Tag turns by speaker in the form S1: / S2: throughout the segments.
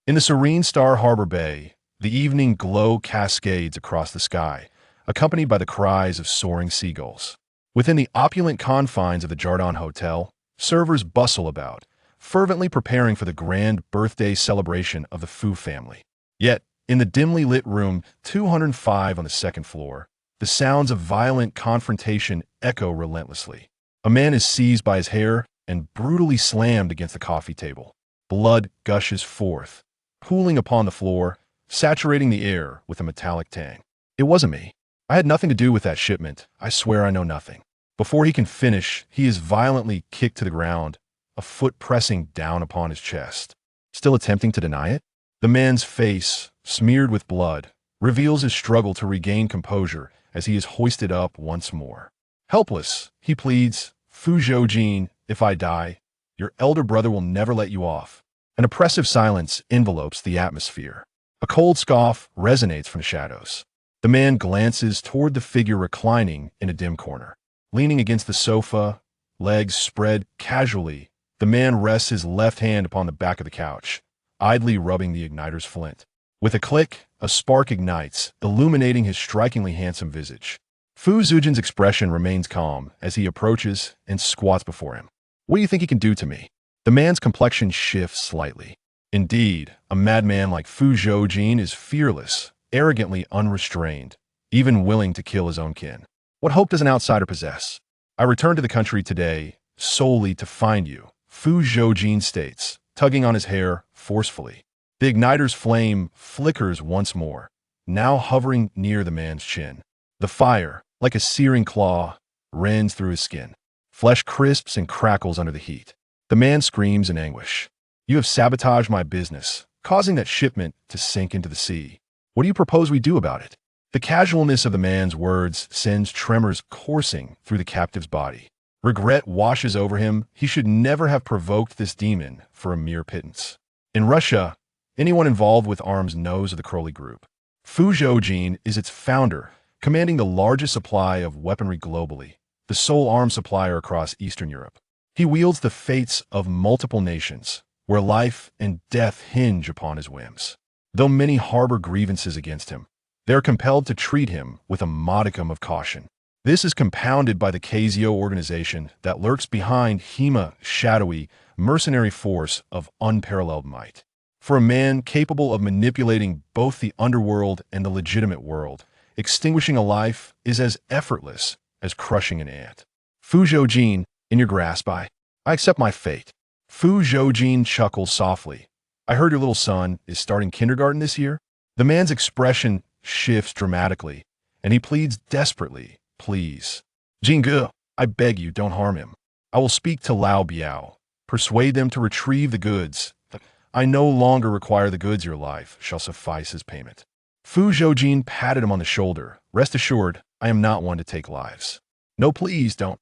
S1: In the serene Star Harbor Bay, the evening glow cascades across the sky, accompanied by the cries of soaring seagulls. Within the opulent confines of the Jardin Hotel, servers bustle about, fervently preparing for the grand birthday celebration of the Fu family. Yet, in the dimly lit room 205 on the second floor, the sounds of violent confrontation echo relentlessly. A man is seized by his hair and brutally slammed against the coffee table. Blood gushes forth, pooling upon the floor, saturating the air with a metallic tang. It wasn't me. I had nothing to do with that shipment. I swear I know nothing. Before he can finish, he is violently kicked to the ground, a foot pressing down upon his chest. Still attempting to deny it? The man's face, smeared with blood, reveals his struggle to regain composure as he is hoisted up once more. Helpless, he pleads, "Fu Zhoujin, if I die, your elder brother will never let you off." An oppressive silence envelopes the atmosphere. A cold scoff resonates from the shadows. The man glances toward the figure reclining in a dim corner. Leaning against the sofa, legs spread casually, the man rests his left hand upon the back of the couch, idly rubbing the igniter's flint. With a click, a spark ignites, illuminating his strikingly handsome visage. Fu Zhoujin's expression remains calm as he approaches and squats before him. "What do you think he can do to me?" The man's complexion shifts slightly. Indeed, a madman like Fu Zhoujin is fearless, arrogantly unrestrained, even willing to kill his own kin. "What hope does an outsider possess? I returned to the country today solely to find you," Fu Zhoujin states, tugging on his hair forcefully. The igniter's flame flickers once more, now hovering near the man's chin. The fire, like a searing claw, rends through his skin. Flesh crisps and crackles under the heat. The man screams in anguish. "You have sabotaged my business, causing that shipment to sink into the sea. What do you propose we do about it?" The casualness of the man's words sends tremors coursing through the captive's body. Regret washes over him. He should never have provoked this demon for a mere pittance. In Russia, anyone involved with arms knows of the Crowley Group. Fu Zhoujin is its founder, commanding the largest supply of weaponry globally, the sole arms supplier across Eastern Europe. He wields the fates of multiple nations, where life and death hinge upon his whims. Though many harbor grievances against him, they are compelled to treat him with a modicum of caution. This is compounded by the Casio organization that lurks behind Hema's shadowy, mercenary force of unparalleled might. For a man capable of manipulating both the underworld and the legitimate world, extinguishing a life is as effortless as crushing an ant. "Fu Zhoujin, in your grasp, I accept my fate." Fu Zhoujin chuckles softly. "I heard your little son is starting kindergarten this year." The man's expression shifts dramatically, and he pleads desperately, "Please, Jingu, I beg you, don't harm him. I will speak to Lao Biao, persuade them to retrieve the goods. I no longer require the goods. Your life shall suffice as payment." Fu Zhoujin patted him on the shoulder. "Rest assured, I am not one to take lives." "No, please don't."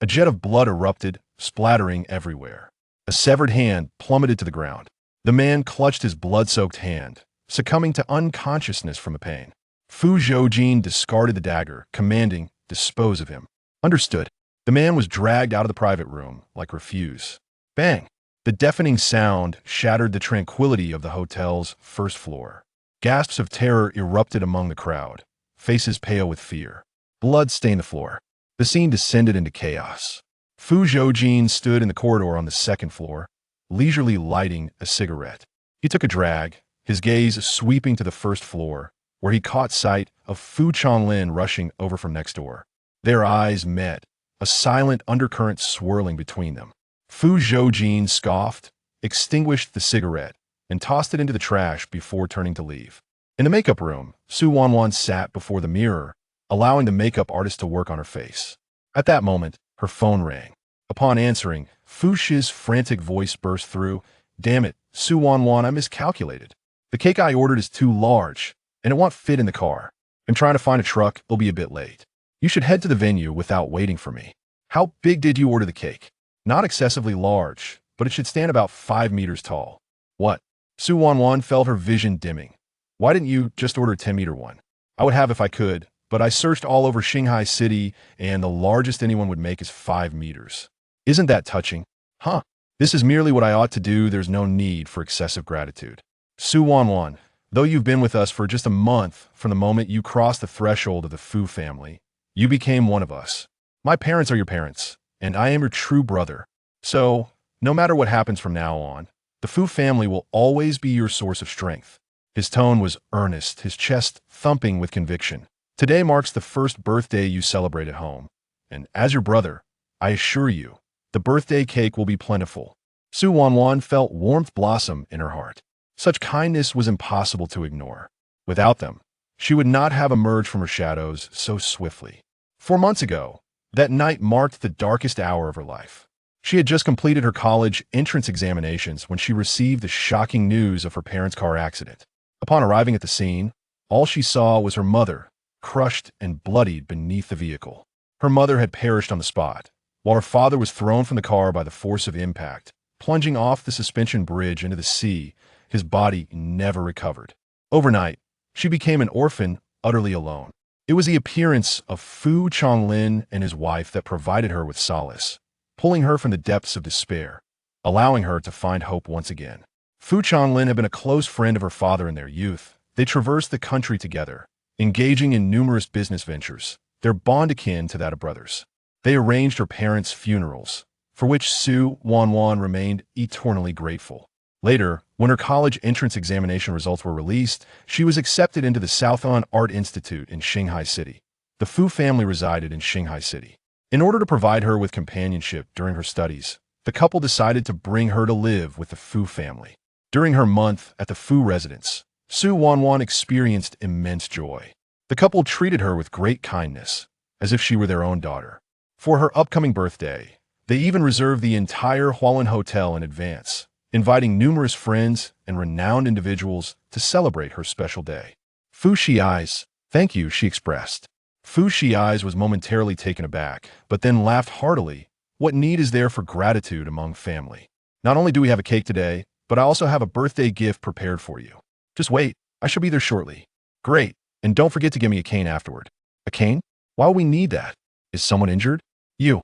S1: A jet of blood erupted, splattering everywhere. A severed hand plummeted to the ground. The man clutched his blood-soaked hand, succumbing to unconsciousness from the pain. Fu Zhoujin discarded the dagger, commanding, "Dispose of him." "Understood." The man was dragged out of the private room, like refuse. Bang! The deafening sound shattered the tranquility of the hotel's first floor. Gasps of terror erupted among the crowd, faces pale with fear. Blood stained the floor. The scene descended into chaos. Fu Zhoujin stood in the corridor on the second floor, leisurely lighting a cigarette. He took a drag, his gaze sweeping to the first floor, where he caught sight of Fu Changlin rushing over from next door. Their eyes met, a silent undercurrent swirling between them. Fu Zhoujin scoffed, extinguished the cigarette, and tossed it into the trash before turning to leave. In the makeup room, Wanwan sat before the mirror, allowing the makeup artist to work on her face. At that moment, her phone rang. Upon answering, Fu Shi's frantic voice burst through. "Damn it, Wanwan, I miscalculated. The cake I ordered is too large, and it won't fit in the car. I'm trying to find a truck, it'll be a bit late. You should head to the venue without waiting for me." "How big did you order the cake?" "Not excessively large, but it should stand about 5 meters tall." "What?" Wanwan felt her vision dimming. "Why didn't you just order a 10-meter one?" "I would have if I could, but I searched all over Shanghai City, and the largest anyone would make is 5 meters. Isn't that touching?" "Huh." This is merely what I ought to do. There's no need for excessive gratitude. Su Wanwan, though you've been with us for just a month, from the moment you crossed the threshold of the Fu family, you became one of us. My parents are your parents, and I am your true brother. So, no matter what happens from now on, the Fu family will always be your source of strength. His tone was earnest, his chest thumping with conviction. Today marks the first birthday you celebrate at home, and as your brother, I assure you, the birthday cake will be plentiful. Su Wanwan felt warmth blossom in her heart. Such kindness was impossible to ignore. Without them, she would not have emerged from her shadows so swiftly. 4 months ago, that night marked the darkest hour of her life. She had just completed her college entrance examinations when she received the shocking news of her parents' car accident. Upon arriving at the scene, all she saw was her mother, crushed and bloodied beneath the vehicle. Her mother had perished on the spot, while her father was thrown from the car by the force of impact, plunging off the suspension bridge into the sea. His body never recovered. Overnight, she became an orphan, utterly alone. It was the appearance of Fu Zhoujin and his wife that provided her with solace, pulling her from the depths of despair, allowing her to find hope once again. Fu Zhoujin had been a close friend of her father in their youth. They traversed the country together, engaging in numerous business ventures, their bond akin to that of brothers. They arranged her parents' funerals, for which Su Wanwan remained eternally grateful. Later, when her college entrance examination results were released, she was accepted into the Southern Art Institute in Shanghai City. The Fu family resided in Shanghai City. In order to provide her with companionship during her studies, the couple decided to bring her to live with the Fu family. During her month at the Fu residence, Su Wanwan experienced immense joy. The couple treated her with great kindness, as if she were their own daughter. For her upcoming birthday, they even reserved the entire Wanwan hotel in advance, inviting numerous friends and renowned individuals to celebrate her special day. Fu Shiai's, thank you, she expressed. Fu Shiai's was momentarily taken aback, but then laughed heartily. What need is there for gratitude among family? Not only do we have a cake today, but I also have a birthday gift prepared for you. Just wait, I shall be there shortly. Great, and don't forget to give me a cane afterward. A cane? Why will we need that? Is someone injured? You.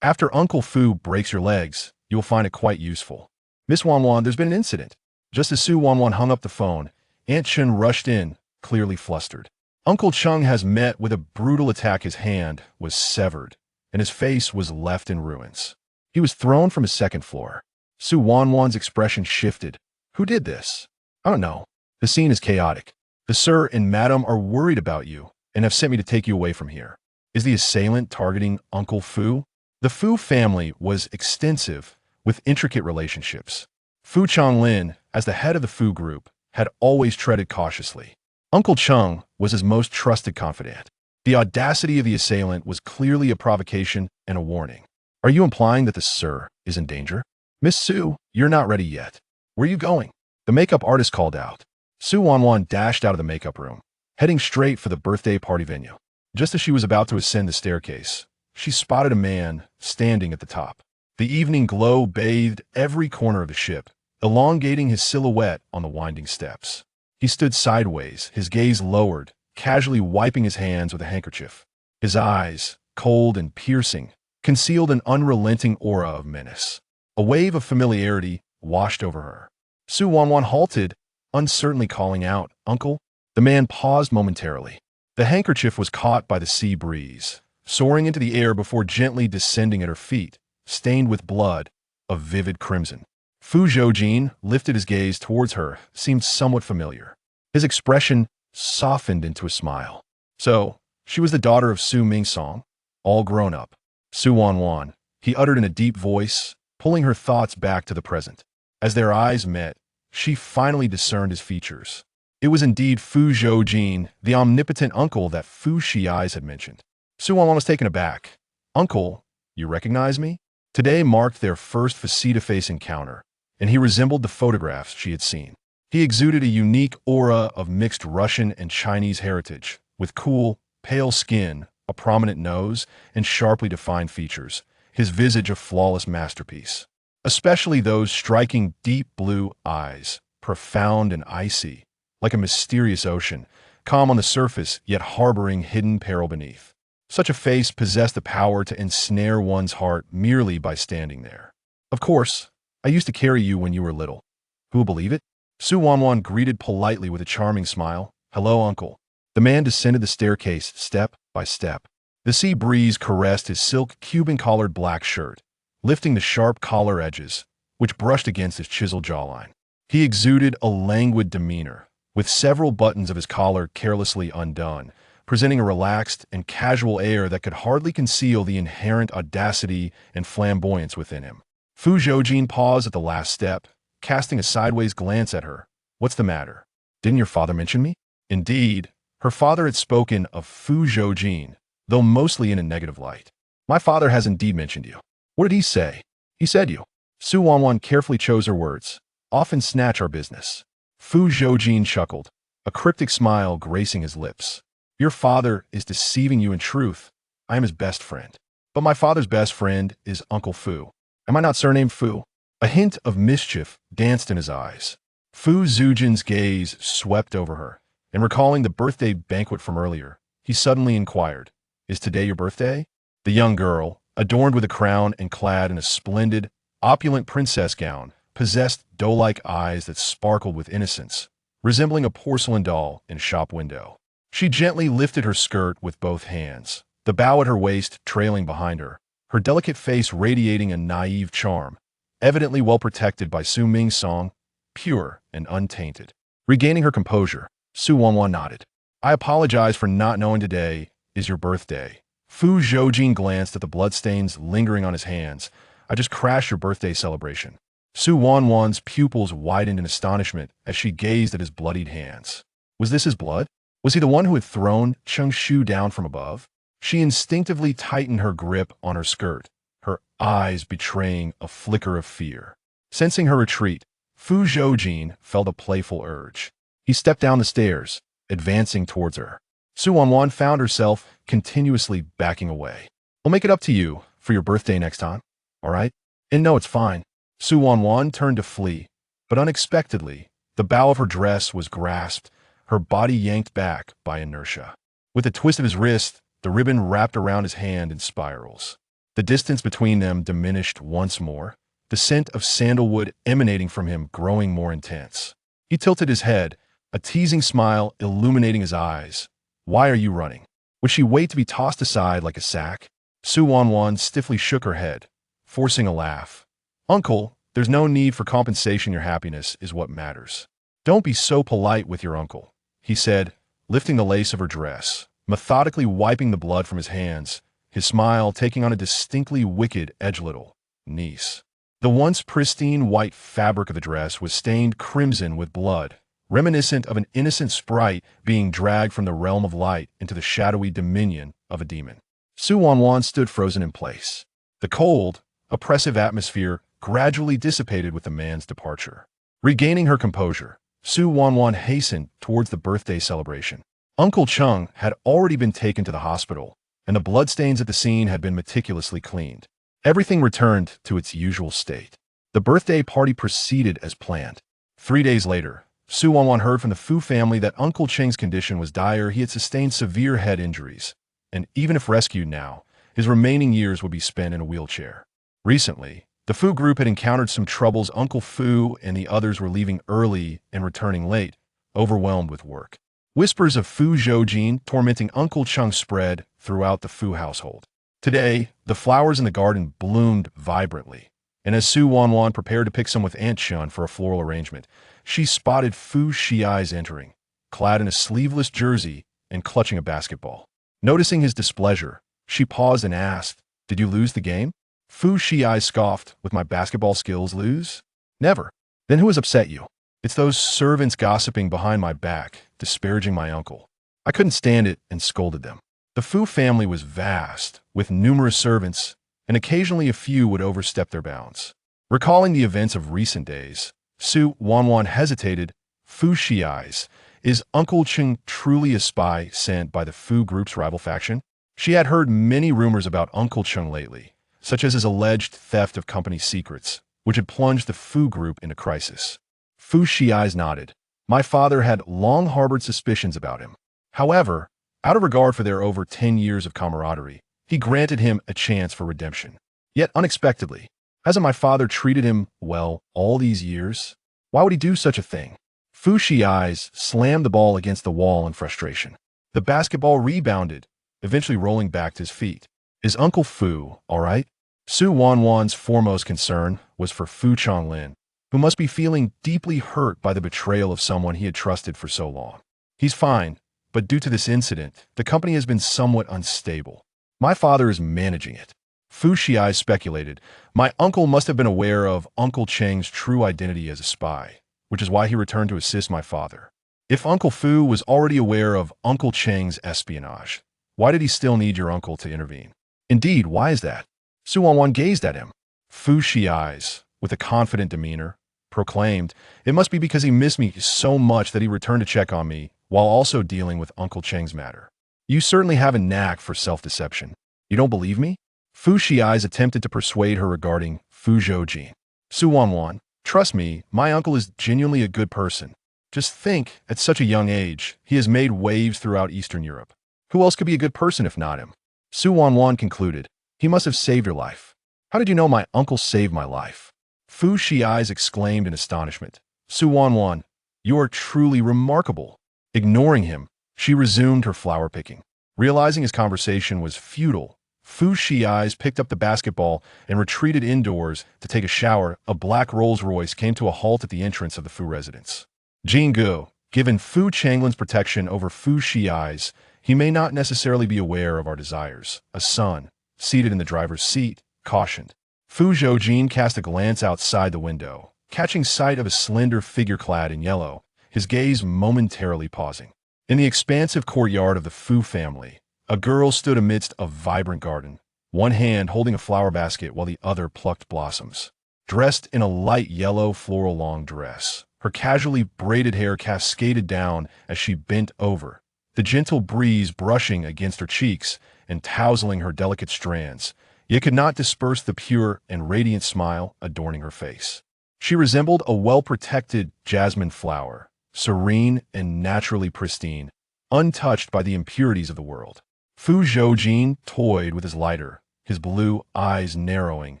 S1: After Uncle Fu breaks your legs, you will find it quite useful. Miss Wanwan, there's been an incident. Just as Su Wanwan hung up the phone, Aunt Chen rushed in, clearly flustered. Uncle Chung has met with a brutal attack. His hand was severed, and his face was left in ruins. He was thrown from his second floor. Su Wanwan's expression shifted. Who did this? I don't know. The scene is chaotic. The sir and madam are worried about you and have sent me to take you away from here. Is the assailant targeting Uncle Fu? The Fu family was extensive, with intricate relationships. Fu Zhoujin, as the head of the Fu group, had always treaded cautiously. Uncle Chung was his most trusted confidant. The audacity of the assailant was clearly a provocation and a warning. Are you implying that the sir is in danger? Miss Su, you're not ready yet. Where are you going? The makeup artist called out. Su Wanwan dashed out of the makeup room, heading straight for the birthday party venue. Just as she was about to ascend the staircase, she spotted a man standing at the top. The evening glow bathed every corner of the ship, elongating his silhouette on the winding steps. He stood sideways, his gaze lowered, casually wiping his hands with a handkerchief. His eyes, cold and piercing, concealed an unrelenting aura of menace. A wave of familiarity washed over her. Su Wanwan halted, uncertainly calling out, "Uncle?" The man paused momentarily. The handkerchief was caught by the sea breeze, soaring into the air before gently descending at her feet, stained with blood, of vivid crimson. Fu Zhoujin lifted his gaze towards her, seemed somewhat familiar. His expression softened into a smile. So, she was the daughter of Su Mingsong, all grown up. Su Wanwan, he uttered in a deep voice, pulling her thoughts back to the present. As their eyes met, she finally discerned his features. It was indeed Fu Zhoujin, the omnipotent uncle that Fu Shiai's had mentioned. Su Wanwan was taken aback. "Uncle, you recognize me?" Today marked their first face-to-face encounter, and he resembled the photographs she had seen. He exuded a unique aura of mixed Russian and Chinese heritage, with cool, pale skin, a prominent nose, and sharply defined features, his visage a flawless masterpiece. Especially those striking deep blue eyes, profound and icy, like a mysterious ocean, calm on the surface yet harboring hidden peril beneath. Such a face possessed the power to ensnare one's heart merely by standing there. Of course, I used to carry you when you were little. Who will believe it? Su Wanwan greeted politely with a charming smile. Hello, uncle. The man descended the staircase step by step. The sea breeze caressed his silk Cuban-collared black shirt, lifting the sharp collar edges, which brushed against his chiseled jawline. He exuded a languid demeanor, with several buttons of his collar carelessly undone, presenting a relaxed and casual air that could hardly conceal the inherent audacity and flamboyance within him. Fu Zhoujin paused at the last step, casting a sideways glance at her. What's the matter? Didn't your father mention me? Indeed, her father had spoken of Fu Zhoujin, though mostly in a negative light. My father has indeed mentioned you. What did he say? He said you. Su Wanwan carefully chose her words. Often snatch our business. Fu Zhoujin chuckled, a cryptic smile gracing his lips. Your father is deceiving you in truth. I am his best friend. But my father's best friend is Uncle Fu. Am I not surnamed Fu? A hint of mischief danced in his eyes. Fu Zhoujin's gaze swept over her, and recalling the birthday banquet from earlier, he suddenly inquired, Is today your birthday? The young girl, adorned with a crown and clad in a splendid, opulent princess gown, possessed doe-like eyes that sparkled with innocence, resembling a porcelain doll in a shop window. She gently lifted her skirt with both hands, the bow at her waist trailing behind her delicate face radiating a naive charm, evidently well protected by Su Ming's song, pure and untainted. Regaining her composure, Su Wanwan nodded. I apologize for not knowing today is your birthday. Fu Zhoujin glanced at the bloodstains lingering on his hands. I just crashed your birthday celebration. Su Wanwan's pupils widened in astonishment as she gazed at his bloodied hands. Was this his blood? Was he the one who had thrown Cheng Shu down from above? She instinctively tightened her grip on her skirt, her eyes betraying a flicker of fear. Sensing her retreat, Fu Zhoujin felt a playful urge. He stepped down the stairs, advancing towards her. Su Wanwan found herself continuously backing away. I'll make it up to you for your birthday next time, all right? And no, it's fine. Su Wanwan turned to flee, but unexpectedly, the bow of her dress was grasped, her body yanked back by inertia. With a twist of his wrist, the ribbon wrapped around his hand in spirals. The distance between them diminished once more, the scent of sandalwood emanating from him growing more intense. He tilted his head, a teasing smile illuminating his eyes. Why are you running? Would she wait to be tossed aside like a sack? Su Wanwan stiffly shook her head, forcing a laugh. Uncle, there's no need for compensation. Your happiness is what matters. Don't be so polite with your uncle, he said, lifting the lace of her dress, methodically wiping the blood from his hands, his smile taking on a distinctly wicked edge. Little niece. The once pristine white fabric of the dress was stained crimson with blood, reminiscent of an innocent sprite being dragged from the realm of light into the shadowy dominion of a demon. Su Wanwan stood frozen in place. The cold, oppressive atmosphere gradually dissipated with the man's departure. Regaining her composure, Su Wanwan hastened towards the birthday celebration. Uncle Cheng had already been taken to the hospital, and the bloodstains at the scene had been meticulously cleaned. Everything returned to its usual state. The birthday party proceeded as planned. 3 days later, Su Wanwan heard from the Fu family that Uncle Cheng's condition was dire. He had sustained severe head injuries, and even if rescued now, his remaining years would be spent in a wheelchair. Recently, the Fu group had encountered some troubles. Uncle Fu and the others were leaving early and returning late, overwhelmed with work. Whispers of Fu Zhoujin tormenting Uncle Cheng spread throughout the Fu household. Today, the flowers in the garden bloomed vibrantly, and as Su Wanwan prepared to pick some with Aunt Chun for a floral arrangement, she spotted Fu Shiai's entering, clad in a sleeveless jersey and clutching a basketball. Noticing his displeasure, she paused and asked, "Did you lose the game?" Fu Shiai scoffed, "With my basketball skills, lose? Never. Then who has upset you?" "It's those servants gossiping behind my back, disparaging my uncle." I couldn't stand it and scolded them. The Fu family was vast, with numerous servants, and occasionally a few would overstep their bounds. Recalling the events of recent days, Su Wanwan hesitated. Fu Shiai's, is Uncle Cheng truly a spy sent by the Fu group's rival faction? She had heard many rumors about Uncle Cheng lately, such as his alleged theft of company secrets, which had plunged the Fu group into crisis. Fu Shiai's nodded. My father had long harbored suspicions about him. However, out of regard for their over 10 years of camaraderie, he granted him a chance for redemption. Yet unexpectedly, Hasn't my father treated him well all these years? Why would he do such a thing? Fu Zhoujin slammed the ball against the wall in frustration. The basketball rebounded, eventually rolling back to his feet. Is Uncle Fu all right? Su Wanwan's foremost concern was for Fu Changlin, who must be feeling deeply hurt by the betrayal of someone he had trusted for so long. He's fine, but due to this incident, the company has been somewhat unstable. My father is managing it. Fu Zhoujin speculated. My uncle must have been aware of Uncle Cheng's true identity as a spy, which is why he returned to assist my father. If Uncle Fu was already aware of Uncle Cheng's espionage, why did he still need your uncle to intervene? Indeed, why is that? Su Wanwan gazed at him. Fu Zhoujin, with a confident demeanor, proclaimed, it must be because he missed me so much that he returned to check on me while also dealing with Uncle Cheng's matter. You certainly have a knack for self-deception. You don't believe me? Fu Zhoujin attempted to persuade her regarding Fu Zhoujin. Su Wanwan, trust me, my uncle is genuinely a good person. Just think, at such a young age, he has made waves throughout Eastern Europe. Who else could be a good person if not him? Su Wanwan concluded, he must have saved your life. How did you know my uncle saved my life? Fu Zhoujin exclaimed in astonishment. Su Wanwan, you are truly remarkable. Ignoring him, she resumed her flower picking. Realizing his conversation was futile, Fu Zhoujin picked up the basketball and retreated indoors to take a shower. A black Rolls-Royce came to a halt at the entrance of the Fu residence. Jingu, given Fu Changlin's protection over Fu Zhoujin's, he may not necessarily be aware of our desires. A son, seated in the driver's seat, cautioned. Fu Zhoujin cast a glance outside the window, catching sight of a slender figure clad in yellow, his gaze momentarily pausing. In the expansive courtyard of the Fu family, a girl stood amidst a vibrant garden, one hand holding a flower basket while the other plucked blossoms. Dressed in a light yellow floral long dress, her casually braided hair cascaded down as she bent over, the gentle breeze brushing against her cheeks and tousling her delicate strands, yet could not disperse the pure and radiant smile adorning her face. She resembled a well-protected jasmine flower, serene and naturally pristine, untouched by the impurities of the world. Fu Zhoujin toyed with his lighter, his blue eyes narrowing,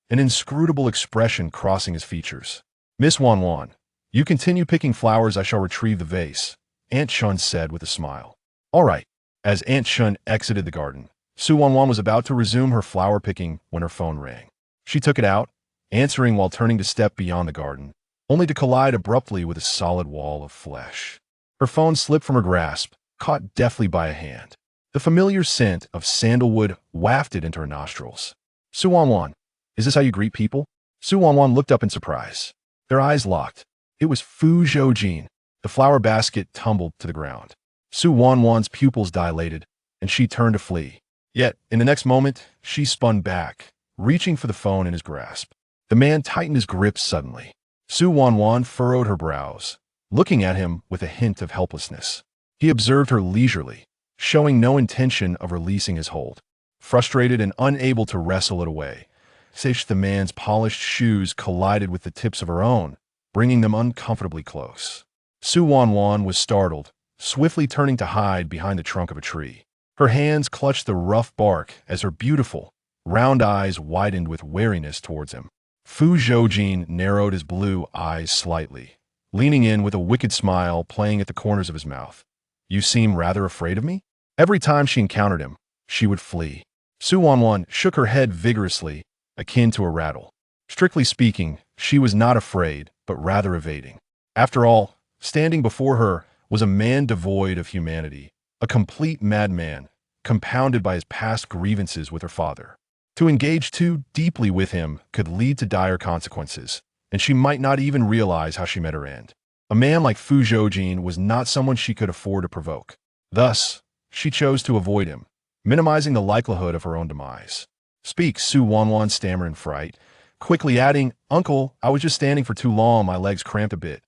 S1: an inscrutable expression crossing his features. Miss Wanwan, you continue picking flowers, I shall retrieve the vase, Aunt Shun said with a smile. All right. As Aunt Shun exited the garden, Su Wanwan was about to resume her flower picking when her phone rang. She took it out, answering while turning to step beyond the garden, only to collide abruptly with a solid wall of flesh. Her phone slipped from her grasp, caught deftly by a hand. The familiar scent of sandalwood wafted into her nostrils. Su Wanwan, is this how you greet people? Su Wanwan looked up in surprise. Their eyes locked. It was Fu Zhoujin. The flower basket tumbled to the ground. Su Wanwan's pupils dilated, and she turned to flee. Yet, in the next moment, she spun back, reaching for the phone in his grasp. The man tightened his grip suddenly. Su Wanwan furrowed her brows, looking at him with a hint of helplessness. He observed her leisurely, showing no intention of releasing his hold. Frustrated and unable to wrestle it away, the man's polished shoes collided with the tips of her own, bringing them uncomfortably close. Su Wanwan was startled, swiftly turning to hide behind the trunk of a tree. Her hands clutched the rough bark as her beautiful, round eyes widened with wariness towards him. Fu Zhoujin narrowed his blue eyes slightly, leaning in with a wicked smile playing at the corners of his mouth. You seem rather afraid of me? Every time she encountered him, she would flee. Su Wanwan shook her head vigorously, akin to a rattle. Strictly speaking, she was not afraid, but rather evading. After all, standing before her was a man devoid of humanity, a complete madman, compounded by his past grievances with her father. To engage too deeply with him could lead to dire consequences, and she might not even realize how she met her end. A man like Fu Zhoujin was not someone she could afford to provoke. Thus, she chose to avoid him, minimizing the likelihood of her own demise. Speak, Su Wanwan stammered in fright, quickly adding, Uncle, I was just standing for too long, my legs cramped a bit.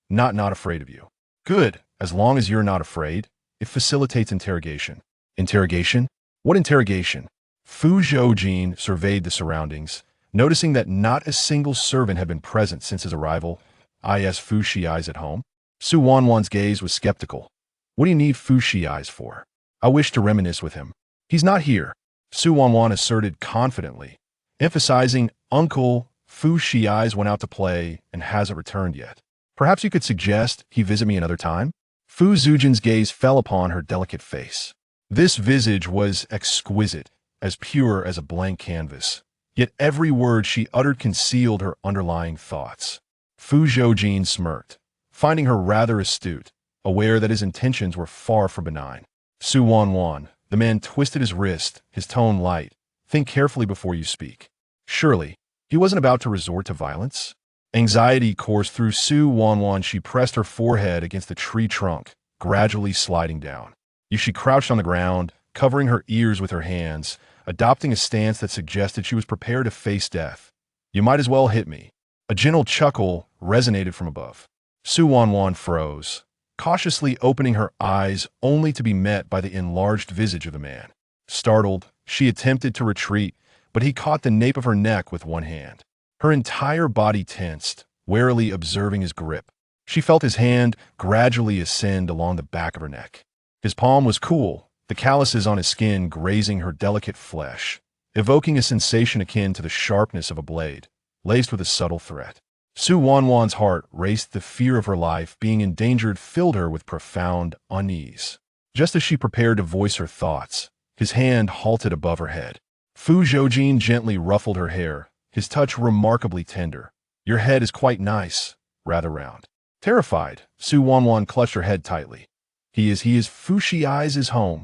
S1: Not afraid of you. Good, as long as you're not afraid. It facilitates interrogation. Interrogation? What interrogation? Fu Zhoujin surveyed the surroundings, noticing that not a single servant had been present since his arrival. Is Fu Zhoujin at home? Su Wanwan's gaze was skeptical. What do you need Fu Zhoujin for? I wish to reminisce with him. He's not here, Su Wanwan asserted confidently, emphasizing Uncle Fu Shiai's went out to play and hasn't returned yet. Perhaps you could suggest he visit me another time? Fu Zhoujin's gaze fell upon her delicate face. This visage was exquisite, as pure as a blank canvas. Yet every word she uttered concealed her underlying thoughts. Fu Zhoujin smirked, finding her rather astute, aware that his intentions were far from benign. Su Wanwan, the man twisted his wrist, his tone light. Think carefully before you speak. Surely, he wasn't about to resort to violence? Anxiety coursed through Su Wanwan. She pressed her forehead against the tree trunk, gradually sliding down. She crouched on the ground, covering her ears with her hands, adopting a stance that suggested she was prepared to face death. You might as well hit me. A gentle chuckle resonated from above. Su Wanwan froze, cautiously opening her eyes only to be met by the enlarged visage of the man. Startled, she attempted to retreat, but he caught the nape of her neck with one hand. Her entire body tensed, warily observing his grip. She felt his hand gradually ascend along the back of her neck. His palm was cool, the calluses on his skin grazing her delicate flesh, evoking a sensation akin to the sharpness of a blade, laced with a subtle threat. Su Wanwan's heart raced. The fear of her life being endangered filled her with profound unease. Just as she prepared to voice her thoughts, his hand halted above her head. Fu Zhoujin gently ruffled her hair, his touch remarkably tender. Your head is quite nice, rather round. Terrified, Su Wanwan clutched her head tightly. He is Fu Shiai's home.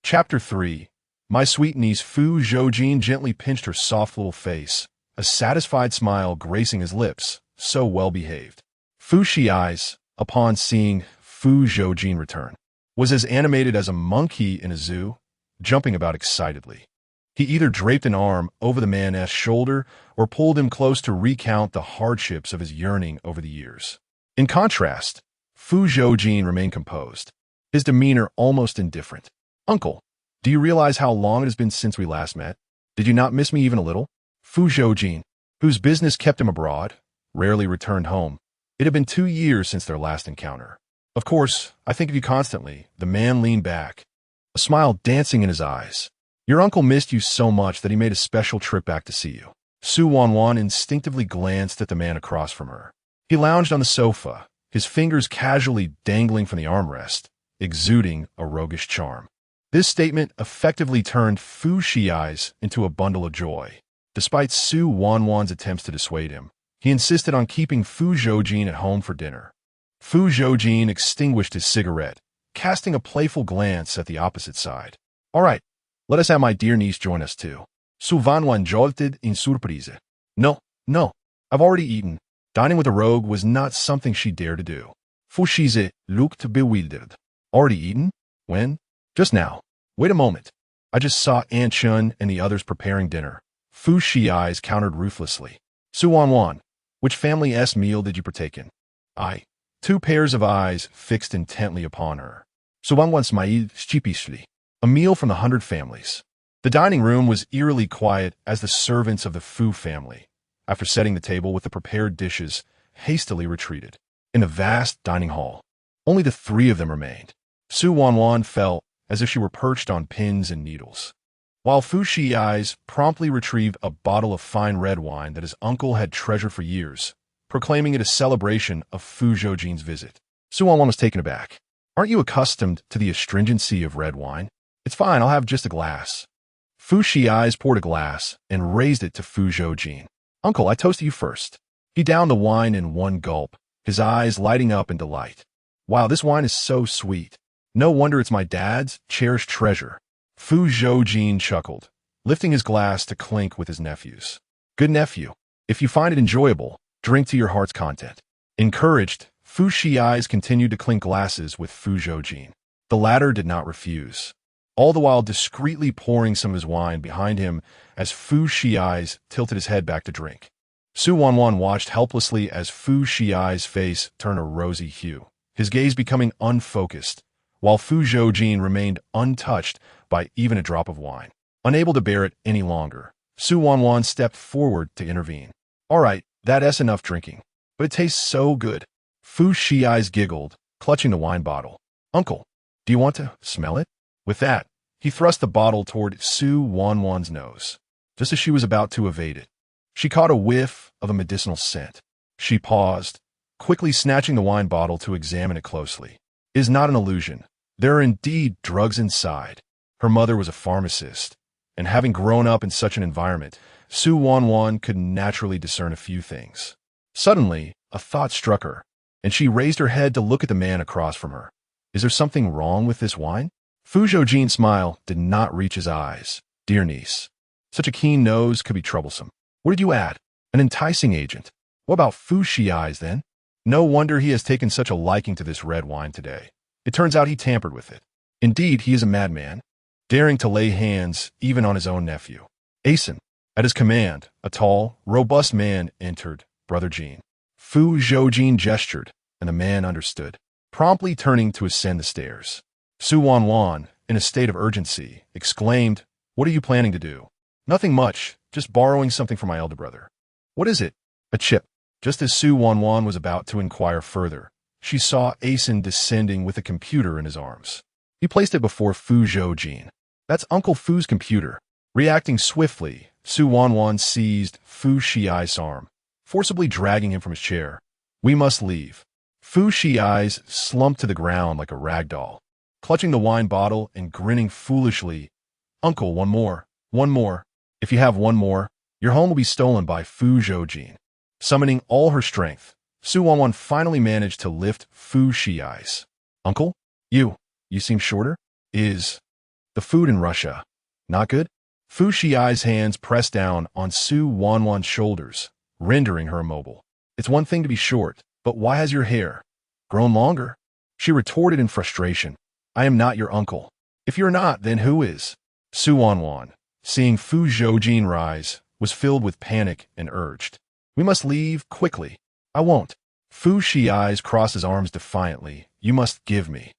S1: Chapter 3. My sweet niece. Fu Zhoujin gently pinched her soft little face, a satisfied smile gracing his lips, so well behaved. Fu Shiai's, upon seeing Fu Zhoujin return, was as animated as a monkey in a zoo, jumping about excitedly. He either draped an arm over the man's shoulder or pulled him close to recount the hardships of his yearning over the years. In contrast, Fu Zhoujin remained composed, his demeanor almost indifferent. Uncle, do you realize how long it has been since we last met? Did you not miss me even a little? Fu Zhoujin, whose business kept him abroad, rarely returned home. It had been 2 years since their last encounter. Of course, I think of you constantly. The man leaned back, a smile dancing in his eyes. Your uncle missed you so much that he made a special trip back to see you. Su Wanwan instinctively glanced at the man across from her. He lounged on the sofa, his fingers casually dangling from the armrest, exuding a roguish charm. This statement effectively turned Fu Shiai's into a bundle of joy. Despite Su Wanwan's attempts to dissuade him, he insisted on keeping Fu Zhoujin at home for dinner. Fu Zhoujin extinguished his cigarette, casting a playful glance at the opposite side. All right, let us have my dear niece join us too. Su Wanwan jolted in surprise. No, I've already eaten. Dining with a rogue was not something she dared to do. Fu Shize looked bewildered. Already eaten? When? Just now. Wait a moment. I just saw Aunt Chun and the others preparing dinner. Fu Shiai's countered ruthlessly. Su Wanwan, which family's meal did you partake in? I. 2 pairs of eyes fixed intently upon her. Su Wanwan smiled sheepishly. A meal from the 100 families. The dining room was eerily quiet as the servants of the Fu family, after setting the table with the prepared dishes, hastily retreated. In the vast dining hall, only the 3 of them remained. Su Wanwan felt as if she were perched on pins and needles, while Fu Shiai's promptly retrieved a bottle of fine red wine that his uncle had treasured for years, proclaiming it a celebration of Fu Zhoujin's visit. Su Wanwan was taken aback. Aren't you accustomed to the astringency of red wine? It's fine, I'll have just a glass. Fu Shiai's poured a glass and raised it to Fu Zhoujin. Uncle, I toast to you first. He downed the wine in one gulp, his eyes lighting up in delight. Wow, this wine is so sweet. No wonder it's my dad's cherished treasure. Fu Zhoujin chuckled, lifting his glass to clink with his nephew's. Good nephew. If you find it enjoyable, drink to your heart's content. Encouraged, Fu Shiai's continued to clink glasses with Fu Zhoujin. The latter did not refuse, all the while discreetly pouring some of his wine behind him as Fu Shiai's tilted his head back to drink. Su Wanwan watched helplessly as Fu Shiai's face turned a rosy hue, his gaze becoming unfocused, while Fu Zhoujin remained untouched by even a drop of wine. Unable to bear it any longer, Su Wanwan stepped forward to intervene. All right, that's enough drinking, but it tastes so good. Fu Shiai's giggled, clutching the wine bottle. Uncle, do you want to smell it? With that, he thrust the bottle toward Su Wanwan's nose, just as she was about to evade it. She caught a whiff of a medicinal scent. She paused, quickly snatching the wine bottle to examine it closely. It is not an illusion. There are indeed drugs inside. Her mother was a pharmacist, and having grown up in such an environment, Su Wanwan could naturally discern a few things. Suddenly, a thought struck her, and she raised her head to look at the man across from her. Is there something wrong with this wine? Fu Zhoujin's smile did not reach his eyes. Dear niece, such a keen nose could be troublesome. What did you add? An enticing agent. What about Fu Shiai's then? No wonder he has taken such a liking to this red wine today. It turns out he tampered with it. Indeed, he is a madman, daring to lay hands even on his own nephew. Asen. At his command, a tall, robust man entered, Brother Jean. Fu Zhoujin gestured, and the man understood, promptly turning to ascend the stairs. Su Wanwan, in a state of urgency, exclaimed, What are you planning to do? Nothing much, just borrowing something from my elder brother. What is it? A chip. Just as Su Wanwan was about to inquire further, she saw Asen descending with a computer in his arms. He placed it before Fu Zhoujin. That's Uncle Fu's computer. Reacting swiftly, Su Wanwan seized Fu Shiai's arm, forcibly dragging him from his chair. We must leave. Fu Shiai's slumped to the ground like a rag doll, clutching the wine bottle and grinning foolishly. Uncle, one more. One more. If you have one more, your home will be stolen by Fu Zhoujin. Summoning all her strength, Su Wanwan finally managed to lift Fu Shiai's. Uncle? You seem shorter? Is the food in Russia not good? Fu Shiai's hands pressed down on Su Wanwan's shoulders, rendering her immobile. It's one thing to be short, but why has your hair grown longer? She retorted in frustration. I am not your uncle. If you're not, then who is? Su Wanwan, seeing Fu Zhoujin rise, was filled with panic and urged. We must leave quickly. I won't. Fu Shiai's crossed his arms defiantly. You must give me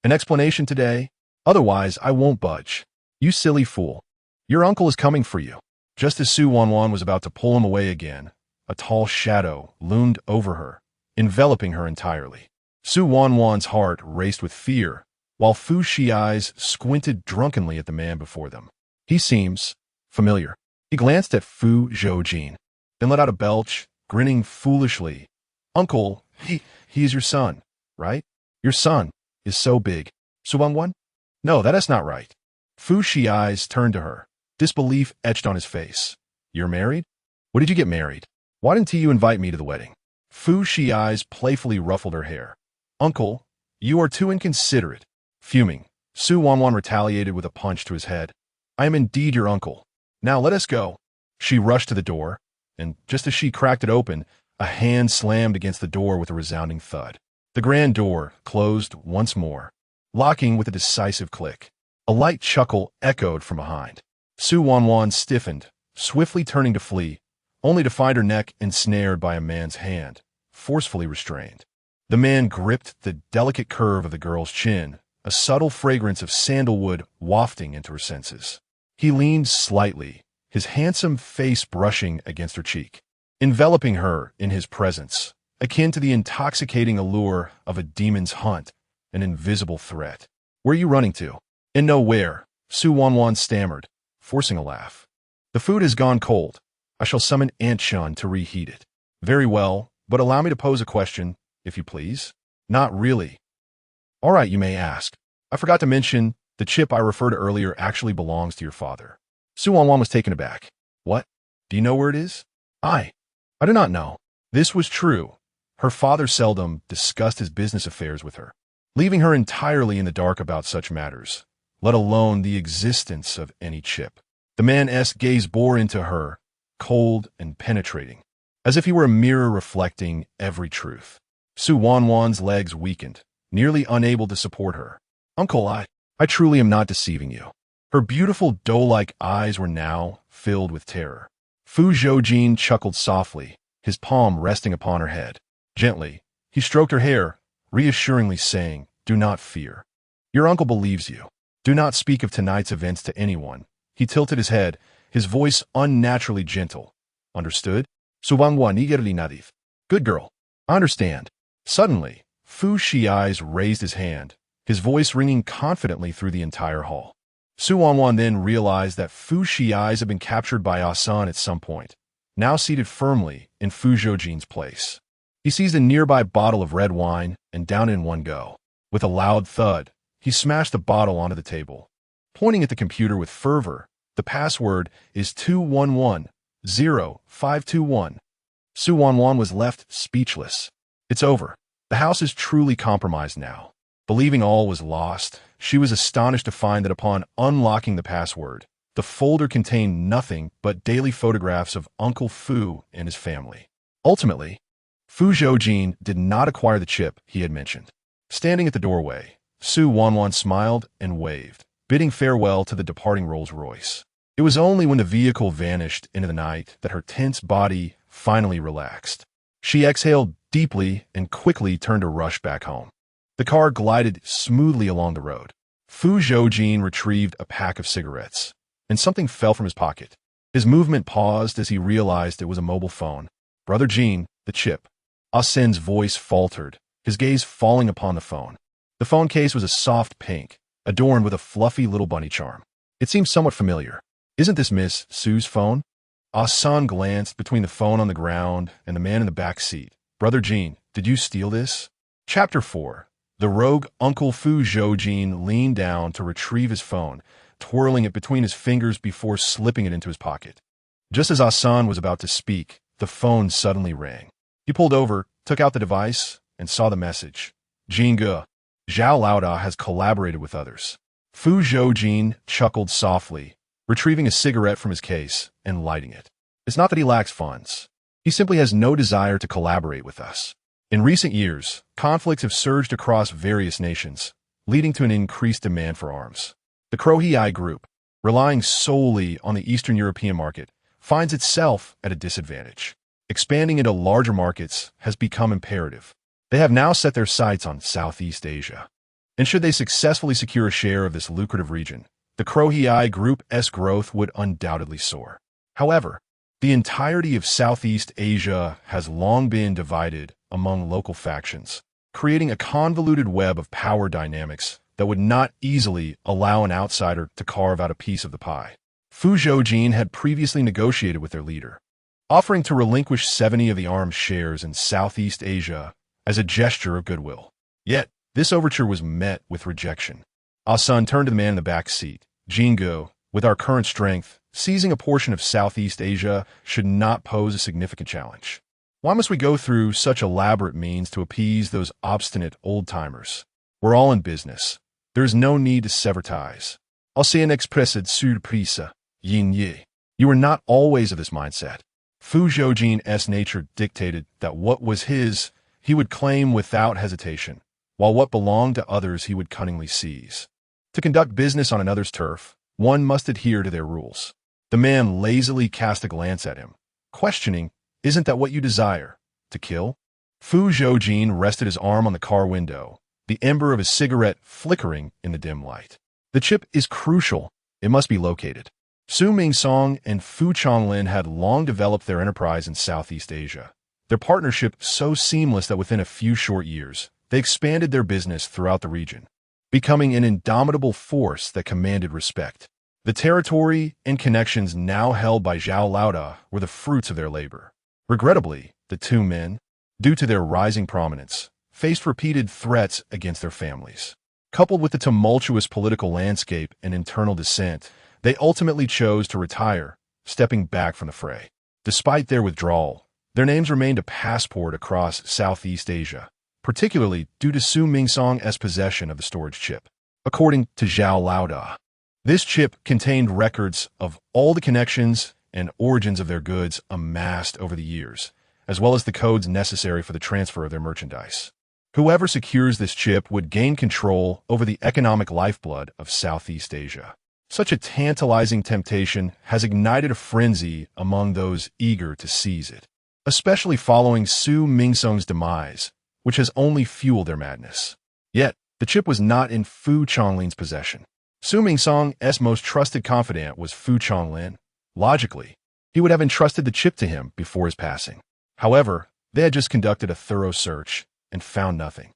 S1: an explanation today. Otherwise, I won't budge. You silly fool. Your uncle is coming for you. Just as Su Wanwan was about to pull him away again, a tall shadow loomed over her, enveloping her entirely. Su Wanwan's heart raced with fear, while Fu Shiai's squinted drunkenly at the man before them. He seems familiar. He glanced at Fu Zhoujin, then let out a belch, grinning foolishly. Uncle, he is your son, right? Your son is so big. Su Wanwan? No, that is not right. Fu Shiai's turned to her, disbelief etched on his face. You're married? What did you get married? Why didn't you invite me to the wedding? Fu Shiai's playfully ruffled her hair. Uncle, you are too inconsiderate. Fuming, Su Wanwan retaliated with a punch to his head. I am indeed your uncle. Now let us go. She rushed to the door, and just as she cracked it open, a hand slammed against the door with a resounding thud. The grand door closed once more, locking with a decisive click. A light chuckle echoed from behind. Su Wanwan stiffened, swiftly turning to flee, only to find her neck ensnared by a man's hand, forcefully restrained. The man gripped the delicate curve of the girl's chin, a subtle fragrance of sandalwood wafting into her senses. He leaned slightly, his handsome face brushing against her cheek, enveloping her in his presence, akin to the intoxicating allure of a demon's hunt, an invisible threat. Where are you running to? In nowhere, Su Wanwan stammered, forcing a laugh. The food has gone cold. I shall summon Aunt Shun to reheat it. Very well, but allow me to pose a question, if you please. Not really. All right, you may ask. I forgot to mention, the chip I referred to earlier actually belongs to your father. Su Wanwan was taken aback. What? Do you know where it is? I do not know. This was true. Her father seldom discussed his business affairs with her, leaving her entirely in the dark about such matters, let alone the existence of any chip. The man's gaze bore into her, cold and penetrating, as if he were a mirror reflecting every truth. Su Wanwan's legs weakened, nearly unable to support her. Uncle, I truly am not deceiving you. Her beautiful doe-like eyes were now filled with terror. Fu Zhoujin chuckled softly, his palm resting upon her head. Gently, he stroked her hair, reassuringly saying, Do not fear. Your uncle believes you. Do not speak of tonight's events to anyone. He tilted his head, his voice unnaturally gentle. Understood? Su Wanwan igerli nadif. Good girl. I understand. Suddenly, Fu Shiai's raised his hand, his voice ringing confidently through the entire hall. Su Wanwan then realized that Fu Shiai's had been captured by Asan at some point, now seated firmly in Fu Zhoujin's place. He seized a nearby bottle of red wine and downed it in one go. With a loud thud, he smashed the bottle onto the table. Pointing at the computer with fervor, the password is 2110521. Su Wanwan was left speechless. It's over. The house is truly compromised now. Believing all was lost, she was astonished to find that upon unlocking the password, the folder contained nothing but daily photographs of Uncle Fu and his family. Ultimately, Fu Zhoujin did not acquire the chip he had mentioned. Standing at the doorway, Su Wanwan smiled and waved, bidding farewell to the departing Rolls-Royce. It was only when the vehicle vanished into the night that her tense body finally relaxed. She exhaled deeply and quickly turned to rush back home. The car glided smoothly along the road. Fu Zhoujin retrieved a pack of cigarettes, and something fell from his pocket. His movement paused as he realized it was a mobile phone. "Brother Jean, the chip." Asen's voice faltered, his gaze falling upon the phone. The phone case was a soft pink, adorned with a fluffy little bunny charm. It seemed somewhat familiar. "Isn't this Miss Su's phone?" Asen glanced between the phone on the ground and the man in the back seat. "Brother Jean, did you steal this?" Chapter 4. The rogue Uncle Fu Zhoujin leaned down to retrieve his phone, twirling it between his fingers before slipping it into his pocket. Just as Asen was about to speak, the phone suddenly rang. He pulled over, took out the device, and saw the message. "Jin Ge, Zhao Laoda has collaborated with others." Fu Zhoujin chuckled softly, retrieving a cigarette from his case and lighting it. "It's not that he lacks funds. He simply has no desire to collaborate with us." In recent years, conflicts have surged across various nations, leading to an increased demand for arms. The Crohei group, relying solely on the Eastern European market, finds itself at a disadvantage. Expanding into larger markets has become imperative. They have now set their sights on Southeast Asia. And should they successfully secure a share of this lucrative region, the Crohei group's growth would undoubtedly soar. However, the entirety of Southeast Asia has long been divided among local factions, creating a convoluted web of power dynamics that would not easily allow an outsider to carve out a piece of the pie. Fu Zhoujin had previously negotiated with their leader, offering to relinquish 70 of the arms shares in Southeast Asia as a gesture of goodwill. Yet, this overture was met with rejection. Asen turned to the man in the back seat. "Jin Ge, with our current strength, seizing a portion of Southeast Asia should not pose a significant challenge. Why must we go through such elaborate means to appease those obstinate old-timers? We're all in business. There is no need to sever ties. Asen expressed surprise, yin ye. You were not always of this mindset." Fu Zhoujin's nature dictated that what was his, he would claim without hesitation, while what belonged to others he would cunningly seize. To conduct business on another's turf, one must adhere to their rules. The man lazily cast a glance at him, questioning, "Isn't that what you desire? To kill?" Fu Zhoujin rested his arm on the car window, the ember of his cigarette flickering in the dim light. "The chip is crucial. It must be located." Su Mingsong and Fu Chonglin had long developed their enterprise in Southeast Asia, their partnership so seamless that within a few short years, they expanded their business throughout the region, becoming an indomitable force that commanded respect. The territory and connections now held by Zhao Laoda were the fruits of their labor. Regrettably, the two men, due to their rising prominence, faced repeated threats against their families. Coupled with the tumultuous political landscape and internal dissent, they ultimately chose to retire, stepping back from the fray. Despite their withdrawal, their names remained a passport across Southeast Asia, particularly due to Su Mingsong's possession of the storage chip. According to Zhao Laoda, this chip contained records of all the connections and origins of their goods amassed over the years, as well as the codes necessary for the transfer of their merchandise. Whoever secures this chip would gain control over the economic lifeblood of Southeast Asia. Such a tantalizing temptation has ignited a frenzy among those eager to seize it, especially following Su Mingsong's demise, which has only fueled their madness. Yet, the chip was not in Fu Chonglin's possession. Su Mingsong's most trusted confidant was Fu Chonglin. Logically, he would have entrusted the chip to him before his passing. However, they had just conducted a thorough search and found nothing.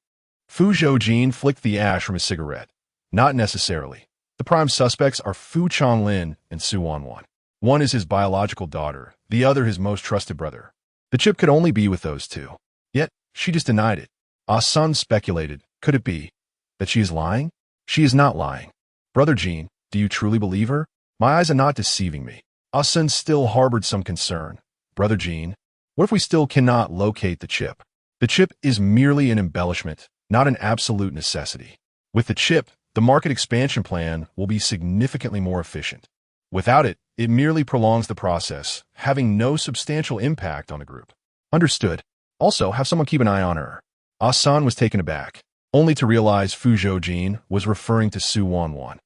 S1: Fu Zhoujin flicked the ash from his cigarette. Not necessarily. The prime suspects are Fu Chonglin and Su Wanwan. One is his biological daughter, the other his most trusted brother. The chip could only be with those two. Yet, she just denied it. Ah-sun speculated, could it be that she is lying? She is not lying. Brother Jean, do you truly believe her? My eyes are not deceiving me. Ah-sun still harbored some concern. Brother Jean, what if we still cannot locate the chip? The chip is merely an embellishment, not an absolute necessity. With the chip, the market expansion plan will be significantly more efficient. Without it, it merely prolongs the process, having no substantial impact on the group. Understood. Also, have someone keep an eye on her. Ah-sun was taken aback, only to realize Fu Zhoujin was referring to Su Wanwan.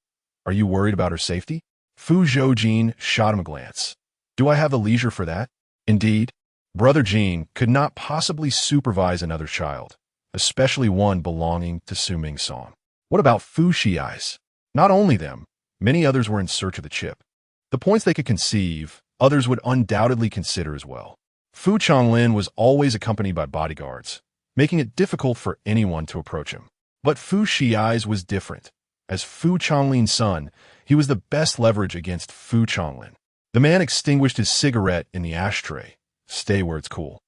S1: Are you worried about her safety? Fu Zhoujin shot him a glance. Do I have the leisure for that? Indeed. Brother Jean could not possibly supervise another child, especially one belonging to Su Mingsong. What about Fu Shiai's? Not only them, many others were in search of the chip. The points they could conceive, others would undoubtedly consider as well. Fu Changlin was always accompanied by bodyguards, making it difficult for anyone to approach him. But Fu Shiai's was different. As Fu Changlin's son, he was the best leverage against Fu Changlin. The man extinguished his cigarette in the ashtray. Stay where it's cool.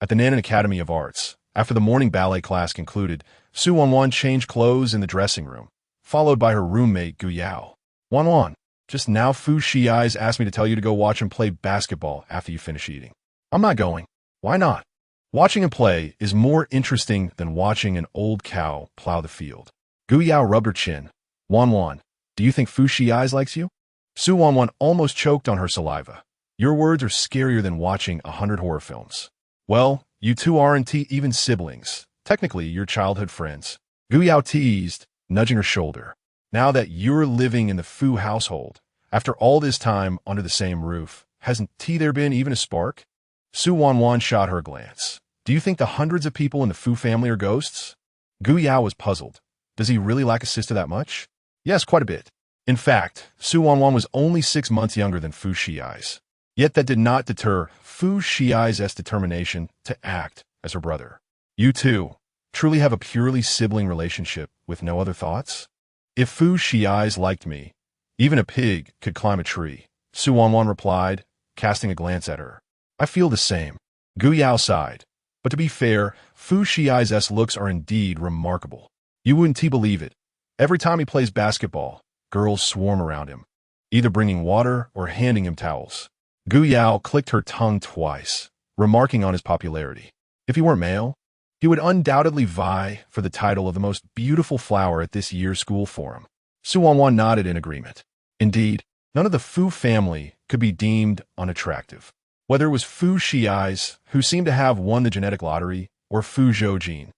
S1: At the Nan'an Academy of Arts, after the morning ballet class concluded, Su Wanwan changed clothes in the dressing room, followed by her roommate Gu Yao. Wanwan, just now Fu Shiai's asked me to tell you to go watch him play basketball after you finish eating. I'm not going. Why not? Watching him play is more interesting than watching an old cow plow the field. Gu Yao rubbed her chin. Wanwan, do you think Fu Shiai's likes you? Su Wanwan almost choked on her saliva. Your words are scarier than watching 100 horror films. Well, you two aren't even siblings. Technically, you're childhood friends. Gu Yao teased, nudging her shoulder. Now that you're living in the Fu household, after all this time under the same roof, hasn't there been even a spark? Su Wanwan shot her a glance. Do you think the hundreds of people in the Fu family are ghosts? Gu Yao was puzzled. Does he really lack a sister that much? Yes, quite a bit. In fact, Su Wanwan was only 6 months younger than Fu Shiai's. Yet that did not deter Fu Shiai's determination to act as her brother. You two truly have a purely sibling relationship with no other thoughts? If Fu Shiai's liked me, even a pig could climb a tree, Su Wanwan replied, casting a glance at her. I feel the same. Gu Yao sighed. But to be fair, Fu Shiai's looks are indeed remarkable. You wouldn't believe it. Every time he plays basketball, girls swarm around him, either bringing water or handing him towels. Gu Yao clicked her tongue twice, remarking on his popularity. If he weren't male, he would undoubtedly vie for the title of the most beautiful flower at this year's school forum. Su Wanwan nodded in agreement. Indeed, none of the Fu family could be deemed unattractive. Whether it was Fu Shiai's, who seemed to have won the genetic lottery, or Fu Zhoujin,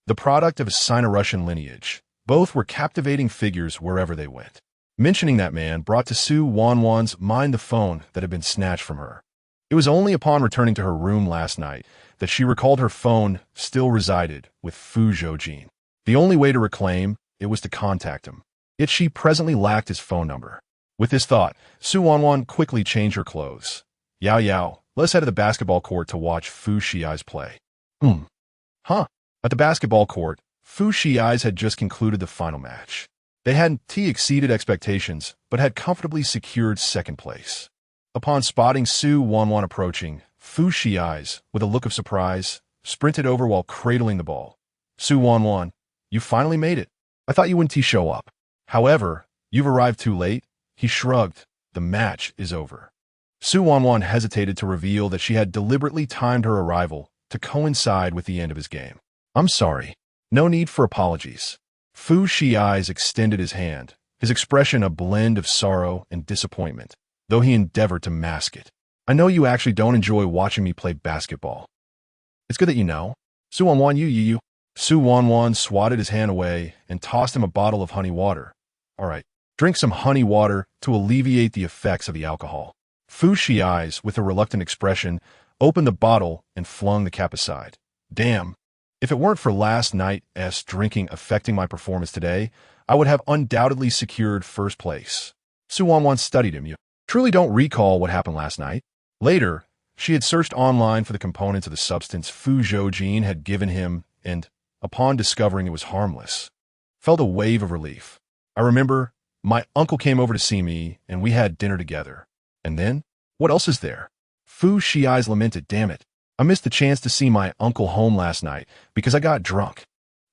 S1: the product of a Sino-Russian lineage, both were captivating figures wherever they went. Mentioning that man brought to Su Wanwan's mind the phone that had been snatched from her. It was only upon returning to her room last night that she recalled her phone still resided with Fu Zhoujin. The only way to reclaim it was to contact him. Yet she presently lacked his phone number. With this thought, Su Wanwan quickly changed her clothes. Yao Yao, let's head to the basketball court to watch Fu Shiai's play. Huh. At the basketball court, Fu Shiai's had just concluded the final match. They hadn't exceeded expectations, but had comfortably secured second place. Upon spotting Su Wanwan approaching, Fu Shiai's, with a look of surprise, sprinted over while cradling the ball. Su Wanwan, you finally made it. I thought you wouldn't show up. However, you've arrived too late. He shrugged. The match is over. Su Wanwan hesitated to reveal that she had deliberately timed her arrival to coincide with the end of his game. I'm sorry. No need for apologies. Fu Shiai's extended his hand, his expression a blend of sorrow and disappointment, though he endeavored to mask it. I know you actually don't enjoy watching me play basketball. It's good that you know. Su Wanwan, you. Su Wanwan swatted his hand away and tossed him a bottle of honey water. All right, drink some honey water to alleviate the effects of the alcohol. Fu Shiai's, with a reluctant expression, opened the bottle and flung the cap aside. Damn. If it weren't for last night's drinking affecting my performance today, I would have undoubtedly secured first place. Su Wanwan studied him. You truly don't recall what happened last night? Later, she had searched online for the components of the substance Fu Zhoujin had given him and, upon discovering it was harmless, felt a wave of relief. I remember my uncle came over to see me and we had dinner together. And then, what else is there? Fu Zhoujin lamented, damn it. I missed the chance to see my uncle home last night because I got drunk.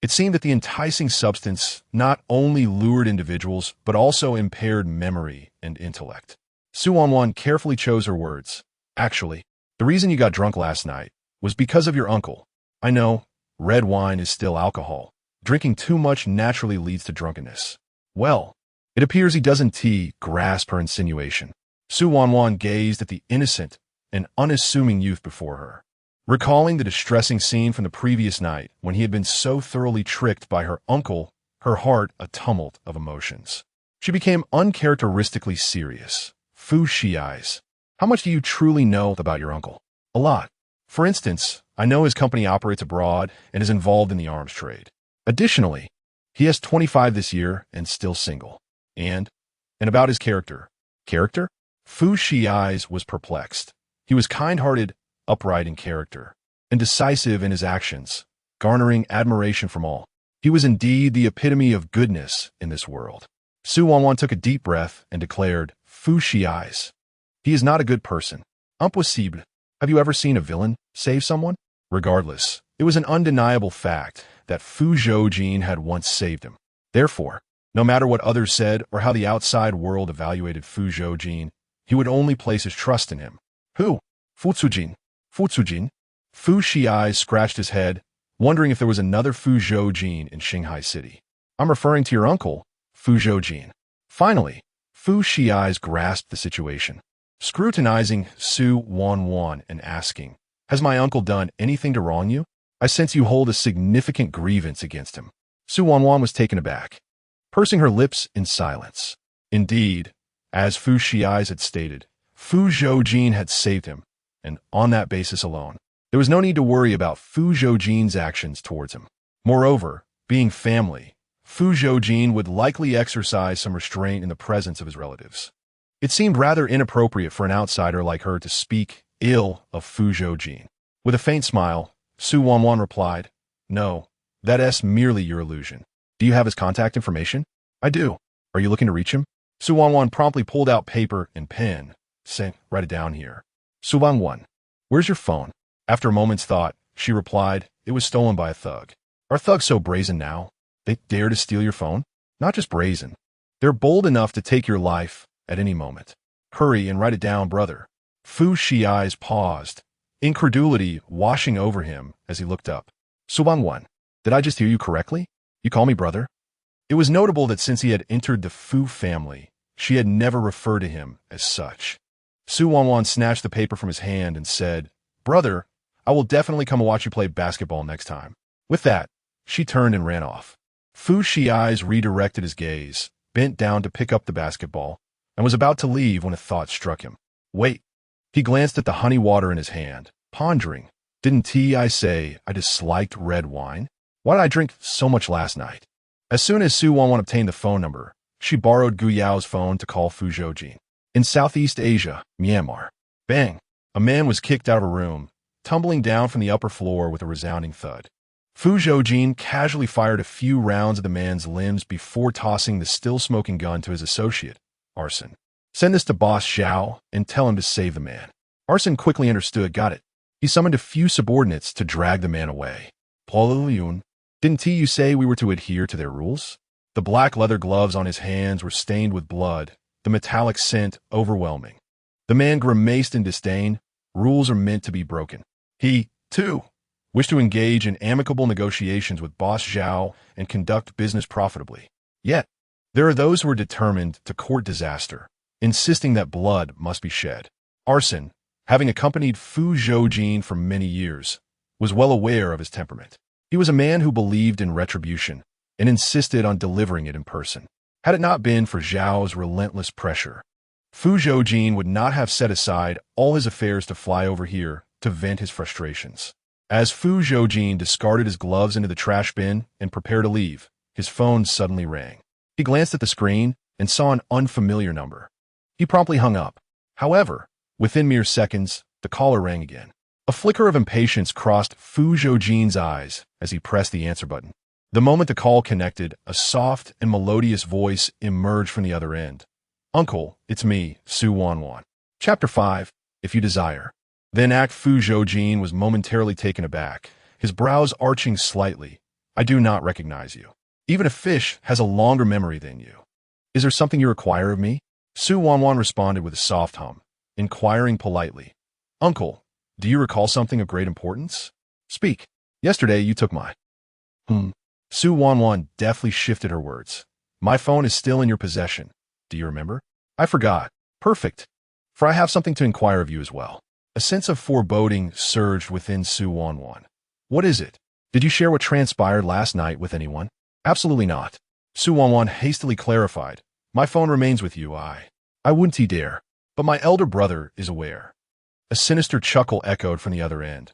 S1: It seemed that the enticing substance not only lured individuals, but also impaired memory and intellect. Wanwan carefully chose her words. Actually, the reason you got drunk last night was because of your uncle. I know, red wine is still alcohol. Drinking too much naturally leads to drunkenness. Well, it appears he doesn't grasp her insinuation. Wanwan gazed at the innocent and unassuming youth before her, recalling the distressing scene from the previous night when he had been so thoroughly tricked by her uncle, her heart a tumult of emotions. She became uncharacteristically serious. Fu Zhoujin, how much do you truly know about your uncle? A lot. For instance, I know his company operates abroad and is involved in the arms trade. Additionally, he has 25 this year and still single. And about his character. Character? Fu Zhoujin was perplexed. He was kind-hearted, upright in character, and decisive in his actions, garnering admiration from all. He was indeed the epitome of goodness in this world. Wanwan took a deep breath and declared, Fu Zhoujin. He is not a good person. Impossible. Have you ever seen a villain save someone? Regardless, it was an undeniable fact that Fu Zhoujin had once saved him. Therefore, no matter what others said or how the outside world evaluated Fu Zhoujin, he would only place his trust in him. Who? Fu Zhoujin. Fu Zhoujin? Fu Zhoujin scratched his head, wondering if there was another Fu Zhoujin in Shanghai City. I'm referring to your uncle, Fu Zhoujin. Finally, Fu Zhoujin grasped the situation, scrutinizing Wanwan and asking, has my uncle done anything to wrong you? I sense you hold a significant grievance against him. Wanwan was taken aback, pursing her lips in silence. Indeed, as Fu Zhoujin had stated, Fu Zhoujin had saved him, and on that basis alone, there was no need to worry about Fu Zhoujin's actions towards him. Moreover, being family, Fu Zhoujin would likely exercise some restraint in the presence of his relatives. It seemed rather inappropriate for an outsider like her to speak ill of Fu Zhoujin. With a faint smile, Wanwan replied, no, that's merely your illusion. Do you have his contact information? I do. Are you looking to reach him? Wanwan promptly pulled out paper and pen, saying, write it down here. Wanwan, where's your phone? After a moment's thought, she replied, it was stolen by a thug. Are thugs so brazen now? They dare to steal your phone? Not just brazen. They're bold enough to take your life at any moment. Hurry and write it down, brother. Fu Zhoujin paused, incredulity washing over him as he looked up. Wanwan, did I just hear you correctly? You call me brother? It was notable that since he had entered the Fu family, she had never referred to him as such. Wanwan snatched the paper from his hand and said, brother, I will definitely come and watch you play basketball next time. With that, she turned and ran off. Fu Zhoujin redirected his gaze, bent down to pick up the basketball, and was about to leave when a thought struck him. Wait. He glanced at the honey water in his hand, pondering, didn't I say I disliked red wine? Why did I drink so much last night? As soon as Wanwan obtained the phone number, she borrowed Gu Yao's phone to call Fu Zhoujin. In Southeast Asia, Myanmar. Bang! A man was kicked out of a room, tumbling down from the upper floor with a resounding thud. Fu Zhoujin casually fired a few rounds at the man's limbs before tossing the still-smoking gun to his associate, Arson. Send this to Boss Zhao and tell him to save the man. Arson quickly understood, got it. He summoned a few subordinates to drag the man away. Paul Yun, didn't you say we were to adhere to their rules? The black leather gloves on his hands were stained with blood, the metallic scent overwhelming. The man grimaced in disdain. Rules are meant to be broken. He, too, wished to engage in amicable negotiations with Boss Zhao and conduct business profitably. Yet, there are those who are determined to court disaster, insisting that blood must be shed. Arson, having accompanied Fu Zhoujin for many years, was well aware of his temperament. He was a man who believed in retribution and insisted on delivering it in person. Had it not been for Zhao's relentless pressure, Fu Zhoujin would not have set aside all his affairs to fly over here to vent his frustrations. As Fu Zhoujin discarded his gloves into the trash bin and prepared to leave, his phone suddenly rang. He glanced at the screen and saw an unfamiliar number. He promptly hung up. However, within mere seconds, the caller rang again. A flicker of impatience crossed Fu Zhoujin's eyes as he pressed the answer button. The moment the call connected, a soft and melodious voice emerged from the other end. Uncle, it's me, Wanwan. Chapter 5, If You Desire. Then Fu Zhoujin was momentarily taken aback, his brows arching slightly. I do not recognize you. Even a fish has a longer memory than you. Is there something you require of me? Wanwan responded with a soft hum, inquiring politely. Uncle, do you recall something of great importance? Speak. Yesterday you took my... Wanwan deftly shifted her words. My phone is still in your possession. Do you remember? I forgot. Perfect. For I have something to inquire of you as well. A sense of foreboding surged within Wanwan. What is it? Did you share what transpired last night with anyone? Absolutely not. Wanwan hastily clarified. My phone remains with you. I wouldn't dare. But my elder brother is aware. A sinister chuckle echoed from the other end.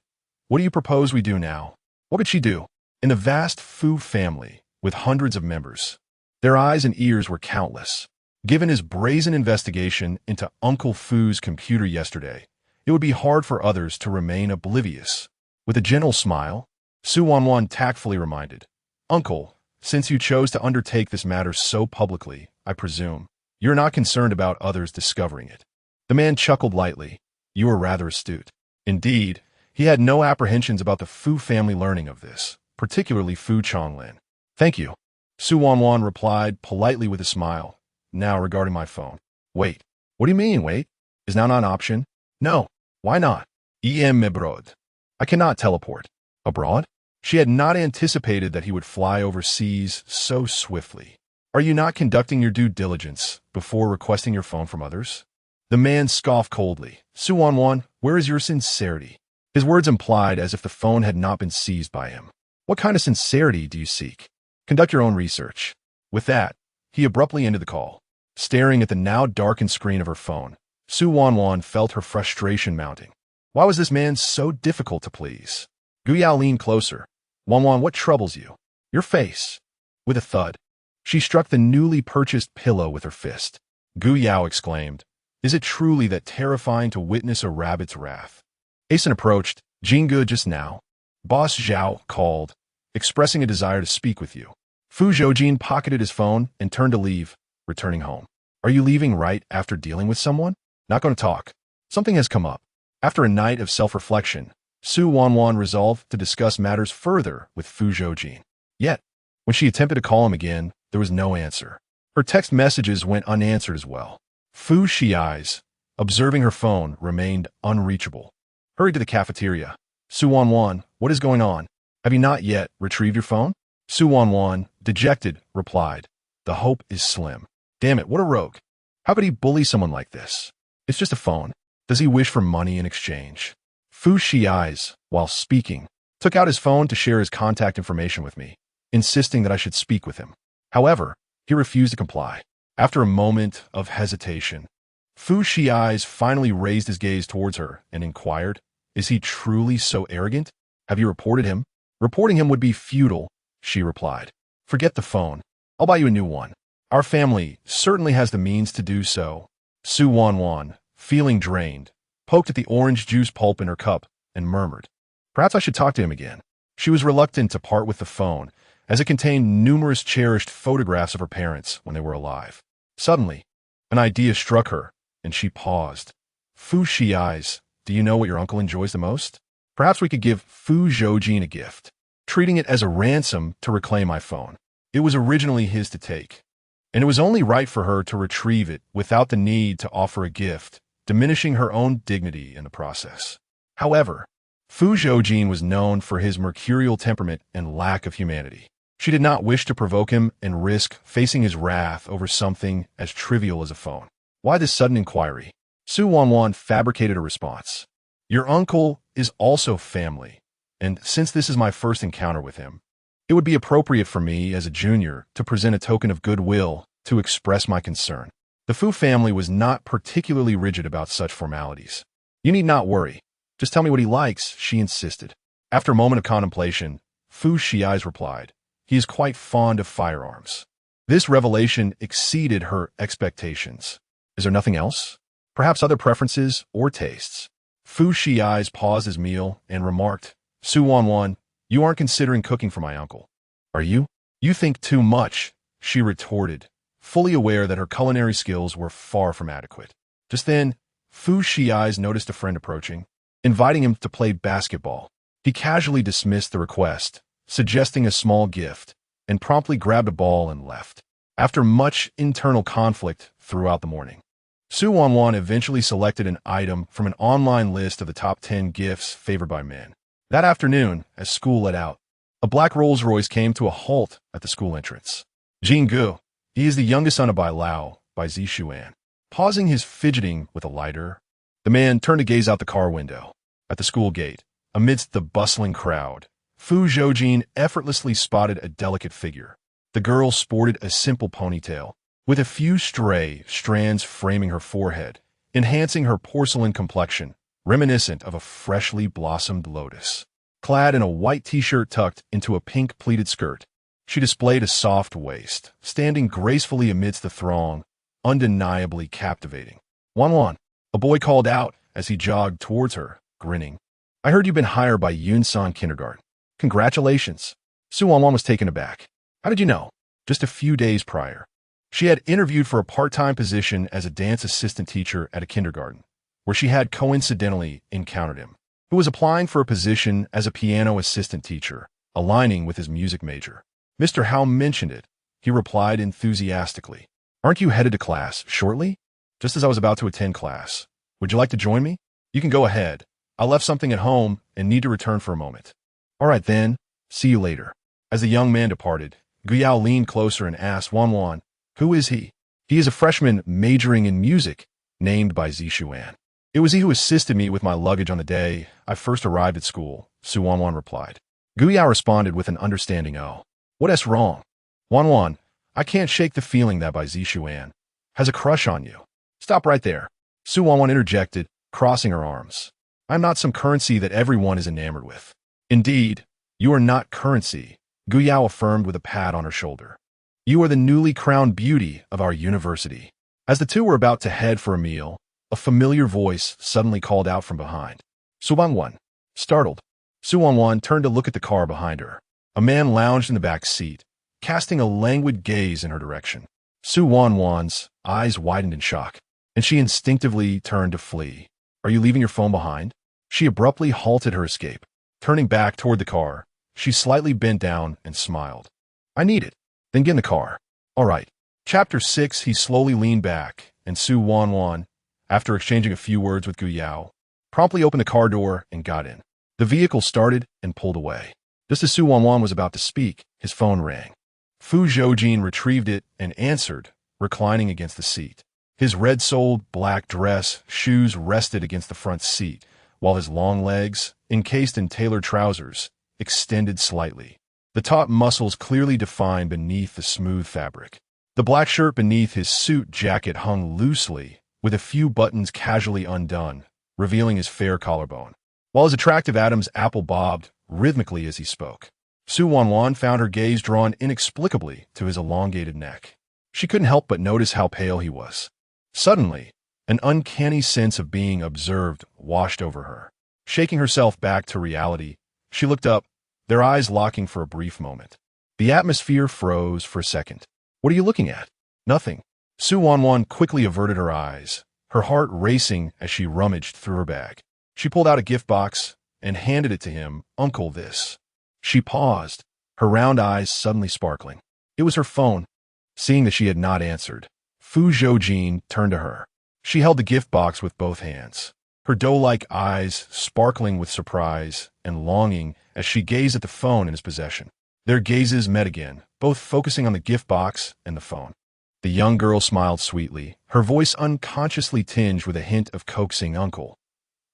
S1: What do you propose we do now? What could she do? In the vast Fu family, with hundreds of members, their eyes and ears were countless. Given his brazen investigation into Uncle Fu's computer yesterday, it would be hard for others to remain oblivious. With a gentle smile, Wanwan tactfully reminded, Uncle, since you chose to undertake this matter so publicly, I presume, you're not concerned about others discovering it. The man chuckled lightly. You were rather astute. Indeed, he had no apprehensions about the Fu family learning of this, particularly Fu Chonglin. Thank you. Wanwan replied politely with a smile. Now regarding my phone. Wait. What do you mean, wait? Is now not an option? No. Why not? Abroad. I cannot teleport. Abroad? She had not anticipated that he would fly overseas so swiftly. Are you not conducting your due diligence before requesting your phone from others? The man scoffed coldly. Wanwan, where is your sincerity? His words implied as if the phone had not been seized by him. What kind of sincerity do you seek? Conduct your own research. With that, he abruptly ended the call. Staring at the now darkened screen of her phone, Wanwan felt her frustration mounting. Why was this man so difficult to please? Guyao leaned closer. Wanwan, what troubles you? Your face. With a thud, she struck the newly purchased pillow with her fist. Guyao exclaimed, Is it truly that terrifying to witness a rabbit's wrath? Asen approached. Jingu just now. Boss Zhao called, expressing a desire to speak with you. Fu Zhoujin pocketed his phone and turned to leave, returning home. Are you leaving right after dealing with someone? Not going to talk. Something has come up. After a night of self-reflection, Wanwan resolved to discuss matters further with Fu Zhoujin. Yet, when she attempted to call him again, there was no answer. Her text messages went unanswered as well. Fu Shiai's, observing her phone, remained unreachable. Hurried to the cafeteria. Wanwan, what is going on? Have you not yet retrieved your phone? Wanwan, dejected, replied, The hope is slim. Damn it, what a rogue. How could he bully someone like this? It's just a phone. Does he wish for money in exchange? Fu Shiai's, while speaking, took out his phone to share his contact information with me, insisting that I should speak with him. However, he refused to comply. After a moment of hesitation, Fu Shiai's finally raised his gaze towards her and inquired, Is he truly so arrogant? Have you reported him? Reporting him would be futile, she replied. Forget the phone. I'll buy you a new one. Our family certainly has the means to do so. Wanwan, feeling drained, poked at the orange juice pulp in her cup and murmured, Perhaps I should talk to him again. She was reluctant to part with the phone, as it contained numerous cherished photographs of her parents when they were alive. Suddenly, an idea struck her, and she paused. Fu Shiai's, do you know what your uncle enjoys the most? Perhaps we could give Fu Zhoujin a gift, treating it as a ransom to reclaim my phone. It was originally his to take, and it was only right for her to retrieve it without the need to offer a gift, diminishing her own dignity in the process. However, Fu Zhoujin was known for his mercurial temperament and lack of humanity. She did not wish to provoke him and risk facing his wrath over something as trivial as a phone. Why this sudden inquiry? Wanwan fabricated a response. Your uncle is also family, and since this is my first encounter with him, it would be appropriate for me as a junior to present a token of goodwill to express my concern. The Fu family was not particularly rigid about such formalities. You need not worry. Just tell me what he likes, she insisted. After a moment of contemplation, Fu Shiai's replied, He is quite fond of firearms. This revelation exceeded her expectations. Is there nothing else? Perhaps other preferences or tastes? Fu Shiai's paused his meal and remarked, Wanwan, you aren't considering cooking for my uncle, are you? You think too much, she retorted, fully aware that her culinary skills were far from adequate. Just then, Fu Shiai's noticed a friend approaching. inviting him to play basketball. He casually dismissed the request, suggesting a small gift, and promptly grabbed a ball and left. After much internal conflict throughout the morning, Su Wanwan eventually selected an item from an online list of the top 10 gifts favored by men. That afternoon, as school let out, a black Rolls-Royce came to a halt at the school entrance. Jin Gu, he is the youngest son of Bai Lao, by Zishuan. Pausing his fidgeting with a lighter, the man turned to gaze out the car window. At the school gate, amidst the bustling crowd, Fu Zhoujin effortlessly spotted a delicate figure. The girl sported a simple ponytail, with a few stray strands framing her forehead, enhancing her porcelain complexion, reminiscent of a freshly blossomed lotus. Clad in a white t-shirt tucked into a pink pleated skirt, she displayed a soft waist, standing gracefully amidst the throng, undeniably captivating. Wanwan, a boy called out as he jogged towards her, grinning. I heard you've been hired by Yunsan Kindergarten. Congratulations. Su Wanwan was taken aback. How did you know? Just a few days prior, she had interviewed for a part-time position as a dance assistant teacher at a kindergarten, where she had coincidentally encountered him, who was applying for a position as a piano assistant teacher, aligning with his music major. Mr. Hao mentioned it. He replied enthusiastically. Aren't you headed to class shortly? Just as I was about to attend class. Would you like to join me? You can go ahead. I left something at home and need to return for a moment. All right then. See you later. As the young man departed, Guyao leaned closer and asked Wanwan, who is he? He is a freshman majoring in music, named by Zishuan. It was he who assisted me with my luggage on the day I first arrived at school, Su Wanwan replied. Guyao responded with an understanding oh. What's wrong? Wanwan, I can't shake the feeling that Bai Zishuan has a crush on you. Stop right there. Su Wanwan interjected, crossing her arms. I'm not some currency that everyone is enamored with. Indeed, you are not currency, Guyao affirmed with a pat on her shoulder. You are the newly crowned beauty of our university. As the two were about to head for a meal, a familiar voice suddenly called out from behind. Su Wanwan. Startled, Su Wanwan turned to look at the car behind her. A man lounged in the back seat, casting a languid gaze in her direction. Su Wanwan's eyes widened in shock, and she instinctively turned to flee. Are you leaving your phone behind? She abruptly halted her escape. Turning back toward the car, she slightly bent down and smiled. I need it. Then get in the car. All right. Chapter 6. He slowly leaned back, and Su Wanwan, after exchanging a few words with Guyao, promptly opened the car door and got in. The vehicle started and pulled away. Just as Su Wanwan was about to speak, his phone rang. Fu Zhoujin retrieved it and answered, reclining against the seat. His red-soled black dress shoes rested against the front seat, while his long legs, encased in tailored trousers, extended slightly. The taut muscles clearly defined beneath the smooth fabric. The black shirt beneath his suit jacket hung loosely, with a few buttons casually undone, revealing his fair collarbone, while his attractive Adam's apple bobbed rhythmically as he spoke. Su Wanwan found her gaze drawn inexplicably to his elongated neck. She couldn't help but notice how pale he was. Suddenly, an uncanny sense of being observed washed over her. Shaking herself back to reality, she looked up, their eyes locking for a brief moment. The atmosphere froze for a second. What are you looking at? Nothing. Su Wanwan quickly averted her eyes, her heart racing as she rummaged through her bag. She pulled out a gift box and handed it to him. Uncle, this. She paused, her round eyes suddenly sparkling. It was her phone. Seeing that she had not answered, Fu Zhoujin turned to her. She held the gift box with both hands, her doe-like eyes sparkling with surprise and longing as she gazed at the phone in his possession. Their gazes met again, both focusing on the gift box and the phone. The young girl smiled sweetly, her voice unconsciously tinged with a hint of coaxing. Uncle,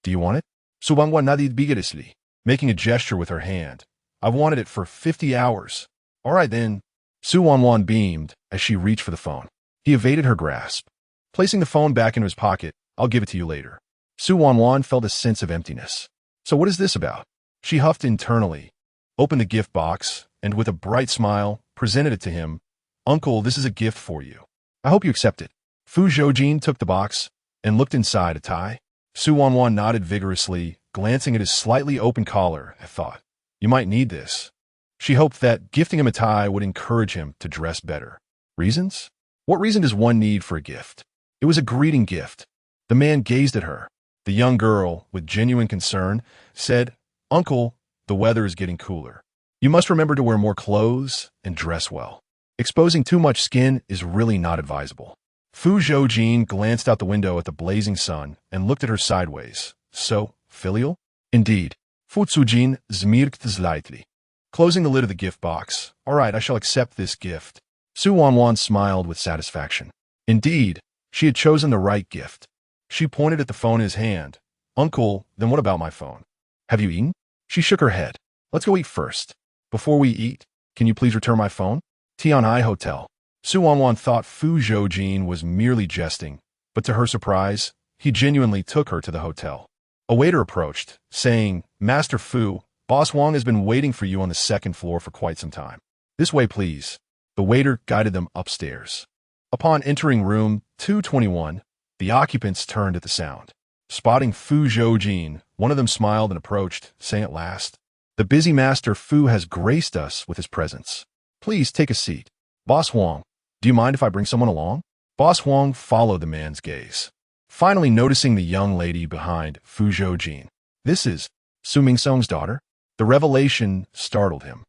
S1: do you want it? Su Wanwan nadid vigorously, making a gesture with her hand. I've wanted it for 50 hours. All right then. Su Wanwan beamed as she reached for the phone. He evaded her grasp. Placing the phone back into his pocket, I'll give it to you later. Su Wanwan felt a sense of emptiness. So what is this about? She huffed internally, opened the gift box, and with a bright smile, presented it to him. Uncle, this is a gift for you. I hope you accept it. Fu Zhoujin took the box and looked inside. A tie? Su Wanwan nodded vigorously, glancing at his slightly open collar, and thought, you might need this. She hoped that gifting him a tie would encourage him to dress better. Reasons? What reason does one need for a gift? It was a greeting gift. The man gazed at her, The young girl, with genuine concern, said, "Uncle, the weather is getting cooler. You must remember to wear more clothes and dress well. Exposing too much skin is really not advisable." Fu Zhoujin glanced out the window at the blazing sun and looked at her sideways. "So, filial?" "Indeed." Fu Zhoujin smirked slightly, closing the lid of the gift box. "All right, I shall accept this gift." Su Wanwan smiled with satisfaction. Indeed, she had chosen the right gift. She pointed at the phone in his hand. "Uncle, then what about my phone? Have you eaten?" She shook her head. "Let's go eat first. Before we eat, can you please return my phone?" Tian'ai Hotel. Su Wanwan thought Fu Zhoujin was merely jesting, but to her surprise, he genuinely took her to the hotel. A waiter approached, saying, "Master Fu, Boss Wang has been waiting for you on the second floor for quite some time. This way, please." The waiter guided them upstairs. Upon entering room 221, the occupants turned at the sound. Spotting Fu Zhoujin, one of them smiled and approached, saying at last, "The busy Master Fu has graced us with his presence. Please take a seat. Boss Wang, do you mind if I bring someone along?" Boss Wang followed the man's gaze, finally noticing the young lady behind Fu Zhoujin. "This is Su Mingsong's daughter?" The revelation startled him,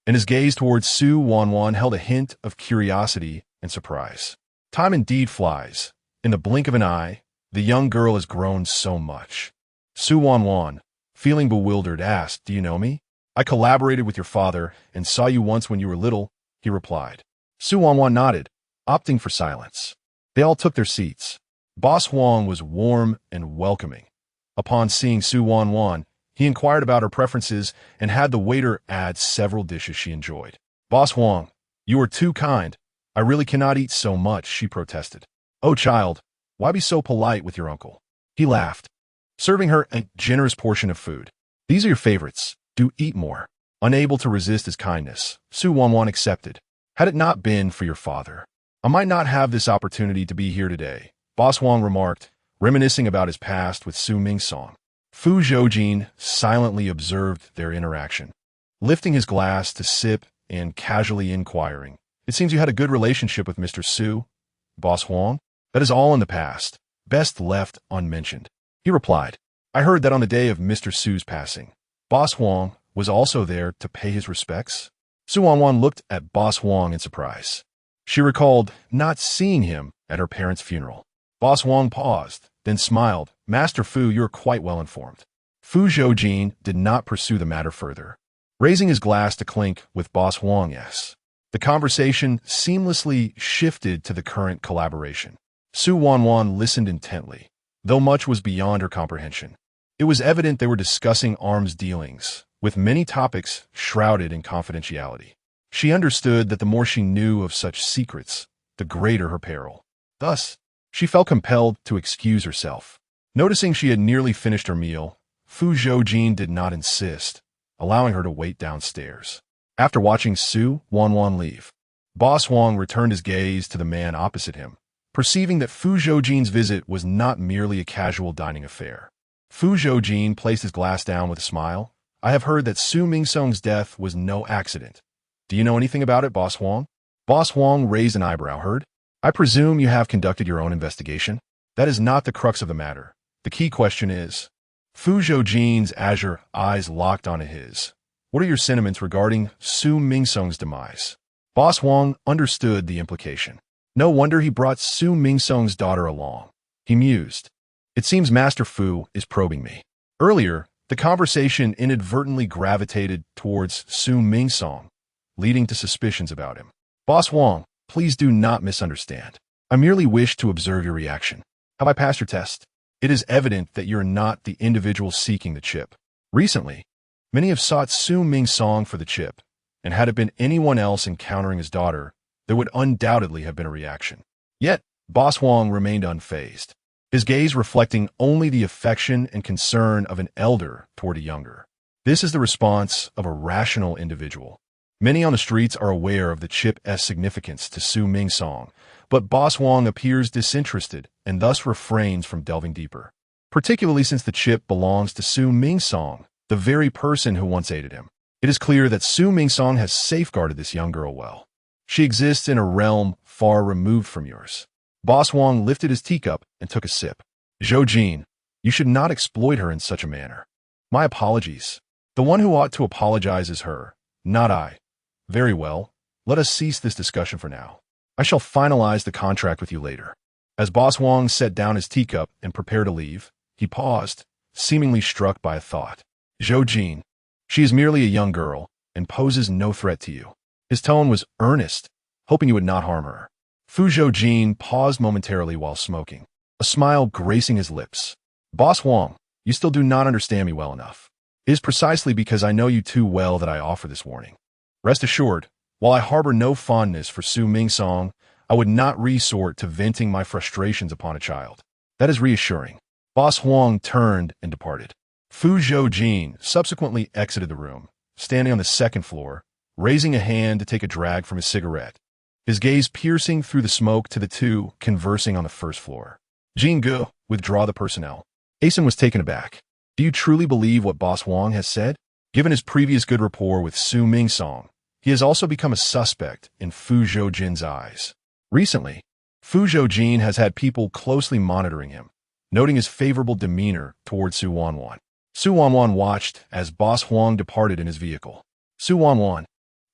S1: and his gaze towards Su Wanwan held a hint of curiosity and surprise. Time indeed flies. In the blink of an eye, the young girl has grown so much. Su Wanwan, feeling bewildered, asked, "Do you know me?" "I collaborated with your father and saw you once when you were little," he replied. Su Wanwan nodded, opting for silence. They all took their seats. Boss Wang was warm and welcoming. Upon seeing Su Wanwan, he inquired about her preferences and had the waiter add several dishes she enjoyed. "Boss Wang, you are too kind. I really cannot eat so much," she protested. "Oh, child, why be so polite with your uncle?" He laughed, serving her a generous portion of food. "These are your favorites. Do eat more." Unable to resist his kindness, Su Wanwan accepted. "Had it not been for your father, I might not have this opportunity to be here today," Boss Wang remarked, reminiscing about his past with Su Mingsong. Fu Zhoujin silently observed their interaction, lifting his glass to sip and casually inquiring, "It seems you had a good relationship with Mr. Su, Boss Wang?" "That is all in the past, best left unmentioned," he replied. "I heard that on the day of Mr. Su's passing, Boss Wang was also there to pay his respects." Su Wanwan looked at Boss Wang in surprise. She recalled not seeing him at her parents' funeral. Boss Wang paused, then smiled. "Master Fu, you are quite well informed." Fu Zhoujin did not pursue the matter further, raising his glass to clink with Boss Wang. Yes. The conversation seamlessly shifted to the current collaboration. Su Wanwan listened intently, though much was beyond her comprehension. It was evident they were discussing arms dealings, with many topics shrouded in confidentiality. She understood that the more she knew of such secrets, the greater her peril. Thus, she felt compelled to excuse herself. Noticing she had nearly finished her meal, Fu Zhoujin did not insist, allowing her to wait downstairs. After watching Su Wanwan leave, Boss Wang returned his gaze to the man opposite him, perceiving that Fu Zhoujin's visit was not merely a casual dining affair. Fu Zhoujin placed his glass down with a smile. "I have heard that Su Mingsong's death was no accident. Do you know anything about it, Boss Wang?" Boss Wang raised an eyebrow. "Heard? I presume you have conducted your own investigation?" "That is not the crux of the matter. The key question is..." Fu Zhoujin's azure eyes locked onto his. "What are your sentiments regarding Su Mingsong's demise?" Boss Wang understood the implication. No wonder he brought Su Mingsong's daughter along. He mused. "It seems Master Fu is probing me." Earlier, the conversation inadvertently gravitated towards Su Mingsong, leading to suspicions about him. "Boss Wang, please do not misunderstand. I merely wish to observe your reaction. Have I passed your test? It is evident that you're not the individual seeking the chip. Recently, many have sought Su Mingsong for the chip, and had it been anyone else encountering his daughter, there would undoubtedly have been a reaction." Yet, Boss Wang remained unfazed, his gaze reflecting only the affection and concern of an elder toward a younger. This is the response of a rational individual. Many on the streets are aware of the chip's significance to Su Mingsong, but Boss Wang appears disinterested and thus refrains from delving deeper, particularly since the chip belongs to Su Mingsong, the very person who once aided him. It is clear that Su Mingsong has safeguarded this young girl well. She exists in a realm far removed from yours. Boss Wang lifted his teacup and took a sip. "Zhoujin, You should not exploit her in such a manner. My apologies. The one who ought to apologize is her, not I. Very well. Let us cease this discussion for now. I shall finalize the contract with you later. As Boss Wong set down his teacup and prepared to leave, he paused, seemingly struck by a thought. Zhoujin. She is merely a young girl and poses no threat to you. His tone was earnest, hoping you would not harm her. Fu Zhoujin paused momentarily while smoking, a smile gracing his lips. Boss Wong, you still do not understand me well enough. It is precisely because I know you too well that I offer this warning. Rest assured, while I harbor no fondness for Su Mingsong, I would not resort to venting my frustrations upon a child. That is reassuring. Boss Huang turned and departed. Fu Zhoujin subsequently exited the room, standing on the second floor, raising a hand to take a drag from his cigarette, his gaze piercing through the smoke to the two conversing on the first floor. Jingu, withdraw the personnel. Asen was taken aback. Do you truly believe what Boss Wong has said? Given his previous good rapport with Su Mingsong, he has also become a suspect in Fu Zhoujin's eyes. Recently, Fu Zhoujin has had people closely monitoring him, noting his favorable demeanor toward Su Wanwan. Su Wanwan watched as Boss Huang departed in his vehicle. Su Wanwan,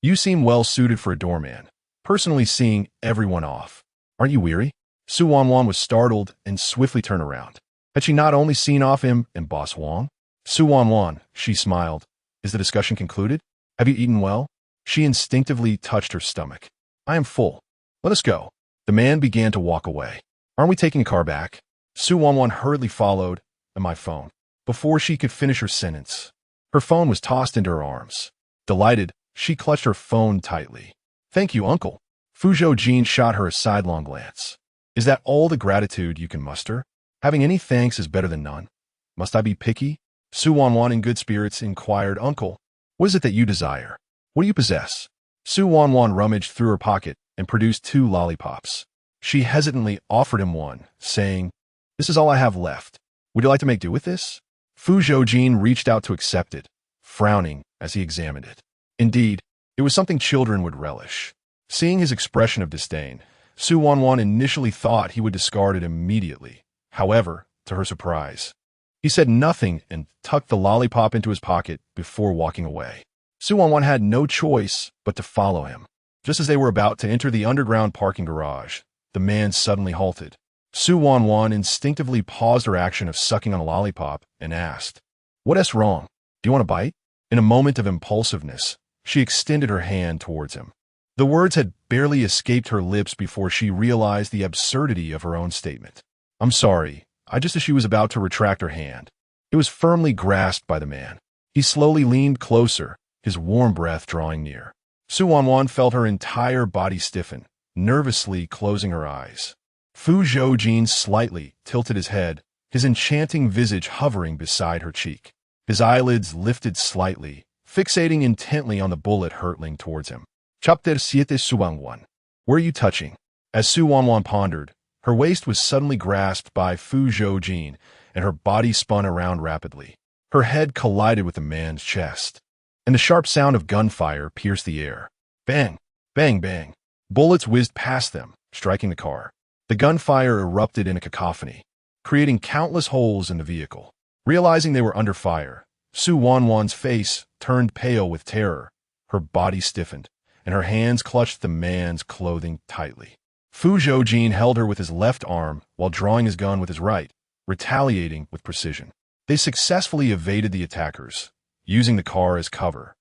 S1: you seem well suited for a doorman, personally seeing everyone off. Aren't you weary? Su Wanwan was startled and swiftly turned around. Had she not only seen off him and Boss Huang? Su Wanwan, she smiled. Is the discussion concluded? Have you eaten well? She instinctively touched her stomach. I am full. Let us go. The man began to walk away. Aren't we taking a car back? Su Wanwan hurriedly followed, and my phone. Before she could finish her sentence, her phone was tossed into her arms. Delighted, she clutched her phone tightly. Thank you, uncle. Fu Zhoujin shot her a sidelong glance. Is that all the gratitude you can muster? Having any thanks is better than none. Must I be picky? Su Wanwan in good spirits inquired, Uncle, what is it that you desire? What do you possess? Su Wanwan rummaged through her pocket and produced 2 lollipops. She hesitantly offered him one, saying, This is all I have left. Would you like to make do with this? Fu Zhoujin reached out to accept it, frowning as he examined it. Indeed, it was something children would relish. Seeing his expression of disdain, Su Wanwan initially thought he would discard it immediately. However, to her surprise, he said nothing and tucked the lollipop into his pocket before walking away. Su Wanwan had no choice but to follow him. Just as they were about to enter the underground parking garage, the man suddenly halted. Su Wanwan instinctively paused her action of sucking on a lollipop and asked, What's wrong? Do you want a bite? In a moment of impulsiveness, she extended her hand towards him. The words had barely escaped her lips before she realized the absurdity of her own statement. I'm sorry, just as she was about to retract her hand, it was firmly grasped by the man. He slowly leaned closer, his warm breath drawing near. Su Wanwan felt her entire body stiffen, nervously closing her eyes. Fu Zhoujin slightly tilted his head, his enchanting visage hovering beside her cheek. His eyelids lifted slightly, fixating intently on the bullet hurtling towards him. Chapter 7 Su Wanwan. Where are you touching? As Su Wanwan pondered, her waist was suddenly grasped by Fu Zhoujin, and her body spun around rapidly. Her head collided with the man's chest, and the sharp sound of gunfire pierced the air. Bang! Bang! Bang! Bullets whizzed past them, striking the car. The gunfire erupted in a cacophony, creating countless holes in the vehicle. Realizing they were under fire, Su Wanwan's face turned pale with terror. Her body stiffened, and her hands clutched the man's clothing tightly. Fu Zhoujin held her with his left arm while drawing his gun with his right, retaliating with precision. They successfully evaded the attackers, using the car as cover,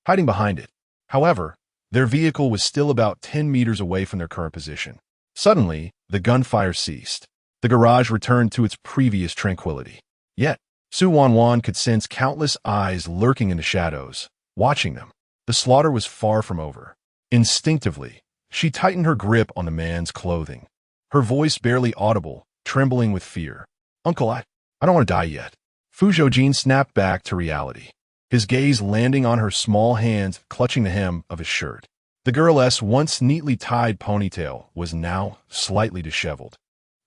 S1: hiding behind it. However, their vehicle was still about 10 meters away from their current position. Suddenly, the gunfire ceased. The garage returned to its previous tranquility. Yet, Su Wanwan could sense countless eyes lurking in the shadows, watching them. The slaughter was far from over. Instinctively, she tightened her grip on the man's clothing, her voice barely audible, trembling with fear. Uncle, I don't want to die yet. Fu Zhoujin snapped back to reality, his gaze landing on her small hands clutching the hem of his shirt. The girl's once neatly tied ponytail was now slightly disheveled,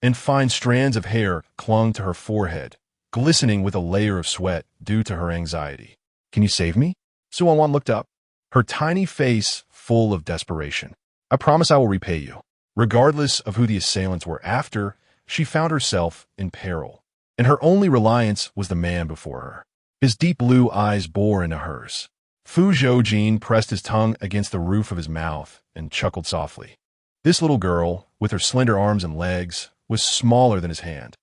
S1: and fine strands of hair clung to her forehead, glistening with a layer of sweat due to her anxiety. Can you save me? Su Wanwan looked up, her tiny face full of desperation. I promise I will repay you. Regardless of who the assailants were after, she found herself in peril. and her only reliance was the man before her. His deep blue eyes bore into hers. Fu Zhoujin pressed his tongue against the roof of his mouth and chuckled softly. This little girl, with her slender arms and legs, was smaller than his hand.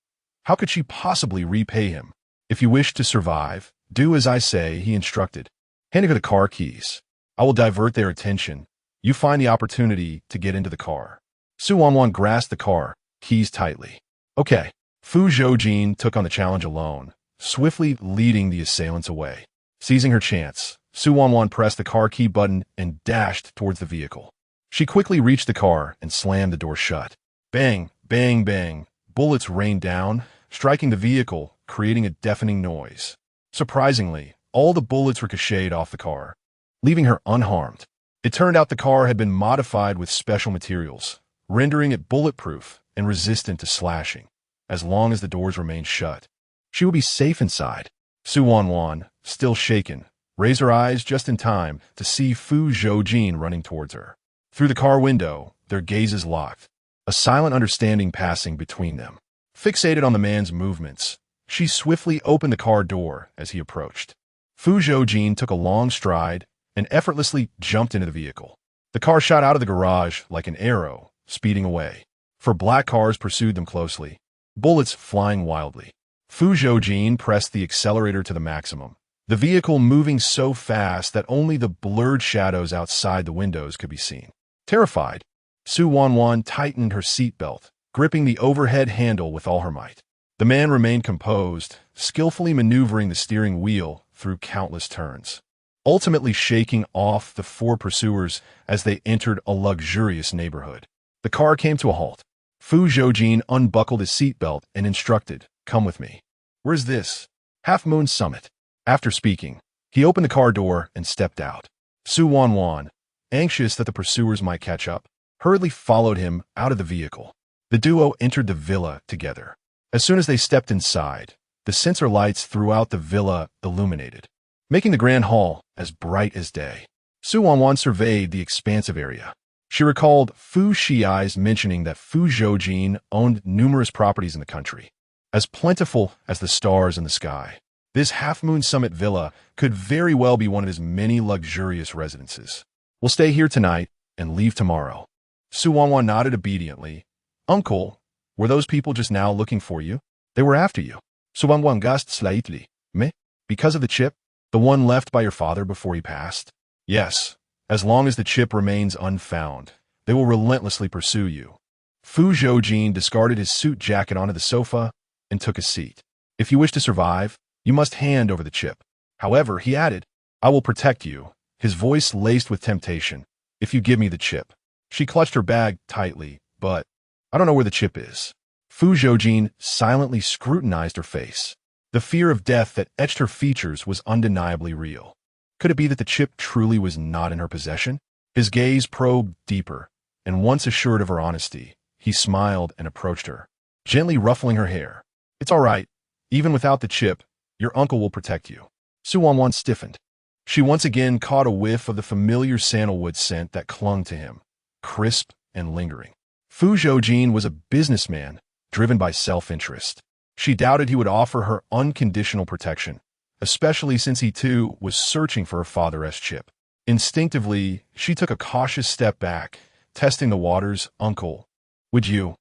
S1: How could she possibly repay him? If you wish to survive, do as I say, he instructed. Handing her the car keys. I will divert their attention. You find the opportunity to get into the car. Su Wanwan grasped the car keys tightly. Okay. Fu Zhoujin took on the challenge alone, swiftly leading the assailants away. Seizing her chance, Su Wanwan pressed the car key button and dashed towards the vehicle. She quickly reached the car and slammed the door shut. Bang, bang, bang. Bullets rained down, striking the vehicle, creating a deafening noise. Surprisingly, all the bullets ricocheted off the car, leaving her unharmed. It turned out the car had been modified with special materials, rendering it bulletproof and resistant to slashing. As long as the doors remained shut, she would be safe inside. Su Wanwan, still shaken, raised her eyes just in time to see Fu Zhoujin running towards her. Through the car window, their gazes locked, a silent understanding passing between them. Fixated on the man's movements, she swiftly opened the car door as he approached. Fu Zhoujin took a long stride and effortlessly jumped into the vehicle. The car shot out of the garage like an arrow, speeding away. Four black cars pursued them closely, bullets flying wildly. Fu Zhoujin pressed the accelerator to the maximum, the vehicle moving so fast that only the blurred shadows outside the windows could be seen. Terrified, Su Wanwan tightened her seatbelt, gripping the overhead handle with all her might. The man remained composed, skillfully maneuvering the steering wheel through countless turns, ultimately shaking off the four pursuers as they entered a luxurious neighborhood. The car came to a halt. Fu Zhoujin unbuckled his seatbelt and instructed, "Come with me." "Where's this?" "Half Moon Summit." After speaking, he opened the car door and stepped out. Su Wanwan, anxious that the pursuers might catch up, hurriedly followed him out of the vehicle. The duo entered the villa together. As soon as they stepped inside, the sensor lights throughout the villa illuminated, making the grand hall as bright as day. Su Wanwan surveyed the expansive area. She recalled Fu Shiai's mentioning that Fu Zhoujin owned numerous properties in the country, as plentiful as the stars in the sky. This half-moon summit villa could very well be one of his many luxurious residences. "We'll stay here tonight and leave tomorrow." Su Wanwan nodded obediently. "Uncle, were those people just now looking for you?" "They were after you." Su Wanwan gasped slightly. "Me? Because of the chip? The one left by your father before he passed?" "Yes. As long as the chip remains unfound, they will relentlessly pursue you." Fu Zhoujin discarded his suit jacket onto the sofa and took a seat. "If you wish to survive, you must hand over the chip. However," he added, "I will protect you," his voice laced with temptation, "if you give me the chip." She clutched her bag tightly, "But I don't know where the chip is." Fu Zhoujin silently scrutinized her face. The fear of death that etched her features was undeniably real. Could it be that the chip truly was not in her possession? His gaze probed deeper, and once assured of her honesty, he smiled and approached her, gently ruffling her hair. "It's all right. Even without the chip, your uncle will protect you." Su Wanwan stiffened. She once again caught a whiff of the familiar sandalwood scent that clung to him, crisp and lingering. Fu Zhoujin was a businessman, driven by self-interest. She doubted he would offer her unconditional protection, especially since he too was searching for her father's chip. Instinctively, she took a cautious step back, testing the waters. "Uncle, would you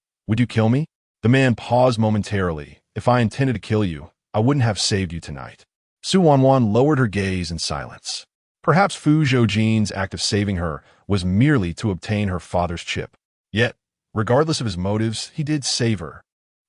S1: kill me?" The man paused momentarily. "If I intended to kill you, I wouldn't have saved you tonight." Su Wanwan lowered her gaze in silence. Perhaps Fu Zhoujin's act of saving her was merely to obtain her father's chip. Yet, regardless of his motives, he did save her,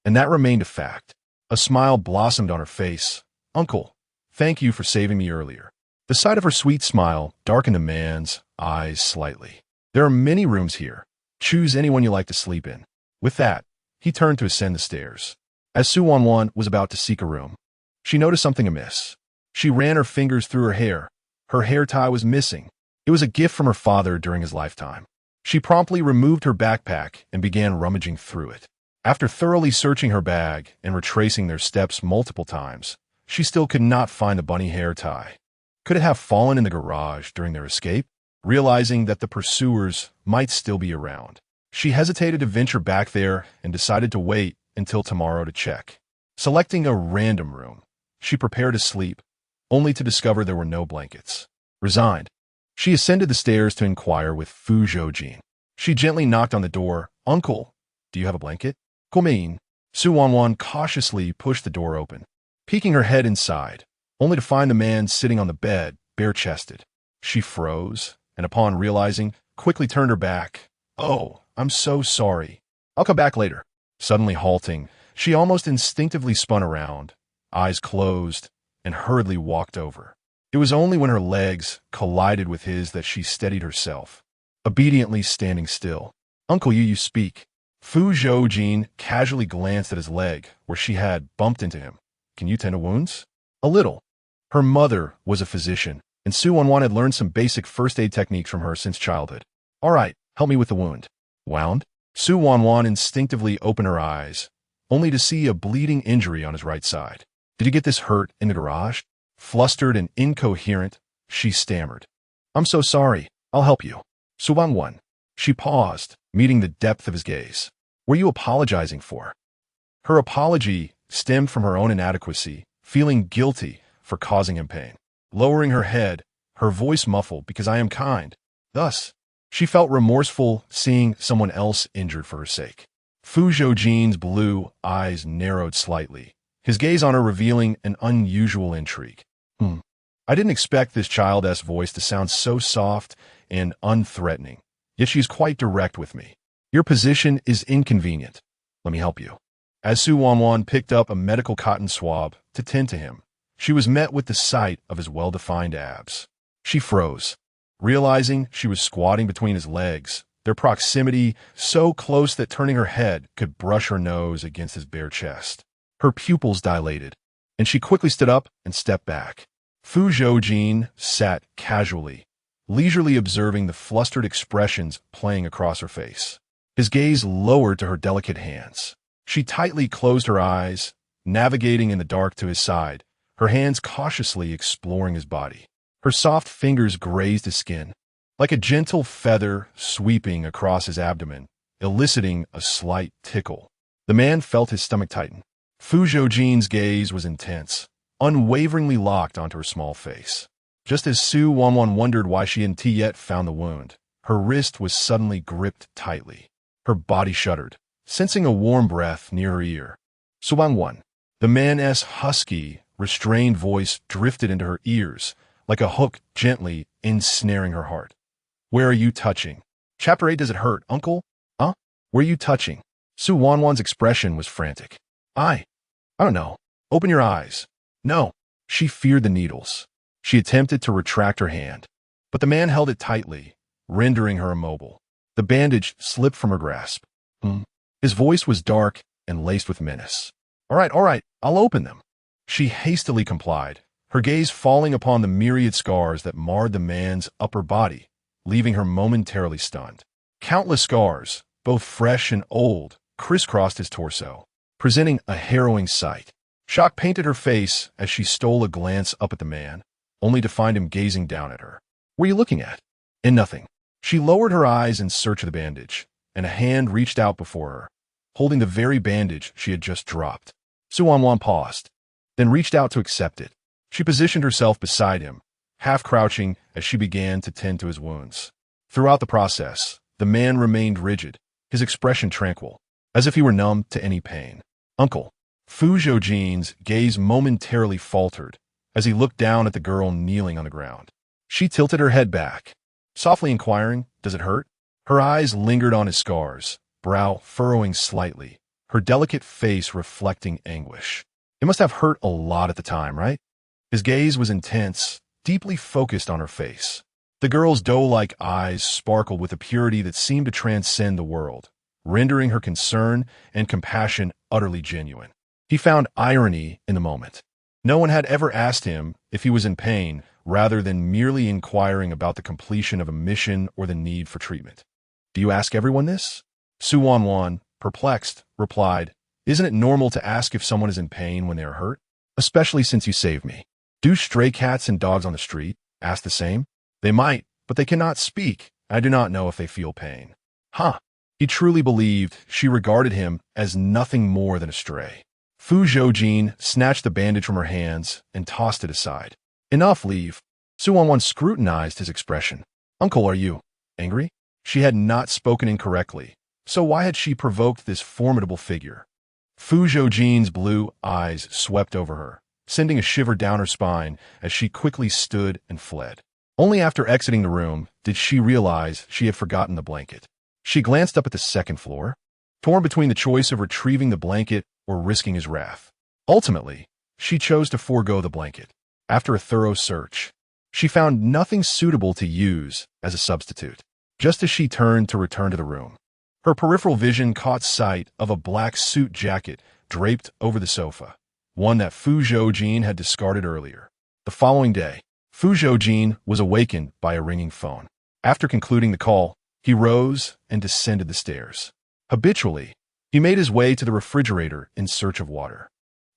S1: and that remained a fact. A smile blossomed on her face. "Uncle, thank you for saving me earlier." The sight of her sweet smile darkened the man's eyes slightly. "There are many rooms here. Choose any one you like to sleep in." With that, he turned to ascend the stairs. As Su Wanwan was about to seek a room, she noticed something amiss. She ran her fingers through her hair. Her hair tie was missing. It was a gift from her father during his lifetime. She promptly removed her backpack and began rummaging through it. After thoroughly searching her bag and retracing their steps multiple times, she still could not find the bunny hair tie. Could it have fallen in the garage during their escape? Realizing that the pursuers might still be around, she hesitated to venture back there and decided to wait until tomorrow to check. Selecting a random room, she prepared to sleep, only to discover there were no blankets. Resigned, she ascended the stairs to inquire with Fu Zhoujin. She gently knocked on the door. "Uncle, do you have a blanket?" "Komein." Wanwan cautiously pushed the door open, peeking her head inside, only to find the man sitting on the bed, bare-chested. She froze, and upon realizing, quickly turned her back. "Oh, I'm so sorry. I'll come back later." Suddenly halting, she almost instinctively spun around, eyes closed, and hurriedly walked over. It was only when her legs collided with his that she steadied herself, obediently standing still. "Uncle, you speak." Fu Zhoujin casually glanced at his leg, where she had bumped into him. "Can you tend to wounds?" "A little." Her mother was a physician, and Wanwan had learned some basic first aid techniques from her since childhood. "All right, help me with the wound." "Wound?" Wanwan instinctively opened her eyes, only to see a bleeding injury on his right side. "Did you get this hurt in the garage?" Flustered and incoherent, she stammered. "I'm so sorry. I'll help you." "Wanwan." She paused, meeting the depth of his gaze. "Were you apologizing for?" Her apology stemmed from her own inadequacy, feeling guilty for causing him pain. Lowering her head, her voice muffled, "Because I am kind." Thus, she felt remorseful seeing someone else injured for her sake. Fu Zhoujin's blue eyes narrowed slightly, his gaze on her revealing an unusual intrigue. I didn't expect this childish voice to sound so soft and unthreatening, yet she's quite direct with me. "Your position is inconvenient. Let me help you." As Wanwan picked up a medical cotton swab to tend to him, she was met with the sight of his well-defined abs. She froze, realizing she was squatting between his legs, their proximity so close that turning her head could brush her nose against his bare chest. Her pupils dilated, and she quickly stood up and stepped back. Fu Zhoujin sat casually, leisurely observing the flustered expressions playing across her face. His gaze lowered to her delicate hands. She tightly closed her eyes, navigating in the dark to his side, her hands cautiously exploring his body. Her soft fingers grazed his skin, like a gentle feather sweeping across his abdomen, eliciting a slight tickle. The man felt his stomach tighten. Fu Zhoujin's gaze was intense, unwaveringly locked onto her small face. Just as Wanwan wondered why she hadn't yet found the wound, her wrist was suddenly gripped tightly. Her body shuddered, sensing a warm breath near her ear. "Wanwan." The man's husky, restrained voice drifted into her ears, like a hook gently ensnaring her heart. "Where are you touching?" "Chapter 8, does it hurt, uncle?" "Huh? Where are you touching?" Wanwan's expression was frantic. I don't know. Open your eyes." "No." She feared the needles. She attempted to retract her hand, but the man held it tightly, rendering her immobile. The bandage slipped from her grasp. His voice was dark and laced with menace. All right, I'll open them." She hastily complied, her gaze falling upon the myriad scars that marred the man's upper body, leaving her momentarily stunned. Countless scars, both fresh and old, crisscrossed his torso, presenting a harrowing sight. Shock painted her face as she stole a glance up at the man, only to find him gazing down at her. "What are you looking at?" "And nothing." She lowered her eyes in search of the bandage, and a hand reached out before her, holding the very bandage she had just dropped. Wanwan paused, then reached out to accept it. She positioned herself beside him, half crouching as she began to tend to his wounds. Throughout the process, the man remained rigid, his expression tranquil, as if he were numb to any pain. "Uncle." Fu Zhoujin's gaze momentarily faltered as he looked down at the girl kneeling on the ground. She tilted her head back, softly inquiring, "Does it hurt?" Her eyes lingered on his scars, brow furrowing slightly, her delicate face reflecting anguish. "It must have hurt a lot at the time, right?" His gaze was intense, deeply focused on her face. The girl's doe-like eyes sparkled with a purity that seemed to transcend the world, rendering her concern and compassion utterly genuine. He found irony in the moment. No one had ever asked him if he was in pain, rather than merely inquiring about the completion of a mission or the need for treatment. "Do you ask everyone this?" Wanwan, perplexed, replied, "Isn't it normal to ask if someone is in pain when they are hurt? Especially since you saved me." "Do stray cats and dogs on the street ask the same?" "They might, but they cannot speak. I do not know if they feel pain." He truly believed she regarded him as nothing more than a stray. Fu Zhoujin snatched the bandage from her hands and tossed it aside. Enough, leave. Su Wanwan scrutinized his expression. Uncle, are you angry? She had not spoken incorrectly, so why had she provoked this formidable figure? Fu Zhoujin's blue eyes swept over her, sending a shiver down her spine as she quickly stood and fled. Only after exiting the room did she realize she had forgotten the blanket. She glanced up at the second floor, torn between the choice of retrieving the blanket or risking his wrath. Ultimately, she chose to forego the blanket. After a thorough search, she found nothing suitable to use as a substitute. Just as she turned to return to the room, her peripheral vision caught sight of a black suit jacket draped over the sofa, one that Fu Zhoujin had discarded earlier. The following day, Fu Zhoujin was awakened by a ringing phone. After concluding the call, he rose and descended the stairs. Habitually, he made his way to the refrigerator in search of water.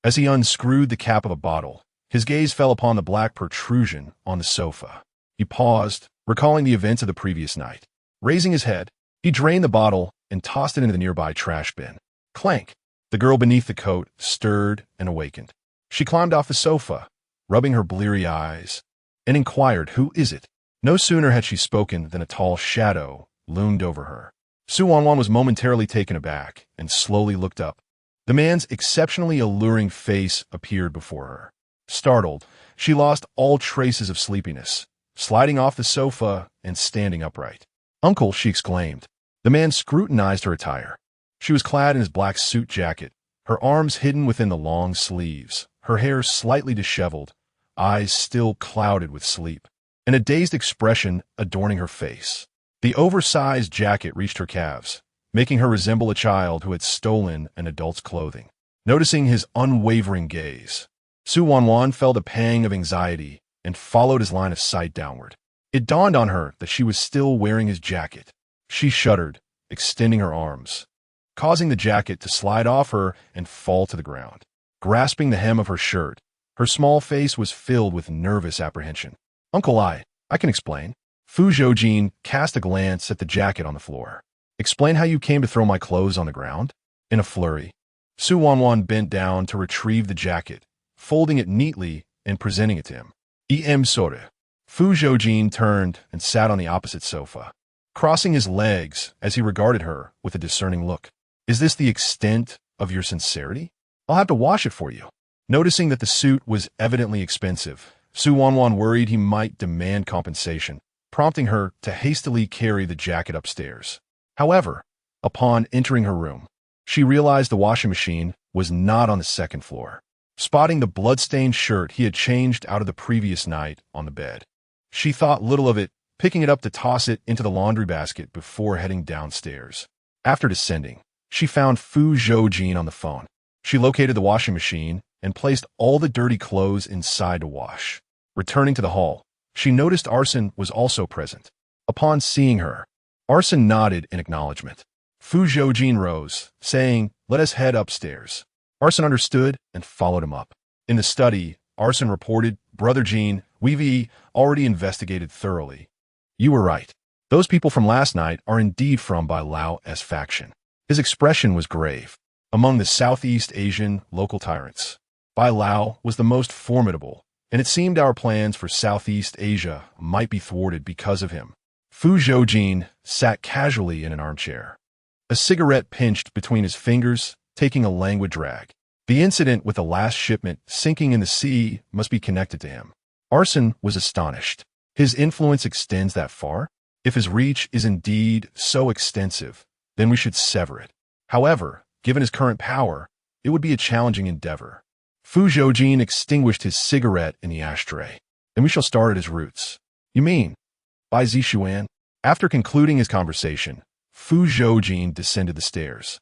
S1: As he unscrewed the cap of a bottle, his gaze fell upon the black protrusion on the sofa. He paused, recalling the events of the previous night. Raising his head, he drained the bottle and tossed it into the nearby trash bin. Clank! The girl beneath the coat stirred and awakened. She climbed off the sofa, rubbing her bleary eyes, and inquired, "Who is it?" No sooner had she spoken than a tall shadow loomed over her. Su Wanwan was momentarily taken aback and slowly looked up. The man's exceptionally alluring face appeared before her. Startled, she lost all traces of sleepiness, sliding off the sofa and standing upright. "Uncle," she exclaimed. The man scrutinized her attire. She was clad in his black suit jacket, her arms hidden within the long sleeves, her hair slightly disheveled, eyes still clouded with sleep, and a dazed expression adorning her face. The oversized jacket reached her calves, making her resemble a child who had stolen an adult's clothing. Noticing his unwavering gaze, Su Wanwan felt a pang of anxiety and followed his line of sight downward. It dawned on her that she was still wearing his jacket. She shuddered, extending her arms, causing the jacket to slide off her and fall to the ground. Grasping the hem of her shirt, her small face was filled with nervous apprehension. "Uncle, I can explain." Fu Zhoujin cast a glance at the jacket on the floor. "Explain how you came to throw my clothes on the ground?" In a flurry, Su Wanwan bent down to retrieve the jacket, folding it neatly and presenting it to him. Sorry. Fu Zhoujin turned and sat on the opposite sofa, crossing his legs as he regarded her with a discerning look. "Is this the extent of your sincerity? I'll have to wash it for you." Noticing that the suit was evidently expensive, Su Wanwan worried he might demand compensation, prompting her to hastily carry the jacket upstairs. However, upon entering her room, she realized the washing machine was not on the second floor. Spotting the blood-stained shirt he had changed out of the previous night on the bed, she thought little of it, picking it up to toss it into the laundry basket before heading downstairs. After descending, she found Fu Zhoujin on the phone. She located the washing machine and placed all the dirty clothes inside to wash. Returning to the hall, she noticed Arson was also present. Upon seeing her, Arson nodded in acknowledgement. Fu Zhoujin rose, saying, "Let us head upstairs." Arson understood and followed him up. In the study, Arson reported, "Brother Jean, we've already investigated thoroughly. You were right. Those people from last night are indeed from Bai Lao's faction." His expression was grave. Among the Southeast Asian local tyrants, Bai Lao was the most formidable, and it seemed our plans for Southeast Asia might be thwarted because of him. Fu Zhoujin sat casually in an armchair, a cigarette pinched between his fingers, taking a languid drag. The incident with the last shipment sinking in the sea must be connected to him. Arson was astonished. His influence extends that far? If his reach is indeed so extensive, then we should sever it. However, given his current power, it would be a challenging endeavor. Fu Zhoujin extinguished his cigarette in the ashtray. "Then we shall start at his roots." "You mean by Zishuan?" After concluding his conversation, Fu Zhoujin descended the stairs,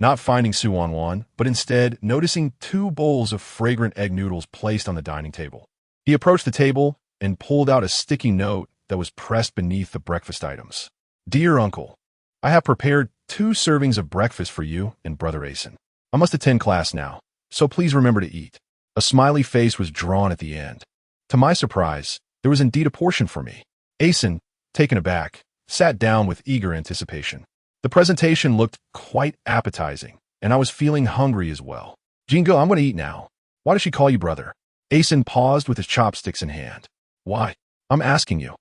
S1: not finding Su Wanwan, but instead noticing 2 bowls of fragrant egg noodles placed on the dining table. He approached the table and pulled out a sticky note that was pressed beneath the breakfast items. "Dear Uncle, I have prepared 2 servings of breakfast for you and Brother Asen. I must attend class now, so please remember to eat." A smiley face was drawn at the end. To my surprise, there was indeed a portion for me. Asen, taken aback, sat down with eager anticipation. The presentation looked quite appetizing, and I was feeling hungry as well. Jingo, I'm going to eat now. Why does she call you brother? Asen paused with his chopsticks in hand. Why? I'm asking you.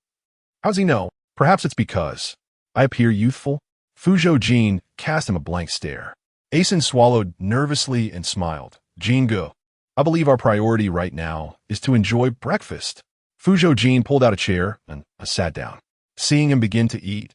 S1: How does he know? Perhaps it's because I appear youthful? Fu Zhoujin cast him a blank stare. Asen swallowed nervously and smiled. Jingo, I believe our priority right now is to enjoy breakfast. Fu Zhoujin pulled out a chair and sat down. Seeing him begin to eat,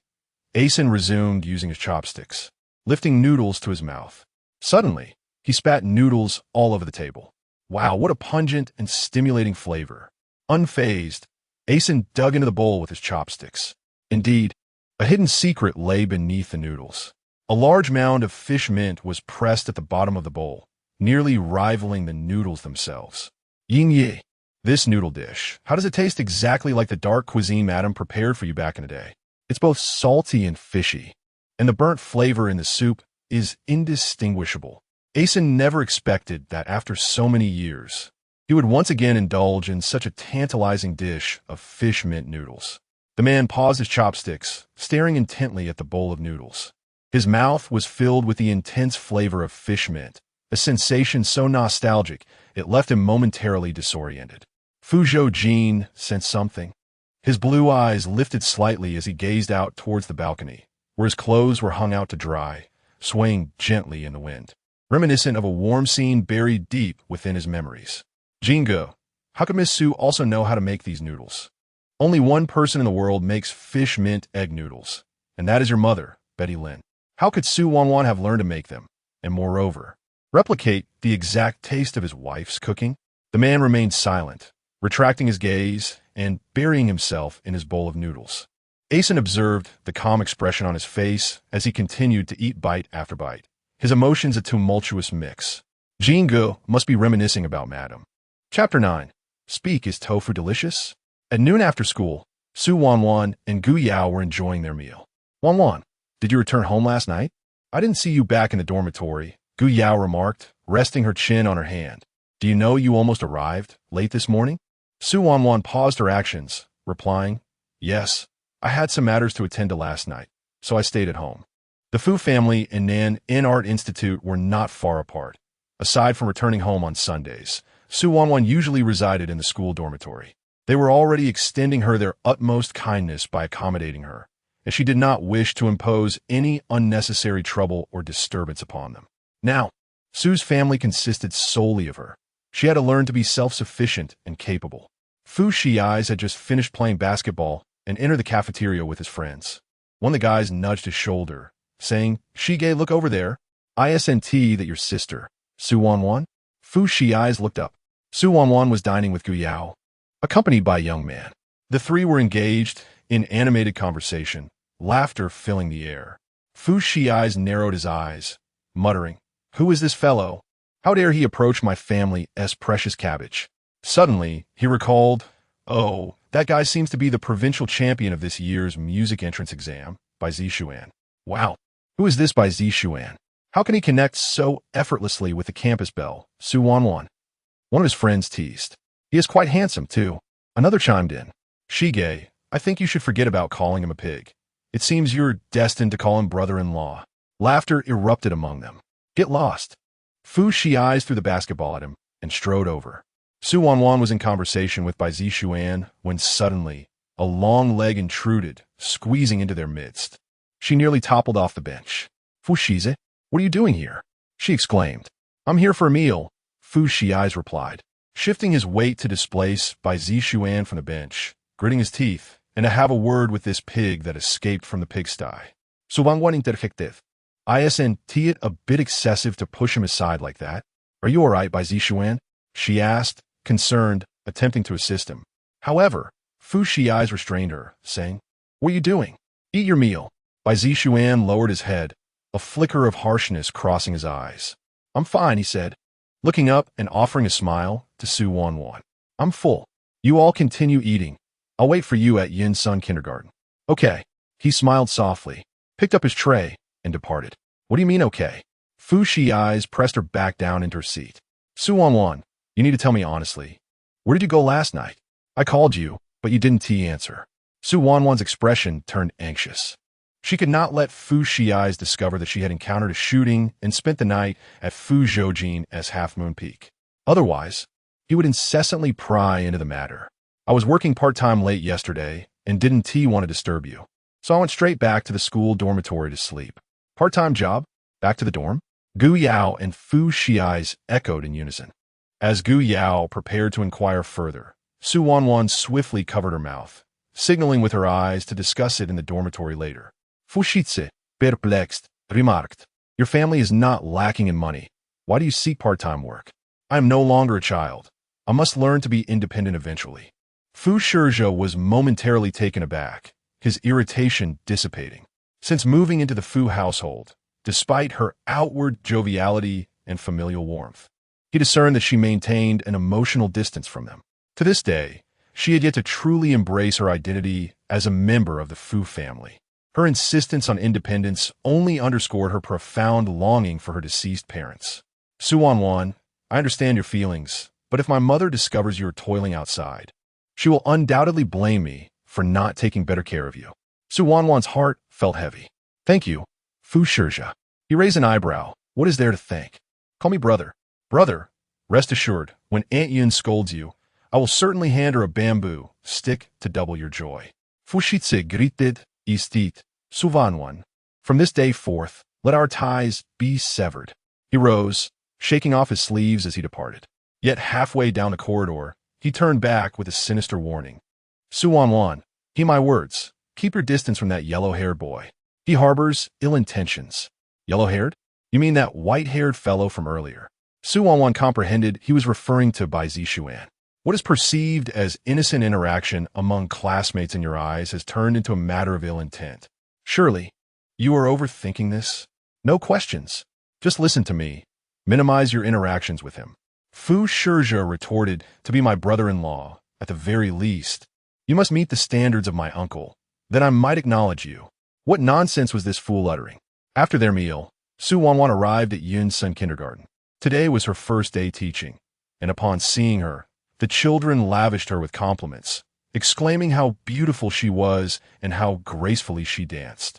S1: Asen resumed using his chopsticks, lifting noodles to his mouth. Suddenly, he spat noodles all over the table. Wow, what a pungent and stimulating flavor. Unfazed, Asen dug into the bowl with his chopsticks. Indeed, a hidden secret lay beneath the noodles. A large mound of fish mint was pressed at the bottom of the bowl, nearly rivaling the noodles themselves. Yin Yi, this noodle dish, how does it taste exactly like the dark cuisine Madam prepared for you back in the day? It's both salty and fishy, and the burnt flavor in the soup is indistinguishable. Asen never expected that after so many years, he would once again indulge in such a tantalizing dish of fish mint noodles. The man paused his chopsticks, staring intently at the bowl of noodles. His mouth was filled with the intense flavor of fish mint, a sensation so nostalgic it left him momentarily disoriented. Fu Zhoujin sensed something. His blue eyes lifted slightly as he gazed out towards the balcony, where his clothes were hung out to dry, swaying gently in the wind, reminiscent of a warm scene buried deep within his memories. Jingo, how could Miss Su also know how to make these noodles? Only one person in the world makes fish mint egg noodles, and that is your mother, Betty Lin. How could Su Wanwan have learned to make them, and moreover, replicate the exact taste of his wife's cooking? The man remained silent, retracting his gaze and burying himself in his bowl of noodles. Asen observed the calm expression on his face as he continued to eat bite after bite, his emotions a tumultuous mix. Jingo must be reminiscing about Madam. Chapter 9. Speak, is tofu delicious? At noon after school, Su Wanwan and Gu Yao were enjoying their meal. Wanwan, did you return home last night? I didn't see you back in the dormitory, Gu Yao remarked, resting her chin on her hand. Do you know you almost arrived late this morning? Su Wanwan paused her actions, replying, Yes, I had some matters to attend to last night, so I stayed at home. The Fu family and Nan In Art Institute were not far apart. Aside from returning home on Sundays, Su Wanwan usually resided in the school dormitory. They were already extending her their utmost kindness by accommodating her, as she did not wish to impose any unnecessary trouble or disturbance upon them. Now, Su's family consisted solely of her. She had to learn to be self-sufficient and capable. Fu Shiai's had just finished playing basketball and entered the cafeteria with his friends. One of the guys nudged his shoulder, saying, Shige, look over there. ISNT that your sister, Su Wanwan? Fu Shiai's looked up. Su Wanwan was dining with Gu Yao, accompanied by a young man. The three were engaged in animated conversation, laughter filling the air. Fu Shiai's narrowed his eyes, muttering, Who is this fellow? How dare he approach my family's precious cabbage? Suddenly, he recalled, Oh, that guy seems to be the provincial champion of this year's music entrance exam, by Zishuan. Wow, who is this by Zishuan? How can he connect so effortlessly with the campus belle, Su Wanwan? One of his friends teased. He is quite handsome, too. Another chimed in. Shige, I think you should forget about calling him a pig. It seems you're destined to call him brother-in-law. Laughter erupted among them. Get lost. Fu Shiai's threw the basketball at him and strode over. Su Wanwan was in conversation with Bai Zishuan when suddenly a long leg intruded, squeezing into their midst. She nearly toppled off the bench. Fu Shize, what are you doing here? She exclaimed. I'm here for a meal, Fu Shiai's replied, shifting his weight to displace Bai Zishuan from the bench, gritting his teeth, and to have a word with this pig that escaped from the pigsty. Su Wanwan interjected. Isn't it a bit excessive to push him aside like that? Are you all right, Bai Zishuan? She asked, concerned, attempting to assist him. However, Fu Shiai's restrained her, saying, What are you doing? Eat your meal. Bai Zishuan lowered his head, a flicker of harshness crossing his eyes. I'm fine, he said, looking up and offering a smile to Su Wanwan. I'm full. You all continue eating. I'll wait for you at Yin Sun Kindergarten. Okay. He smiled softly, picked up his tray, and departed. What do you mean, okay? Fu Shiai's pressed her back down into her seat. Su Wanwan, you need to tell me honestly. Where did you go last night? I called you, but you didn't answer. Su Wanwan's expression turned anxious. She could not let Fu Shiai's discover that she had encountered a shooting and spent the night at Fu Zhoujin as Half Moon Peak. Otherwise, he would incessantly pry into the matter. I was working part-time late yesterday and didn't want to disturb you. So I went straight back to the school dormitory to sleep. Part-time job? Back to the dorm? Gu Yao and Fu Shiai's echoed in unison. As Gu Yao prepared to inquire further, Su Wanwan swiftly covered her mouth, signaling with her eyes to discuss it in the dormitory later. Fu Shizi, perplexed, remarked, "Your family is not lacking in money. Why do you seek part-time work? I am no longer a child. I must learn to be independent eventually." Fu Zhoujin was momentarily taken aback, his irritation dissipating. Since moving into the Fu household, despite her outward joviality and familial warmth, he discerned that she maintained an emotional distance from them. To this day, she had yet to truly embrace her identity as a member of the Fu family. Her insistence on independence only underscored her profound longing for her deceased parents. Su Wanwan, I understand your feelings, but if my mother discovers you are toiling outside, she will undoubtedly blame me for not taking better care of you. Su Wanwan's heart felt heavy. Thank you, Fu Zhoujin. He raised an eyebrow. What is there to thank? Call me brother. Brother, rest assured, when Aunt Yun scolds you, I will certainly hand her a bamboo stick to double your joy. Fu Shizi greeted, Istit, Su Wanwan. From this day forth, let our ties be severed. He rose, shaking off his sleeves as he departed. Yet halfway down the corridor, he turned back with a sinister warning. Su Wanwan, heed my words. Keep your distance from that yellow-haired boy. He harbors ill intentions. Yellow-haired? You mean that white-haired fellow from earlier? Su Wanwan comprehended he was referring to Bai Zishuan. What is perceived as innocent interaction among classmates in your eyes has turned into a matter of ill intent. Surely, you are overthinking this? No questions. Just listen to me. Minimize your interactions with him. Fu Zhoujin retorted, to be my brother-in-law, at the very least. You must meet the standards of my uncle. Then I might acknowledge you. What nonsense was this fool uttering? After their meal, Su Wanwan arrived at Yunsun Kindergarten. Today was her first day teaching, and upon seeing her, the children lavished her with compliments, exclaiming how beautiful she was and how gracefully she danced.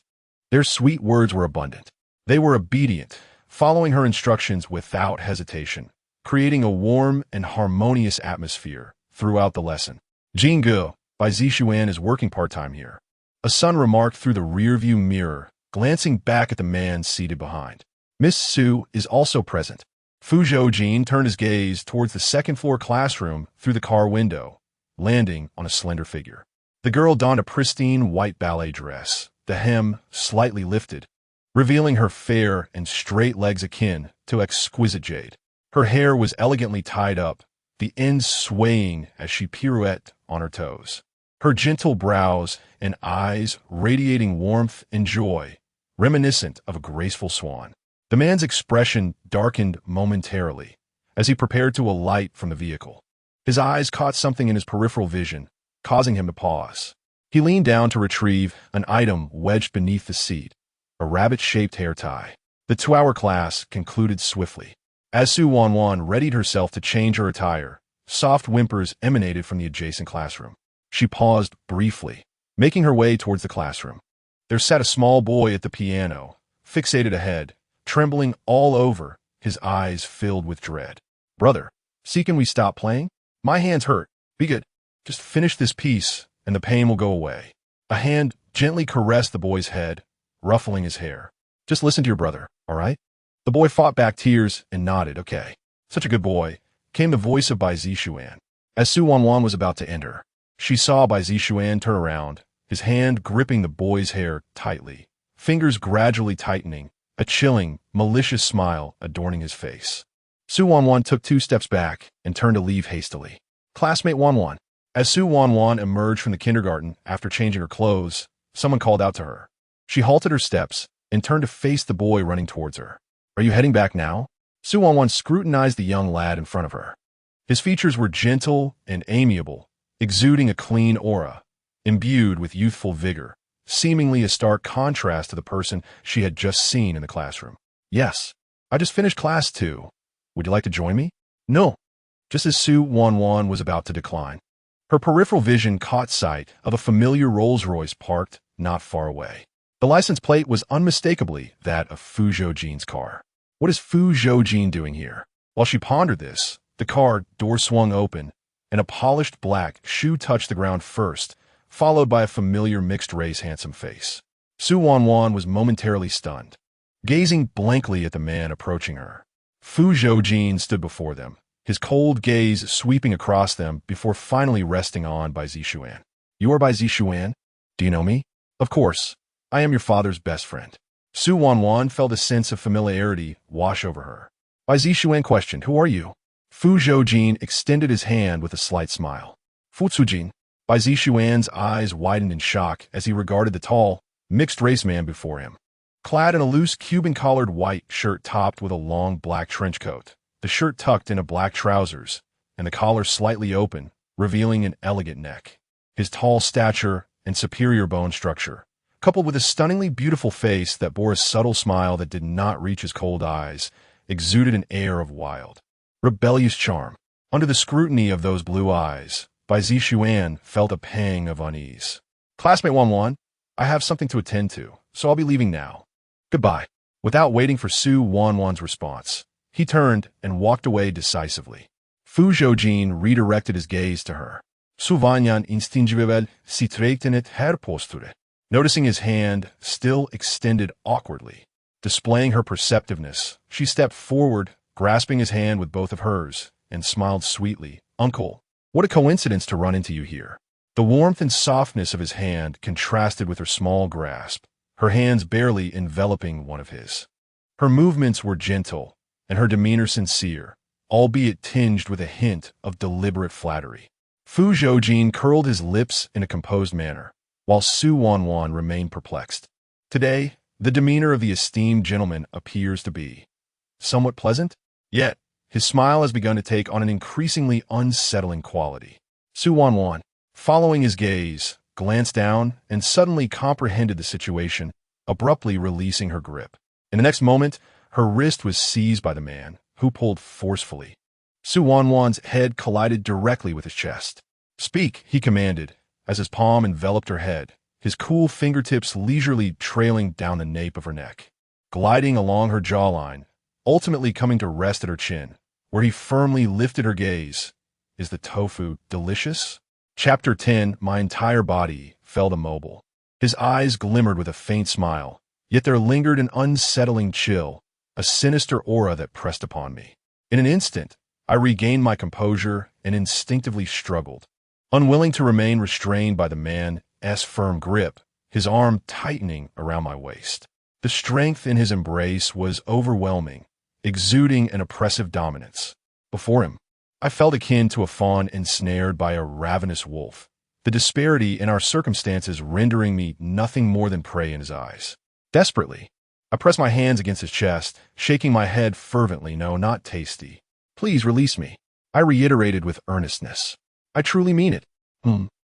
S1: Their sweet words were abundant. They were obedient, following her instructions without hesitation, creating a warm and harmonious atmosphere throughout the lesson. Jingu, Bai Zishuan is working part-time here. A son remarked through the rearview mirror, glancing back at the man seated behind. Miss Su is also present. Fu Zhoujin turned his gaze towards the second-floor classroom through the car window, landing on a slender figure. The girl donned a pristine white ballet dress, the hem slightly lifted, revealing her fair and straight legs akin to exquisite jade. Her hair was elegantly tied up, the ends swaying as she pirouetted on her toes. Her gentle brows and eyes radiating warmth and joy, reminiscent of a graceful swan. The man's expression darkened momentarily as he prepared to alight from the vehicle. His eyes caught something in his peripheral vision, causing him to pause. He leaned down to retrieve an item wedged beneath the seat, a rabbit-shaped hair tie. The 2-hour class concluded swiftly. As Su Wanwan readied herself to change her attire, soft whimpers emanated from the adjacent classroom. She paused briefly, making her way towards the classroom. There sat a small boy at the piano, fixated ahead, trembling all over, his eyes filled with dread. Brother, can we stop playing? My hands hurt. Be good. Just finish this piece, and the pain will go away. A hand gently caressed the boy's head, ruffling his hair. Just listen to your brother, all right? The boy fought back tears and nodded. Okay. Such a good boy, came the voice of Bai Zishuan. As Su Wanwan was about to enter, she saw Bai Zishuan turn around, his hand gripping the boy's hair tightly, fingers gradually tightening, a chilling, malicious smile adorning his face. Su Wanwan took 2 steps back and turned to leave hastily. Classmate Wanwan. As Su Wanwan emerged from the kindergarten after changing her clothes, someone called out to her. She halted her steps and turned to face the boy running towards her. Are you heading back now? Su Wanwan scrutinized the young lad in front of her. His features were gentle and amiable, exuding a clean aura, imbued with youthful vigor, seemingly a stark contrast to the person she had just seen in the classroom. Yes, I just finished class 2. Would you like to join me? No. Just as Su Wanwan was about to decline, her peripheral vision caught sight of a familiar Rolls-Royce parked not far away. The license plate was unmistakably that of Fu Zhoujin's car. What is Fu Zhoujin doing here? While she pondered this, the car door swung open, and a polished black shoe touched the ground first, followed by a familiar mixed-race handsome face. Su Wanwan was momentarily stunned, gazing blankly at the man approaching her. Fu Zhoujin stood before them, his cold gaze sweeping across them before finally resting on Bai Zishuan. You are Bai Zishuan? Do you know me? Of course. I am your father's best friend. Su Wanwan felt a sense of familiarity wash over her. Bai Zishuan questioned, who are you? Fu Zhoujin extended his hand with a slight smile. Fu Zhoujin. Bai Zishuan's eyes widened in shock as he regarded the tall, mixed-race man before him. Clad in a loose Cuban-collared white shirt topped with a long black trench coat, the shirt tucked into black trousers, and the collar slightly open, revealing an elegant neck. His tall stature and superior bone structure, coupled with a stunningly beautiful face that bore a subtle smile that did not reach his cold eyes, exuded an air of wild, rebellious charm. Under the scrutiny of those blue eyes, Bai Zishuan felt a pang of unease. Classmate Wanwan, I have something to attend to, so I'll be leaving now. Goodbye. Without waiting for Su Wanwan's response, he turned and walked away decisively. Fu Zhoujin redirected his gaze to her. Su Wanyan instinctively straightened her posture. Noticing his hand still extended awkwardly, displaying her perceptiveness, she stepped forward, grasping his hand with both of hers, and smiled sweetly. Uncle, what a coincidence to run into you here. The warmth and softness of his hand contrasted with her small grasp, her hands barely enveloping one of his. Her movements were gentle, and her demeanor sincere, albeit tinged with a hint of deliberate flattery. Fu Zhoujin curled his lips in a composed manner, while Su Wanwan remained perplexed. Today, the demeanor of the esteemed gentleman appears to be somewhat pleasant, yet his smile has begun to take on an increasingly unsettling quality. Su Wanwan, following his gaze, glanced down and suddenly comprehended the situation, abruptly releasing her grip. In the next moment, her wrist was seized by the man, who pulled forcefully. Su Wanwan's head collided directly with his chest. Speak, he commanded, as his palm enveloped her head, his cool fingertips leisurely trailing down the nape of her neck, gliding along her jawline, ultimately coming to rest at her chin, where he firmly lifted her gaze. Is the tofu delicious? Chapter 10. My entire body felt immobile. His eyes glimmered with a faint smile, yet there lingered an unsettling chill, a sinister aura that pressed upon me. In an instant, I regained my composure and instinctively struggled, unwilling to remain restrained by the man's firm grip, his arm tightening around my waist. The strength in his embrace was overwhelming, exuding an oppressive dominance. Before him, I felt akin to a fawn ensnared by a ravenous wolf, the disparity in our circumstances rendering me nothing more than prey in his eyes. Desperately, I pressed my hands against his chest, shaking my head fervently. No, not tasty. Please release me, I reiterated with earnestness. I truly mean it.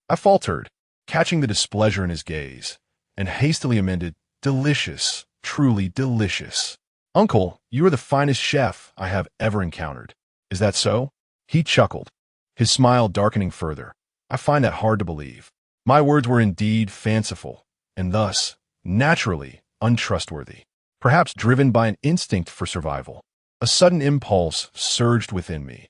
S1: I faltered, catching the displeasure in his gaze, and hastily amended, delicious, truly delicious. Uncle, you are the finest chef I have ever encountered. Is that so? He chuckled, his smile darkening further. I find that hard to believe. My words were indeed fanciful, and thus, naturally, untrustworthy. Perhaps driven by an instinct for survival. A sudden impulse surged within me.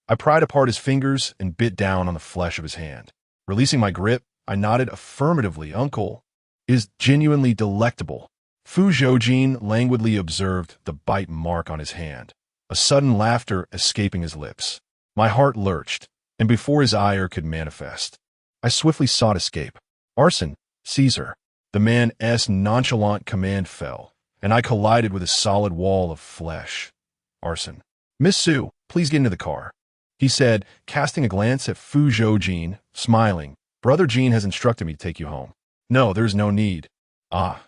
S1: I pried apart his fingers and bit down on the flesh of his hand. Releasing my grip, I nodded affirmatively. Uncle is genuinely delectable. Fu Zhoujin languidly observed the bite mark on his hand, a sudden laughter escaping his lips. My heart lurched, and before his ire could manifest, I swiftly sought escape. Arson, Caesar. The man's nonchalant command fell, and I collided with a solid wall of flesh. Arson. Miss Su, please get into the car, he said, casting a glance at Fu Zhoujin, smiling. Brother Jean has instructed me to take you home. No, there's no need. I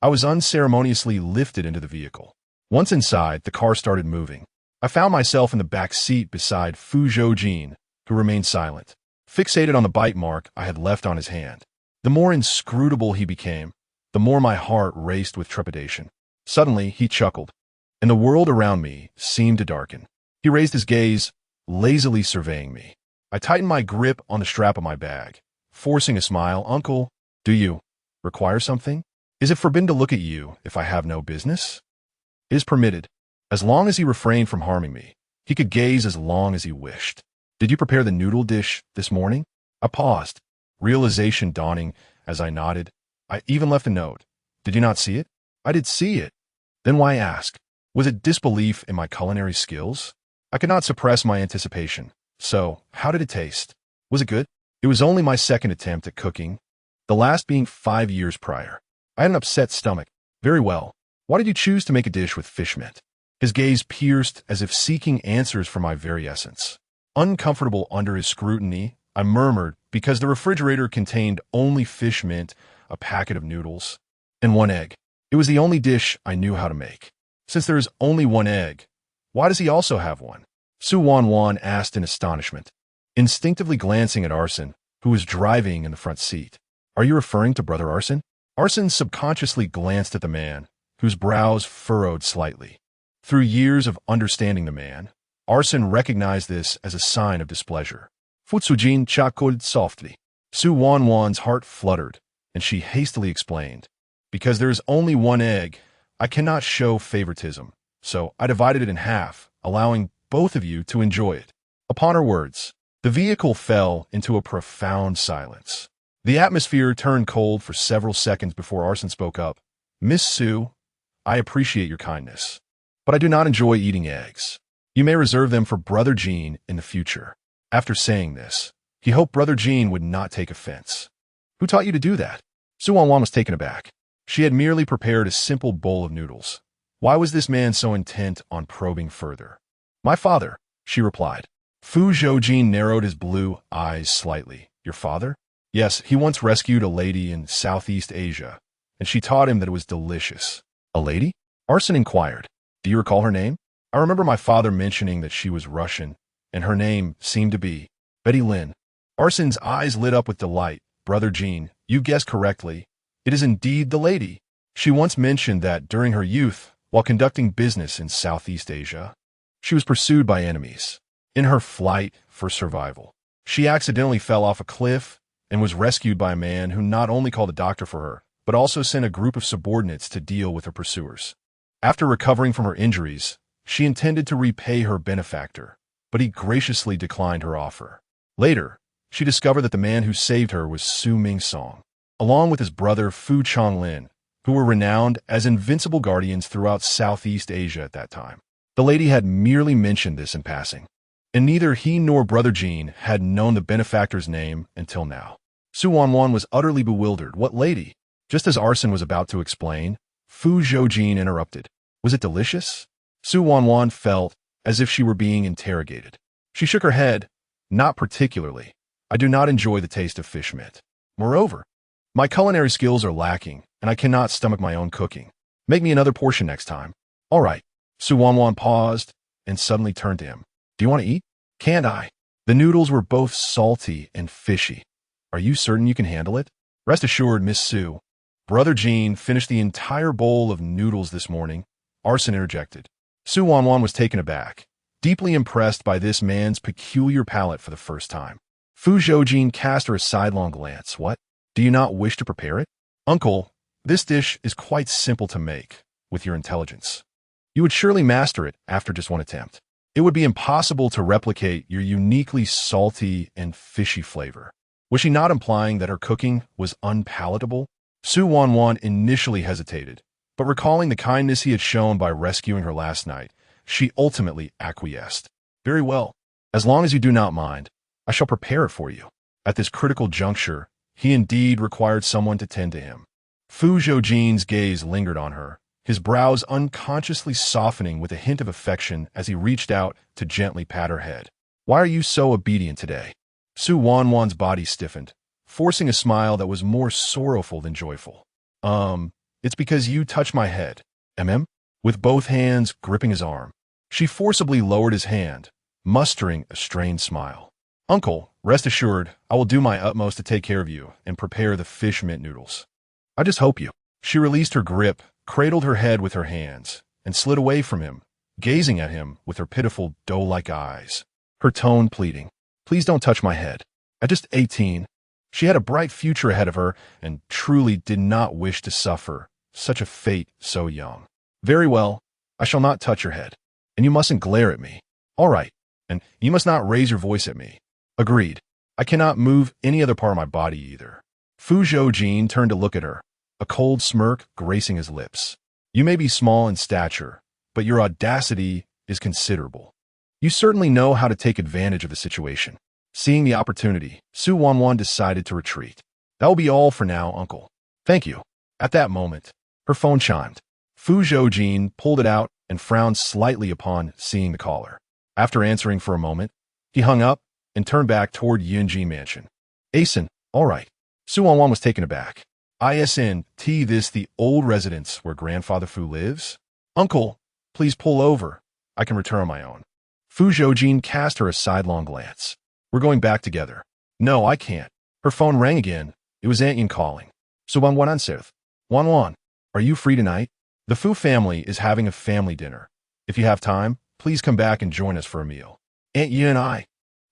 S1: was unceremoniously lifted into the vehicle. Once inside, the car started moving. I found myself in the back seat beside Fu Zhoujin, who remained silent, fixated on the bite mark I had left on his hand. The more inscrutable he became, the more my heart raced with trepidation. Suddenly, he chuckled, and the world around me seemed to darken. He raised his gaze, lazily surveying me. I tightened my grip on the strap of my bag, forcing a smile. Uncle, do you require something? Is it forbidden to look at you if I have no business? It is permitted. As long as he refrained from harming me, he could gaze as long as he wished. Did you prepare the noodle dish this morning? I paused, realization dawning as I nodded. I even left a note. Did you not see it? I did see it. Then why ask? Was it disbelief in my culinary skills? I could not suppress my anticipation. So, how did it taste? Was it good? It was only my second attempt at cooking, the last being 5 years prior. I had an upset stomach. Very well. Why did you choose to make a dish with fish mint? His gaze pierced as if seeking answers for my very essence. Uncomfortable under his scrutiny, I murmured because the refrigerator contained only fish mint, a packet of noodles, and 1 egg. It was the only dish I knew how to make. Since there is only 1 egg, why does he also have one? Wanwan asked in astonishment, instinctively glancing at Arson, who was driving in the front seat. Are you referring to Brother Arson? Arson subconsciously glanced at the man, whose brows furrowed slightly. Through years of understanding the man, Arson recognized this as a sign of displeasure. Fu Zhoujin chuckled softly. Wanwan's heart fluttered, and she hastily explained, because there is only 1 egg, I cannot show favoritism, so I divided it in half, allowing both of you to enjoy it. Upon her words, the vehicle fell into a profound silence. The atmosphere turned cold for several seconds before Arson spoke up. Miss Sue, I appreciate your kindness, but I do not enjoy eating eggs. You may reserve them for Brother Jean in the future. After saying this, he hoped Brother Jean would not take offense. Who taught you to do that? Wanwan was taken aback. She had merely prepared a simple bowl of noodles. Why was this man so intent on probing further? My father, she replied. Fu Zhoujin narrowed his blue eyes slightly. Your father? Yes, he once rescued a lady in Southeast Asia, and she taught him that it was delicious. A lady? Arson inquired. Do you recall her name? I remember my father mentioning that she was Russian, and her name seemed to be Betty Lin. Arson's eyes lit up with delight. Brother Jean, you guessed correctly. It is indeed the lady. She once mentioned that during her youth, while conducting business in Southeast Asia, she was pursued by enemies. In her flight for survival, she accidentally fell off a cliff and was rescued by a man who not only called a doctor for her, but also sent a group of subordinates to deal with her pursuers. After recovering from her injuries, she intended to repay her benefactor, but he graciously declined her offer. Later, she discovered that the man who saved her was Su Ming Song, along with his brother Fu Changlin, who were renowned as invincible guardians throughout Southeast Asia at that time. The lady had merely mentioned this in passing, and neither he nor Brother Jean had known the benefactor's name until now. Wanwan was utterly bewildered. What lady? Just as Arson was about to explain, Fu Zhoujin interrupted. Was it delicious? Wanwan felt as if she were being interrogated. She shook her head. Not particularly. I do not enjoy the taste of fish mint. Moreover, my culinary skills are lacking, and I cannot stomach my own cooking. Make me another portion next time. All right. Wanwan paused and suddenly turned to him. Do you want to eat? Can't I? The noodles were both salty and fishy. Are you certain you can handle it? Rest assured, Miss Sue. Brother Jean finished the entire bowl of noodles this morning. Arson interjected. Wanwan was taken aback, deeply impressed by this man's peculiar palate for the first time. Fu Zhoujin cast her a sidelong glance. What? Do you not wish to prepare it? Uncle, this dish is quite simple to make, with your intelligence. You would surely master it after just 1 attempt. It would be impossible to replicate your uniquely salty and fishy flavor. Was she not implying that her cooking was unpalatable? Wanwan initially hesitated, but recalling the kindness he had shown by rescuing her last night, she ultimately acquiesced. Very well. As long as you do not mind, I shall prepare it for you. At this critical juncture, he indeed required someone to tend to him. Fu Zhoujin's gaze lingered on her, his brows unconsciously softening with a hint of affection as he reached out to gently pat her head. Why are you so obedient today? Wanwan's body stiffened, forcing a smile that was more sorrowful than joyful. It's because you touched my head. With both hands gripping his arm, she forcibly lowered his hand, mustering a strained smile. Uncle, rest assured, I will do my utmost to take care of you and prepare the fish mint noodles. I just hope you. She released her grip, cradled her head with her hands, and slid away from him, gazing at him with her pitiful doe-like eyes, her tone pleading. Please don't touch my head. At just 18, She had a bright future ahead of her and truly did not wish to suffer such a fate so young. Very well, I shall not touch your head, and you mustn't glare at me. All right, and you must not raise your voice at me. Agreed. I cannot move any other part of my body either. Fu Zhoujin turned to look at her, a cold smirk gracing his lips. You may be small in stature, but your audacity is considerable. You certainly know how to take advantage of the situation. Seeing the opportunity, Su Wanwan decided to retreat. That will be all for now, uncle. Thank you. At that moment, her phone chimed. Fu Zhoujin pulled it out and frowned slightly upon seeing the caller. After answering for a moment, he hung up and turned back toward Yunji Mansion. Asen, all right. Su Wanwan was taken aback. Isn't this the old residence where Grandfather Fu lives? Uncle, please pull over. I can return on my own. Fu Zhoujin cast her a sidelong glance. We're going back together. No, I can't. Her phone rang again. It was Aunt Yin calling. So Wanwan answered. Wanwan, are you free tonight? The Fu family is having a family dinner. If you have time, please come back and join us for a meal. Aunt Yin and I.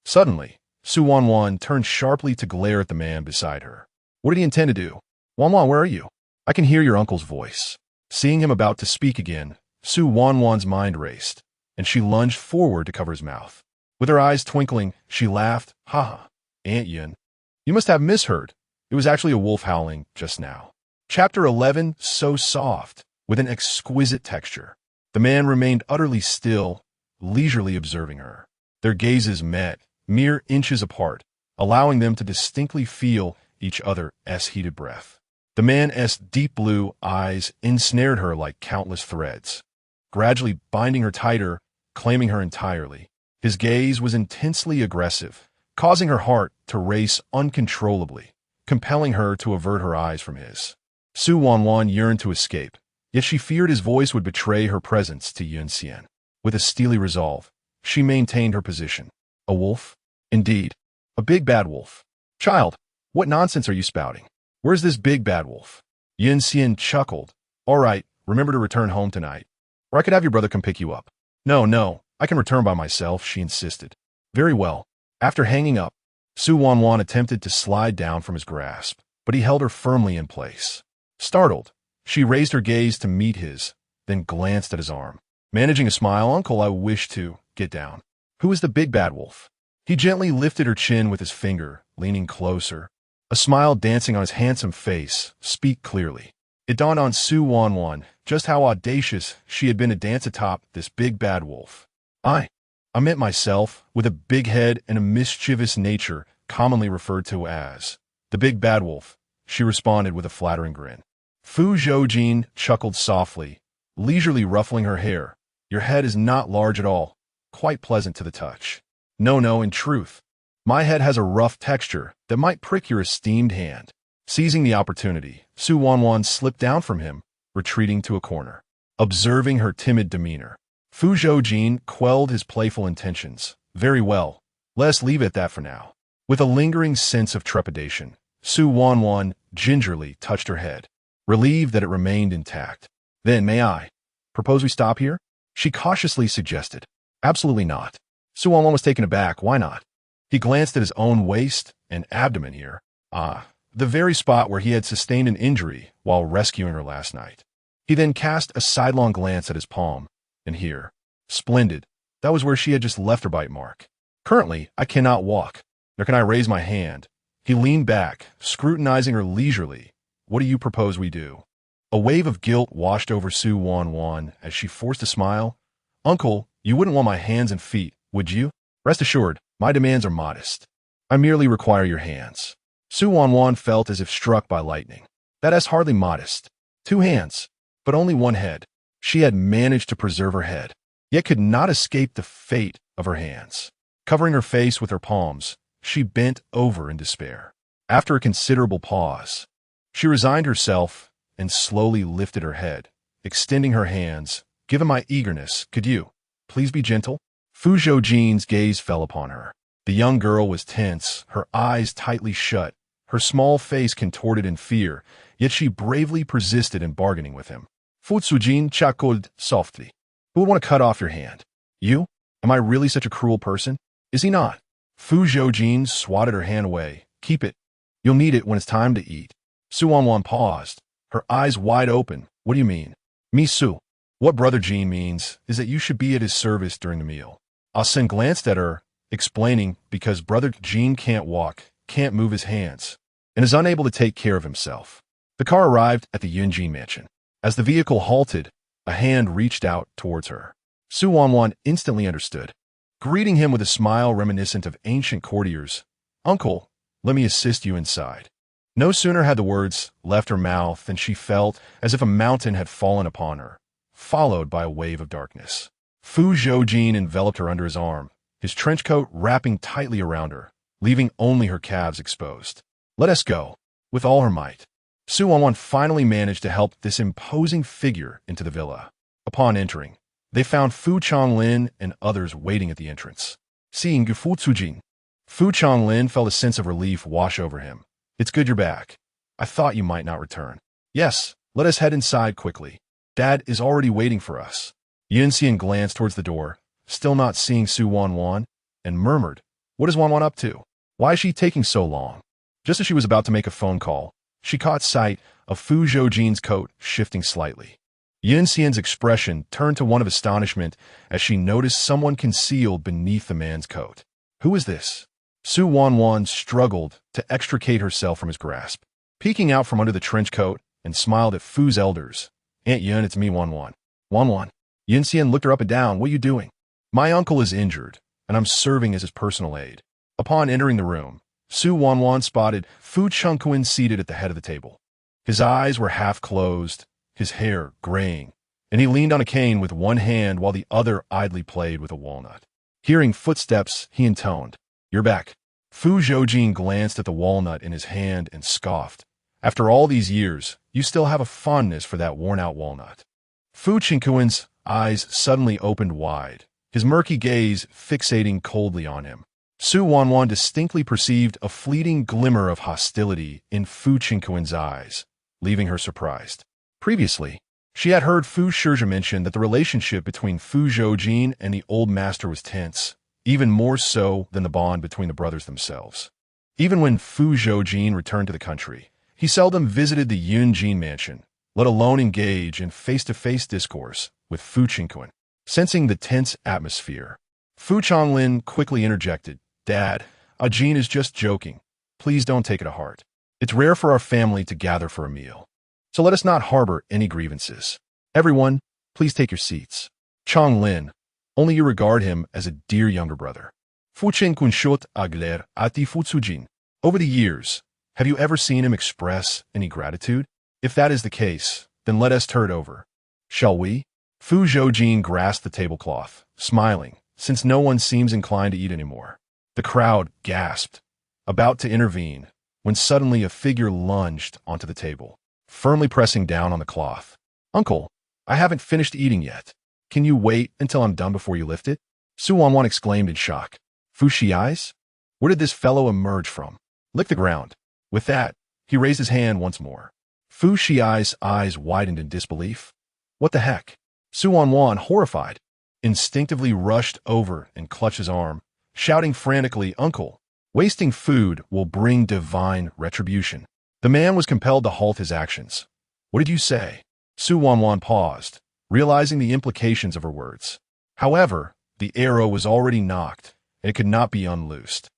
S1: Suddenly, Su Wanwan turned sharply to glare at the man beside her. What did he intend to do? Wanwan, where are you? I can hear your uncle's voice. Seeing him about to speak again, Su Wanwan's mind raced, and she lunged forward to cover his mouth. With her eyes twinkling, she laughed. Ha ha, Aunt Yin. You must have misheard. It was actually a wolf howling just now. Chapter 11, so soft, with an exquisite texture. The man remained utterly still, leisurely observing her. Their gazes met, mere inches apart, allowing them to distinctly feel each other's heated breath. The man's deep blue eyes ensnared her like countless threads, gradually binding her tighter, claiming her entirely. His gaze was intensely aggressive, causing her heart to race uncontrollably, compelling her to avert her eyes from his. Su Wanwan yearned to escape, yet she feared his voice would betray her presence to Yun Xian. With a steely resolve, she maintained her position. A wolf? Indeed, a big bad wolf. Child, what nonsense are you spouting? Where's this big bad wolf? Yun Xian chuckled. All right, remember to return home tonight, or I could have your brother come pick you up. No, I can return by myself, she insisted. Very well. After hanging up, Su Wanwan attempted to slide down from his grasp, but he held her firmly in place. Startled, she raised her gaze to meet his, then glanced at his arm. Managing a smile, Uncle, I wish to get down. Who is the big bad wolf? He gently lifted her chin with his finger, leaning closer. A smile dancing on his handsome face, speak clearly. It dawned on Su Wanwan just how audacious she had been to dance atop this big bad wolf. I meant myself, with a big head and a mischievous nature commonly referred to as the big bad wolf, she responded with a flattering grin. Fu Zhoujin chuckled softly, leisurely ruffling her hair. Your head is not large at all, quite pleasant to the touch. No, in truth, my head has a rough texture that might prick your esteemed hand. Seizing the opportunity, Su Wanwan slipped down from him, retreating to a corner. Observing her timid demeanor, Fu Zhoujin quelled his playful intentions. Very well, let us leave it at that for now. With a lingering sense of trepidation, Su Wanwan gingerly touched her head, relieved that it remained intact. Then, may I propose we stop here? She cautiously suggested. Absolutely not. Su Wanwan was taken aback. Why not? He glanced at his own waist and abdomen here. The very spot where he had sustained an injury while rescuing her last night. He then cast a sidelong glance at his palm, and here, splendid, that was where she had just left her bite mark. Currently, I cannot walk, nor can I raise my hand. He leaned back, scrutinizing her leisurely. What do you propose we do? A wave of guilt washed over Su Wanwan as she forced a smile. Uncle, you wouldn't want my hands and feet, would you? Rest assured, my demands are modest. I merely require your hands. Su Wanwan felt as if struck by lightning. That is hardly modest. 2 hands, but only 1 head. She had managed to preserve her head, yet could not escape the fate of her hands. Covering her face with her palms, she bent over in despair. After a considerable pause, she resigned herself and slowly lifted her head, extending her hands. Given my eagerness, could you please be gentle? Fu Zhoujin's gaze fell upon her. The young girl was tense, her eyes tightly shut, her small face contorted in fear, yet she bravely persisted in bargaining with him. Fu Zhoujin chuckled softly. Who would want to cut off your hand? You? Am I really such a cruel person? Is he not? Fu Zhoujin swatted her hand away. Keep it. You'll need it when it's time to eat. Su Wanwan paused, her eyes wide open. What do you mean? Me Su. What Brother Jean means is that you should be at his service during the meal. Ah Sin glanced at her, explaining because Brother Jean can't walk, can't move his hands, and is unable to take care of himself. The car arrived at the Yunjin mansion. As the vehicle halted, a hand reached out towards her. Su Wanwan instantly understood, greeting him with a smile reminiscent of ancient courtiers. Uncle, let me assist you inside. No sooner had the words left her mouth than she felt as if a mountain had fallen upon her, followed by a wave of darkness. Fu Zhoujin enveloped her under his arm, his trench coat wrapping tightly around her, leaving only her calves exposed. Let us go. With all her might, Su Wanwan finally managed to help this imposing figure into the villa. Upon entering, they found Fu Changlin and others waiting at the entrance. Seeing Fu Zhoujin, Fu Changlin felt a sense of relief wash over him. It's good you're back. I thought you might not return. Yes, let us head inside quickly. Dad is already waiting for us. Yunxian glanced towards the door, still not seeing Su Wanwan, and murmured, What is Wanwan up to? Why is she taking so long? Just as she was about to make a phone call, she caught sight of Fu Zhoujin's coat shifting slightly. Yunxian's expression turned to one of astonishment as she noticed someone concealed beneath the man's coat. Who is this? Su Wanwan struggled to extricate herself from his grasp, peeking out from under the trench coat, and smiled at Fu's elders. Aunt Yun, it's me, Wanwan. Wanwan. Yunxian looked her up and down. What are you doing? My uncle is injured, and I'm serving as his personal aide. Upon entering the room, Su Wanwan spotted Fu Chengquin seated at the head of the table. His eyes were half closed, his hair graying, and he leaned on a cane with one hand while the other idly played with a walnut. Hearing footsteps, he intoned, You're back. Fu Zhoujin glanced at the walnut in his hand and scoffed. After all these years, you still have a fondness for that worn-out walnut. Fu Chengquin's eyes suddenly opened wide, his murky gaze fixating coldly on him. Su Wanwan distinctly perceived a fleeting glimmer of hostility in Fu Chengquin's eyes, leaving her surprised. Previously, she had heard Fu Zhoujin mention that the relationship between Fu Zhoujin and the old master was tense, even more so than the bond between the brothers themselves. Even when Fu Zhoujin returned to the country, he seldom visited the Yunjin mansion, let alone engage in face-to-face discourse with Fu Chengquin. Sensing the tense atmosphere, Fu Changlin quickly interjected, Dad, Jean is just joking. Please don't take it to heart. It's rare for our family to gather for a meal, so let us not harbor any grievances. Everyone, please take your seats. Changlin, only you regard him as a dear younger brother. Fu Chengquin shot agler ati Fu Zhoujin. Over the years, have you ever seen him express any gratitude? If that is the case, then let us turn it over. Shall we? Fu Zhoujin grasped the tablecloth, smiling, since no one seems inclined to eat anymore. The crowd gasped, about to intervene, when suddenly a figure lunged onto the table, firmly pressing down on the cloth. Uncle, I haven't finished eating yet. Can you wait until I'm done before you lift it? Su Wanwan exclaimed in shock. Fu Shiai's? Where did this fellow emerge from? Lick the ground. With that, he raised his hand once more. Fu Shiai's eyes widened in disbelief. What the heck? Su Wanwan, horrified, instinctively rushed over and clutched his arm, shouting frantically, Uncle, wasting food will bring divine retribution. The man was compelled to halt his actions. What did you say? Su Wanwan paused, realizing the implications of her words. However, the arrow was already nocked, and it could not be unloosed.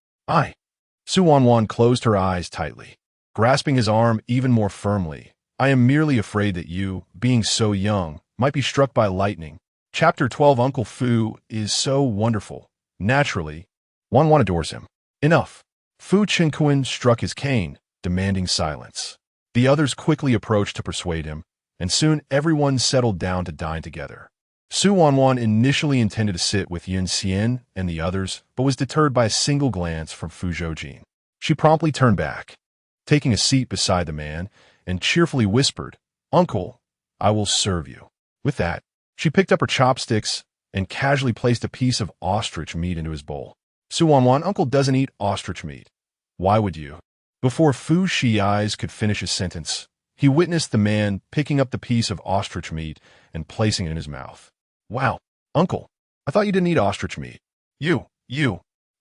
S1: Su Wanwan closed her eyes tightly, grasping his arm even more firmly. I am merely afraid that you, being so young, might be struck by lightning. Chapter 12 Uncle Fu is so wonderful. Naturally, Wanwan adores him. Enough. Fu Chengquin struck his cane, demanding silence. The others quickly approached to persuade him, and soon everyone settled down to dine together. Su Wanwan initially intended to sit with Yun Xian and the others, but was deterred by a single glance from Fu Zhoujin. She promptly turned back, taking a seat beside the man, and cheerfully whispered, Uncle, I will serve you. With that, she picked up her chopsticks and casually placed a piece of ostrich meat into his bowl. Su Wanwan, Uncle doesn't eat ostrich meat. Why would you? Before Fu Shiai's could finish his sentence, he witnessed the man picking up the piece of ostrich meat and placing it in his mouth. Wow, Uncle, I thought you didn't eat ostrich meat. You.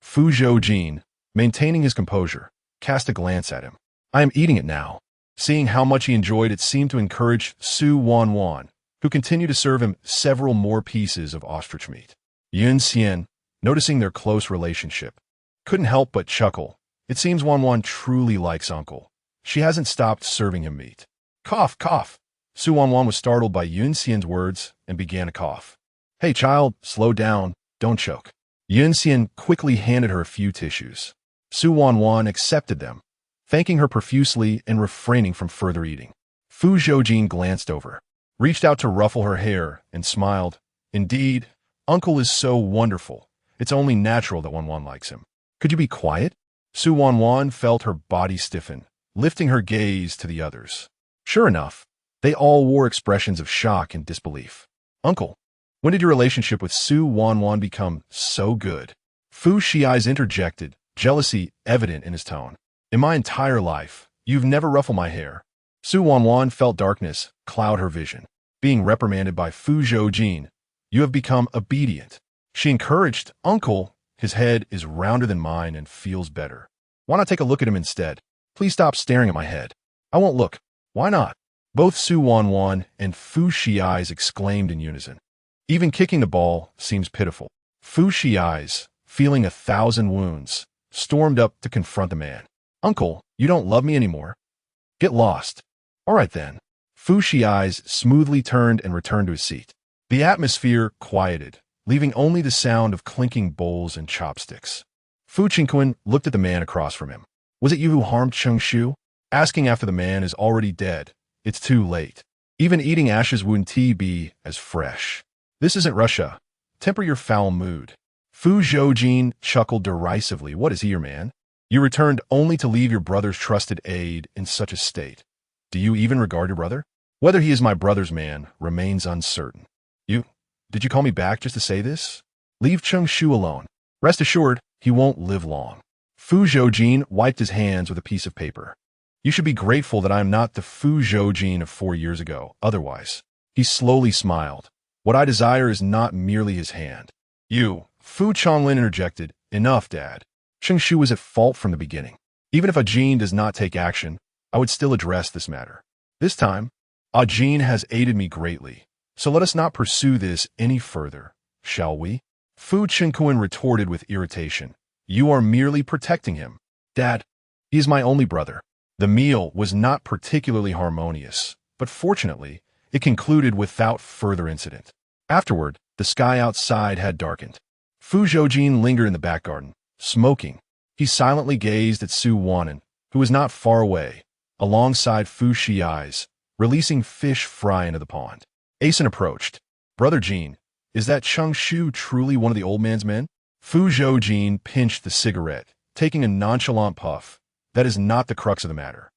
S1: Fu Zhoujin, maintaining his composure, cast a glance at him. I am eating it now. Seeing how much he enjoyed it seemed to encourage Wanwan, who continued to serve him several more pieces of ostrich meat. Yun Xian, noticing their close relationship, couldn't help but chuckle. It seems Wanwan truly likes uncle. She hasn't stopped serving him meat. Cough, cough. Wanwan was startled by Yun Xian's words and began to cough. Hey child, slow down, don't choke. Yun Xian quickly handed her a few tissues. Wanwan accepted them, thanking her profusely and refraining from further eating. Fu Zhoujin glanced over, reached out to ruffle her hair, and smiled. Indeed, uncle is so wonderful. It's only natural that Wanwan likes him. Could you be quiet? Wanwan felt her body stiffen, lifting her gaze to the others. Sure enough, they all wore expressions of shock and disbelief. Uncle, when did your relationship with Wanwan become so good? Fu Shiai's interjected, jealousy evident in his tone. In my entire life, you've never ruffled my hair. Wanwan felt darkness cloud her vision. Being reprimanded by Fu Zhoujin, you have become obedient. She encouraged, Uncle, his head is rounder than mine and feels better. Why not take a look at him instead? Please stop staring at my head. I won't look. Why not? Both Wanwan and Fu Shiai's exclaimed in unison. Even kicking the ball seems pitiful. Fu Shiai's, feeling 1,000 wounds, stormed up to confront the man. Uncle, you don't love me anymore. Get lost. All right then. Fu Shiai's smoothly turned and returned to his seat. The atmosphere quieted, leaving only the sound of clinking bowls and chopsticks. Fu Qingquan looked at the man across from him. Was it you who harmed Cheng Shu? Asking after the man is already dead. It's too late. Even eating ashes wouldn't be as fresh. This isn't Russia. Temper your foul mood. Fu Zhoujin chuckled derisively. What is he, your man? You returned only to leave your brother's trusted aide in such a state. Do you even regard your brother? Whether he is my brother's man remains uncertain. Did you call me back just to say this? Leave Cheng Shu alone. Rest assured, he won't live long. Fu Zhoujin wiped his hands with a piece of paper. You should be grateful that I am not the Fu Zhoujin of 4 years ago. Otherwise, he slowly smiled. What I desire is not merely his hand. Fu Changlin interjected. Enough, Dad. Cheng Shu was at fault from the beginning. Even if a Jin does not take action, I would still address this matter. This time, a Jin has aided me greatly, so let us not pursue this any further, shall we? Fu Qingquan retorted with irritation. You are merely protecting him. Dad, he is my only brother. The meal was not particularly harmonious, but fortunately, it concluded without further incident. Afterward, the sky outside had darkened. Fu Zhoujin lingered in the back garden, smoking. He silently gazed at Wanwan, who was not far away, alongside Fu Shiai's, releasing fish fry into the pond. Asen approached. Brother Jin, is that Cheng Shu truly one of the old man's men? Fu Zhoujin pinched the cigarette, taking a nonchalant puff. That is not the crux of the matter.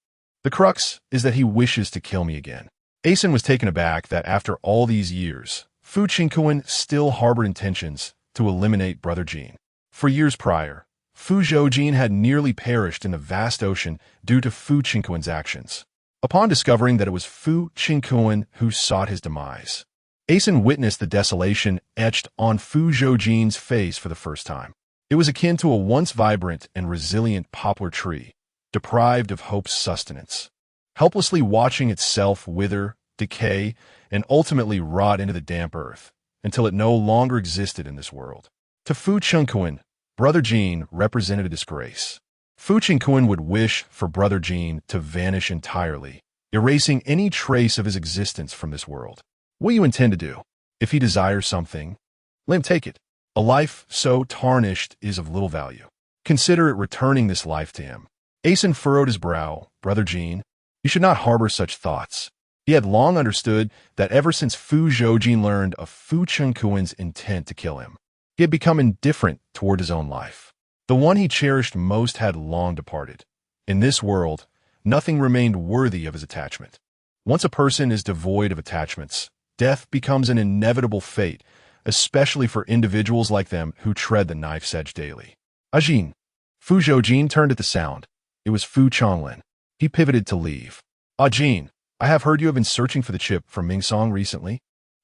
S1: The crux is that he wishes to kill me again. Asen was taken aback that after all these years, Fu Qingquan still harbored intentions to eliminate Brother Jin. For years prior, Fu Zhoujin had nearly perished in the vast ocean due to Fu Qingquan's actions. Upon discovering that it was Fu Qingquan who sought his demise, Asen witnessed the desolation etched on Fu Zhoujin's face for the first time. It was akin to a once vibrant and resilient poplar tree, deprived of hope's sustenance, helplessly watching itself wither, decay, and ultimately rot into the damp earth, until it no longer existed in this world. To Fu Qingquan, Brother Jin represented a disgrace. Fu Qingquan would wish for Brother Jin to vanish entirely, erasing any trace of his existence from this world. What do you intend to do? If he desires something, let him take it. A life so tarnished is of little value. Consider it returning this life to him. Asen furrowed his brow. Brother Jin, you should not harbor such thoughts. He had long understood that ever since Fu Zhoujin learned of Fu Qingquan's intent to kill him, he had become indifferent toward his own life. The one he cherished most had long departed. In this world, nothing remained worthy of his attachment. Once a person is devoid of attachments, death becomes an inevitable fate, especially for individuals like them who tread the knife's edge daily. Ajin. Fu Zhoujin turned at the sound. It was Fu Changlin. He pivoted to leave. Ajin, I have heard you have been searching for the chip from Mingsong recently.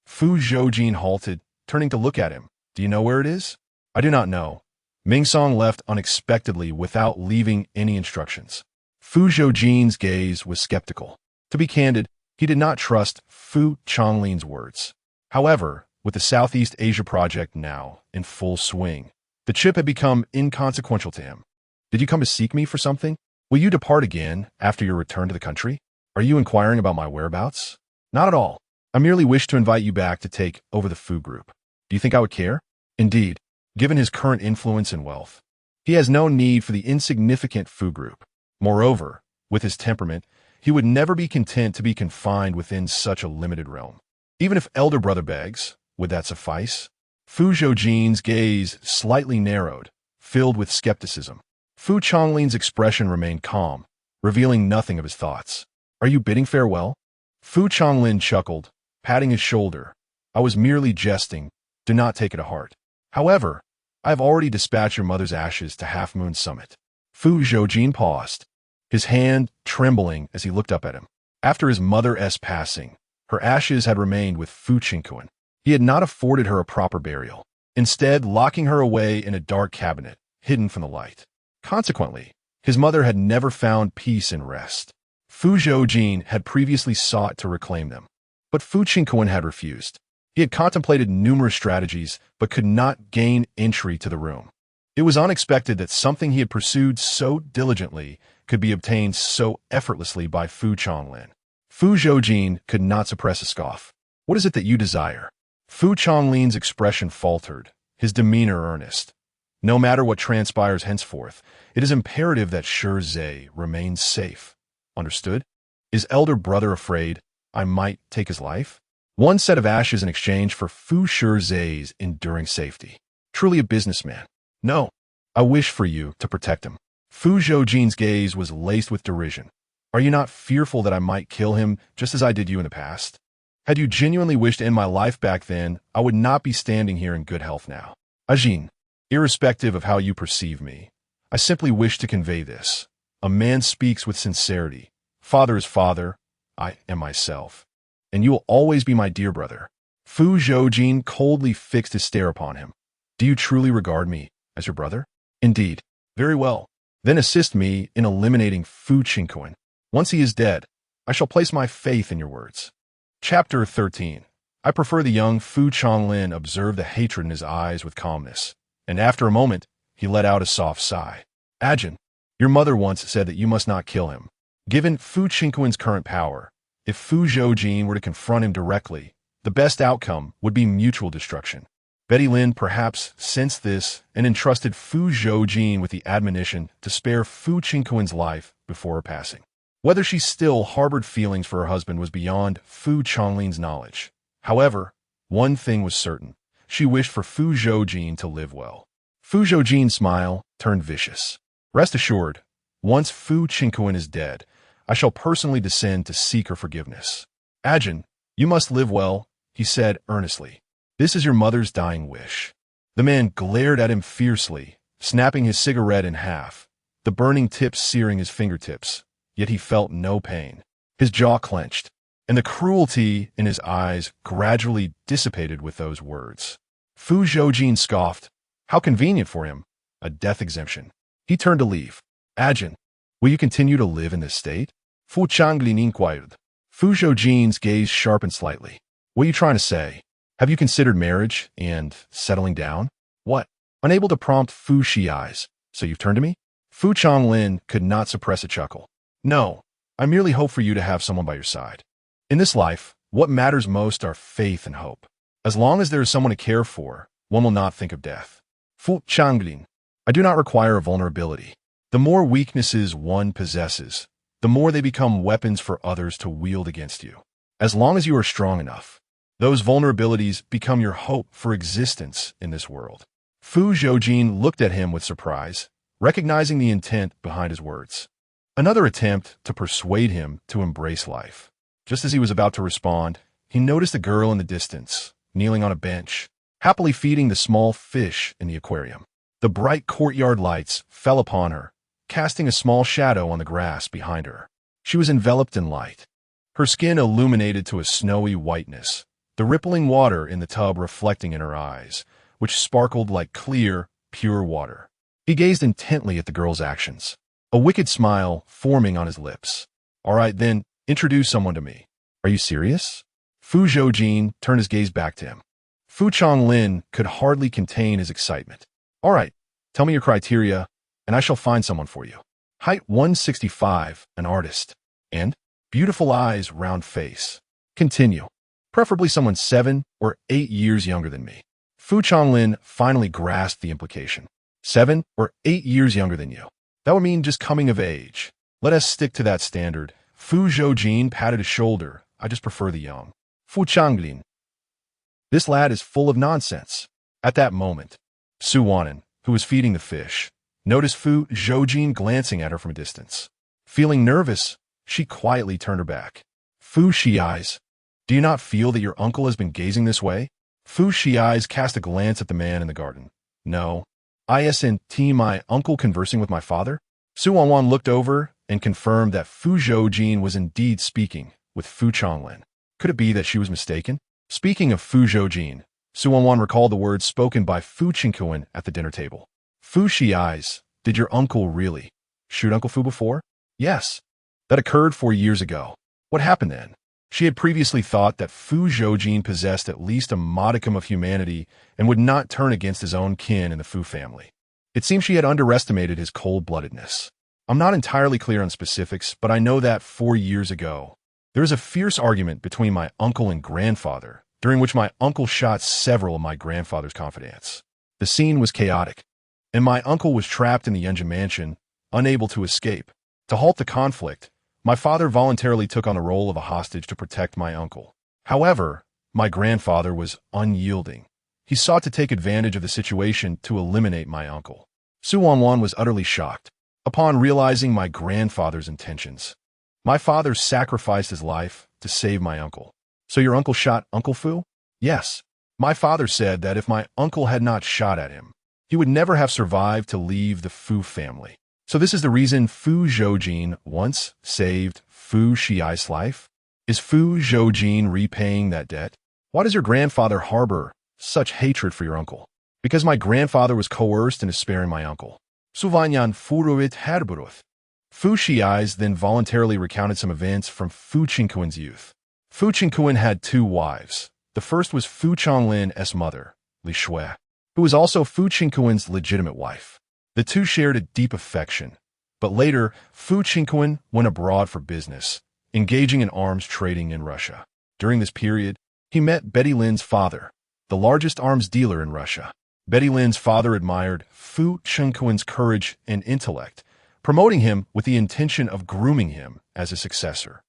S1: Fu Zhoujin halted, turning to look at him. Do you know where it is? I do not know. Mingsong left unexpectedly without leaving any instructions. Fu Zhoujin's gaze was skeptical. To be candid, he did not trust Fu Chonglin's words. However, with the Southeast Asia project now in full swing, the chip had become inconsequential to him. Did you come to seek me for something? Will you depart again after your return to the country? Are you inquiring about my whereabouts? Not at all. I merely wish to invite you back to take over the Fu group. Do you think I would care? Indeed, given his current influence and wealth, he has no need for the insignificant Fu group. Moreover, with his temperament, he would never be content to be confined within such a limited realm. Even if elder brother begs, would that suffice? Fu Zhoujin's gaze slightly narrowed, filled with skepticism. Fu Chonglin's expression remained calm, revealing nothing of his thoughts. Are you bidding farewell? Fu Chonglin chuckled, patting his shoulder. I was merely jesting. Do not take it to heart. However, I have already dispatched your mother's ashes to Half Moon Summit. Fu Zhoujin paused, his hand trembling as he looked up at him. After his mother's passing, her ashes had remained with Fu Qingquan. He had not afforded her a proper burial, instead locking her away in a dark cabinet, hidden from the light. Consequently, his mother had never found peace and rest. Fu Zhoujin had previously sought to reclaim them, but Fu Qingquan had refused. He had contemplated numerous strategies, but could not gain entry to the room. It was unexpected that something he had pursued so diligently could be obtained so effortlessly by Fu Chonglin. Fu Zhoujin could not suppress a scoff. What is it that you desire? Fu Chonglin's expression faltered, his demeanor earnest. No matter what transpires henceforth, it is imperative that Zhe remains safe. Understood? Is elder brother afraid I might take his life? One set of ashes in exchange for Fu Zhe's enduring safety. Truly a businessman. No, I wish for you to protect him. Fu Zhoujin's gaze was laced with derision. Are you not fearful that I might kill him just as I did you in the past? Had you genuinely wished to end my life back then, I would not be standing here in good health now. Ajin, irrespective of how you perceive me, I simply wish to convey this. A man speaks with sincerity. Father is father, I am myself, and you will always be my dear brother. Fu Zhoujin coldly fixed his stare upon him. Do you truly regard me as your brother? Indeed. Very well. Then assist me in eliminating Fu Qingquan. Once he is dead, I shall place my faith in your words. Chapter 13. I prefer the young Fu Chonglin observed the hatred in his eyes with calmness, and after a moment, he let out a soft sigh. Ajin, your mother once said that you must not kill him. Given Fu Qingquan's current power, if Fu Zhoujin were to confront him directly, the best outcome would be mutual destruction. Betty Lin perhaps sensed this and entrusted Fu Zhoujin with the admonition to spare Fu Qingquan's life before her passing. Whether she still harbored feelings for her husband was beyond Fu Chonglin's knowledge. However, one thing was certain. She wished for Fu Zhoujin to live well. Fu Zhoujin's smile turned vicious. Rest assured, once Fu Qingquan is dead, I shall personally descend to seek her forgiveness. Ajin, you must live well, he said earnestly. This is your mother's dying wish. The man glared at him fiercely, snapping his cigarette in half, the burning tips searing his fingertips, yet he felt no pain. His jaw clenched, and the cruelty in his eyes gradually dissipated with those words. Fu Zhoujin scoffed. How convenient for him. A death exemption. He turned to leave. Ajin, will you continue to live in this state? Fu Chonglin inquired. Fu Zhoujin's gaze sharpened slightly. What are you trying to say? Have you considered marriage and settling down? What? Unable to prompt Fu Shi's, so you've turned to me? Fu Chonglin could not suppress a chuckle. No, I merely hope for you to have someone by your side. In this life, what matters most are faith and hope. As long as there is someone to care for, one will not think of death. Fu Chonglin, I do not require a vulnerability. The more weaknesses one possesses, the more they become weapons for others to wield against you. As long as you are strong enough, those vulnerabilities become your hope for existence in this world. Fu Zhoujin looked at him with surprise, recognizing the intent behind his words. Another attempt to persuade him to embrace life. Just as he was about to respond, he noticed a girl in the distance, kneeling on a bench, happily feeding the small fish in the aquarium. The bright courtyard lights fell upon her, casting a small shadow on the grass behind her. She was enveloped in light, her skin illuminated to a snowy whiteness, the rippling water in the tub reflecting in her eyes, which sparkled like clear, pure water. He gazed intently at the girl's actions. a wicked smile forming on his lips. All right, then, introduce someone to me. Are you serious? Fu Zhoujin turned his gaze back to him. Fu Changlin could hardly contain his excitement. All right, tell me your criteria, and I shall find someone for you. Height 165, an artist. And? Beautiful eyes, round face. Continue. Preferably someone 7 or 8 years younger than me. Fu Changlin finally grasped the implication. 7 or 8 years younger than you. That would mean just coming of age. Let us stick to that standard. Fu Zhoujin patted his shoulder. I just prefer the young. Fu Changlin. This lad is full of nonsense. At that moment, Su Wanwan, who was feeding the fish, noticed Fu Zhoujin glancing at her from a distance. Feeling nervous, she quietly turned her back. Fu Shiai's, do you not feel that your uncle has been gazing this way? Fu Shiai's cast a glance at the man in the garden. No. Isn't my uncle conversing with my father? Su Wanwan looked over and confirmed that Fu Zhoujin was indeed speaking with Fu Changlin. Could it be that she was mistaken? Speaking of Fu Zhoujin, Su Wanwan recalled the words spoken by Fu Qingkuan at the dinner table. Fu Shiai's, did your uncle really shoot Uncle Fu before? Yes. That occurred 4 years ago. What happened then? She had previously thought that Fu Zhoujin possessed at least a modicum of humanity and would not turn against his own kin in the Fu family. It seemed she had underestimated his cold-bloodedness. I'm not entirely clear on specifics, but I know that 4 years ago, there was a fierce argument between my uncle and grandfather, during which my uncle shot several of my grandfather's confidants. The scene was chaotic, and my uncle was trapped in the Yunjin mansion, unable to escape. To halt the conflict, my father voluntarily took on the role of a hostage to protect my uncle. However, my grandfather was unyielding. He sought to take advantage of the situation to eliminate my uncle. Su Wanwan was utterly shocked. Upon realizing my grandfather's intentions, my father sacrificed his life to save my uncle. So your uncle shot Uncle Fu? Yes. My father said that if my uncle had not shot at him, he would never have survived to leave the Fu family. So this is the reason Fu Zhoujin once saved Fu Shiai's life? Is Fu Zhoujin repaying that debt? Why does your grandfather harbor such hatred for your uncle? Because my grandfather was coerced into sparing my uncle. Suvanyan furuit herburuth. Fu Shiai's then voluntarily recounted some events from Fu Qingkuan's youth. Fu Qingkuan had 2 wives. The first was Fu Changlin's mother, Li Shui, who was also Fu Qingkuan's legitimate wife. The two shared a deep affection, but later, Fu Qingkuan went abroad for business, engaging in arms trading in Russia. During this period, he met Betty Lin's father, the largest arms dealer in Russia. Betty Lin's father admired Fu Qingkuan's courage and intellect, promoting him with the intention of grooming him as a successor.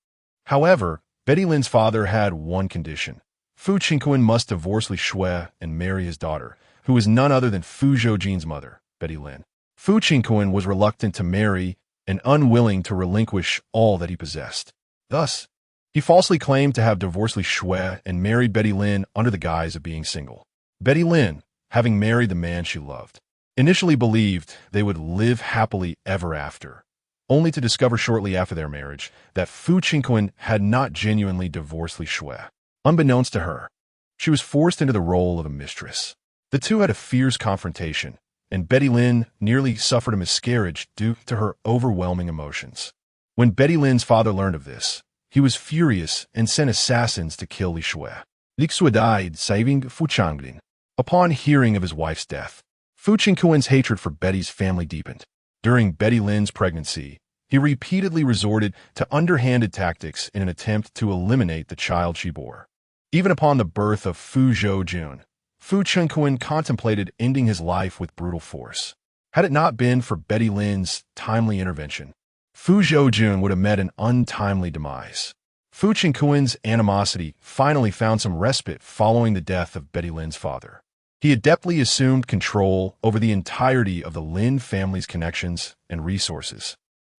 S1: However, Betty Lin's father had one condition. Fu Qingkuan must divorce Li Shui and marry his daughter, who was none other than Fu Zhoujin's mother, Betty Lin. Fu Qingkuan was reluctant to marry and unwilling to relinquish all that he possessed. Thus, he falsely claimed to have divorced Li Shui and married Betty Lin under the guise of being single. Betty Lin, having married the man she loved, initially believed they would live happily ever after, only to discover shortly after their marriage that Fu Qingkuan had not genuinely divorced Li Shui. Unbeknownst to her, she was forced into the role of a mistress. The two had a fierce confrontation, and Betty Lin nearly suffered a miscarriage due to her overwhelming emotions. When Betty Lin's father learned of this, he was furious and sent assassins to kill Li Shui. Li Shui died, saving Fu Changlin. Upon hearing of his wife's death, Fu Qingkuan's hatred for Betty's family deepened. During Betty Lin's pregnancy, he repeatedly resorted to underhanded tactics in an attempt to eliminate the child she bore. Even upon the birth of Fu Zhoujin, Fu Qingkuan contemplated ending his life with brutal force. Had it not been for Betty Lin's timely intervention, Fu Zhoujin would have met an untimely demise. Fu Qingkuan's animosity finally found some respite following the death of Betty Lin's father. He adeptly assumed control over the entirety of the Lin family's connections and resources,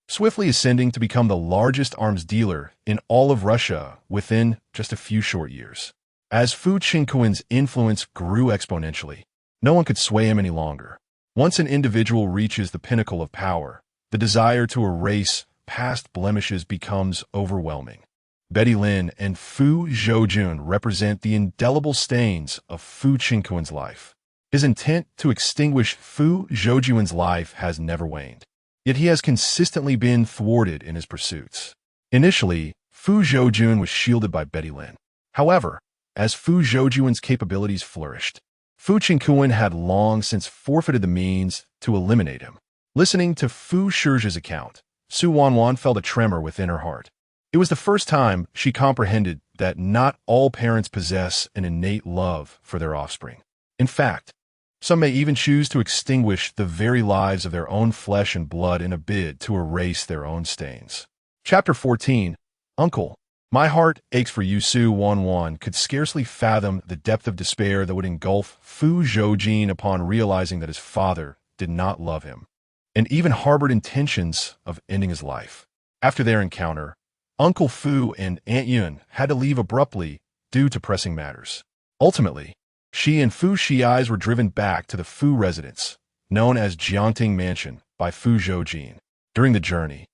S1: swiftly ascending to become the largest arms dealer in all of Russia within just a few short years. As Fu Qingkuan's influence grew exponentially, no one could sway him any longer. Once an individual reaches the pinnacle of power, the desire to erase past blemishes becomes overwhelming. Betty Lin and Fu Zhoujin represent the indelible stains of Fu Qingkuan's life. His intent to extinguish Fu Zhoujin's life has never waned. yet he has consistently been thwarted in his pursuits. Initially, Fu Zhoujin was shielded by Betty Lin. However, as Fu Zhoujin's capabilities flourished, Fu Qingquan had long since forfeited the means to eliminate him. Listening to Fu Zhoujin's account, Su Wanwan felt a tremor within her heart. It was the first time she comprehended that not all parents possess an innate love for their offspring. In fact, some may even choose to extinguish the very lives of their own flesh and blood in a bid to erase their own stains. Chapter 14, Uncle. My heart aches for you. Su Wanwan could scarcely fathom the depth of despair that would engulf Fu Zhoujin upon realizing that his father did not love him, and even harbored intentions of ending his life. After their encounter, Uncle Fu and Aunt Yun had to leave abruptly due to pressing matters. Ultimately, she and Fu Shiai's were driven back to the Fu residence, known as Jiangting Mansion, by Fu Zhoujin. During the journey,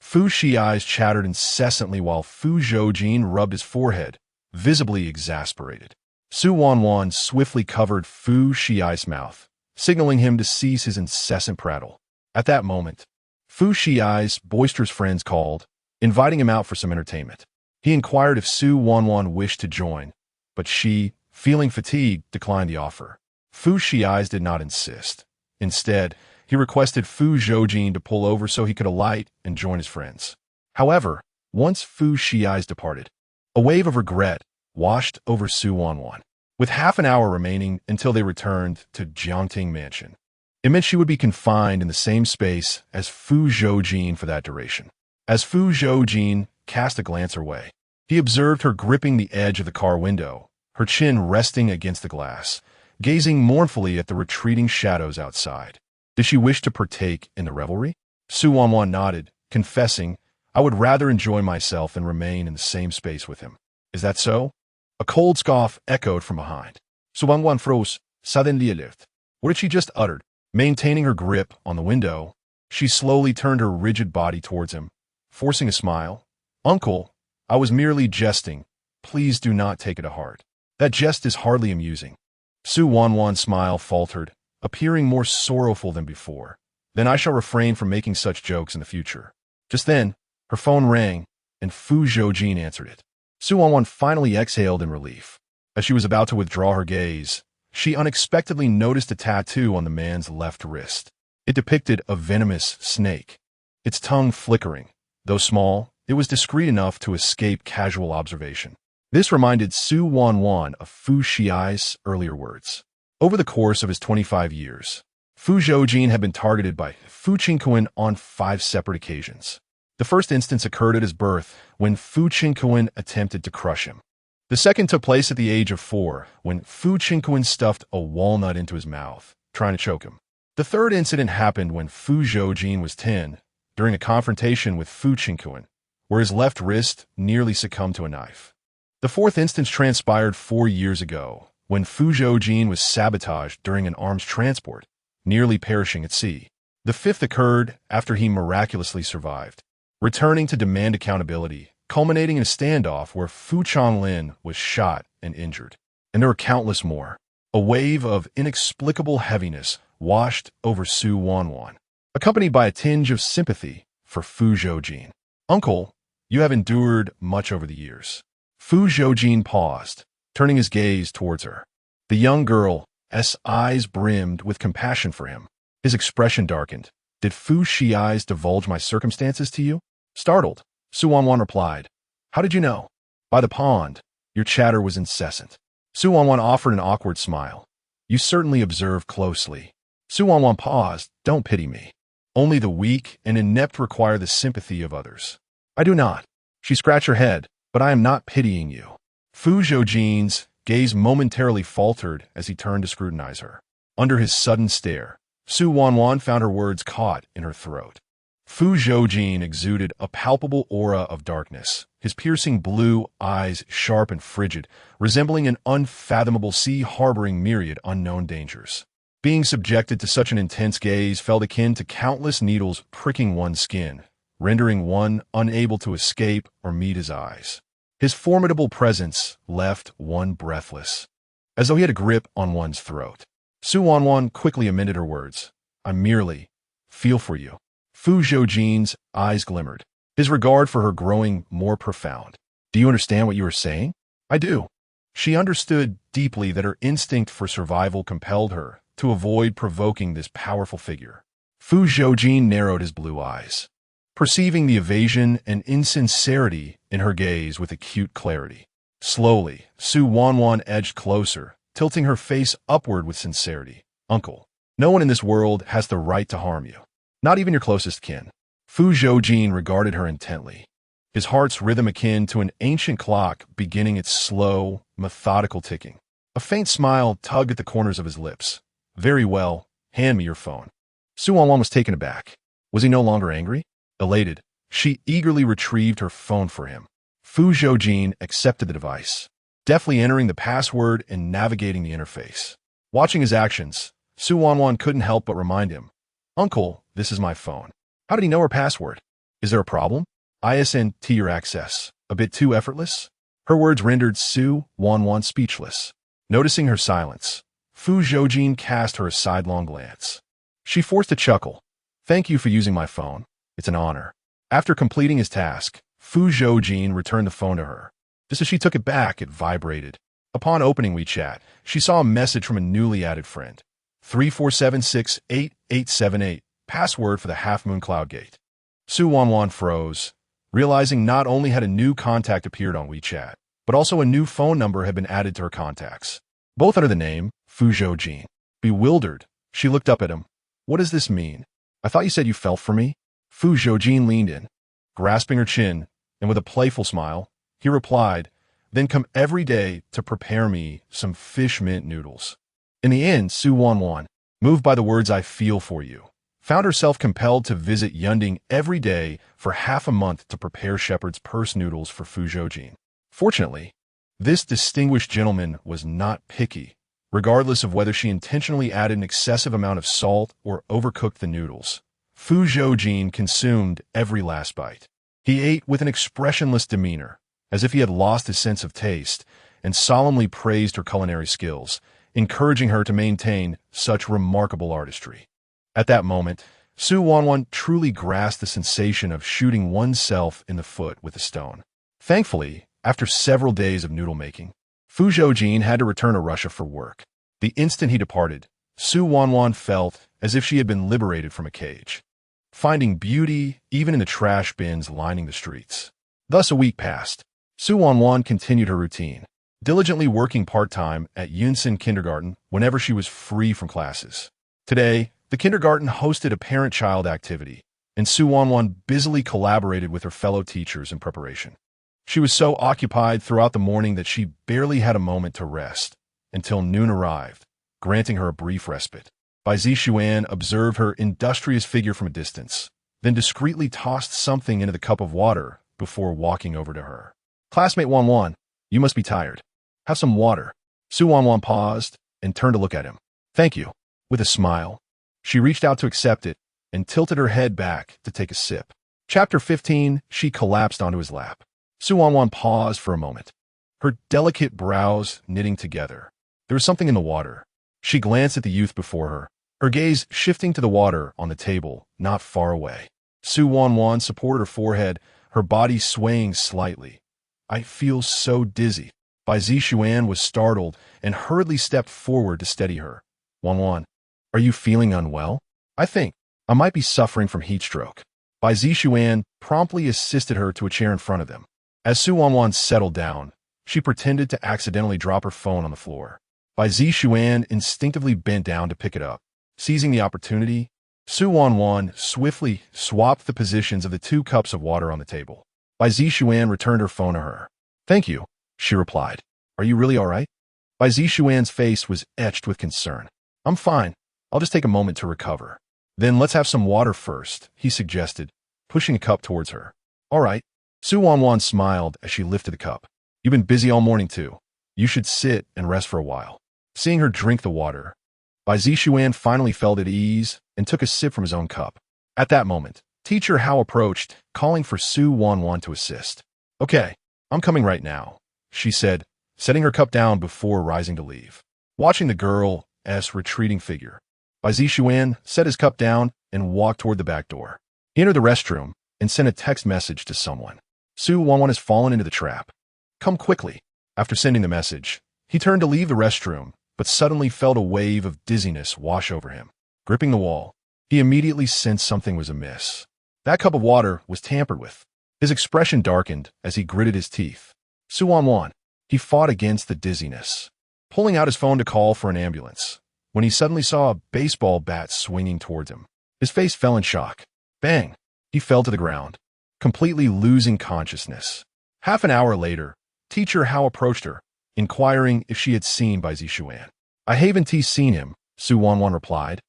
S1: Fu Shiai's chattered incessantly while Fu Zhoujin rubbed his forehead, visibly exasperated. Su Wanwan swiftly covered Fu Shiai's mouth, signaling him to cease his incessant prattle. At that moment, Fu Shiai's boisterous friends called, inviting him out for some entertainment. He inquired if Su Wanwan wished to join, but she, feeling fatigued, declined the offer. Fu Shiai's did not insist. Instead, he requested Fu Zhoujin to pull over so he could alight and join his friends. However, once Fu Shiai's departed, a wave of regret washed over Su Wanwan. With half an hour remaining until they returned to Jiangting Mansion, it meant she would be confined in the same space as Fu Zhoujin for that duration. As Fu Zhoujin cast a glance her way, he observed her gripping the edge of the car window, her chin resting against the glass, gazing mournfully at the retreating shadows outside. Did she wish to partake in the revelry? Su Wanwan nodded, confessing, I would rather enjoy myself than remain in the same space with him. Is that so? A cold scoff echoed from behind. Su Wanwan froze, suddenly lift. What had she just uttered? Maintaining her grip on the window, she slowly turned her rigid body towards him, forcing a smile. Uncle, I was merely jesting. Please do not take it to heart. That jest is hardly amusing. Su Wanwan's smile faltered, appearing more sorrowful than before. Then I shall refrain from making such jokes in the future. Just then, her phone rang, and Fu Zhoujin answered it. Su Wanwan finally exhaled in relief. As she was about to withdraw her gaze, she unexpectedly noticed a tattoo on the man's left wrist. It depicted a venomous snake, its tongue flickering. Though small, it was discreet enough to escape casual observation. This reminded Su Wanwan of Fu Shiai's earlier words. Over the course of his 25 years, Fu Zhoujin had been targeted by Fu Qingquan on 5 separate occasions. The first instance occurred at his birth, when Fu Qingquan attempted to crush him. The second took place at the age of 4, when Fu Qingquan stuffed a walnut into his mouth, trying to choke him. The third incident happened when Fu Zhoujin was 10, during a confrontation with Fu Qingquan, where his left wrist nearly succumbed to a knife. The fourth instance transpired 4 years ago, when Fu Zhoujin was sabotaged during an arms transport, nearly perishing at sea. The fifth occurred after he miraculously survived, returning to demand accountability, culminating in a standoff where Fu Changlin was shot and injured. And there were countless more. A wave of inexplicable heaviness washed over Su Wanwan, accompanied by a tinge of sympathy for Fu Zhoujin. Uncle, you have endured much over the years. Fu Zhoujin paused, turning his gaze towards her. The young girl's eyes brimmed with compassion for him. His expression darkened. Did Fu Shiai's divulge my circumstances to you? Startled, Su Wanwan replied, How did you know? By the pond. Your chatter was incessant. Su Wanwan offered an awkward smile. You certainly observe closely. Su Wanwan paused. Don't pity me. Only the weak and inept require the sympathy of others. I do not. She scratched her head, but I am not pitying you. Fu Zhoujin's gaze momentarily faltered as he turned to scrutinize her. Under his sudden stare, Su Wanwan found her words caught in her throat. Fu Zhoujin exuded a palpable aura of darkness, his piercing blue eyes sharp and frigid, resembling an unfathomable sea harboring myriad unknown dangers. Being subjected to such an intense gaze felt akin to countless needles pricking one's skin, rendering one unable to escape or meet his eyes. His formidable presence left one breathless, as though he had a grip on one's throat. Su Wanwan quickly amended her words. I merely feel for you. Fu Zhoujin's eyes glimmered, his regard for her growing more profound. Do you understand what you are saying? I do. She understood deeply that her instinct for survival compelled her to avoid provoking this powerful figure. Fu Zhoujin narrowed his blue eyes, perceiving the evasion and insincerity in her gaze with acute clarity. Slowly, Su Wanwan edged closer, tilting her face upward with sincerity. Uncle, no one in this world has the right to harm you. Not even your closest kin. Fu Zhoujin regarded her intently, his heart's rhythm akin to an ancient clock beginning its slow, methodical ticking. A faint smile tugged at the corners of his lips. Very well, hand me your phone. Su Wanwan was taken aback. Was he no longer angry? Elated, she eagerly retrieved her phone for him. Fu Zhoujin accepted the device, deftly entering the password and navigating the interface. Watching his actions, Su Wanwan couldn't help but remind him, Uncle, this is my phone. How did he know her password? Is there a problem? ISNT your access. A bit too effortless? Her words rendered Su Wanwan speechless. Noticing her silence, Fu Zhoujin cast her a sidelong glance. She forced a chuckle. Thank you for using my phone. It's an honor. After completing his task, Fu Zhoujin returned the phone to her. Just as she took it back, it vibrated. Upon opening WeChat, she saw a message from a newly added friend. 34768878, password for the Half Moon Cloud Gate. Su Wanwan froze, realizing not only had a new contact appeared on WeChat, but also a new phone number had been added to her contacts, both under the name Fu Zhoujin. Bewildered, she looked up at him. What does this mean? I thought you said you felt for me? Fu Zhoujin leaned in, grasping her chin, and with a playful smile, he replied, then come every day to prepare me some fish mint noodles. In the end, Su Wanwan, moved by the words I feel for you, found herself compelled to visit Yunding every day for half a month to prepare shepherd's purse noodles for Fu Zhoujin. Fortunately, this distinguished gentleman was not picky, regardless of whether she intentionally added an excessive amount of salt or overcooked the noodles. Fu Zhoujin consumed every last bite. He ate with an expressionless demeanor, as if he had lost his sense of taste, and solemnly praised her culinary skills, encouraging her to maintain such remarkable artistry. At that moment, Su Wanwan truly grasped the sensation of shooting oneself in the foot with a stone. Thankfully, after several days of noodle making, Fu Zhoujin had to return to Russia for work. The instant he departed, Su Wanwan felt as if she had been liberated from a cage, finding beauty even in the trash bins lining the streets. Thus a week passed. Su Wanwan continued her routine, diligently working part-time at Yunsan Kindergarten whenever she was free from classes. Today, the kindergarten hosted a parent-child activity, and Su Wanwan busily collaborated with her fellow teachers in preparation. She was so occupied throughout the morning that she barely had a moment to rest, until noon arrived, granting her a brief respite. Bai Zixuan observed her industrious figure from a distance, then discreetly tossed something into the cup of water before walking over to her. Classmate Wanwan, you must be tired. Have some water. Su Wanwan paused and turned to look at him. Thank you. With a smile, she reached out to accept it and tilted her head back to take a sip. Chapter 15, she collapsed onto his lap. Su Wanwan paused for a moment, her delicate brows knitting together. There was something in the water. She glanced at the youth before her, her gaze shifting to the water on the table not far away. Su Wanwan supported her forehead, her body swaying slightly. I feel so dizzy. Bai Zixuan was startled and hurriedly stepped forward to steady her. Wanwan, are you feeling unwell? I think I might be suffering from heat stroke. Bai Zixuan promptly assisted her to a chair in front of them. As Su Wanwan settled down, she pretended to accidentally drop her phone on the floor. Bai Zixuan instinctively bent down to pick it up. Seizing the opportunity, Su Wanwan swiftly swapped the positions of the 2 cups of water on the table. Bai Zixuan returned her phone to her. Thank you, she replied. Are you really all right? Bai Zixuan's face was etched with concern. I'm fine. I'll just take a moment to recover. Then let's have some water first, he suggested, pushing a cup towards her. All right. Su Wanwan smiled as she lifted the cup. You've been busy all morning too. You should sit and rest for a while. Seeing her drink the water, Bai Zixuan finally felt at ease and took a sip from his own cup. At that moment, Teacher Hao approached, calling for Su Wanwan to assist. Okay, I'm coming right now, she said, setting her cup down before rising to leave. Watching the girl's retreating figure, Bai Zixuan set his cup down and walked toward the back door. He entered the restroom and sent a text message to someone. Su Wanwan has fallen into the trap. Come quickly. After sending the message, he turned to leave the restroom, but suddenly felt a wave of dizziness wash over him. Gripping the wall, he immediately sensed something was amiss. That cup of water was tampered with. His expression darkened as he gritted his teeth. Su Wanwan. He fought against the dizziness, pulling out his phone to call for an ambulance, when he suddenly saw a baseball bat swinging towards him. His face fell in shock. Bang! He fell to the ground, completely losing consciousness. Half an hour later, teacher Hao approached her, inquiring if she had seen Bai Zishuan. I haven't seen him, Su Wanwan replied,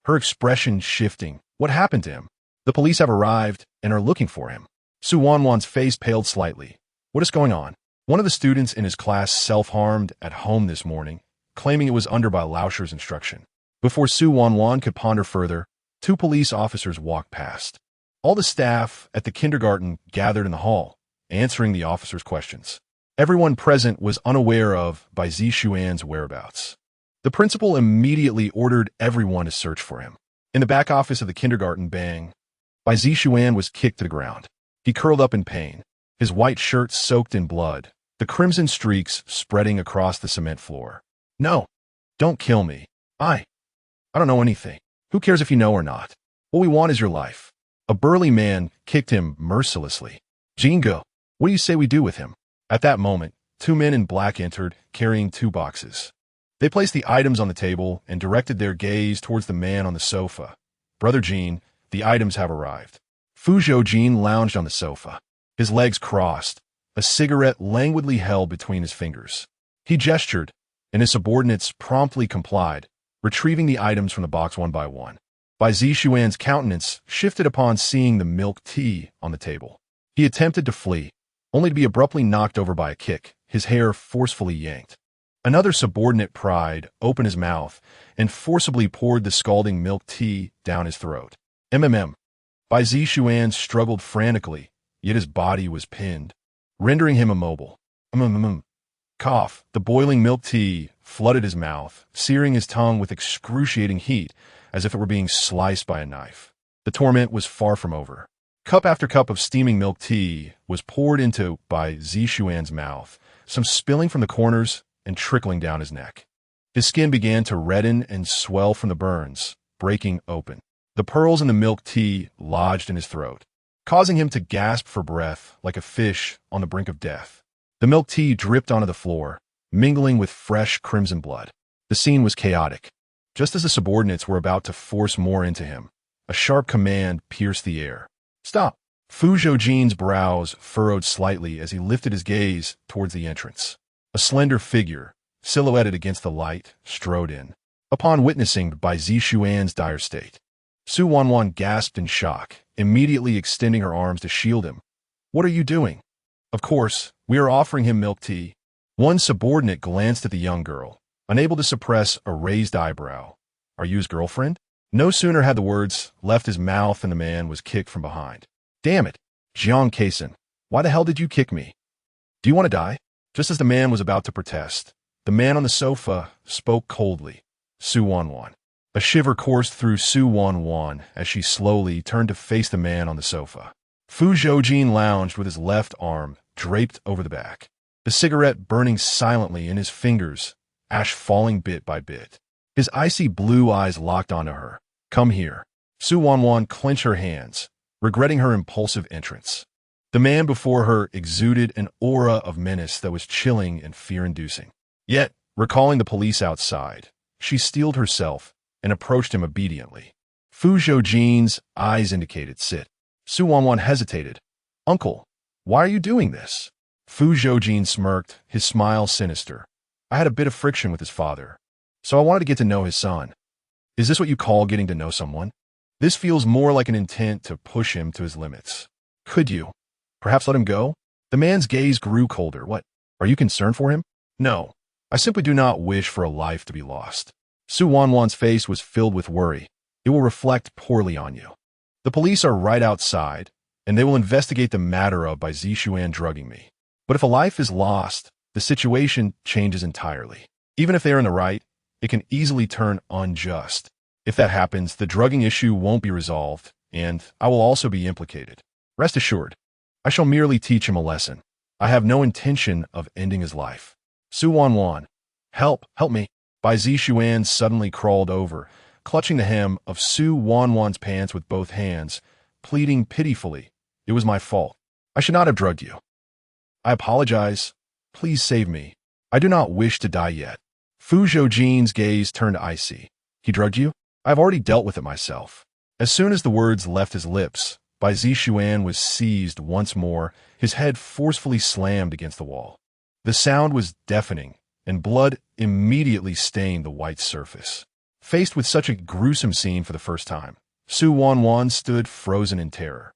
S1: her expression shifting. What happened to him? The police have arrived and are looking for him. Su Wanwan's face paled slightly. What is going on? One of the students in his class self-harmed at home this morning, claiming it was under Bai Laoshir's instruction. Before Su Wanwan could ponder further, 2 police officers walked past. All the staff at the kindergarten gathered in the hall, answering the officers' questions. Everyone present was unaware of Bai Zishuan's whereabouts. The principal immediately ordered everyone to search for him. In the back office of the kindergarten, Bai Zishuan was kicked to the ground. He curled up in pain, his white shirt soaked in blood, the crimson streaks spreading across the cement floor. No, don't kill me. I don't know anything. Who cares if you know or not? What we want is your life. A burly man kicked him mercilessly. Jingo, what do you say we do with him? At that moment, 2 men in black entered, carrying 2 boxes. They placed the items on the table and directed their gaze towards the man on the sofa. Brother Jean, the items have arrived. Fu Zhoujin lounged on the sofa, his legs crossed, a cigarette languidly held between his fingers. He gestured, and his subordinates promptly complied, retrieving the items from the box one by one. Bai Zishuan's countenance shifted upon seeing the milk tea on the table. He attempted to flee, only to be abruptly knocked over by a kick, his hair forcefully yanked. Another subordinate pried open his mouth and forcibly poured the scalding milk tea down his throat. Bai Zishuan struggled frantically, yet his body was pinned, rendering him immobile. Cough. The boiling milk tea flooded his mouth, searing his tongue with excruciating heat, as if it were being sliced by a knife. The torment was far from over. Cup after cup of steaming milk tea was poured into Bai Zishuan's mouth, some spilling from the corners and trickling down his neck. His skin began to redden and swell from the burns, breaking open. The pearls in the milk tea lodged in his throat, causing him to gasp for breath like a fish on the brink of death. The milk tea dripped onto the floor, mingling with fresh crimson blood. The scene was chaotic. Just as the subordinates were about to force more into him, a sharp command pierced the air. Stop! Fu Zhoujin's brows furrowed slightly as he lifted his gaze towards the entrance. A slender figure, silhouetted against the light, strode in. Upon witnessing Bai Zishuan's dire state, Su Wanwan gasped in shock, immediately extending her arms to shield him. What are you doing? Of course, we are offering him milk tea. One subordinate glanced at the young girl, unable to suppress a raised eyebrow. Are you his girlfriend? No sooner had the words left his mouth than the man was kicked from behind. Damn it, Jiang Kaisan, why the hell did you kick me? Do you want to die? Just as the man was about to protest, the man on the sofa spoke coldly. Su Wanwan. A shiver coursed through Su Wanwan as she slowly turned to face the man on the sofa. Fu Zhoujin lounged with his left arm draped over the back, the cigarette burning silently in his fingers, ash falling bit by bit. His icy blue eyes locked onto her. Come here. Su Wanwan clenched her hands, regretting her impulsive entrance. The man before her exuded an aura of menace that was chilling and fear-inducing. Yet, recalling the police outside, she steeled herself and approached him obediently. Fu Zhoujin's eyes indicated sit. Su Wanwan hesitated. Uncle, why are you doing this? Fu Zhoujin smirked, his smile sinister. I had a bit of friction with his father, so I wanted to get to know his son. Is this what you call getting to know someone? This feels more like an intent to push him to his limits. Could you perhaps let him go? The man's gaze grew colder. What? Are you concerned for him? No. I simply do not wish for a life to be lost. Su Wanwan's face was filled with worry. It will reflect poorly on you. The police are right outside, and they will investigate the matter of Bai Zishuan drugging me. But if a life is lost, the situation changes entirely. Even if they are in the right, it can easily turn unjust. If that happens, the drugging issue won't be resolved, and I will also be implicated. Rest assured, I shall merely teach him a lesson. I have no intention of ending his life. Su Wanwan, help me. Bai Zishuan suddenly crawled over, clutching the hem of Su Wanwan's pants with both hands, pleading pitifully, "It was my fault. I should not have drugged you. I apologize. Please save me. I do not wish to die yet." Fu Zhoujin's gaze turned icy. "He drugged you? I have already dealt with it myself." As soon as the words left his lips, Bai Zishuan was seized once more, his head forcefully slammed against the wall. The sound was deafening, and blood immediately stained the white surface. Faced with such a gruesome scene for the first time, Su Wanwan stood frozen in terror,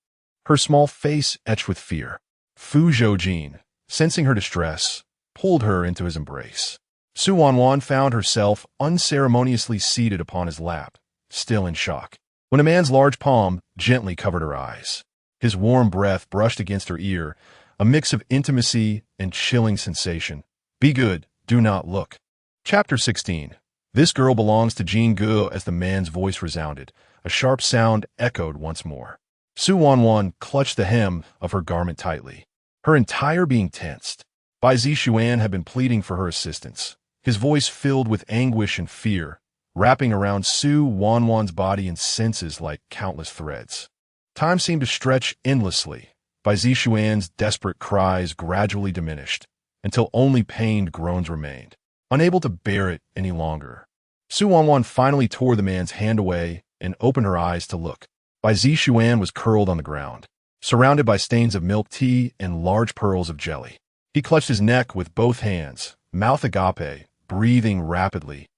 S1: her small face etched with fear. Fu Zhoujin, sensing her distress, pulled her into his embrace. Su Wanwan found herself unceremoniously seated upon his lap, still in shock, when a man's large palm gently covered her eyes. His warm breath brushed against her ear, a mix of intimacy and chilling sensation. "Be good, do not look." Chapter 16. This girl belongs to Jin Gu. As the man's voice resounded, a sharp sound echoed once more. Su Wanwan clutched the hem of her garment tightly, her entire being tensed. Bai Zishuan had been pleading for her assistance, his voice filled with anguish and fear, wrapping around Su Wanwan's body and senses like countless threads. Time seemed to stretch endlessly. Bai Zishuan's desperate cries gradually diminished, until only pained groans remained. Unable to bear it any longer, Su Wanwan finally tore the man's hand away and opened her eyes to look. Bai Zishuan was curled on the ground, surrounded by stains of milk tea and large pearls of jelly. He clutched his neck with both hands, mouth agape, breathing rapidly,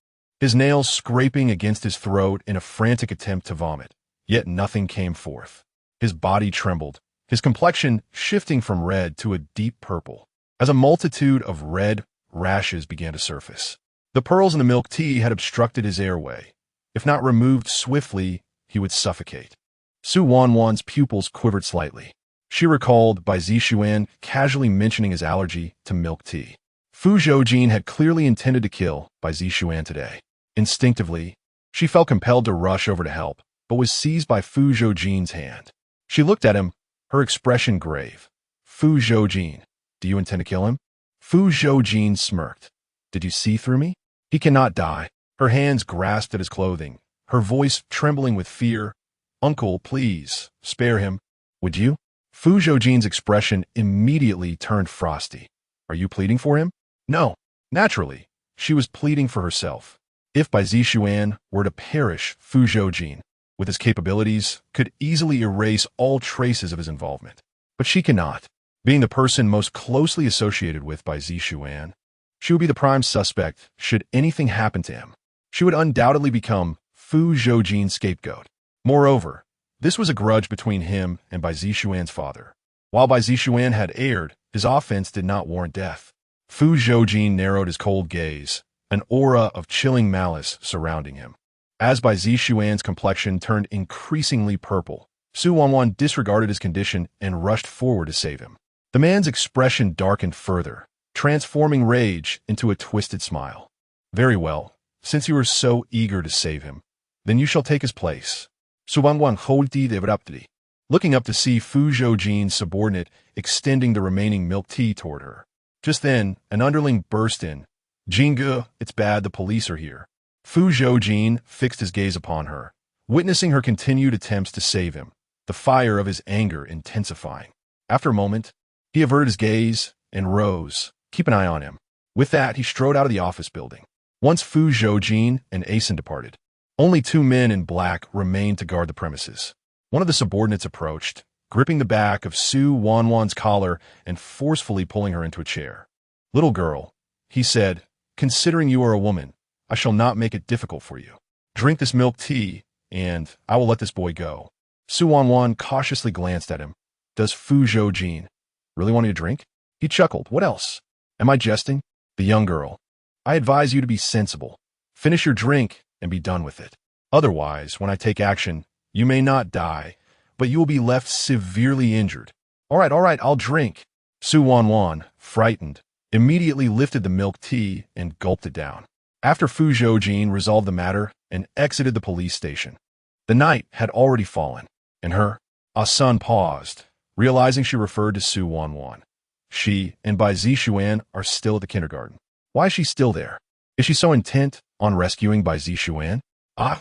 S1: his nails scraping against his throat in a frantic attempt to vomit. Yet nothing came forth. His body trembled, his complexion shifting from red to a deep purple, as a multitude of red rashes began to surface. The pearls in the milk tea had obstructed his airway. If not removed swiftly, he would suffocate. Su Wanwan's pupils quivered slightly. She recalled Bai Zishuan casually mentioning his allergy to milk tea. Fu Zhoujin had clearly intended to kill Bai Zishuan today. Instinctively, she felt compelled to rush over to help, but was seized by Fu Zhoujin's hand. She looked at him, her expression grave. "Fu Zhoujin, do you intend to kill him?" Fu Zhoujin smirked. "Did you see through me? He cannot die." Her hands grasped at his clothing, her voice trembling with fear. "Uncle, please, spare him. Would you?" Fu Zhoujin's expression immediately turned frosty. "Are you pleading for him?" No. Naturally, she was pleading for herself. If Bai Zishuan were to perish, Fu Zhoujin, with his capabilities, could easily erase all traces of his involvement. But she cannot. Being the person most closely associated with Bai Zishuan, she would be the prime suspect should anything happen to him. She would undoubtedly become Fu Zhoujin's scapegoat. Moreover, this was a grudge between him and Bai Zishuan's father. While Bai Zishuan had erred, his offense did not warrant death. Fu Zhoujin narrowed his cold gaze, an aura of chilling malice surrounding him. As Bai Zishuan's complexion turned increasingly purple, Su Wanwan disregarded his condition and rushed forward to save him. The man's expression darkened further, transforming rage into a twisted smile. "Very well, since you are so eager to save him, then you shall take his place." Su Wanwan holti de vrapti, looking up to see Fu Zhoujin's subordinate extending the remaining milk tea toward her. Just then, an underling burst in. "Jingu, it's bad, the police are here." Fu Zhoujin fixed his gaze upon her, witnessing her continued attempts to save him, the fire of his anger intensifying. After a moment, he averted his gaze and rose. "Keep an eye on him." With that, he strode out of the office building. Once Fu Zhoujin and Asen departed, only two men in black remained to guard the premises. One of the subordinates approached, gripping the back of Su Wanwan's collar and forcefully pulling her into a chair. "Little girl," he said, "considering you are a woman, I shall not make it difficult for you. Drink this milk tea, and I will let this boy go." Su Wanwan cautiously glanced at him. "Does Fu Zhoujin really want you to drink?" He chuckled. "What else? Am I jesting?" The young girl. "I advise you to be sensible. Finish your drink and be done with it. Otherwise, when I take action, you may not die, but you will be left severely injured." All right, I'll drink." Su Wanwan, frightened, immediately lifted the milk tea and gulped it down. After Fu Zhoujin resolved the matter and exited the police station, the night had already fallen. And her? Sun paused, realizing she referred to Su Wanwan. She and Bai Zishuan are still at the kindergarten. Why is she still there? Is she so intent on rescuing Bai Zishuan?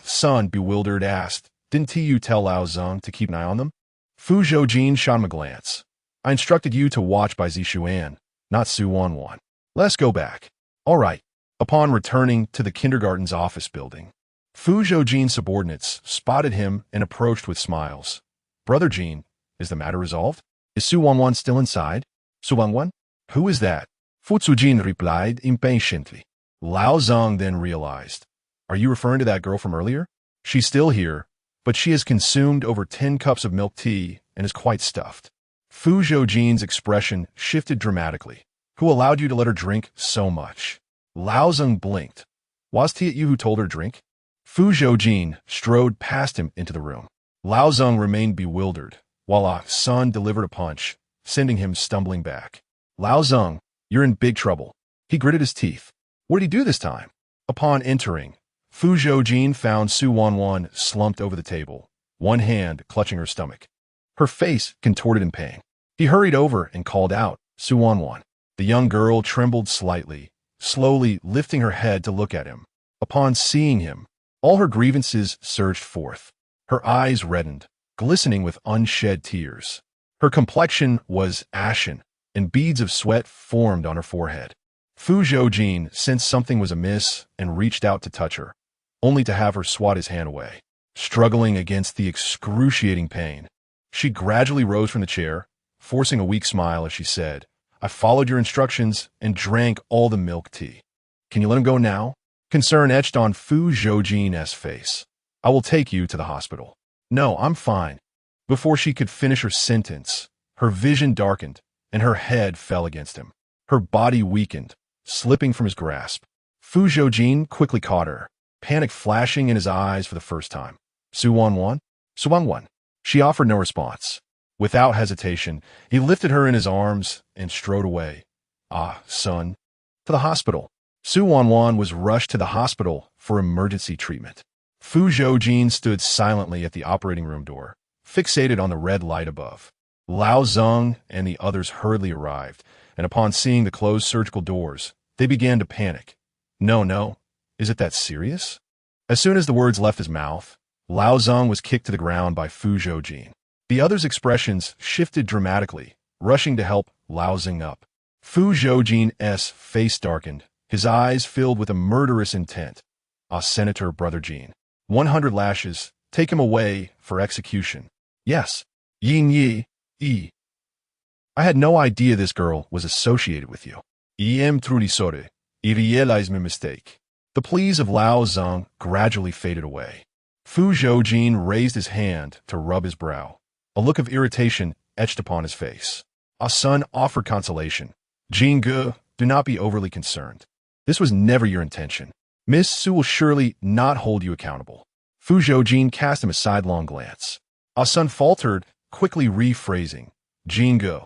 S1: Sun, bewildered, asked, didn't you tell Lao Zeng to keep an eye on them? Fu Zhoujin shot him a glance. I instructed you to watch Bai Zishuan, not Su Wanwan. Let's go back. All right. Upon returning to the kindergarten's office building, Fu Zhoujin's subordinates spotted him and approached with smiles. Brother Jean, is the matter resolved? Is Su Wanwan still inside? Su Wanwan? Who is that? Fu Zhoujin replied impatiently. Lao Zeng then realized. Are you referring to that girl from earlier? She's still here, but she has consumed over 10 cups of milk tea and is quite stuffed. Fu Zhoujin's expression shifted dramatically. Who allowed you to let her drink so much? Lao Zeng blinked. Was it you who told her to drink? Fu Zhoujin strode past him into the room. Lao Zeng remained bewildered, while Sun delivered a punch, sending him stumbling back. Lao Zeng, you're in big trouble. He gritted his teeth. What did he do this time? Upon entering, Fu Zhoujin found Su Wanwan slumped over the table, one hand clutching her stomach. Her face contorted in pain. He hurried over and called out, Su Wanwan. The young girl trembled slightly, slowly lifting her head to look at him. Upon seeing him, all her grievances surged forth. Her eyes reddened, glistening with unshed tears. Her complexion was ashen, and beads of sweat formed on her forehead. Fu Zhoujin sensed something was amiss and reached out to touch her, only to have her swat his hand away. Struggling against the excruciating pain, she gradually rose from the chair, forcing a weak smile as she said, I followed your instructions and drank all the milk tea. Can you let him go now? Concern etched on Fu Zhoujin's face. I will take you to the hospital. No, I'm fine. Before she could finish her sentence, her vision darkened and her head fell against him. Her body weakened, slipping from his grasp. Fu Zhoujin quickly caught her, panic flashing in his eyes for the first time. Su Wanwan? Su Wanwan. She offered no response. Without hesitation, he lifted her in his arms and strode away. Son. To the hospital. Su Wanwan was rushed to the hospital for emergency treatment. Fu Zhoujin stood silently at the operating room door, fixated on the red light above. Lao Zeng and the others hurriedly arrived, and upon seeing the closed surgical doors, they began to panic. No, is it that serious? As soon as the words left his mouth, Lao Zeng was kicked to the ground by Fu Zhoujin. The others' expressions shifted dramatically, rushing to help Lao Zeng up. Fu Zhoujin's face darkened, his eyes filled with a murderous intent. Senator Brother Jean. 100 lashes, take him away for execution. Yes. Yin Yi. I had no idea this girl was associated with you. Truly sorry. I realize my mistake. The pleas of Lao Zeng gradually faded away. Fu Zhoujin raised his hand to rub his brow. A look of irritation etched upon his face. Sun offered consolation. Jin Ge, do not be overly concerned. This was never your intention. Miss Su will surely not hold you accountable. Fu Zhoujin cast him a sidelong glance. Sun faltered, quickly rephrasing. Jin Ge,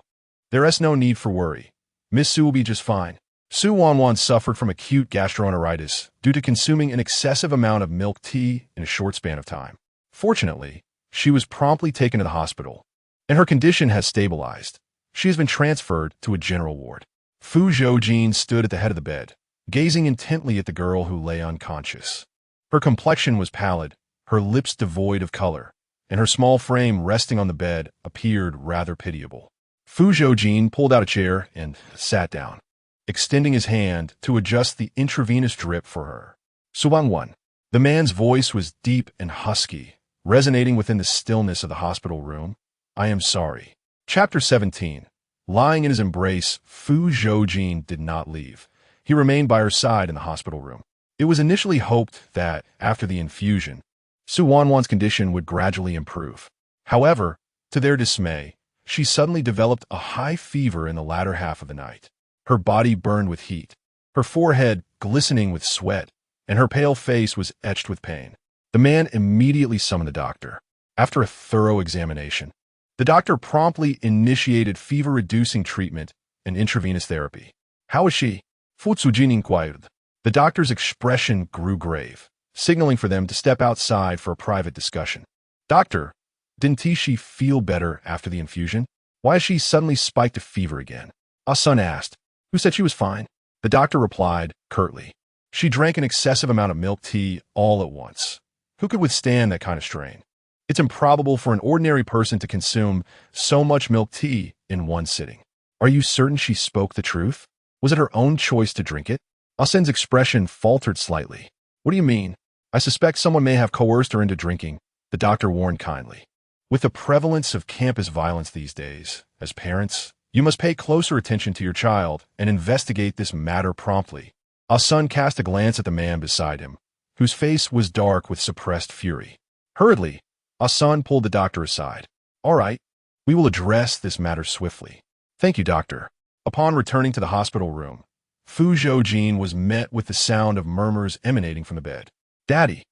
S1: there is no need for worry. Miss Su will be just fine. Su Wanwan suffered from acute gastroenteritis due to consuming an excessive amount of milk tea in a short span of time. Fortunately, she was promptly taken to the hospital, and her condition has stabilized. She has been transferred to a general ward. Fu Zhoujin stood at the head of the bed, gazing intently at the girl who lay unconscious. Her complexion was pallid, her lips devoid of color, and her small frame resting on the bed appeared rather pitiable. Fu Zhoujin pulled out a chair and sat down, extending his hand to adjust the intravenous drip for her. Su Wanwan. The man's voice was deep and husky, resonating within the stillness of the hospital room. I am sorry. Chapter 17. Lying in his embrace, Fu Zhoujin did not leave. He remained by her side in the hospital room. It was initially hoped that, after the infusion, Su Wanwan's condition would gradually improve. However, to their dismay, she suddenly developed a high fever in the latter half of the night. Her body burned with heat, her forehead glistening with sweat, and her pale face was etched with pain. The man immediately summoned the doctor. After a thorough examination, the doctor promptly initiated fever-reducing treatment and intravenous therapy. How is she? Fu Zhoujin inquired. The doctor's expression grew grave, signaling for them to step outside for a private discussion. Doctor, Didn't she feel better after the infusion? Why has she suddenly spiked a fever again? Ah Sun asked. Who said she was fine? The doctor replied, curtly. She drank an excessive amount of milk tea all at once. Who could withstand that kind of strain? It's improbable for an ordinary person to consume so much milk tea in one sitting. Are you certain she spoke the truth? Was it her own choice to drink it? Ah Sun's expression faltered slightly. What do you mean? I suspect someone may have coerced her into drinking, the doctor warned kindly. With the prevalence of campus violence these days, as parents, you must pay closer attention to your child and investigate this matter promptly. Ah Sun cast a glance at the man beside him, whose face was dark with suppressed fury. Hurriedly, Ah Sun pulled the doctor aside. All right, we will address this matter swiftly. Thank you, doctor. Upon returning to the hospital room, Fu Zhoujin was met with the sound of murmurs emanating from the bed. Daddy.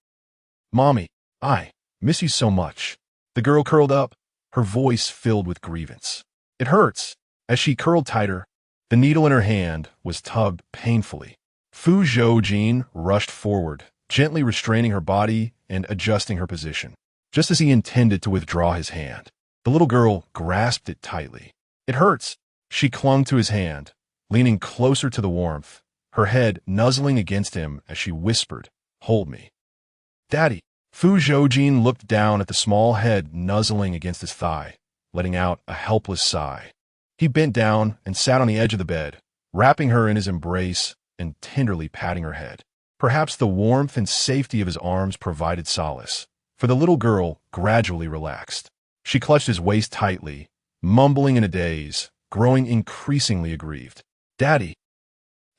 S1: Mommy, I miss you so much. The girl curled up, her voice filled with grievance. It hurts. As she curled tighter, the needle in her hand was tugged painfully. Fu Zhoujin rushed forward, gently restraining her body and adjusting her position. Just as he intended to withdraw his hand, the little girl grasped it tightly. It hurts. She clung to his hand, leaning closer to the warmth, her head nuzzling against him as she whispered, Hold me. Daddy. Fu Zhoujin looked down at the small head nuzzling against his thigh, letting out a helpless sigh. He bent down and sat on the edge of the bed, wrapping her in his embrace and tenderly patting her head. Perhaps the warmth and safety of his arms provided solace, for the little girl gradually relaxed. She clutched his waist tightly, mumbling in a daze, growing increasingly aggrieved. Daddy.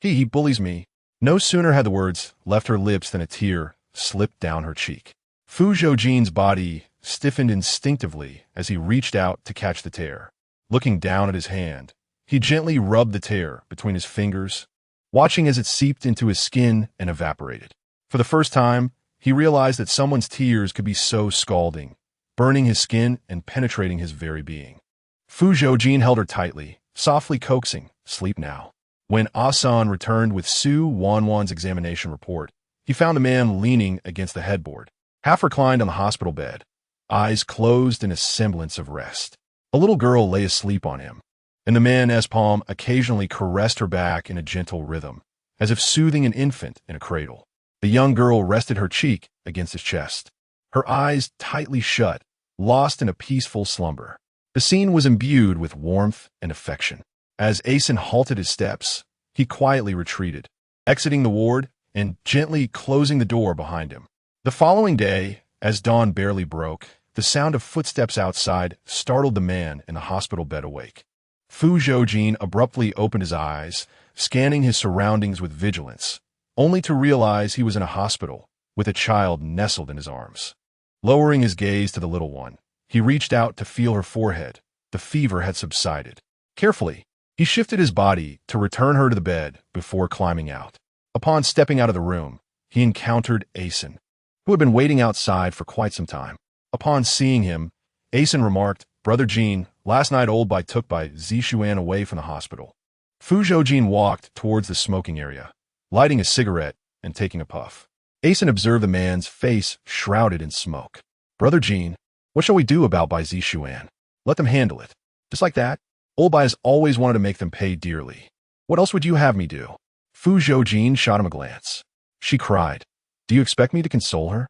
S1: He bullies me. No sooner had the words left her lips than a tear slipped down her cheek. Fu Zhoujin's body stiffened instinctively as he reached out to catch the tear. Looking down at his hand, he gently rubbed the tear between his fingers, watching as it seeped into his skin and evaporated. For the first time, he realized that someone's tears could be so scalding, burning his skin and penetrating his very being. Fu Zhoujin held her tightly, softly coaxing, Sleep now. When Ah Sun returned with Wanwan's examination report, he found a man leaning against the headboard, half reclined on the hospital bed, eyes closed in a semblance of rest. A little girl lay asleep on him, and the man's palm occasionally caressed her back in a gentle rhythm, as if soothing an infant in a cradle. The young girl rested her cheek against his chest, her eyes tightly shut, lost in a peaceful slumber. The scene was imbued with warmth and affection. As Asen halted his steps, he quietly retreated, exiting the ward and gently closing the door behind him. The following day, as dawn barely broke, the sound of footsteps outside startled the man in the hospital bed awake. Fu Zhoujin abruptly opened his eyes, scanning his surroundings with vigilance, only to realize he was in a hospital, with a child nestled in his arms. Lowering his gaze to the little one, he reached out to feel her forehead. The fever had subsided. Carefully, he shifted his body to return her to the bed before climbing out. Upon stepping out of the room, he encountered Asen, who had been waiting outside for quite some time. Upon seeing him, Asen remarked, Brother Jean, last night old Bai took Bai Zishuan away from the hospital. Fu Zhoujin walked towards the smoking area, lighting a cigarette and taking a puff. Asen observed the man's face shrouded in smoke. Brother Jean, what shall we do about Bai Zishuan? Let them handle it. Just like that, old Bai has always wanted to make them pay dearly. What else would you have me do? Fu Zhoujin shot him a glance. She cried, Do you expect me to console her?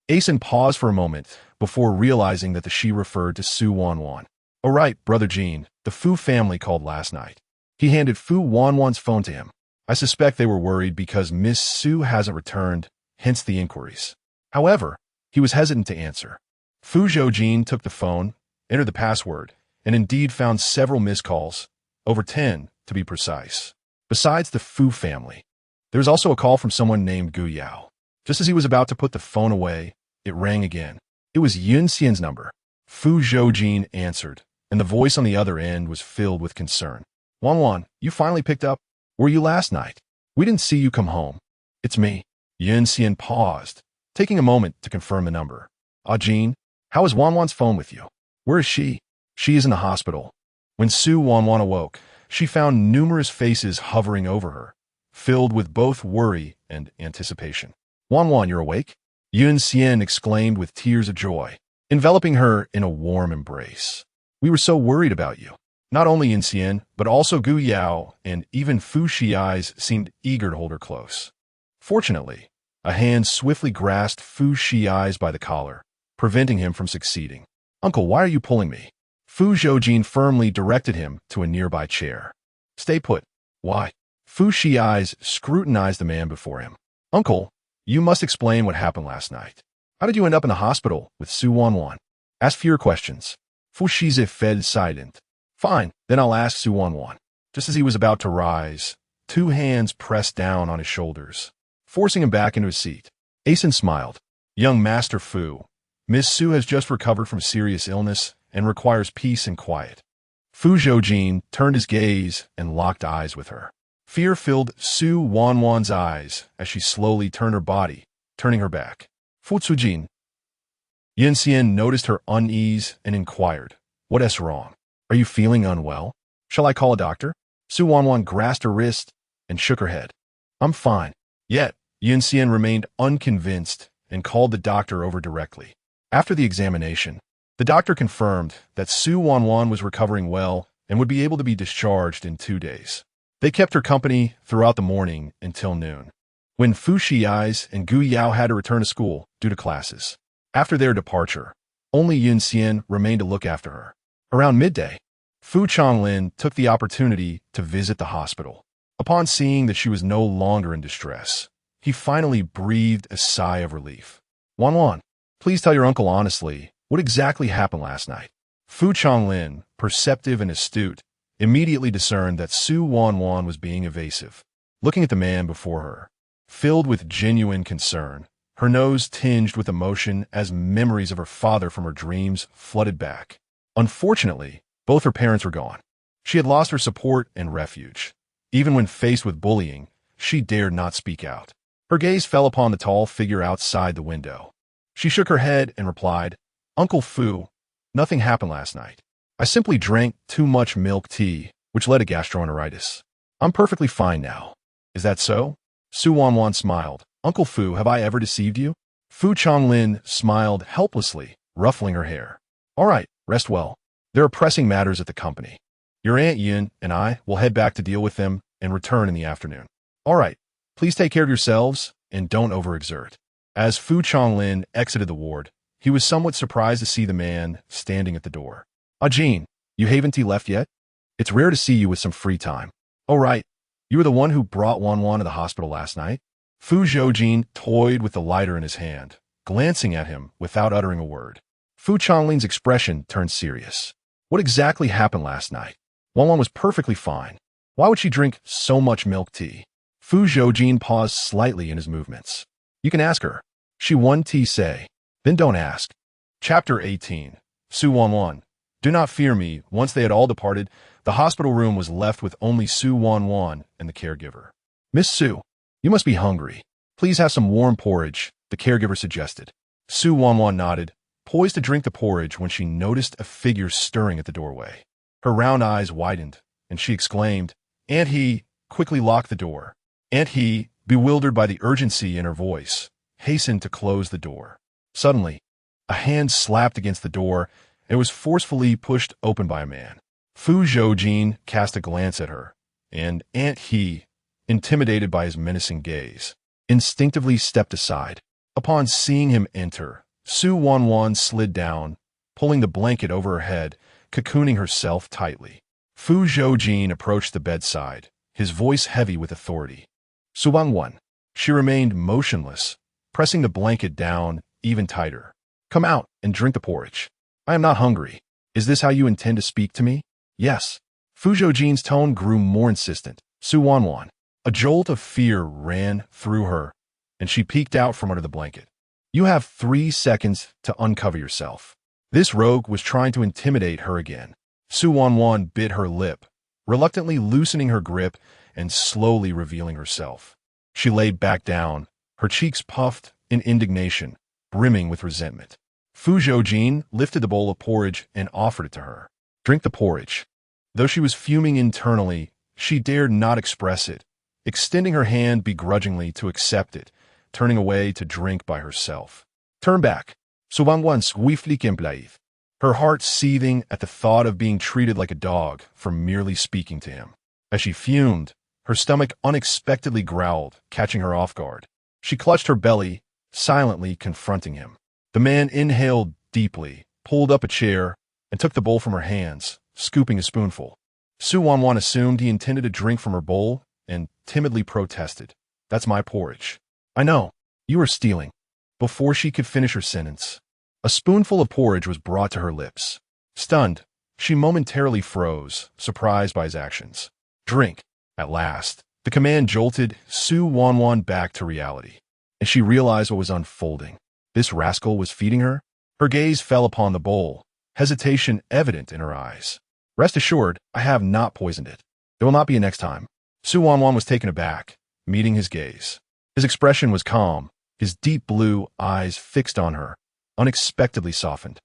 S1: Asen paused for a moment before realizing that the she referred to Wanwan. Oh right, Brother Jean, the Fu family called last night. He handed Fu Wanwan's phone to him. I suspect they were worried because Miss Su hasn't returned, hence the inquiries. However, he was hesitant to answer. Fu Zhoujin took the phone, entered the password, and indeed found several missed calls, over 10 to be precise. Besides the Fu family, there was also a call from someone named Gu Yao. Just as he was about to put the phone away, it rang again. It was Yun Xian's number. Fu Zhoujin answered, and the voice on the other end was filled with concern. Wanwan, you finally picked up? Were you last night? We didn't see you come home. It's me. Yun Xian paused, taking a moment to confirm the number. Ah Jean, how is Wanwan's phone with you? Where is she? She is in the hospital. When Wanwan awoke, she found numerous faces hovering over her, filled with both worry and anticipation. Wanwan, you're awake? Yun Xian exclaimed with tears of joy. enveloping her in a warm embrace. We were so worried about you. Not only Yin, but also Gu Yao and even Fu Shiai's seemed eager to hold her close. Fortunately, a hand swiftly grasped Fu Shiai's by the collar, preventing him from succeeding. "Uncle, why are you pulling me?" Fu Zhoujin firmly directed him to a nearby chair. "Stay put." "Why?" Fu Shiai's scrutinized the man before him. "Uncle, you must explain what happened last night. How did you end up in the hospital with Su Wanwan? Ask fewer questions." Fu Shizi fell silent. "Fine, then I'll ask Su Wanwan." Just as he was about to rise, two hands pressed down on his shoulders, forcing him back into his seat. Asen smiled. "Young Master Fu, Miss Su has just recovered from serious illness and requires peace and quiet." Fu Zhoujin turned his gaze and locked eyes with her. Fear filled Su Wanwan's eyes as she slowly turned her body, turning her back. "Fu Zhoujin." Yin noticed her unease and inquired, "What is wrong? Are you feeling unwell? Shall I call a doctor?" Su Wanwan grasped her wrist and shook her head. "I'm fine." Yet, Yin remained unconvinced and called the doctor over directly. After the examination, the doctor confirmed that Su Wanwan was recovering well and would be able to be discharged in 2 days. They kept her company throughout the morning until noon, when Fu Shiai's and Gu Yao had to return to school due to classes. After their departure, only Yin remained to look after her. Around midday, Fu Changlin took the opportunity to visit the hospital. Upon seeing that she was no longer in distress, he finally breathed a sigh of relief. "Wanwan, please tell your uncle honestly what exactly happened last night." Fu Changlin, perceptive and astute, immediately discerned that Su Wanwan was being evasive. Looking at the man before her, filled with genuine concern, her nose tinged with emotion as memories of her father from her dreams flooded back. Unfortunately, both her parents were gone. She had lost her support and refuge. Even when faced with bullying, she dared not speak out. Her gaze fell upon the tall figure outside the window. She shook her head and replied, "Uncle Fu, nothing happened last night. I simply drank too much milk tea, which led to gastroenteritis. I'm perfectly fine now." "Is that so?" Su Wanwan smiled. "Uncle Fu, have I ever deceived you?" Fu Changlin smiled helplessly, ruffling her hair. "All right, rest well. There are pressing matters at the company. Your Aunt Yin and I will head back to deal with them and return in the afternoon." "All right, please take care of yourselves and don't overexert." As Fu Changlin exited the ward, he was somewhat surprised to see the man standing at the door. "Ah, Jean, you haven't left yet? It's rare to see you with some free time." "Oh, right. You were the one who brought Wanwan to the hospital last night?" Fu Zhoujin toyed with the lighter in his hand, glancing at him without uttering a word. Fu Changlin's expression turned serious. "What exactly happened last night? Wanwan was perfectly fine. Why would she drink so much milk tea?" Fu Zhoujin paused slightly in his movements. "You can ask her. She won tea say. Then don't ask." Chapter 18. Su Wanwan. Do not fear me. Once they had all departed, the hospital room was left with only Su Wanwan and the caregiver. "Miss Su, you must be hungry. Please have some warm porridge," the caregiver suggested. Su Wanwan nodded, poised to drink the porridge when she noticed a figure stirring at the doorway. Her round eyes widened, and she exclaimed, "And he," quickly locked the door. And he, bewildered by the urgency in her voice, hastened to close the door. Suddenly, a hand slapped against the door and was forcefully pushed open by a man. Fu Zhoujin cast a glance at her, and Aunt He, intimidated by his menacing gaze, instinctively stepped aside. Upon seeing him enter, Su Wanwan slid down, pulling the blanket over her head, cocooning herself tightly. Fu Zhoujin approached the bedside, his voice heavy with authority. "Su Wanwan." She remained motionless, pressing the blanket down even tighter. "Come out and drink the porridge. I am not hungry. Is this how you intend to speak to me?" "Yes." Fu Zhoujin's tone grew more insistent. "Su Wanwan." A jolt of fear ran through her, and she peeked out from under the blanket. "You have 3 seconds to uncover yourself." This rogue was trying to intimidate her again. Su Wanwan bit her lip, reluctantly loosening her grip and slowly revealing herself. She lay back down, her cheeks puffed in indignation, brimming with resentment. Fu Zhoujin lifted the bowl of porridge and offered it to her. "Drink the porridge." Though she was fuming internally, she dared not express it, extending her hand begrudgingly to accept it, turning away to drink by herself. "Turn back." Wanwan swiftly complied, her heart seething at the thought of being treated like a dog for merely speaking to him. As she fumed, her stomach unexpectedly growled, catching her off guard. She clutched her belly, silently confronting him. The man inhaled deeply, pulled up a chair, and took the bowl from her hands, scooping a spoonful. Wanwan assumed he intended to drink from her bowl and timidly protested. "That's my porridge." "I know. You are stealing." Before she could finish her sentence, a spoonful of porridge was brought to her lips. Stunned, she momentarily froze, surprised by his actions. "Drink." At last, the command jolted Wanwan back to reality, and she realized what was unfolding. This rascal was feeding her? Her gaze fell upon the bowl, hesitation evident in her eyes. "Rest assured, I have not poisoned it. There will not be a next time." Wanwan was taken aback, meeting his gaze. His expression was calm, his deep blue eyes fixed on her, unexpectedly softened.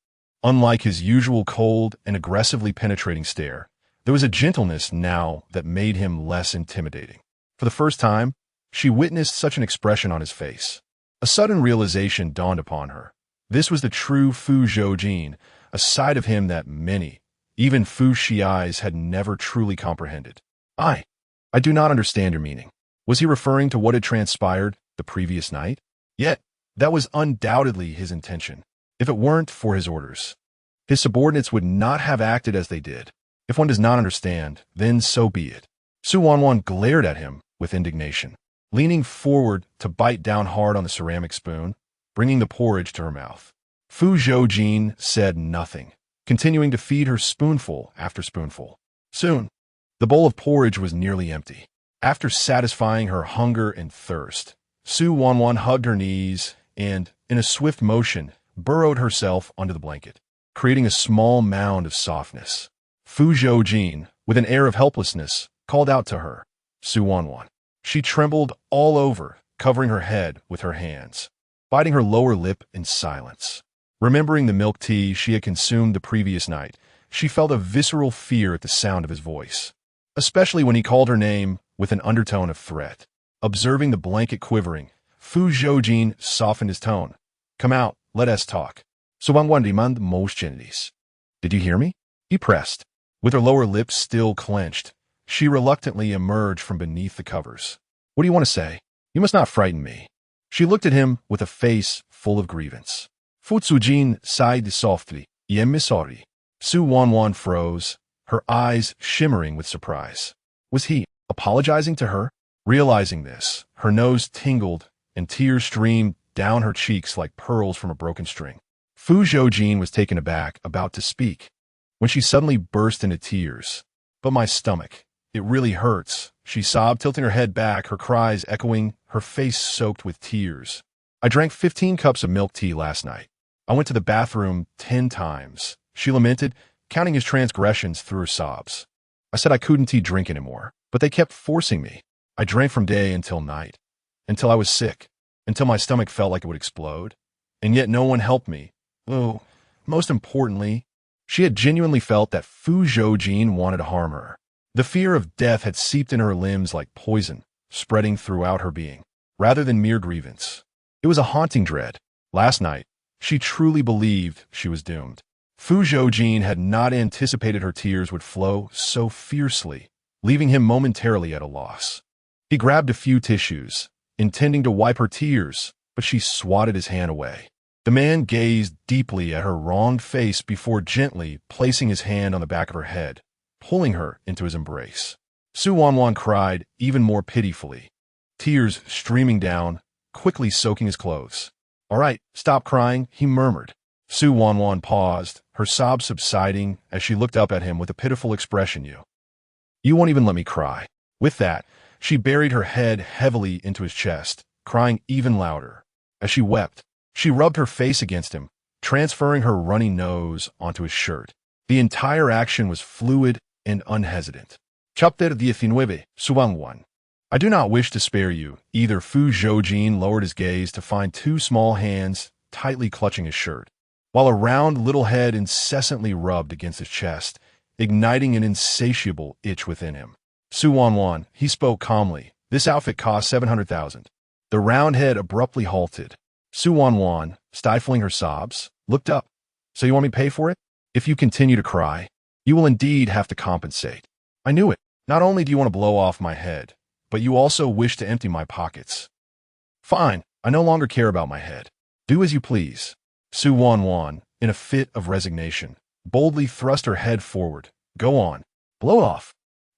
S1: Unlike his usual cold and aggressively penetrating stare, there was a gentleness now that made him less intimidating. For the first time, she witnessed such an expression on his face. A sudden realization dawned upon her. This was the true Fu Zhoujin, a side of him that many, even Fu Shiais, had never truly comprehended. I do not understand your meaning." Was he referring to what had transpired the previous night? Yet, that was undoubtedly his intention. If it weren't for his orders, his subordinates would not have acted as they did. If one does not understand, then so be it. Wanwan glared at him with indignation, leaning forward to bite down hard on the ceramic spoon, bringing the porridge to her mouth. Fu Zhoujin said nothing, continuing to feed her spoonful after spoonful. Soon, the bowl of porridge was nearly empty. After satisfying her hunger and thirst, Wanwan hugged her knees and, in a swift motion, burrowed herself under the blanket, creating a small mound of softness. Fu Zhoujin, with an air of helplessness, called out to her, "Wanwan." She trembled all over, covering her head with her hands, biting her lower lip in silence. Remembering the milk tea she had consumed the previous night, she felt a visceral fear at the sound of his voice, especially when he called her name with an undertone of threat. Observing the blanket quivering, Fu Zhoujin softened his tone. "Come out, let us talk." Wanwan demand most genitis. "Did you hear me?" he pressed. With her lower lip still clenched, she reluctantly emerged from beneath the covers. "What do you want to say? You must not frighten me." She looked at him with a face full of grievance. Fu Zhoujin sighed softly. "I am sorry." Wanwan froze, her eyes shimmering with surprise. Was he apologizing to her? Realizing this, her nose tingled and tears streamed down her cheeks like pearls from a broken string. Fu Zhoujin was taken aback, about to speak, when she suddenly burst into tears. "But my stomach, it really hurts," she sobbed, tilting her head back, her cries echoing, her face soaked with tears. "I drank 15 cups of milk tea last night. I went to the bathroom 10 times. She lamented, counting his transgressions through her sobs. "I said I couldn't drink anymore, but they kept forcing me. I drank from day until night, until I was sick, until my stomach felt like it would explode. And yet no one helped me. Oh, most importantly, she had genuinely felt that Fu Zhoujin wanted to harm her. The fear of death had seeped into her limbs like poison, spreading throughout her being, rather than mere grievance. It was a haunting dread. Last night, she truly believed she was doomed. Fu Zhoujin had not anticipated her tears would flow so fiercely, leaving him momentarily at a loss. He grabbed a few tissues, intending to wipe her tears, but she swatted his hand away. The man gazed deeply at her wronged face before gently placing his hand on the back of her head, pulling her into his embrace. Wanwan cried even more pitifully, tears streaming down, quickly soaking his clothes. "All right, stop crying," he murmured. Wanwan paused, her sobs subsiding as she looked up at him with a pitiful expression. You won't even let me cry." With that, she buried her head heavily into his chest, crying even louder. As she wept, she rubbed her face against him, transferring her runny nose onto his shirt. The entire action was fluid and unhesitant. Chapter 19, Wanwan. "I do not wish to spare you." Either Fu Zhoujin lowered his gaze to find 2 small hands tightly clutching his shirt, while a round little head incessantly rubbed against his chest, igniting an insatiable itch within him. Wanwan, he spoke calmly. "This outfit costs 700,000. The round head abruptly halted. Wanwan, stifling her sobs, looked up. So you want me to pay for it? If you continue to cry, you will indeed have to compensate. I knew it. Not only do you want to blow off my head, but you also wish to empty my pockets. Fine, I no longer care about my head. Do as you please. Su Wanwan, in a fit of resignation, boldly thrust her head forward. Go on. Blow off.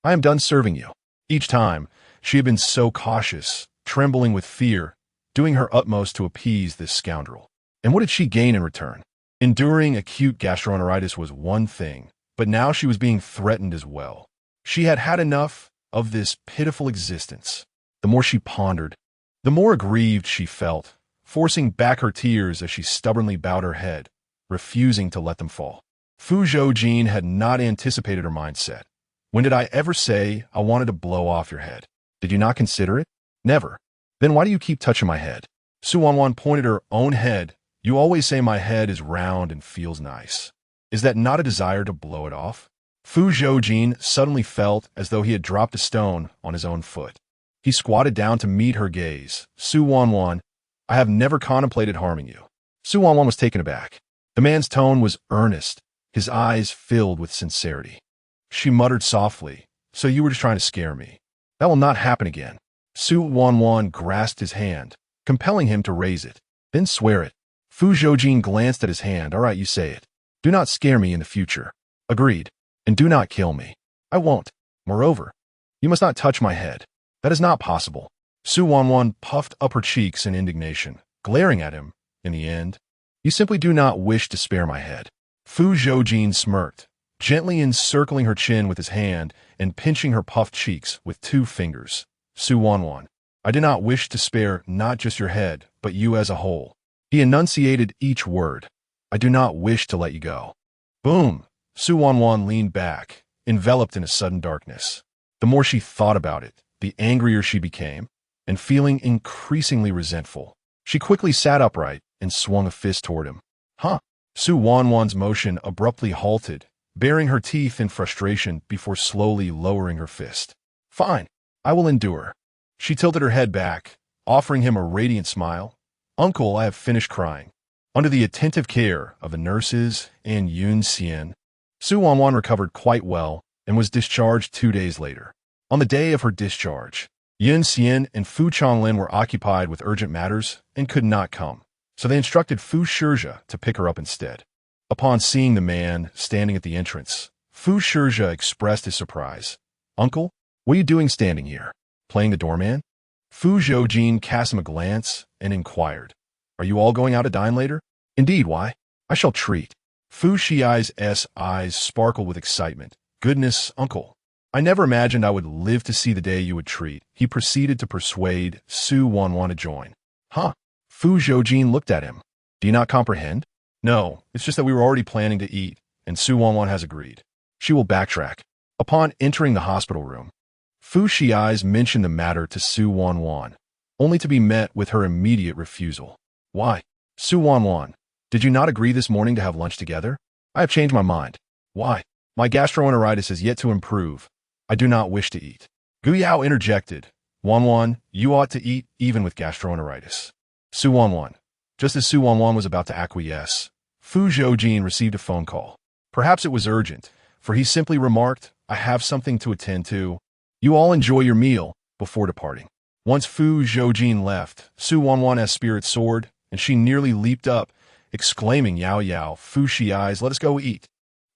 S1: I am done serving you. Each time, she had been so cautious, trembling with fear, doing her utmost to appease this scoundrel. And what did she gain in return? Enduring acute gastroenteritis was one thing, but now she was being threatened as well. She had had enough of this pitiful existence. The more she pondered, the more aggrieved she felt, forcing back her tears as she stubbornly bowed her head, refusing to let them fall. Fu Zhoujin had not anticipated her mindset. When did I ever say I wanted to blow off your head? Did you not consider it? Never. Then why do you keep touching my head? Su Wanwan pointed her own head. You always say my head is round and feels nice. Is that not a desire to blow it off? Fu Zhoujin suddenly felt as though he had dropped a stone on his own foot. He squatted down to meet her gaze. Su Wanwan, I have never contemplated harming you. Su Wanwan was taken aback. The man's tone was earnest, his eyes filled with sincerity. She muttered softly, so you were just trying to scare me. That will not happen again. Su Wanwan grasped his hand, compelling him to raise it. Then swear it. Fu Zhoujin glanced at his hand. All right, you say it. Do not scare me in the future. Agreed. And do not kill me. I won't. Moreover, you must not touch my head. That is not possible. Su Wanwan puffed up her cheeks in indignation, glaring at him. In the end, you simply do not wish to spare my head. Fu Zhoujin smirked, gently encircling her chin with his hand and pinching her puffed cheeks with 2 fingers. Su Wanwan, I do not wish to spare not just your head, but you as a whole. He enunciated each word. I do not wish to let you go. Boom! Su Wanwan leaned back, enveloped in a sudden darkness. The more she thought about it, the angrier she became, and feeling increasingly resentful, she quickly sat upright and swung a fist toward him. Huh! Su Wanwan's motion abruptly halted, baring her teeth in frustration before slowly lowering her fist. Fine, I will endure. She tilted her head back, offering him a radiant smile. Uncle, I have finished crying. Under the attentive care of the nurses and Yun Xian, Su Wanwan recovered quite well and was discharged 2 days later. On the day of her discharge, Yun Xian and Fu Changlin were occupied with urgent matters and could not come, so they instructed Fu Zhoujin to pick her up instead. Upon seeing the man standing at the entrance, Fu Zhoujin expressed his surprise. Uncle, what are you doing standing here? Playing the doorman? Fu Zhoujin cast him a glance and inquired, Are you all going out to dine later? Indeed, why? I shall treat. Fu Xiai's eyes sparkled with excitement. Goodness, uncle. I never imagined I would live to see the day you would treat. He proceeded to persuade Su Wanwan to join. Huh? Fu Zhoujin looked at him. Do you not comprehend? No, it's just that we were already planning to eat, and Su Wanwan has agreed. She will backtrack. Upon entering the hospital room, Fu Xiai's mentioned the matter to Su Wanwan, only to be met with her immediate refusal. Why? Su Wanwan, did you not agree this morning to have lunch together? I have changed my mind. Why? My gastroenteritis has yet to improve. I do not wish to eat. Gu Yao interjected. Wanwan, you ought to eat even with gastroenteritis. Su Wanwan. Just as Su Wanwan was about to acquiesce, Fu Zhoujin received a phone call. Perhaps it was urgent, for he simply remarked, I have something to attend to. You all enjoy your meal before departing. Once Fu Zhoujin left, Su Wanwan's spirit soared, and she nearly leaped up, exclaiming, Yao Yao, Fu Xiai's, let us go eat.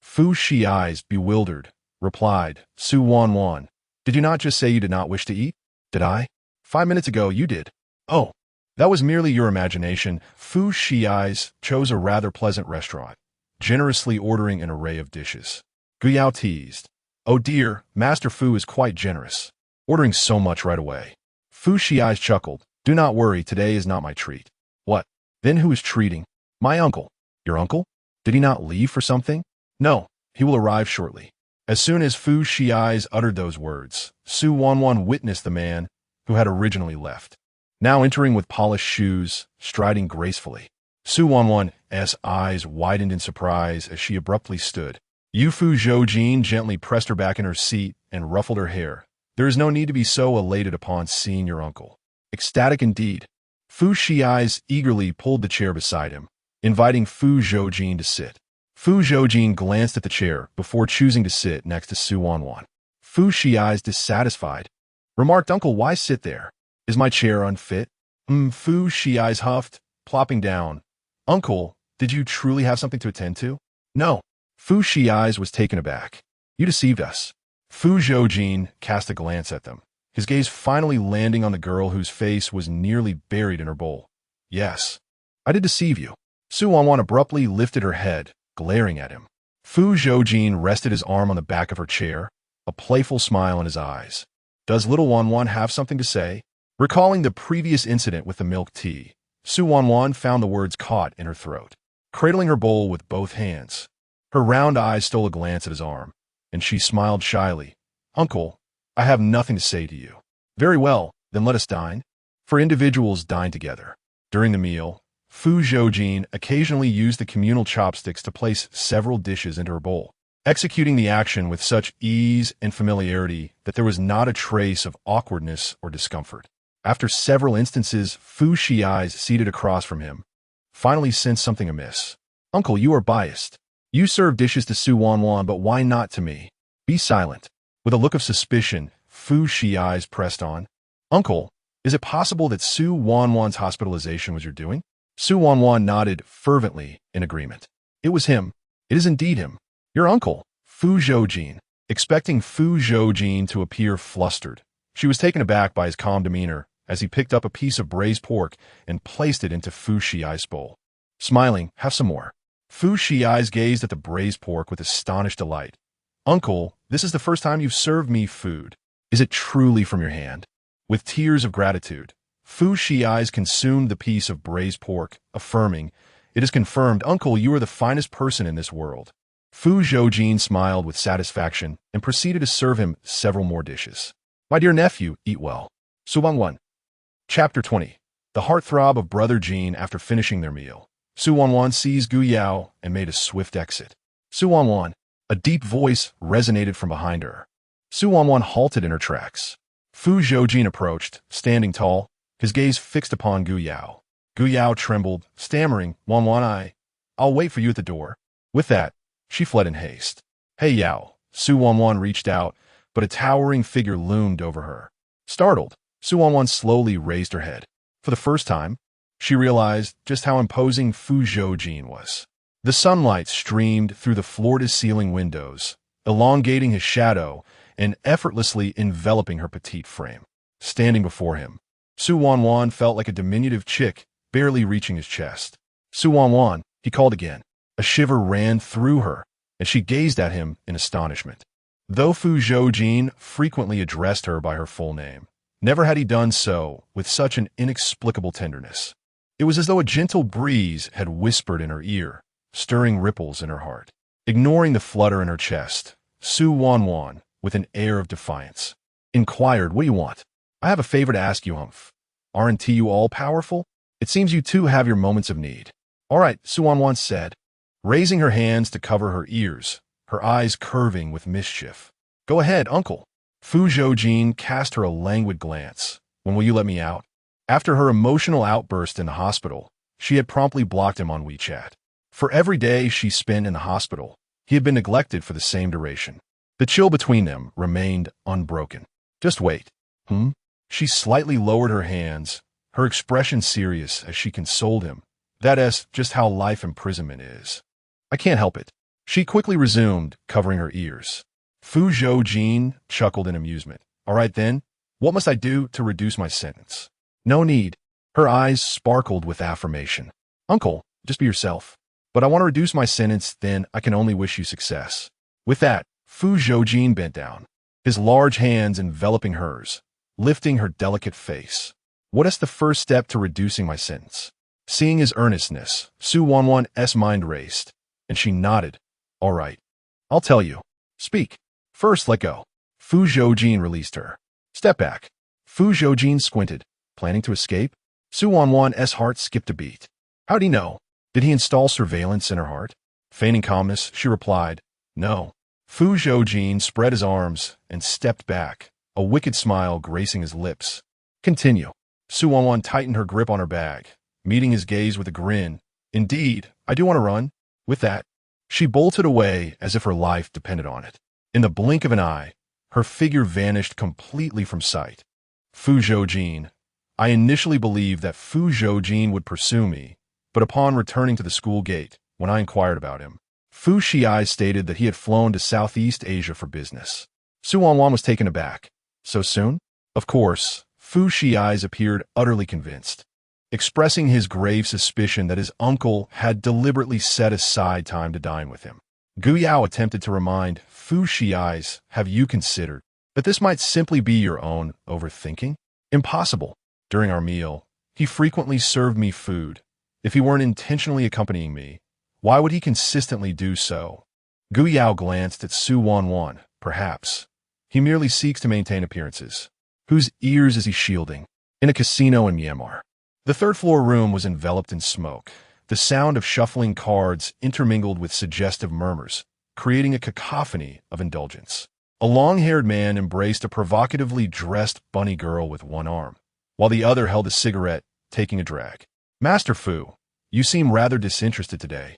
S1: Fu Xiai's, bewildered, replied, Su Wanwan, did you not just say you did not wish to eat? Did I? 5 minutes ago you did. Oh, that was merely your imagination. Fu Xiai's chose a rather pleasant restaurant, generously ordering an array of dishes. Gu Yao teased. Oh dear, Master Fu is quite generous, ordering so much right away. Fu Xiai's chuckled. Do not worry, today is not my treat. What? Then who is treating? My uncle. Your uncle? Did he not leave for something? No, he will arrive shortly. As soon as Fu Xiai's uttered those words, Su Wanwan witnessed the man who had originally left, now entering with polished shoes, striding gracefully. Su Wanwan's eyes widened in surprise as she abruptly stood. Fu Zhoujin gently pressed her back in her seat and ruffled her hair. There is no need to be so elated upon seeing your uncle. Ecstatic indeed. Fu Xiai's eagerly pulled the chair beside him. inviting Fu Zhoujin to sit. Fu Zhoujin glanced at the chair before choosing to sit next to Su Wanwan. Fu Shiai's dissatisfied, remarked, "Uncle, why sit there? Is my chair unfit?" Fu Shiai's huffed, plopping down. "Uncle, did you truly have something to attend to?" "No." Fu Shiai's was taken aback. "You deceived us." Fu Zhoujin cast a glance at them, his gaze finally landing on the girl whose face was nearly buried in her bowl. "Yes, I did deceive you." Su Wanwan abruptly lifted her head, glaring at him. Fu Zhoujin rested his arm on the back of her chair, a playful smile in his eyes. "Does little Wanwan have something to say?" Recalling the previous incident with the milk tea, Su Wanwan found the words caught in her throat. Cradling her bowl with both hands, her round eyes stole a glance at his arm, and she smiled shyly. "Uncle, I have nothing to say to you." "Very well, then let us dine." For individuals dine together. During the meal, Fu Zhoujin occasionally used the communal chopsticks to place several dishes into her bowl, executing the action with such ease and familiarity that there was not a trace of awkwardness or discomfort. After several instances, Fu Shiai's, seated across from him, finally sensed something amiss. "Uncle, you are biased. You serve dishes to Su Wanwan, but why not to me? Be silent." With a look of suspicion, Fu Shiai's pressed on. "Uncle, is it possible that Su Wanwan's hospitalization was your doing?" Su Wanwan nodded fervently in agreement. "It was him. It is indeed him. Your uncle." Fu Zhoujin, expecting Fu Zhoujin to appear flustered. She was taken aback by his calm demeanor as he picked up a piece of braised pork and placed it into Fu Shiai's bowl. Smiling, "Have some more." Fu Shiai's gazed at the braised pork with astonished delight. "Uncle, this is the first time you've served me food. Is it truly from your hand?" With tears of gratitude, Fu Shiai's consumed the piece of braised pork, affirming, "It is confirmed, Uncle, you are the finest person in this world." Fu Zhoujin smiled with satisfaction and proceeded to serve him several more dishes. "My dear nephew, eat well." Su Wanwan. Chapter 20. The heartthrob of Brother Jean. After finishing their meal, Su Wanwan seized Gu Yao and made a swift exit. "Su Wanwan." A deep voice resonated from behind her. Su Wanwan halted in her tracks. Fu Zhoujin approached, standing tall, his gaze fixed upon Gu Yao. Gu Yao trembled, stammering, "Wanwan, I'll wait for you at the door." With that, she fled in haste. "Hey Yao." Su Wanwan reached out, but a towering figure loomed over her. Startled, Su Wanwan slowly raised her head. For the first time, she realized just how imposing Fu Zhoujin was. The sunlight streamed through the floor-to-ceiling windows, elongating his shadow and effortlessly enveloping her petite frame. Standing before him, Su Wanwan felt like a diminutive chick, barely reaching his chest. "Su Wanwan," he called again. A shiver ran through her, and she gazed at him in astonishment. Though Fu Zhoujin frequently addressed her by her full name, never had he done so with such an inexplicable tenderness. It was as though a gentle breeze had whispered in her ear, stirring ripples in her heart. Ignoring the flutter in her chest, Su Wanwan, with an air of defiance, inquired, "What do you want?" "I have a favor to ask you, Humph. Aren't you all-powerful? It seems you too have your moments of need." "All right," Su Wanwan said, raising her hands to cover her ears, her eyes curving with mischief. "Go ahead, uncle." Fu Zhoujin cast her a languid glance. "When will you let me out?" After her emotional outburst in the hospital, she had promptly blocked him on WeChat. For every day she spent in the hospital, he had been neglected for the same duration. The chill between them remained unbroken. "Just wait." She slightly lowered her hands, her expression serious as she consoled him. "That's just how life imprisonment is. I can't help it." She quickly resumed, covering her ears. Fu Zhoujin chuckled in amusement. "All right then, what must I do to reduce my sentence?" "No need." Her eyes sparkled with affirmation. "Uncle, just be yourself. But I want to reduce my sentence, then I can only wish you success." With that, Fu Zhoujin bent down, his large hands enveloping hers, lifting her delicate face. "What is the first step to reducing my sentence?" Seeing his earnestness, Su Wanwan's mind raced, and she nodded. "All right. I'll tell you. Speak. First, let go." Fu Zhoujin released her. "Step back." Fu Zhoujin squinted, planning to escape. Su Wanwan's heart skipped a beat. How'd he know? Did he install surveillance in her heart? Feigning calmness, she replied, "No." Fu Zhoujin spread his arms and stepped back, a wicked smile gracing his lips. "Continue." Su Wanwan tightened her grip on her bag, meeting his gaze with a grin, Indeed, I do want to run. With that, she bolted away as if her life depended on it. In the blink of an eye, her figure vanished completely from sight. Fu Zhoujin. I initially believed that Fu Zhoujin would pursue me, but upon returning to the school gate, when I inquired about him, Fu Xiai stated that he had flown to Southeast Asia for business. Su Wanwan was taken aback. So soon? Of course, Fu Xiai's appeared utterly convinced, expressing his grave suspicion that his uncle had deliberately set aside time to dine with him. Gu Yao attempted to remind Fu Xiai's, have you considered that this might simply be your own overthinking? Impossible. During our meal, he frequently served me food. If he weren't intentionally accompanying me, why would he consistently do so? Gu Yao glanced at Su Wanwan. Perhaps he merely seeks to maintain appearances. Whose ears is he shielding? In a casino in Myanmar. The third-floor room was enveloped in smoke. The sound of shuffling cards intermingled with suggestive murmurs, creating a cacophony of indulgence. A long-haired man embraced a provocatively dressed bunny girl with one arm, while the other held a cigarette, taking a drag. Master Fu, you seem rather disinterested today.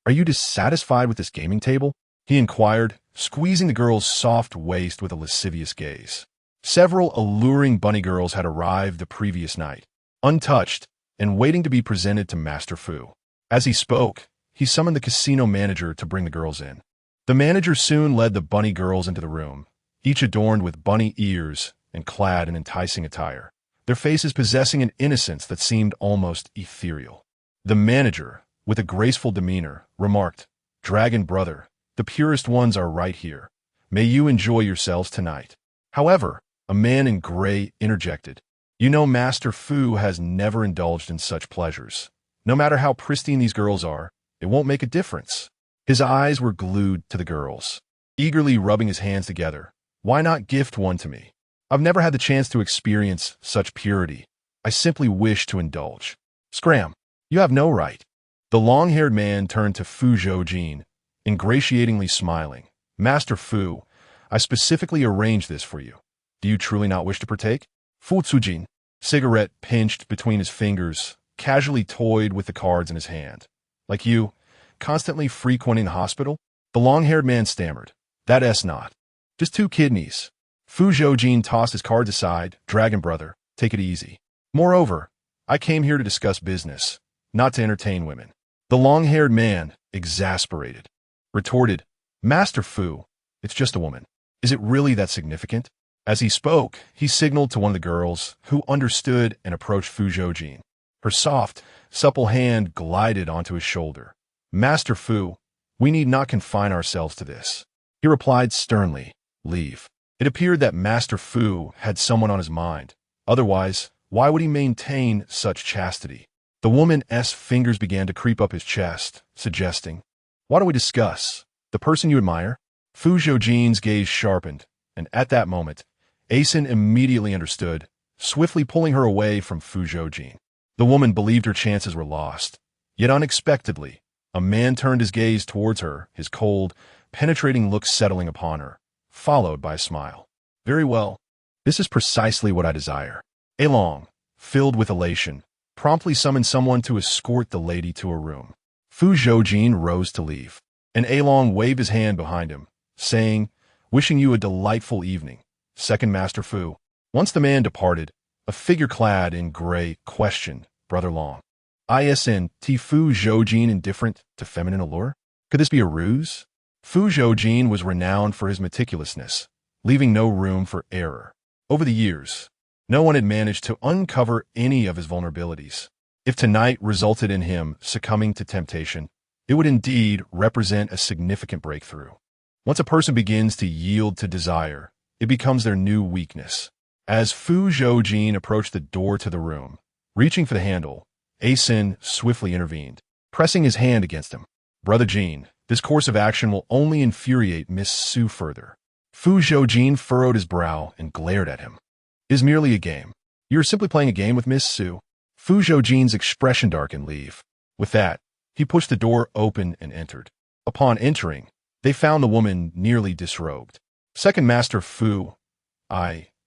S1: Are you dissatisfied with this gaming table? He inquired, squeezing the girl's soft waist with a lascivious gaze. Several alluring bunny girls had arrived the previous night, untouched and waiting to be presented to Master Fu. As he spoke, he summoned the casino manager to bring the girls in. The manager soon led the bunny girls into the room, each adorned with bunny ears and clad in enticing attire, their faces possessing an innocence that seemed almost ethereal. The manager, with a graceful demeanor, remarked, "Dragon brother, the purest ones are right here. May you enjoy yourselves tonight." However, a man in gray interjected, "You know Master Fu has never indulged in such pleasures. No matter how pristine these girls are, it won't make a difference." His eyes were glued to the girls, eagerly rubbing his hands together. "Why not gift one to me? I've never had the chance to experience such purity. I simply wish to indulge." "Scram, you have no right." The long-haired man turned to Fu Zhoujin, ingratiatingly smiling. "Master Fu, I specifically arranged this for you. Do you truly not wish to partake?" Fu Zhoujin, cigarette pinched between his fingers, casually toyed with the cards in his hand. "Like you, constantly frequenting the hospital?" The long-haired man stammered. "That's not. Just 2 kidneys." Fu Zhoujin tossed his cards aside. "Dragon brother, take it easy. Moreover, I came here to discuss business, not to entertain women." The long-haired man, exasperated, retorted, "Master Fu, it's just a woman. Is it really that significant?" As he spoke, he signaled to one of the girls, who understood and approached Fu Zhoujin. Her soft, supple hand glided onto his shoulder. "Master Fu, we need not confine ourselves to this." He replied sternly, "Leave." It appeared that Master Fu had someone on his mind. Otherwise, why would he maintain such chastity? The woman's fingers began to creep up his chest, suggesting, "Why don't we discuss the person you admire?" Fu Zhoujin's gaze sharpened, and at that moment, Asen immediately understood, swiftly pulling her away from Fu Zhoujin. The woman believed her chances were lost. Yet unexpectedly, a man turned his gaze towards her, his cold, penetrating look settling upon her, followed by a smile. "Very well. This is precisely what I desire." Along, filled with elation, promptly summoned someone to escort the lady to a room. Fu Zhoujin rose to leave, and Along waved his hand behind him, saying, "Wishing you a delightful evening, Second Master Fu." Once the man departed, a figure clad in gray questioned, "Brother Long, isn't Fu Zhoujin indifferent to feminine allure? Could this be a ruse?" Fu Zhoujin was renowned for his meticulousness, leaving no room for error. Over the years, no one had managed to uncover any of his vulnerabilities. If tonight resulted in him succumbing to temptation, it would indeed represent a significant breakthrough. Once a person begins to yield to desire, it becomes their new weakness. As Fu Zhoujin approached the door to the room, reaching for the handle, Asen swiftly intervened, pressing his hand against him. "Brother Jin, this course of action will only infuriate Miss Su further." Fu Zhoujin furrowed his brow and glared at him. "It is merely a game. You are simply playing a game with Miss Su." Fu Zhoujin's expression darkened. "Leave." With that, he pushed the door open and entered. Upon entering, they found the woman nearly disrobed. "Second Master Fu,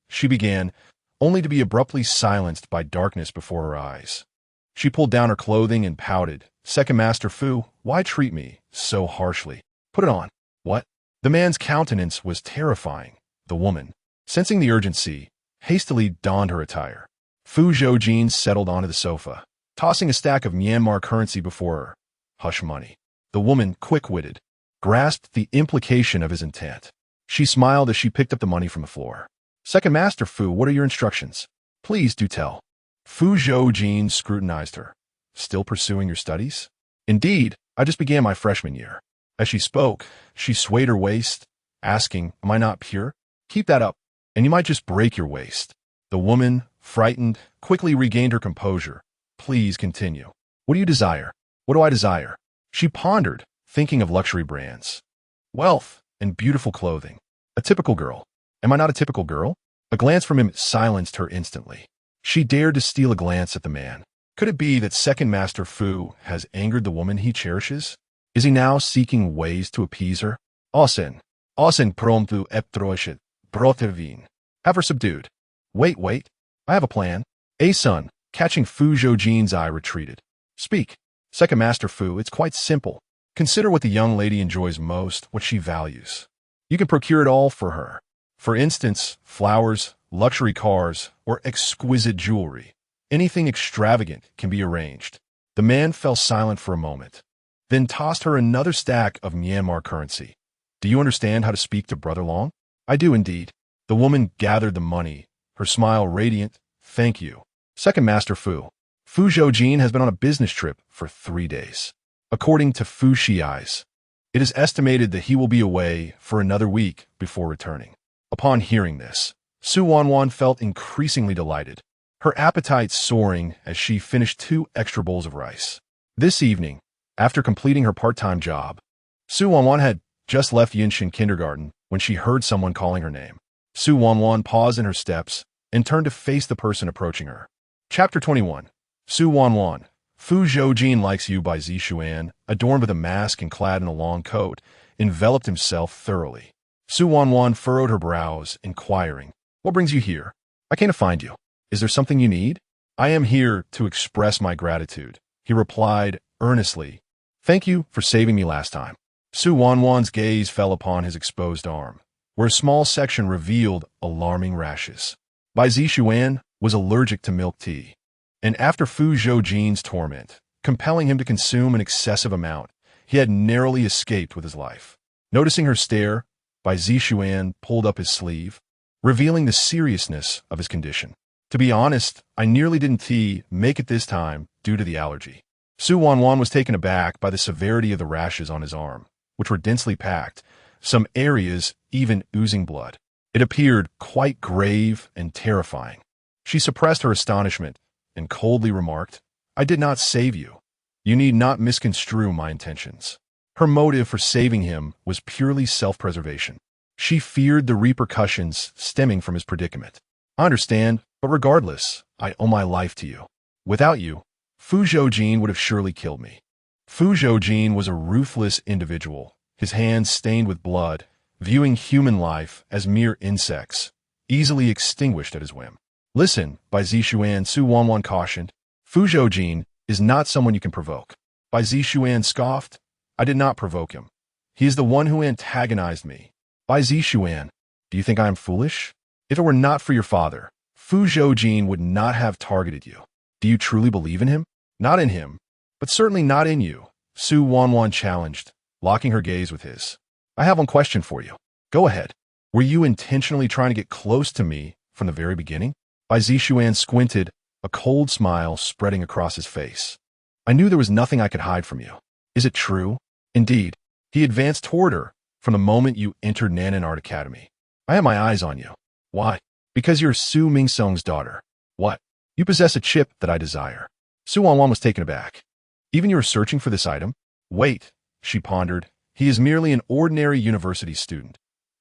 S1: she began, only to be abruptly silenced by darkness before her eyes. She pulled down her clothing and pouted. Second Master Fu, why treat me so harshly? Put it on. What? The man's countenance was terrifying. The woman, sensing the urgency, hastily donned her attire. Fu Zhoujin settled onto the sofa, tossing a stack of Myanmar currency before her. Hush money. The woman, quick-witted, grasped the implication of his intent. She smiled as she picked up the money from the floor. Second Master Fu, what are your instructions? Please do tell. Fu Zhoujin scrutinized her. Still pursuing your studies? Indeed, I just began my freshman year. As she spoke, she swayed her waist, asking, am I not pure? Keep that up, and you might just break your waist. The woman, frightened, quickly regained her composure. Please continue. What do you desire? What do I desire? She pondered, thinking of luxury brands. Wealth and beautiful clothing. A typical girl. Am I not a typical girl? A glance from him silenced her instantly. She dared to steal a glance at the man. Could it be that Second Master Fu has angered the woman he cherishes? Is he now seeking ways to appease her? Osen promptu eptroichet, brotevin. Have her subdued. Wait. I have a plan. A-sun, catching Fu Zhoujin's eye, retreated. Speak. Second Master Fu, it's quite simple. Consider what the young lady enjoys most, what she values. You can procure it all for her. For instance, flowers, luxury cars, or exquisite jewelry. Anything extravagant can be arranged. The man fell silent for a moment, then tossed her another stack of Myanmar currency. Do you understand how to speak to Brother Long? I do indeed. The woman gathered the money, her smile radiant. Thank you. Second Master Fu. Fu Zhoujin has been on a business trip for 3 days. According to Fu Shiai's, it is estimated that he will be away for another week before returning. Upon hearing this, Su Wanwan felt increasingly delighted, her appetite soaring as she finished 2 extra bowls of rice. This evening, after completing her part-time job, Su Wanwan had just left Yinshin kindergarten when she heard someone calling her name. Su Wanwan paused in her steps and turned to face the person approaching her. Chapter 21. Su Wanwan. Fu Zhoujin Likes You by Zishuan, adorned with a mask and clad in a long coat, enveloped himself thoroughly. Su Wanwan furrowed her brows, inquiring, What brings you here? I came to find you. Is there something you need? I am here to express my gratitude, he replied earnestly. Thank you for saving me last time. Su Wanwan's gaze fell upon his exposed arm, where a small section revealed alarming rashes. Bai Zishuan was allergic to milk tea, and after Fu Zhoujin's torment, compelling him to consume an excessive amount, he had narrowly escaped with his life. Noticing her stare, Bai Zishuan pulled up his sleeve, revealing the seriousness of his condition. To be honest, I nearly didn't make it this time due to the allergy. Su Wanwan was taken aback by the severity of the rashes on his arm, which were densely packed, some areas even oozing blood. It appeared quite grave and terrifying. She suppressed her astonishment and coldly remarked, I did not save you. You need not misconstrue my intentions. Her motive for saving him was purely self-preservation. She feared the repercussions stemming from his predicament. I understand, but regardless, I owe my life to you. Without you, Fu Zhoujin would have surely killed me. Fu Zhoujin was a ruthless individual, his hands stained with blood, viewing human life as mere insects, easily extinguished at his whim. Listen, Bai Zishuan, Su Wanwan cautioned. Fu Zhoujin is not someone you can provoke. Bai Zishuan scoffed. I did not provoke him. He is the one who antagonized me. Bai Zishuan, do you think I am foolish? If it were not for your father, Fu Zhoujin would not have targeted you. Do you truly believe in him? Not in him, but certainly not in you, Su Wanwan challenged, locking her gaze with his. I have one question for you. Go ahead. Were you intentionally trying to get close to me from the very beginning? Bai Zishuan squinted, a cold smile spreading across his face. I knew there was nothing I could hide from you. Is it true? Indeed. He advanced toward her from the moment you entered Nanan Art Academy. I had my eyes on you. Why? Because you're Su Mingsong's daughter. What? You possess a chip that I desire. Su Wanwan was taken aback. Even you are searching for this item? Wait, she pondered. He is merely an ordinary university student.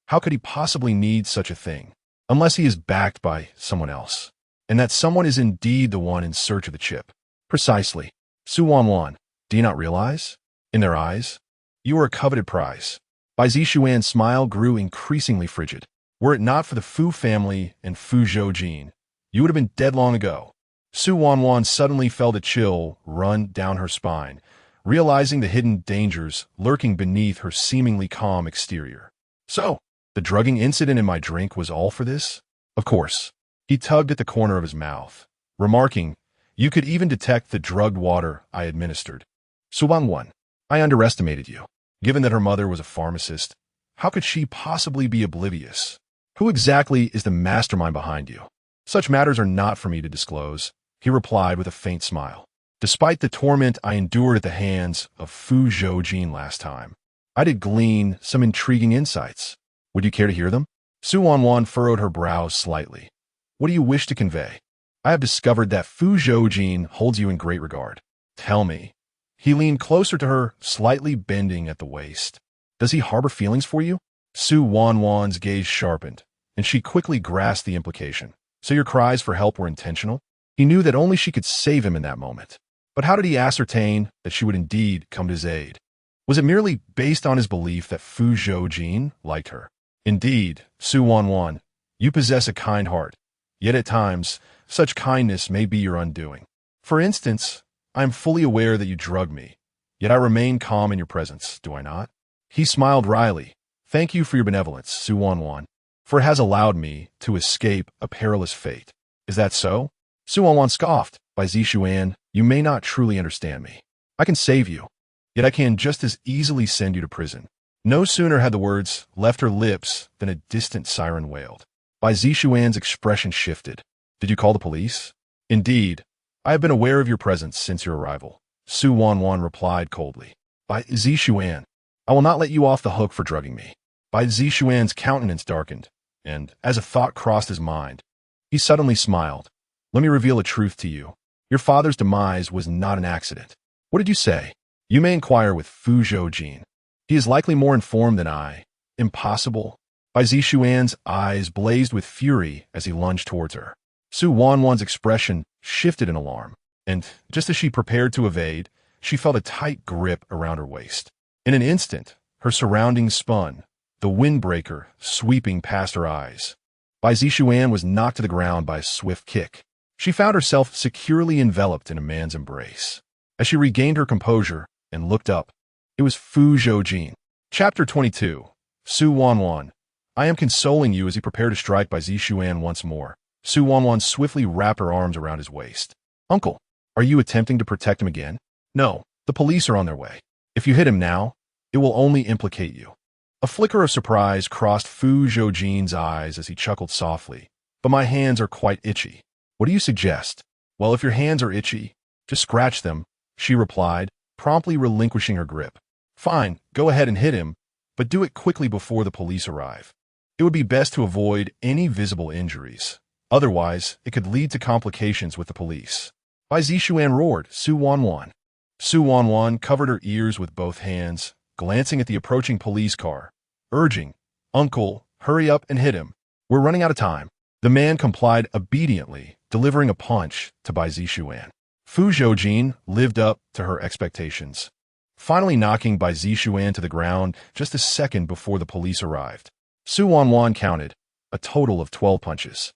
S1: How could he possibly need such a thing? Unless he is backed by someone else. And that someone is indeed the one in search of the chip. Precisely. Su Wanwan, do you not realize? In their eyes, you are a coveted prize. Bai Zishuan's smile grew increasingly frigid. Were it not for the Fu family and Fu Zhoujin, you would have been dead long ago. Su Wanwan suddenly felt a chill run down her spine, realizing the hidden dangers lurking beneath her seemingly calm exterior. So, the drugging incident in my drink was all for this? Of course. He tugged at the corner of his mouth, remarking, "You could even detect the drugged water I administered." Su Wanwan, I underestimated you. Given that her mother was a pharmacist, how could she possibly be oblivious? Who exactly is the mastermind behind you? Such matters are not for me to disclose, he replied with a faint smile. Despite the torment I endured at the hands of Fu Zhoujin last time, I did glean some intriguing insights. Would you care to hear them? Su Wanwan furrowed her brows slightly. What do you wish to convey? I have discovered that Fu Zhoujin holds you in great regard. Tell me. He leaned closer to her, slightly bending at the waist. Does he harbor feelings for you? Su Wanwan's gaze sharpened, and she quickly grasped the implication. So your cries for help were intentional? He knew that only she could save him in that moment. But how did he ascertain that she would indeed come to his aid? Was it merely based on his belief that Fu Zhoujin liked her? Indeed, Su Wanwan, you possess a kind heart, yet at times, such kindness may be your undoing. For instance, I am fully aware that you drugged me, yet I remain calm in your presence, do I not? He smiled wryly. Thank you for your benevolence, Su Wanwan, for it has allowed me to escape a perilous fate. Is that so? Su Wanwan scoffed. By Zishuan, you may not truly understand me. I can save you, yet I can just as easily send you to prison. No sooner had the words left her lips than a distant siren wailed. By Zishuan's expression shifted. Did you call the police? Indeed, I have been aware of your presence since your arrival, Su Wanwan replied coldly. By Zishuan, I will not let you off the hook for drugging me. By Zishuan's countenance darkened, and as a thought crossed his mind, he suddenly smiled. Let me reveal a truth to you. Your father's demise was not an accident. What did you say? You may inquire with Fu Zhoujin. He is likely more informed than I. Impossible. By Zishuan's eyes blazed with fury as he lunged towards her. Su Wanwan's expression shifted in alarm, and just as she prepared to evade, she felt a tight grip around her waist. In an instant, her surroundings spun, the windbreaker sweeping past her eyes. Bai Zishuan was knocked to the ground by a swift kick. She found herself securely enveloped in a man's embrace. As she regained her composure and looked up, it was Fu Zhoujin. Chapter 22. Su Wanwan. I am consoling you as he prepared to strike Bai Zishuan once more. Su Wanwan swiftly wrapped her arms around his waist. Uncle, are you attempting to protect him again? No, the police are on their way. If you hit him now, it will only implicate you. A flicker of surprise crossed Fu Zhoujin's eyes as he chuckled softly. But my hands are quite itchy. What do you suggest? Well, if your hands are itchy, just scratch them, she replied, promptly relinquishing her grip. Fine, go ahead and hit him, but do it quickly before the police arrive. It would be best to avoid any visible injuries. Otherwise, it could lead to complications with the police. Bai Zishuan roared, Su Wanwan. Su Wanwan covered her ears with both hands, glancing at the approaching police car, urging, Uncle, hurry up and hit him. We're running out of time. The man complied obediently, delivering a punch to Bai Zishuan. Fu Zhoujin lived up to her expectations, finally knocking Bai Zishuan to the ground just a second before the police arrived. Su Wanwan counted a total of 12 punches.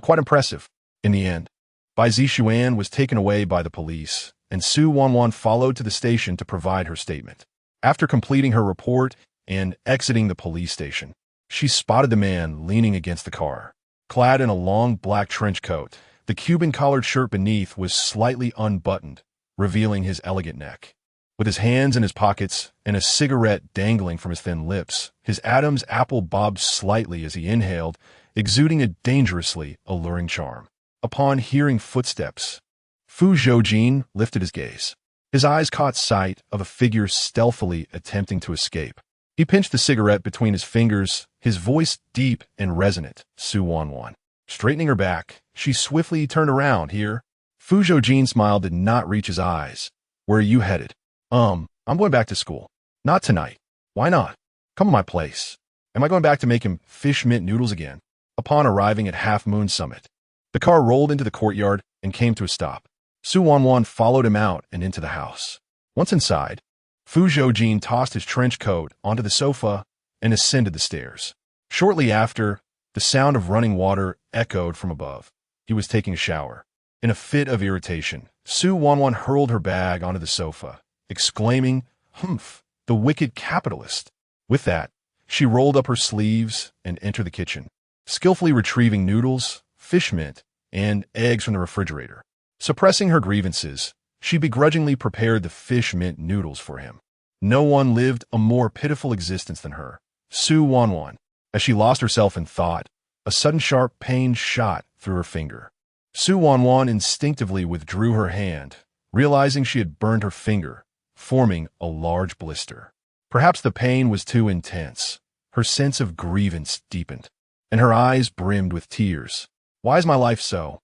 S1: Quite impressive. In the end, Bai Zishuan was taken away by the police, and Su Wanwan followed to the station to provide her statement. After completing her report and exiting the police station, she spotted the man leaning against the car. Clad in a long black trench coat, the Cuban-collared shirt beneath was slightly unbuttoned, revealing his elegant neck. With his hands in his pockets and a cigarette dangling from his thin lips, his Adam's apple bobbed slightly as he inhaled, exuding a dangerously alluring charm. Upon hearing footsteps, Fu Zhoujin lifted his gaze. His eyes caught sight of a figure stealthily attempting to escape. He pinched the cigarette between his fingers, his voice deep and resonant. Su Wanwan. Straightening her back, she swiftly turned around. Here, Fu Zhoujin's smile did not reach his eyes. Where are you headed? I'm going back to school. Not tonight. Why not? Come to my place. Am I going back to make him fish mint noodles again? Upon arriving at Half Moon Summit, the car rolled into the courtyard and came to a stop. Su Wanwan followed him out and into the house. Once inside, Fu Zhoujin tossed his trench coat onto the sofa and ascended the stairs. Shortly after, the sound of running water echoed from above. He was taking a shower. In a fit of irritation, Wanwan hurled her bag onto the sofa, exclaiming, "Humph, the wicked capitalist." With that, she rolled up her sleeves and entered the kitchen, skillfully retrieving noodles, fish mint, and eggs from the refrigerator. Suppressing her grievances, she begrudgingly prepared the fish mint noodles for him. No one lived a more pitiful existence than her, Wanwan. As she lost herself in thought, a sudden sharp pain shot through her finger. Wanwan instinctively withdrew her hand, realizing she had burned her finger, forming a large blister. Perhaps the pain was too intense. Her sense of grievance deepened, and her eyes brimmed with tears. Why is my life so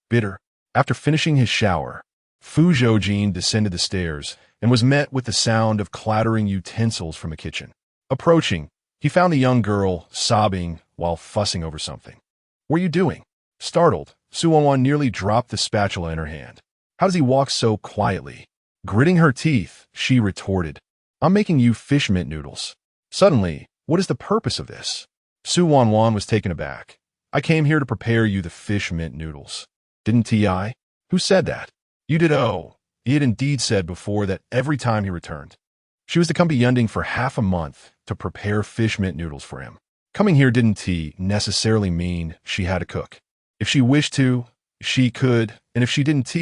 S1: bitter? After finishing his shower, Fu Zhoujin descended the stairs and was met with the sound of clattering utensils from the kitchen. Approaching, he found the young girl sobbing while fussing over something. "What are you doing?" Startled, Wanwan nearly dropped the spatula in her hand. "How does he walk so quietly?" Gritting her teeth, she retorted, "I'm making you fish mint noodles." Suddenly, what is the purpose of this? Wanwan was taken aback. "I came here to prepare you the fish mint noodles. Didn't I? Who said that?" "You did." Oh, he had indeed said before that every time he returned. She was to come to Yunding for half a month to prepare fish mint noodles for him. Coming here didn't necessarily mean she had to cook. If she wished to, she could, and if she didn't,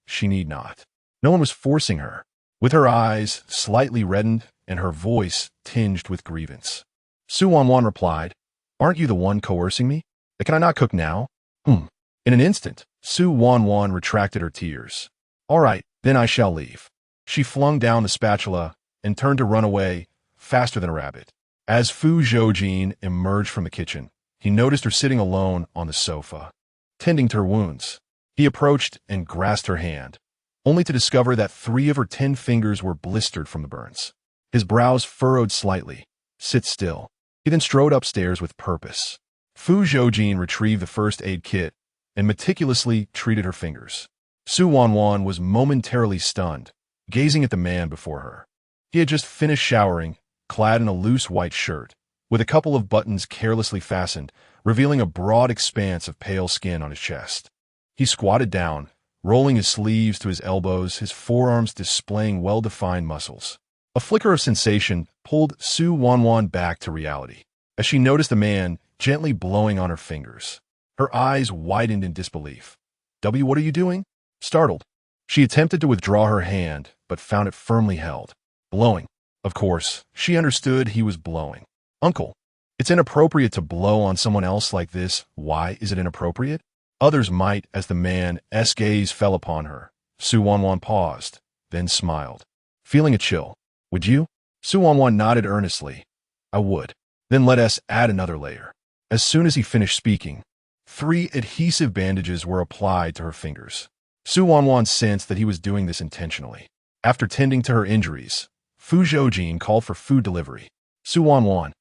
S1: she need not. No one was forcing her. With her eyes slightly reddened and her voice tinged with grievance, Wanwan replied, "Aren't you the one coercing me? Can I not cook now?" In an instant, Wanwan retracted her tears. "All right, then I shall leave." She flung down the spatula and turned to run away, faster than a rabbit. As Fu Zhoujin emerged from the kitchen, he noticed her sitting alone on the sofa, tending to her wounds. He approached and grasped her hand, only to discover that 3 of her 10 fingers were blistered from the burns. His brows furrowed slightly. "Sit still." He then strode upstairs with purpose. Fu Zhoujin retrieved the first aid kit and meticulously treated her fingers. Wanwan was momentarily stunned, gazing at the man before her. He had just finished showering, clad in a loose white shirt, with a couple of buttons carelessly fastened, revealing a broad expanse of pale skin on his chest. He squatted down, rolling his sleeves to his elbows, his forearms displaying well-defined muscles. A flicker of sensation pulled Wanwan back to reality, as she noticed the man gently blowing on her fingers. Her eyes widened in disbelief. What are you doing?" Startled, she attempted to withdraw her hand, but found it firmly held. Blowing. Of course, she understood he was blowing. "Uncle, it's inappropriate to blow on someone else like this." "Why is it inappropriate?" Others might, as the man's gaze fell upon her. Wanwan paused, then smiled, feeling a chill. "Would you?" Wanwan nodded earnestly. "I would." "Then let us add another layer." As soon as he finished speaking, 3 adhesive bandages were applied to her fingers. Wanwan sensed that he was doing this intentionally. After tending to her injuries, Fu Zhoujin called for food delivery. Wanwan,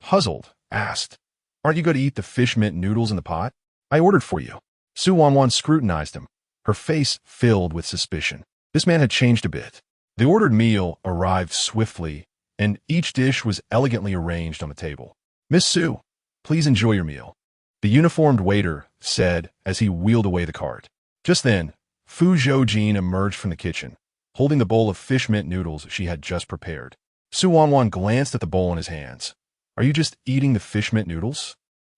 S1: puzzled, asked, "Aren't you going to eat the fish mint noodles in the pot I ordered for you?" Wanwan scrutinized him, her face filled with suspicion. This man had changed a bit. The ordered meal arrived swiftly, and each dish was elegantly arranged on the table. "Miss Su, please enjoy your meal," the uniformed waiter said as he wheeled away the cart. Just then, Fu Zhoujin emerged from the kitchen, holding the bowl of fish mint noodles she had just prepared. Wanwan glanced at the bowl in his hands. "Are you just eating the fish mint noodles?"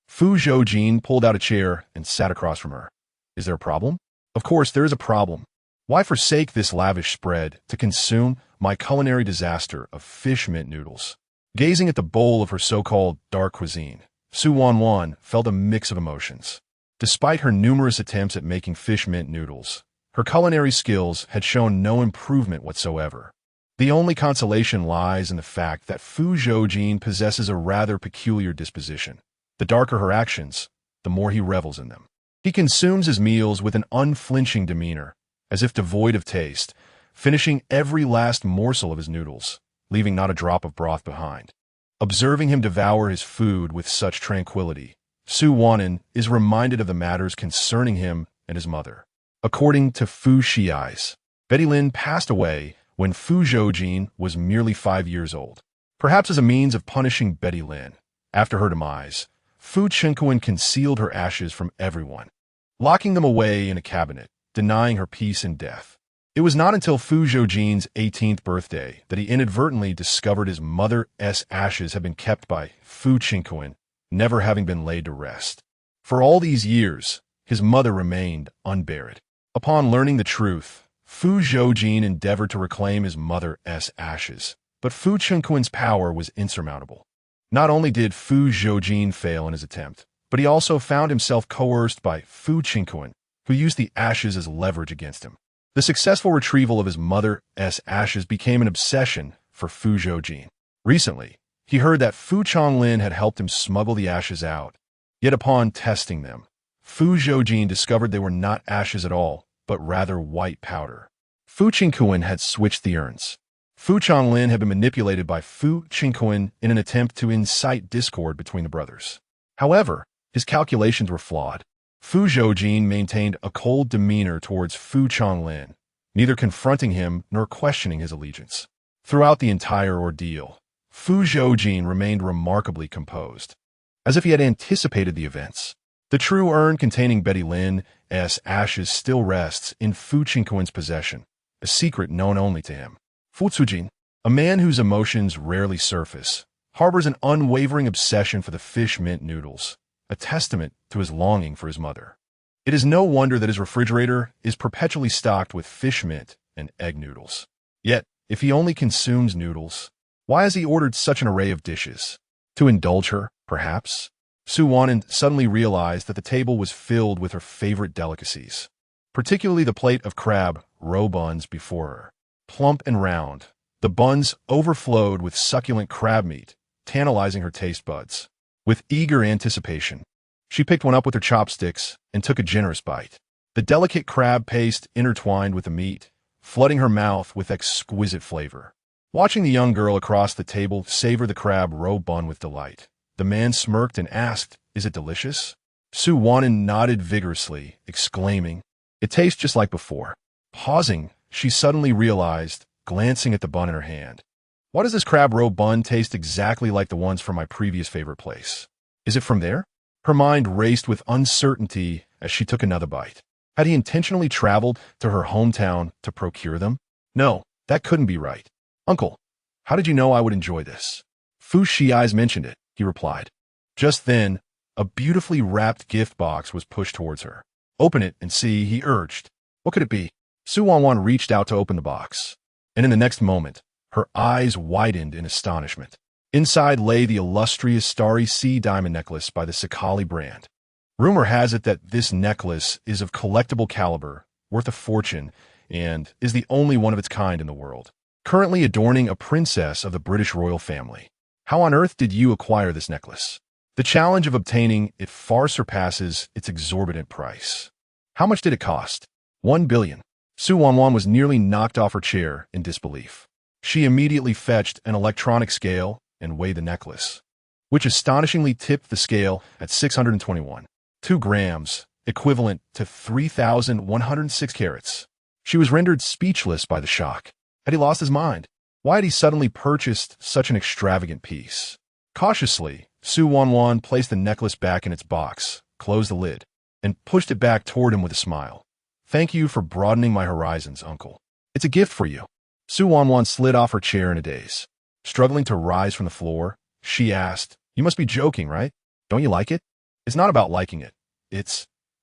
S1: Fu Zhoujin pulled out a chair and sat across from her. "Is there a problem?" "Of course there is a problem. Why forsake this lavish spread to consume my culinary disaster of fish mint noodles?" Gazing at the bowl of her so-called dark cuisine, Wanwan felt a mix of emotions. Despite her numerous attempts at making fish mint noodles, her culinary skills had shown no improvement whatsoever. The only consolation lies in the fact that Fu Zhoujin possesses a rather peculiar disposition. The darker her actions, the more he revels in them. He consumes his meals with an unflinching demeanor, as if devoid of taste, finishing every last morsel of his noodles, leaving not a drop of broth behind. Observing him devour his food with such tranquility, Wanwan is reminded of the matters concerning him and his mother. According to Fu Shiai's, Betty Lin passed away when Fu Zhoujin was merely 5 years old. Perhaps as a means of punishing Betty Lin, after her demise, Fu Zhoujin concealed her ashes from everyone, locking them away in a cabinet, denying her peace and death. It was not until Fu Zhoujin's 18th birthday that he inadvertently discovered his mother's ashes had been kept by Fu Zhoujin, never having been laid to rest. For all these years, his mother remained unburied. Upon learning the truth, Fu Zhoujin endeavored to reclaim his mother's ashes, but Fu Zhoujin's power was insurmountable. Not only did Fu Zhoujin fail in his attempt, but he also found himself coerced by Fu Zhoujin, who used the ashes as leverage against him. The successful retrieval of his mother's ashes became an obsession for Fu Zhoujin. Recently, he heard that Fu Zhoujin had helped him smuggle the ashes out. Yet upon testing them, Fu Zhoujin discovered they were not ashes at all, but rather white powder. Fu Zhoujin had switched the urns. Fu Zhoujin had been manipulated by Fu Zhoujin in an attempt to incite discord between the brothers. However, his calculations were flawed. Fu Zhoujin maintained a cold demeanor towards Fu Zhoujin, neither confronting him nor questioning his allegiance. Throughout the entire ordeal, Fu Zhoujin remained remarkably composed, as if he had anticipated the events. The true urn containing Betty Lin's ashes still rests in Fu Zhoujin's possession, a secret known only to him. Fu Zhoujin, a man whose emotions rarely surface, harbors an unwavering obsession for the fish mint noodles, a testament to his longing for his mother. It is no wonder that his refrigerator is perpetually stocked with fish mint and egg noodles. Yet, if he only consumes noodles, why has he ordered such an array of dishes? To indulge her, perhaps? Su Wanwan suddenly realized that the table was filled with her favorite delicacies, particularly the plate of crab roe buns before her. Plump and round, the buns overflowed with succulent crab meat, tantalizing her taste buds. With eager anticipation, she picked one up with her chopsticks and took a generous bite. The delicate crab paste intertwined with the meat, flooding her mouth with exquisite flavor. Watching the young girl across the table savor the crab roe bun with delight, the man smirked and asked, "Is it delicious?" Su Wanwan nodded vigorously, exclaiming, "It tastes just like before." Pausing, she suddenly realized, glancing at the bun in her hand, "Why does this crab roe bun taste exactly like the ones from my previous favorite place? Is it from there?" Her mind raced with uncertainty as she took another bite. Had he intentionally traveled to her hometown to procure them? No, that couldn't be right. "Uncle, how did you know I would enjoy this?" "Fu Shi's mentioned it," he replied. Just then, a beautifully wrapped gift box was pushed towards her. "Open it and see," he urged. What could it be? Su Wanwan reached out to open the box, and in the next moment, her eyes widened in astonishment. Inside lay the illustrious starry sea diamond necklace by the Sakali brand. Rumor has it that this necklace is of collectible caliber, worth a fortune, and is the only one of its kind in the world. Currently adorning a princess of the British royal family. How on earth did you acquire this necklace? The challenge of obtaining it far surpasses its exorbitant price. How much did it cost? 1 billion. Su Wanwan was nearly knocked off her chair in disbelief. She immediately fetched an electronic scale and weighed the necklace, which astonishingly tipped the scale at 621.2 grams, equivalent to 3,106 carats. She was rendered speechless by the shock. Had he lost his mind? Why had he suddenly purchased such an extravagant piece? Cautiously, Su Wanwan placed the necklace back in its box, closed the lid, and pushed it back toward him with a smile. "Thank you for broadening my horizons, uncle. It's a gift for you." Su Wanwan slid off her chair in a daze. Struggling to rise from the floor, she asked, "You must be joking, right? Don't you like it?" "It's not about liking it.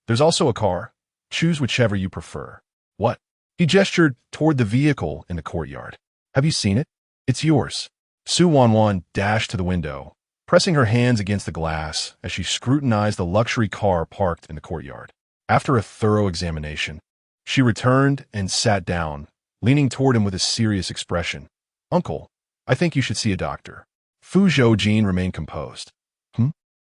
S1: There's also a car. Choose whichever you prefer." "What?" He gestured toward the vehicle in the courtyard. "Have you seen it? It's yours." Su Wanwan dashed to the window, pressing her hands against the glass as she scrutinized the luxury car parked in the courtyard. After a thorough examination, she returned and sat down, leaning toward him with a serious expression. "Uncle, I think you should see a doctor." Fu Zhoujin remained composed.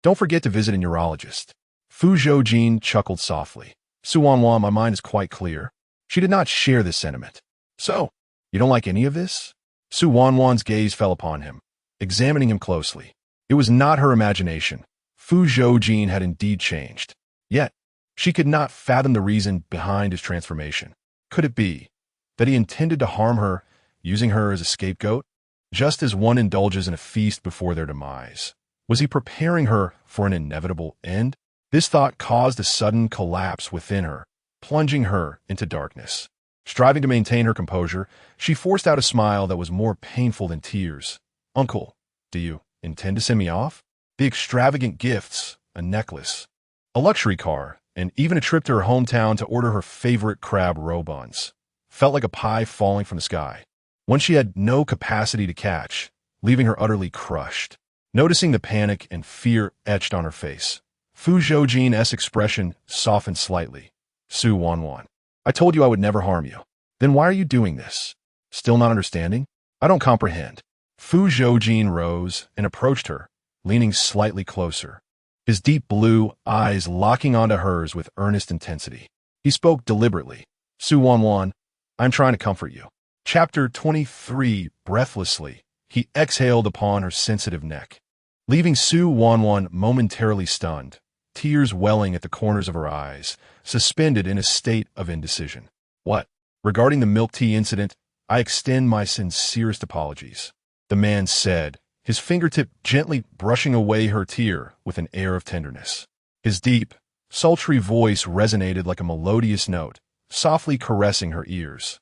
S1: Don't forget to visit a neurologist." Fu Zhoujin chuckled softly. "Su Wanwan, my mind is quite clear." She did not share this sentiment. "So, you don't like any of this?" Su Wanwan's gaze fell upon him, examining him closely. It was not her imagination. Fu Zhoujin had indeed changed. Yet, she could not fathom the reason behind his transformation. Could it be that he intended to harm her, using her as a scapegoat? Just as one indulges in a feast before their demise, was he preparing her for an inevitable end? This thought caused a sudden collapse within her, plunging her into darkness. Striving to maintain her composure, she forced out a smile that was more painful than tears. "Uncle, do you intend to send me off? The extravagant gifts, a necklace, a luxury car, and even a trip to her hometown to order her favorite crab roe buns, felt like a pie falling from the sky, one she had no capacity to catch, leaving her utterly crushed." Noticing the panic and fear etched on her face, Fu Zhoujin's expression softened slightly. "Su Wanwan, I told you I would never harm you. Then why are you doing this? Still not understanding? I don't comprehend." Fu Zhoujin rose and approached her, leaning slightly closer, his deep blue eyes locking onto hers with earnest intensity. He spoke deliberately. "Su Wanwan, I'm trying to comfort you." Chapter 23. Breathlessly, he exhaled upon her sensitive neck, leaving Su Wanwan momentarily stunned, tears welling at the corners of her eyes, suspended in a state of indecision. "What? Regarding the milk tea incident, I extend my sincerest apologies," the man said, his fingertip gently brushing away her tear with an air of tenderness. His deep, sultry voice resonated like a melodious note, softly caressing her ears.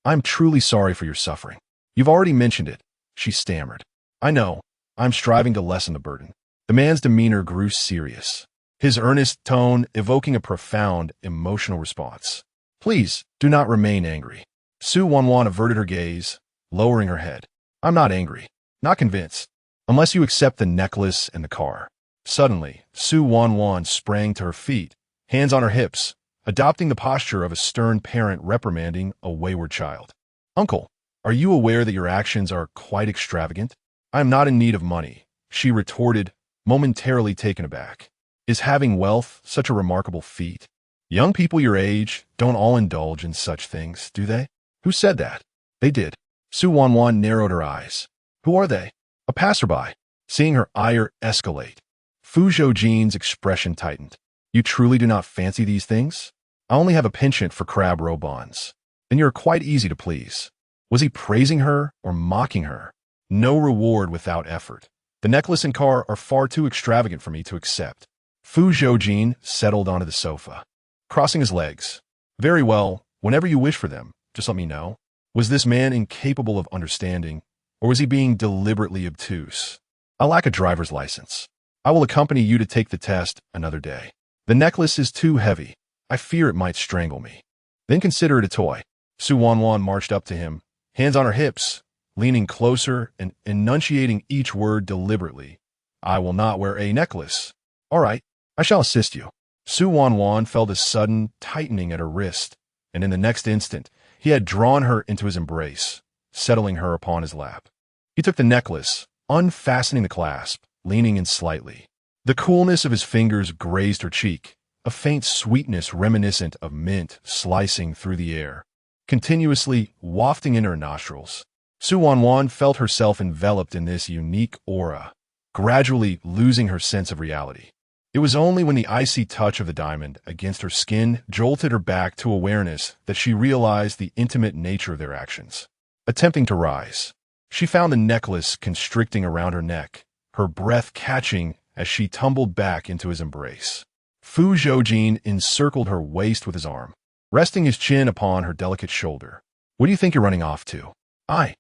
S1: "I'm truly sorry for your suffering. You've already mentioned it," she stammered. "I know. I'm striving to lessen the burden." The man's demeanor grew serious, his earnest tone evoking a profound emotional response. "Please, do not remain angry." Su Wanwan averted her gaze, lowering her head. "I'm not angry, not convinced, unless you accept the necklace and the car." Suddenly, Su Wanwan sprang to her feet, hands on her hips, adopting the posture of a stern parent reprimanding a wayward child. "Uncle, are you aware that your actions are quite extravagant?" "I am not in need of money," she retorted, momentarily taken aback. "Is having wealth such a remarkable feat? Young people your age don't all indulge in such things, do they?" "Who said that?" "They did." Su Wanwan narrowed her eyes. "Who are they?" "A passerby." Seeing her ire escalate, Fu Zhoujin's expression tightened. "You truly do not fancy these things? I only have a penchant for crab roe buns. Then you're quite easy to please." Was he praising her or mocking her? "No reward without effort. The necklace and car are far too extravagant for me to accept." Fu Zhoujin settled onto the sofa, crossing his legs. "Very well, whenever you wish for them, just let me know." Was this man incapable of understanding, or was he being deliberately obtuse? "I lack a driver's license. I will accompany you to take the test another day. The necklace is too heavy. I fear it might strangle me." "Then consider it a toy." Su Wanwan marched up to him, hands on her hips, leaning closer and enunciating each word deliberately. "I will not wear a necklace." "All right, I shall assist you." Su Wanwan felt a sudden tightening at her wrist, and in the next instant, he had drawn her into his embrace, settling her upon his lap. He took the necklace, unfastening the clasp, leaning in slightly. The coolness of his fingers grazed her cheek, a faint sweetness reminiscent of mint slicing through the air, continuously wafting in her nostrils. Su Wanwan felt herself enveloped in this unique aura, gradually losing her sense of reality. It was only when the icy touch of the diamond against her skin jolted her back to awareness that she realized the intimate nature of their actions. Attempting to rise, she found the necklace constricting around her neck, her breath catching as she tumbled back into his embrace. Fu Zhoujin encircled her waist with his arm, resting his chin upon her delicate shoulder. "What do you think you're running off to?" "I."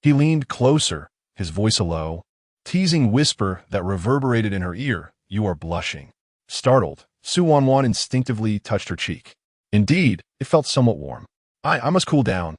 S1: He leaned closer, his voice a low, teasing whisper that reverberated in her ear. "You are blushing." Startled, Su Wanwan instinctively touched her cheek. Indeed, it felt somewhat warm. I must cool down."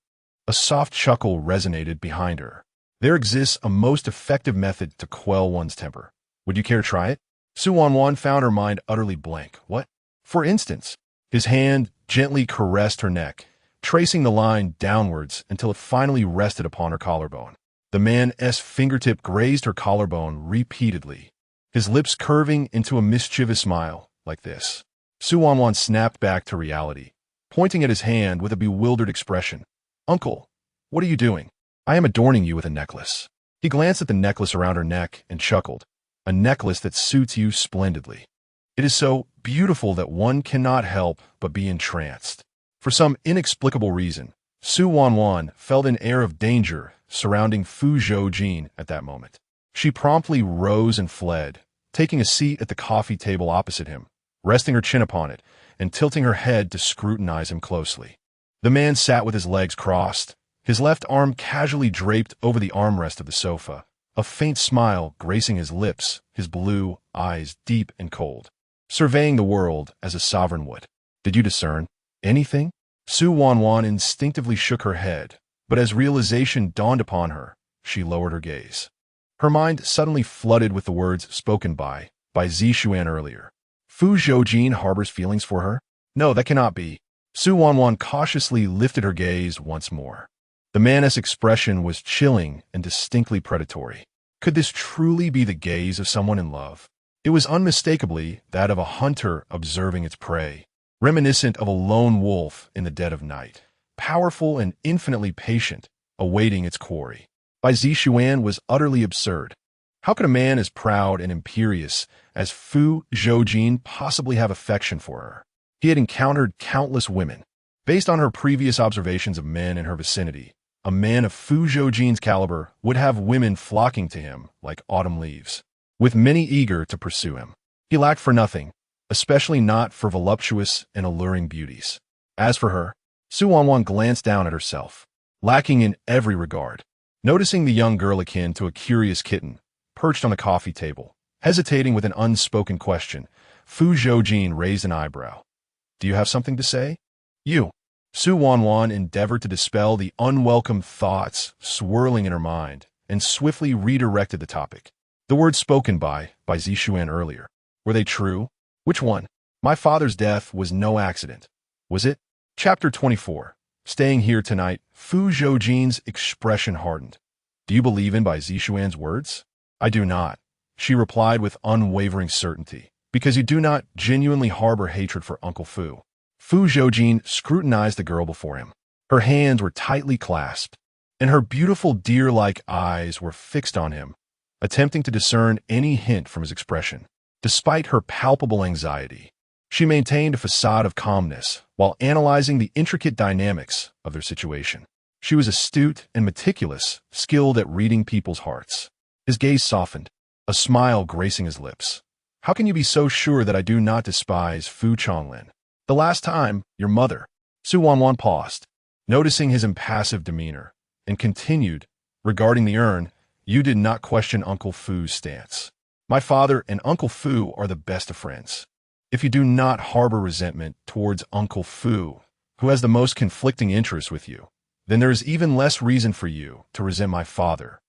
S1: A soft chuckle resonated behind her. "There exists a most effective method to quell one's temper. Would you care to try it?" Su Wanwan found her mind utterly blank. "What?" "For instance." His hand gently caressed her neck, tracing the line downwards until it finally rested upon her collarbone. The man's fingertip grazed her collarbone repeatedly, his lips curving into a mischievous smile, like this. Su Wanwan snapped back to reality, pointing at his hand with a bewildered expression. "Uncle, what are you doing?" "I am adorning you with a necklace." He glanced at the necklace around her neck and chuckled. "A necklace that suits you splendidly. It is so beautiful that one cannot help but be entranced." For some inexplicable reason, Su Wanwan felt an air of danger surrounding Fu Zhoujin at that moment. She promptly rose and fled, taking a seat at the coffee table opposite him, resting her chin upon it, and tilting her head to scrutinize him closely. The man sat with his legs crossed, his left arm casually draped over the armrest of the sofa, a faint smile gracing his lips, his blue eyes deep and cold, surveying the world as a sovereign would. Did you discern anything? Wanwan instinctively shook her head, but as realization dawned upon her, she lowered her gaze. Her mind suddenly flooded with the words spoken by Zhoujin earlier. Fu Zhoujin harbors feelings for her? No, that cannot be. Wanwan cautiously lifted her gaze once more. The man's expression was chilling and distinctly predatory. Could this truly be the gaze of someone in love? It was unmistakably that of a hunter observing its prey, reminiscent of a lone wolf in the dead of night, powerful and infinitely patient, awaiting its quarry. Zhoujin was utterly absurd. How could a man as proud and imperious as Fu Zhoujin possibly have affection for her? He had encountered countless women. Based on her previous observations of men in her vicinity, a man of Fu Zhoujin's caliber would have women flocking to him like autumn leaves, with many eager to pursue him. He lacked for nothing, especially not for voluptuous and alluring beauties. As for her, Wanwan glanced down at herself, lacking in every regard. Noticing the young girl akin to a curious kitten, perched on a coffee table, hesitating with an unspoken question, Fu Zhoujin raised an eyebrow. Do you have something to say? You. Wanwan endeavored to dispel the unwelcome thoughts swirling in her mind and swiftly redirected the topic. The words spoken by Zhoujin earlier, were they true? Which one? My father's death was no accident. Was it? Chapter 24. Staying here tonight, Fu Zhoujin's expression hardened. Do you believe in Zhoujin's words? I do not, she replied with unwavering certainty, because you do not genuinely harbor hatred for Uncle Fu. Fu Zhoujin scrutinized the girl before him. Her hands were tightly clasped, and her beautiful deer-like eyes were fixed on him, attempting to discern any hint from his expression. Despite her palpable anxiety, she maintained a facade of calmness while analyzing the intricate dynamics of their situation. She was astute and meticulous, skilled at reading people's hearts. His gaze softened, a smile gracing his lips. How can you be so sure that I do not despise Fu Chonglin? The last time, your mother. Wanwan paused, noticing his impassive demeanor, and continued, regarding the urn, you did not question Uncle Fu's stance. My father and Uncle Fu are the best of friends. If you do not harbor resentment towards Uncle Fu, who has the most conflicting interests with you, then there is even less reason for you to resent my father.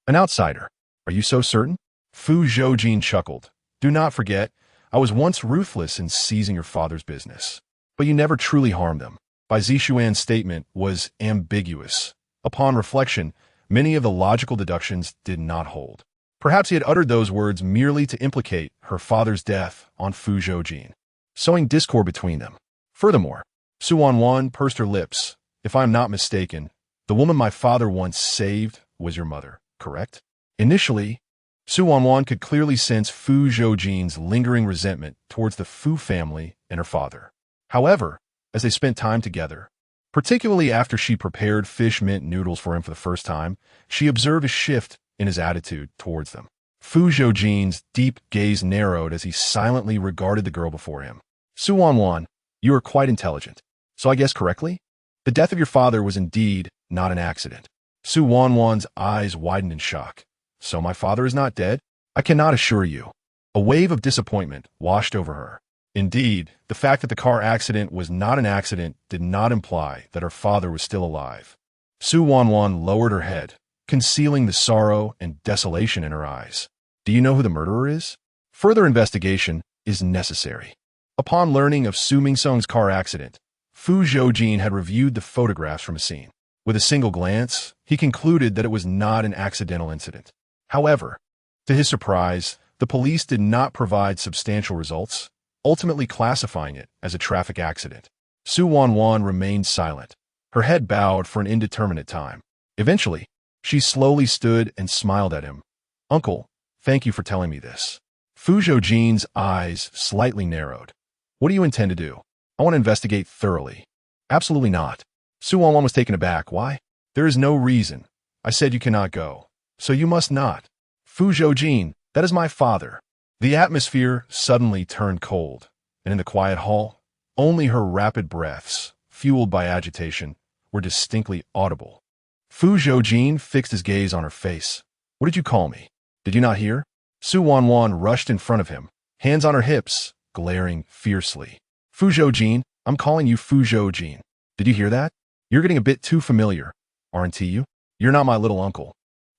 S1: An outsider. Are you so certain? Fu Zhoujin chuckled. Do not forget, I was once ruthless in seizing your father's business, but you never truly harmed them. Zhoujin's statement was ambiguous. Upon reflection, many of the logical deductions did not hold. Perhaps he had uttered those words merely to implicate her father's death on Fu Zhoujin, sowing discord between them. Furthermore, Wanwan pursed her lips. If I am not mistaken, the woman my father once saved was your mother, correct? Initially, Wanwan could clearly sense Fu Zhoujin's lingering resentment towards the Fu family and her father. However, as they spent time together, particularly after she prepared fish mint noodles for him for the first time, she observed a shift in his attitude towards them. Fu Zhoujin's deep gaze narrowed as he silently regarded the girl before him. Wanwan, you are quite intelligent. So I guess correctly? The death of your father was indeed not an accident. Wanwan's eyes widened in shock. So my father is not dead? I cannot assure you. A wave of disappointment washed over her. Indeed, the fact that the car accident was not an accident did not imply that her father was still alive. Wanwan lowered her head, concealing the sorrow and desolation in her eyes. Do you know who the murderer is? Further investigation is necessary. Upon learning of Su Mingsung's car accident, Fu Zhoujin had reviewed the photographs from a scene. With a single glance, he concluded that it was not an accidental incident. However, to his surprise, the police did not provide substantial results, ultimately classifying it as a traffic accident. Wanwan remained silent, her head bowed for an indeterminate time. Eventually, she slowly stood and smiled at him. Uncle, thank you for telling me this. Fu Zhoujin's eyes slightly narrowed. What do you intend to do? I want to investigate thoroughly. Absolutely not. Wanwan was taken aback. Why? There is no reason. I said you cannot go. So you must not. Fu Zhoujin, that is my father. The atmosphere suddenly turned cold, and in the quiet hall, Only her rapid breaths, fueled by agitation, were distinctly audible. Fu Zhoujin fixed his gaze on her face. "What did you call me? Did you not hear?" Wanwan rushed in front of him, hands on her hips, glaring fiercely. "Fu Zhoujin, I'm calling you Fu Zhoujin. Did you hear that? You're getting a bit too familiar, aren't you? You're not my little uncle.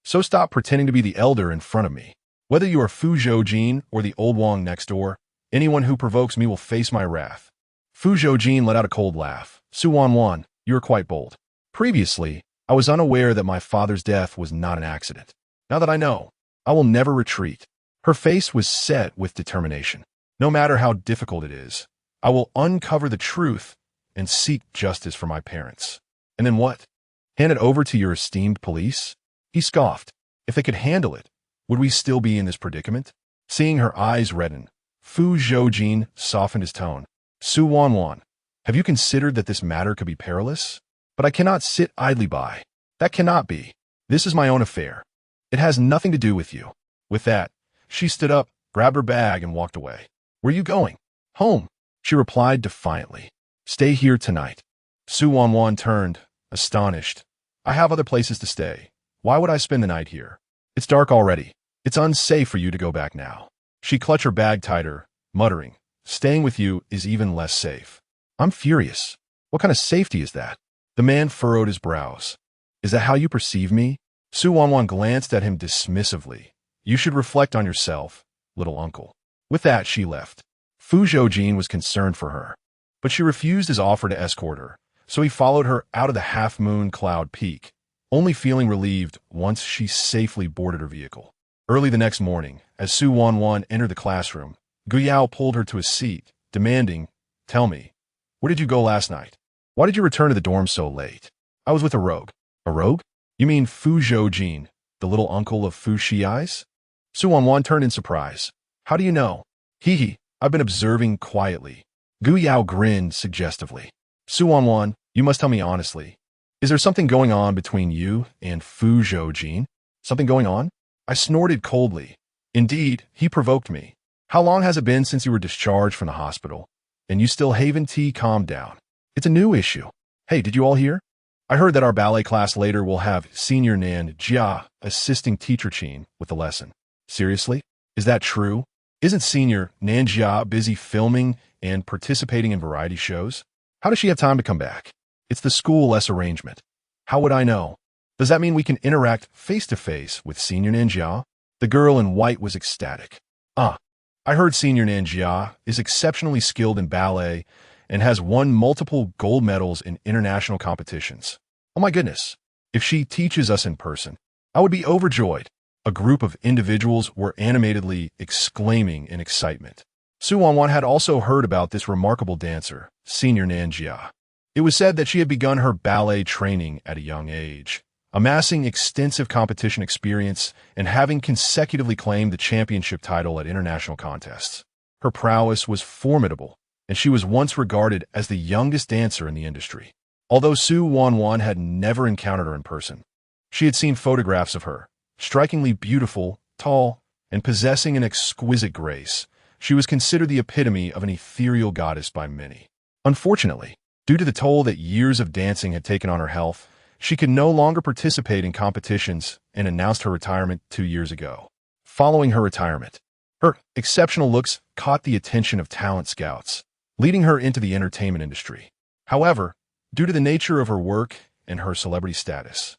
S1: So stop pretending to be the elder in front of me. Whether you are Fu Zhoujin or the old Wang next door, anyone who provokes me will face my wrath." Fu Zhoujin let out a cold laugh. "Wanwan, you are quite bold. Previously, I was unaware that my father's death was not an accident. Now that I know, I will never retreat." Her face was set with determination. "No matter how difficult it is, I will uncover the truth and seek justice for my parents." "And then what? Hand it over to your esteemed police?" He scoffed. "If they could handle it, would we still be in this predicament?" Seeing her eyes redden, Fu Zhoujin softened his tone. "Wanwan, have you considered that this matter could be perilous? But I cannot sit idly by. That cannot be. This is my own affair. It has nothing to do with you." With that, she stood up, grabbed her bag, and walked away. "Where are you going?" "Home," she replied defiantly. "Stay here tonight." Wanwan turned, astonished. "I have other places to stay. Why would I spend the night here? It's dark already. It's unsafe for you to go back now." She clutched her bag tighter, muttering, "Staying with you is even less safe." "I'm furious. What kind of safety is that?" The man furrowed his brows. "Is that how you perceive me?" Wanwan glanced at him dismissively. "You should reflect on yourself, little uncle." With that, she left. Fu Zhoujin was concerned for her, but she refused his offer to escort her, so he followed her out of the half-moon cloud peak, only feeling relieved once she safely boarded her vehicle. Early the next morning, as Wanwan entered the classroom, Guyao pulled her to a seat, demanding, "Tell me, where did you go last night? Why did you return to the dorm so late?" "I was with a rogue." "A rogue? You mean Fu Zhoujin, the little uncle of Fu Shiai's?" Wanwan turned in surprise. "How do you know?" "Hee, I've been observing quietly." Guyao grinned suggestively. "Wanwan, you must tell me honestly. Is there something going on between you and Fu Zhoujin?" "Something going on?" I snorted coldly. "Indeed, he provoked me. How long has it been since you were discharged from the hospital? And you still haven't calmed down. It's a new issue. Hey, did you all hear? I heard that our ballet class later will have Senior Nan Jia assisting Teacher Chin with the lesson." "Seriously? Is that true? Isn't Senior Nan Jia busy filming and participating in variety shows? How does she have time to come back?" "It's the school-less arrangement." "How would I know? Does that mean we can interact face-to-face with Senior Nan Jia?" The girl in white was ecstatic. I heard Senior Nan Jia is exceptionally skilled in ballet and has won multiple gold medals in international competitions. Oh my goodness, if she teaches us in person, I would be overjoyed." A group of individuals were animatedly exclaiming in excitement. Wanwan had also heard about this remarkable dancer, Senior Nan Jia. It was said that she had begun her ballet training at a young age, amassing extensive competition experience and having consecutively claimed the championship title at international contests. Her prowess was formidable, and she was once regarded as the youngest dancer in the industry. Although Wanwan had never encountered her in person, she had seen photographs of her, strikingly beautiful, tall, and possessing an exquisite grace. She was considered the epitome of an ethereal goddess by many. Unfortunately, due to the toll that years of dancing had taken on her health, she could no longer participate in competitions and announced her retirement 2 years ago. Following her retirement, her exceptional looks caught the attention of talent scouts, leading her into the entertainment industry. However, due to the nature of her work and her celebrity status,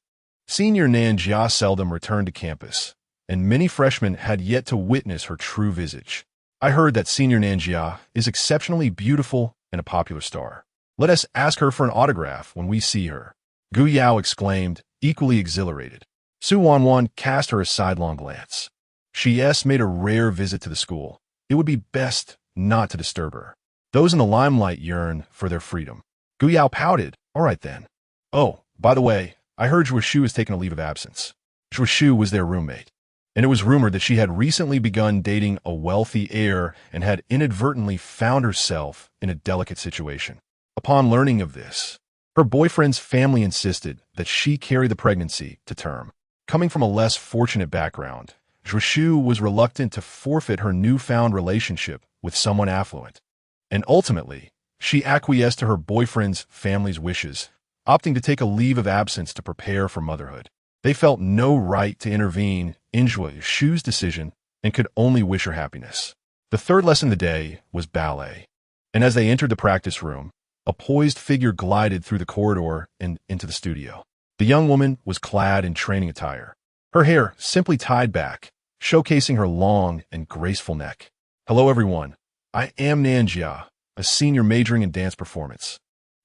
S1: Senior Nan Jia seldom returned to campus, and many freshmen had yet to witness her true visage. "I heard that Senior Nan Jia is exceptionally beautiful and a popular star. Let us ask her for an autograph when we see her," Guyao exclaimed, equally exhilarated. Wanwan cast her a sidelong glance. She made a rare visit to the school. It would be best not to disturb her. Those in the limelight yearn for their freedom. Guyao pouted. "All right then. Oh, by the way, I heard Zhuoshu has taken a leave of absence." Zhuoshu was their roommate, and it was rumored that she had recently begun dating a wealthy heir and had inadvertently found herself in a delicate situation. Upon learning of this, her boyfriend's family insisted that she carry the pregnancy to term. Coming from a less fortunate background, Zhuoshu was reluctant to forfeit her newfound relationship with someone affluent, and ultimately, She acquiesced to her boyfriend's family's wishes, opting to take a leave of absence to prepare for motherhood. They felt no right to intervene in Shu's decision and could only wish her happiness. The third lesson of the day was ballet, and as they entered the practice room, a poised figure glided through the corridor and into the studio. The young woman was clad in training attire, her hair simply tied back, showcasing her long and graceful neck. "Hello everyone, I am Nanjia, a senior majoring in dance performance,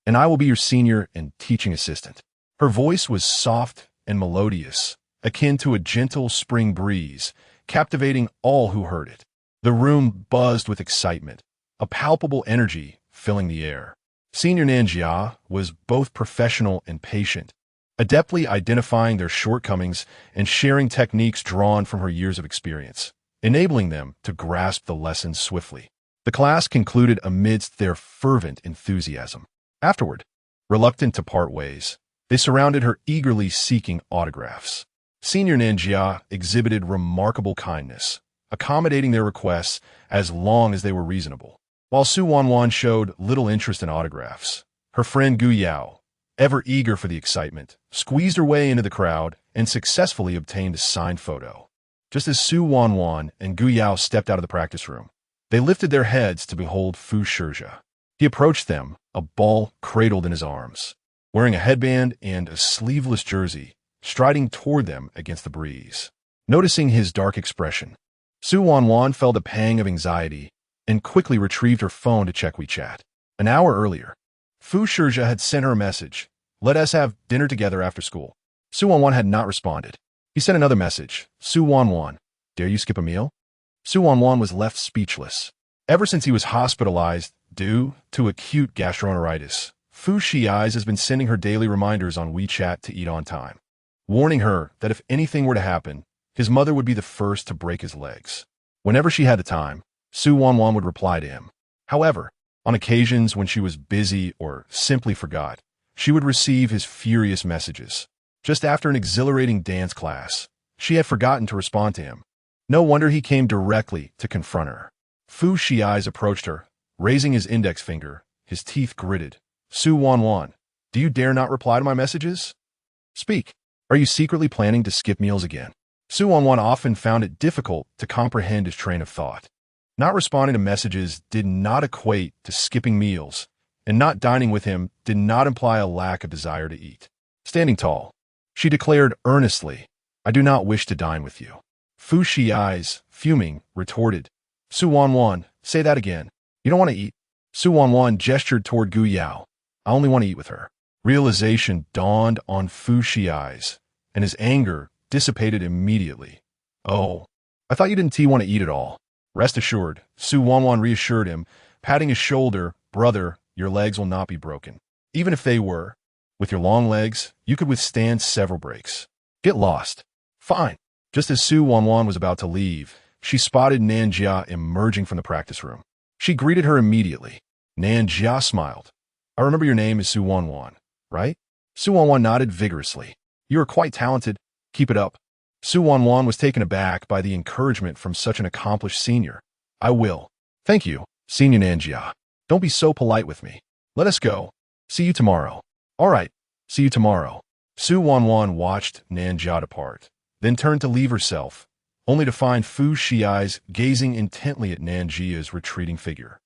S1: and I will be your senior and teaching assistant." Her voice was soft and melodious, akin to a gentle spring breeze, captivating all who heard it. The room buzzed with excitement, a palpable energy filling the air. Senior Nanjia was both professional and patient, adeptly identifying their shortcomings and sharing techniques drawn from her years of experience, enabling them to grasp the lessons swiftly. The class concluded amidst their fervent enthusiasm. Afterward, reluctant to part ways, they surrounded her eagerly seeking autographs. Senior Nanjia exhibited remarkable kindness, accommodating their requests as long as they were reasonable, while Su Wanwan showed little interest in autographs. Her friend Gu Yao, ever eager for the excitement, squeezed her way into the crowd and successfully obtained a signed photo. Just as Su Wanwan and Gu Yao stepped out of the practice room, they lifted their heads to behold Fu Zhoujin. He approached them, a ball cradled in his arms, wearing a headband and a sleeveless jersey, striding toward them against the breeze. Noticing his dark expression, Su Wanwan felt a pang of anxiety and quickly retrieved her phone to check WeChat. An hour earlier, Fu Zhoujin had sent her a message, "Let us have dinner together after school." Su Wanwan had not responded. He sent another message, "Su Wanwan, dare you skip a meal?" Su Wanwan was left speechless. Ever since he was hospitalized due to acute gastroenteritis, Fu Zhoujin has been sending her daily reminders on WeChat to eat on time, warning her that if anything were to happen, his mother would be the first to break his legs. Whenever she had the time, Su Wanwan would reply to him. However, on occasions when she was busy or simply forgot, she would receive his furious messages. Just after an exhilarating dance class, she had forgotten to respond to him. No wonder he came directly to confront her. Fu Zhoujin approached her, raising his index finger, his teeth gritted. "Su Wanwan, do you dare not reply to my messages? Speak. Are you secretly planning to skip meals again?" Su Wanwan often found it difficult to comprehend his train of thought. Not responding to messages did not equate to skipping meals, and not dining with him did not imply a lack of desire to eat. Standing tall, she declared earnestly, "I do not wish to dine with you." Fu Zhoujin, fuming, retorted, "Su Wanwan, say that again. You don't want to eat?" Su Wanwan gestured toward Gu Yao. "I only want to eat with her." Realization dawned on Fu Zhoujin, and his anger dissipated immediately. "Oh, I thought you didn't want to eat at all." "Rest assured," Su Wanwan reassured him, patting his shoulder. "Brother, your legs will not be broken. Even if they were, with your long legs, you could withstand several breaks. Get lost." "Fine." Just as Su Wanwan was about to leave, she spotted Nanjia emerging from the practice room. She greeted her immediately. Nanjia smiled. "I remember your name is Su Wanwan, right?" Su Wanwan nodded vigorously. "You are quite talented. Keep it up." Su Wanwan was taken aback by the encouragement from such an accomplished senior. "I will." "Thank you, Senior Nanjia. Don't be so polite with me. Let us go. See you tomorrow." "All right. See you tomorrow." Su Wanwan watched Nanjia depart, then turned to leave herself, only to find Fu Zhoujin gazing intently at Nanjia's retreating figure.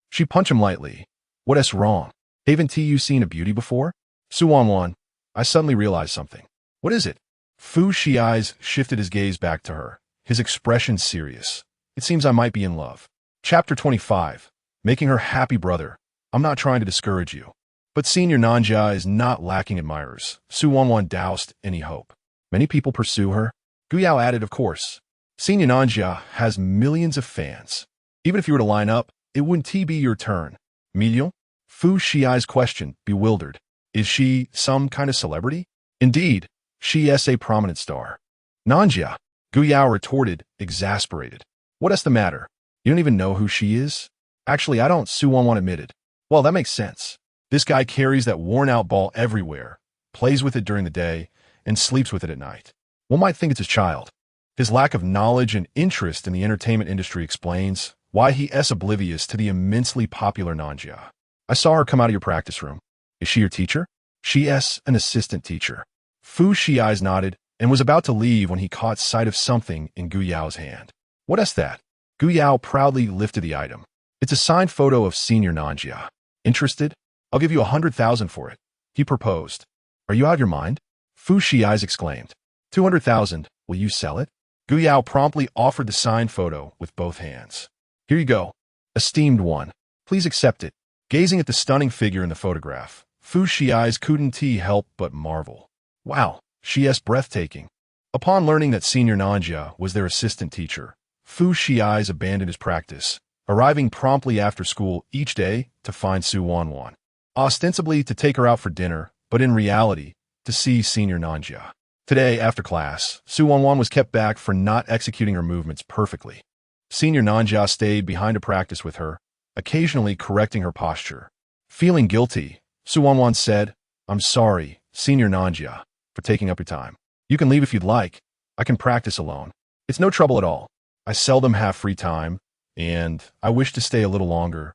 S1: She punched him lightly. "What's wrong? Haven't you seen a beauty before?" "Su Wanwan, I suddenly realized something." "What is it?" Fu Zhoujin shifted his gaze back to her, his expression serious. "It seems I might be in love." Chapter 25. Making her happy. "Brother, I'm not trying to discourage you, but Senior Nanjia is not lacking admirers." Su Wanwan doused any hope. "Many people pursue her." Gu Yao added, "Of course. Senior Nanjia has millions of fans. Even if you were to line up, it wouldn't be your turn." "Million?" Fu Zhoujin's question, bewildered. "Is she some kind of celebrity?" "Indeed, she is a prominent star." "Nanjia," Gu Yao retorted, exasperated. "What's the matter? You don't even know who she is?" "Actually, I don't," Su Wanwan admitted. "Well, that makes sense. This guy carries that worn-out ball everywhere, plays with it during the day, and sleeps with it at night. One might think it's his child." His lack of knowledge and interest in the entertainment industry explains why he is oblivious to the immensely popular Nanjia. I saw her come out of your practice room. Is she your teacher? She is an assistant teacher. Fu Zhoujin nodded and was about to leave when he caught sight of something in Gu Yao's hand. What is that? Gu Yao proudly lifted the item. It's a signed photo of Senior Nanjia. Interested? I'll give you 100,000 for it. He proposed. Are you out of your mind? Fu Zhoujin exclaimed. 200,000. Will you sell it? Gu Yao promptly offered the signed photo with both hands. Here you go. Esteemed one. Please accept it. Gazing at the stunning figure in the photograph, Fu Zhoujin couldn't help but marvel. Wow, she is breathtaking. Upon learning that Senior Nanjia was their assistant teacher, Fu Zhoujin abandoned his practice, arriving promptly after school each day to find Su Wanwan, ostensibly to take her out for dinner, but in reality, to see Senior Nanjia. Today, after class, Su Wanwan was kept back for not executing her movements perfectly. Senior Nanjia stayed behind to practice with her, occasionally correcting her posture. Feeling guilty, Su Wanwan said, I'm sorry, Senior Nanjia, for taking up your time. You can leave if you'd like. I can practice alone. It's no trouble at all. I seldom have free time, and I wish to stay a little longer.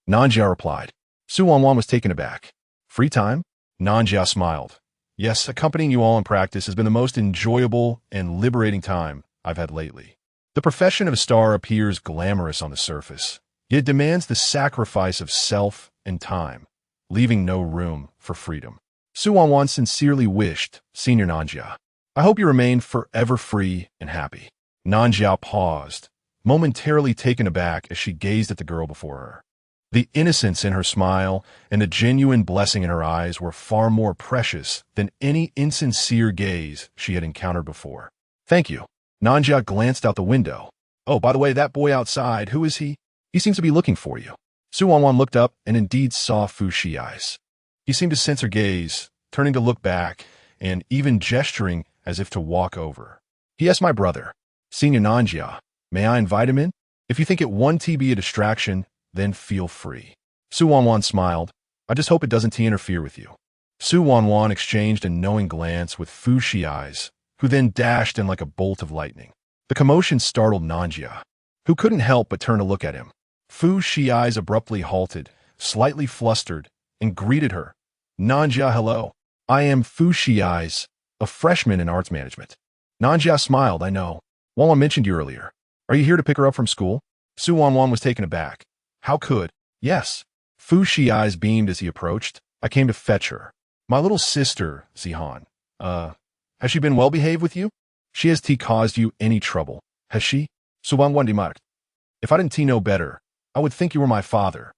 S1: Nanjia replied. Su Wanwan was taken aback. Free time? Nanjia smiled. Yes, accompanying you all in practice has been the most enjoyable and liberating time I've had lately. The profession of a star appears glamorous on the surface, yet it demands the sacrifice of self and time, leaving no room for freedom. Su Wanwan sincerely wished, Senior Nanjia, I hope you remain forever free and happy. Nanjia paused, momentarily taken aback as she gazed at the girl before her. The innocence in her smile and the genuine blessing in her eyes were far more precious than any insincere gaze she had encountered before. Thank you. Nanjia glanced out the window. Oh, by the way, that boy outside, who is he? He seems to be looking for you. Su Wanwan looked up and indeed saw Fu Zhoujin. He seemed to sense her gaze, turning to look back and even gesturing as if to walk over. He is my brother, Senior Nanjia. May I invite him in? If you think it won't be a distraction, then feel free. Su Wanwan smiled. I just hope it doesn't interfere with you. Su Wanwan exchanged a knowing glance with Fu Zhoujin, who then dashed in like a bolt of lightning. The commotion startled Nanjia, who couldn't help but turn to look at him. Fu Zhoujin abruptly halted, slightly flustered, and greeted her. Nanjia, hello. I am Fu Zhoujin, a freshman in arts management. Nanjia smiled, I know. Wanwan mentioned you earlier. Are you here to pick her up from school? Su Wanwan was taken aback. How could? Yes. Fu Zhoujin beamed as he approached. I came to fetch her. My little sister, Zihan. Has she been well-behaved with you? She has caused you any trouble, has she? Su Wanwan remarked. If I didn't know better, I would think you were my father.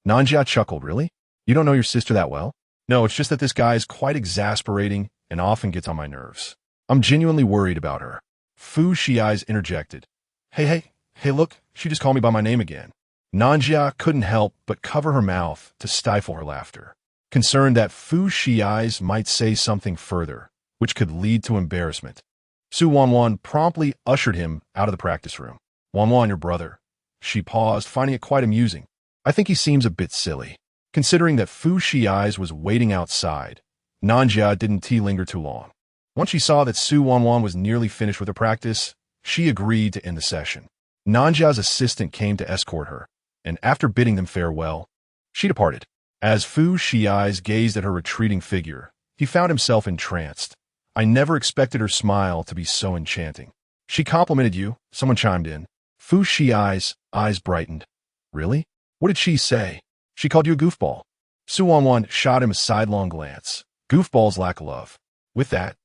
S1: Nanjia chuckled, really? You don't know your sister that well? No, it's just that this guy is quite exasperating and often gets on my nerves. I'm genuinely worried about her. Fu Zhoujin interjected. Hey, look, she just called me by my name again. Nanjia couldn't help but cover her mouth to stifle her laughter, concerned that Fu Zhoujin might say something further, which could lead to embarrassment. Su Wanwan promptly ushered him out of the practice room. Wanwan, your brother. She paused, finding it quite amusing. I think he seems a bit silly. Considering that Fu Zhoujin was waiting outside, Nanjia didn't linger too long. Once she saw that Su Wanwan was nearly finished with her practice, she agreed to end the session. Nanjia's assistant came to escort her, and after bidding them farewell, she departed. As Fu Zhoujin gazed at her retreating figure, he found himself entranced. I never expected her smile to be so enchanting. She complimented you, someone chimed in. Fu Zhoujin's eyes brightened. Really? What did she say? She called you a goofball. Su Wanwan shot him a sidelong glance. Goofballs lack love. With that,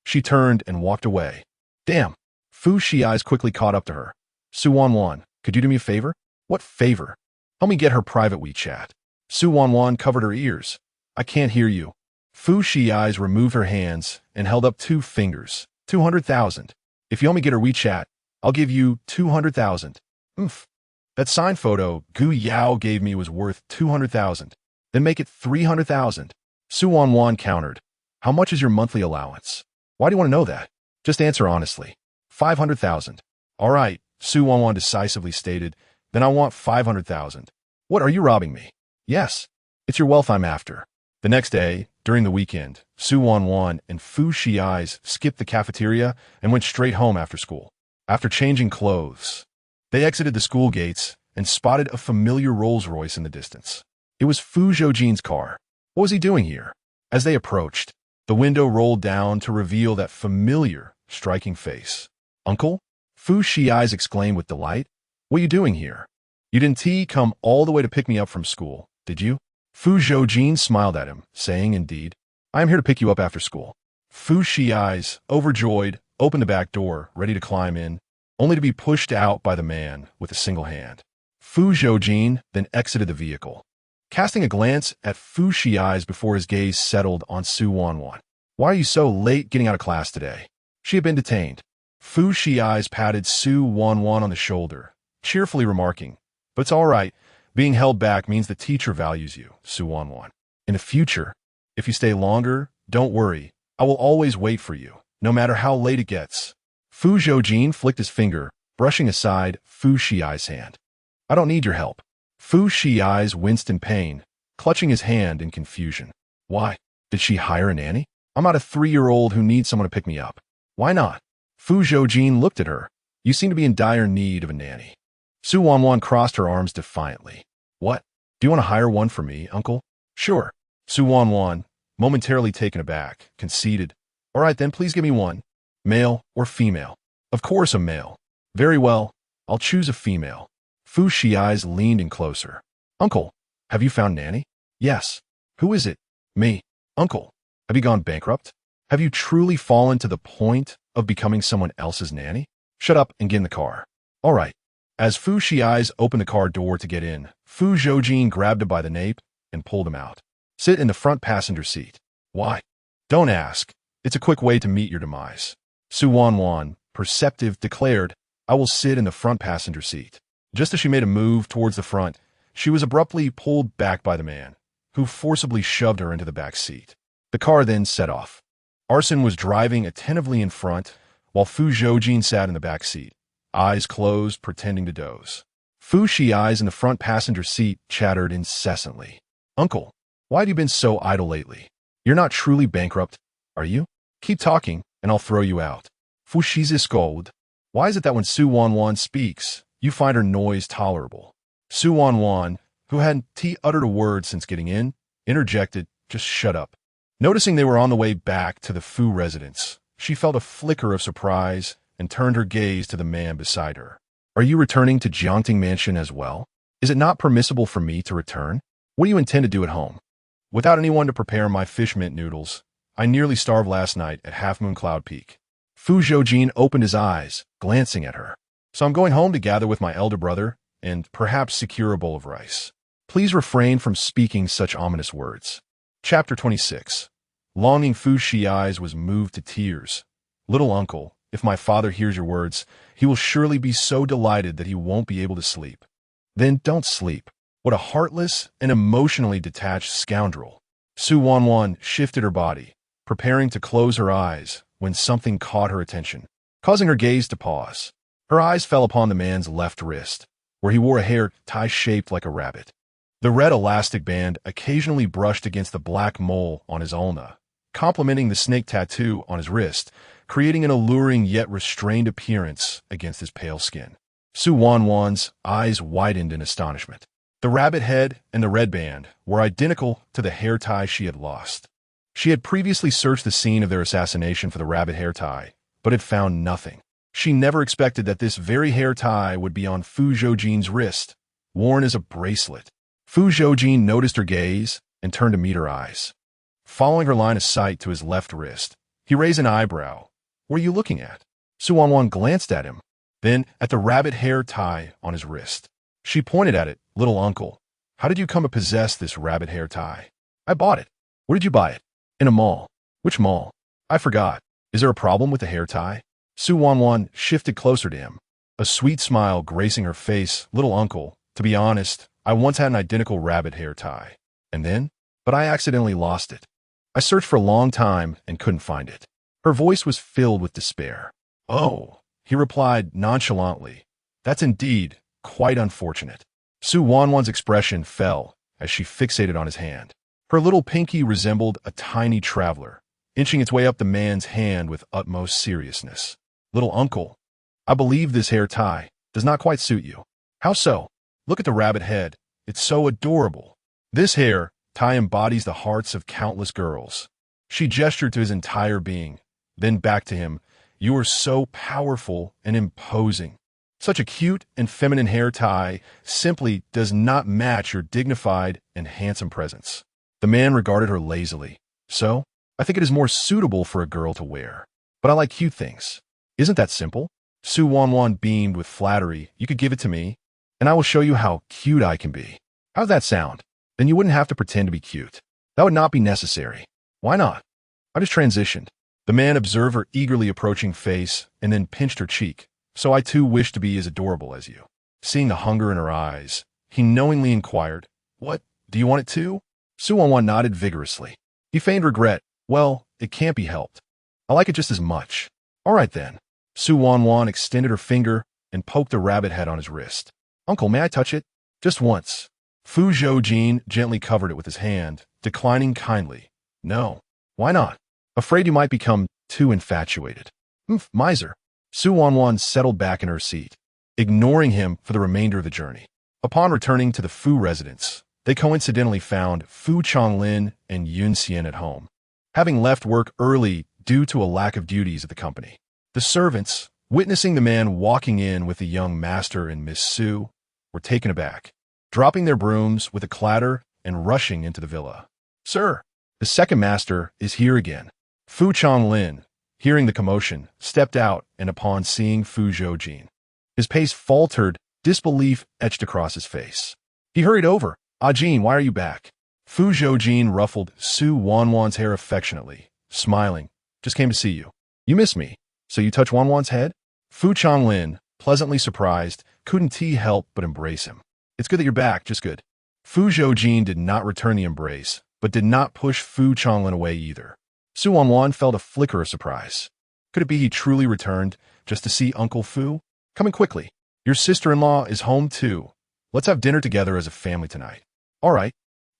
S1: she turned and walked away. Damn. Fu Zhoujin quickly caught up to her. Su Wanwan, could you do me a favor? What favor? Help me get her private WeChat. Su Wanwan covered her ears. I can't hear you. Fu Zhoujin removed her hands and held up 2 fingers. 200,000. If you help me get her WeChat, I'll give you 200,000. That signed photo Gu Yao gave me was worth 200,000. Then make it 300,000. Su Wanwan countered. How much is your monthly allowance? Why do you want to know that? Just answer honestly. 500,000. All right, Su Wanwan decisively stated. Then I want 500,000. What, are you robbing me? Yes. It's your wealth I'm after. The next day, during the weekend, Su Wanwan and Fu Zhoujin skipped the cafeteria and went straight home after school. After changing clothes, they exited the school gates and spotted a familiar Rolls-Royce in the distance. It was Fu Zhoujin's car. What was he doing here? As they approached, the window rolled down to reveal that familiar, striking face. Uncle? Fu Shiai's exclaimed with delight. What are you doing here? You didn't come all the way to pick me up from school, did you? Fu Zhoujin smiled at him, saying, Indeed, I am here to pick you up after school. Fu Shiai's, overjoyed, opened the back door, ready to climb in, only to be pushed out by the man with a single hand. Fu Zhoujin then exited the vehicle, casting a glance at Fu Shiai's before his gaze settled on Su Wanwan. Why are you so late getting out of class today? She had been detained. Fu Shiai's patted Su Wanwan on the shoulder, cheerfully remarking, But it's all right. Being held back means the teacher values you, Su Wanwan. In the future, if you stay longer, don't worry. I will always wait for you, no matter how late it gets. Fu Zhoujin flicked his finger, brushing aside Fu Shiai's hand. I don't need your help. Fu Shiai's winced in pain, clutching his hand in confusion. Why? Did she hire a nanny? I'm not a 3-year-old who needs someone to pick me up. Why not? Fu Zhoujin looked at her. You seem to be in dire need of a nanny. Su Wanwan crossed her arms defiantly. What? Do you want to hire one for me, uncle? Sure. Su Wanwan, momentarily taken aback, conceded. All right then, please give me one. Male or female? Of course a male. Very well, I'll choose a female. Fu Shiai's leaned in closer. Uncle, have you found nanny? Yes. Who is it? Me. Uncle, have you gone bankrupt? Have you truly fallen to the point of becoming someone else's nanny? Shut up and get in the car. All right. As Fu Shiai's opened the car door to get in, Fu Zhoujin grabbed him by the nape and pulled him out. Sit in the front passenger seat. Why? Don't ask. It's a quick way to meet your demise. Su Wanwan, perceptive, declared, I will sit in the front passenger seat. Just as she made a move towards the front, she was abruptly pulled back by the man, who forcibly shoved her into the back seat. The car then set off. Arson was driving attentively in front, while Fu Zhoujin sat in the back seat, eyes closed, pretending to doze. Fu Shiai's in the front passenger seat chattered incessantly. Uncle, why have you been so idle lately? You're not truly bankrupt, are you? Keep talking, and I'll throw you out. Fu Shiai's scolded. Why is it that when Su Wanwan speaks, you find her noise tolerable? Su Wanwan, who hadn't uttered a word since getting in, interjected, just shut up. Noticing they were on the way back to the Fu residence, she felt a flicker of surprise and turned her gaze to the man beside her. Are you returning to Jiangting Mansion as well? Is it not permissible for me to return? What do you intend to do at home? Without anyone to prepare my fish mint noodles, I nearly starved last night at Half Moon Cloud Peak. Fu Zhoujin opened his eyes, glancing at her. So I'm going home to gather with my elder brother and perhaps secure a bowl of rice. Please refrain from speaking such ominous words. Chapter 26. Longing Fu Shiai's was moved to tears. Little uncle, if my father hears your words, he will surely be so delighted that he won't be able to sleep. Then don't sleep. What a heartless and emotionally detached scoundrel. Su Wanwan shifted her body, preparing to close her eyes when something caught her attention, causing her gaze to pause. Her eyes fell upon the man's left wrist, where he wore a hair tie shaped like a rabbit. The red elastic band occasionally brushed against the black mole on his ulna, complementing the snake tattoo on his wrist, creating an alluring yet restrained appearance against his pale skin. Su Wanwan's eyes widened in astonishment. The rabbit head and the red band were identical to the hair tie she had lost. She had previously searched the scene of their assassination for the rabbit hair tie, but had found nothing. She never expected that this very hair tie would be on Fu Zhoujin's wrist, worn as a bracelet. Fu Zhoujin noticed her gaze and turned to meet her eyes. Following her line of sight to his left wrist, he raised an eyebrow. What are you looking at? Su Wanwan glanced at him, then at the rabbit hair tie on his wrist. She pointed at it. Little uncle, how did you come to possess this rabbit hair tie? I bought it. Where did you buy it? In a mall. Which mall? I forgot. Is there a problem with the hair tie? Su Wanwan shifted closer to him, a sweet smile gracing her face. Little uncle, to be honest, I once had an identical rabbit hair tie. And then? But I accidentally lost it. I searched for a long time and couldn't find it. Her voice was filled with despair. Oh, he replied nonchalantly. That's indeed quite unfortunate. Su Wanwan's expression fell as she fixated on his hand. Her little pinky resembled a tiny traveler, inching its way up the man's hand with utmost seriousness. Little uncle, I believe this hair tie does not quite suit you. How so? Look at the rabbit head. It's so adorable. This hair tie embodies the hearts of countless girls. She gestured to his entire being, then back to him. You are so powerful and imposing. Such a cute and feminine hair tie simply does not match your dignified and handsome presence. The man regarded her lazily. So, I think it is more suitable for a girl to wear. But I like cute things. Isn't that simple? Su Wanwan beamed with flattery. You could give it to me, and I will show you how cute I can be. How's that sound? Then you wouldn't have to pretend to be cute. That would not be necessary. Why not? I just transitioned. The man observed her eagerly approaching face and then pinched her cheek. So I too wish to be as adorable as you. Seeing the hunger in her eyes, he knowingly inquired, What, do you want it too? Su Wanwan nodded vigorously. He feigned regret. Well, it can't be helped. I like it just as much. All right then. Su Wanwan extended her finger and poked the rabbit head on his wrist. Uncle, may I touch it? Just once. Fu Zhoujin gently covered it with his hand, declining kindly. No. Why not? Afraid you might become too infatuated. Miser. Su Wanwan settled back in her seat, ignoring him for the remainder of the journey. Upon returning to the Fu residence, they coincidentally found Fu Changlin and Yun Xian at home, having left work early due to a lack of duties at the company. The servants, witnessing the man walking in with the young master and Miss Su, were taken aback, dropping their brooms with a clatter and rushing into the villa. Sir, the second master is here again. Fu Changlin, hearing the commotion, stepped out, and upon seeing Fu Zhoujin, his pace faltered, disbelief etched across his face. He hurried over. Jin, why are you back? Fu Zhoujin ruffled Su Wanwan's hair affectionately, smiling. Just came to see you. You miss me, so you touch Wanwan's head? Fu Changlin, pleasantly surprised, couldn't he help but embrace him. It's good that you're back, just good. Fu Zhoujin did not return the embrace, but did not push Fu Changlin away either. Su Wanwan felt a flicker of surprise. Could it be he truly returned just to see Uncle Fu? Coming quickly. Your sister-in-law is home too. Let's have dinner together as a family tonight. All right.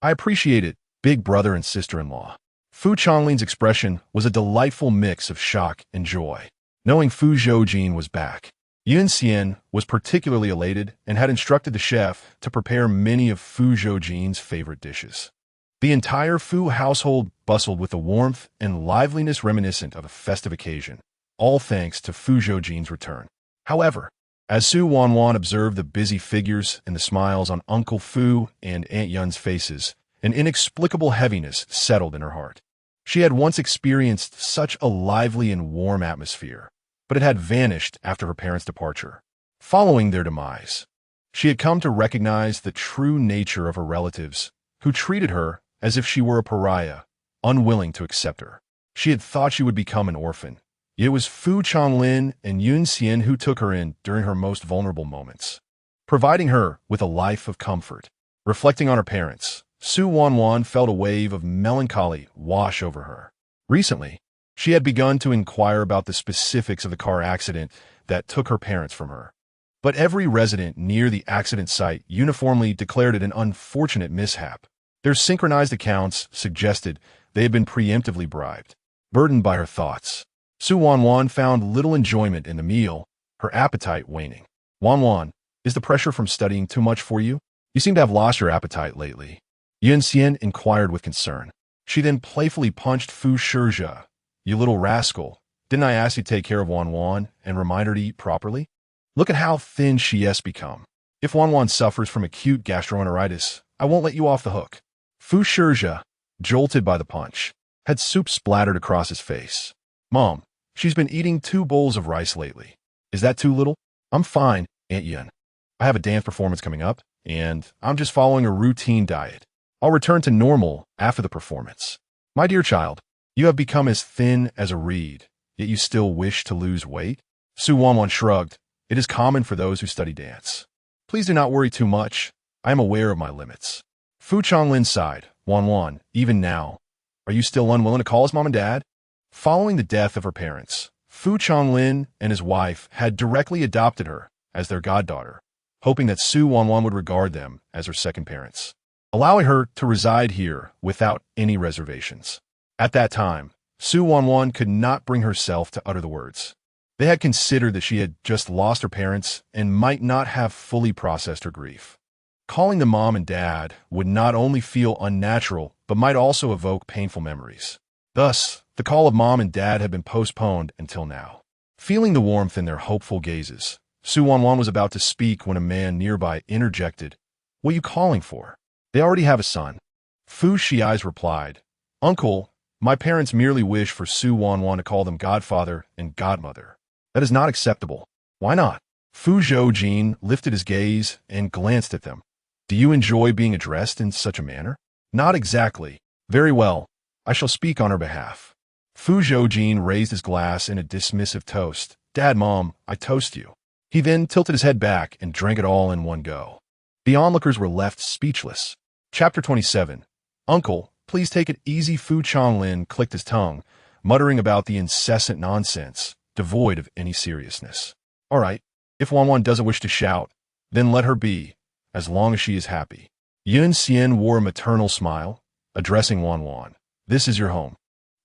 S1: I appreciate it, big brother and sister-in-law. Fu Changlin's expression was a delightful mix of shock and joy, knowing Fu Zhoujin was back. Yun Xian was particularly elated and had instructed the chef to prepare many of Fu Zhoujin's favorite dishes. The entire Fu household bustled with a warmth and liveliness reminiscent of a festive occasion, all thanks to Fu Zhoujin's return. However, as Su Wanwan observed the busy figures and the smiles on Uncle Fu and Aunt Yun's faces, an inexplicable heaviness settled in her heart. She had once experienced such a lively and warm atmosphere, but it had vanished after her parents' departure. Following their demise, she had come to recognize the true nature of her relatives, who treated her as if she were a pariah, unwilling to accept her. She had thought she would become an orphan. It was Fu Changlin and Yun Xian who took her in during her most vulnerable moments, providing her with a life of comfort. Reflecting on her parents, Su Wanwan felt a wave of melancholy wash over her. Recently, she had begun to inquire about the specifics of the car accident that took her parents from her. But every resident near the accident site uniformly declared it an unfortunate mishap. Their synchronized accounts suggested they had been preemptively bribed. Burdened by her thoughts, Su Wanwan found little enjoyment in the meal, her appetite waning. Wanwan, is the pressure from studying too much for you? You seem to have lost your appetite lately. Yun Xian inquired with concern. She then playfully punched Fu Zhoujin. You little rascal, didn't I ask you to take care of Wanwan and remind her to eat properly? Look at how thin she has become. If Wanwan suffers from acute gastroenteritis, I won't let you off the hook. Fu Zhoujin, jolted by the punch, had soup splattered across his face. Mom, she's been eating 2 bowls of rice lately. Is that too little? I'm fine, Aunt Yun. I have a dance performance coming up, and I'm just following a routine diet. I'll return to normal after the performance. My dear child, you have become as thin as a reed, yet you still wish to lose weight? Su Wanwan shrugged. It is common for those who study dance. Please do not worry too much. I am aware of my limits. Fu Changlin sighed. Wanwan, even now, are you still unwilling to call us mom and dad? Following the death of her parents, Fu Changlin and his wife had directly adopted her as their goddaughter, hoping that Su Wanwan would regard them as her second parents, allowing her to reside here without any reservations. At that time, Su Wanwan could not bring herself to utter the words. They had considered that she had just lost her parents and might not have fully processed her grief. Calling them mom and dad would not only feel unnatural, but might also evoke painful memories. Thus, the call of mom and dad had been postponed until now. Feeling the warmth in their hopeful gazes, Su Wanwan was about to speak when a man nearby interjected, "What are you calling for? They already have a son." Fu Shiai's replied, "Uncle, my parents merely wish for Su Wanwan to call them godfather and godmother. That is not acceptable." "Why not?" Fu Zhoujin lifted his gaze and glanced at them. "Do you enjoy being addressed in such a manner?" "Not exactly." "Very well. I shall speak on her behalf." Fu Zhoujin raised his glass in a dismissive toast. "Dad, Mom, I toast you." He then tilted his head back and drank it all in one go. The onlookers were left speechless. Chapter 27. "Uncle, please take it easy." Fu Changlin clicked his tongue, muttering about the incessant nonsense, devoid of any seriousness. "All right, if Wanwan doesn't wish to shout, then let her be, as long as she is happy." Yun Xian wore a maternal smile, addressing Wanwan. "This is your home.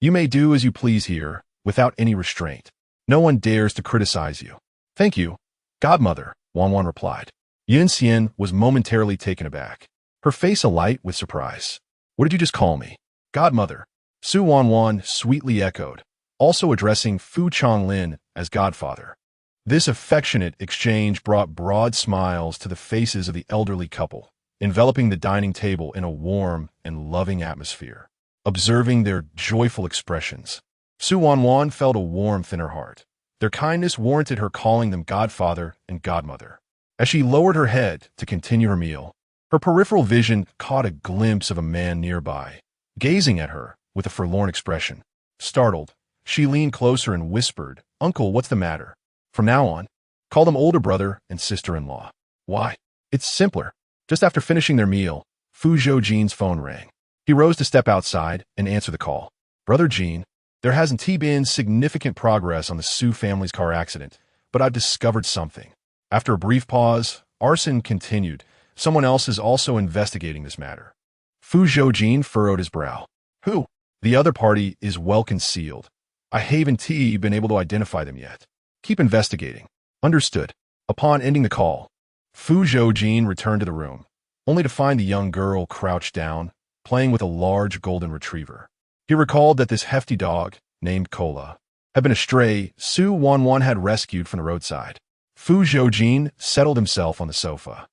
S1: You may do as you please here, without any restraint. No one dares to criticize you." "Thank you, godmother," Wanwan replied. Yun Xian was momentarily taken aback, her face alight with surprise. "What did you just call me?" "Godmother," Su Wanwan sweetly echoed, also addressing Fu Changlin as godfather. This affectionate exchange brought broad smiles to the faces of the elderly couple, enveloping the dining table in a warm and loving atmosphere. Observing their joyful expressions, Su Wanwan felt a warmth in her heart. Their kindness warranted her calling them godfather and godmother. As she lowered her head to continue her meal, her peripheral vision caught a glimpse of a man nearby, gazing at her with a forlorn expression. Startled, she leaned closer and whispered, "Uncle, what's the matter? From now on, call them older brother and sister-in-law." "Why?" "It's simpler." Just after finishing their meal, Fu Zhoujin's phone rang. He rose to step outside and answer the call. "Brother Jean, there hasn't been significant progress on the Su family's car accident, but I've discovered something." After a brief pause, Arson continued, "Someone else is also investigating this matter." Fu Zhoujin furrowed his brow. "Who?" "The other party is well concealed. I haven't been able to identify them yet." "Keep investigating." "Understood." Upon ending the call, Fu Zhoujin returned to the room, only to find the young girl crouched down, playing with a large golden retriever. He recalled that this hefty dog, named Kola, had been a stray Su Wanwan had rescued from the roadside. Fu Zhoujin settled himself on the sofa,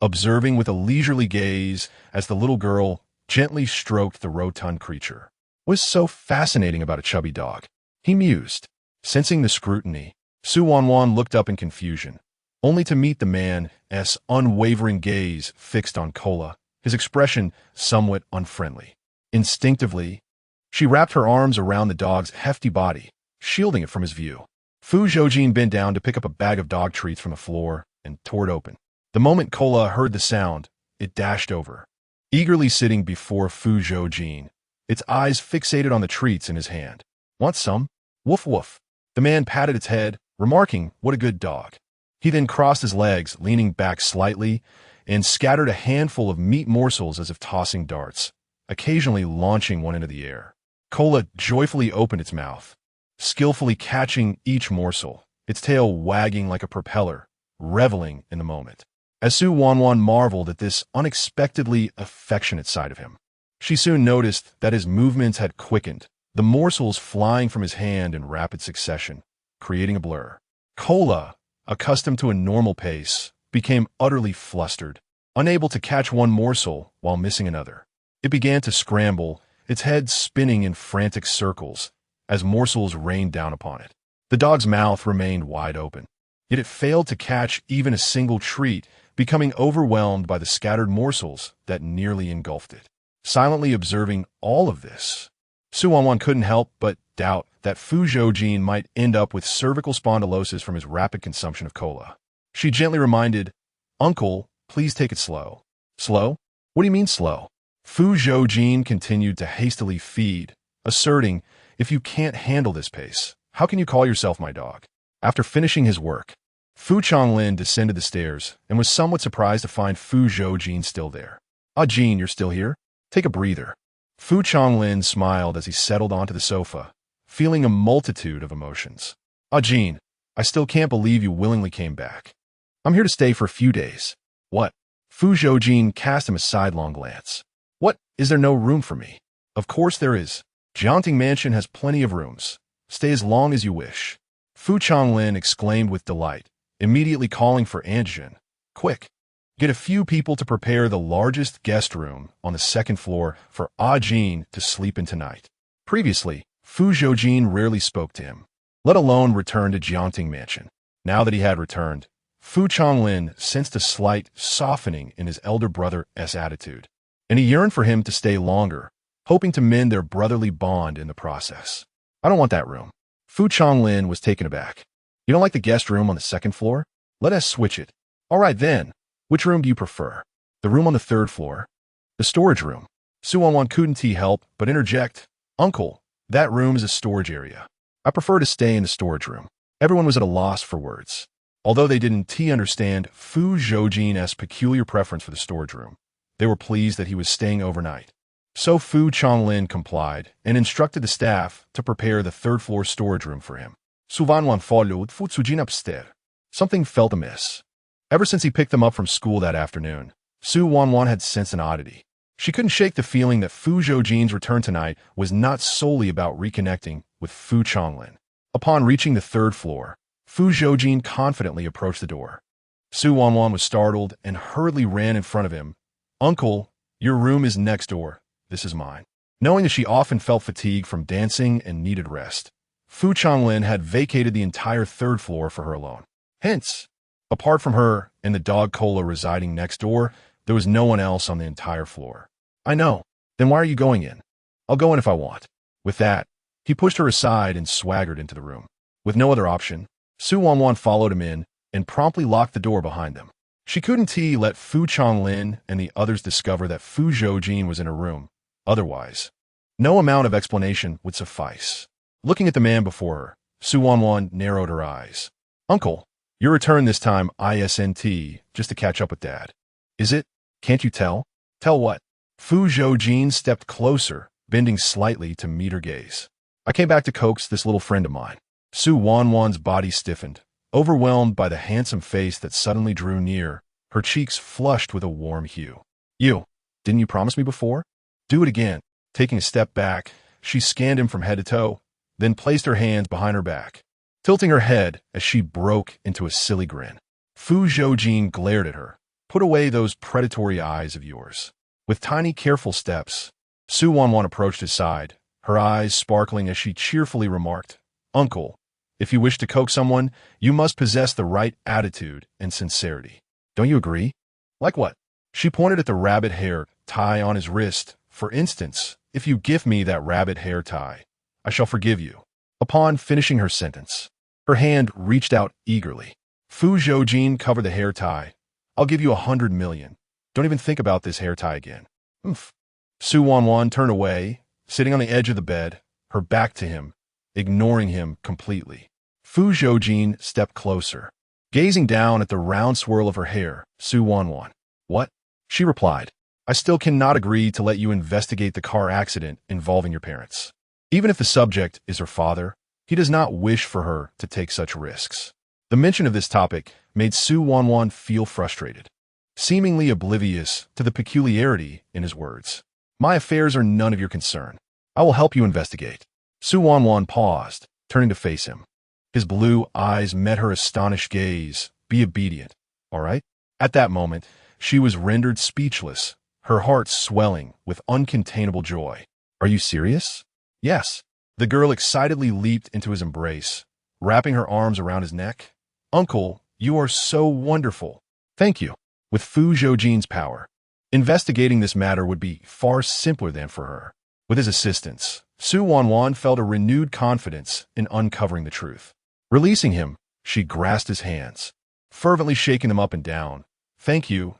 S1: observing with a leisurely gaze as the little girl gently stroked the rotund creature. What is so fascinating about a chubby dog? He mused. Sensing the scrutiny, Su Wanwan looked up in confusion, only to meet the man's unwavering gaze fixed on Kola, his expression somewhat unfriendly. Instinctively, she wrapped her arms around the dog's hefty body, shielding it from his view. Fu Zhoujin bent down to pick up a bag of dog treats from the floor and tore it open. The moment Kola heard the sound, it dashed over, eagerly sitting before Fu Zhoujin, its eyes fixated on the treats in his hand. "Want some?" "Woof woof." The man patted its head, remarking, "What a good dog." He then crossed his legs, leaning back slightly, and scattered a handful of meat morsels as if tossing darts, occasionally launching one into the air. Kola joyfully opened its mouth, skillfully catching each morsel, its tail wagging like a propeller, reveling in the moment. As Su Wanwan marveled at this unexpectedly affectionate side of him, she soon noticed that his movements had quickened, the morsels flying from his hand in rapid succession, creating a blur. Kola, accustomed to a normal pace, became utterly flustered, unable to catch one morsel while missing another. It began to scramble, its head spinning in frantic circles, as morsels rained down upon it. The dog's mouth remained wide open, yet it failed to catch even a single treat, becoming overwhelmed by the scattered morsels that nearly engulfed it. Silently observing all of this, Su Wanwan couldn't help but doubt that Fu Zhoujin might end up with cervical spondylosis from his rapid consumption of cola. She gently reminded, "Uncle, please take it slow." "Slow? What do you mean slow?" Fu Zhoujin continued to hastily feed, asserting, "If you can't handle this pace, how can you call yourself my dog?" After finishing his work, Fu Changlin descended the stairs and was somewhat surprised to find Fu Zhoujin still there. "Ah, Jean, you're still here? Take a breather." Fu Changlin smiled as he settled onto the sofa, feeling a multitude of emotions. "Ah, Jean, I still can't believe you willingly came back. I'm here to stay for a few days." "What?" Fu Zhoujin cast him a sidelong glance. What, is there no room for me? Of course there is. Jiangting Mansion has plenty of rooms. Stay as long as you wish. Fu Changlin exclaimed with delight, immediately calling for Anjin. Quick! Get a few people to prepare the largest guest room on the second floor for Ah Jin to sleep in tonight. Previously, Fu Zhoujin rarely spoke to him, let alone return to Jiangting Mansion. Now that he had returned, Fu Changlin sensed a slight softening in his elder brother's attitude, and he yearned for him to stay longer, hoping to mend their brotherly bond in the process. I don't want that room. Fu Changlin was taken aback. You don't like the guest room on the second floor? Let us switch it. All right then. Which room do you prefer? The room on the third floor? The storage room. Su Wanwan couldn't help but interject. Uncle, that room is a storage area. I prefer to stay in the storage room. Everyone was at a loss for words. Although they didn't understand Fu Zhoujin's peculiar preference for the storage room, they were pleased that he was staying overnight. So Fu Changlin complied and instructed the staff to prepare the third-floor storage room for him. Su Wanwan followed Fu Zhoujin upstairs. Something felt amiss. Ever since he picked them up from school that afternoon, Su Wanwan had sensed an oddity. She couldn't shake the feeling that Fu Zhoujin's return tonight was not solely about reconnecting with Fu Changlin. Upon reaching the third floor, Fu Zhoujin confidently approached the door. Su Wanwan was startled and hurriedly ran in front of him. Uncle, your room is next door. This is mine. Knowing that she often felt fatigue from dancing and needed rest, Fu Changlin had vacated the entire third floor for her alone. Hence, apart from her and the dog Cola residing next door, there was no one else on the entire floor. I know. Then why are you going in? I'll go in if I want. With that, he pushed her aside and swaggered into the room. With no other option, Su Wanwan followed him in and promptly locked the door behind them. She couldn't let Fu Changlin and the others discover that Fu Zhoujin was in her room. Otherwise, no amount of explanation would suffice. Looking at the man before her, Su Wanwan narrowed her eyes. Uncle, your return this time isn't just to catch up with Dad. Is it? Can't you tell? Tell what? Fu Zhoujin stepped closer, bending slightly to meet her gaze. I came back to coax this little friend of mine. Su Wanwan's body stiffened, overwhelmed by the handsome face that suddenly drew near, her cheeks flushed with a warm hue. Didn't you promise me before? Do it again. Taking a step back, she scanned him from head to toe, then placed her hands behind her back, tilting her head as she broke into a silly grin. Fu Zhoujin glared at her. Put away those predatory eyes of yours. With tiny, careful steps, Su Wanwan approached his side, her eyes sparkling as she cheerfully remarked, Uncle, if you wish to coax someone, you must possess the right attitude and sincerity. Don't you agree? Like what? She pointed at the rabbit hair tie on his wrist. For instance, if you give me that rabbit hair tie, I shall forgive you. Upon finishing her sentence, her hand reached out eagerly. Fu Zhoujin covered the hair tie. I'll give you 100 million. Don't even think about this hair tie again. Oomph. Su Wanwan turned away, sitting on the edge of the bed, her back to him, ignoring him completely. Fu Zhoujin stepped closer, gazing down at the round swirl of her hair. Su Wanwan. What? She replied. I still cannot agree to let you investigate the car accident involving your parents. Even if the subject is her father, he does not wish for her to take such risks. The mention of this topic made Su Wanwan feel frustrated, seemingly oblivious to the peculiarity in his words. My affairs are none of your concern. I will help you investigate. Su Wanwan paused, turning to face him. His blue eyes met her astonished gaze. Be obedient, all right? At that moment, she was rendered speechless, her heart swelling with uncontainable joy. Are you serious? Yes. The girl excitedly leaped into his embrace, wrapping her arms around his neck. Uncle, you are so wonderful. Thank you. With Fu Zhoujin's power, investigating this matter would be far simpler than for her. With his assistance, Su Wanwan felt a renewed confidence in uncovering the truth. Releasing him, she grasped his hands, fervently shaking them up and down. Thank you,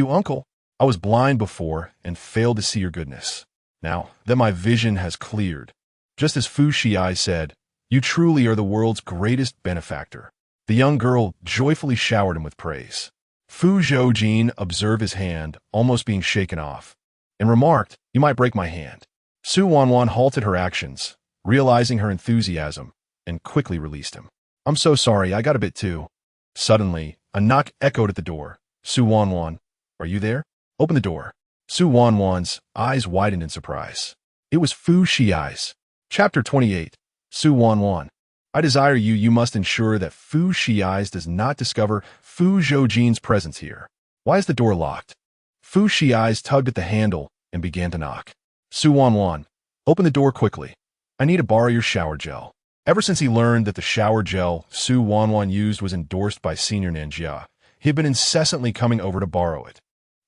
S1: uncle. I was blind before and failed to see your goodness. Now that my vision has cleared, just as Fu Shiai said, you truly are the world's greatest benefactor. The young girl joyfully showered him with praise. Fu Zhoujin observed his hand almost being shaken off, and remarked, you might break my hand. Su Wanwan halted her actions, realizing her enthusiasm, and quickly released him. I'm so sorry, I got a bit too. Suddenly, a knock echoed at the door. Su Wanwan, Are you there? Open the door. Su Wanwan's eyes widened in surprise. It was Fu Zhoujin. Chapter 28. Su Wanwan. I desire you must ensure that Fu Zhoujin does not discover Fu Zhoujin's presence here. Why is the door locked? Fu Zhoujin tugged at the handle and began to knock. Su Wanwan, open the door quickly. I need to borrow your shower gel. Ever since he learned that the shower gel Su Wanwan used was endorsed by Senior Nanjia, he had been incessantly coming over to borrow it.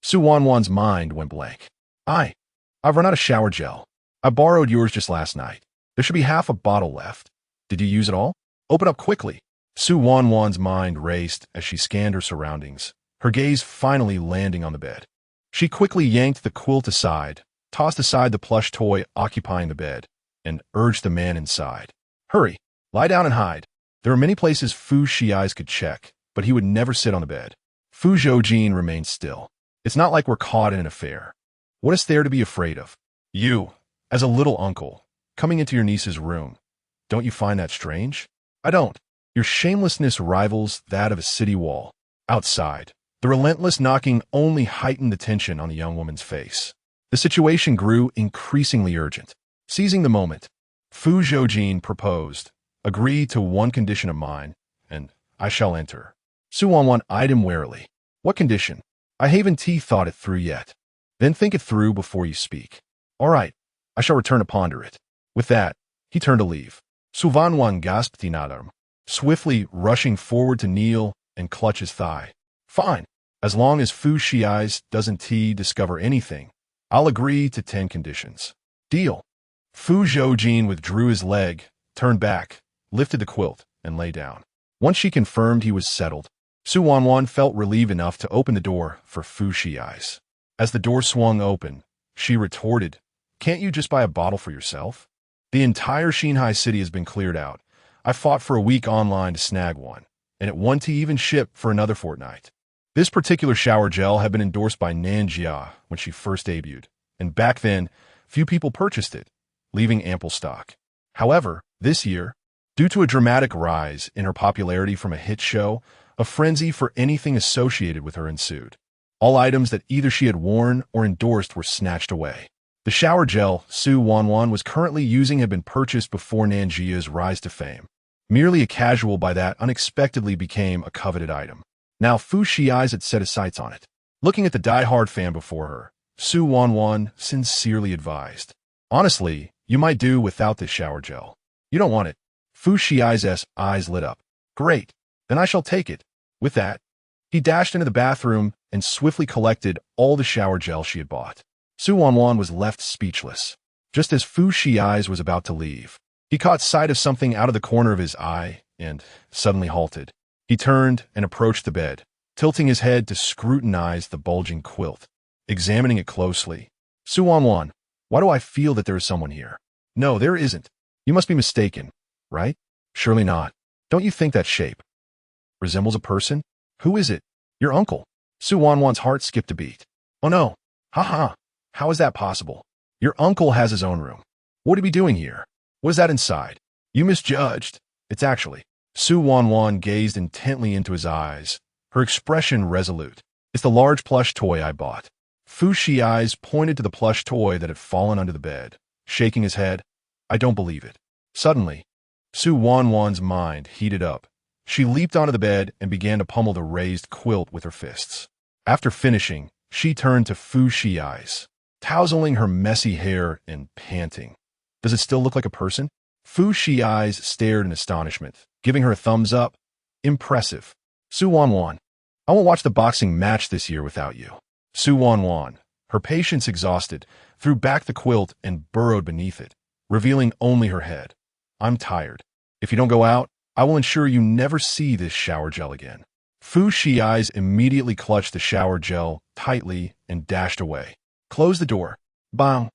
S1: Su Wanwan's mind went blank. I've run out of shower gel. I borrowed yours just last night. There should be half a bottle left. Did you use it all? Open up quickly. Su Wanwan's mind raced as she scanned her surroundings, her gaze finally landing on the bed. She quickly yanked the quilt aside, tossed aside the plush toy occupying the bed, and urged the man inside. Hurry, lie down and hide. There are many places Fu Zhoujin could check, but he would never sit on the bed. Fu Zhoujin remained still. It's not like we're caught in an affair. What is there to be afraid of? You, as a little uncle, coming into your niece's room. Don't you find that strange? I don't. Your shamelessness rivals that of a city wall. Outside, the relentless knocking only heightened the tension on the young woman's face. The situation grew increasingly urgent. Seizing the moment, Fu Zhoujin proposed, agree to one condition of mine, and I shall enter. Su Wanwan eyed him warily. What condition? I haven't thought it through yet. Then think it through before you speak. All right, I shall return to ponder it. With that, he turned to leave. Su Wanwan gasped in alarm, swiftly rushing forward to kneel and clutch his thigh. Fine. As long as Fu Zhoujin doesn't discover anything, I'll agree to 10 conditions. Deal. Fu Zhoujin withdrew his leg, turned back, lifted the quilt, and lay down. Once she confirmed he was settled, Su Wanwan felt relieved enough to open the door for Fu Zhoujin. As the door swung open, she retorted, Can't you just buy a bottle for yourself? The entire Xinhai city has been cleared out. I fought for a week online to snag one, and it won to even ship for another fortnight. This particular shower gel had been endorsed by Nanjia when she first debuted, and back then, few people purchased it, leaving ample stock. However, this year, due to a dramatic rise in her popularity from a hit show, a frenzy for anything associated with her ensued. All items that either she had worn or endorsed were snatched away. The shower gel Su Wanwan was currently using had been purchased before Nanjia's rise to fame. Merely a casual by that unexpectedly became a coveted item. Now Fu Zhoujin had set his sights on it. Looking at the die-hard fan before her, Su Wanwan sincerely advised. Honestly, you might do without this shower gel. You don't want it. Fu Zhoujin's eyes lit up. Great, then I shall take it. With that, he dashed into the bathroom and swiftly collected all the shower gel she had bought. Su Wanwan was left speechless. Just as Fu Zhoujin was about to leave, he caught sight of something out of the corner of his eye and suddenly halted. He turned and approached the bed, tilting his head to scrutinize the bulging quilt. Examining it closely, Su Wanwan, why do I feel that there is someone here? No, there isn't. You must be mistaken, right? Surely not. Don't you think that shape resembles a person? Who is it? Your uncle. Su Wanwan's heart skipped a beat. Oh no. Ha. How is that possible? Your uncle has his own room. What would he be doing here? What is that inside? You misjudged. It's actually. Su Wanwan gazed intently into his eyes, her expression resolute. It's the large plush toy I bought. Fu Zhoujin pointed to the plush toy that had fallen under the bed, shaking his head. I don't believe it. Suddenly, Su Wanwan's mind heated up. She leaped onto the bed and began to pummel the raised quilt with her fists. After finishing, she turned to Fu Zhoujin, tousling her messy hair and panting. Does it still look like a person? Fu Zhoujin stared in astonishment, giving her a thumbs up. Impressive. Su Wanwan, I won't watch the boxing match this year without you. Su Wanwan, her patience exhausted, threw back the quilt and burrowed beneath it, revealing only her head. I'm tired. If you don't go out, I will ensure you never see this shower gel again. Fu Zhoujin immediately clutched the shower gel tightly and dashed away. Close the door. Bang.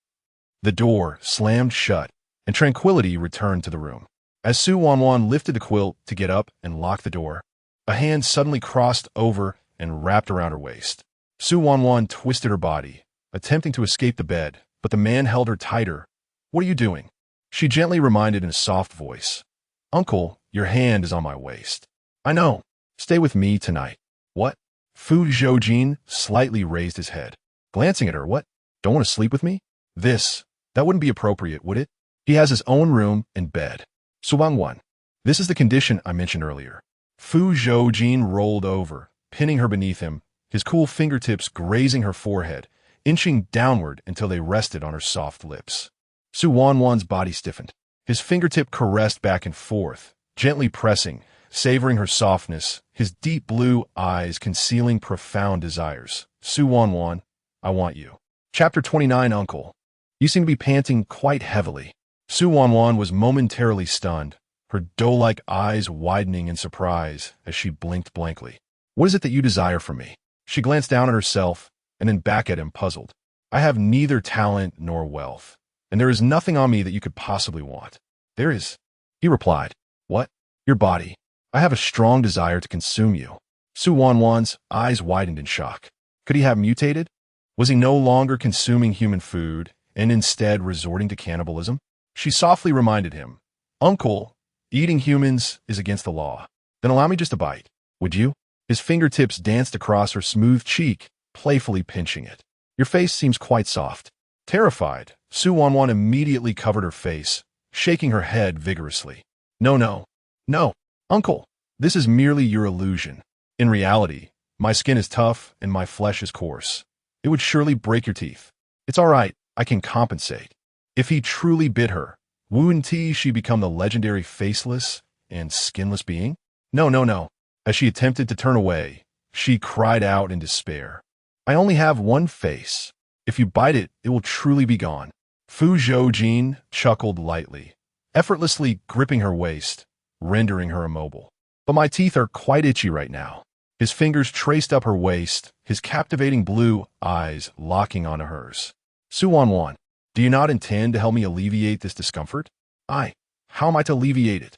S1: The door slammed shut, and tranquility returned to the room. As Su Wanwan lifted the quilt to get up and lock the door, a hand suddenly crossed over and wrapped around her waist. Su Wanwan twisted her body, attempting to escape the bed, but the man held her tighter. What are you doing? She gently reminded in a soft voice. Uncle, your hand is on my waist. I know. Stay with me tonight. What? Fu Zhoujin slightly raised his head, glancing at her. What? Don't want to sleep with me? That wouldn't be appropriate, would it? He has his own room and bed. Wanwan. This is the condition I mentioned earlier. Fu Zhoujin rolled over, pinning her beneath him, his cool fingertips grazing her forehead, inching downward until they rested on her soft lips. Wanwan's body stiffened. His fingertip caressed back and forth, gently pressing, savoring her softness, his deep blue eyes concealing profound desires. Wanwan, I want you. Chapter 29. Uncle. You seem to be panting quite heavily. Wanwan was momentarily stunned, her doe-like eyes widening in surprise as she blinked blankly. What is it that you desire from me? She glanced down at herself and then back at him, puzzled. I have neither talent nor wealth, and there is nothing on me that you could possibly want. There is, he replied. What? Your body. I have a strong desire to consume you. Wanwan's eyes widened in shock. Could he have mutated? Was he no longer consuming human food and instead resorting to cannibalism? She softly reminded him, Uncle, eating humans is against the law. Then allow me just a bite, would you? His fingertips danced across her smooth cheek, playfully pinching it. Your face seems quite soft. Terrified, Wanwan immediately covered her face, shaking her head vigorously. No, Uncle, this is merely your illusion. In reality, my skin is tough and my flesh is coarse. It would surely break your teeth. It's all right, I can compensate. If he truly bit her, wouldn't she become the legendary faceless and skinless being? No. As she attempted to turn away, she cried out in despair. I only have one face. If you bite it, it will truly be gone. Fu Zhoujin chuckled lightly, effortlessly gripping her waist, rendering her immobile. But my teeth are quite itchy right now. His fingers traced up her waist, his captivating blue eyes locking onto hers. Wanwan, do you not intend to help me alleviate this discomfort? How am I to alleviate it?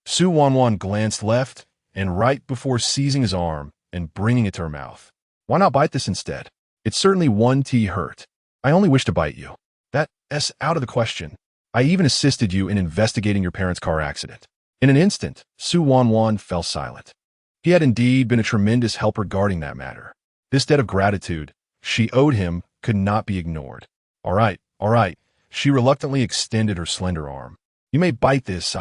S1: Wanwan glanced left and right before seizing his arm and bringing it to her mouth. Why not bite this instead? It's certainly one T hurt. I only wish to bite you. That's out of the question. I even assisted you in investigating your parents' car accident. In an instant, Wanwan fell silent. He had indeed been a tremendous help regarding that matter. This debt of gratitude she owed him could not be ignored. All right. She reluctantly extended her slender arm. You may bite this,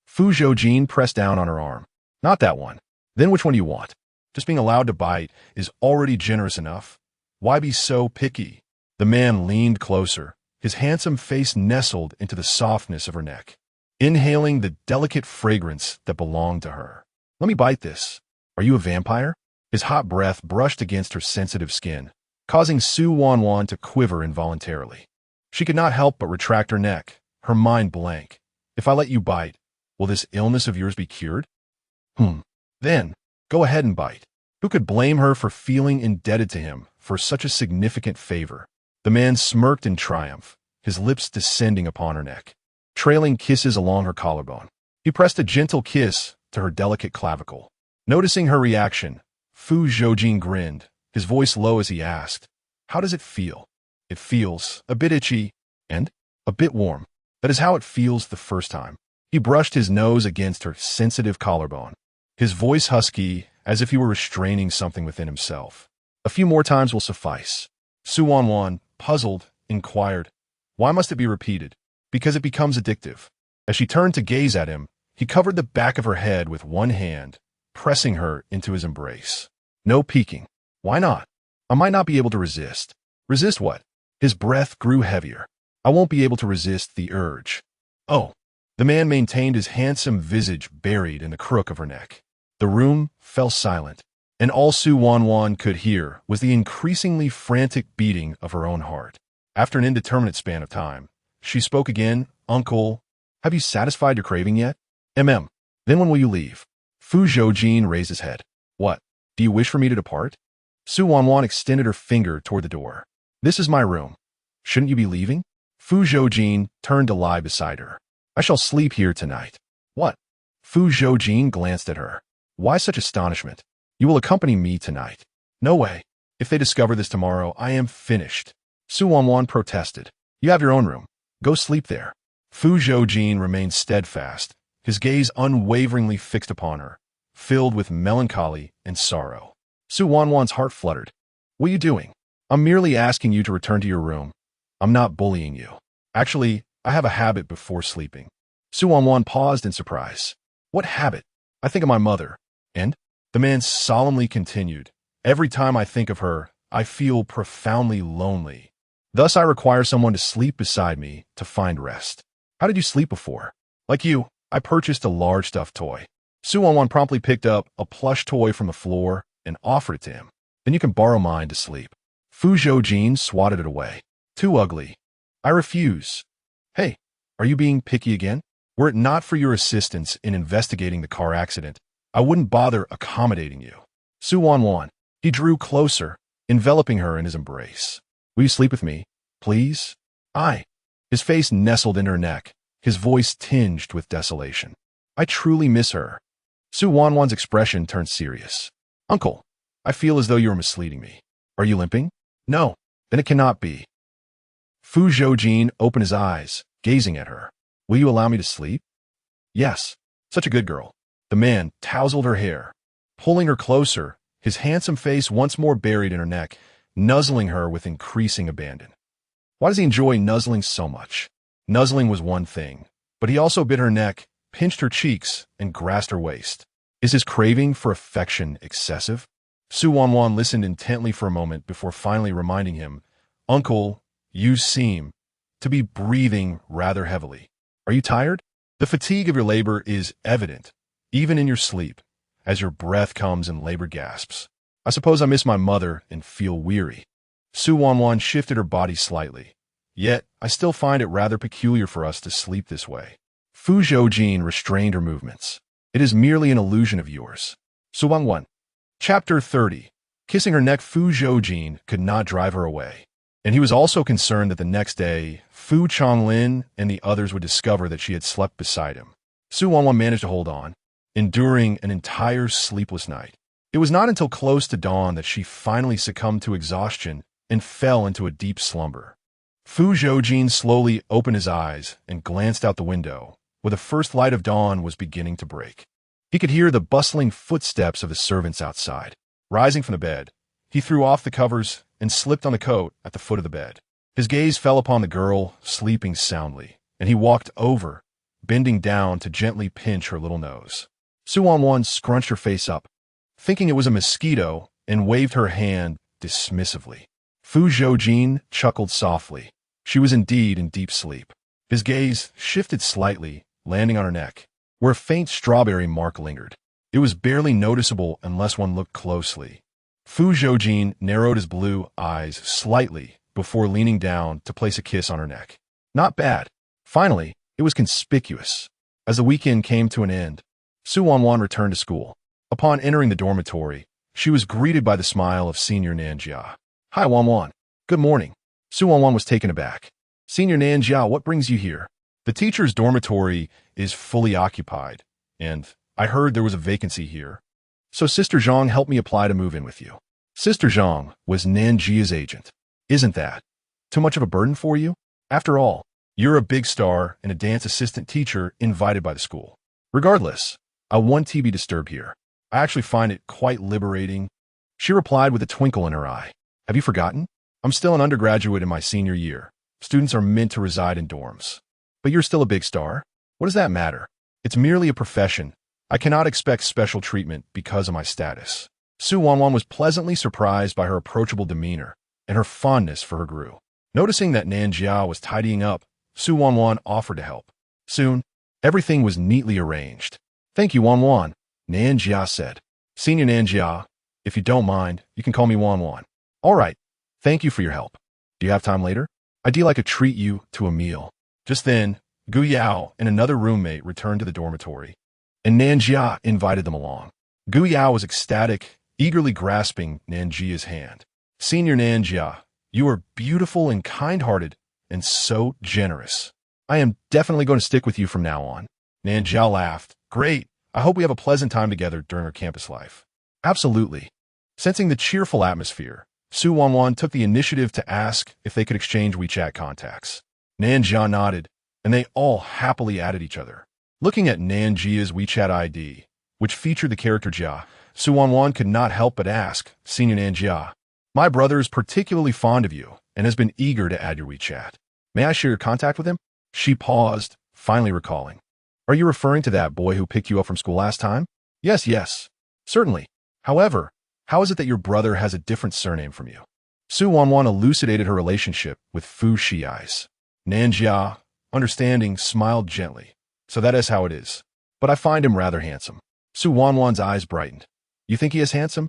S1: Fu Zhoujin pressed down on her arm. Not that one. Then which one do you want? Just being allowed to bite is already generous enough. Why be so picky? The man leaned closer, his handsome face nestled into the softness of her neck, inhaling the delicate fragrance that belonged to her. Let me bite this. Are you a vampire? His hot breath brushed against her sensitive skin, causing Wanwan to quiver involuntarily. She could not help but retract her neck, her mind blank. If I let you bite, will this illness of yours be cured? Then, go ahead and bite. Who could blame her for feeling indebted to him for such a significant favor? The man smirked in triumph, his lips descending upon her neck, trailing kisses along her collarbone. He pressed a gentle kiss to her delicate clavicle. Noticing her reaction, Fu Zhoujin grinned, his voice low as he asked, How does it feel? It feels a bit itchy and a bit warm. That is how it feels the first time. He brushed his nose against her sensitive collarbone, his voice husky as if he were restraining something within himself. A few more times will suffice. Wanwan, puzzled, inquired, Why must it be repeated? Because it becomes addictive. As she turned to gaze at him, he covered the back of her head with one hand, pressing her into his embrace. No peeking. Why not? I might not be able to resist. Resist what? His breath grew heavier. I won't be able to resist the urge. Oh. The man maintained his handsome visage buried in the crook of her neck. The room fell silent, and all Wanwan could hear was the increasingly frantic beating of her own heart. After an indeterminate span of time, she spoke again. Uncle, have you satisfied your craving yet? Then when will you leave? Fu Zhoujin raised his head. What? Do you wish for me to depart? Wanwan extended her finger toward the door. This is my room. Shouldn't you be leaving? Fu Zhoujin turned to lie beside her. I shall sleep here tonight. What? Fu Zhoujin glanced at her. Why such astonishment? You will accompany me tonight. No way. If they discover this tomorrow, I am finished. Wanwan protested. You have your own room. Go sleep there. Fu Zhoujin remained steadfast, his gaze unwaveringly fixed upon her, filled with melancholy and sorrow. Su Wanwan's heart fluttered. What are you doing? I'm merely asking you to return to your room. I'm not bullying you. Actually, I have a habit before sleeping. Su Wanwan paused in surprise. What habit? I think of my mother. And? The man solemnly continued. Every time I think of her, I feel profoundly lonely. Thus, I require someone to sleep beside me to find rest. How did you sleep before? Like you, I purchased a large stuffed toy. Su Wanwan promptly picked up a plush toy from the floor and offered it to him. Then you can borrow mine to sleep. Fu Zhoujin swatted it away. Too ugly. I refuse. Hey, are you being picky again? Were it not for your assistance in investigating the car accident, I wouldn't bother accommodating you. Su Wanwan. He drew closer, enveloping her in his embrace. Will you sleep with me, please? I. His face nestled in her neck, his voice tinged with desolation. I truly miss her. Su Wanwan's expression turned serious. Uncle, I feel as though you are misleading me. Are you limping? No, then it cannot be. Fu Zhoujin opened his eyes, gazing at her. Will you allow me to sleep? Yes, such a good girl. The man tousled her hair, pulling her closer, his handsome face once more buried in her neck, nuzzling her with increasing abandon. Why does he enjoy nuzzling so much? Nuzzling was one thing, but he also bit her neck, pinched her cheeks, and grasped her waist. Is his craving for affection excessive? Su Wanwan listened intently for a moment before finally reminding him, Uncle, you seem to be breathing rather heavily. Are you tired? The fatigue of your labor is evident, even in your sleep, as your breath comes in labored gasps. I suppose I miss my mother and feel weary. Su Wanwan shifted her body slightly. Yet, I still find it rather peculiar for us to sleep this way. Fu Zhoujin restrained her movements. It is merely an illusion of yours. Su Wanwan. Chapter 30. Kissing her neck, Fu Zhoujin could not drive her away. And he was also concerned that the next day, Fu Chonglin and the others would discover that she had slept beside him. Su Wanwan managed to hold on, enduring an entire sleepless night. It was not until close to dawn that she finally succumbed to exhaustion and fell into a deep slumber. Fu Zhoujin slowly opened his eyes and glanced out the window, where the first light of dawn was beginning to break. He could hear the bustling footsteps of his servants outside. Rising from the bed, he threw off the covers and slipped on the coat at the foot of the bed. His gaze fell upon the girl, sleeping soundly, and he walked over, bending down to gently pinch her little nose. Su Wanwan scrunched her face up, thinking it was a mosquito, and waved her hand dismissively. Fu Zhoujin chuckled softly. She was indeed in deep sleep. His gaze shifted slightly, landing on her neck, where a faint strawberry mark lingered. It was barely noticeable unless one looked closely. Fu Zhoujin narrowed his blue eyes slightly before leaning down to place a kiss on her neck. Not bad. Finally, it was conspicuous. As the weekend came to an end, Su Wanwan returned to school. Upon entering the dormitory, she was greeted by the smile of Senior Nanjia. Hi, Wanwan. Good morning. Su Wanwan was taken aback. Senior Nanjia, what brings you here? The teacher's dormitory is fully occupied, and I heard there was a vacancy here. So Sister Zhang helped me apply to move in with you. Sister Zhang was Nanjia's agent. Isn't that too much of a burden for you? After all, you're a big star and a dance assistant teacher invited by the school. Regardless, I want to be disturbed here. I actually find it quite liberating. She replied with a twinkle in her eye. Have you forgotten? I'm still an undergraduate in my senior year. Students are meant to reside in dorms. But you're still a big star. What does that matter? It's merely a profession. I cannot expect special treatment because of my status. Su Wanwan was pleasantly surprised by her approachable demeanor and her fondness for her Guru. Noticing that Nanjia was tidying up, Su Wanwan offered to help. Soon, everything was neatly arranged. Thank you, Wanwan, Nanjia said. Senior Nanjia, if you don't mind, you can call me Wanwan. All right, thank you for your help. Do you have time later? I'd like to treat you to a meal. Just then, Gu Yao and another roommate returned to the dormitory, and Nanjia invited them along. Gu Yao was ecstatic, eagerly grasping Nanjia's hand. Senior Nanjia, you are beautiful and kind-hearted, and so generous. I am definitely going to stick with you from now on. Nanjia laughed. Great. I hope we have a pleasant time together during our campus life. Absolutely. Sensing the cheerful atmosphere, Su Wanwan took the initiative to ask if they could exchange WeChat contacts. Nanjia nodded, and they all happily added each other. Looking at Nanjia's WeChat ID, which featured the character Jia, Su Wanwan could not help but ask, Senior Nanjia. My brother is particularly fond of you and has been eager to add your WeChat. May I share your contact with him? She paused, finally recalling. Are you referring to that boy who picked you up from school last time? Yes, yes. Certainly. However, how is it that your brother has a different surname from you? Su Wanwan elucidated her relationship with Fu Zhoujin. Nanjia, understanding, smiled gently. So that is how it is. But I find him rather handsome. Su Wanwan's eyes brightened. You think he is handsome?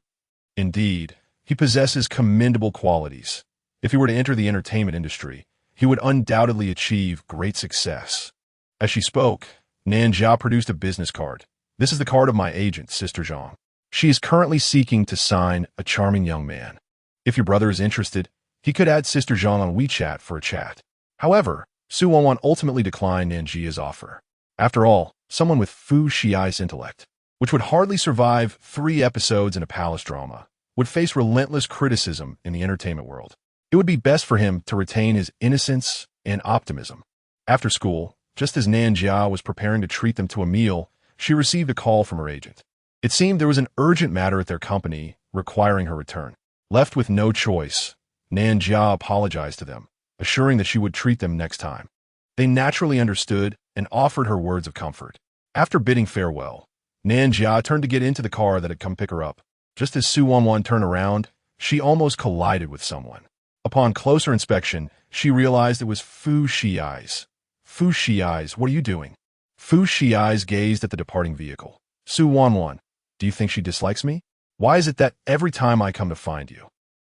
S1: Indeed, he possesses commendable qualities. If he were to enter the entertainment industry, he would undoubtedly achieve great success. As she spoke, Nanjia produced a business card. This is the card of my agent, Sister Zhang. She is currently seeking to sign a charming young man. If your brother is interested, he could add Sister Zhang on WeChat for a chat. However, Su Wanwan ultimately declined Nanjia's offer. After all, someone with Fu Zhoujin's intellect, which would hardly survive 3 episodes in a palace drama, would face relentless criticism in the entertainment world. It would be best for him to retain his innocence and optimism. After school, just as Nanjia was preparing to treat them to a meal, she received a call from her agent. It seemed there was an urgent matter at their company requiring her return. Left with no choice, Nanjia apologized to them, assuring that she would treat them next time. They naturally understood and offered her words of comfort. After bidding farewell, Nanjia turned to get into the car that had come pick her up. Just as Su Wanwan turned around, she almost collided with someone. Upon closer inspection, she realized it was Fu Zhoujin. Fu Zhoujin, what are you doing? Fu Zhoujin gazed at the departing vehicle. Su Wanwan, do you think she dislikes me? Why is it that every time I come to find you,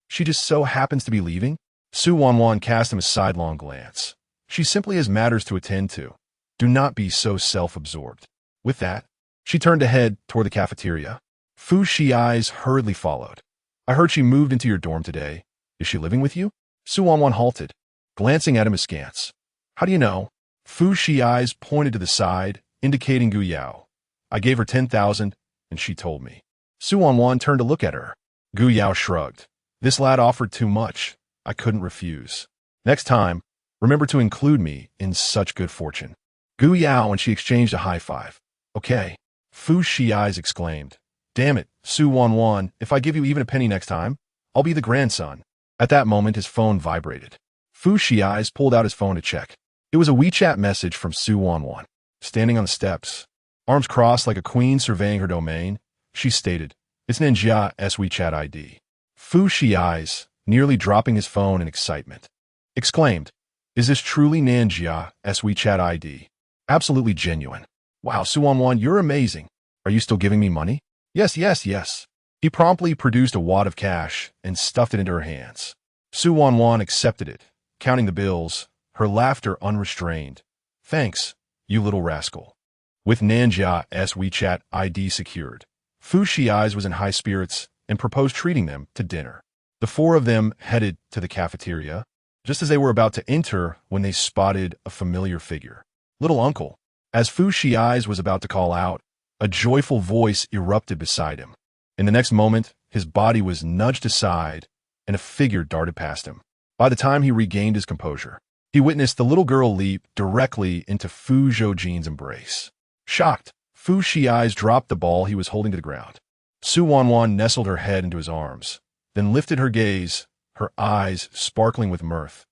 S1: she just so happens to be leaving? Su Wanwan cast him a sidelong glance. She simply has matters to attend to. Do not be so self-absorbed. With that, she turned to head toward the cafeteria. Fu Zhoujin hurriedly followed. I heard she moved into your dorm today. Is she living with you? Su Wanwan halted, glancing at him askance. How do you know? Fu Zhoujin pointed to the side, indicating Gu Yao. I gave her 10,000, and she told me. Su Wanwan turned to look at her. Gu Yao shrugged. This lad offered too much. I couldn't refuse. Next time, remember to include me in such good fortune. Gu Yao, and she exchanged a high five. Okay. Fu Zhoujin exclaimed. Damn it, Su Wanwan, if I give you even a penny next time, I'll be the grandson. At that moment, his phone vibrated. Fu Zhoujin pulled out his phone to check. It was a WeChat message from Su Wanwan. Standing on the steps, arms crossed like a queen surveying her domain, she stated, It's Nanjia's WeChat ID. Fu Zhoujin, nearly dropping his phone in excitement, exclaimed, Is this truly Nanjia's WeChat ID? Absolutely genuine. Wow, Su Wanwan, you're amazing. Are you still giving me money? Yes, yes, yes. He promptly produced a wad of cash and stuffed it into her hands. Su Wanwan accepted it, counting the bills, her laughter unrestrained. Thanks, you little rascal. With Nanjia's WeChat ID secured, Fu Zhoujin was in high spirits and proposed treating them to dinner. The 4 of them headed to the cafeteria, just as they were about to enter when they spotted a familiar figure. Little uncle. As Fu Zhoujin was about to call out, a joyful voice erupted beside him. In the next moment, his body was nudged aside, and a figure darted past him. By the time he regained his composure, he witnessed the little girl leap directly into Fu Zhoujin's embrace. Shocked, Fu Zhoujin dropped the ball he was holding to the ground. Su Wanwan nestled her head into his arms, then lifted her gaze, her eyes sparkling with mirth.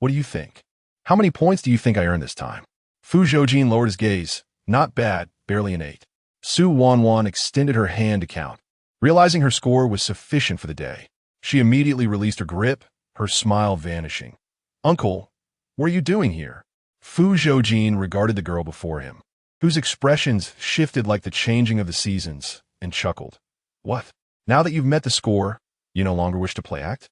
S1: What do you think? How many points do you think I earned this time? Fu Zhoujin lowered his gaze. Not bad, barely an 8. Su Wanwan extended her hand to count. Realizing her score was sufficient for the day, she immediately released her grip, her smile vanishing. Uncle, what are you doing here? Fu Zhoujin regarded the girl before him, whose expressions shifted like the changing of the seasons, and chuckled. What? Now that you've met the score, you no longer wish to play act?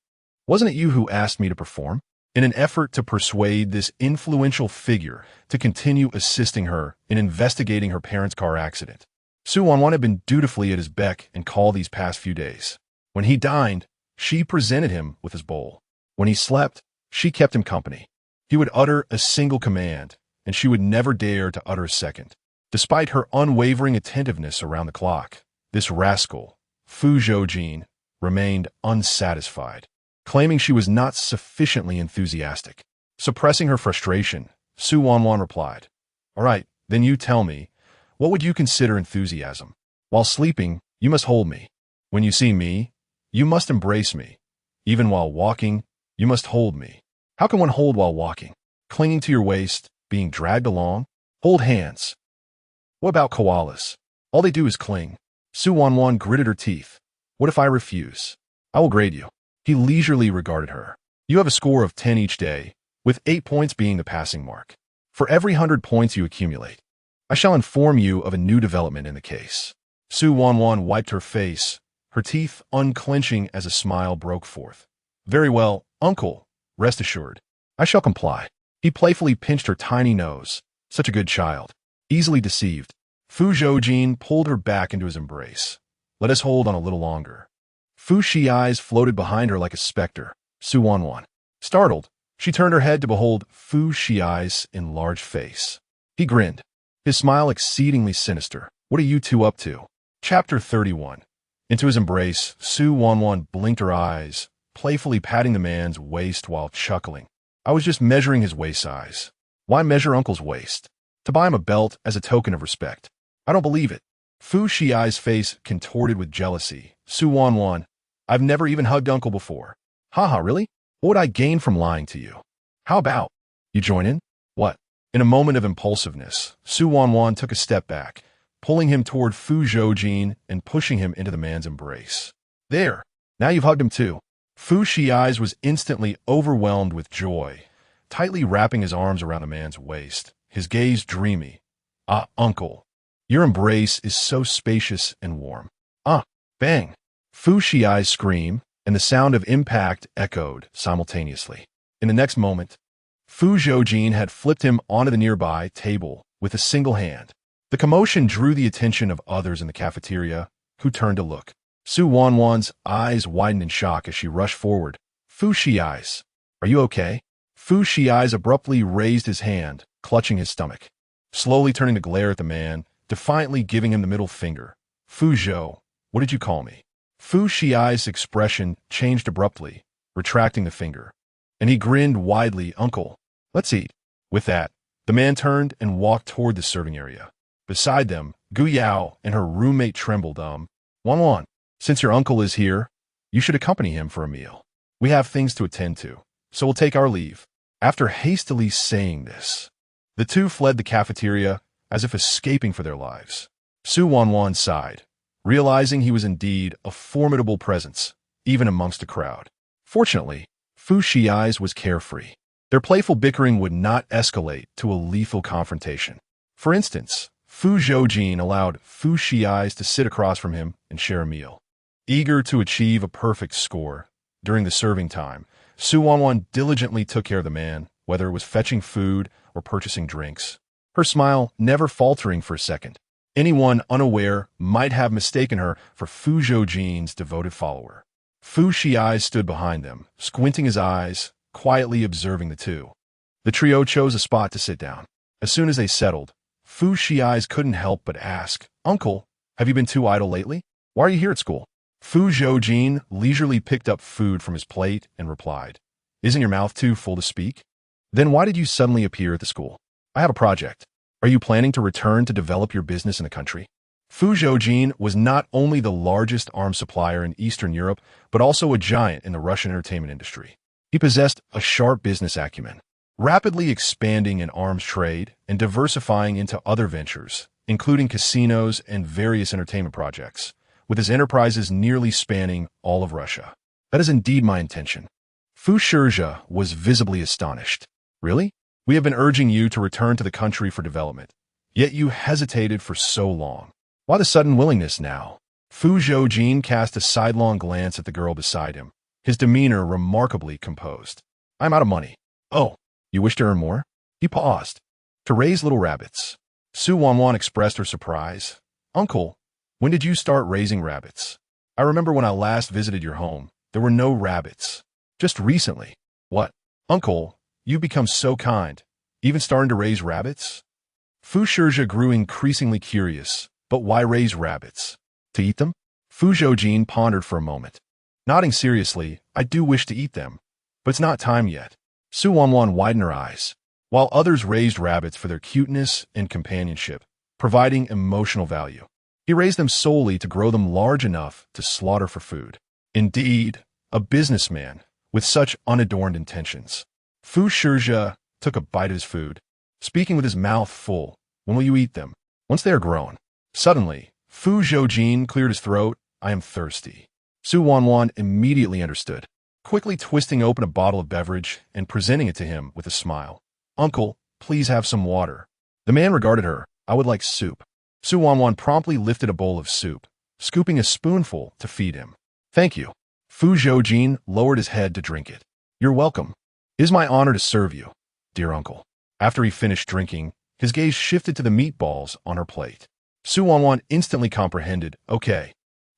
S1: Wasn't it you who asked me to perform? In an effort to persuade this influential figure to continue assisting her in investigating her parents' car accident, Su Wanwan had been dutifully at his beck and call these past few days. When he dined, she presented him with his bowl. When he slept, she kept him company. He would utter a single command, and she would never dare to utter a second. Despite her unwavering attentiveness around the clock, this rascal, Fu Zhoujin, remained unsatisfied, claiming she was not sufficiently enthusiastic. Suppressing her frustration, Su Wanwan replied, All right, then you tell me, what would you consider enthusiasm? While sleeping, you must hold me. When you see me, you must embrace me. Even while walking, you must hold me. How can one hold while walking? Clinging to your waist, being dragged along? Hold hands. What about koalas? All they do is cling. Su Wanwan gritted her teeth. What if I refuse? I will grade you. He leisurely regarded her. You have a score of 10 each day, with 8 points being the passing mark. For every 100 points you accumulate, I shall inform you of a new development in the case. Su Wanwan wiped her face, her teeth unclenching as a smile broke forth. Very well, uncle, rest assured. I shall comply. He playfully pinched her tiny nose. Such a good child. Easily deceived. Fu Zhoujin pulled her back into his embrace. Let us hold on a little longer. Fu Shi's eyes floated behind her like a specter. Su Wanwan. Startled, she turned her head to behold Fu Shi's enlarged face. He grinned, his smile exceedingly sinister. What are you two up to? Chapter 31. Into his embrace, Su Wanwan blinked her eyes, playfully patting the man's waist while chuckling. I was just measuring his waist size. Why measure uncle's waist? To buy him a belt as a token of respect. I don't believe it. Fu Shi's face contorted with jealousy. Su Wanwan, I've never even hugged uncle before. Haha, really? What would I gain from lying to you? How about you join in? What? In a moment of impulsiveness, Su Wanwan took a step back, pulling him toward Fu Zhoujin and pushing him into the man's embrace. There, now you've hugged him too. Fu Shi's was instantly overwhelmed with joy, tightly wrapping his arms around the man's waist, his gaze dreamy. Ah, uncle, your embrace is so spacious and warm. Ah, bang. Fu Shi's scream and the sound of impact echoed simultaneously. In the next moment, Fu Zhoujin had flipped him onto the nearby table with a single hand. The commotion drew the attention of others in the cafeteria, who turned to look. Su Wanwan's eyes widened in shock as she rushed forward. Fu Shi's, are you okay? Fu Shi's abruptly raised his hand, clutching his stomach. Slowly turning to glare at the man, defiantly giving him the middle finger. Fu Zhou, what did you call me? Fu Shi's expression changed abruptly, retracting the finger. And he grinned widely. Uncle, let's eat. With that, the man turned and walked toward the serving area. Beside them, Gu Yao and her roommate trembled. Wanwan, since your uncle is here, you should accompany him for a meal. We have things to attend to, so we'll take our leave. After hastily saying this, the two fled the cafeteria as if escaping for their lives. Su Wanwan sighed, realizing he was indeed a formidable presence, even amongst a crowd. Fortunately, Fu Shi's was carefree. Their playful bickering would not escalate to a lethal confrontation. For instance, Fu Zhoujin allowed Fu Shi's to sit across from him and share a meal. Eager to achieve a perfect score, during the serving time, Su Wanwan diligently took care of the man, whether it was fetching food or purchasing drinks. Her smile never faltering for a second. Anyone unaware might have mistaken her for Fu Zhoujin's devoted follower. Fu Shi's stood behind them, squinting his eyes, quietly observing the two. The trio chose a spot to sit down. As soon as they settled, Fu Shi's couldn't help but ask, Uncle, have you been too idle lately? Why are you here at school? Fu Zhoujin leisurely picked up food from his plate and replied, Isn't your mouth too full to speak? Then why did you suddenly appear at the school? I have a project. Are you planning to return to develop your business in the country? Fu Zhoujin was not only the largest arms supplier in Eastern Europe, but also a giant in the Russian entertainment industry. He possessed a sharp business acumen, rapidly expanding in arms trade and diversifying into other ventures, including casinos and various entertainment projects, with his enterprises nearly spanning all of Russia. That is indeed my intention. Fu Zhoujin was visibly astonished. Really? We have been urging you to return to the country for development, yet you hesitated for so long. Why the sudden willingness now? Fu Zhoujin cast a sidelong glance at the girl beside him, his demeanor remarkably composed. I'm out of money. Oh, you wish to earn more? He paused. To raise little rabbits. Su Wanwan expressed her surprise. Uncle, when did you start raising rabbits? I remember when I last visited your home, there were no rabbits. Just recently. What? Uncle, you've become so kind. Even starting to raise rabbits? Fu Zhoujin grew increasingly curious. But why raise rabbits? To eat them? Fu Zhoujin pondered for a moment. Nodding seriously, I do wish to eat them, but it's not time yet. Su Wanwan widened her eyes. While others raised rabbits for their cuteness and companionship, providing emotional value, He raised them solely to grow them large enough to slaughter for food. Indeed, a businessman with such unadorned intentions. Fu Zhoujin took a bite of his food, speaking with his mouth full. When will you eat them? Once they are grown. Suddenly, Fu Zhoujin cleared his throat. I am thirsty. Wanwan immediately understood, quickly twisting open a bottle of beverage and presenting it to him with a smile. Uncle, please have some water. The man regarded her. I would like soup. Wanwan promptly lifted a bowl of soup, scooping a spoonful to feed him. Thank you. Fu Zhoujin lowered his head to drink it. You're welcome. It is my honor to serve you, dear uncle. After he finished drinking, his gaze shifted to the meatballs on her plate. Wanwan instantly comprehended. Okay.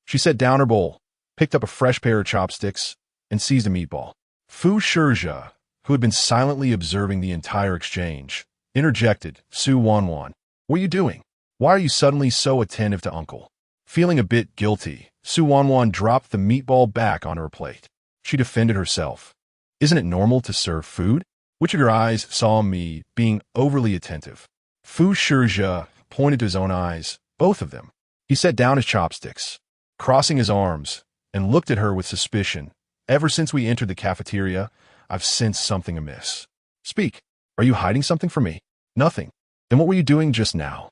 S1: She set down her bowl, picked up a fresh pair of chopsticks, and seized a meatball. Fu Zhoujin, who had been silently observing the entire exchange, interjected. Wanwan, what are you doing? Why are you suddenly so attentive to uncle? Feeling a bit guilty, Wanwan dropped the meatball back onto her plate. She defended herself. Isn't it normal to serve food? Which of your eyes saw me being overly attentive? Fu Zhoujin pointed to his own eyes, both of them. He set down his chopsticks, crossing his arms, and looked at her with suspicion. Ever since we entered the cafeteria, I've sensed something amiss. Speak. Are you hiding something from me? Nothing. Then what were you doing just now?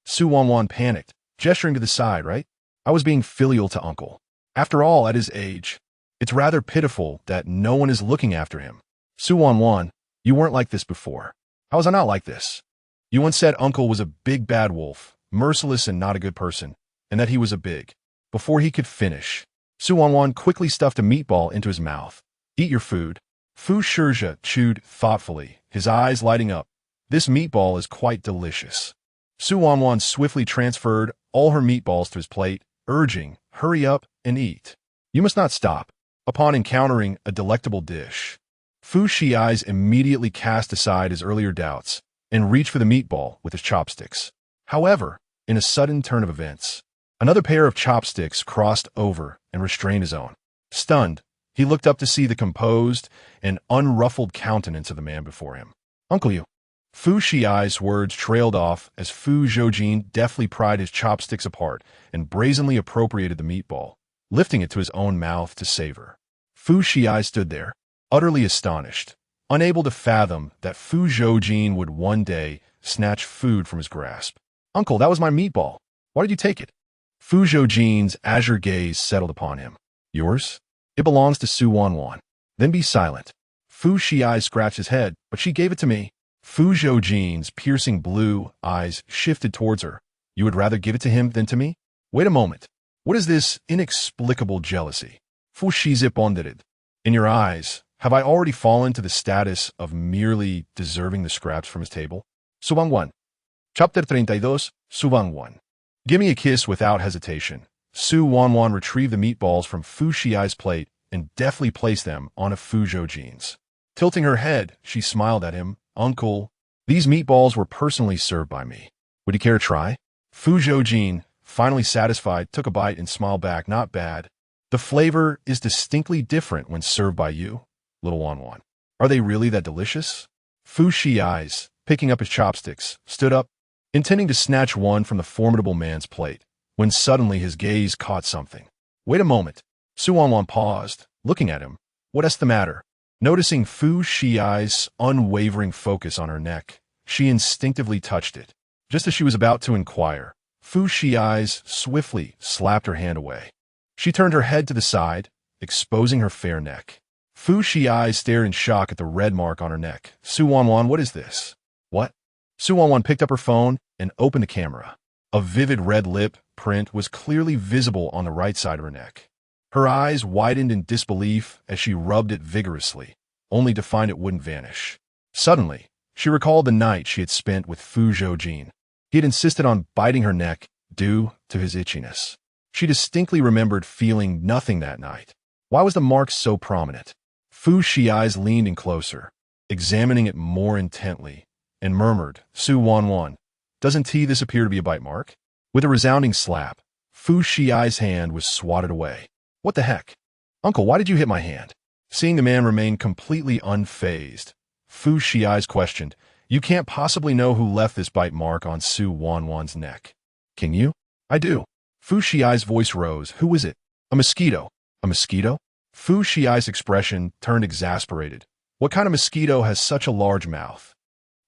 S1: Wanwan panicked, gesturing to the side, right? I was being filial to uncle. After all, at his age, it's rather pitiful that no one is looking after him. Wanwan, you weren't like this before. How was I not like this? You once said uncle was a big bad wolf, merciless and not a good person, and that he was a big. Before he could finish, Wanwan quickly stuffed a meatball into his mouth. Eat your food. Fu Zhoujin chewed thoughtfully, his eyes lighting up. This meatball is quite delicious. Wanwan swiftly transferred all her meatballs to his plate, urging, hurry up and eat. You must not stop. Upon encountering a delectable dish, Fu Zhoujin immediately cast aside his earlier doubts and reached for the meatball with his chopsticks. However, in a sudden turn of events, another pair of chopsticks crossed over and restrained his own. Stunned, he looked up to see the composed and unruffled countenance of the man before him. Uncle, you. Fu Zhoujin's words trailed off as Fu Zhoujin deftly pried his chopsticks apart and brazenly appropriated the meatball, lifting it to his own mouth to savor. Fu Zhoujin stood there, utterly astonished, unable to fathom that Fu Zhoujin would one day snatch food from his grasp. Uncle, that was my meatball. Why did you take it? Fu Zhoujin's azure gaze settled upon him. Yours? It belongs to Wanwan. Then be silent. Fu Zhoujin scratched his head, but she gave it to me. Fu Zhoujin's piercing blue eyes shifted towards her. You would rather give it to him than to me? Wait a moment. What is this inexplicable jealousy? Fu Zhoujin pondered. In your eyes, have I already fallen to the status of merely deserving the scraps from his table? Wanwan. Chapter 32, Wanwan. Give me a kiss without hesitation. Wanwan retrieved the meatballs from Fu Zhoujin's plate and deftly placed them on a Fu Zhoujin's. Tilting her head, she smiled at him. Uncle, these meatballs were personally served by me. Would you care to try? Fu Zhoujin, finally satisfied, took a bite and smiled back. Not bad. The flavor is distinctly different when served by you, little Wanwan. Are they really that delicious? Fu Zhoujin, picking up his chopsticks, stood up, intending to snatch one from the formidable man's plate, when suddenly his gaze caught something. Wait a moment. Wanwan paused, looking at him. What's the matter? Noticing Fu Zhoujin's unwavering focus on her neck, she instinctively touched it. Just as she was about to inquire, Fu Zhoujin swiftly slapped her hand away. She turned her head to the side, exposing her fair neck. Fu Zhoujin stared in shock at the red mark on her neck. Wanwan, what is this? What? Wanwan picked up her phone and opened the camera. A vivid red lip print was clearly visible on the right side of her neck. Her eyes widened in disbelief as she rubbed it vigorously, only to find it wouldn't vanish. Suddenly, she recalled the night she had spent with Fu Zhoujin. He had insisted on biting her neck due to his itchiness. She distinctly remembered feeling nothing that night. Why was the mark so prominent? Fu Zhoujin leaned in closer, examining it more intently, and murmured, Wanwan, doesn't this appear to be a bite mark? With a resounding slap, Fu Zhoujin's hand was swatted away. What the heck? Uncle, why did you hit my hand? Seeing the man remain completely unfazed, Fu Zhoujin questioned, You can't possibly know who left this bite mark on Wanwan's neck. Can you? I do. Fu Shiai's voice rose. Who is it? A mosquito. A mosquito? Fu Shiai's expression turned exasperated. What kind of mosquito has such a large mouth?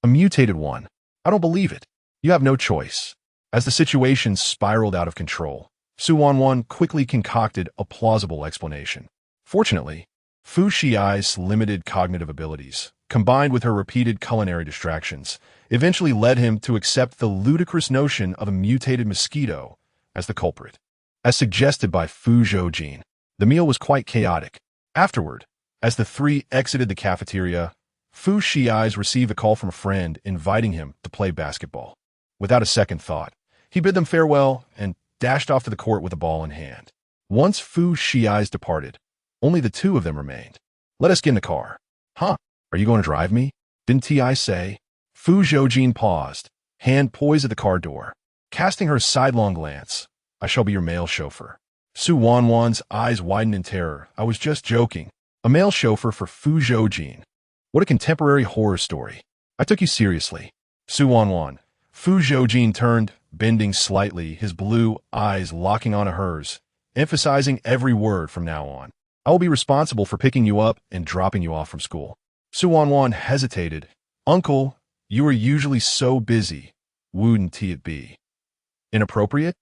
S1: A mutated one. I don't believe it. You have no choice. As the situation spiraled out of control, Su Wanwan quickly concocted a plausible explanation. Fortunately, Fu Shiai's limited cognitive abilities, combined with her repeated culinary distractions, eventually led him to accept the ludicrous notion of a mutated mosquito as the culprit. As suggested by Fu Zhoujin, the meal was quite chaotic. Afterward, as the three exited the cafeteria, Fu Shiai's received a call from a friend inviting him to play basketball. Without a second thought, he bid them farewell and dashed off to the court with a ball in hand. Once Fu Shiai's departed, only the two of them remained. Let us get in the car. Huh? Are you going to drive me? Didn't I say? Fu Zhoujin paused, hand poised at the car door. Casting her sidelong glance, I shall be your male chauffeur. Su Wanwan's eyes widened in terror. I was just joking. A male chauffeur for Fu Zhoujin. What a contemporary horror story. I took you seriously. Su Wanwan. Fu Zhoujin turned, bending slightly, his blue eyes locking onto hers, emphasizing every word from now on. I will be responsible for picking you up and dropping you off from school. Su Wanwan hesitated. Uncle, you are usually so busy. Wouldn't it be inappropriate?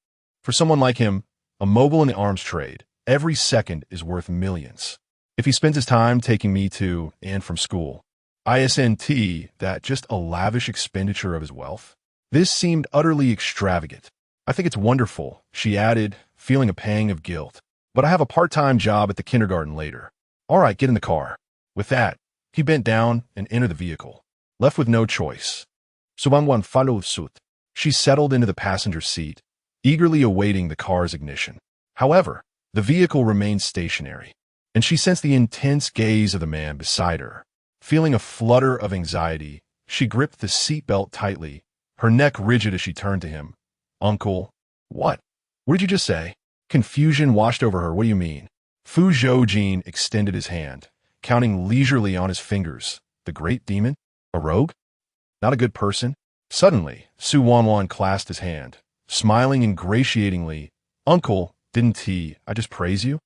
S1: For someone like him, a mogul in the arms trade, every second is worth millions. If he spends his time taking me to and from school, isn't that just a lavish expenditure of his wealth? This seemed utterly extravagant. I think it's wonderful, she added, feeling a pang of guilt. But I have a part-time job at the kindergarten later. All right, get in the car. With that, he bent down and entered the vehicle, left with no choice. Su Wanwan followed suit. She settled into the passenger seat, eagerly awaiting the car's ignition. However, the vehicle remained stationary, and she sensed the intense gaze of the man beside her. Feeling a flutter of anxiety, she gripped the seatbelt tightly, her neck rigid as she turned to him. Uncle, what? What did you just say? Confusion washed over her. What do you mean? Fu Zhoujin extended his hand, counting leisurely on his fingers. The great demon? A rogue? Not a good person? Suddenly, Su Wanwan clasped his hand, smiling ingratiatingly. Uncle, didn't I just praise you?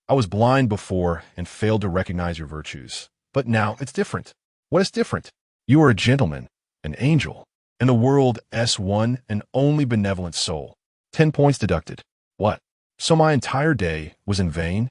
S1: I was blind before and failed to recognize your virtues. But now it's different. What is different? You are a gentleman, an angel, and the world's one and only benevolent soul. 10 points deducted. What? So my entire day was in vain?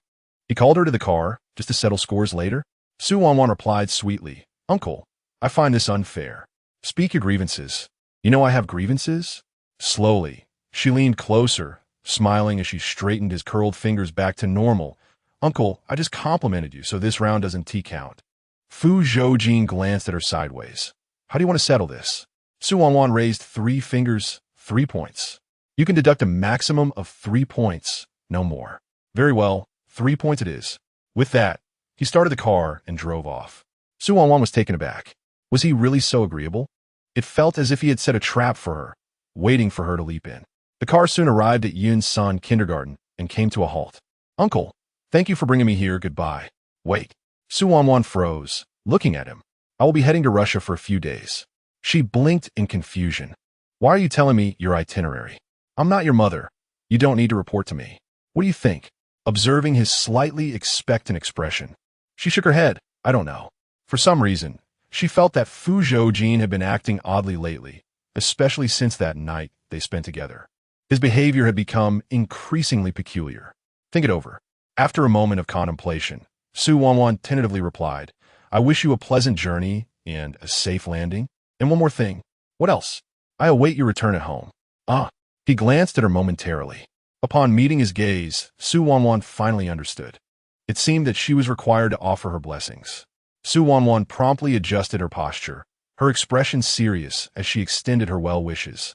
S1: He called her to the car, just to settle scores later. Su Wanwan replied sweetly, Uncle, I find this unfair. Speak your grievances. You know I have grievances? Slowly, she leaned closer, smiling as she straightened his curled fingers back to normal. Uncle, I just complimented you, so this round doesn't count. Fu Zhoujin glanced at her sideways. How do you want to settle this? Su Wanwan raised 3 fingers, 3 points. You can deduct a maximum of 3 points, no more. Very well, 3 points it is. With that, he started the car and drove off. Su Wanwan was taken aback. Was he really so agreeable? It felt as if he had set a trap for her, waiting for her to leap in. The car soon arrived at Yun-san kindergarten and came to a halt. Uncle, thank you for bringing me here. Goodbye. Wait. Su Wanwan froze, looking at him. I will be heading to Russia for a few days. She blinked in confusion. Why are you telling me your itinerary? I'm not your mother. You don't need to report to me. What do you think? Observing his slightly expectant expression, she shook her head. I don't know. For some reason, she felt that Fu Zhoujin had been acting oddly lately, especially since that night they spent together. His behavior had become increasingly peculiar. Think it over. After a moment of contemplation, Su Wanwan tentatively replied, I wish you a pleasant journey and a safe landing. And one more thing. What else? I await your return at home. Ah. He glanced at her momentarily. Upon meeting his gaze, Su Wanwan finally understood. It seemed that she was required to offer her blessings. Su Wanwan promptly adjusted her posture, her expression serious as she extended her well wishes.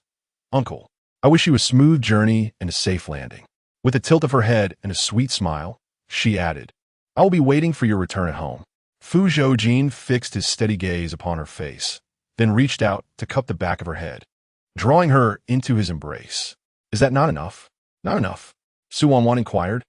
S1: Uncle, I wish you a smooth journey and a safe landing. With a tilt of her head and a sweet smile, she added, I will be waiting for your return at home. Fu Zhoujin fixed his steady gaze upon her face, then reached out to cup the back of her head, drawing her into his embrace. Is that not enough? Not enough. Su Wanwan inquired.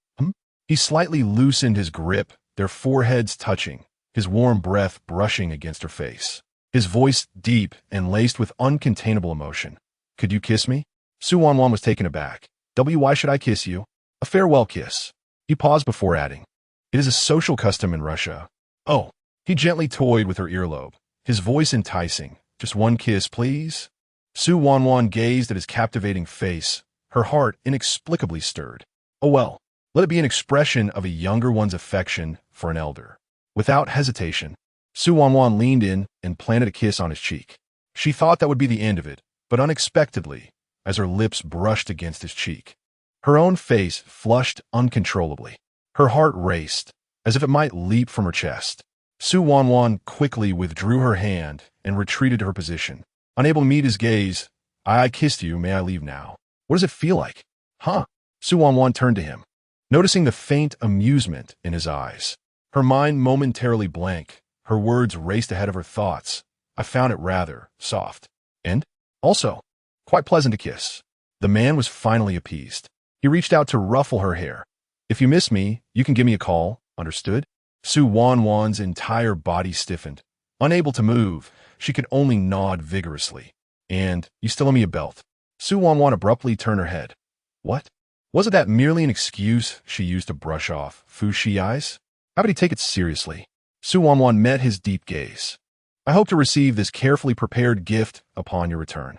S1: He slightly loosened his grip, their foreheads touching, his warm breath brushing against her face. His voice deep and laced with uncontainable emotion. Could you kiss me? Su Wanwan was taken aback. Why should I kiss you? A farewell kiss. He paused before adding, it is a social custom in Russia. Oh, he gently toyed with her earlobe, his voice enticing. Just one kiss, please? Su Wanwan gazed at his captivating face, her heart inexplicably stirred. Oh well, let it be an expression of a younger one's affection for an elder. Without hesitation, Su Wanwan leaned in and planted a kiss on his cheek. She thought that would be the end of it, but unexpectedly, as her lips brushed against his cheek, her own face flushed uncontrollably. Her heart raced, as if it might leap from her chest. Su Wanwan quickly withdrew her hand and retreated to her position. Unable to meet his gaze, I kissed you, may I leave now? What does it feel like? Huh? Su Wanwan turned to him, noticing the faint amusement in his eyes. Her mind momentarily blank, her words raced ahead of her thoughts. I found it rather soft. And, also, quite pleasant to kiss. The man was finally appeased. He reached out to ruffle her hair. If you miss me, you can give me a call, understood? Su Wanwan's entire body stiffened. Unable to move, she could only nod vigorously. And, you still owe me a belt. Su Wanwan abruptly turned her head. What? Wasn't that merely an excuse she used to brush off Fu Zhoujin's? How would he take it seriously? Su Wanwan met his deep gaze. I hope to receive this carefully prepared gift upon your return.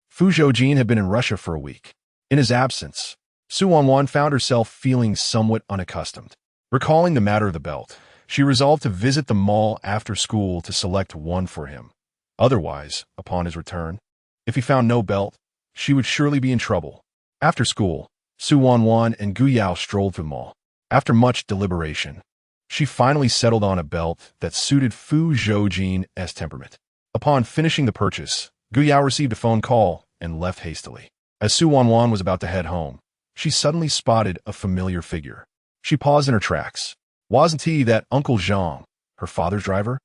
S1: Fu Zhoujin had been in Russia for a week. In his absence, Su Wanwan found herself feeling somewhat unaccustomed. Recalling the matter of the belt, she resolved to visit the mall after school to select one for him. Otherwise, upon his return, if he found no belt, she would surely be in trouble. After school, Su Wanwan and Gu Yao strolled through the mall. After much deliberation, she finally settled on a belt that suited Fu Zhoujin's temperament. Upon finishing the purchase, Gu Yao received a phone call and left hastily. As Su Wanwan was about to head home, she suddenly spotted a familiar figure. She paused in her tracks. Wasn't he that Uncle Zhang, her father's driver?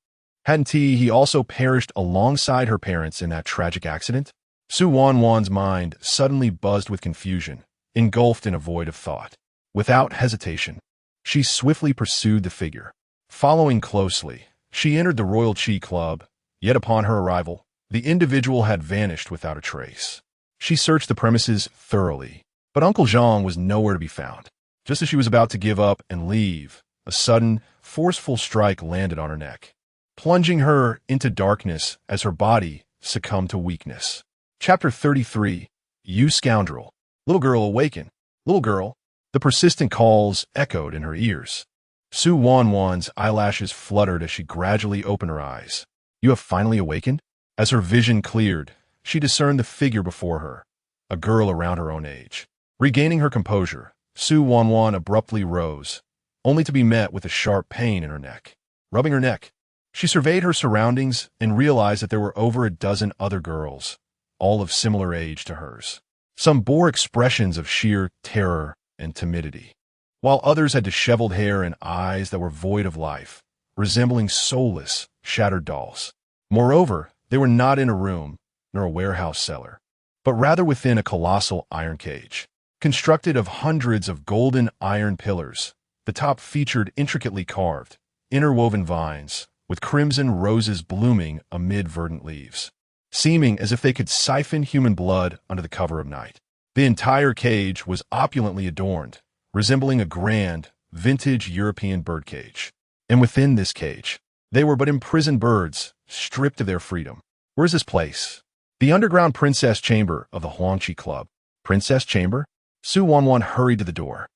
S1: Hadn't he also perished alongside her parents in that tragic accident? Su Wanwan's mind suddenly buzzed with confusion, engulfed in a void of thought. Without hesitation, she swiftly pursued the figure. Following closely, she entered the Royal Chi Club, yet upon her arrival, the individual had vanished without a trace. She searched the premises thoroughly, but Uncle Zhang was nowhere to be found. Just as she was about to give up and leave, a sudden, forceful strike landed on her neck, plunging her into darkness as her body succumbed to weakness. Chapter 33. You scoundrel. Little girl, awaken. Little girl. The persistent calls echoed in her ears. Su Wanwan's eyelashes fluttered as she gradually opened her eyes. You have finally awakened? As her vision cleared, she discerned the figure before her, a girl around her own age. Regaining her composure, Su Wanwan abruptly rose, only to be met with a sharp pain in her neck. Rubbing her neck, she surveyed her surroundings and realized that there were over a dozen other girls, all of similar age to hers. Some bore expressions of sheer terror and timidity, while others had disheveled hair and eyes that were void of life, resembling soulless, shattered dolls. Moreover, they were not in a room, nor a warehouse cellar, but rather within a colossal iron cage, constructed of hundreds of golden iron pillars. The top featured intricately carved, interwoven vines, with crimson roses blooming amid verdant leaves, seeming as if they could siphon human blood under the cover of night. The entire cage was opulently adorned, resembling a grand, vintage European birdcage. And within this cage, they were but imprisoned birds, stripped of their freedom. Where is this place? The underground princess chamber of the Huangqi Club. Princess chamber? Su Wanwan hurried to the door,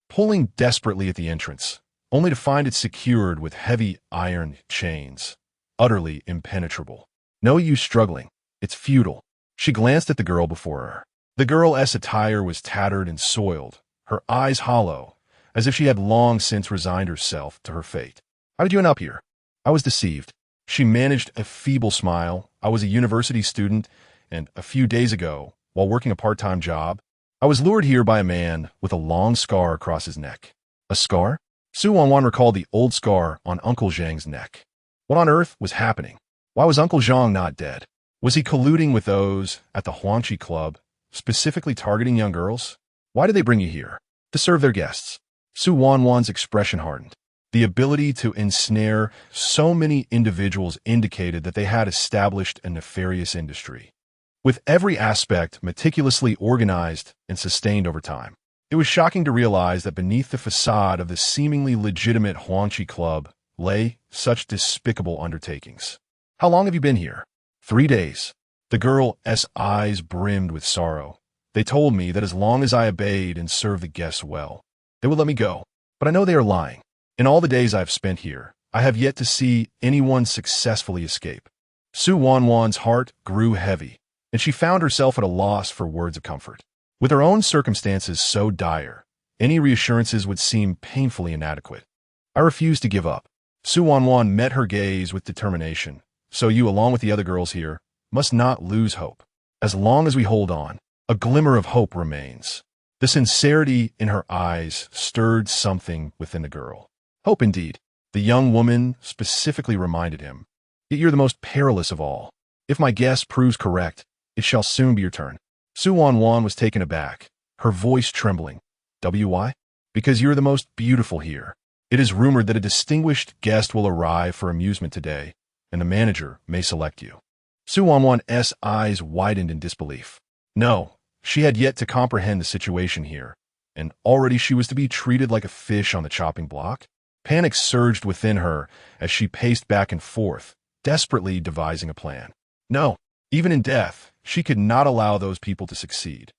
S1: pulling desperately at the entrance, only to find it secured with heavy iron chains, utterly impenetrable. No use struggling. It's futile. She glanced at the girl before her. The girl's attire was tattered and soiled, her eyes hollow, as if she had long since resigned herself to her fate. How did you end up here? I was deceived. She managed a feeble smile. I was a university student, and a few days ago, while working a part-time job, I was lured here by a man with a long scar across his neck. A scar? Su Wanwan recalled the old scar on Uncle Zhang's neck. What on earth was happening? Why was Uncle Zhang not dead? Was he colluding with those at the Huangqi Club, specifically targeting young girls? Why did they bring you here? To serve their guests. Su Wanwan's expression hardened. The ability to ensnare so many individuals indicated that they had established a nefarious industry. with every aspect meticulously organized and sustained over time. It was shocking to realize that beneath the facade of this seemingly legitimate Huangqi club lay such despicable undertakings. How long have you been here? 3 days. The girl's eyes brimmed with sorrow. They told me that as long as I obeyed and served the guests well, they would let me go. But I know they are lying. In all the days I have spent here, I have yet to see anyone successfully escape. Su Wanwan's heart grew heavy, and she found herself at a loss for words of comfort. With her own circumstances so dire, any reassurances would seem painfully inadequate. I refused to give up. Su Wanwan met her gaze with determination. So you, along with the other girls here, must not lose hope. As long as we hold on, a glimmer of hope remains. The sincerity in her eyes stirred something within the girl. Hope indeed, the young woman specifically reminded him. Yet you're the most perilous of all. If my guess proves correct, it shall soon be your turn. Su Wanwan was taken aback, her voice trembling. Why? Because you're the most beautiful here. It is rumored that a distinguished guest will arrive for amusement today, and the manager may select you. Su Wanwan's eyes widened in disbelief. No, she had yet to comprehend the situation here, and already she was to be treated like a fish on the chopping block. Panic surged within her as she paced back and forth, desperately devising a plan. No, even in death, she could not allow those people to succeed.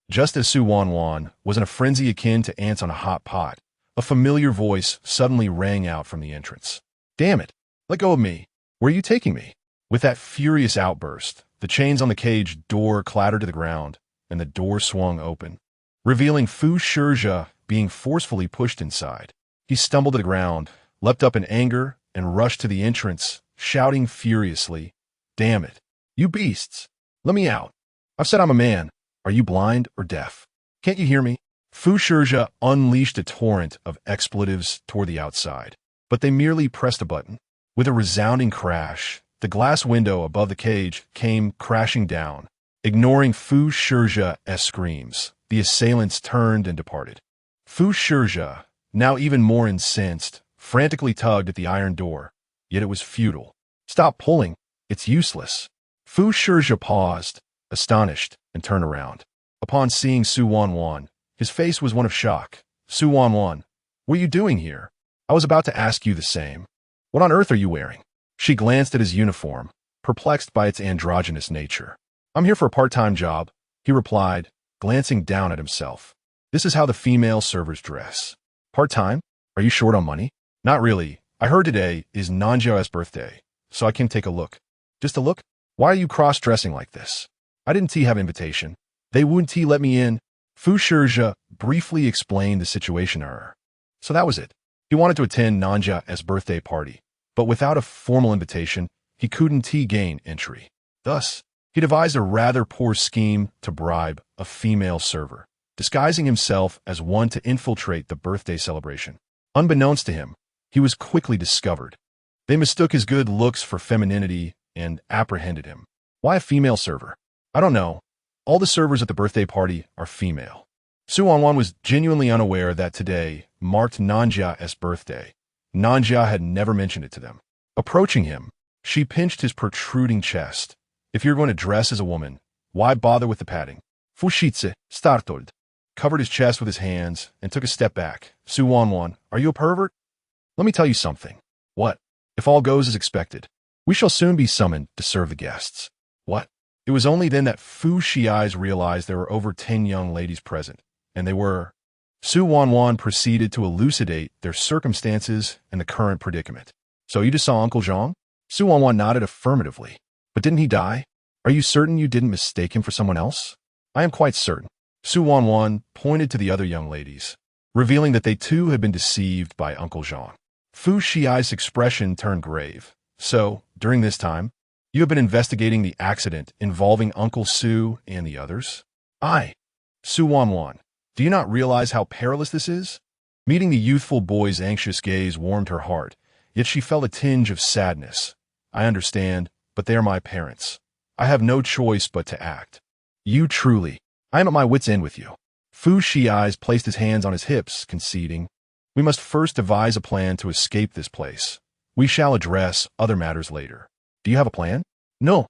S1: Just as Su Wanwan was in a frenzy akin to ants on a hot pot, a familiar voice suddenly rang out from the entrance. Damn it, let go of me. Where are you taking me? With that furious outburst, the chains on the cage door clattered to the ground, and the door swung open, revealing Fu Zhoujin being forcefully pushed inside. He stumbled to the ground, leapt up in anger, and rushed to the entrance, shouting furiously, Damn it, you beasts! Let me out! I've said I'm a man. Are you blind or deaf? Can't you hear me? Fu Zhoujin unleashed a torrent of expletives toward the outside, but they merely pressed a button. With a resounding crash, the glass window above the cage came crashing down. Ignoring Fu Zhoujin's screams, the assailants turned and departed. Fu Zhoujin, now even more incensed, frantically tugged at the iron door, yet it was futile. Stop pulling. It's useless. Fu Zhoujin paused, astonished, and turned around. Upon seeing Su Wanwan, his face was one of shock. Su Wanwan, what are you doing here? I was about to ask you the same. What on earth are you wearing? She glanced at his uniform, perplexed by its androgynous nature. I'm here for a part-time job, he replied, glancing down at himself. This is how the female servers dress. Part-time? Are you short on money? Not really. I heard today is Nanjiao's birthday, so I can take a look. Just a look? Why are you cross-dressing like this? I didn't have invitation. They wouldn't let me in. Fu Zhoujin briefly explained the situation to her. So that was it. He wanted to attend Nanjiao's birthday party, but without a formal invitation, he couldn't gain entry. Thus, he devised a rather poor scheme to bribe a female server, disguising himself as one to infiltrate the birthday celebration. Unbeknownst to him, he was quickly discovered. They mistook his good looks for femininity and apprehended him. Why a female server? I don't know. All the servers at the birthday party are female. Su Wanwan was genuinely unaware that today marked Nanjiao's birthday. Nanjia had never mentioned it to them. Approaching him, she pinched his protruding chest. If you're going to dress as a woman, why bother with the padding? Fu Zhoujin startled, covered his chest with his hands, and took a step back. Su Wanwan, are you a pervert? Let me tell you something. What? If all goes as expected, we shall soon be summoned to serve the guests. What? It was only then that Fu Zhoujin realized there were over 10 young ladies present, and they were. Su Wanwan proceeded to elucidate their circumstances and the current predicament. So you just saw Uncle Zhang? Su Wanwan nodded affirmatively. But didn't he die? Are you certain you didn't mistake him for someone else? I am quite certain. Su Wanwan pointed to the other young ladies, revealing that they too had been deceived by Uncle Zhang. Fu Zhoujin's expression turned grave. So, during this time, you have been investigating the accident involving Uncle Su and the others? Aye. Su Wanwan, do you not realize how perilous this is? Meeting the youthful boy's anxious gaze warmed her heart, yet she felt a tinge of sadness. I understand, but they are my parents. I have no choice but to act. You truly. I am at my wit's end with you. Fu Zhoujin placed his hands on his hips, conceding, we must first devise a plan to escape this place. We shall address other matters later. Do you have a plan? No.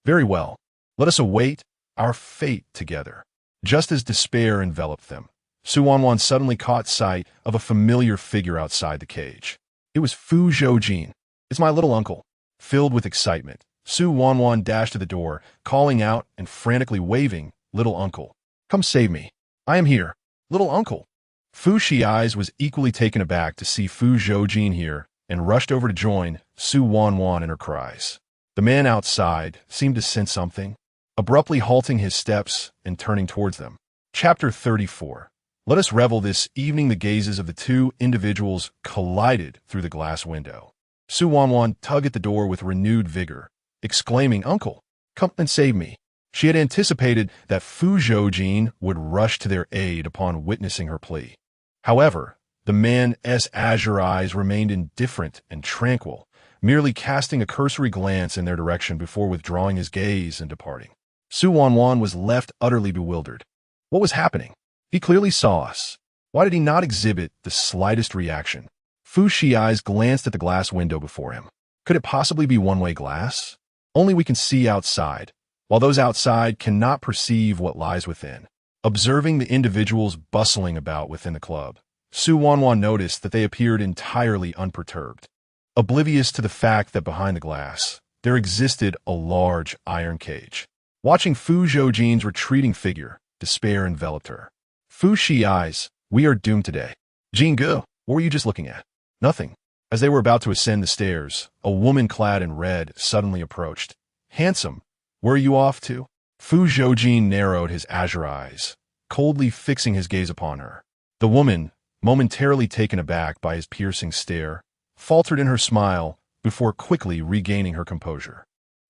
S1: Very well. Let us await our fate together. Just as despair enveloped them, Su Wanwan suddenly caught sight of a familiar figure outside the cage. It was Fu Zhoujin. It's my little uncle. Filled with excitement, Su Wanwan dashed to the door, calling out and frantically waving, "Little uncle, come save me. I am here, little uncle." Fu Shiai's was equally taken aback to see Fu Zhoujin here and rushed over to join Su Wanwan in her cries. The man outside seemed to sense something, abruptly halting his steps and turning towards them. Chapter 34. Let us revel this evening. The gazes of the two individuals collided through the glass window. Su Wanwan tugged at the door with renewed vigor, exclaiming, "Uncle, come and save me." She had anticipated that Fu Zhoujin would rush to their aid upon witnessing her plea. However, the man's azure eyes remained indifferent and tranquil, merely casting a cursory glance in their direction before withdrawing his gaze and departing. Su Wanwan was left utterly bewildered. What was happening? He clearly saw us. Why did he not exhibit the slightest reaction? Fu Shiai's glanced at the glass window before him. Could it possibly be one-way glass? Only we can see outside, while those outside cannot perceive what lies within. Observing the individuals bustling about within the club, Su Wanwan noticed that they appeared entirely unperturbed, oblivious to the fact that behind the glass, there existed a large iron cage. Watching Fu Zhoujin's retreating figure, despair enveloped her. "Fu Shiai's, we are doomed today." "Jingu, what were you just looking at?" "Nothing." As they were about to ascend the stairs, a woman clad in red suddenly approached. "Handsome, where are you off to?" Fu Zhoujin narrowed his azure eyes, coldly fixing his gaze upon her. The woman, momentarily taken aback by his piercing stare, faltered in her smile before quickly regaining her composure.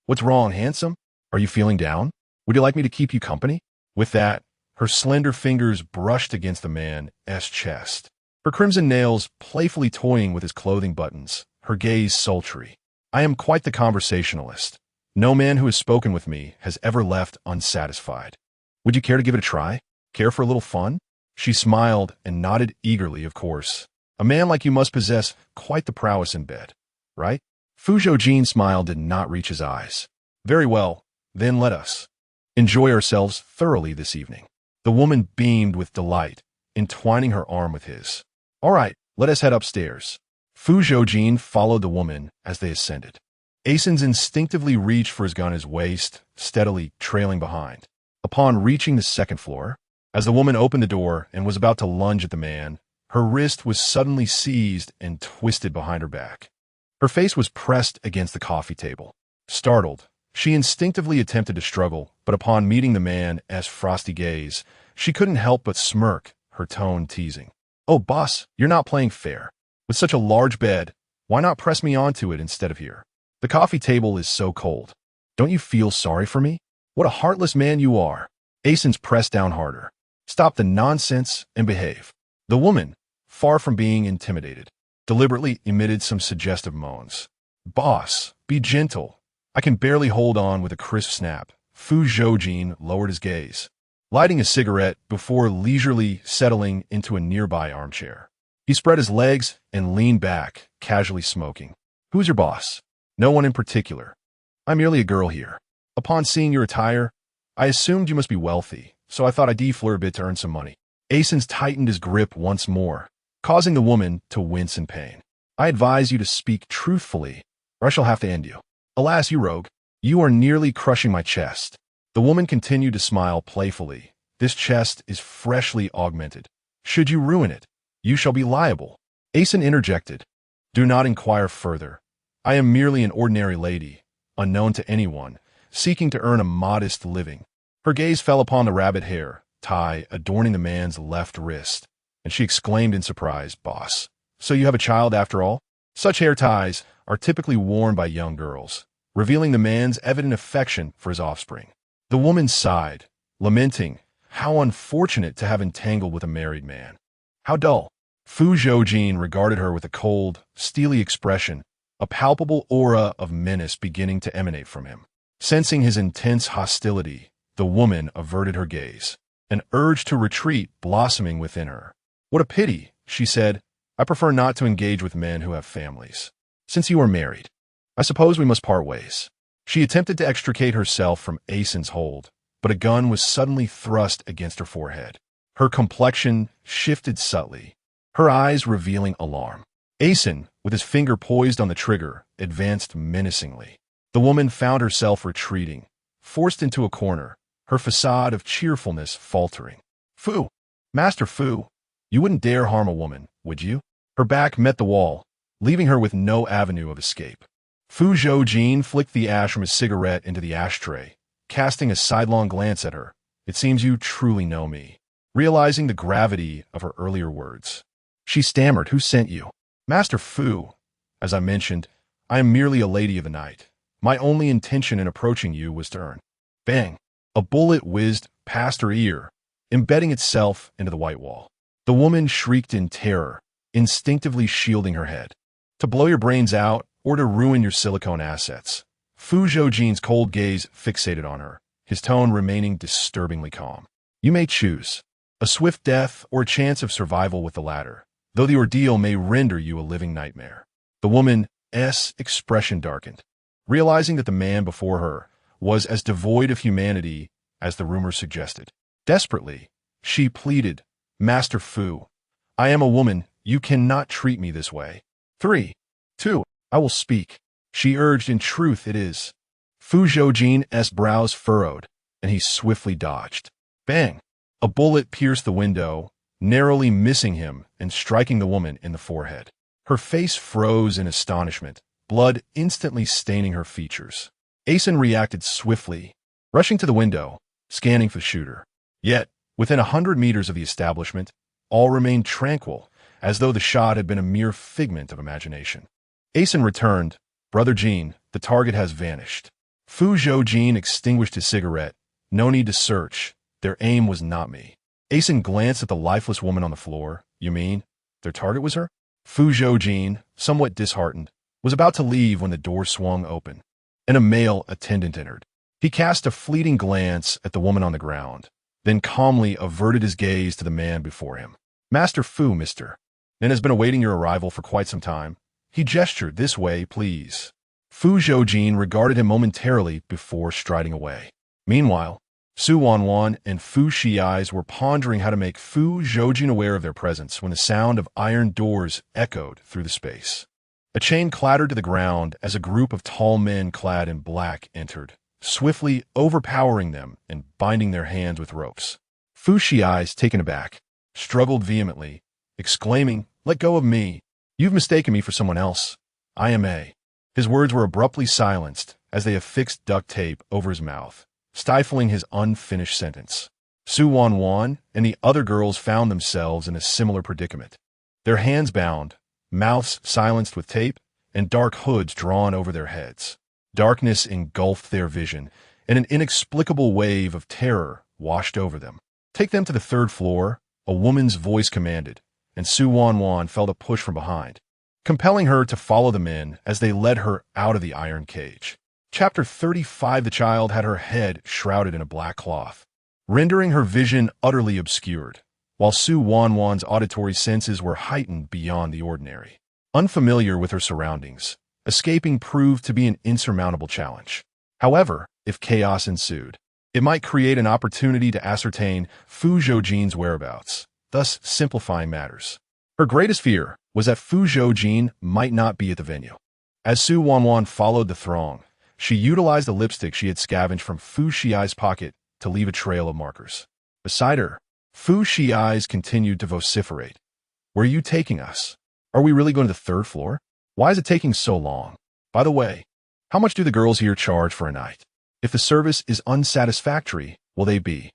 S1: "What's wrong, handsome? Are you feeling down? Would you like me to keep you company?" With that, her slender fingers brushed against the man's chest, her crimson nails playfully toying with his clothing buttons, her gaze sultry. "I am quite the conversationalist. No man who has spoken with me has ever left unsatisfied. Would you care to give it a try? Care for a little fun?" She smiled and nodded eagerly, "Of course. A man like you must possess quite the prowess in bed, right?" Fu Zhoujin's smile did not reach his eyes. "Very well, then let us enjoy ourselves thoroughly this evening." The woman beamed with delight, entwining her arm with his. "All right, let us head upstairs." Fu Zhoujin followed the woman as they ascended. Asins instinctively reached for his gun at his waist, steadily trailing behind. Upon reaching the second floor, as the woman opened the door and was about to lunge at the man, her wrist was suddenly seized and twisted behind her back. Her face was pressed against the coffee table. Startled, she instinctively attempted to struggle, but upon meeting the man's frosty gaze, she couldn't help but smirk, her tone teasing. "Oh, boss, you're not playing fair. With such a large bed, why not press me onto it instead of here? The coffee table is so cold. Don't you feel sorry for me? What a heartless man you are." Asins pressed down harder. "Stop the nonsense and behave." The woman, far from being intimidated, deliberately emitted some suggestive moans. "Boss, be gentle. I can barely hold on." With a crisp snap, Fu Zhoujin lowered his gaze, lighting a cigarette before leisurely settling into a nearby armchair. He spread his legs and leaned back, casually smoking. "Who's your boss?" "No one in particular. I'm merely a girl here. Upon seeing your attire, I assumed you must be wealthy, so I thought I'd defleur a bit to earn some money." Asins tightened his grip once more, causing the woman to wince in pain. "I advise you to speak truthfully, or I shall have to end you." "Alas, you rogue, you are nearly crushing my chest." The woman continued to smile playfully. "This chest is freshly augmented. Should you ruin it, you shall be liable." Asin interjected, "Do not inquire further. I am merely an ordinary lady, unknown to anyone, seeking to earn a modest living." Her gaze fell upon the rabbit hair tie adorning the man's left wrist, and she exclaimed in surprise, "Boss, so you have a child after all?" Such hair ties are typically worn by young girls, revealing the man's evident affection for his offspring. The woman sighed, lamenting, "How unfortunate to have entangled with a married man. How dull." Fu Zhoujin regarded her with a cold, steely expression, a palpable aura of menace beginning to emanate from him. Sensing his intense hostility, the woman averted her gaze, an urge to retreat blossoming within her. "What a pity," she said. "I prefer not to engage with men who have families. Since you are married, I suppose we must part ways." She attempted to extricate herself from Asen's hold, but a gun was suddenly thrust against her forehead. Her complexion shifted subtly, her eyes revealing alarm. Asen, with his finger poised on the trigger, advanced menacingly. The woman found herself retreating, forced into a corner, her facade of cheerfulness faltering. Fu, Master Fu, you wouldn't dare harm a woman, would you? Her back met the wall, leaving her with no avenue of escape. Fu Zhoujin flicked the ash from his cigarette into the ashtray, casting a sidelong glance at her. It seems you truly know me. Realizing the gravity of her earlier words, she stammered, "Who sent you?" "Master Fu, as I mentioned, I am merely a lady of the night. My only intention in approaching you was to earn." Bang! A bullet whizzed past her ear, embedding itself into the white wall. The woman shrieked in terror, instinctively shielding her head. "To blow your brains out or to ruin your silicone assets." Fu Zhoujin's cold gaze fixated on her, his tone remaining disturbingly calm. "You may choose a swift death or a chance of survival with the latter, though the ordeal may render you a living nightmare." The woman's expression darkened, realizing that the man before her was as devoid of humanity as the rumors suggested. Desperately, she pleaded, "Master Fu, I am a woman. You cannot treat me this way." 3, 2, I will speak, she urged. "In truth, it is." Fu Zhoujin's brows furrowed, and he swiftly dodged. Bang! A bullet pierced the window, narrowly missing him and striking the woman in the forehead. Her face froze in astonishment, blood instantly staining her features. Asen reacted swiftly, rushing to the window, scanning for the shooter. Yet, within 100 meters of the establishment, all remained tranquil, as though the shot had been a mere figment of imagination. Asen returned. "Brother Jean, the target has vanished." Fu Zhoujin extinguished his cigarette. "No need to search. Their aim was not me." Asen glanced at the lifeless woman on the floor. "You mean their target was her?" Fu Zhoujin, somewhat disheartened, was about to leave when the door swung open, and a male attendant entered. He cast a fleeting glance at the woman on the ground, then calmly averted his gaze to the man before him. "Master Fu, Mr. Nen has been awaiting your arrival for quite some time." He gestured, "This way, please." Fu Zhoujin regarded him momentarily before striding away. Meanwhile, Su Wanwan and Fu Shiai's were pondering how to make Fu Zhoujin aware of their presence when the sound of iron doors echoed through the space. A chain clattered to the ground as a group of tall men clad in black entered, swiftly overpowering them and binding their hands with ropes. Fu Shiai's, taken aback, struggled vehemently, exclaiming, "Let go of me! You've mistaken me for someone else. I am A." His words were abruptly silenced as they affixed duct tape over his mouth, stifling his unfinished sentence. Su Wanwan and the other girls found themselves in a similar predicament. Their hands bound, mouths silenced with tape, and dark hoods drawn over their heads. Darkness engulfed their vision, and an inexplicable wave of terror washed over them. "Take them to the 3rd floor," a woman's voice commanded, and Su Wanwan felt a push from behind, compelling her to follow the men as they led her out of the iron cage. Chapter 35. The child had her head shrouded in a black cloth, rendering her vision utterly obscured, while Su Wanwan's auditory senses were heightened beyond the ordinary. Unfamiliar with her surroundings, escaping proved to be an insurmountable challenge. However, if chaos ensued, it might create an opportunity to ascertain Fu Zhoujin's whereabouts, thus simplifying matters. Her greatest fear was that Fu Zhoujin might not be at the venue. As Su Wanwan followed the throng, she utilized the lipstick she had scavenged from Fu Shiai's pocket to leave a trail of markers. Beside her, Fu Shiai's continued to vociferate. "Where are you taking us? Are we really going to the 3rd floor? Why is it taking so long? By the way, how much do the girls here charge for a night? If the service is unsatisfactory, will they be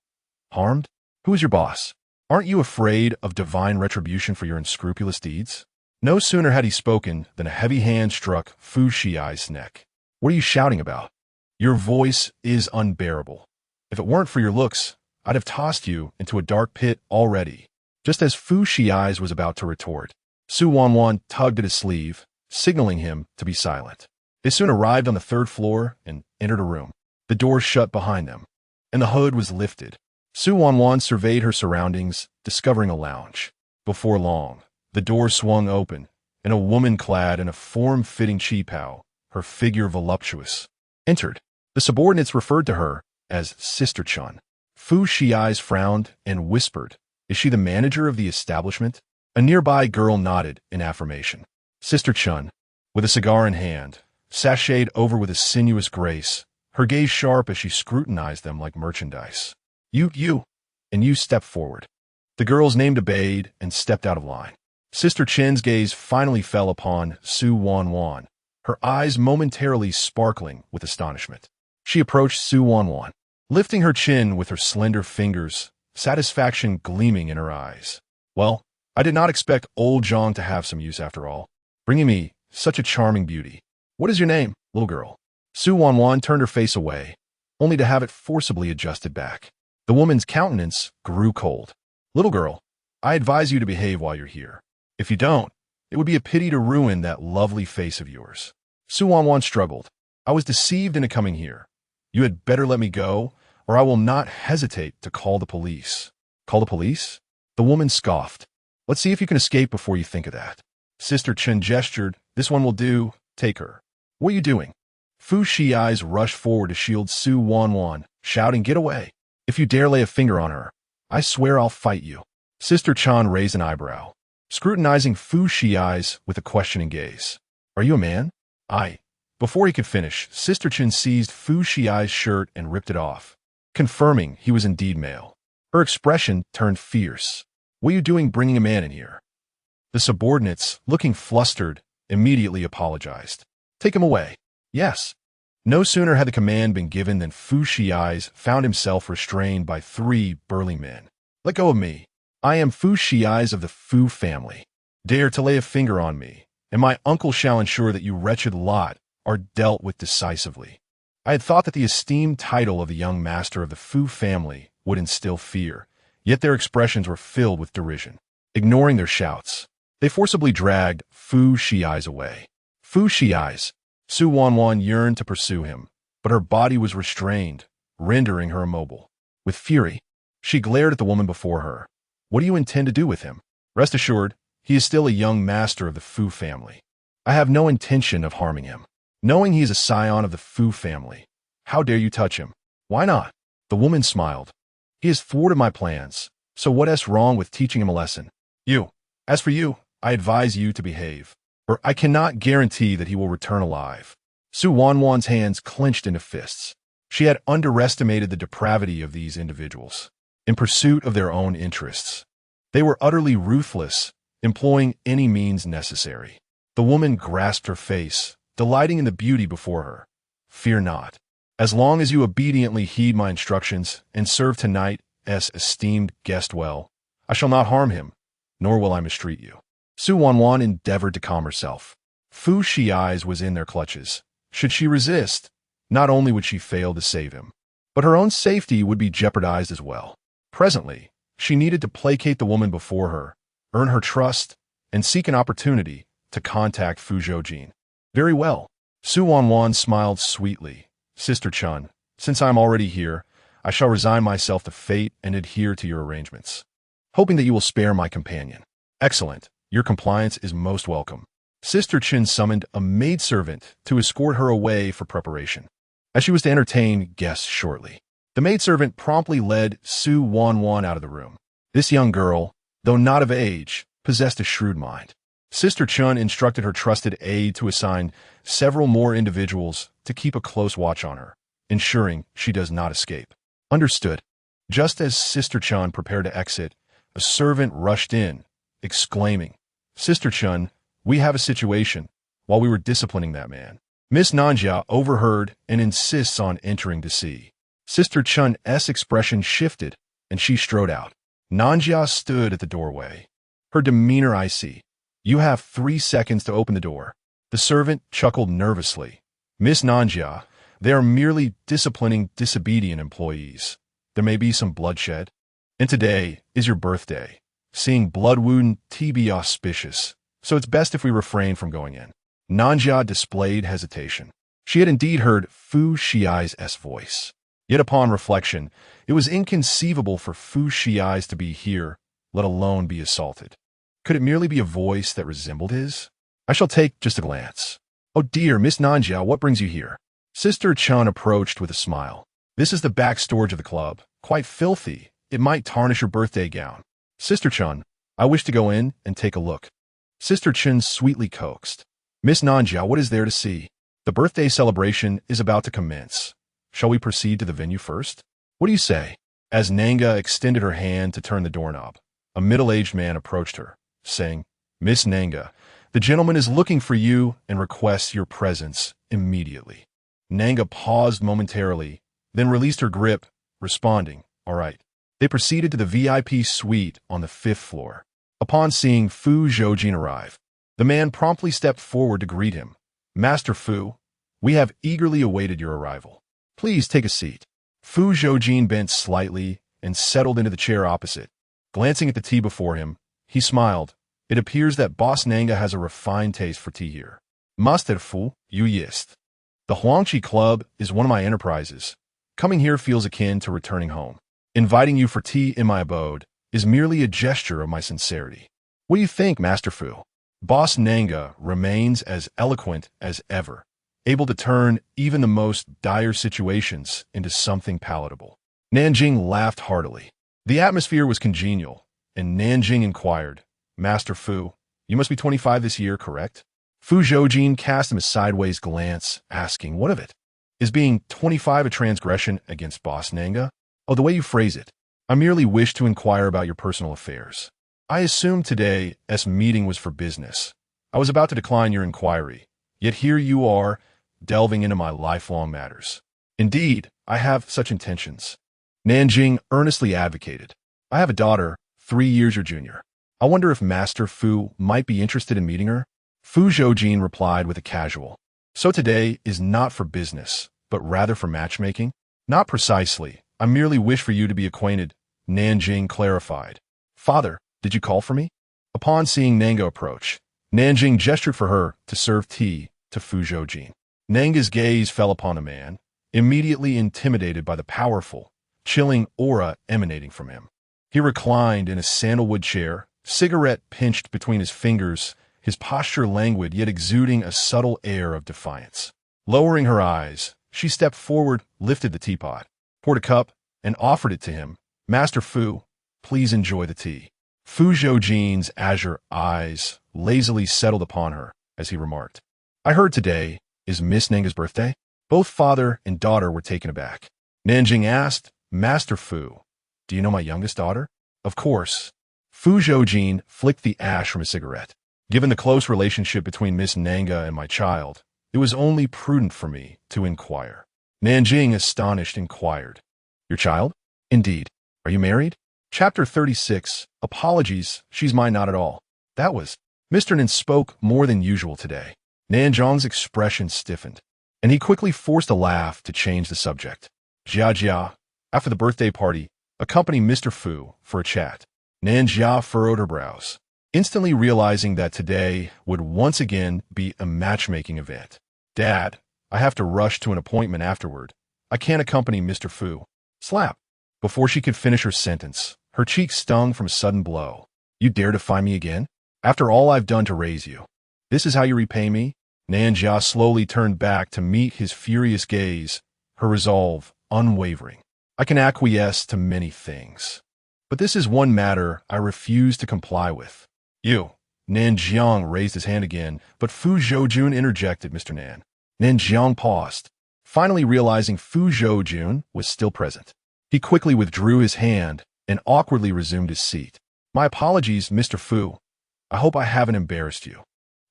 S1: harmed? Who is your boss? Aren't you afraid of divine retribution for your unscrupulous deeds?" No sooner had he spoken than a heavy hand struck Fu Shiai's neck. "What are you shouting about? Your voice is unbearable. If it weren't for your looks, I'd have tossed you into a dark pit already." Just as Fu Shiai's was about to retort, Su Wanwan tugged at his sleeve, signaling him to be silent. They soon arrived on the 3rd floor and entered a room. The door shut behind them, and the hood was lifted. Su Wanwan surveyed her surroundings, discovering a lounge. Before long, the door swung open, and a woman clad in a form-fitting qipao, her figure voluptuous, entered. The subordinates referred to her as Sister Chun. Fu Zhoujin frowned and whispered, "Is she the manager of the establishment?" A nearby girl nodded in affirmation. Sister Chun, with a cigar in hand, sashayed over with a sinuous grace, her gaze sharp as she scrutinized them like merchandise. You, and you stepped forward. The girls named obeyed and stepped out of line. Sister Chin's gaze finally fell upon Su Wanwan, her eyes momentarily sparkling with astonishment. She approached Su Wanwan, lifting her chin with her slender fingers, satisfaction gleaming in her eyes. "Well, I did not expect old Zhang to have some use after all, bringing me such a charming beauty. What is your name, little girl?" Su Wanwan turned her face away, only to have it forcibly adjusted back. The woman's countenance grew cold. "Little girl, I advise you to behave while you're here. If you don't, it would be a pity to ruin that lovely face of yours." Su Wanwan struggled. "I was deceived into coming here. You had better let me go, or I will not hesitate to call the police." "Call the police?" The woman scoffed. "Let's see if you can escape before you think of that." Sister Chen gestured. "This one will do. Take her." "What are you doing?" Fu Zhoujin rushed forward to shield Su Wanwan, shouting, "Get away. If you dare lay a finger on her, I swear I'll fight you." Sister Chan raised an eyebrow, scrutinizing Fu Zhoujin with a questioning gaze. "Are you a man?" Before he could finish, Sister Chen seized Fu Zhoujin's shirt and ripped it off, confirming he was indeed male. Her expression turned fierce. "What are you doing bringing a man in here?" The subordinates, looking flustered, immediately apologized. "Take him away." "Yes." No sooner had the command been given than Fu Zhoujin found himself restrained by 3 burly men. "Let go of me. I am Fu Zhoujin of the Fu family. Dare to lay a finger on me, and my uncle shall ensure that you wretched lot are dealt with decisively." I had thought that the esteemed title of the young master of the Fu family would instill fear, yet their expressions were filled with derision. Ignoring their shouts, they forcibly dragged Fu Zhoujin away. "Fu Zhoujin." Su Wanwan yearned to pursue him, but her body was restrained, rendering her immobile. With fury, she glared at the woman before her. "What do you intend to do with him?" "Rest assured, he is still a young master of the Fu family. I have no intention of harming him. Knowing he is a scion of the Fu family, how dare you touch him?" "Why not?" The woman smiled. "He has thwarted my plans, so what is wrong with teaching him a lesson? As for you, I advise you to behave, or I cannot guarantee that he will return alive." Su Wanwan's hands clenched into fists. She had underestimated the depravity of these individuals. In pursuit of their own interests, they were utterly ruthless, employing any means necessary. The woman grasped her face, delighting in the beauty before her. "Fear not. As long as you obediently heed my instructions and serve tonight's esteemed guest well, I shall not harm him, nor will I mistreat you." Su Wanwan endeavored to calm herself. Fu Zhoujin was in their clutches. Should she resist, not only would she fail to save him, but her own safety would be jeopardized as well. Presently, she needed to placate the woman before her, earn her trust, and seek an opportunity to contact Fu Zhoujin. "Very well." Su Wanwan smiled sweetly. "Sister Chun, since I am already here, I shall resign myself to fate and adhere to your arrangements, hoping that you will spare my companion." "Excellent. Your compliance is most welcome." Sister Chin summoned a maidservant to escort her away for preparation, as she was to entertain guests shortly. The maidservant promptly led Su Wanwan out of the room. This young girl, though not of age, possessed a shrewd mind. Sister Chun instructed her trusted aide to assign several more individuals to keep a close watch on her, ensuring she does not escape. "Understood." Just as Sister Chun prepared to exit, a servant rushed in, exclaiming, "Sister Chun, we have a situation," while we were disciplining that man. Miss Nanjia overheard and insists on entering to see. Sister Chun's expression shifted, and she strode out. Nanjia stood at the doorway, her demeanor icy. "You have 3 seconds to open the door." The servant chuckled nervously. "Miss Nanjia, they are merely disciplining disobedient employees. There may be some bloodshed. And today is your birthday. Seeing blood wouldn't be auspicious, so it's best if we refrain from going in." Nanjia displayed hesitation. She had indeed heard Fu Zhoujin's voice. Yet upon reflection, it was inconceivable for Fu Zhoujin to be here, let alone be assaulted. Could it merely be a voice that resembled his? "I shall take just a glance." "Oh dear, Miss Nanjia, what brings you here?" Sister Chun approached with a smile. This is the back storage of the club. Quite filthy. It might tarnish your birthday gown. Sister Chun, I wish to go in and take a look. Sister Chun sweetly coaxed. Miss Nanjia, what is there to see? The birthday celebration is about to commence. Shall we proceed to the venue first? What do you say? As Nanga extended her hand to turn the doorknob, a middle-aged man approached her, saying, Miss Nanga, the gentleman is looking for you and requests your presence immediately. Nanga paused momentarily, then released her grip, responding, all right. They proceeded to the VIP suite on the 5th floor. Upon seeing Fu Zhoujin arrive, the man promptly stepped forward to greet him. Master Fu, we have eagerly awaited your arrival. Please take a seat. Fu Zhoujin bent slightly and settled into the chair opposite. Glancing at the tea before him, he smiled. It appears that Boss Nanga has a refined taste for tea here. Master Fu, you yist. The Huangqi Club is one of my enterprises. Coming here feels akin to returning home. Inviting you for tea in my abode is merely a gesture of my sincerity. What do you think, Master Fu? Boss Nanga remains as eloquent as ever, able to turn even the most dire situations into something palatable. Nanjing laughed heartily. The atmosphere was congenial, and Nanjing inquired, Master Fu, you must be 25 this year, correct? Fu Zhoujin cast him a sideways glance, asking, what of it? Is being 25 a transgression against Boss Nanga? Oh, the way you phrase it. I merely wish to inquire about your personal affairs. I assumed today's meeting was for business. I was about to decline your inquiry, yet here you are, delving into my lifelong matters. Indeed, I have such intentions. Nanjing earnestly advocated. I have a daughter, 3 years your junior. I wonder if Master Fu might be interested in meeting her? Fu Zhoujin replied with a casual. So today is not for business, but rather for matchmaking? Not precisely. I merely wish for you to be acquainted, Nanjing clarified. Father, did you call for me? Upon seeing Nanga approach, Nanjing gestured for her to serve tea to Fu Zhoujin. Nanga's gaze fell upon the man, immediately intimidated by the powerful, chilling aura emanating from him. He reclined in a sandalwood chair, cigarette pinched between his fingers, his posture languid yet exuding a subtle air of defiance. Lowering her eyes, she stepped forward, lifted the teapot, poured a cup, and offered it to him. Master Fu, please enjoy the tea. Fu Zhoujin's azure eyes lazily settled upon her as he remarked, I heard today is Miss Nanga's birthday? Both father and daughter were taken aback. Nanjing asked, Master Fu, do you know my youngest daughter? Of course. Fu Zhoujin flicked the ash from his cigarette. Given the close relationship between Miss Nanga and my child, it was only prudent for me to inquire. Nanjing, astonished, inquired, Your child? Indeed. Are you married? Chapter 36, Apologies, she's mine not at all. That was. Mr. Nan spoke more than usual today. Nanjing's expression stiffened, and he quickly forced a laugh to change the subject. Jia, after the birthday party, accompany Mr. Fu for a chat. Nanjia furrowed her brows, instantly realizing that today would once again be a matchmaking event. Dad, I have to rush to an appointment afterward. I can't accompany Mr. Fu. Slap. Before she could finish her sentence, her cheek stung from a sudden blow. You dare defy me again? After all I've done to raise you. This is how you repay me? Nanjia slowly turned back to meet his furious gaze, her resolve unwavering. I can acquiesce to many things, but this is one matter I refuse to comply with. You. Nanjiang raised his hand again, but Fu Zhoujin interjected, Mr. Nan. Nanjiang paused, finally realizing Fu Zhoujin was still present. He quickly withdrew his hand and awkwardly resumed his seat. My apologies, Mr. Fu. I hope I haven't embarrassed you.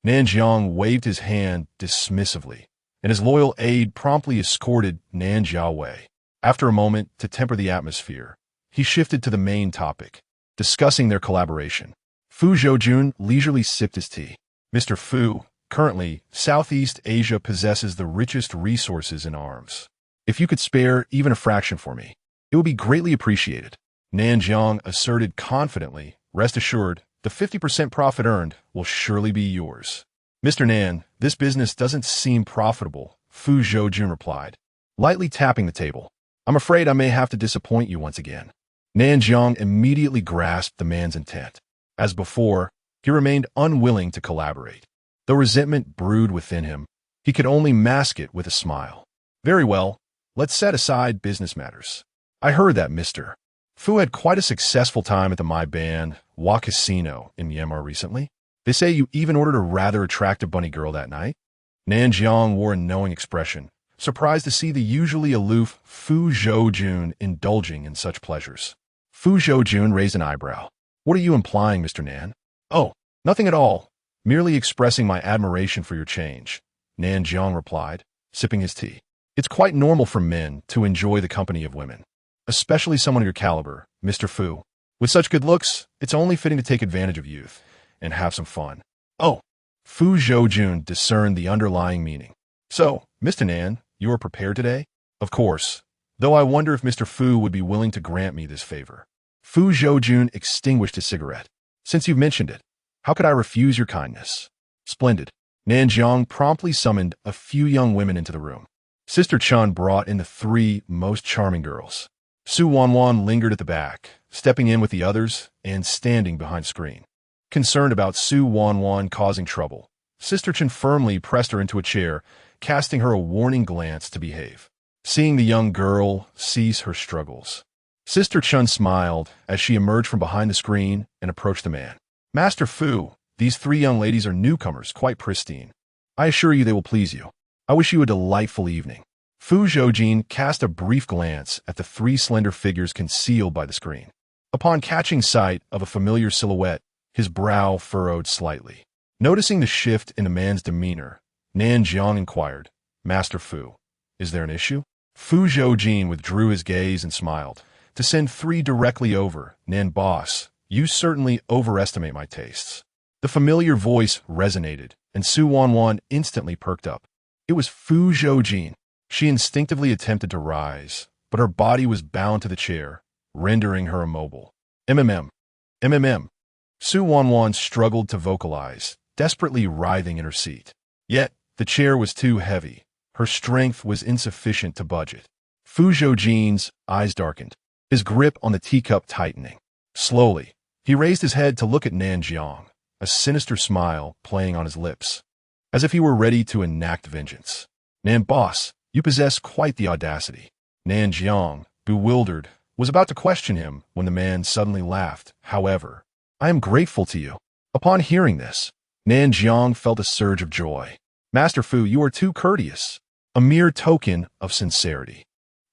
S1: Nanjiang waved his hand dismissively, and his loyal aide promptly escorted Nanjia away. After a moment, to temper the atmosphere, he shifted to the main topic, discussing their collaboration. Fu Zhoujin leisurely sipped his tea. Mr. Fu, currently, Southeast Asia possesses the richest resources in arms. If you could spare even a fraction for me, it would be greatly appreciated. Nanjiang asserted confidently, rest assured, the 50% profit earned will surely be yours. Mr. Nan, this business doesn't seem profitable, Fu Zhoujin replied, lightly tapping the table. I'm afraid I may have to disappoint you once again. Nanjiang immediately grasped the man's intent. As before, he remained unwilling to collaborate. Though resentment brewed within him, he could only mask it with a smile. Very well. Let's set aside business matters. I heard that Mr. Fu had quite a successful time at the My Band Wa Casino in Myanmar recently. They say you even ordered a rather attractive bunny girl that night. Nan Jiang wore a knowing expression, surprised to see the usually aloof Fu Zhoujin indulging in such pleasures. Fu Zhoujin raised an eyebrow. What are you implying, Mr. Nan? Oh, nothing at all. Merely expressing my admiration for your change, Nan Jiang replied, sipping his tea. It's quite normal for men to enjoy the company of women, especially someone of your caliber, Mr. Fu. With such good looks, it's only fitting to take advantage of youth and have some fun. Oh, Fu Zhoujin discerned the underlying meaning. So, Mr. Nan, you are prepared today? Of course, though I wonder if Mr. Fu would be willing to grant me this favor. Fu Zhoujin extinguished his cigarette. Since you've mentioned it, how could I refuse your kindness? Splendid. Nan Jiang promptly summoned a few young women into the room. Sister Chun brought in the three most charming girls. Su Wanwan lingered at the back, stepping in with the others and standing behind screen. Concerned about Su Wanwan causing trouble, Sister Chun firmly pressed her into a chair, casting her a warning glance to behave. Seeing the young girl cease her struggles, Sister Chun smiled as she emerged from behind the screen and approached the man. Master Fu, these three young ladies are newcomers, quite pristine. I assure you they will please you. I wish you a delightful evening. Fu Zhoujin cast a brief glance at the three slender figures concealed by the screen. Upon catching sight of a familiar silhouette, his brow furrowed slightly. Noticing the shift in the man's demeanor, Nan Jiang inquired, Master Fu, is there an issue? Fu Zhoujin withdrew his gaze and smiled. To send three directly over, Nan boss, you certainly overestimate my tastes. The familiar voice resonated, and Su Wanwan instantly perked up. It was Fu Zhoujin. She instinctively attempted to rise, but her body was bound to the chair, rendering her immobile. MMM. Su Wanwan struggled to vocalize, desperately writhing in her seat. Yet, the chair was too heavy. Her strength was insufficient to budge it. Fu Zhoujin's eyes darkened, his grip on the teacup tightening. Slowly, he raised his head to look at Nan Jiang, a sinister smile playing on his lips, as if he were ready to enact vengeance. Nan boss, you possess quite the audacity. Nan Jiang, bewildered, was about to question him when the man suddenly laughed. However, I am grateful to you. Upon hearing this, Nan Jiang felt a surge of joy. Master Fu, you are too courteous. A mere token of sincerity.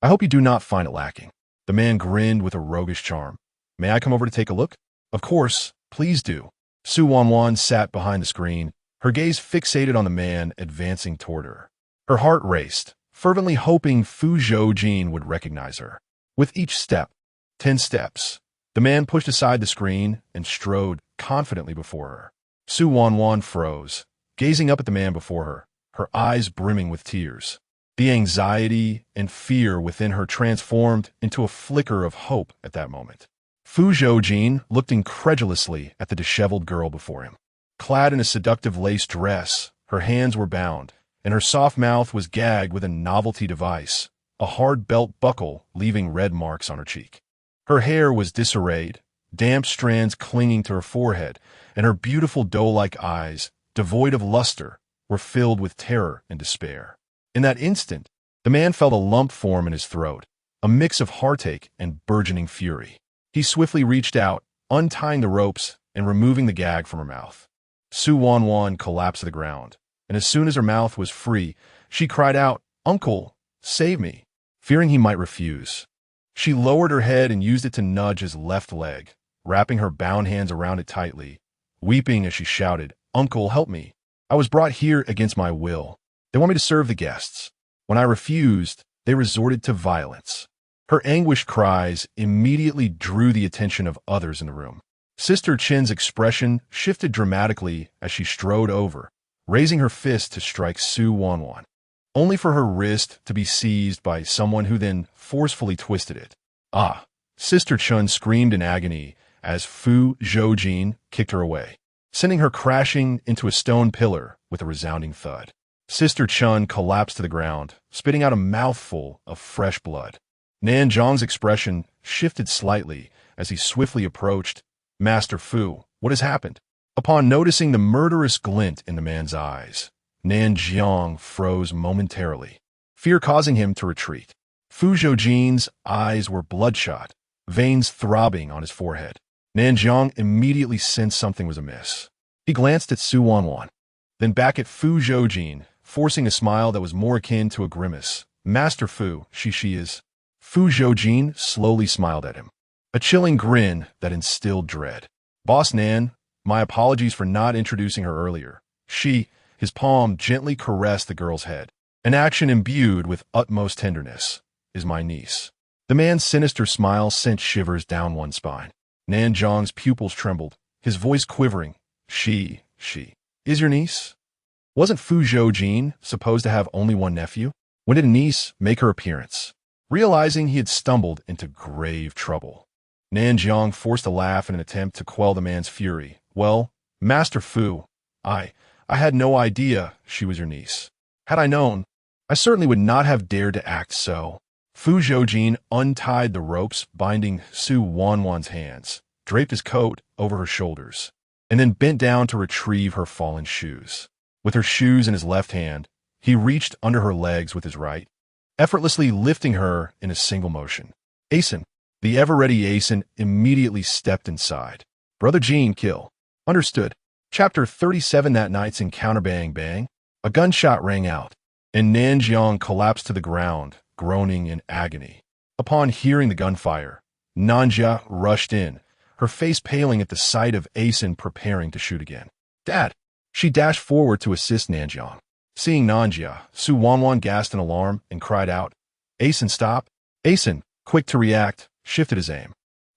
S1: I hope you do not find it lacking. The man grinned with a roguish charm. May I come over to take a look? Of course, please do. Su Wanwan sat behind the screen, her gaze fixated on the man advancing toward her. Her heart raced, fervently hoping Fu Zhoujin would recognize her. With each step, 10 steps, the man pushed aside the screen and strode confidently before her. Su Wanwan froze, gazing up at the man before her, her eyes brimming with tears. The anxiety and fear within her transformed into a flicker of hope at that moment. Fu Zhoujin looked incredulously at the disheveled girl before him. Clad in a seductive lace dress, her hands were bound, and her soft mouth was gagged with a novelty device, a hard belt buckle leaving red marks on her cheek. Her hair was disarrayed, damp strands clinging to her forehead, and her beautiful doe-like eyes, devoid of luster, were filled with terror and despair. In that instant, the man felt a lump form in his throat, a mix of heartache and burgeoning fury. He swiftly reached out, untying the ropes and removing the gag from her mouth. Su Wanwan collapsed to the ground, and as soon as her mouth was free, she cried out, "Uncle, save me," fearing he might refuse. She lowered her head and used it to nudge his left leg, wrapping her bound hands around it tightly, weeping as she shouted, "Uncle, help me. I was brought here against my will. They want me to serve the guests. When I refused, they resorted to violence." Her anguished cries immediately drew the attention of others in the room. Sister Chin's expression shifted dramatically as she strode over, raising her fist to strike Su Wanwan, only for her wrist to be seized by someone who then forcefully twisted it. Ah! Sister Chun screamed in agony as Fu Zhoujin kicked her away, sending her crashing into a stone pillar with a resounding thud. Sister Chun collapsed to the ground, spitting out a mouthful of fresh blood. Nan Jiang's expression shifted slightly as he swiftly approached. Master Fu, what has happened? Upon noticing the murderous glint in the man's eyes, Nan Jiang froze momentarily. fear causing him to retreat. Fu Zhoujin's eyes were bloodshot, veins throbbing on his forehead. Nanjiang immediately sensed something was amiss. He glanced at Su Wanwan, then back at Fu Zhoujin, forcing a smile that was more akin to a grimace. Master Fu, she is. Fu Zhoujin slowly smiled at him, a chilling grin that instilled dread. Boss Nan, my apologies for not introducing her earlier. His palm gently caressed the girl's head, an action imbued with utmost tenderness, is my niece. The man's sinister smile sent shivers down one's spine. Nanjiang's pupils trembled, his voice quivering. She is your niece? Wasn't Fu Zhoujin supposed to have only one nephew? When did a niece make her appearance? Realizing he had stumbled into grave trouble, Nanjiang forced a laugh in an attempt to quell the man's fury. Well, Master Fu, I had no idea she was your niece. Had I known, I certainly would not have dared to act so. Fu Zhoujin untied the ropes binding Su Wanwan's hands, draped his coat over her shoulders, and then bent down to retrieve her fallen shoes. With her shoes in his left hand, he reached under her legs with his right, effortlessly lifting her in a single motion. Asen, the ever-ready Asen, immediately stepped inside. Brother Jean, kill. Understood. Chapter 37. That night's encounter. Bang, bang. A gunshot rang out, and Nanjiang collapsed to the ground, groaning in agony. Upon hearing the gunfire, Nanjia rushed in, her face paling at the sight of Asen preparing to shoot again. Dad! She dashed forward to assist Nanjiang. Seeing Nanjia, Su Wanwan gasped in alarm and cried out, Asen, stop! Asen, quick to react, shifted his aim.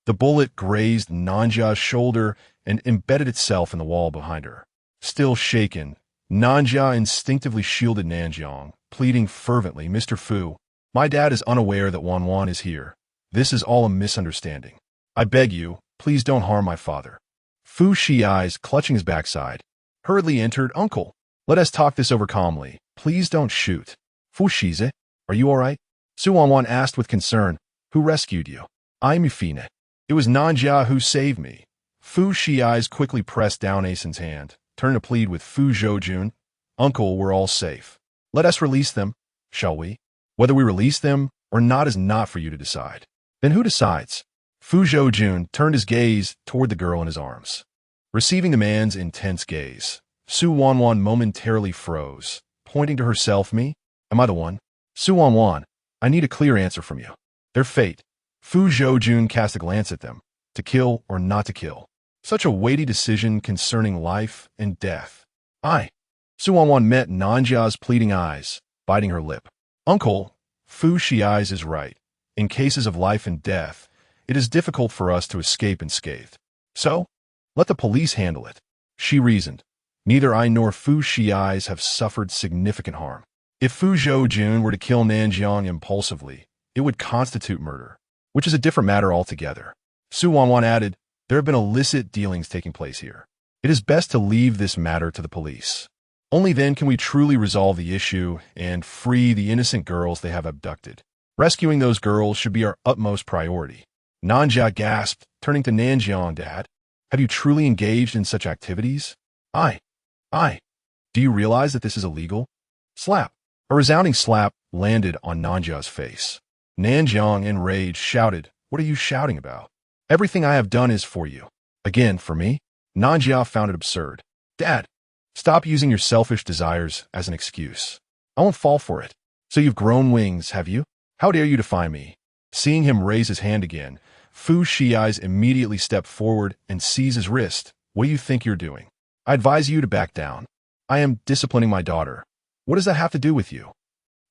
S1: The bullet grazed Nanjia's shoulder and embedded itself in the wall behind her. Still shaken, Nanjia instinctively shielded Nanjiang, pleading fervently, Mr. Fu, my dad is unaware that Wanwan is here. This is all a misunderstanding. I beg you, please don't harm my father. Fu Shi's clutching his backside, hurriedly entered. Uncle, let us talk this over calmly. Please don't shoot. Fu Shize, are you all right? Su Wanwan asked with concern. Who rescued you? I'm Yufine. It was Nanjia who saved me. Fu Shi's quickly pressed down Asen's hand, turned to plead with Fu Zhoujin. Uncle, we're all safe. Let us release them, shall we? Whether we release them or not is not for you to decide. Then who decides? Fu Zhoujin turned his gaze toward the girl in his arms. Receiving the man's intense gaze, Su Wanwan momentarily froze, pointing to herself. Me? Am I the one? Su Wanwan, I need a clear answer from you. Their fate. Fu Zhoujin cast a glance at them. To kill or not to kill. Such a weighty decision concerning life and death. Su Wanwan met Nanjia's pleading eyes, biting her lip. Uncle, Fu Shi's is right. In cases of life and death, it is difficult for us to escape unscathed. So, let the police handle it. She reasoned. Neither I nor Fu Shi's have suffered significant harm. If Fu Zhoujin were to kill Nanjiang impulsively, it would constitute murder, which is a different matter altogether. Su Wanwan added, there have been illicit dealings taking place here. It is best to leave this matter to the police. Only then can we truly resolve the issue and free the innocent girls they have abducted. Rescuing those girls should be our utmost priority. Nanjia gasped, turning to Nanjiang. Dad, have you truly engaged in such activities? Do you realize that this is illegal? Slap. A resounding slap landed on Nanjia's face. Nanjiang, enraged, shouted, what are you shouting about? Everything I have done is for you. Again, for me? Nanjia found it absurd. Dad, stop using your selfish desires as an excuse. I won't fall for it. So you've grown wings, have you? How dare you defy me? Seeing him raise his hand again, Fu Shi's immediately stepped forward and seized his wrist. What do you think you're doing? I advise you to back down. I am disciplining my daughter. What does that have to do with you?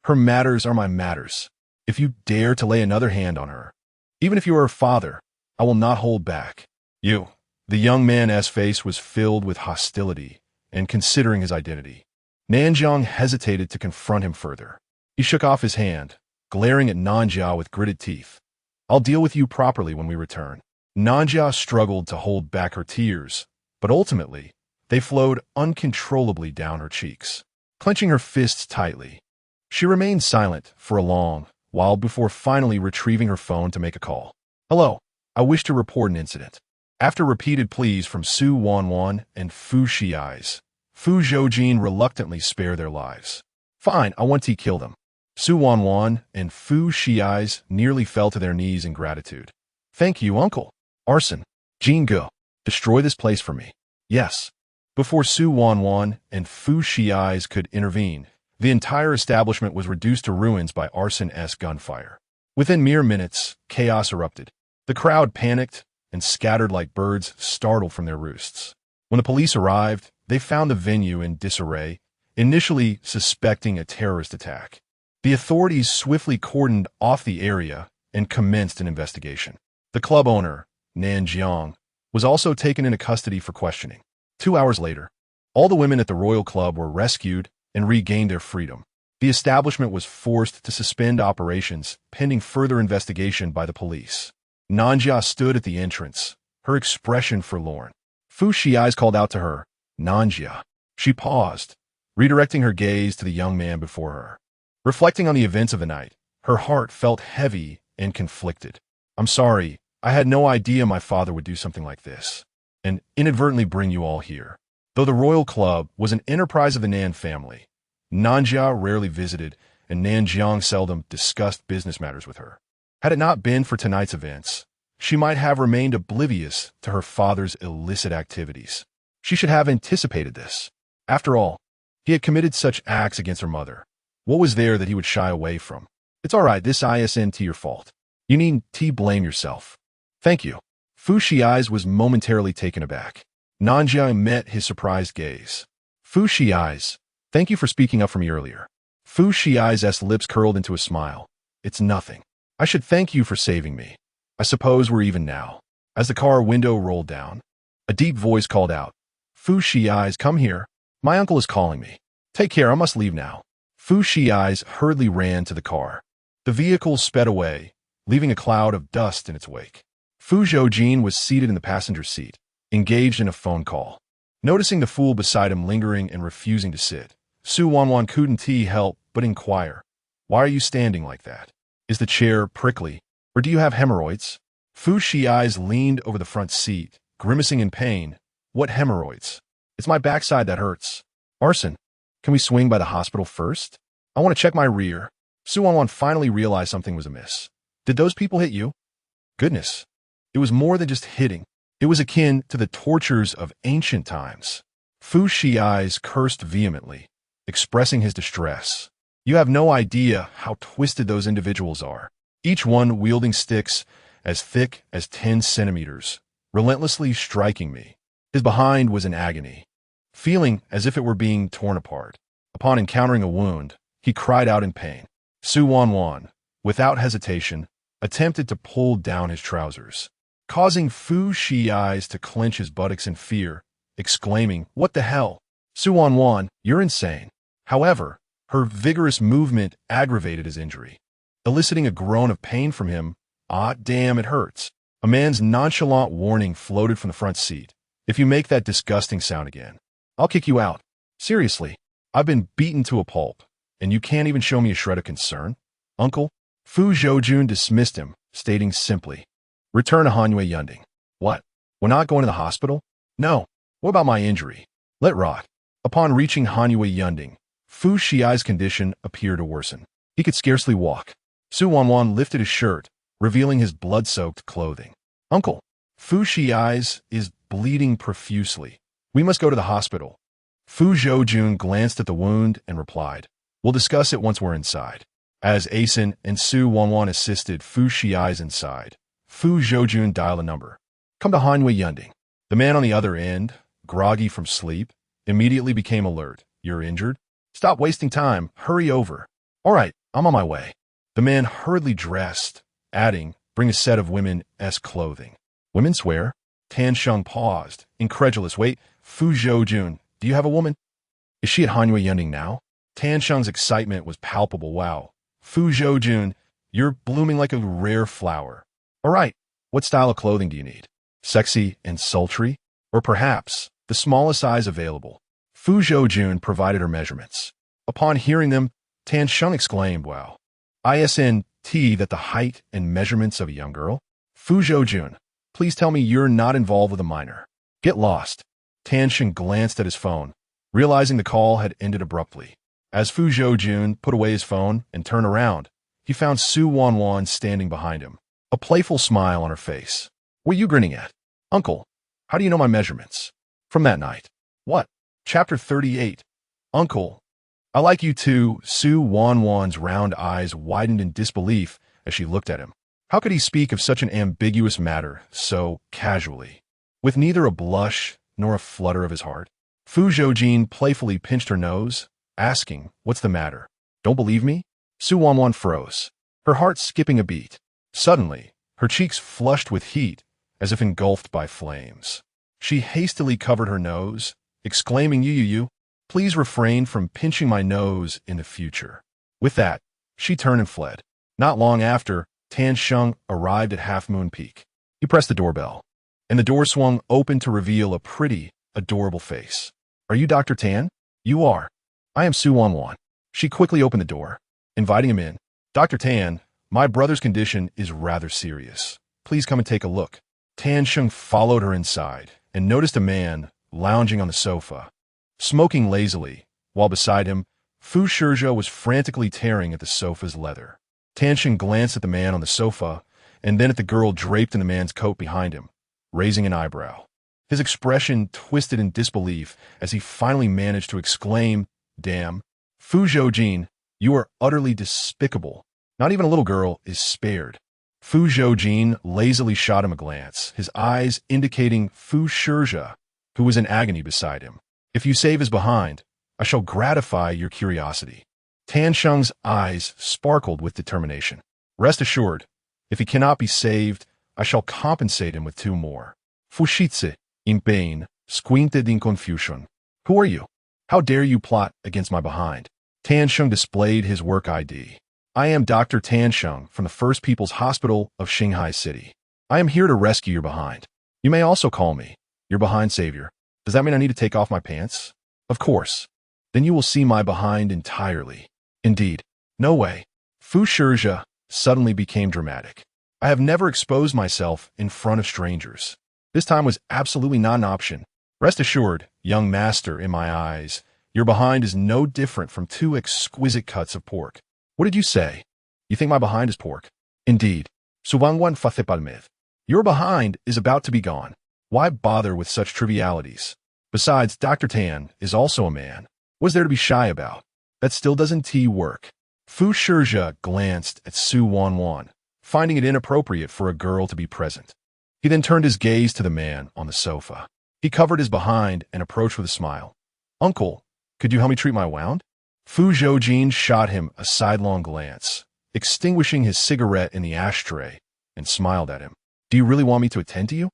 S1: Her matters are my matters. If you dare to lay another hand on her, even if you are her father, I will not hold back. You. The young man's face was filled with hostility, and considering his identity, Nanjiang hesitated to confront him further. He shook off his hand, glaring at Nanjia with gritted teeth. I'll deal with you properly when we return. Nanjia struggled to hold back her tears, but ultimately, they flowed uncontrollably down her cheeks. Clenching her fists tightly, she remained silent for a long while before finally retrieving her phone to make a call. Hello, I wish to report an incident. After repeated pleas from Su Wanwan and Fu Shi's, Fu Zhoujin reluctantly spared their lives. Fine, I want to kill them. Su Wanwan and Fu Zhoujin nearly fell to their knees in gratitude. Thank you, uncle. Arson. Jin Go. Destroy this place for me. Yes. Before Su Wanwan and Fu Zhoujin could intervene, the entire establishment was reduced to ruins by arson-esque gunfire. Within mere minutes, chaos erupted. The crowd panicked and scattered like birds startled from their roosts. When the police arrived, they found the venue in disarray, initially suspecting a terrorist attack. The authorities swiftly cordoned off the area and commenced an investigation. The club owner, Nan Jiang, was also taken into custody for questioning. 2 hours later, all the women at the Royal Club were rescued and regained their freedom. The establishment was forced to suspend operations pending further investigation by the police. Nanjia stood at the entrance, her expression forlorn. Fu Zhoujin called out to her, Nanjia. She paused, redirecting her gaze to the young man before her. Reflecting on the events of the night, her heart felt heavy and conflicted. I'm sorry, I had no idea my father would do something like this, and inadvertently bring you all here. Though the Royal Club was an enterprise of the Nan family, Nanjia rarely visited, and Nan Jiang seldom discussed business matters with her. Had it not been for tonight's events, she might have remained oblivious to her father's illicit activities. She should have anticipated this. After all, he had committed such acts against her mother. What was there that he would shy away from? It's all right, this isn't your fault. You needn't blame yourself. Thank you. Fu Zhoujin was momentarily taken aback. Nanjia met his surprised gaze. Fu Zhoujin, thank you for speaking up for me earlier. Fu Zhoujin's lips curled into a smile. It's nothing. I should thank you for saving me. I suppose we're even now. As the car window rolled down, a deep voice called out, Fu Zhoujin, come here. My uncle is calling me. Take care, I must leave now. Fu Zhoujin hurriedly ran to the car. The vehicle sped away, leaving a cloud of dust in its wake. Fu Zhoujin was seated in the passenger seat, engaged in a phone call. Noticing the fool beside him lingering and refusing to sit, Su Wanwan couldn't help but inquire, why are you standing like that? Is the chair prickly, or do you have hemorrhoids? Fu Zhoujin leaned over the front seat, grimacing in pain. What hemorrhoids? It's my backside that hurts. Arson, can we swing by the hospital first? I want to check my rear. Su Wanwan finally realized something was amiss. Did those people hit you? Goodness. It was more than just hitting. It was akin to the tortures of ancient times. Fu Zhoujin cursed vehemently, expressing his distress. You have no idea how twisted those individuals are, each one wielding sticks as thick as 10 centimeters, relentlessly striking me. His behind was in agony, feeling as if it were being torn apart. Upon encountering a wound, he cried out in pain. Su Wanwan, without hesitation, attempted to pull down his trousers, causing Fu Zhoujin to clench his buttocks in fear, exclaiming, What the hell? Su Wanwan, you're insane. However, her vigorous movement aggravated his injury, eliciting a groan of pain from him. Ah, damn, it hurts. A man's nonchalant warning floated from the front seat. If you make that disgusting sound again, I'll kick you out. Seriously, I've been beaten to a pulp, and you can't even show me a shred of concern? Uncle? Fu Zhoujin dismissed him, stating simply, Return to Hanwei Yunding. What? We're not going to the hospital? No. What about my injury? Let rot. Upon reaching Hanwei Yunding, Fu Zhoujin's condition appeared to worsen. He could scarcely walk. Su Wanwan lifted his shirt, revealing his blood-soaked clothing. Uncle, Fu Zhoujin is bleeding profusely. We must go to the hospital. Fu Zhoujin glanced at the wound and replied, We'll discuss it once we're inside. As Asen and Su Wanwan assisted Fu Zhoujin inside, Fu Zhoujin dialed a number. Come to Hanwei Yunding. The man on the other end, groggy from sleep, immediately became alert. You're injured? Stop wasting time. Hurry over. All right, I'm on my way. The man hurriedly dressed, adding, Bring a set of women's clothing. Women's wear? Tan Sheng paused, incredulous. Wait, Fu Zhoujin, do you have a woman? Is she at Hanwei Yunding now? Tan Sheng's excitement was palpable. Wow. Fu Zhoujin, you're blooming like a rare flower. All right, what style of clothing do you need? Sexy and sultry? Or perhaps the smallest size available? Fu Zhoujin provided her measurements. Upon hearing them, Tan Sheng exclaimed, Wow. Isn't that the height and measurements of a young girl? Fu Zhoujin, please tell me you're not involved with a minor. Get lost. Tan Sheng glanced at his phone, realizing the call had ended abruptly. As Fu Zhoujin put away his phone and turned around, he found Su Wanwan standing behind him, a playful smile on her face. "What are you grinning at? Uncle, how do you know my measurements?" From that night. What? Chapter 38. Uncle, I like you too. Su Wanwan's round eyes widened in disbelief as she looked at him. How could he speak of such an ambiguous matter so casually, with neither a blush nor a flutter of his heart? Fu Zhoujin playfully pinched her nose, asking, "What's the matter? Don't believe me?" Su Wanwan froze, her heart skipping a beat. Suddenly, her cheeks flushed with heat, as if engulfed by flames. She hastily covered her nose, exclaiming, You, please refrain from pinching my nose in the future." With that, she turned and fled. Not long after, Tan Sheng arrived at Half Moon Peak. He pressed the doorbell, and the door swung open to reveal a pretty, adorable face. "Are you Dr. Tan?" "You are. I am Su Wanwan." She quickly opened the door, inviting him in. "Dr. Tan, my brother's condition is rather serious. Please come and take a look." Tan Sheng followed her inside and noticed a man lounging on the sofa, smoking lazily, while beside him, Fu Zhoujin was frantically tearing at the sofa's leather. Tan Sheng glanced at the man on the sofa and then at the girl draped in the man's coat behind him, raising an eyebrow. His expression twisted in disbelief as he finally managed to exclaim, "Damn, Fu Zhoujin, you are utterly despicable. Not even a little girl is spared." Fu Zhoujin lazily shot him a glance, his eyes indicating Fu Zhoujin, who was in agony beside him. "If you save his behind, I shall gratify your curiosity." Tan Sheng's eyes sparkled with determination. "Rest assured, if he cannot be saved, I shall compensate him with 2 more. Fu Shitze, in pain, squinted in confusion. "Who are you? How dare you plot against my behind?" Tan Sheng displayed his work ID. "I am Dr. Tan Sheng from the First People's Hospital of Shanghai City. I am here to rescue your behind. You may also call me your behind savior. Does that mean I need to take off my pants?" "Of course. Then you will see my behind entirely." "Indeed. No way." Fu Zhoujin suddenly became dramatic. "I have never exposed myself in front of strangers. This time was absolutely not an option. Rest assured, young master, in my eyes, your behind is no different from 2 exquisite cuts of pork." "What did you say? You think my behind is pork?" "Indeed. Wanwan fait palmeth. Your behind is about to be gone. Why bother with such trivialities? Besides, Dr. Tan is also a man. What's there to be shy about? That still doesn't work." Fu Zhoujin glanced at Su Wanwan, finding it inappropriate for a girl to be present. He then turned his gaze to the man on the sofa. He covered his behind and approached with a smile. "Uncle, could you help me treat my wound?" Fu Zhoujin shot him a sidelong glance, extinguishing his cigarette in the ashtray, and smiled at him. "Do you really want me to attend to you?"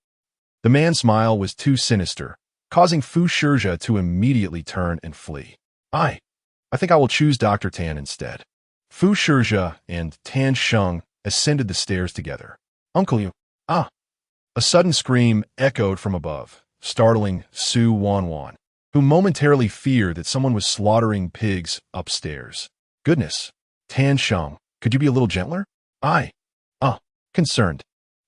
S1: The man's smile was too sinister, causing Fu Zhoujin to immediately turn and flee. I think I will choose Dr. Tan instead." Fu Zhoujin and Tan Sheng ascended the stairs together. "Uncle, you... Ah!" A sudden scream echoed from above, startling Su Wanwan, who momentarily feared that someone was slaughtering pigs upstairs. "Goodness! Tan Sheng, could you be a little gentler?" Concerned.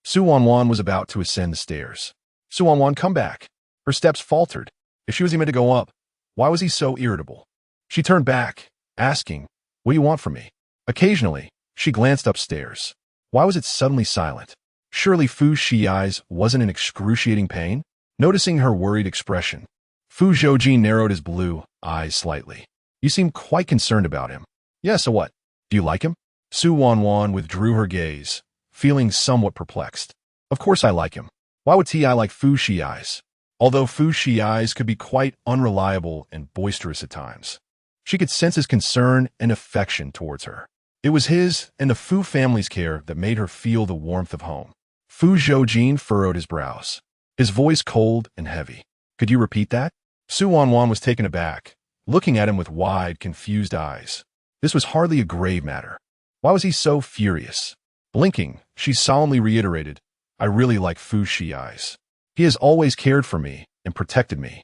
S1: Su Wanwan was about to ascend the stairs. "Su Wanwan, come back." Her steps faltered. If she was meant to go up, why was he so irritable? She turned back, asking, "What do you want from me?" Occasionally, she glanced upstairs. Why was it suddenly silent? Surely Fu Zhoujin wasn't in excruciating pain? Noticing her worried expression, Fu Zhoujin narrowed his blue eyes slightly. "You seem quite concerned about him." "Yes, so what? Do you like him?" Su Wanwan withdrew her gaze, feeling somewhat perplexed. "Of course I like him. Why would I like Fu Zhoujin?" Although Fu Zhoujin could be quite unreliable and boisterous at times, she could sense his concern and affection towards her. It was his and the Fu family's care that made her feel the warmth of home. Fu Zhoujin furrowed his brows, his voice cold and heavy. "Could you repeat that?" Su Wanwan was taken aback, looking at him with wide, confused eyes. This was hardly a grave matter. Why was he so furious? Blinking, she solemnly reiterated, "I really like Fu Zhoujin. He has always cared for me and protected me,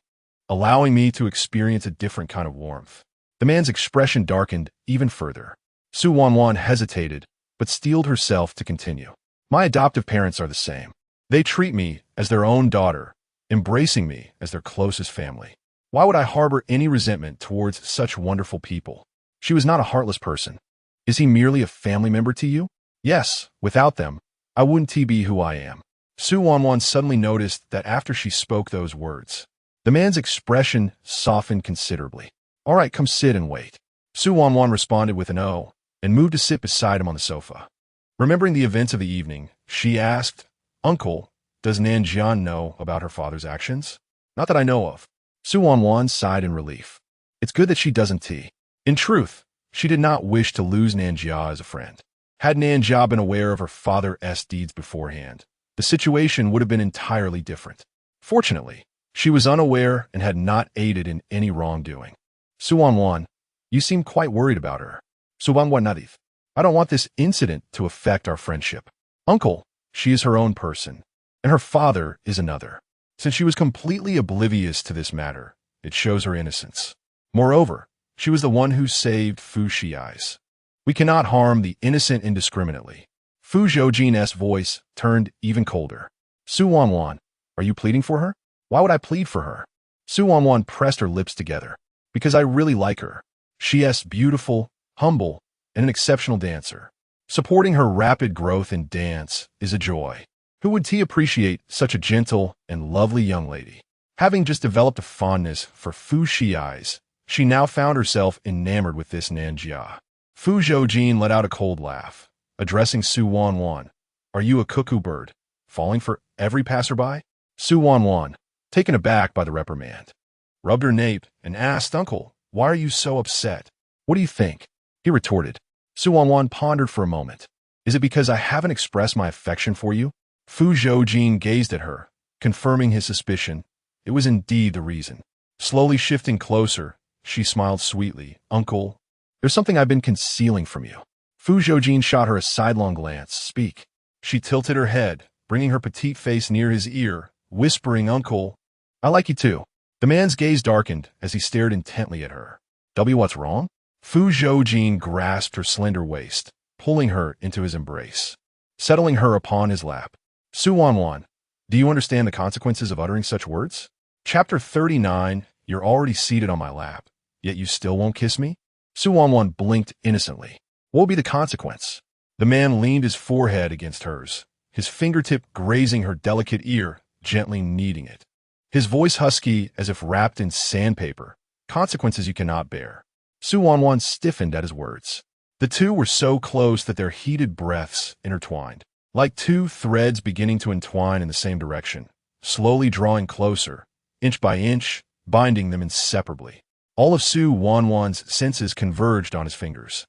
S1: allowing me to experience a different kind of warmth." The man's expression darkened even further. Su Wanwan hesitated, but steeled herself to continue. "My adoptive parents are the same. They treat me as their own daughter, embracing me as their closest family. Why would I harbor any resentment towards such wonderful people?" She was not a heartless person. Is he merely a family member to you? Yes, without them, I wouldn't be who I am. Su Wanwan suddenly noticed that after she spoke those words, the man's expression softened considerably. All right, come sit and wait. Su Wanwan responded with an "oh" and moved to sit beside him on the sofa. Remembering the events of the evening, she asked, Uncle, does Nanjian know about her father's actions? Not that I know of. Su Wanwan sighed in relief. It's good that she doesn't. In truth, she did not wish to lose Nanjia as a friend. Had Nanjia been aware of her father's deeds beforehand, the situation would have been entirely different. Fortunately, she was unaware and had not aided in any wrongdoing. Su Wanwan, you seem quite worried about her. Su Wanwan Nadif. I don't want this incident to affect our friendship. Uncle, she is her own person, and her father is another. Since she was completely oblivious to this matter, it shows her innocence. Moreover, she was the one who saved Fu Zhoujin's. We cannot harm the innocent indiscriminately. Fu Zhoujin's voice turned even colder. Su Wanwan, are you pleading for her? Why would I plead for her? Su Wanwan pressed her lips together. Because I really like her. She is beautiful, humble, and an exceptional dancer. Supporting her rapid growth in dance is a joy. Who would appreciate such a gentle and lovely young lady? Having just developed a fondness for Fu Zhoujin, she now found herself enamored with this Nanjia. Fu Zhoujin let out a cold laugh, addressing Su Wanwan. Are you a cuckoo bird, falling for every passerby? Su Wanwan, taken aback by the reprimand, rubbed her nape and asked, Uncle, why are you so upset? What do you think? He retorted. Su Wanwan pondered for a moment. Is it because I haven't expressed my affection for you? Fu Zhoujin gazed at her, confirming his suspicion. It was indeed the reason. Slowly shifting closer, she smiled sweetly. Uncle, there's something I've been concealing from you. Fu Zhoujin shot her a sidelong glance. Speak. She tilted her head, bringing her petite face near his ear, whispering, Uncle, I like you too. The man's gaze darkened as he stared intently at her. What's wrong? Fu Zhoujin grasped her slender waist, pulling her into his embrace, settling her upon his lap. Su Wanwan, do you understand the consequences of uttering such words? Chapter 39, You're already seated on my lap, yet you still won't kiss me? Su Wanwan blinked innocently. What will be the consequence? The man leaned his forehead against hers, his fingertip grazing her delicate ear, gently kneading it. His voice husky as if wrapped in sandpaper. Consequences you cannot bear. Su Wanwan stiffened at his words. The two were so close that their heated breaths intertwined, like two threads beginning to entwine in the same direction, slowly drawing closer, inch by inch, binding them inseparably. All of Su Wanwan's senses converged on his fingers.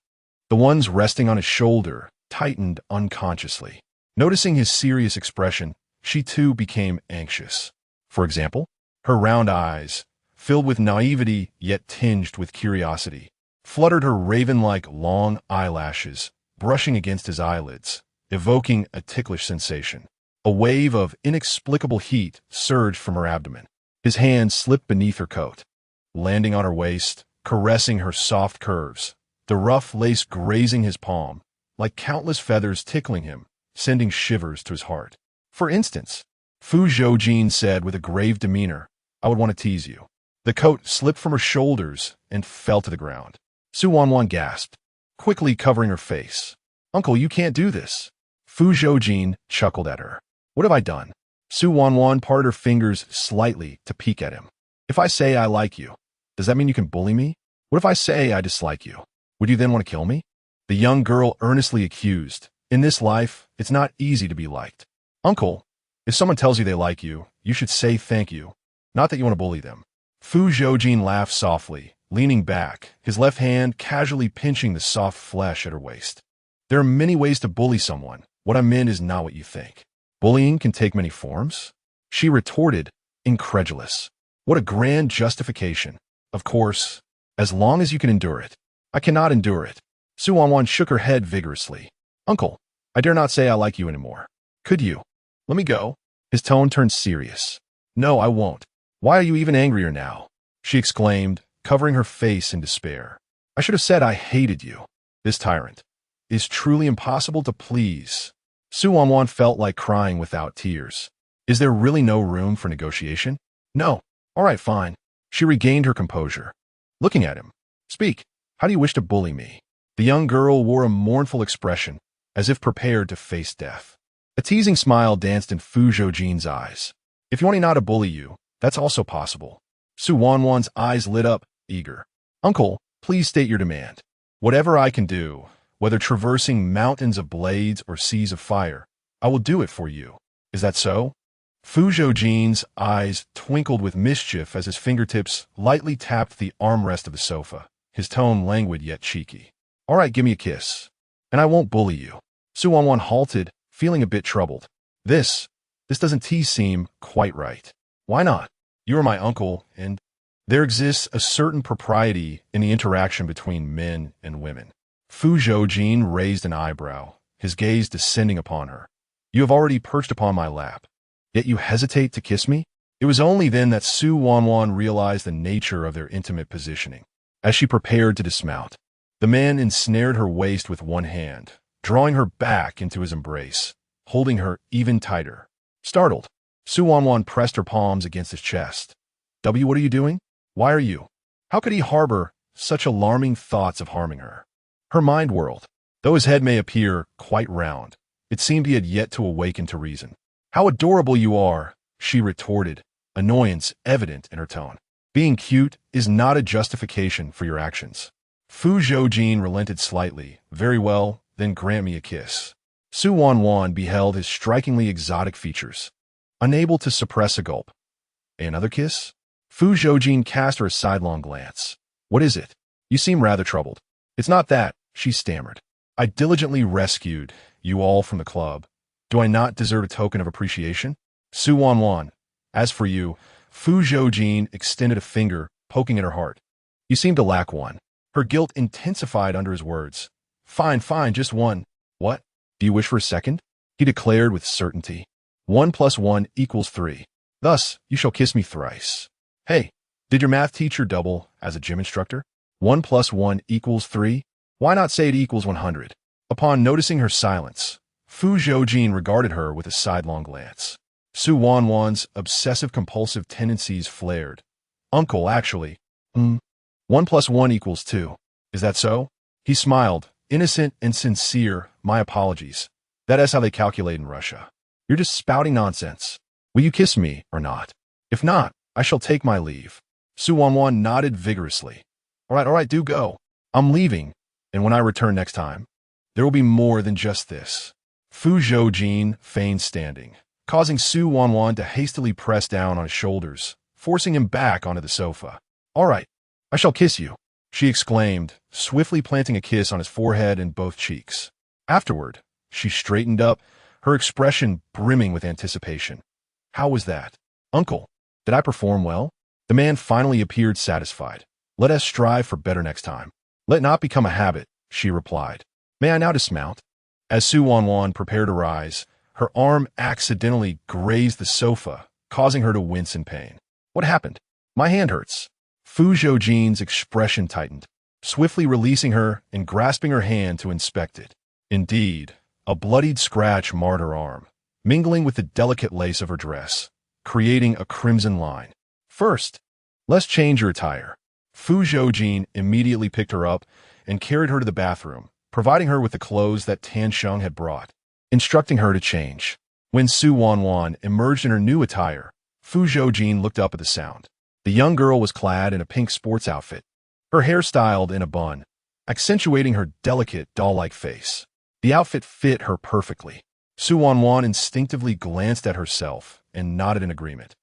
S1: The ones resting on his shoulder tightened unconsciously. Noticing his serious expression, she too became anxious. For example, her round eyes, filled with naivety yet tinged with curiosity, fluttered her raven-like long eyelashes, brushing against his eyelids, evoking a ticklish sensation. A wave of inexplicable heat surged from her abdomen. His hand slipped beneath her coat, landing on her waist, caressing her soft curves, the rough lace grazing his palm, like countless feathers tickling him, sending shivers to his heart. For instance, Fu Zhoujin said with a grave demeanor, I would want to tease you. The coat slipped from her shoulders and fell to the ground. Su Wanwan gasped, quickly covering her face. Uncle, you can't do this. Fu Zhoujin chuckled at her. What have I done? Su Wanwan parted her fingers slightly to peek at him. If I say I like you, does that mean you can bully me? What if I say I dislike you? Would you then want to kill me? The young girl earnestly accused. In this life, it's not easy to be liked. Uncle, if someone tells you they like you, you should say thank you, not that you want to bully them. Fu Zhoujin laughed softly, leaning back, his left hand casually pinching the soft flesh at her waist. There are many ways to bully someone. What I meant is not what you think. Bullying can take many forms? She retorted, incredulous. What a grand justification. Of course, as long as you can endure it. I cannot endure it. Su Wanwan shook her head vigorously. Uncle, I dare not say I like you anymore. Could you? Let me go. His tone turned serious. No, I won't. Why are you even angrier now? She exclaimed, covering her face in despair. I should have said I hated you. This tyrant is truly impossible to please. Su Wanwan felt like crying without tears. Is there really no room for negotiation? No. All right, fine. She regained her composure. Looking at him. Speak. How do you wish to bully me? The young girl wore a mournful expression, as if prepared to face death. A teasing smile danced in Fu Zhoujin's eyes. If you want me not to bully you, that's also possible. Su Wanwan's eyes lit up, eager. Uncle, please state your demand. Whatever I can do, whether traversing mountains of blades or seas of fire, I will do it for you. Is that so? Fu Zhoujin's eyes twinkled with mischief as his fingertips lightly tapped the armrest of the sofa, his tone languid yet cheeky. All right, give me a kiss, and I won't bully you. Su Wanwan halted, feeling a bit troubled. This doesn't seem quite right. Why not? You are my uncle, and there exists a certain propriety in the interaction between men and women. Fu Zhoujin raised an eyebrow, his gaze descending upon her. You have already perched upon my lap, yet you hesitate to kiss me? It was only then that Su Wanwan realized the nature of their intimate positioning. As she prepared to dismount, the man ensnared her waist with one hand, drawing her back into his embrace, holding her even tighter. Startled, Su Wanwan pressed her palms against his chest. What are you doing? Why are you? How could he harbor such alarming thoughts of harming her? Her mind whirled. Though his head may appear quite round, it seemed he had yet to awaken to reason. How adorable you are, she retorted, annoyance evident in her tone. Being cute is not a justification for your actions. Fu Zhoujin relented slightly. Very well, then grant me a kiss. Su Wanwan beheld his strikingly exotic features, unable to suppress a gulp. Another kiss? Fu Zhoujin cast her a sidelong glance. What is it? You seem rather troubled. It's not that, she stammered. I diligently rescued you all from the club. Do I not deserve a token of appreciation? Su Wanwan. As for you, Fu Zhoujin extended a finger, poking at her heart. You seem to lack one. Her guilt intensified under his words. Fine, just one. What? Do you wish for a second? He declared with certainty. 1 + 1 = 3. Thus, you shall kiss me thrice. Hey, did your math teacher double as a gym instructor? 1 + 1 = 3? Why not say it equals 100? Upon noticing her silence, Fu Zhoujin regarded her with a sidelong glance. Su Wanwan's obsessive-compulsive tendencies flared. Uncle, actually. 1 + 1 = 2. Is that so? He smiled, innocent and sincere. My apologies. That is how they calculate in Russia. You're just spouting nonsense. Will you kiss me or not? If not, I shall take my leave. Su Wanwan nodded vigorously. All right, do go. I'm leaving, and when I return next time, there will be more than just this. Fu Zhoujin feigned standing, causing Su Wanwan to hastily press down on his shoulders, forcing him back onto the sofa. All right, I shall kiss you, she exclaimed, swiftly planting a kiss on his forehead and both cheeks. Afterward, she straightened up, her expression brimming with anticipation. How was that? Uncle, did I perform well? The man finally appeared satisfied. Let us strive for better next time. Let not become a habit, she replied. May I now dismount? As Su Wanwan prepared to rise, her arm accidentally grazed the sofa, causing her to wince in pain. What happened? My hand hurts. Fu Zhoujin's expression tightened, swiftly releasing her and grasping her hand to inspect it. Indeed, a bloodied scratch marred her arm, mingling with the delicate lace of her dress, creating a crimson line. First, let's change your attire. Fu Zhoujin immediately picked her up and carried her to the bathroom, providing her with the clothes that Tan Sheng had brought, instructing her to change. When Su Wanwan emerged in her new attire, Fu Zhoujin looked up at the sound. The young girl was clad in a pink sports outfit, her hair styled in a bun, accentuating her delicate, doll-like face. The outfit fit her perfectly. Su Wanwan instinctively glanced at herself and nodded in agreement.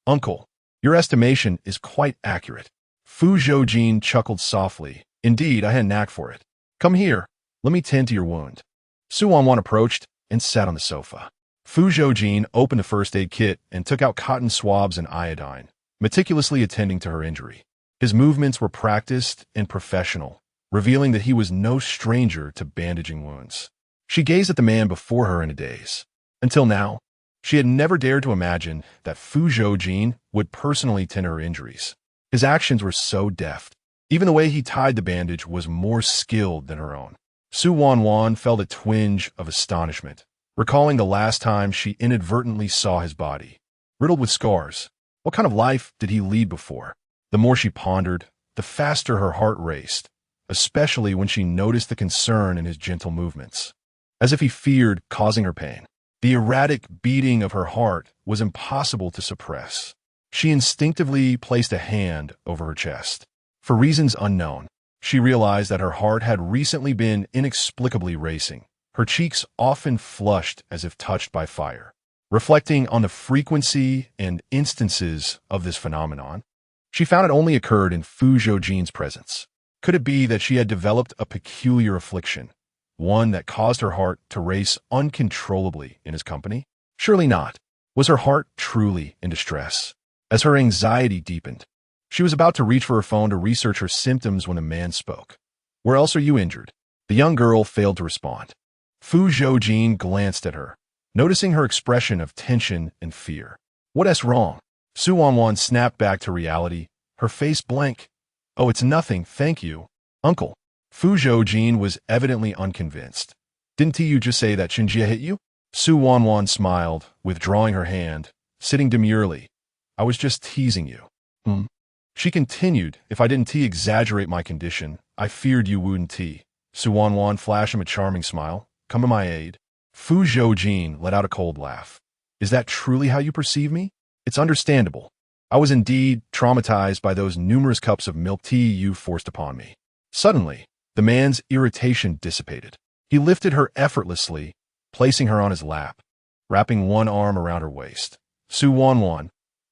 S1: Uncle, your estimation is quite accurate. Fu Zhoujin chuckled softly. Indeed, I had a knack for it. Come here, let me tend to your wound. Su Wanwan approached and sat on the sofa. Fu Zhoujin opened a first aid kit and took out cotton swabs and iodine, meticulously attending to her injury. His movements were practiced and professional, revealing that he was no stranger to bandaging wounds. She gazed at the man before her in a daze. Until now, she had never dared to imagine that Fu Zhoujin would personally tend her injuries. His actions were so deft. Even the way he tied the bandage was more skilled than her own. Su Wanwan felt a twinge of astonishment, recalling the last time she inadvertently saw his body, riddled with scars. What kind of life did he lead before? The more she pondered, the faster her heart raced. especially when she noticed the concern in his gentle movements, as if he feared causing her pain. The erratic beating of her heart was impossible to suppress. She instinctively placed a hand over her chest. For reasons unknown, she realized that her heart had recently been inexplicably racing, her cheeks often flushed as if touched by fire. Reflecting on the frequency and instances of this phenomenon, she found it only occurred in Fu Zhoujin's presence. Could it be that she had developed a peculiar affliction, one that caused her heart to race uncontrollably in his company? Surely not. Was her heart truly in distress? As her anxiety deepened, she was about to reach for her phone to research her symptoms when a man spoke. "Where else are you injured?" The young girl failed to respond. Fu Zhoujin glanced at her, noticing her expression of tension and fear. "What's wrong?" Su Wanwan snapped back to reality, her face blank. "Oh, it's nothing, thank you, uncle." Fu Zhoujin was evidently unconvinced. "Didn't you just say that Shinjia hit you?" Su Wanwan smiled, withdrawing her hand, sitting demurely. "I was just teasing you." She continued, "If I didn't exaggerate my condition, I feared you wouldn't." Su Wanwan flashed him a charming smile. "Come to my aid." Fu Zhoujin let out a cold laugh. "Is that truly how you perceive me? It's understandable. I was indeed traumatized by those numerous cups of milk tea you forced upon me." Suddenly, the man's irritation dissipated. He lifted her effortlessly, placing her on his lap, wrapping one arm around her waist. "Su Wanwan,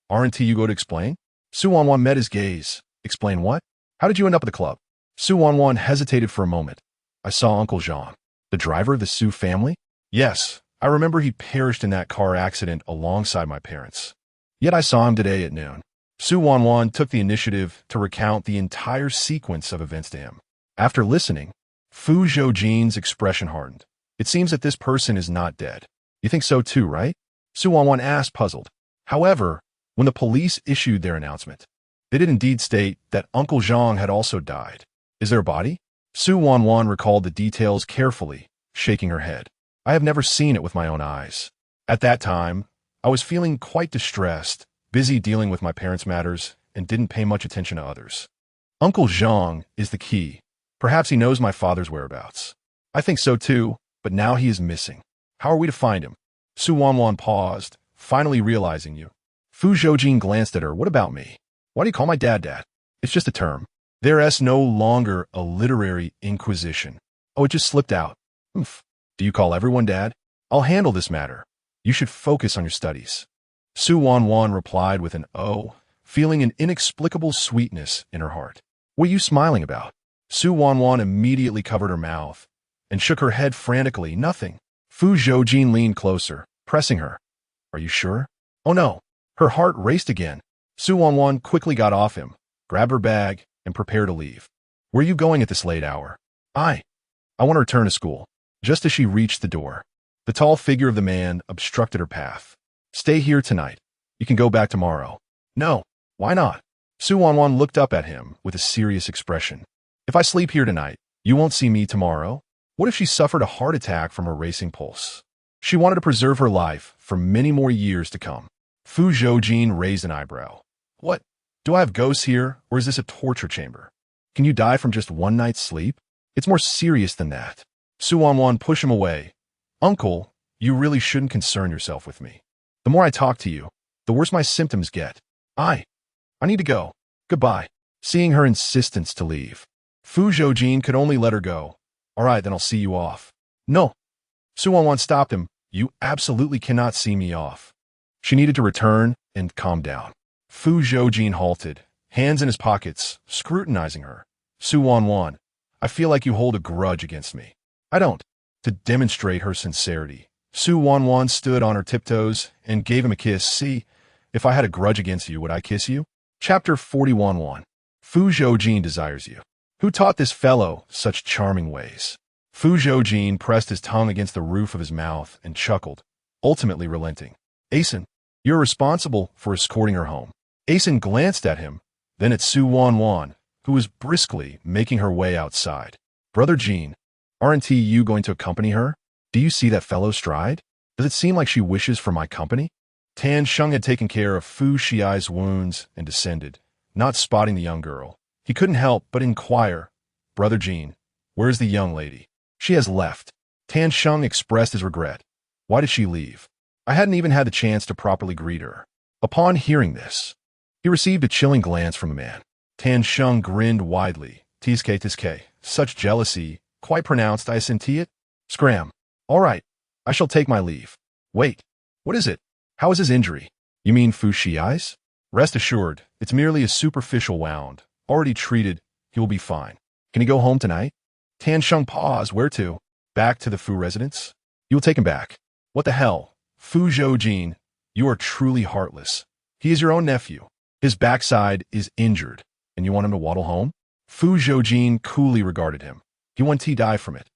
S1: aren't you going to explain?" Su Wanwan met his gaze. "Explain what? How did you end up at the club?" Su Wanwan hesitated for a moment. "I saw Uncle Zhang." "The driver of the Su family?" "Yes, I remember he perished in that car accident alongside my parents. Yet I saw him today at noon." Su Wanwan took the initiative to recount the entire sequence of events to him. After listening, Fu Zhoujin's expression hardened. "It seems that this person is not dead." "You think so too, right?" Su Wanwan asked, puzzled. However, when the police issued their announcement, they did indeed state that Uncle Zhang had also died. "Is there a body?" Su Wanwan recalled the details carefully, shaking her head. "I have never seen it with my own eyes. At that time, I was feeling quite distressed, busy dealing with my parents' matters, and didn't pay much attention to others. Uncle Zhang is the key. Perhaps he knows my father's whereabouts." "I think so too, but now he is missing. How are we to find him?" Su Wanwan paused, finally realizing you. Fu Zhoujin glanced at her. "What about me? Why do you call my dad Dad? It's just a term. There's no longer a literary inquisition." "Oh, it just slipped out." "Oof. Do you call everyone Dad?" "I'll handle this matter. You should focus on your studies." Su Wanwan replied with an "oh," feeling an inexplicable sweetness in her heart. "What are you smiling about?" Su Wanwan immediately covered her mouth and shook her head frantically. "Nothing." Fu Zhoujin leaned closer, pressing her. "Are you sure?" "Oh no." Her heart raced again. Su Wanwan quickly got off him, grabbed her bag, and prepared to leave. "Where are you going at this late hour?" I want to return to school." Just as she reached the door, the tall figure of the man obstructed her path. "Stay here tonight. You can go back tomorrow." "No. Why not?" Su Wanwan looked up at him with a serious expression. "If I sleep here tonight, you won't see me tomorrow." What if she suffered a heart attack from her racing pulse? She wanted to preserve her life for many more years to come. Fu Zhoujin raised an eyebrow. "What? Do I have ghosts here, or is this a torture chamber? Can you die from just one night's sleep? It's more serious than that." Su Wanwan pushed him away. "Uncle, you really shouldn't concern yourself with me. The more I talk to you, the worse my symptoms get. I need to go. Goodbye." Seeing her insistence to leave, Fu Zhoujin could only let her go. "All right, then I'll see you off." "No." Su Wanwan stopped him. "You absolutely cannot see me off." She needed to return and calm down. Fu Zhoujin halted, hands in his pockets, scrutinizing her. "Su Wanwan, I feel like you hold a grudge against me." "I don't." To demonstrate her sincerity, Su Wanwan stood on her tiptoes and gave him a kiss. "See, if I had a grudge against you, would I kiss you?" Chapter 41. Fu Zhoujin desires you. Who taught this fellow such charming ways? Fu Zhoujin pressed his tongue against the roof of his mouth and chuckled, ultimately relenting. "Asen, you're responsible for escorting her home." Asen glanced at him, then at Su Wanwan, who was briskly making her way outside. "Brother Jean, aren't you going to accompany her? Do you see that fellow stride? Does it seem like she wishes for my company?" Tan Sheng had taken care of Fu Xiai's wounds and descended, not spotting the young girl. He couldn't help but inquire, Brother Jean, where's the young lady? She has left. Tan Sheng expressed his regret. Why did she leave? I hadn't even had the chance to properly greet her. Upon hearing this, he received a chilling glance from the man. Tan Sheng grinned widely. Tiske, such jealousy, quite pronounced, I senti it. Scram. All right, I shall take my leave. Wait, what is it? How is his injury? You mean Fu Zhoujin's? Rest assured, it's merely a superficial wound. Already treated, he will be fine. Can he go home tonight? Tan Sheng paused. Where to? Back to the Fu residence? You will take him back. What the hell? Fu Zhoujin, you are truly heartless. He is your own nephew. His backside is injured, and you want him to waddle home? Fu Zhoujin coolly regarded him. He want to die from it.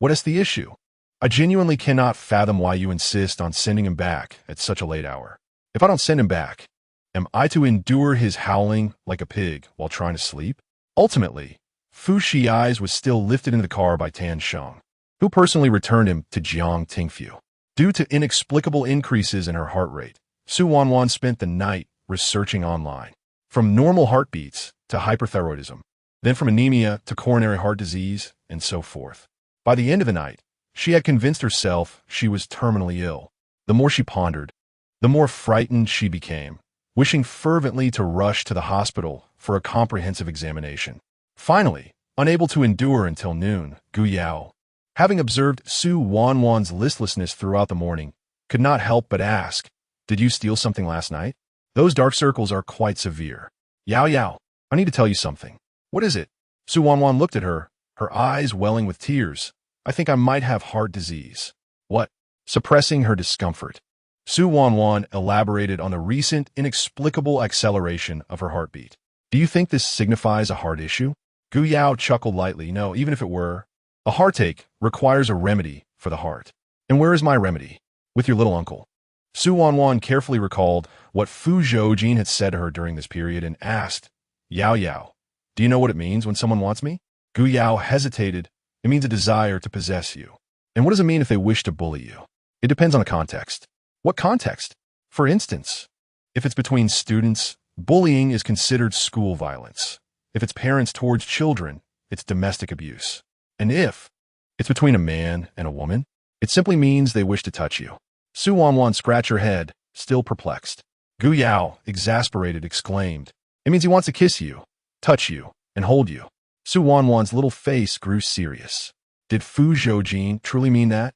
S1: What is the issue? I genuinely cannot fathom why you insist on sending him back at such a late hour. If I don't send him back, am I to endure his howling like a pig while trying to sleep? Ultimately, Fu Zhoujin was still lifted into the car by Tan Sheng, who personally returned him to Jiang Tingfu. Due to inexplicable increases in her heart rate, Su Wanwan spent the night researching online, from normal heartbeats to hyperthyroidism, then from anemia to coronary heart disease, and so forth. By the end of the night, she had convinced herself she was terminally ill. The more she pondered, the more frightened she became, wishing fervently to rush to the hospital for a comprehensive examination. Finally, unable to endure until noon, Gu Yao, having observed Su Wanwan's listlessness throughout the morning, could not help but ask, "Did you steal something last night? Those dark circles are quite severe." Yao, I need to tell you something. What is it? Su Wanwan looked at her, her eyes welling with tears. I think I might have heart disease. What? Suppressing her discomfort, Su Wanwan elaborated on the recent, inexplicable acceleration of her heartbeat. Do you think this signifies a heart issue? Gu Yao chuckled lightly. No, even if it were. A heartache requires a remedy for the heart. And where is my remedy? With your little uncle. Su Wanwan carefully recalled what Fu Zhoujin had said to her during this period and asked, Yao, do you know what it means when someone wants me? Gu Yao hesitated. It means a desire to possess you. And what does it mean if they wish to bully you? It depends on the context. What context? For instance, if it's between students, bullying is considered school violence. If it's parents towards children, it's domestic abuse. And if it's between a man and a woman, it simply means they wish to touch you. Su Wanwan scratched her head, still perplexed. Gu Yao, exasperated, exclaimed, It means he wants to kiss you, touch you, and hold you. Su Wanwan's little face grew serious. Did Fu Zhoujin truly mean that?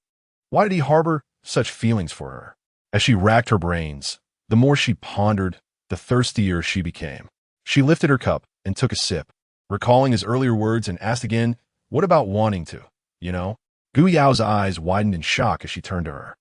S1: Why did he harbor such feelings for her? As she racked her brains, the more she pondered, the thirstier she became. She lifted her cup and took a sip, recalling his earlier words, and asked again, What about wanting to, you know? Gu Yao's eyes widened in shock as she turned to her,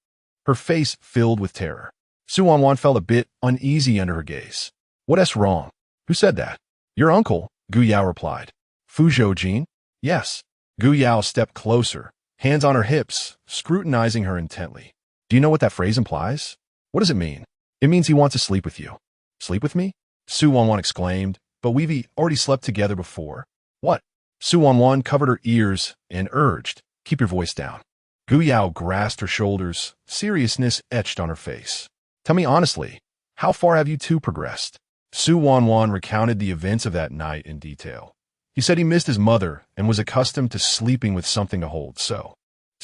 S1: her face filled with terror. Su Wanwan felt a bit uneasy under her gaze. What's wrong? Who said that? Your uncle, Gu Yao replied. Fu Zhoujin? Yes. Gu Yao stepped closer, hands on her hips, scrutinizing her intently. Do you know what that phrase implies? What does it mean? It means he wants to sleep with you. Sleep with me? Su Wanwan exclaimed, but we've already slept together before. What? Su Wanwan covered her ears and urged, Keep your voice down. Gu Yao grasped her shoulders, seriousness etched on her face. Tell me honestly, how far have you two progressed? Su Wanwan recounted the events of that night in detail. He said he missed his mother and was accustomed to sleeping with something to hold, So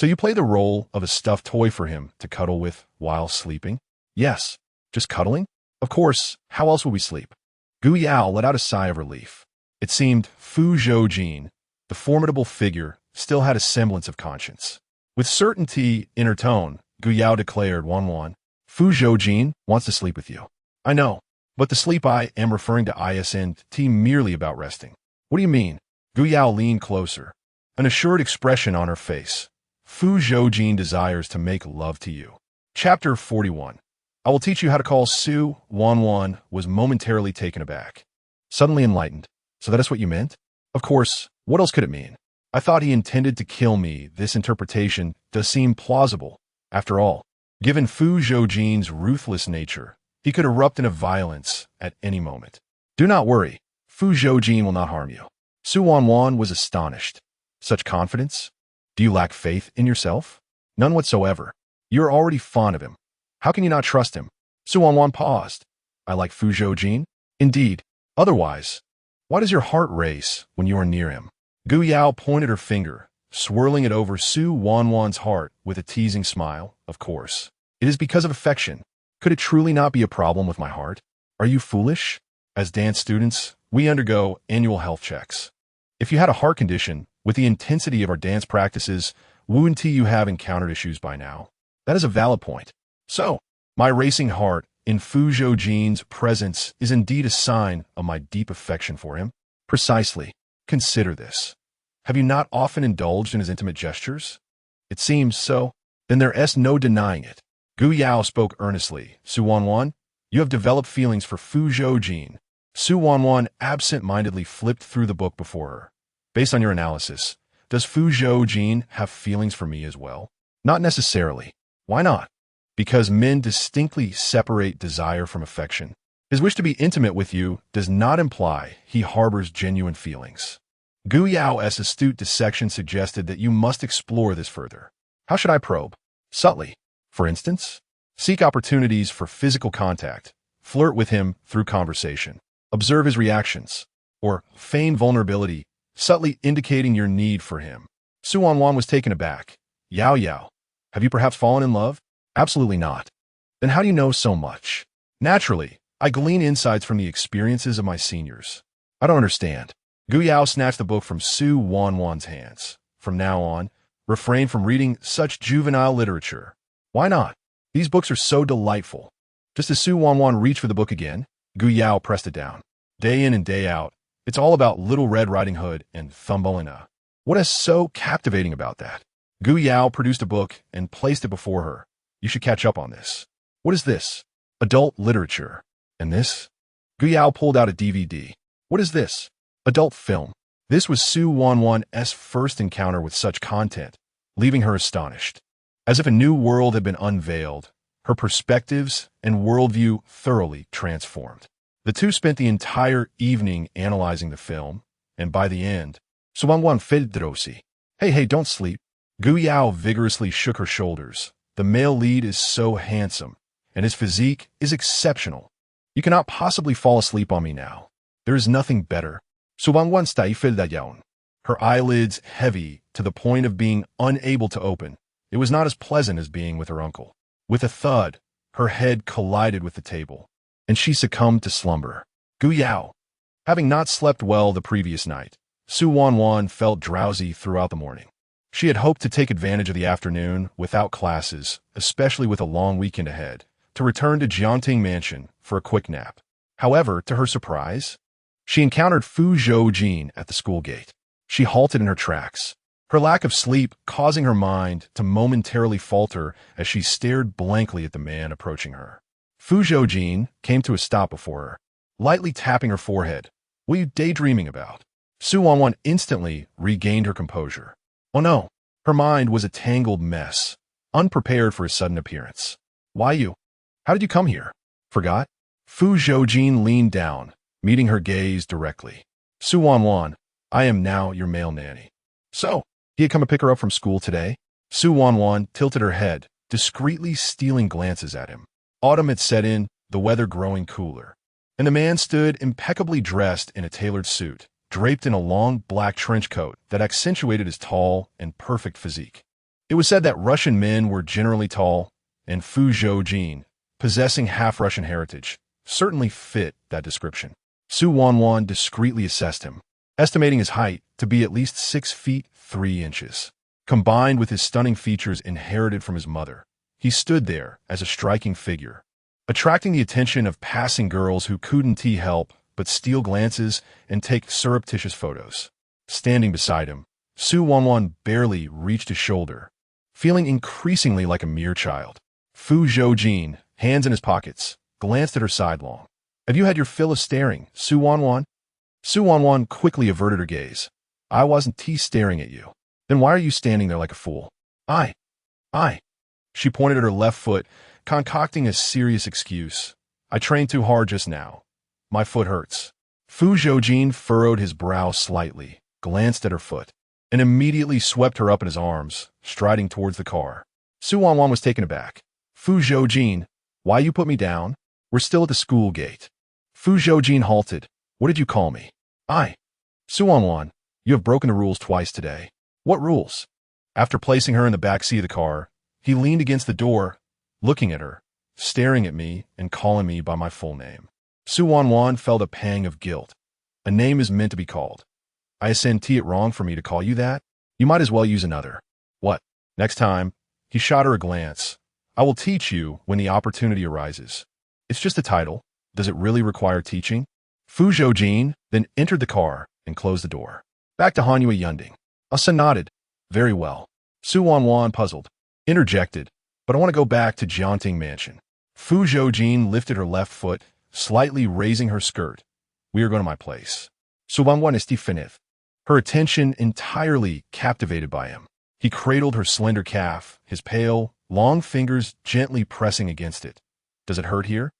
S1: you play the role of a stuffed toy for him to cuddle with while sleeping? Yes. Just cuddling? Of course, how else would we sleep? Gu Yao let out a sigh of relief. It seemed Fu Zhoujin, the formidable figure, still had a semblance of conscience. With certainty in her tone, Gu Yao declared, Wanwan, Fu Zhoujin wants to sleep with you. I know, but the sleep I am referring to isn't merely about resting. What do you mean? Gu Yao leaned closer, an assured expression on her face. Fu Zhoujin desires to make love to you. Chapter 41. I will teach you how to call. Su Wanwan was momentarily taken aback, suddenly enlightened. So that is what you meant? Of course, what else could it mean? I thought he intended to kill me. This interpretation does seem plausible. After all, given Fu Zhoujin's ruthless nature, he could erupt into violence at any moment. Do not worry, Fu Zhoujin will not harm you. Su Wanwan was astonished. Such confidence? Do you lack faith in yourself? None whatsoever. You are already fond of him. How can you not trust him? Su Wanwan paused. I like Fu Zhoujin? Indeed. Otherwise, why does your heart race when you are near him? Gu Yao pointed her finger, swirling it over Su Wanwan's heart with a teasing smile. Of course. It is because of affection. Could it truly not be a problem with my heart? Are you foolish? As dance students, we undergo annual health checks. If you had a heart condition, with the intensity of our dance practices, wouldn't you have encountered issues by now? That is a valid point. So, my racing heart in Fu Zhoujin's presence is indeed a sign of my deep affection for him. Precisely. Consider this. Have you not often indulged in his intimate gestures? It seems so. Then there is no denying it. Gu Yao spoke earnestly. Su Wanwan, you have developed feelings for Fu Zhoujin. Su Wanwan absent-mindedly flipped through the book before her. Based on your analysis, does Fu Zhoujin have feelings for me as well? Not necessarily. Why not? Because men distinctly separate desire from affection. His wish to be intimate with you does not imply he harbors genuine feelings. Gu Yao's astute dissection suggested that you must explore this further. How should I probe? Subtly. For instance, seek opportunities for physical contact, flirt with him through conversation, observe his reactions, or feign vulnerability, subtly indicating your need for him. Su Wanwan was taken aback. Yao Yao, have you perhaps fallen in love? Absolutely not. Then how do you know so much? Naturally, I glean insights from the experiences of my seniors. I don't understand. Gu Yao snatched the book from Su Wanwan's hands. From now on, refrain from reading such juvenile literature. Why not? These books are so delightful. Just as Su Wanwan reached for the book again, Gu Yao pressed it down. Day in and day out, it's all about Little Red Riding Hood and Thumbelina. What is so captivating about that? Gu Yao produced a book and placed it before her. You should catch up on this. What is this? Adult literature. And this? Gu Yao pulled out a DVD. What is this? Adult film. This was Su Wanwan's first encounter with such content, leaving her astonished. As if a new world had been unveiled, her perspectives and worldview thoroughly transformed. The two spent the entire evening analyzing the film, and by the end, Su Wanwan Fedrosi. Hey, don't sleep. Gu Yao vigorously shook her shoulders. The male lead is so handsome, and his physique is exceptional. You cannot possibly fall asleep on me now. There is nothing better. Su Wanwan stifled. Her eyelids heavy to the point of being unable to open. It was not as pleasant as being with her uncle. With a thud, her head collided with the table, and she succumbed to slumber. Gu Yao. Having not slept well the previous night, Su Wanwan felt drowsy throughout the morning. She had hoped to take advantage of the afternoon without classes, especially with a long weekend ahead, to return to Jiangting Mansion for a quick nap. However, to her surprise, she encountered Fu Zhoujin at the school gate. She halted in her tracks, her lack of sleep causing her mind to momentarily falter as she stared blankly at the man approaching her. Fu Zhoujin came to a stop before her, lightly tapping her forehead. What are you daydreaming about? Su Wanwan instantly regained her composure. Oh no, her mind was a tangled mess, unprepared for his sudden appearance. Why you? How did you come here? Forgot? Fu Zhoujin leaned down, meeting her gaze directly. Su Wanwan, I am now your male nanny. So, he had come to pick her up from school today? Su Wanwan tilted her head, discreetly stealing glances at him. Autumn had set in, the weather growing cooler, and the man stood impeccably dressed in a tailored suit, draped in a long black trench coat that accentuated his tall and perfect physique. It was said that Russian men were generally tall, and Fu Zhoujin, possessing half-Russian heritage, certainly fit that description. Su Wanwan discreetly assessed him, estimating his height to be at least 6 feet 3 inches. Combined with his stunning features inherited from his mother, he stood there as a striking figure, attracting the attention of passing girls who couldn't help but steal glances and take surreptitious photos. Standing beside him, Su Wanwan barely reached his shoulder, feeling increasingly like a mere child. Fu Zhoujin, hands in his pockets, glanced at her sidelong. Have you had your fill of staring, Su Wanwan? Su Wanwan quickly averted her gaze. I wasn't staring at you. Then why are you standing there like a fool? I. She pointed at her left foot, concocting a serious excuse. I trained too hard just now. My foot hurts. Fu Zhoujin furrowed his brow slightly, glanced at her foot, and immediately swept her up in his arms, striding towards the car. Su Wanwan was taken aback. Fu Zhoujin, why you put me down? We're still at the school gate. Fu Zhoujin halted. What did you call me? I. Su Wanwan, You have broken the rules twice today. What rules? After placing her in the back seat of the car, he leaned against the door, looking at her, staring at me and calling me by my full name. Wanwan felt a pang of guilt. A name is meant to be called. I ascend it wrong for me to call you that? You might as well use another. What? Next time, he shot her a glance. I will teach you when the opportunity arises. It's just a title. Does it really require teaching? Fu Zhoujin then entered the car and closed the door. Back to Hanyu Yunding. Asa nodded. Very well. Su Wanwan, puzzled, interjected, but I want to go back to Jianting Mansion. Fu Zhoujin lifted her left foot, slightly raising her skirt. We are going to my place. Su Wanwan is finith. Her attention entirely captivated by him. He cradled her slender calf, his pale, long fingers gently pressing against it. Does it hurt here?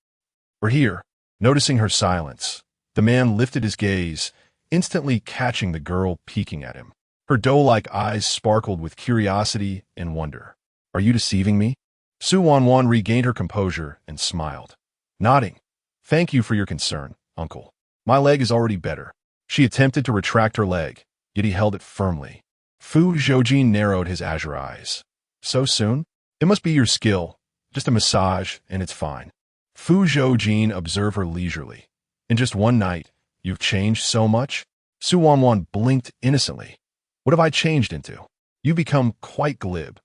S1: Or here? Noticing her silence, the man lifted his gaze, instantly catching the girl peeking at him. Her doe-like eyes sparkled with curiosity and wonder. Are you deceiving me? Su Wanwan regained her composure and smiled, nodding. Thank you for your concern, uncle. My leg is already better. She attempted to retract her leg, yet he held it firmly. Fu Zhoujin narrowed his azure eyes. So soon? It must be your skill. Just a massage, and it's fine. Fu Zhoujin observed her leisurely. In just one night, you've changed so much? Su Wanwan blinked innocently. What have I changed into? You become quite glib.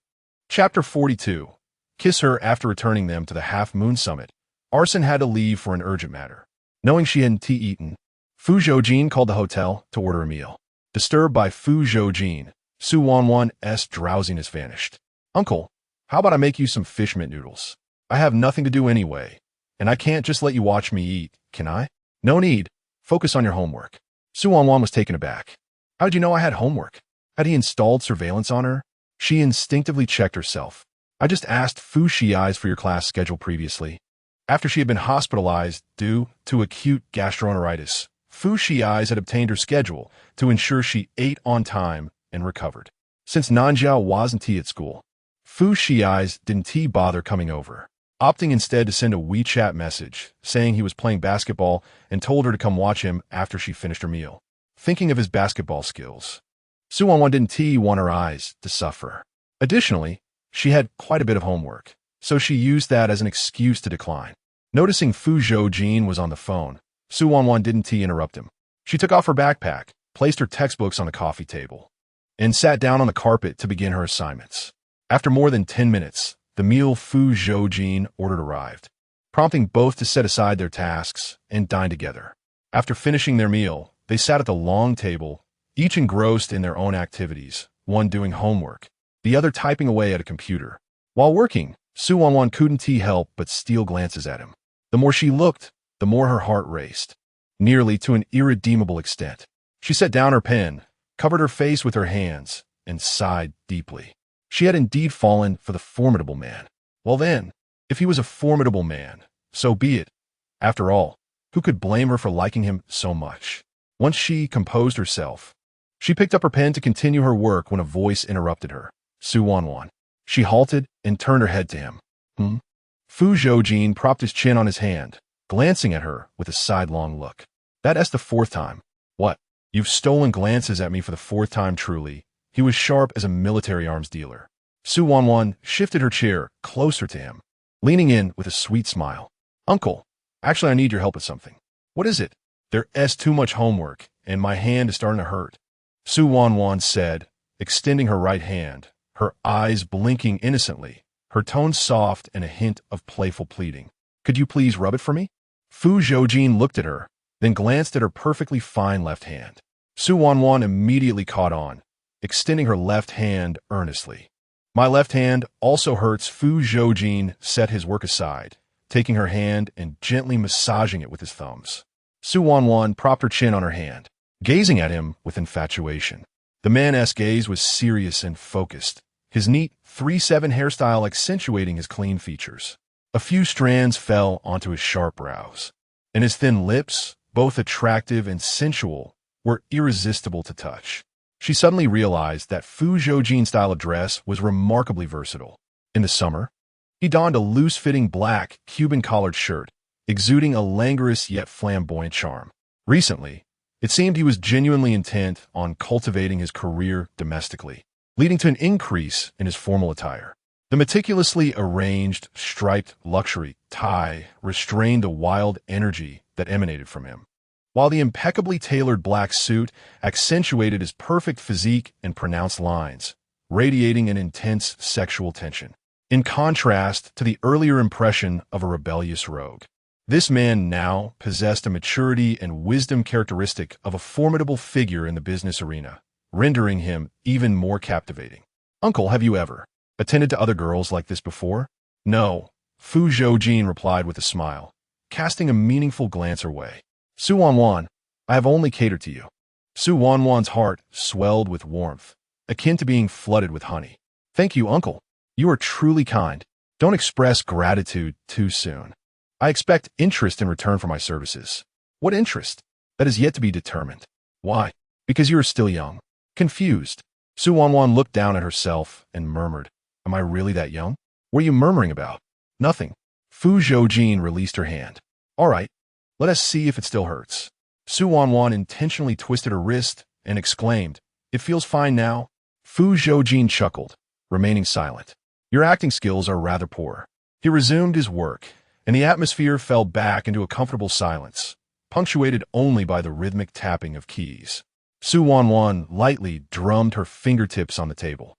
S1: Chapter 42. Kiss her after returning them to the half-moon summit. Arson had to leave for an urgent matter. Knowing she hadn't eaten, Fu Zhoujin called the hotel to order a meal. Disturbed by Fu Zhoujin, Su Wanwan's drowsiness vanished. Uncle, how about I make you some fish mint noodles? I have nothing to do anyway, and I can't just let you watch me eat, can I? No need. Focus on your homework. Su Wanwan was taken aback. How did you know I had homework? Had he installed surveillance on her? She instinctively checked herself. I just asked Fu Shiai's for your class schedule previously. After she had been hospitalized due to acute gastroenteritis, Fu Shiai's had obtained her schedule to ensure she ate on time and recovered. Since Nanjiao wasn't at school, Fu Shiai's didn't bother coming over, opting instead to send a WeChat message saying he was playing basketball and told her to come watch him after she finished her meal. Thinking of his basketball skills, Su Wanwan didn't want her eyes to suffer. Additionally, she had quite a bit of homework, so she used that as an excuse to decline. Noticing Fu Zhoujin was on the phone, Su Wanwan didn't interrupt him. She took off her backpack, placed her textbooks on the coffee table, and sat down on the carpet to begin her assignments. After more than 10 minutes, the meal Fu Zhoujin ordered arrived, prompting both to set aside their tasks and dine together. After finishing their meal, they sat at the long table, each engrossed in their own activities, one doing homework, the other typing away at a computer. While working, Su Wanwan couldn't help but steal glances at him. The more she looked, the more her heart raced, nearly to an irredeemable extent. She set down her pen, covered her face with her hands, and sighed deeply. She had indeed fallen for the formidable man. Well then, if he was a formidable man, so be it. After all, who could blame her for liking him so much? Once she composed herself, she picked up her pen to continue her work when a voice interrupted her. Su Wanwan. She halted and turned her head to him. Fu Zhoujin propped his chin on his hand, glancing at her with a sidelong look. That's the fourth time. What? You've stolen glances at me for the fourth time truly. He was sharp as a military arms dealer. Su Wanwan shifted her chair closer to him, leaning in with a sweet smile. Uncle, actually I need your help with something. What is it? There's too much homework, and my hand is starting to hurt. Su Wanwan said, extending her right hand, her eyes blinking innocently, her tone soft and a hint of playful pleading. Could you please rub it for me? Fu Zhoujin looked at her, then glanced at her perfectly fine left hand. Su Wanwan immediately caught on, extending her left hand earnestly. My left hand also hurts. Fu Zhoujin set his work aside, taking her hand and gently massaging it with his thumbs. Su Wanwan propped her chin on her hand, gazing at him with infatuation. The man's gaze was serious and focused, his neat 3/7 hairstyle accentuating his clean features. A few strands fell onto his sharp brows, and his thin lips, both attractive and sensual, were irresistible to touch. She suddenly realized that Fu Zhoujin's style of dress was remarkably versatile. In the summer, he donned a loose-fitting black Cuban collared shirt, exuding a languorous yet flamboyant charm. Recently, It seemed he was genuinely intent on cultivating his career domestically, leading to an increase in his formal attire. The meticulously arranged, striped luxury tie restrained the wild energy that emanated from him, while the impeccably tailored black suit accentuated his perfect physique and pronounced lines, radiating an intense sexual tension. In contrast to the earlier impression of a rebellious rogue, this man now possessed a maturity and wisdom characteristic of a formidable figure in the business arena, rendering him even more captivating. "Uncle, have you ever attended to other girls like this before?" "No," Fu Zhoujin replied with a smile, casting a meaningful glance her way. "Su Wanwan, I have only catered to you." Su Wanwan's heart swelled with warmth, akin to being flooded with honey. "Thank you, uncle. You are truly kind. Don't express gratitude too soon. I expect interest in return for my services." "What interest?" "That is yet to be determined." "Why?" "Because you are still young." Confused, Su Wanwan looked down at herself and murmured, "Am I really that young?" "What are you murmuring about?" "Nothing." Fu Zhoujin released her hand. "All right, let us see if it still hurts." Su Wanwan intentionally twisted her wrist and exclaimed, "It feels fine now." Fu Zhoujin chuckled, remaining silent. "Your acting skills are rather poor." He resumed his work, and the atmosphere fell back into a comfortable silence, punctuated only by the rhythmic tapping of keys. Su Wanwan lightly drummed her fingertips on the table,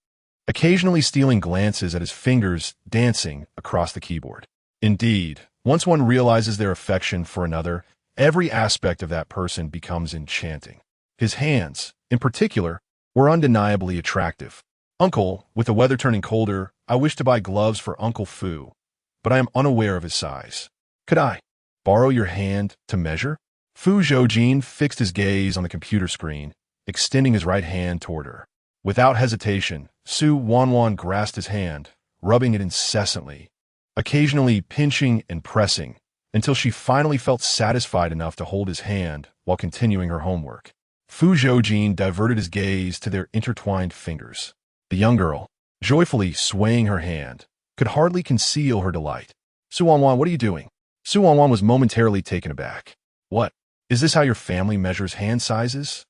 S1: occasionally stealing glances at his fingers dancing across the keyboard. Indeed, once one realizes their affection for another, every aspect of that person becomes enchanting. His hands, in particular, were undeniably attractive. "Uncle, with the weather turning colder, I wish to buy gloves for Uncle Fu, but I am unaware of his size. Could I borrow your hand to measure?" Fu Zhoujin fixed his gaze on the computer screen, extending his right hand toward her. Without hesitation, Su Wanwan grasped his hand, rubbing it incessantly, occasionally pinching and pressing, until she finally felt satisfied enough to hold his hand while continuing her homework. Fu Zhoujin diverted his gaze to their intertwined fingers. The young girl, joyfully swaying her hand, could hardly conceal her delight. "Su Wanwan, what are you doing?" Su Wanwan was momentarily taken aback. "What? Is this how your family measures hand sizes?"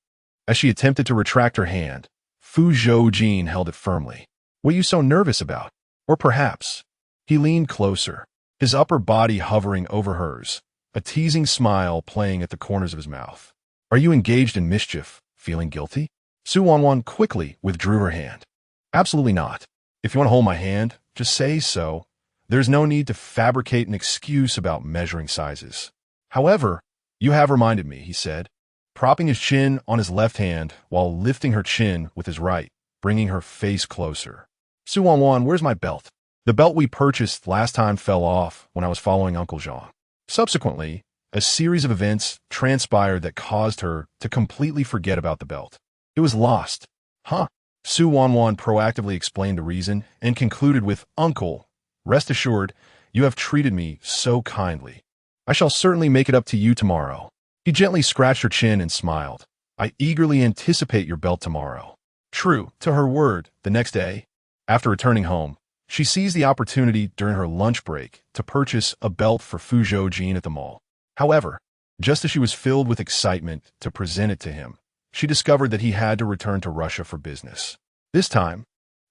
S1: As she attempted to retract her hand, Fu Zhoujin held it firmly. "What are you so nervous about? Or perhaps—" He leaned closer, his upper body hovering over hers, a teasing smile playing at the corners of his mouth. "Are you engaged in mischief, feeling guilty?" Su Wanwan quickly withdrew her hand. "Absolutely not. If you want to hold my hand, just say so. There's no need to fabricate an excuse about measuring sizes. However, you have reminded me," he said, propping his chin on his left hand while lifting her chin with his right, bringing her face closer. "Su Wanwan, where's my belt?" "The belt we purchased last time fell off when I was following Uncle Jean." Subsequently, a series of events transpired that caused her to completely forget about the belt. It was lost. "Huh?" Su Wanwan proactively explained the reason and concluded with, "Uncle, rest assured, you have treated me so kindly. I shall certainly make it up to you tomorrow." He gently scratched her chin and smiled. "I eagerly anticipate your belt tomorrow." True to her word, the next day, after returning home, she seized the opportunity during her lunch break to purchase a belt for Fu Zhoujin at the mall. However, just as she was filled with excitement to present it to him, she discovered that he had to return to Russia for business. This time,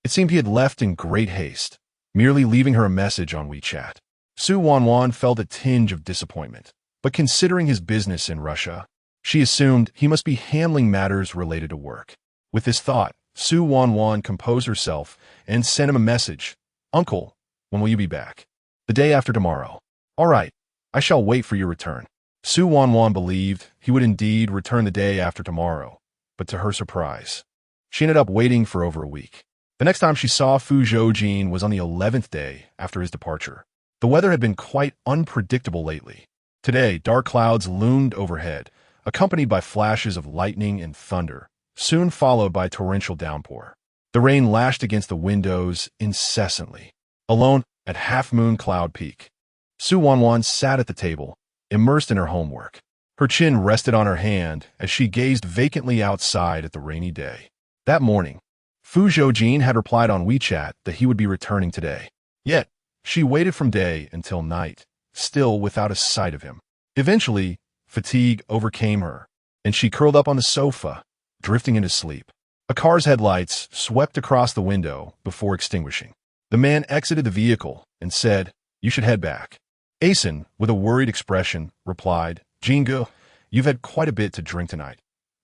S1: it seemed he had left in great haste, merely leaving her a message on WeChat. Su Wanwan felt a tinge of disappointment, but considering his business in Russia, she assumed he must be handling matters related to work. With this thought, Su Wanwan composed herself and sent him a message. "Uncle, when will you be back?" "The day after tomorrow." "All right, I shall wait for your return." Su Wanwan believed he would indeed return the day after tomorrow, but to her surprise, she ended up waiting for over a week. The next time she saw Fu Zhoujin was on the 11th day after his departure. The weather had been quite unpredictable lately. Today, dark clouds loomed overhead, accompanied by flashes of lightning and thunder, soon followed by torrential downpour. The rain lashed against the windows incessantly. Alone at Half Moon Cloud Peak, Su Wanwan sat at the table, immersed in her homework. Her chin rested on her hand as she gazed vacantly outside at the rainy day. That morning, Fu Zhoujin had replied on WeChat that he would be returning today. Yet, she waited from day until night, still without a sight of him. Eventually, fatigue overcame her, and she curled up on the sofa, drifting into sleep. A car's headlights swept across the window before extinguishing. The man exited the vehicle and said, "You should head back." Asen, with a worried expression, replied, "Jingu, you've had quite a bit to drink tonight.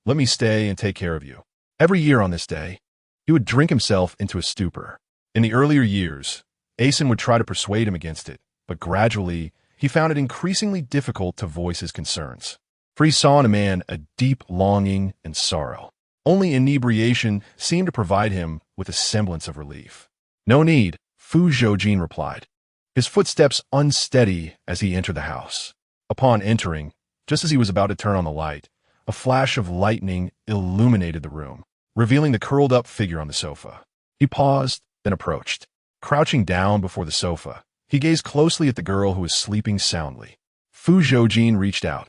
S1: Let me stay and take care of you." Every year on this day, he would drink himself into a stupor. In the earlier years, Asen would try to persuade him against it, but gradually, he found it increasingly difficult to voice his concerns. For he saw in a man a deep longing and sorrow. Only inebriation seemed to provide him with a semblance of relief. "No need," Fu Zhoujin replied, his footsteps unsteady as he entered the house. Upon entering, just as he was about to turn on the light, a flash of lightning illuminated the room, revealing the curled-up figure on the sofa. He paused, then approached. Crouching down before the sofa, he gazed closely at the girl who was sleeping soundly. Fu Zhoujin reached out,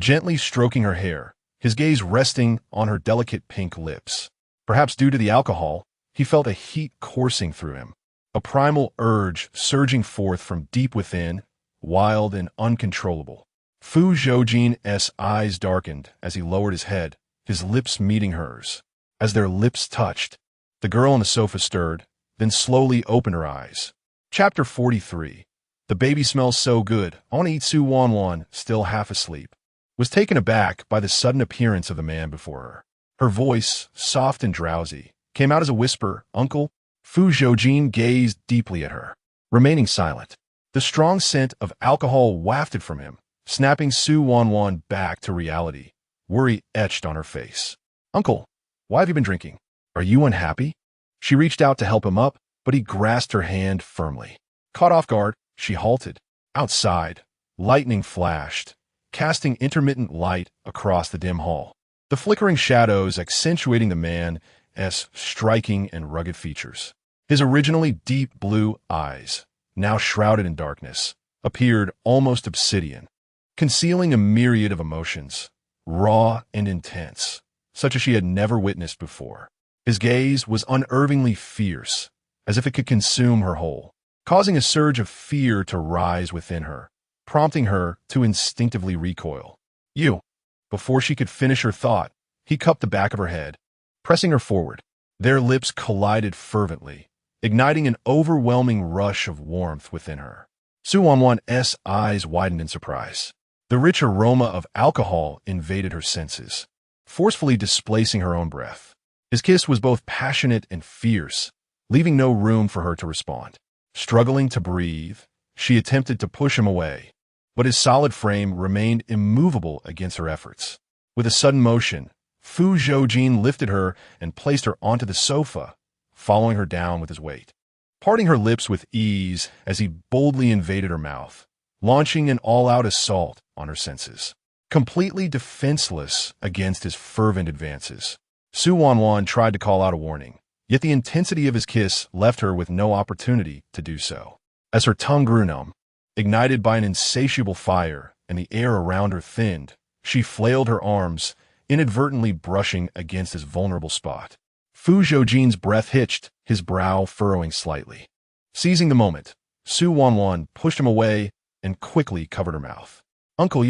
S1: gently stroking her hair, his gaze resting on her delicate pink lips. Perhaps due to the alcohol, he felt a heat coursing through him, a primal urge surging forth from deep within, wild and uncontrollable. Fu Zhoujin's eyes darkened as he lowered his head, his lips meeting hers. As their lips touched, the girl on the sofa stirred, then slowly opened her eyes. Chapter 43. The baby smells so good. I want to eat Su Wanwan, still half asleep, was taken aback by the sudden appearance of the man before her. Her voice, soft and drowsy, came out as a whisper, "Uncle." Fu Zhoujin gazed deeply at her, remaining silent. The strong scent of alcohol wafted from him, snapping Su Wanwan back to reality, worry etched on her face. "Uncle, why have you been drinking? Are you unhappy?" She reached out to help him up, but he grasped her hand firmly. Caught off guard, she halted. Outside, lightning flashed, casting intermittent light across the dim hall, the flickering shadows accentuating the man's striking and rugged features. His originally deep blue eyes, now shrouded in darkness, appeared almost obsidian, concealing a myriad of emotions, raw and intense, such as she had never witnessed before. His gaze was unervingly fierce, as if it could consume her whole, causing a surge of fear to rise within her, prompting her to instinctively recoil. "You!" Before she could finish her thought, he cupped the back of her head, pressing her forward. Their lips collided fervently, igniting an overwhelming rush of warmth within her. Su Wanwan's eyes widened in surprise. The rich aroma of alcohol invaded her senses, forcefully displacing her own breath. His kiss was both passionate and fierce, leaving no room for her to respond. Struggling to breathe, she attempted to push him away, but his solid frame remained immovable against her efforts. With a sudden motion, Fu Zhoujin lifted her and placed her onto the sofa, following her down with his weight, parting her lips with ease as he boldly invaded her mouth, launching an all-out assault on her senses. Completely defenseless against his fervent advances, Su Wanwan tried to call out a warning, yet the intensity of his kiss left her with no opportunity to do so. As her tongue grew numb, ignited by an insatiable fire and the air around her thinned, she flailed her arms, inadvertently brushing against his vulnerable spot. Fu Zhoujin's breath hitched, his brow furrowing slightly. Seizing the moment, Su Wanwan pushed him away and quickly covered her mouth. "Uncle,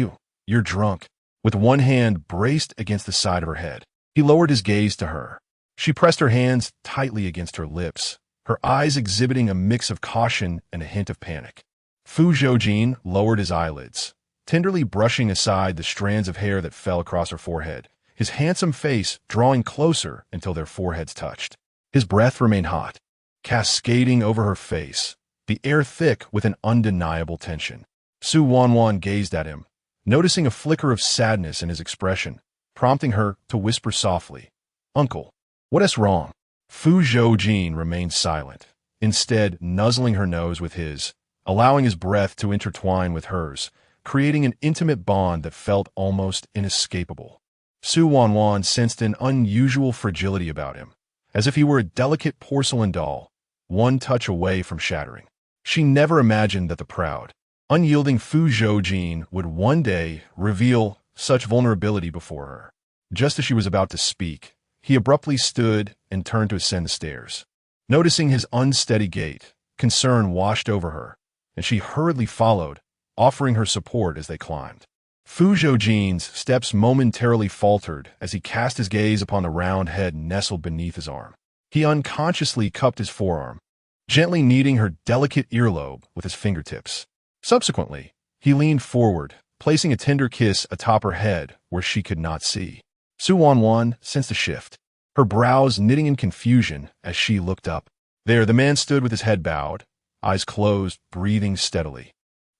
S1: you're drunk." With one hand braced against the side of her head, he lowered his gaze to her. She pressed her hands tightly against her lips, her eyes exhibiting a mix of caution and a hint of panic. Fu Zhoujin lowered his eyelids, tenderly brushing aside the strands of hair that fell across her forehead, his handsome face drawing closer until their foreheads touched. His breath remained hot, cascading over her face, the air thick with an undeniable tension. Su Wanwan gazed at him, noticing a flicker of sadness in his expression, prompting her to whisper softly, "Uncle, what is wrong?" Fu Zhoujin remained silent, instead nuzzling her nose with his, allowing his breath to intertwine with hers, creating an intimate bond that felt almost inescapable. Su Wanwan sensed an unusual fragility about him, as if he were a delicate porcelain doll, one touch away from shattering. She never imagined that the proud, unyielding Fu Zhoujin would one day reveal such vulnerability before her. Just as she was about to speak, he abruptly stood and turned to ascend the stairs. Noticing his unsteady gait, concern washed over her, and she hurriedly followed, offering her support as they climbed. Fu Zhoujin's steps momentarily faltered as he cast his gaze upon the round head nestled beneath his arm. He unconsciously cupped his forearm, gently kneading her delicate earlobe with his fingertips. Subsequently, he leaned forward, placing a tender kiss atop her head where she could not see. Su Wanwan sensed a shift, her brows knitting in confusion as she looked up. There, the man stood with his head bowed, eyes closed, breathing steadily.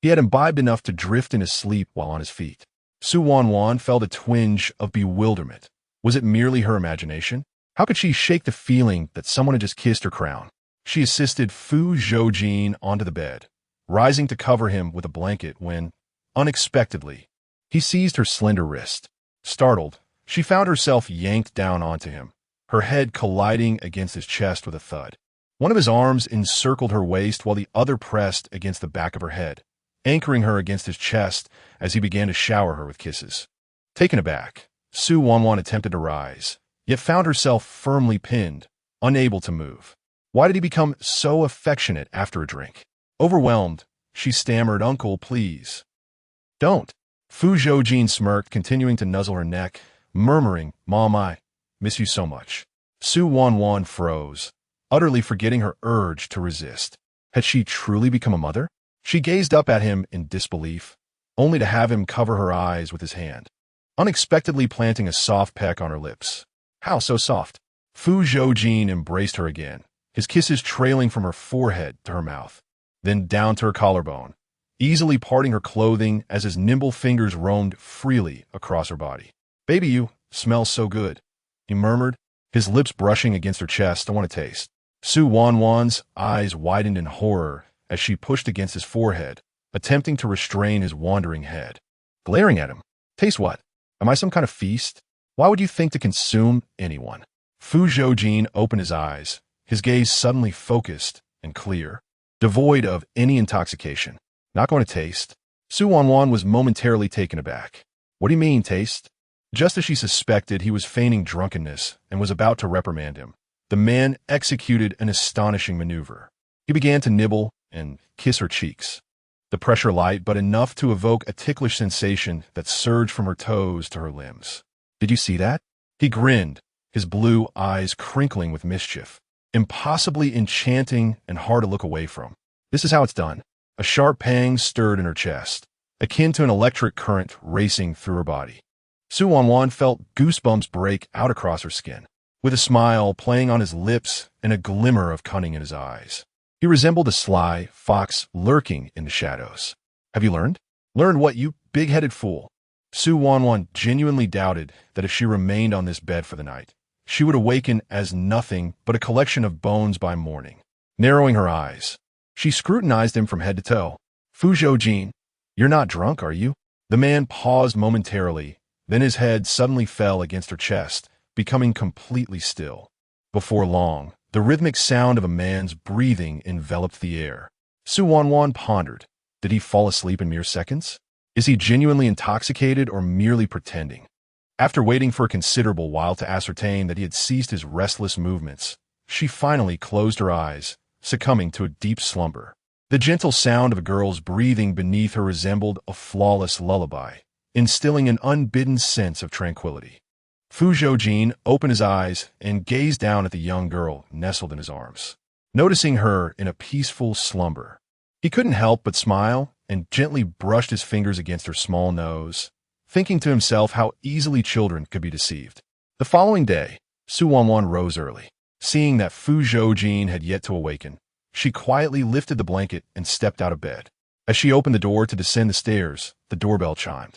S1: He had imbibed enough to drift in his sleep while on his feet. Su Wanwan felt a twinge of bewilderment. Was it merely her imagination? How could she shake the feeling that someone had just kissed her crown? She assisted Fu Zhoujin onto the bed, rising to cover him with a blanket when, unexpectedly, he seized her slender wrist. Startled, she found herself yanked down onto him, her head colliding against his chest with a thud. One of his arms encircled her waist while the other pressed against the back of her head, anchoring her against his chest as he began to shower her with kisses. Taken aback, Su Wanwan attempted to rise, yet found herself firmly pinned, unable to move. Why did he become so affectionate after a drink? Overwhelmed, she stammered, "Uncle, please." "Don't." Fu Zhoujin smirked, continuing to nuzzle her neck, murmuring, "Mom, I miss you so much." Su Wanwan froze, utterly forgetting her urge to resist. Had she truly become a mother? She gazed up at him in disbelief, only to have him cover her eyes with his hand, unexpectedly planting a soft peck on her lips. How so soft? Fu Zhoujin embraced her again, his kisses trailing from her forehead to her mouth, then down to her collarbone, easily parting her clothing as his nimble fingers roamed freely across her body. "Baby, you smell so good," he murmured, his lips brushing against her chest. "I want to taste." Su Wanwan's eyes widened in horror as she pushed against his forehead, attempting to restrain his wandering head. Glaring at him. "Taste what? Am I some kind of feast? Why would you think to consume anyone?" Fu Zhoujin opened his eyes, his gaze suddenly focused and clear, devoid of any intoxication. "Not going to taste?" Su Wanwan was momentarily taken aback. "What do you mean, taste?" Just as she suspected, he was feigning drunkenness and was about to reprimand him. The man executed an astonishing maneuver. He began to nibble and kiss her cheeks. The pressure light, but enough to evoke a ticklish sensation that surged from her toes to her limbs. "Did you see that?" He grinned, his blue eyes crinkling with mischief. Impossibly enchanting and hard to look away from. "This is how it's done." A sharp pang stirred in her chest, akin to an electric current racing through her body. Su Wanwan felt goosebumps break out across her skin, with a smile playing on his lips and a glimmer of cunning in his eyes. He resembled a sly fox lurking in the shadows. "Have you learned?" "Learned what, you big-headed fool?" Su Wanwan genuinely doubted that if she remained on this bed for the night, she would awaken as nothing but a collection of bones by morning. Narrowing her eyes, she scrutinized him from head to toe. "Fu Zhoujin, you're not drunk, are you?" The man paused momentarily, then his head suddenly fell against her chest, becoming completely still. Before long, the rhythmic sound of a man's breathing enveloped the air. Su Wanwan pondered. Did he fall asleep in mere seconds? Is he genuinely intoxicated or merely pretending? After waiting for a considerable while to ascertain that he had ceased his restless movements, she finally closed her eyes, succumbing to a deep slumber. The gentle sound of a girl's breathing beneath her resembled a flawless lullaby, instilling an unbidden sense of tranquility. Fu Zhoujin opened his eyes and gazed down at the young girl nestled in his arms, noticing her in a peaceful slumber. He couldn't help but smile and gently brushed his fingers against her small nose, thinking to himself how easily children could be deceived. The following day, Su Wanwan rose early. Seeing that Fu Zhoujin had yet to awaken, she quietly lifted the blanket and stepped out of bed. As she opened the door to descend the stairs, the doorbell chimed.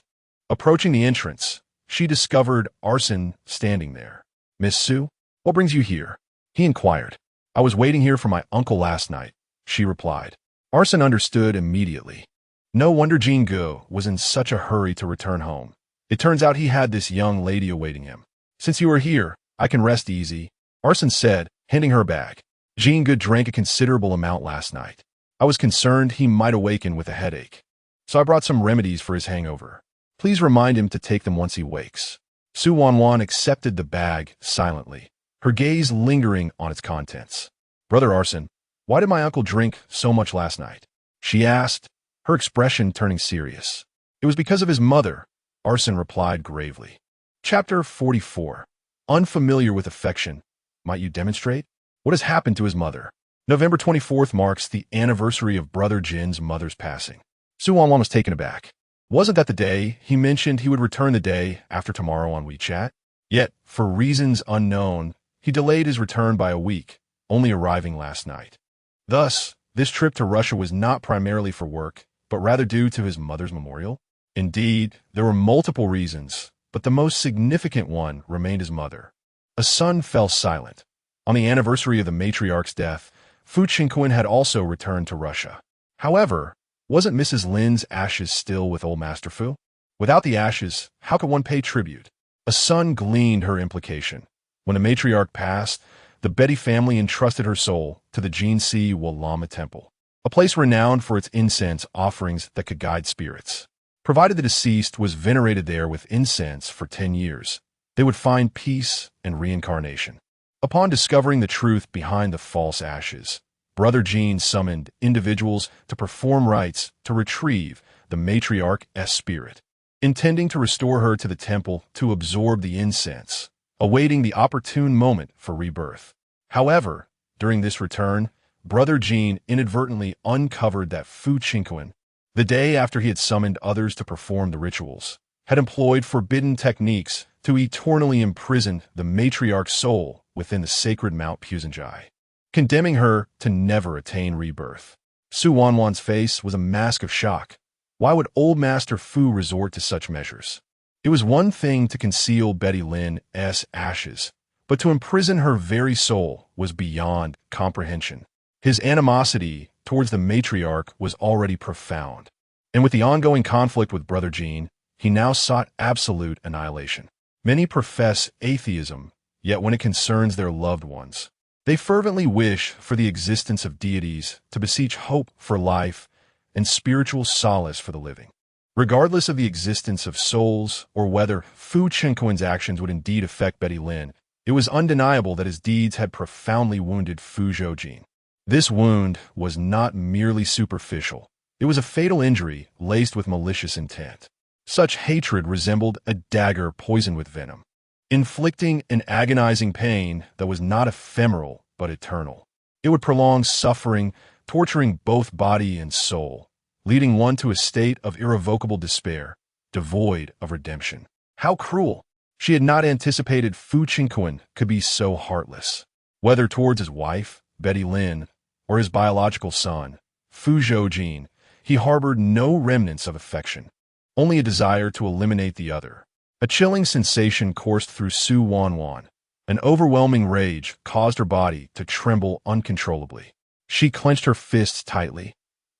S1: Approaching the entrance, she discovered Arson standing there. "Miss Su, what brings you here?" he inquired. "I was waiting here for my uncle last night," she replied. Arson understood immediately. No wonder Jin Ge was in such a hurry to return home. It turns out he had this young lady awaiting him. "Since you are here, I can rest easy," Arson said, handing her a bag. Jin Ge drank a considerable amount last night. I was concerned he might awaken with a headache, so I brought some remedies for his hangover. Please remind him to take them once he wakes. Su Wanwan accepted the bag silently, her gaze lingering on its contents. "Brother Arson, why did my uncle drink so much last night?" she asked, her expression turning serious. "It was because of his mother," Arson replied gravely. Chapter 44. Unfamiliar with affection. Might you demonstrate? What has happened to his mother? November 24th marks the anniversary of Brother Jin's mother's passing. Su Wanwan was taken aback. Wasn't that the day he mentioned he would return the day after tomorrow on WeChat? Yet, for reasons unknown, he delayed his return by a week, only arriving last night. Thus, this trip to Russia was not primarily for work, but rather due to his mother's memorial. Indeed, there were multiple reasons, but the most significant one remained his mother. A son fell silent. On the anniversary of the matriarch's death, Fu Zhoujin had also returned to Russia. However, wasn't Mrs. Lin's ashes still with old Master Fu? Without the ashes, how could one pay tribute? A son gleaned her implication. When the matriarch passed, the Betty family entrusted her soul to the Jinsi Walama Temple, a place renowned for its incense offerings that could guide spirits. Provided the deceased was venerated there with incense for 10 years, they would find peace and reincarnation. Upon discovering the truth behind the false ashes, Brother Jin summoned individuals to perform rites to retrieve the matriarch's spirit, intending to restore her to the temple to absorb the incense, awaiting the opportune moment for rebirth. However, during this return, Brother Jin inadvertently uncovered that Fu Zhoujin, the day after he had summoned others to perform the rituals, had employed forbidden techniques to eternally imprison the matriarch's soul within the sacred Mount Puzanjai, condemning her to never attain rebirth. Su Wanwan's face was a mask of shock. Why would old Master Fu resort to such measures? It was one thing to conceal Betty Lin's ashes, but to imprison her very soul was beyond comprehension. His animosity towards the matriarch was already profound, and with the ongoing conflict with Brother Jin, he now sought absolute annihilation. Many profess atheism, yet when it concerns their loved ones, they fervently wish for the existence of deities to beseech hope for life and spiritual solace for the living. Regardless of the existence of souls or whether Fu Zhoujin's actions would indeed affect Betty Lin, it was undeniable that his deeds had profoundly wounded Fu Zhoujin. This wound was not merely superficial. It was a fatal injury laced with malicious intent. Such hatred resembled a dagger poisoned with venom, inflicting an agonizing pain that was not ephemeral but eternal. It would prolong suffering, torturing both body and soul, leading one to a state of irrevocable despair, devoid of redemption. How cruel! She had not anticipated Fu Zhoujin could be so heartless. Whether towards his wife, Betty Lin, or his biological son, Fu Zhoujin, he harbored no remnants of affection, only a desire to eliminate the other. A chilling sensation coursed through Su Wanwan. An overwhelming rage caused her body to tremble uncontrollably. She clenched her fists tightly,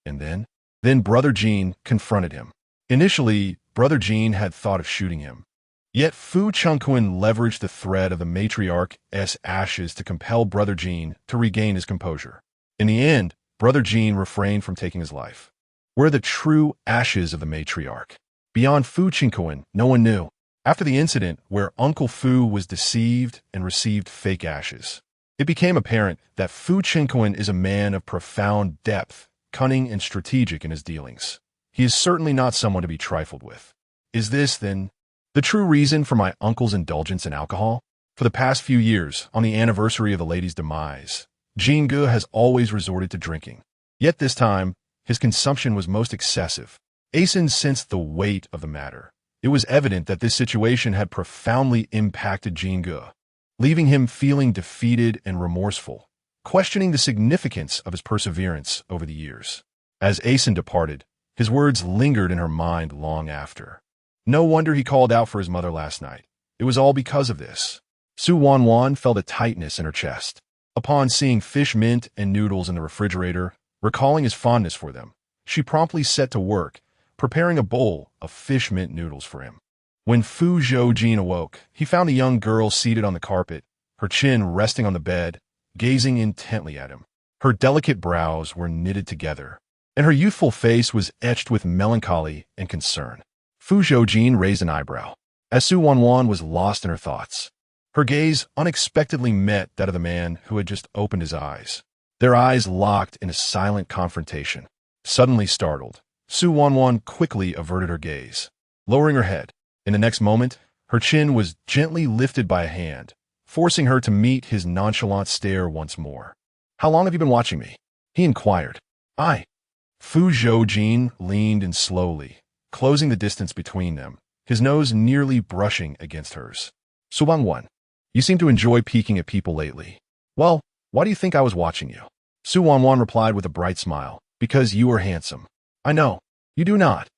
S1: and then Brother Jin confronted him. Initially, Brother Jin had thought of shooting him. Yet Fu Zhoujin leveraged the threat of the matriarch's ashes to compel Brother Jin to regain his composure. In the end, Brother Jin refrained from taking his life. Where are the true ashes of the matriarch? Beyond Fu Zhoujin, no one knew. After the incident where Uncle Fu was deceived and received fake ashes, it became apparent that Fu Zhoujin is a man of profound depth, cunning and strategic in his dealings. He is certainly not someone to be trifled with. Is this, then, the true reason for my uncle's indulgence in alcohol? For the past few years, on the anniversary of the lady's demise, Jingu has always resorted to drinking. Yet this time, his consumption was most excessive. Asen sensed the weight of the matter. It was evident that this situation had profoundly impacted Jingu, leaving him feeling defeated and remorseful, questioning the significance of his perseverance over the years. As Asen departed, his words lingered in her mind long after. No wonder he called out for his mother last night. It was all because of this. Su Wanwan felt a tightness in her chest. Upon seeing fish mint and noodles in the refrigerator, recalling his fondness for them, she promptly set to work, preparing a bowl of fish mint noodles for him. When Fu Zhoujin awoke, he found the young girl seated on the carpet, her chin resting on the bed, gazing intently at him. Her delicate brows were knitted together, and her youthful face was etched with melancholy and concern. Fu Zhoujin raised an eyebrow, as Su Wanwan was lost in her thoughts. Her gaze unexpectedly met that of the man who had just opened his eyes. Their eyes locked in a silent confrontation. Suddenly startled, Su Wanwan quickly averted her gaze. Lowering her head, In the next moment, her chin was gently lifted by a hand, forcing her to meet his nonchalant stare once more. "How long have you been watching me?" he inquired. "I." Fu Zhoujin leaned in slowly, closing the distance between them, his nose nearly brushing against hers. "Wanwan, you seem to enjoy peeking at people lately. Well, why do you think I was watching you?" Wanwan replied with a bright smile. "Because you are handsome." "I know. You do not."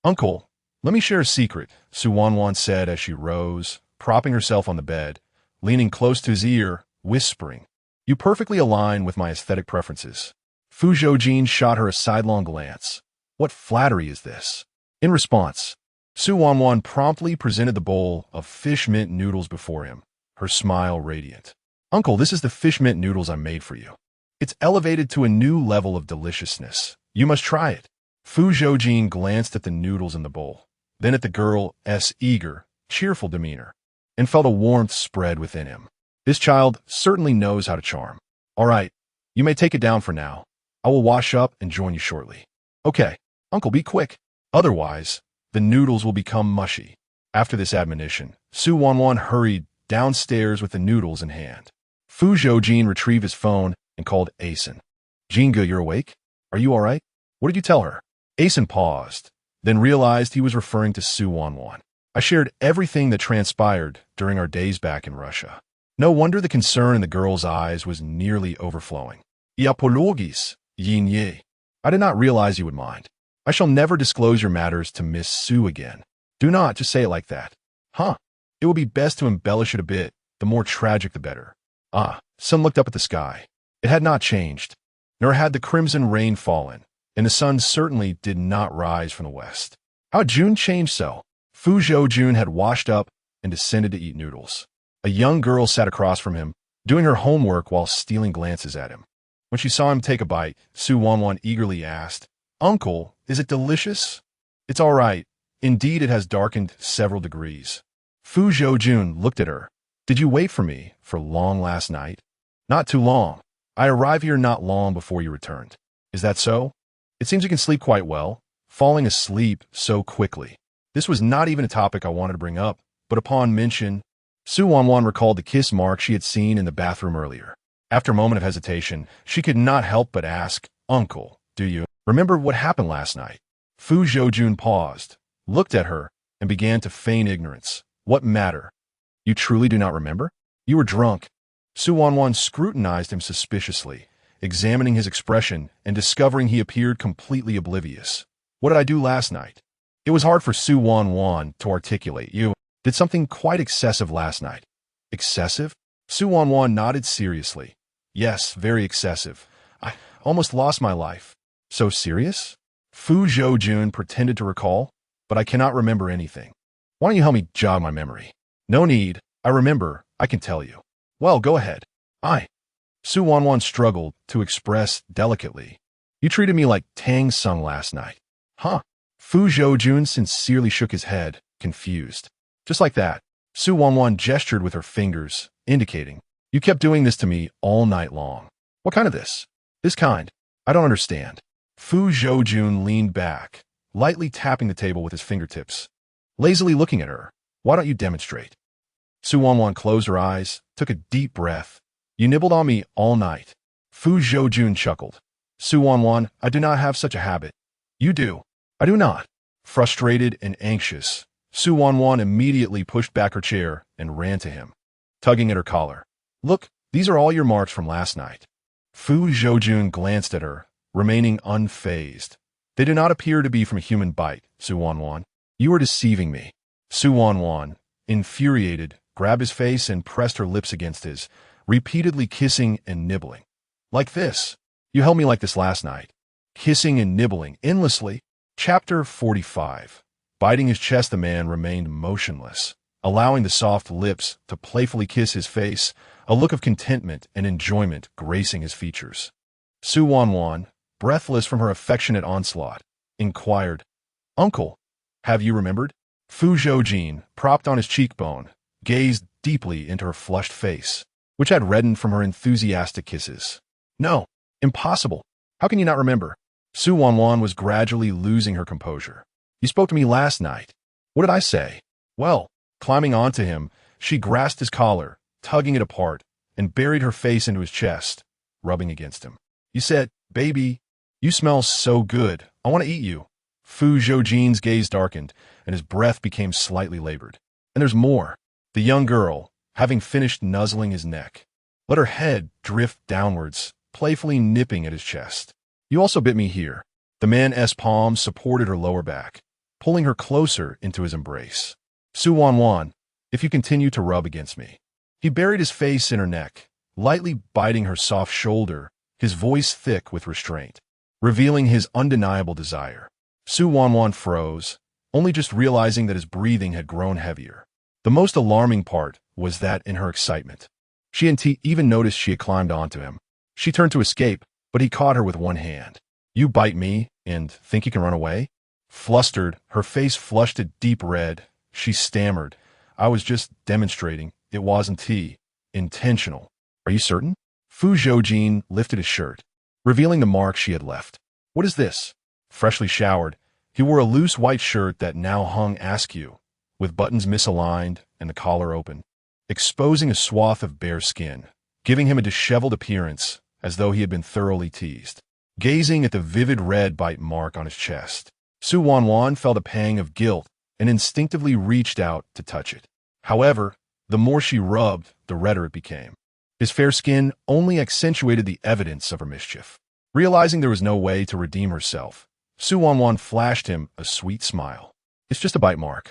S1: "Uncle, let me share a secret," Wanwan said as she rose, propping herself on the bed, leaning close to his ear, whispering, "You perfectly align with my aesthetic preferences." Fu Zhoujin shot her a sidelong glance. What flattery is this? In response, Wanwan promptly presented the bowl of fish mint noodles before him, her smile radiant. "Uncle, this is the fish mint noodles I made for you. It's elevated to a new level of deliciousness. You must try it." Fu Zhoujin glanced at the noodles in the bowl, then at the girl's eager, cheerful demeanor, and felt a warmth spread within him. This child certainly knows how to charm. "All right, you may take it down for now. I will wash up and join you shortly." "Okay, Uncle, be quick. Otherwise, the noodles will become mushy." After this admonition, Wanwan hurried downstairs with the noodles in hand. Fu Zhoujin retrieved his phone and called Asen. "Jinga, you're awake? Are you all right? What did you tell her?" Asen paused, then realized he was referring to Wanwan. "I shared everything that transpired during our days back in Russia." No wonder the concern in the girl's eyes was nearly overflowing. "Apologis, yin ye. I did not realize you would mind. I shall never disclose your matters to Miss Su again." "Do not just say it like that." "Huh. It would be best to embellish it a bit. The more tragic, the better." Sun looked up at the sky. It had not changed, nor had the crimson rain fallen, and the sun certainly did not rise from the west. How had June changed so? Fu Zhoujin had washed up and descended to eat noodles. A young girl sat across from him, doing her homework while stealing glances at him. When she saw him take a bite, Wanwan eagerly asked, "Uncle, is it delicious?" "It's all right. Indeed, it has darkened several degrees." Fu Zhoujin looked at her. "Did you wait for me for long last night?" "Not too long. I arrived here not long before you returned." "Is that so? It seems you can sleep quite well, falling asleep so quickly." This was not even a topic I wanted to bring up, but upon mention, Wanwan recalled the kiss mark she had seen in the bathroom earlier. After a moment of hesitation, she could not help but ask, "Uncle, do you remember what happened last night?" Fu Zhoujin paused, looked at her, and began to feign ignorance. "What matter? You truly do not remember? You were drunk." Wanwan scrutinized him suspiciously, examining his expression and discovering he appeared completely oblivious. "What did I do last night?" It was hard for Wanwan to articulate. "You did something quite excessive last night." "Excessive?" Wanwan nodded seriously. "Yes, very excessive. I almost lost my life." "So serious?" Fu Zhoujin pretended to recall, "But I cannot remember anything." "Why don't you help me jog my memory?" "No need. I remember. I can tell you." "Well, go ahead." Wanwan struggled to express delicately. "You treated me like Tang Sung last night." "Huh?" Fu Zhoujin sincerely shook his head, confused. "Just like that." Wanwan gestured with her fingers, indicating, "You kept doing this to me all night long." "What kind of this?" "This kind. I don't understand." Fu Zhoujin leaned back, lightly tapping the table with his fingertips, lazily looking at her. "Why don't you demonstrate?" Wanwan closed her eyes, took a deep breath. "You nibbled on me all night." Fu Zhoujin chuckled. "Wanwan, I do not have such a habit." "You do." "I do not." Frustrated and anxious, Wanwan immediately pushed back her chair and ran to him, tugging at her collar. "Look, these are all your marks from last night." Fu Zhoujin glanced at her, remaining unfazed. "They do not appear to be from a human bite, Wanwan. You are deceiving me." Wanwan, infuriated, grabbed his face and pressed her lips against his, repeatedly kissing and nibbling. "Like this. You held me like this last night." Kissing and nibbling endlessly. Chapter 45. Biting his chest, the man remained motionless, allowing the soft lips to playfully kiss his face, a look of contentment and enjoyment gracing his features. Wanwan, breathless from her affectionate onslaught, inquired, "Uncle, have you remembered?" Fu Zhoujin, propped on his cheekbone, gazed deeply into her flushed face, which had reddened from her enthusiastic kisses. "No, impossible. How can you not remember?" Wanwan was gradually losing her composure. "You spoke to me last night." What did I say? Well, climbing onto him, she grasped his collar, tugging it apart, and buried her face into his chest, rubbing against him. You said, "Baby, you smell so good. I want to eat you." Fu Zhoujin's gaze darkened, and his breath became slightly labored. And there's more. The young girl, having finished nuzzling his neck, let her head drift downwards, playfully nipping at his chest. You also bit me here. The man's palms supported her lower back, pulling her closer into his embrace. Su Wanwan, if you continue to rub against me. He buried his face in her neck, lightly biting her soft shoulder, his voice thick with restraint, revealing his undeniable desire. Su Wanwan froze, only just realizing that his breathing had grown heavier. The most alarming part was that in her excitement, she hadn't even noticed she had climbed onto him. She turned to escape, but he caught her with one hand. You bite me and think you can run away? Flustered, her face flushed a deep red, she stammered, I was just demonstrating. It wasn't intentional. Are you certain? Fu Zhoujin lifted his shirt, revealing the mark she had left. What is this? Freshly showered, he wore a loose white shirt that now hung askew, with buttons misaligned and the collar open, exposing a swath of bare skin, giving him a disheveled appearance as though he had been thoroughly teased. Gazing at the vivid red bite mark on his chest, Su Wanwan felt a pang of guilt and instinctively reached out to touch it. However, the more she rubbed, the redder it became. His fair skin only accentuated the evidence of her mischief. Realizing there was no way to redeem herself, Su Wanwan flashed him a sweet smile. It's just a bite mark.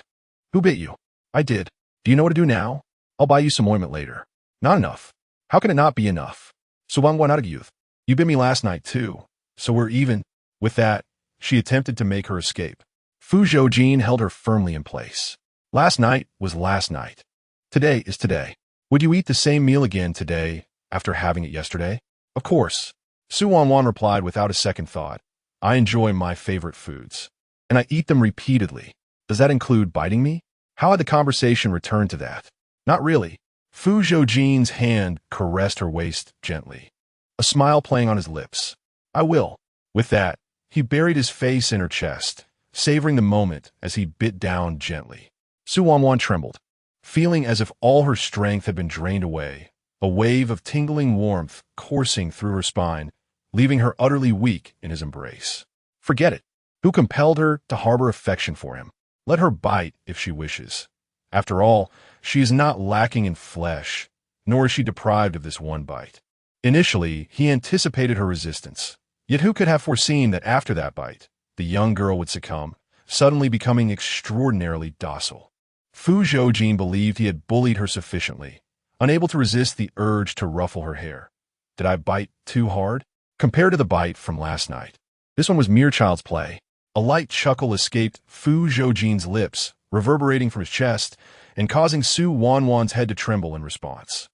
S1: Who bit you? I did. Do you know what to do now? I'll buy you some ointment later. Not enough. How can it not be enough? Su Wanwan out of youth. You bit me last night too, so we're even. With that, she attempted to make her escape. Fu Zhoujin held her firmly in place. Last night was last night. Today is today. Would you eat the same meal again today after having it yesterday? Of course. Su Wanwan replied without a second thought. I enjoy my favorite foods, and I eat them repeatedly. Does that include biting me? How had the conversation returned to that? Not really. Fu Zhoujin's hand caressed her waist gently, a smile playing on his lips. I will. With that, he buried his face in her chest, savoring the moment as he bit down gently. Su Wanwan trembled, feeling as if all her strength had been drained away, a wave of tingling warmth coursing through her spine, leaving her utterly weak in his embrace. Forget it. Who compelled her to harbor affection for him? Let her bite if she wishes. After all, she is not lacking in flesh, nor is she deprived of this one bite. Initially, he anticipated her resistance. Yet who could have foreseen that after that bite, the young girl would succumb, suddenly becoming extraordinarily docile. Fu Zhoujin believed he had bullied her sufficiently, unable to resist the urge to ruffle her hair. Did I bite too hard? Compared to the bite from last night, this one was mere child's play. A light chuckle escaped Fu Zhoujin's lips, reverberating from his chest, and causing Su Wanwan's head to tremble in response.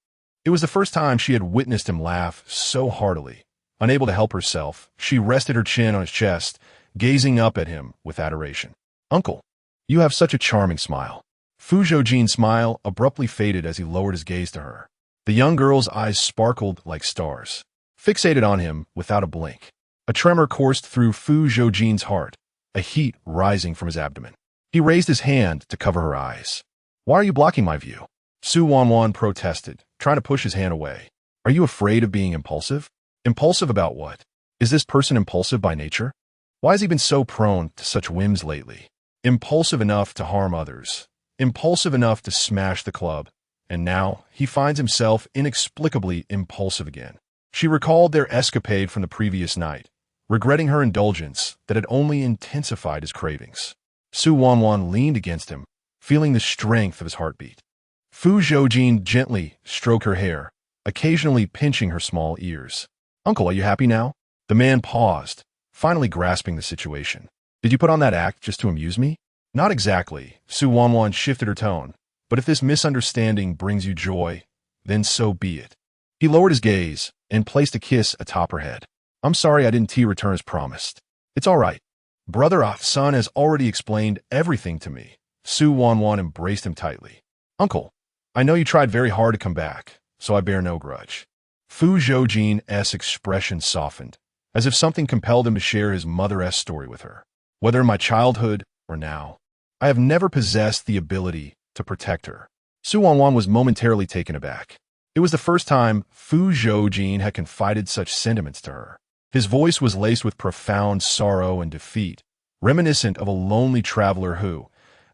S1: It was the first time she had witnessed him laugh so heartily. Unable to help herself, she rested her chin on his chest, gazing up at him with adoration. Uncle, you have such a charming smile. Fu Zhoujin's smile abruptly faded as he lowered his gaze to her. The young girl's eyes sparkled like stars, fixated on him without a blink. A tremor coursed through Fu Zhoujin's heart, a heat rising from his abdomen. He raised his hand to cover her eyes. Why are you blocking my view? Su Wanwan protested, trying to push his hand away. Are you afraid of being impulsive? Impulsive about what? Is this person impulsive by nature? Why has he been so prone to such whims lately? Impulsive enough to harm others. Impulsive enough to smash the club. And now he finds himself inexplicably impulsive again. She recalled their escapade from the previous night, regretting her indulgence that had only intensified his cravings. Su Wanwan leaned against him, feeling the strength of his heartbeat. Fu Zhoujin gently stroked her hair, occasionally pinching her small ears. Uncle, are you happy now? The man paused, finally grasping the situation. Did you put on that act just to amuse me? Not exactly. Su Wanwan shifted her tone. But if this misunderstanding brings you joy, then so be it. He lowered his gaze and placed a kiss atop her head. I'm sorry I didn't return as promised. It's all right. Brother Ahsan has already explained everything to me. Su Wanwan embraced him tightly. Uncle, I know you tried very hard to come back, so I bear no grudge. Fu Zhoujin's expression softened, as if something compelled him to share his mother-esque story with her. Whether in my childhood or now, I have never possessed the ability to protect her. Su Wanwan was momentarily taken aback. It was the first time Fu Zhoujin had confided such sentiments to her. His voice was laced with profound sorrow and defeat, reminiscent of a lonely traveler who,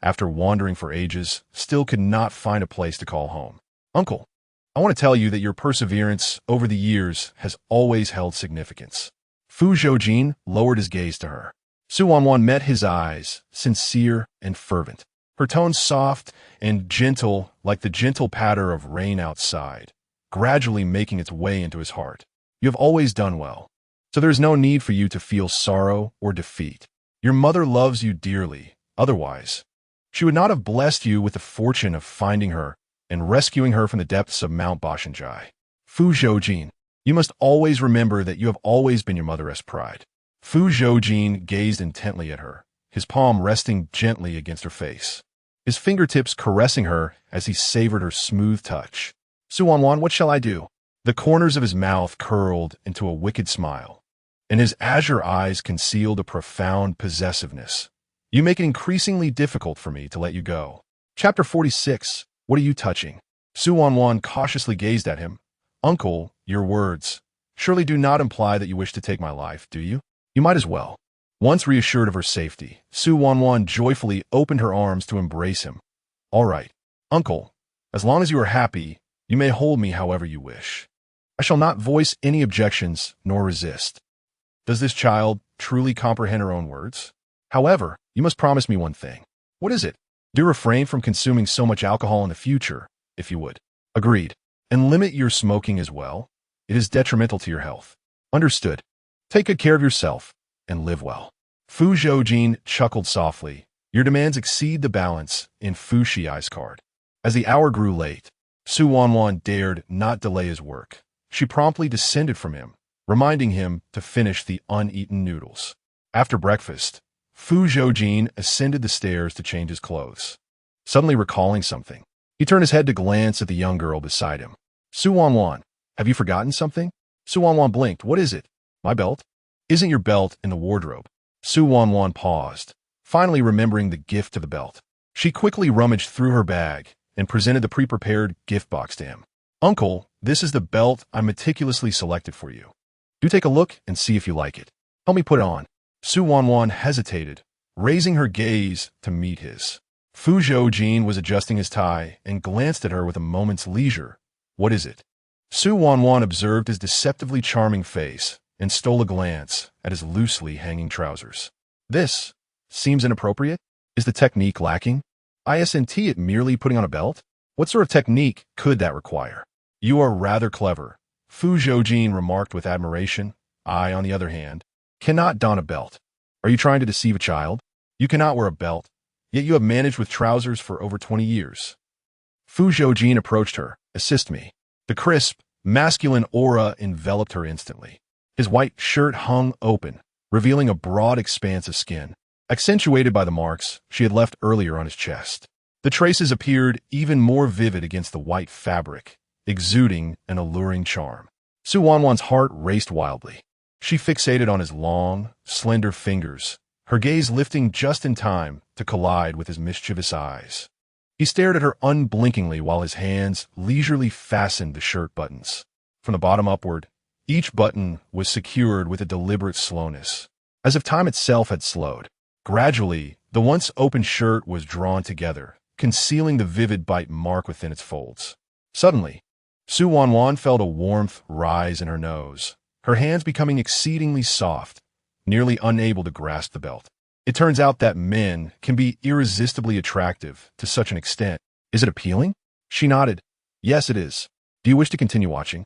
S1: after wandering for ages, still could not find a place to call home. Uncle, I want to tell you that your perseverance over the years has always held significance. Fu Zhoujin lowered his gaze to her. Su Wanwan met his eyes, sincere and fervent. Her tone soft and gentle like the gentle patter of rain outside, gradually making its way into his heart. You have always done well, so there is no need for you to feel sorrow or defeat. Your mother loves you dearly, otherwise she would not have blessed you with the fortune of finding her and rescuing her from the depths of Mount Bashanjai. Fu Zhoujin, you must always remember that you have always been your mother's pride. Fu Zhoujin gazed intently at her, his palm resting gently against her face, his fingertips caressing her as he savored her smooth touch. Su Wanwan, what shall I do? The corners of his mouth curled into a wicked smile, and his azure eyes concealed a profound possessiveness. You make it increasingly difficult for me to let you go. Chapter 46. What are you touching? Su Wanwan cautiously gazed at him. Uncle, your words surely do not imply that you wish to take my life, do you? You might as well. Once reassured of her safety, Su Wanwan joyfully opened her arms to embrace him. All right, Uncle, as long as you are happy, you may hold me however you wish. I shall not voice any objections nor resist. Does this child truly comprehend her own words? However, you must promise me one thing. What is it? Do refrain from consuming so much alcohol in the future, if you would. Agreed. And limit your smoking as well. It is detrimental to your health. Understood. Take good care of yourself and live well. Fu Zhoujin chuckled softly. Your demands exceed the balance in Fu Shiai's card. As the hour grew late, Su Wanwan dared not delay his work. She promptly descended from him, reminding him to finish the uneaten noodles. After breakfast, Fu Zhoujin ascended the stairs to change his clothes. Suddenly recalling something, he turned his head to glance at the young girl beside him. Su Wanwan, have you forgotten something? Su Wanwan blinked. What is it? My belt? Isn't your belt in the wardrobe? Su Wanwan paused, finally remembering the gift of the belt. She quickly rummaged through her bag and presented the pre-prepared gift box to him. Uncle, this is the belt I meticulously selected for you. Do take a look and see if you like it. Help me put it on. Su Wanwan hesitated, raising her gaze to meet his. Fu Zhoujin was adjusting his tie and glanced at her with a moment's leisure. What is it? Su Wanwan observed his deceptively charming face and stole a glance at his loosely hanging trousers. This seems inappropriate. Is the technique lacking? Isn't it merely putting on a belt? What sort of technique could that require? You are rather clever, Fu Zhoujin remarked with admiration. I, on the other hand, cannot don a belt. Are you trying to deceive a child? You cannot wear a belt, yet you have managed with trousers for over 20 years. Fu Zhoujin approached her. Assist me. The crisp, masculine aura enveloped her instantly. His white shirt hung open, revealing a broad expanse of skin, accentuated by the marks she had left earlier on his chest. The traces appeared even more vivid against the white fabric, exuding an alluring charm. Su Wanwan's heart raced wildly. She fixated on his long, slender fingers, her gaze lifting just in time to collide with his mischievous eyes. He stared at her unblinkingly while his hands leisurely fastened the shirt buttons. From the bottom upward, each button was secured with a deliberate slowness, as if time itself had slowed. Gradually, the once open shirt was drawn together, concealing the vivid bite mark within its folds. Suddenly, Su Wanwan felt a warmth rise in her nose, her hands becoming exceedingly soft, nearly unable to grasp the belt. It turns out that men can be irresistibly attractive to such an extent. Is it appealing? She nodded. Yes, it is. Do you wish to continue watching?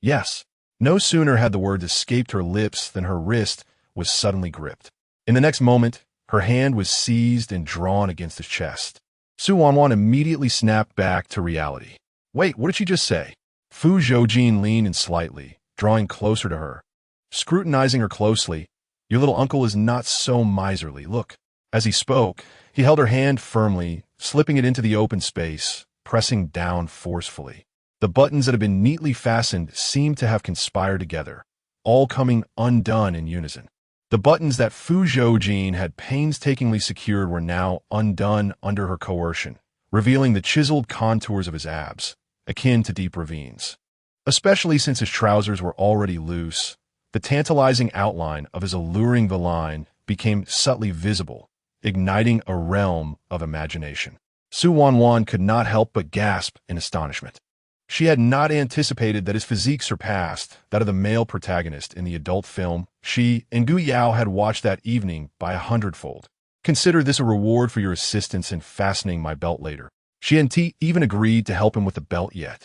S1: Yes. No sooner had the words escaped her lips than her wrist was suddenly gripped. In the next moment, her hand was seized and drawn against his chest. Su Wanwan immediately snapped back to reality. Wait, what did she just say? Fu Zhoujin leaned in slightly, drawing closer to her, scrutinizing her closely. Your little uncle is not so miserly. Look. As he spoke, he held her hand firmly, slipping it into the open space, pressing down forcefully. The buttons that had been neatly fastened seemed to have conspired together, all coming undone in unison. The buttons that Fu Zhoujin had painstakingly secured were now undone under her coercion, revealing the chiseled contours of his abs, akin to deep ravines. Especially since his trousers were already loose, the tantalizing outline of his alluring villain became subtly visible, igniting a realm of imagination. Su Wanwan could not help but gasp in astonishment. She had not anticipated that his physique surpassed that of the male protagonist in the adult film she and Gu Yao had watched that evening by 100-fold. Consider this a reward for your assistance in fastening my belt later. She hadn't even agreed to help him with the belt yet.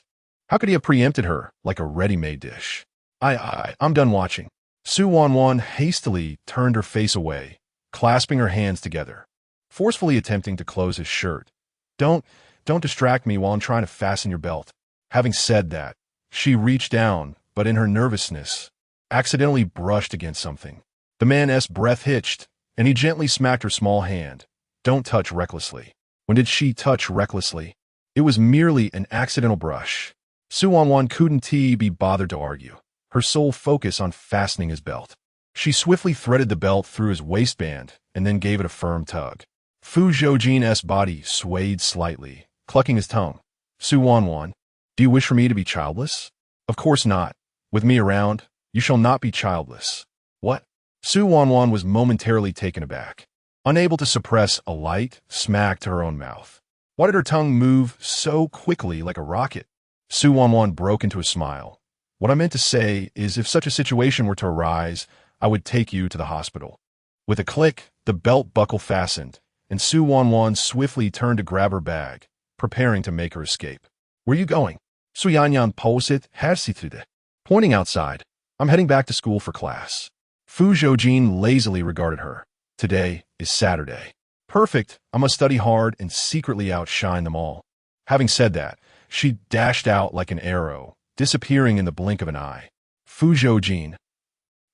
S1: How could he have preempted her like a ready-made dish? I'm done watching. Su Wanwan hastily turned her face away, clasping her hands together, forcefully attempting to close his shirt. Don't distract me while I'm trying to fasten your belt. Having said that, she reached down, but in her nervousness, accidentally brushed against something. The man's breath hitched, and he gently smacked her small hand. Don't touch recklessly. When did she touch recklessly? It was merely an accidental brush. Su Wanwan couldn't be bothered to argue, her sole focus on fastening his belt. She swiftly threaded the belt through his waistband and then gave it a firm tug. Fu Zhoujin's body swayed slightly, clucking his tongue. Su Wanwan, do you wish for me to be childless? Of course not. With me around, you shall not be childless. What? Su Wanwan was momentarily taken aback, unable to suppress a light smack to her own mouth. Why did her tongue move so quickly like a rocket? Su Wanwan broke into a smile. What I meant to say is if such a situation were to arise, I would take you to the hospital. With a click, the belt buckle fastened, and Su Wanwan swiftly turned to grab her bag, preparing to make her escape. Where are you going? Su Yanyan posed hersitude. Pointing outside. I'm heading back to school for class. Fu Zhoujin lazily regarded her. Today is Saturday. Perfect. I must study hard and secretly outshine them all. Having said that, she dashed out like an arrow, disappearing in the blink of an eye. Fu Zhoujin.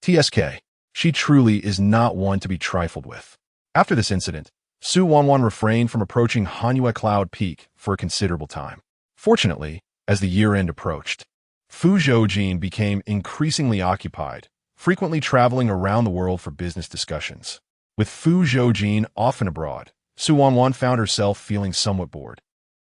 S1: TSK. She truly is not one to be trifled with. After this incident, Su Wanwan refrained from approaching Hanyue Cloud Peak for a considerable time. Fortunately, as the year-end approached, Fu Zhoujin became increasingly occupied, frequently traveling around the world for business discussions. With Fu Zhoujin often abroad, Su Wanwan found herself feeling somewhat bored,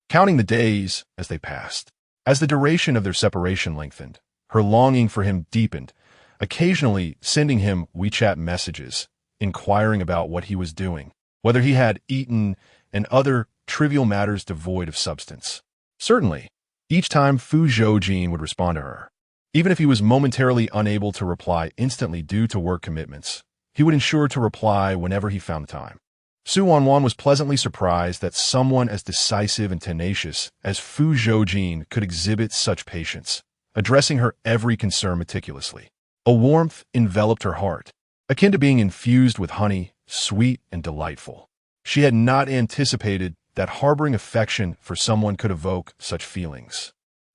S1: counting the days as they passed. As the duration of their separation lengthened, her longing for him deepened, occasionally sending him WeChat messages, inquiring about what he was doing, whether he had eaten, and other trivial matters devoid of substance. Certainly, each time Fu Zhoujin would respond to her, even if he was momentarily unable to reply instantly due to work commitments, he would ensure to reply whenever he found the time. Su Wanwan was pleasantly surprised that someone as decisive and tenacious as Fu Zhoujin could exhibit such patience, addressing her every concern meticulously. A warmth enveloped her heart, akin to being infused with honey, sweet and delightful. She had not anticipated that harboring affection for someone could evoke such feelings.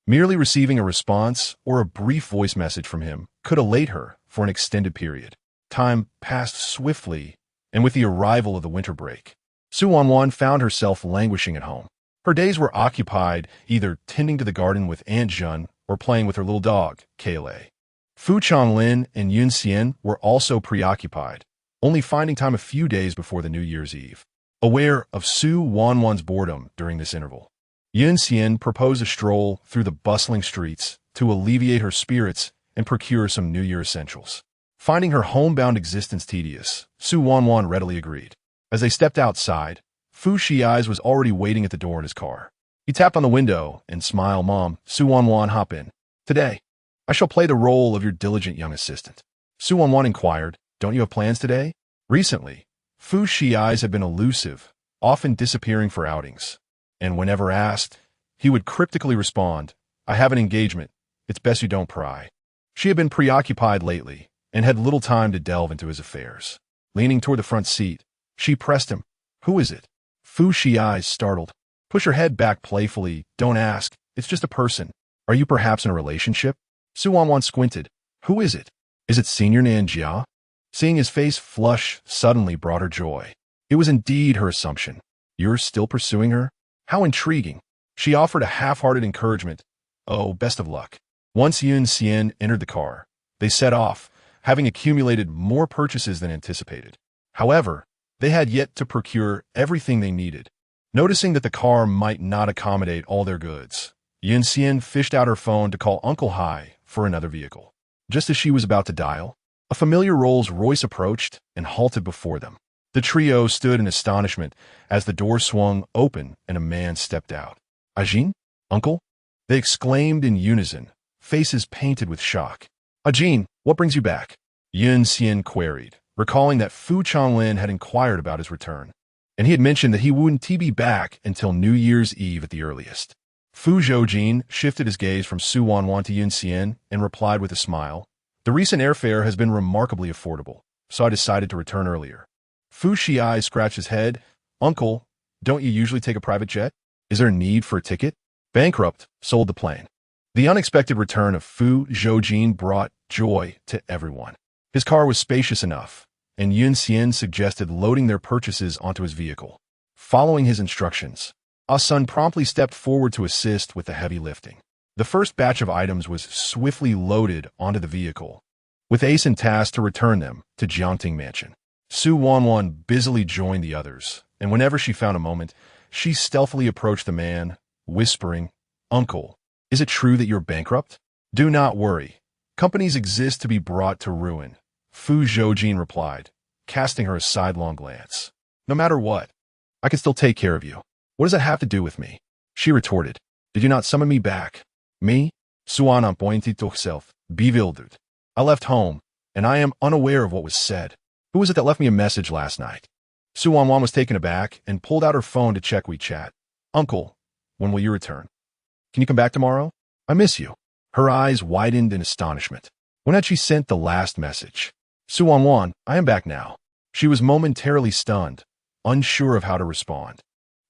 S1: Merely receiving a response or a brief voice message from him could elate her for an extended period. Time passed swiftly, and with the arrival of the winter break, Su Wanwan found herself languishing at home. Her days were occupied either tending to the garden with Aunt Jun or playing with her little dog, Kayla. Fu Changlin and Yun Xian were also preoccupied, only finding time a few days before the New Year's Eve. Aware of Su Wanwan's boredom during this interval, Yun Xian proposed a stroll through the bustling streets to alleviate her spirits and procure some New Year essentials. Finding her homebound existence tedious, Su Wanwan readily agreed. As they stepped outside, Fu Shiai's was already waiting at the door in his car. He tapped on the window and smiled. Mom, Su Wanwan, hop in. Today, I shall play the role of your diligent young assistant. Su Wanwan inquired, don't you have plans today? Recently, Fu Shiai's had been elusive, often disappearing for outings, and whenever asked, he would cryptically respond, I have an engagement, it's best you don't pry. She had been preoccupied lately, and had little time to delve into his affairs. Leaning toward the front seat, she pressed him, Who is it? Fu Shiai's startled. Push her head back playfully, don't ask, it's just a person. Are you perhaps in a relationship? Su Wanwan squinted. Who is it? Is it Senior Nanjia? Seeing his face flush suddenly brought her joy. It was indeed her assumption. You're still pursuing her? How intriguing. She offered a half-hearted encouragement. Oh, best of luck. Once Yun Xian entered the car, they set off, having accumulated more purchases than anticipated. However, they had yet to procure everything they needed. Noticing that the car might not accommodate all their goods, Yun Xian fished out her phone to call Uncle Hai for another vehicle. Just as she was about to dial, a familiar Rolls-Royce approached and halted before them. The trio stood in astonishment as the door swung open and a man stepped out. "Ajin? Uncle?" They exclaimed in unison, faces painted with shock. "Ajin, what brings you back?" Yun Xian queried, recalling that Fu Changlin had inquired about his return, and he had mentioned that he wouldn't be back until New Year's Eve at the earliest. Fu Zhoujin shifted his gaze from Su Wanwan to Yun Xian and replied with a smile, "The recent airfare has been remarkably affordable, so I decided to return earlier." Fu Shiai scratched his head. "Uncle, don't you usually take a private jet? Is there a need for a ticket?" "Bankrupt, sold the plane." The unexpected return of Fu Zhoujin brought joy to everyone. His car was spacious enough, and Yun Xian suggested loading their purchases onto his vehicle. Following his instructions, Ah-sun promptly stepped forward to assist with the heavy lifting. The first batch of items was swiftly loaded onto the vehicle, with Asen tasked to return them to Jiangting Mansion. Su Wanwan busily joined the others, and whenever she found a moment, she stealthily approached the man, whispering, "Uncle, is it true that you're bankrupt?" "Do not worry. Companies exist to be brought to ruin," Fu Zhoujin replied, casting her a sidelong glance. "No matter what, I can still take care of you. What does that have to do with me?" She retorted, "Did you not summon me back?" "Me?" Suanan pointed to herself, bewildered. "I left home, and I am unaware of what was said. Who was it that left me a message last night?" Su Wanwan was taken aback and pulled out her phone to check WeChat. "Uncle, when will you return? Can you come back tomorrow? I miss you." Her eyes widened in astonishment. When had she sent the last message? "Su Wanwan, I am back now." She was momentarily stunned, unsure of how to respond,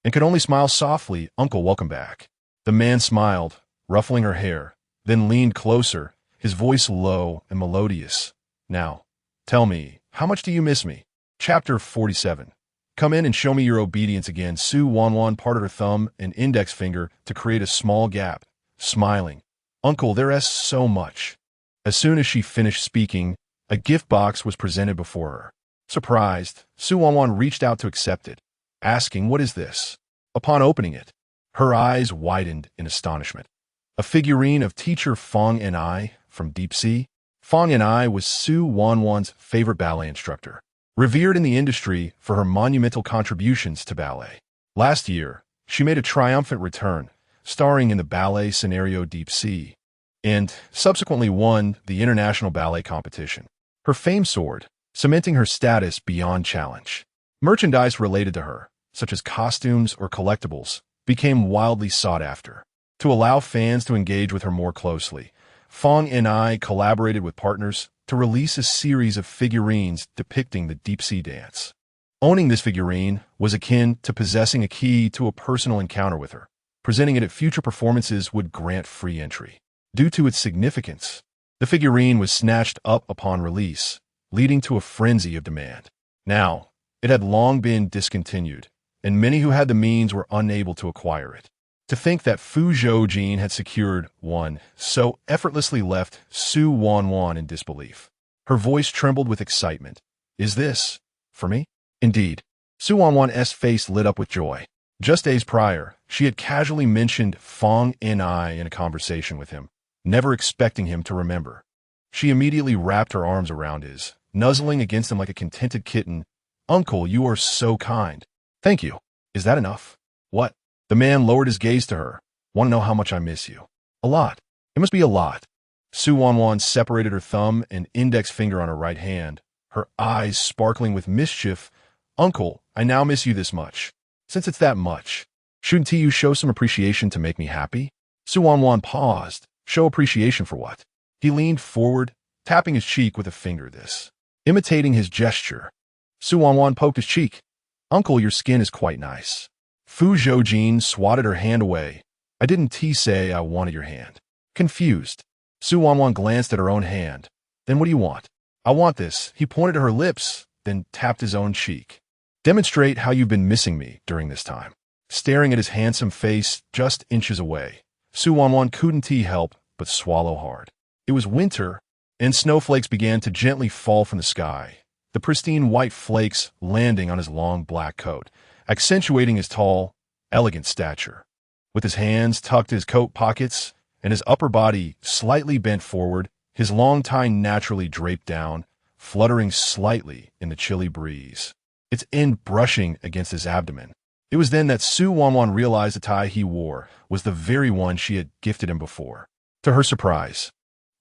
S1: and could only smile softly. "Uncle, welcome back." The man smiled, ruffling her hair, then leaned closer, his voice low and melodious. "Now, tell me, how much do you miss me?" Chapter 47. "Come in and show me your obedience again." Su Wanwan parted her thumb and index finger to create a small gap, smiling. "Uncle, there's so much." As soon as she finished speaking, a gift box was presented before her. Surprised, Su Wanwan reached out to accept it, asking, "What is this?" Upon opening it, her eyes widened in astonishment. A figurine of teacher Fong and I from Deep Sea. Fong and I was Su Wanwan's favorite ballet instructor, revered in the industry for her monumental contributions to ballet. Last year, she made a triumphant return, starring in the ballet scenario Deep Sea, and subsequently won the international ballet competition. Her fame soared, cementing her status beyond challenge. Merchandise related to her, such as costumes or collectibles, became wildly sought after. To allow fans to engage with her more closely, Fong and I collaborated with partners to release a series of figurines depicting the deep sea dance. Owning this figurine was akin to possessing a key to a personal encounter with her. Presenting it at future performances would grant free entry. Due to its significance, the figurine was snatched up upon release, leading to a frenzy of demand. Now, it had long been discontinued, and many who had the means were unable to acquire it. To think that Fu Zhoujin had secured one so effortlessly left Su Wanwan in disbelief. Her voice trembled with excitement. "Is this for me?" Indeed. Su Wanwan's face lit up with joy. Just days prior, she had casually mentioned Fong and I in a conversation with him, never expecting him to remember. She immediately wrapped her arms around his, nuzzling against him like a contented kitten. "Uncle, you are so kind." "Thank you. Is that enough?" "What?" The man lowered his gaze to her. "Want to know how much I miss you?" "A lot. It must be a lot." Su Wanwan separated her thumb and index finger on her right hand, her eyes sparkling with mischief. "Uncle, I now miss you this much. Since it's that much, shouldn't you show some appreciation to make me happy?" Su Wanwan paused. Show appreciation for what? He leaned forward, tapping his cheek with a finger. This, imitating his gesture. Su Wanwan poked his cheek. "Uncle, your skin is quite nice." Fu Zhoujin swatted her hand away. "I didn't say I wanted your hand." Confused, Su Wanwan glanced at her own hand. "Then what do you want?" "I want this." He pointed to her lips, then tapped his own cheek. "Demonstrate how you've been missing me during this time." Staring at his handsome face just inches away, Su Wanwan couldn't help but swallow hard. It was winter, and snowflakes began to gently fall from the sky, the pristine white flakes landing on his long black coat, accentuating his tall, elegant stature. With his hands tucked in his coat pockets and his upper body slightly bent forward, his long tie naturally draped down, fluttering slightly in the chilly breeze, its end brushing against his abdomen. It was then that Su Wanwan realized the tie he wore was the very one she had gifted him before. To her surprise,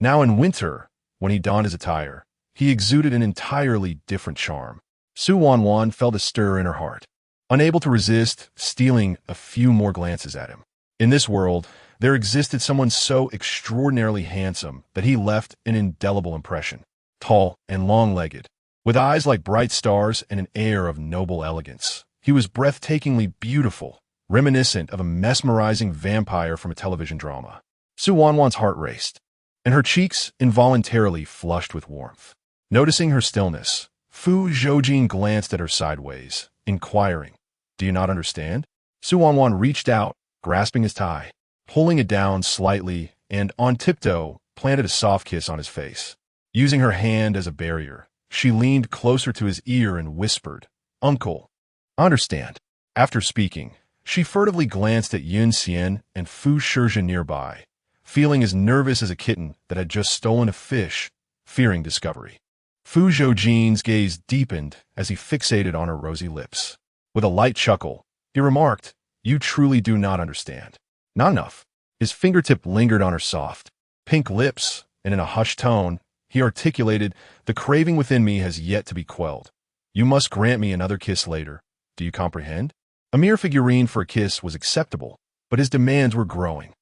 S1: now in winter, when he donned his attire, he exuded an entirely different charm. Su Wanwan felt a stir in her heart, unable to resist stealing a few more glances at him. In this world, there existed someone so extraordinarily handsome that he left an indelible impression. Tall and long-legged, with eyes like bright stars and an air of noble elegance, he was breathtakingly beautiful, reminiscent of a mesmerizing vampire from a television drama. Su Wanwan's heart raced, and her cheeks involuntarily flushed with warmth. Noticing her stillness, Fu Zhoujin glanced at her sideways, inquiring, "Do you not understand?" Su Wanwan reached out, grasping his tie, pulling it down slightly, and on tiptoe planted a soft kiss on his face. Using her hand as a barrier, she leaned closer to his ear and whispered, "Uncle, I understand." After speaking, she furtively glanced at Yun Xian and Fu Zhoujin nearby, feeling as nervous as a kitten that had just stolen a fish, fearing discovery. Fu Zhoujin's gaze deepened as he fixated on her rosy lips. With a light chuckle, he remarked, "You truly do not understand." "Not enough." His fingertip lingered on her soft, pink lips, and in a hushed tone, he articulated, "The craving within me has yet to be quelled. You must grant me another kiss later. Do you comprehend?" A mere figurine for a kiss was acceptable, but his demands were growing.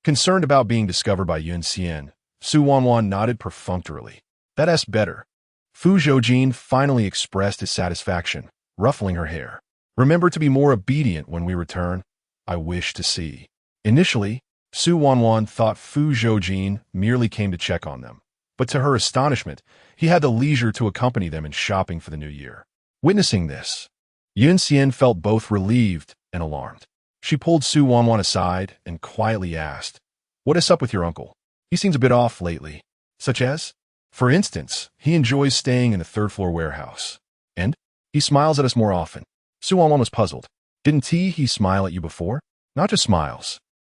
S1: Concerned about being discovered by Yun Xian, Su Wanwan nodded perfunctorily. "That's better." Fu Zhoujin finally expressed his satisfaction, ruffling her hair. "Remember to be more obedient when we return. I wish to see." Initially, Su Wanwan thought Fu Zhoujin merely came to check on them, but to her astonishment, he had the leisure to accompany them in shopping for the new year. Witnessing this, Yun Xian felt both relieved and alarmed. She pulled Su Wanwan aside and quietly asked, "What is up with your uncle? He seems a bit off lately." "Such as?" "For instance, he enjoys staying in the third-floor warehouse. And he smiles at us more often." Su Wanwan was puzzled. "Didn't he smile at you before?" "Not just smiles.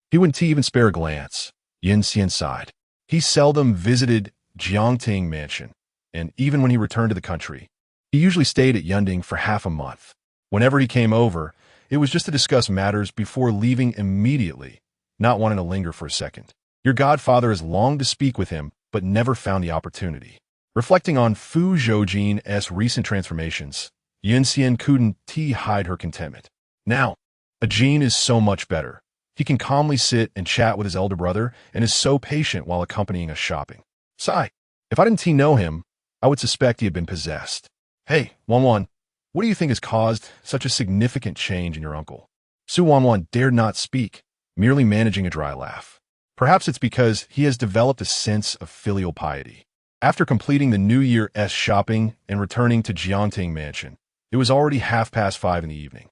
S1: He wouldn't even spare a glance." Yun Xian sighed. "He seldom visited Jiangting Mansion, and even when he returned to the country, he usually stayed at Yunding for half a month. Whenever he came over, it was just to discuss matters before leaving immediately, not wanting to linger for a second. Your godfather has longed to speak with him, but never found the opportunity." Reflecting on Fu Zhoujin's recent transformations, Yun Xian couldn't hide her contentment. Now, Ajin is so much better. He can calmly sit and chat with his elder brother and is so patient while accompanying us shopping. Sigh. If I didn't know him, I would suspect he had been possessed. "Hey, Wanwan, what do you think has caused such a significant change in your uncle?" Su Wanwan dared not speak, merely managing a dry laugh. "Perhaps it's because he has developed a sense of filial piety. After completing the New Year's shopping and returning to Jiangting Mansion, it was already 5:30 in the evening.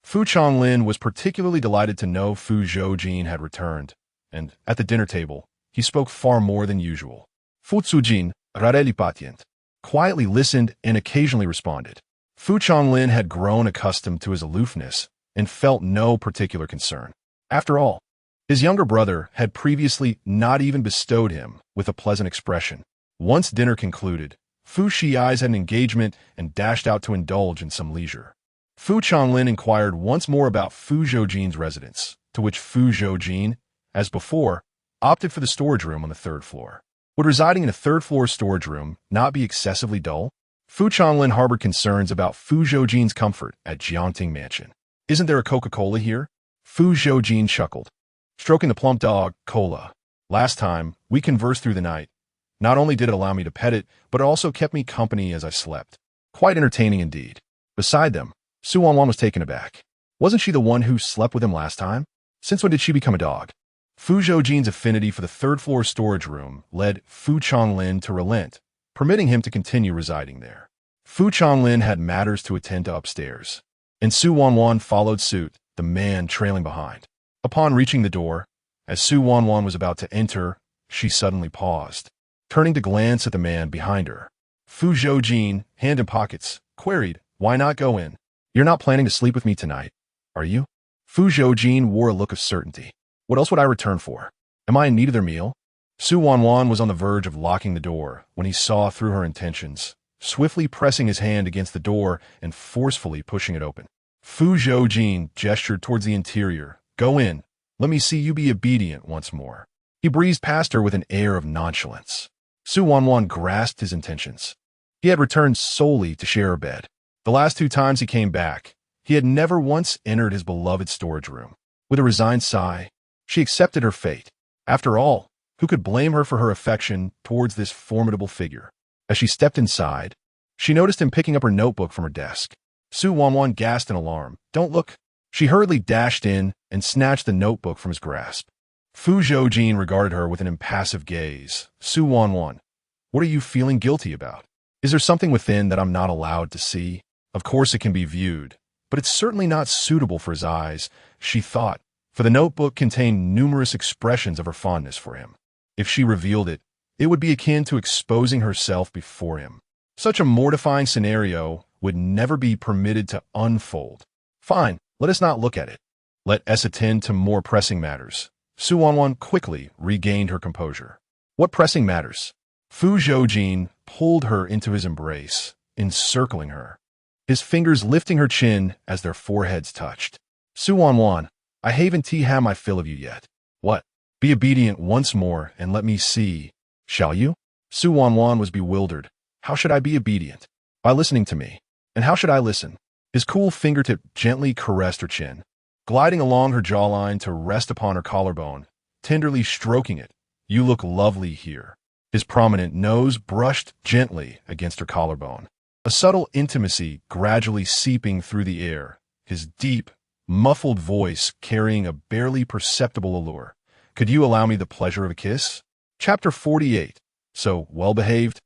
S1: Fu Changlin was particularly delighted to know Fu Zhoujin had returned, and at the dinner table, he spoke far more than usual. Fu Zhoujin, rarely patient, quietly listened and occasionally responded. Fu Changlin had grown accustomed to his aloofness and felt no particular concern. After all, his younger brother had previously not even bestowed him with a pleasant expression. Once dinner concluded, Fu Shiai's had an engagement and dashed out to indulge in some leisure. Fu Changlin inquired once more about Fu Zhoujin's residence, to which Fu Zhoujin, as before, opted for the storage room on the third floor. Would residing in a third-floor storage room not be excessively dull? Fu Changlin harbored concerns about Fu Zhoujin's comfort at Jiangting Mansion. "Isn't there a Coca-Cola here?" Fu Zhoujin chuckled, stroking the plump dog, Cola. "Last time, we conversed through the night. Not only did it allow me to pet it, but it also kept me company as I slept. Quite entertaining indeed." Beside them, Su Wanwan was taken aback. Wasn't she the one who slept with him last time? Since when did she become a dog? Fu Zhoujin's affinity for the third-floor storage room led Fu Changlin to relent, permitting him to continue residing there. Fu Changlin had matters to attend to upstairs, and Su Wanwan followed suit, the man trailing behind. Upon reaching the door, as Su Wanwan was about to enter, she suddenly paused. turning to glance at the man behind her. Fu Zhoujin, hand in pockets, queried, "Why not go in? You're not planning to sleep with me tonight, are you?" Fu Zhoujin wore a look of certainty. "What else would I return for? Am I in need of their meal?" Wanwan was on the verge of locking the door when he saw through her intentions, swiftly pressing his hand against the door and forcefully pushing it open. Fu Zhoujin gestured towards the interior. "Go in. Let me see you be obedient once more." He breezed past her with an air of nonchalance. Wanwan grasped his intentions. He had returned solely to share her bed. The last 2 times he came back, he had never once entered his beloved storage room. With a resigned sigh, she accepted her fate. After all, who could blame her for her affection towards this formidable figure? As she stepped inside, she noticed him picking up her notebook from her desk. Wanwan gasped in alarm. "Don't look." She hurriedly dashed in and snatched the notebook from his grasp. Fu Zhoujin regarded her with an impassive gaze. "Wanwan, what are you feeling guilty about? Is there something within that I'm not allowed to see? Of course it can be viewed, but it's certainly not suitable for his eyes," she thought, for the notebook contained numerous expressions of her fondness for him. If she revealed it, it would be akin to exposing herself before him. Such a mortifying scenario would never be permitted to unfold. "Fine, let us not look at it. Let us attend to more pressing matters." Wanwan quickly regained her composure. "What pressing matters?" Fu Zhoujin pulled her into his embrace, encircling her, his fingers lifting her chin as their foreheads touched. "Wanwan, I haven't had my fill of you yet. What? Be obedient once more and let me see. Shall you?" Wanwan was bewildered. "How should I be obedient?" "By listening to me." "And how should I listen?" His cool fingertip gently caressed her chin, gliding along her jawline to rest upon her collarbone, tenderly stroking it. "You look lovely here." His prominent nose brushed gently against her collarbone, a subtle intimacy gradually seeping through the air, his deep, muffled voice carrying a barely perceptible allure. "Could you allow me the pleasure of a kiss?" Chapter 48. So well-behaved?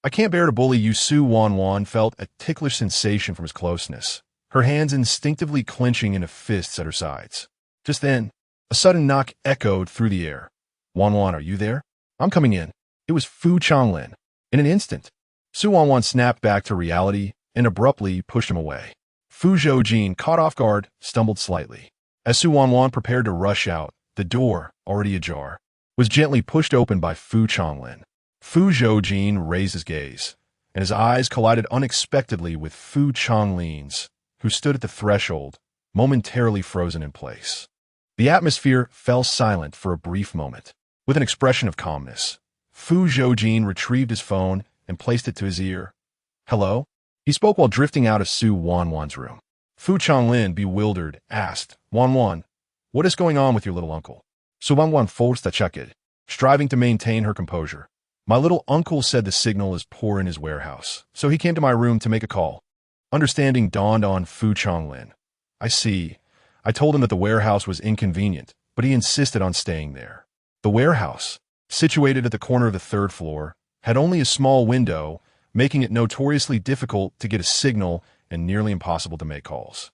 S1: "I can't bear to bully you." Wanwan felt a ticklish sensation from his closeness, her hands instinctively clenching into fists at her sides. Just then, a sudden knock echoed through the air. "Wanwan, are you there?" "I'm coming in." It was Fu Changlin. In an instant, Wanwan snapped back to reality and abruptly pushed him away. Fu Zhoujin, caught off guard, stumbled slightly. As Wanwan prepared to rush out, the door, already ajar, was gently pushed open by Fu Changlin. Fu Zhoujin raised his gaze, and his eyes collided unexpectedly with Fu Changlin's, who stood at the threshold, momentarily frozen in place. The atmosphere fell silent for a brief moment. With an expression of calmness, Fu Zhoujin retrieved his phone and placed it to his ear. "Hello?" He spoke while drifting out of Wanwan's room. Fu Changlin, bewildered, asked, "Wanwan, what is going on with your little uncle?" Wanwan forced a check it, striving to maintain her composure. "My little uncle said the signal is poor in his warehouse, so he came to my room to make a call." Understanding dawned on Fu Changlin. "I see. I told him that the warehouse was inconvenient, but he insisted on staying there." The warehouse, situated at the corner of the 3rd floor, had only a small window, making it notoriously difficult to get a signal and nearly impossible to make calls.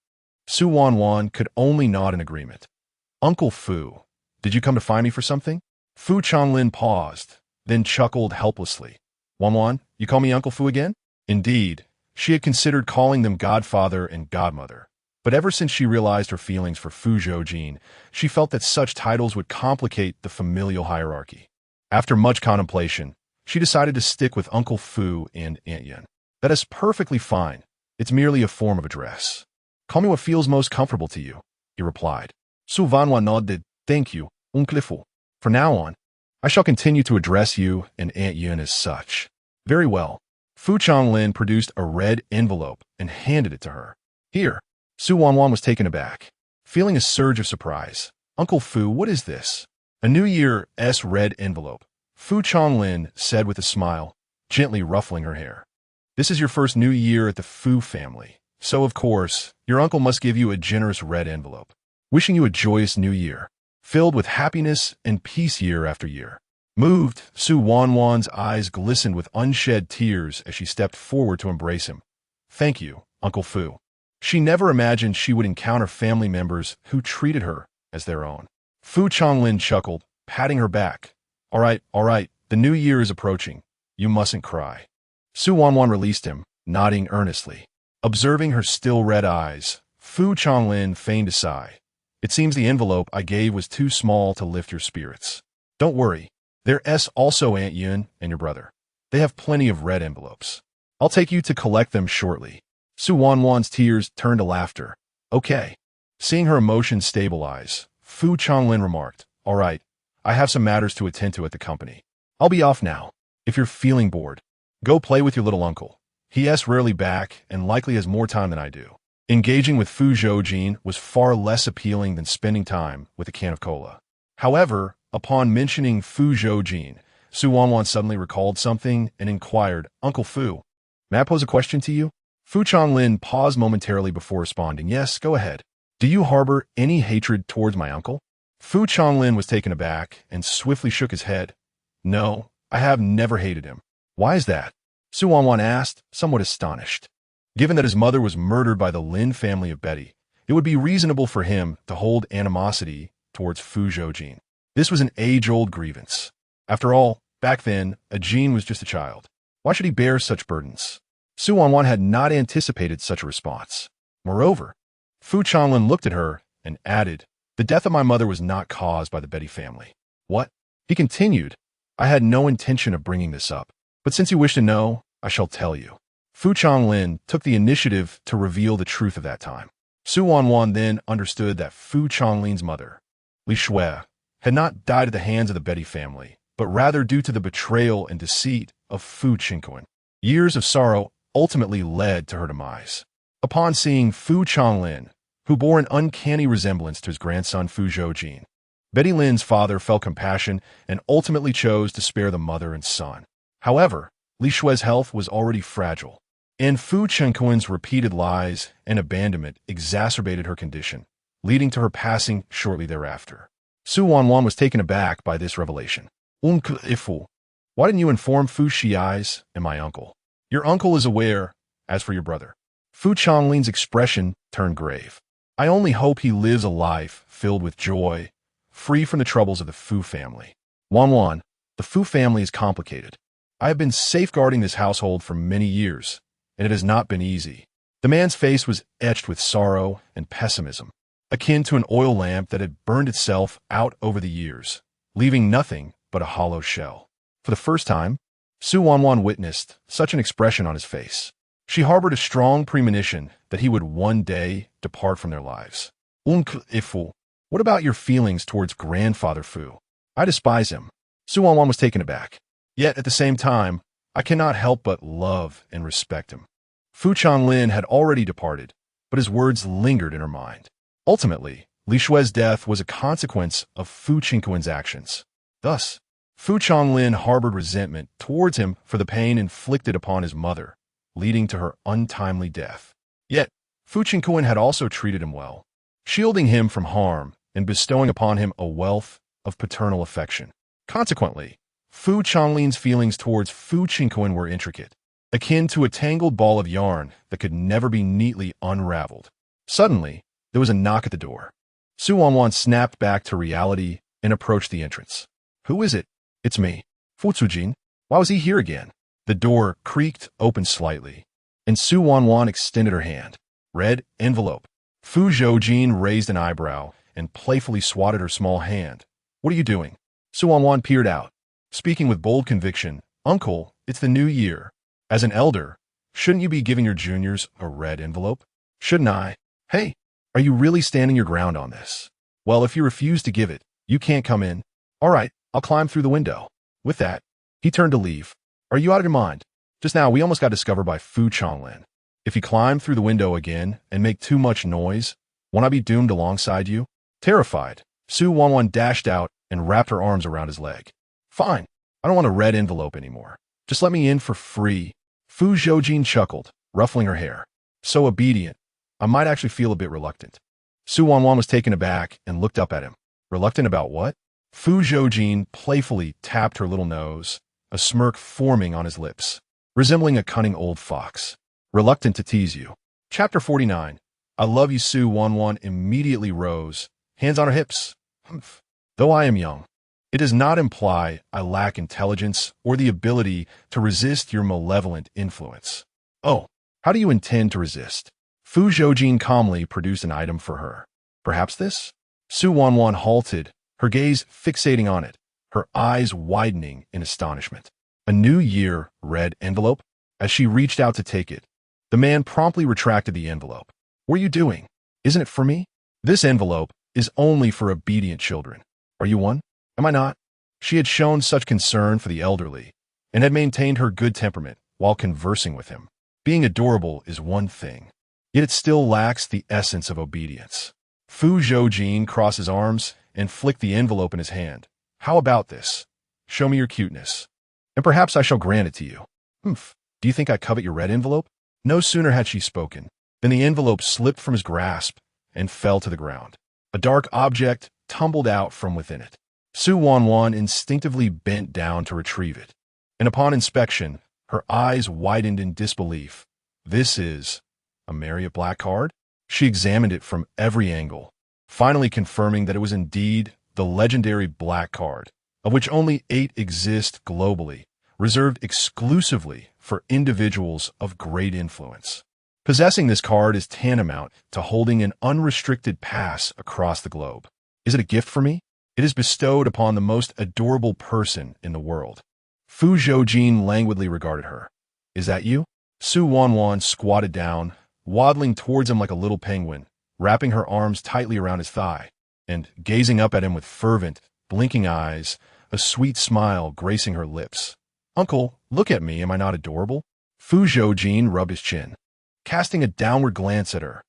S1: Wanwan could only nod in agreement. "Uncle Fu, did you come to find me for something?" Fu Changlin paused, then chuckled helplessly. "Wanwan, you call me Uncle Fu again?" Indeed, she had considered calling them godfather and godmother. But ever since she realized her feelings for Fu Zhoujin, she felt that such titles would complicate the familial hierarchy. After much contemplation, she decided to stick with Uncle Fu and Aunt Yin. "That is perfectly fine. It's merely a form of address. Call me what feels most comfortable to you," he replied. Wanwan nodded. "Thank you, Uncle Fu. From now on, I shall continue to address you and Aunt Yin as such." "Very well." Fu Changlin produced a red envelope and handed it to her. "Here." Wanwan was taken aback, feeling a surge of surprise. "Uncle Fu, what is this?" "A New Year's red envelope," Fu Changlin said with a smile, gently ruffling her hair. "This is your first New Year at the Fu family, so of course, your uncle must give you a generous red envelope. Wishing you a joyous New Year, filled with happiness and peace year after year." Moved, Wanwan's eyes glistened with unshed tears as she stepped forward to embrace him. "Thank you, Uncle Fu." She never imagined she would encounter family members who treated her as their own. Fu Changlin chuckled, patting her back. All right, the new year is approaching. You mustn't cry. Su Wanwan released him, nodding earnestly. Observing her still red eyes, Fu Zhoujin feigned a sigh. It seems the envelope I gave was too small to lift your spirits. Don't worry. There's also Aunt Yun and your brother. They have plenty of red envelopes. I'll take you to collect them shortly. Su Wanwan's tears turned to laughter. Okay. Seeing her emotions stabilize, Fu Zhoujin remarked, All right, I have some matters to attend to at the company. I'll be off now. If you're feeling bored, go play with your little uncle. He's rarely back and likely has more time than I do. Engaging with Fu Zhoujin was far less appealing than spending time with a can of cola. However, upon mentioning Fu Zhoujin, Su Wanwan suddenly recalled something and inquired, Uncle Fu, may I pose a question to you? Fu Zhoujin paused momentarily before responding, Yes, go ahead. Do you harbor any hatred towards my uncle? Fu Zhoujin was taken aback and swiftly shook his head. No, I have never hated him. Why is that? Su Wanwan asked, somewhat astonished. Given that his mother was murdered by the Lin family of Betty, it would be reasonable for him to hold animosity towards Fu Zhoujin. This was an age-old grievance. After all, back then, a Jin was just a child. Why should he bear such burdens? Su Wanwan had not anticipated such a response. Moreover, Fu Zhoujin looked at her and added, The death of my mother was not caused by the Betty family. What? He continued, I had no intention of bringing this up, but since you wish to know, I shall tell you. Fu Zhoujin took the initiative to reveal the truth of that time. Su Wanwan then understood that Fu Zhoujin's mother, Li Shui, had not died at the hands of the Betty family, but rather due to the betrayal and deceit of Fu Zhoujin. Years of sorrow ultimately led to her demise. Upon seeing Fu Zhoujin, who bore an uncanny resemblance to his grandson Fu Zhoujin, Betty Lin's father felt compassion and ultimately chose to spare the mother and son. However, Li Shui's health was already fragile, and Fu Zhoujin's repeated lies and abandonment exacerbated her condition, leading to her passing shortly thereafter. Su Wanwan was taken aback by this revelation. Ifu, why didn't you inform Fu Shiai's and my uncle? Your uncle is aware, as for your brother. Fu Zhoujin's expression turned grave. I only hope he lives a life filled with joy, free from the troubles of the Fu family. Wanwan, the Fu family is complicated. I have been safeguarding this household for many years, and it has not been easy. The man's face was etched with sorrow and pessimism, akin to an oil lamp that had burned itself out over the years, leaving nothing but a hollow shell. For the first time, Su Wanwan witnessed such an expression on his face. She harbored a strong premonition that he would one day depart from their lives. Ifu, what about your feelings towards grandfather Fu? I despise him. Su Wanwan was taken aback. Yet, at the same time, I cannot help but love and respect him. Fu Zhoujin had already departed, but his words lingered in her mind. Ultimately, Li Shui's death was a consequence of Fu Zhoujin's actions. Thus, Fu Zhoujin harbored resentment towards him for the pain inflicted upon his mother, leading to her untimely death. Yet, Fu Zhoujin had also treated him well, shielding him from harm and bestowing upon him a wealth of paternal affection. Consequently, Fu Zhoujin's feelings towards Fu Zhoujin were intricate, akin to a tangled ball of yarn that could never be neatly unraveled. Suddenly, there was a knock at the door. Su Wanwan snapped back to reality and approached the entrance. Who is it? It's me. Fu Zhoujin. Why was he here again? The door creaked open slightly, and Su Wanwan extended her hand. Red envelope. Fu Zhoujin raised an eyebrow and playfully swatted her small hand. What are you doing? Su Wanwan peered out, speaking with bold conviction. Uncle, it's the new year. As an elder, shouldn't you be giving your juniors a red envelope? Shouldn't I? Hey, are you really standing your ground on this? Well, if you refuse to give it, you can't come in. All right, I'll climb through the window. With that, he turned to leave. Are you out of your mind? Just now, we almost got discovered by Fu Zhoujin. If you climb through the window again and make too much noise, won't I be doomed alongside you? Terrified, Su Wanwan dashed out and wrapped her arms around his leg. Fine, I don't want a red envelope anymore. Just let me in for free. Fu Zhoujin chuckled, ruffling her hair. So obedient, I might actually feel a bit reluctant. Su Wanwan was taken aback and looked up at him. Reluctant about what? Fu Zhoujin playfully tapped her little nose, a smirk forming on his lips, resembling a cunning old fox. Reluctant to tease you. Chapter 49. I love you. Su Wanwan immediately rose, hands on her hips. Humph. Though I am young, It does not imply I lack intelligence or the ability to resist your malevolent influence. Oh, how do you intend to resist? Fu Zhoujin calmly produced an item for her. Perhaps this? Su Wanwan halted, her gaze fixating on it, her eyes widening in astonishment. A New Year red envelope? As she reached out to take it, the man promptly retracted the envelope. What are you doing? Isn't it for me? This envelope is only for obedient children. Are you one? Am I not? She had shown such concern for the elderly and had maintained her good temperament while conversing with him. Being adorable is one thing, yet it still lacks the essence of obedience. Fu Zhoujin crossed his arms and flicked the envelope in his hand. How about this? Show me your cuteness, and perhaps I shall grant it to you. Humph. Do you think I covet your red envelope? No sooner had she spoken than the envelope slipped from his grasp and fell to the ground. A dark object tumbled out from within it. Su Wanwan instinctively bent down to retrieve it, and upon inspection, her eyes widened in disbelief. This is a Marriott black card? She examined it from every angle, finally confirming that it was indeed the legendary black card, of which only 8 exist globally, reserved exclusively for individuals of great influence. Possessing this card is tantamount to holding an unrestricted pass across the globe. Is it a gift for me? It is bestowed upon the most adorable person in the world. Fu Zhoujin languidly regarded her. Is that you? Su Wanwan squatted down, waddling towards him like a little penguin, wrapping her arms tightly around his thigh, and gazing up at him with fervent, blinking eyes, a sweet smile gracing her lips. Uncle, look at me, am I not adorable? Fu Zhoujin rubbed his chin, casting a downward glance at her.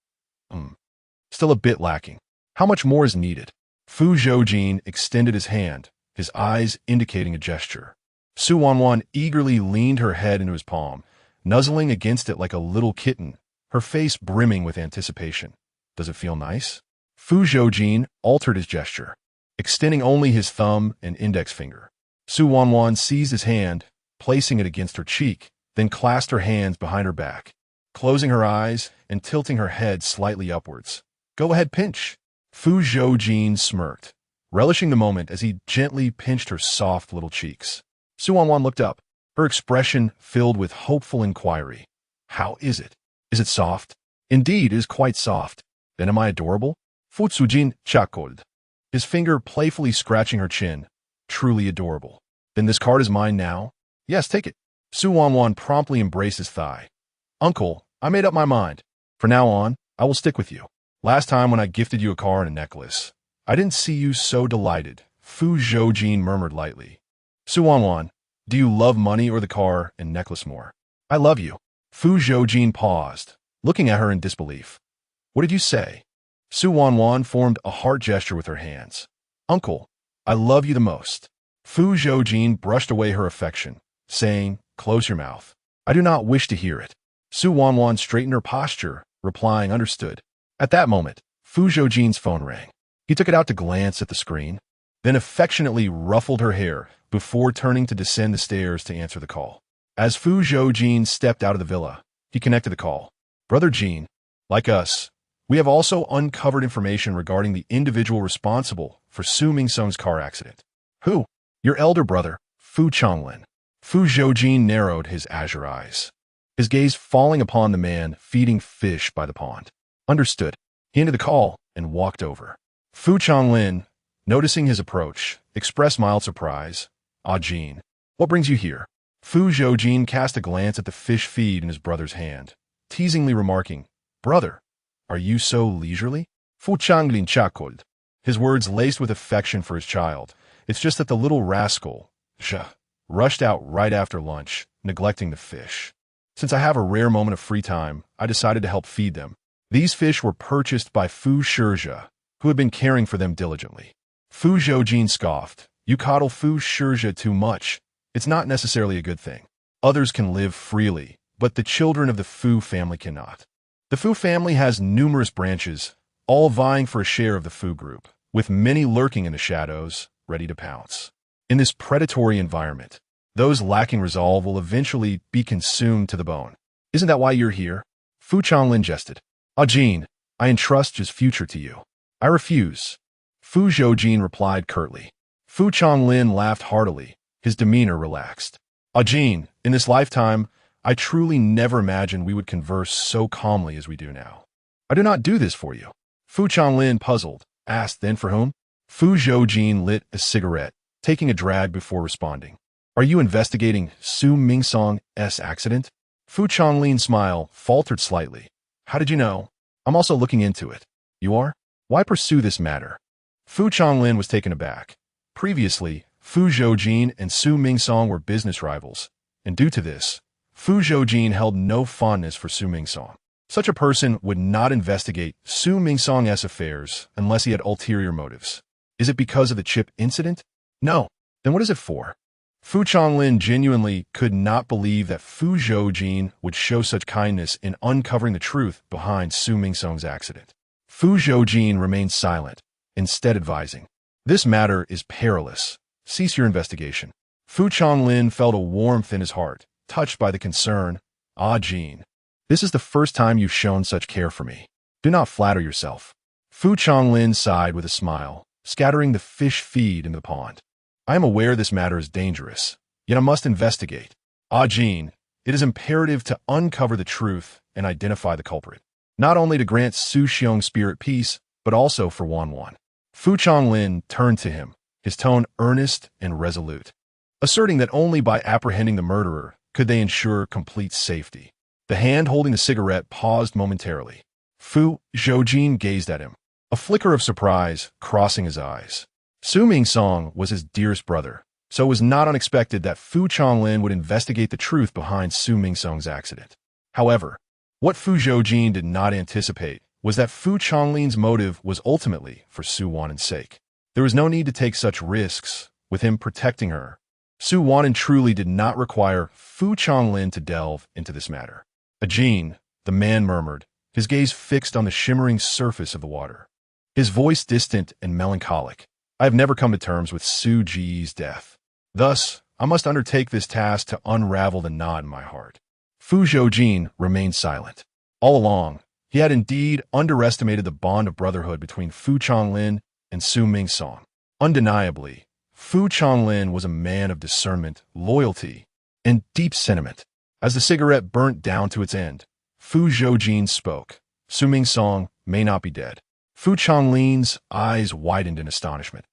S1: Still a bit lacking. How much more is needed? Fu Zhoujin extended his hand, his eyes indicating a gesture. Su Wanwan eagerly leaned her head into his palm, nuzzling against it like a little kitten, her face brimming with anticipation. Does it feel nice? Fu Zhoujin altered his gesture, extending only his thumb and index finger. Su Wanwan seized his hand, placing it against her cheek, then clasped her hands behind her back, closing her eyes and tilting her head slightly upwards. Go ahead, pinch. Fu Zhoujin smirked, relishing the moment as he gently pinched her soft little cheeks. Su Wanwan looked up, her expression filled with hopeful inquiry. How is it? Is it soft? Indeed, it is quite soft. Then am I adorable? Fu Zhoujin chuckled, his finger playfully scratching her chin. Truly adorable. Then this card is mine now? Yes, take it. Su Wanwan promptly embraced his thigh. Uncle, I made up my mind. From now on, I will stick with you. Last time when I gifted you a car and a necklace, I didn't see you so delighted. Fu Zhoujin murmured lightly. Su Wanwan, do you love money or the car and necklace more? I love you. Fu Zhoujin paused, looking at her in disbelief. What did you say? Su Wanwan formed a heart gesture with her hands. Uncle, I love you the most. Fu Zhoujin brushed away her affection, saying, close your mouth. I do not wish to hear it. Su Wanwan straightened her posture, replying, understood. At that moment, Fu Zhoujin's phone rang. He took it out to glance at the screen, then affectionately ruffled her hair before turning to descend the stairs to answer the call. As Fu Zhoujin stepped out of the villa, he connected the call. Brother Jean, like us, we have also uncovered information regarding the individual responsible for Su Mingsung's car accident. Who? Your elder brother, Fu Changlin. Fu Zhoujin narrowed his azure eyes, his gaze falling upon the man feeding fish by the pond. Understood. He ended the call and walked over. Fu Changlin, noticing his approach, expressed mild surprise. Ah, Jean, what brings you here? Fu Zhoujin cast a glance at the fish feed in his brother's hand, teasingly remarking, Brother, are you so leisurely? Fu Changlin chuckled, his words laced with affection for his child. It's just that the little rascal, rushed out right after lunch, neglecting the fish. Since I have a rare moment of free time, I decided to help feed them. These fish were purchased by Fu Zhoujin, who had been caring for them diligently. Fu Zhoujin scoffed. You coddle Fu Zhoujin too much. It's not necessarily a good thing. Others can live freely, but the children of the Fu family cannot. The Fu family has numerous branches, all vying for a share of the Fu group, with many lurking in the shadows, ready to pounce. In this predatory environment, those lacking resolve will eventually be consumed to the bone. Isn't that why you're here? Fu Changlin jested. Ah, Jean, I entrust his future to you. I refuse. Fu Zhoujin replied curtly. Fu Changlin laughed heartily, his demeanor relaxed. Ah, Jean, in this lifetime, I truly never imagined we would converse so calmly as we do now. I do not do this for you. Fu Changlin, puzzled, asked, then for whom? Fu Zhoujin lit a cigarette, taking a drag before responding. Are you investigating Su Mingsong's accident? Fu Changlin's smile faltered slightly. How did you know? I'm also looking into it. You are? Why pursue this matter? Fu Changlin was taken aback. Previously, Fu Zhoujin and Su Mingsong were business rivals, and due to this, Fu Zhoujin held no fondness for Su Mingsong. Such a person would not investigate Su Mingsong's affairs unless he had ulterior motives. Is it because of the chip incident? No. Then what is it for? Fu Changlin genuinely could not believe that Fu Zhoujin would show such kindness in uncovering the truth behind Su Mingsong's accident. Fu Zhoujin remained silent, instead advising, "This matter is perilous. Cease your investigation." Fu Changlin felt a warmth in his heart, touched by the concern. Ah, Jean, this is the first time you've shown such care for me. Do not flatter yourself. Fu Changlin sighed with a smile, scattering the fish feed into the pond. I am aware this matter is dangerous, yet I must investigate. Ah, Jean, it is imperative to uncover the truth and identify the culprit, not only to grant Su Xiong's spirit peace, but also for Wanwan. Fu Changlin turned to him, his tone earnest and resolute, asserting that only by apprehending the murderer could they ensure complete safety. The hand holding the cigarette paused momentarily. Fu Zhoujin gazed at him, a flicker of surprise crossing his eyes. Su Mingsong was his dearest brother, so it was not unexpected that Fu Changlin would investigate the truth behind Su Mingsong's accident. However, what Fu Zhoujin did not anticipate was that Fu Changlin's motive was ultimately for Su Wanwan's sake. There was no need to take such risks, with him protecting her. Su Wanwan truly did not require Fu Changlin to delve into this matter. Jean, the man murmured, his gaze fixed on the shimmering surface of the water. His voice distant and melancholic. I have never come to terms with Su Ji's death. Thus, I must undertake this task to unravel the knot in my heart. Fu Zhoujin remained silent. All along, he had indeed underestimated the bond of brotherhood between Fu Changlin and Su Mingsong. Undeniably, Fu Changlin was a man of discernment, loyalty, and deep sentiment. As the cigarette burnt down to its end, Fu Zhoujin spoke. Su Mingsong may not be dead. Fu Changlin's eyes widened in astonishment.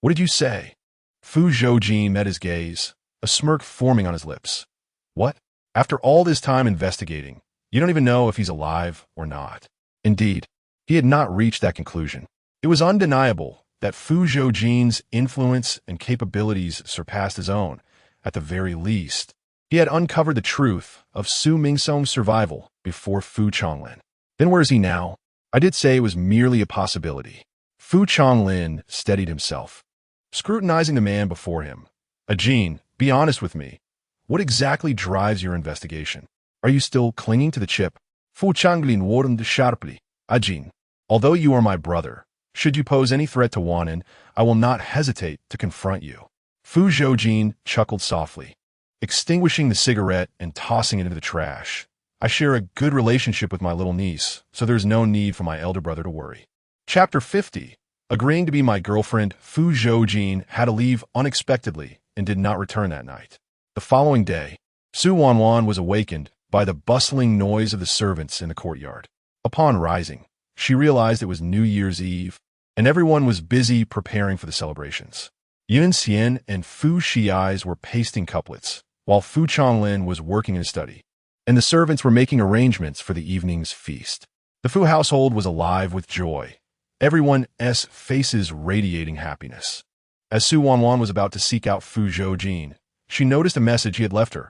S1: What did you say? Fu Zhoujin met his gaze, a smirk forming on his lips. What? After all this time investigating, you don't even know if he's alive or not. Indeed, he had not reached that conclusion. It was undeniable that Fu Zhoujin's influence and capabilities surpassed his own. At the very least, he had uncovered the truth of Su Mingsong's survival before Fu Changlin. Then where is he now? I did say it was merely a possibility. Fu Changlin steadied himself, scrutinizing the man before him. Jean, be honest with me. What exactly drives your investigation? Are you still clinging to the chip? Fu Changlin warned sharply. Jean, although you are my brother, should you pose any threat to Wanwan, I will not hesitate to confront you. Fu Zhoujin chuckled softly, extinguishing the cigarette and tossing it into the trash. I share a good relationship with my little niece, so there's no need for my elder brother to worry. Chapter 50. Agreeing to be my girlfriend, Fu Zhoujin had to leave unexpectedly and did not return that night. The following day, Su Wanwan was awakened by the bustling noise of the servants in the courtyard. Upon rising, she realized it was New Year's Eve, and everyone was busy preparing for the celebrations. Yun Xian and Fu Shiai's were pasting couplets, while Fu Changlin was working in his study, and the servants were making arrangements for the evening's feast. The Fu household was alive with joy, everyone's faces radiating happiness. As Su Wanwan was about to seek out Fu Zhoujin, she noticed a message he had left her.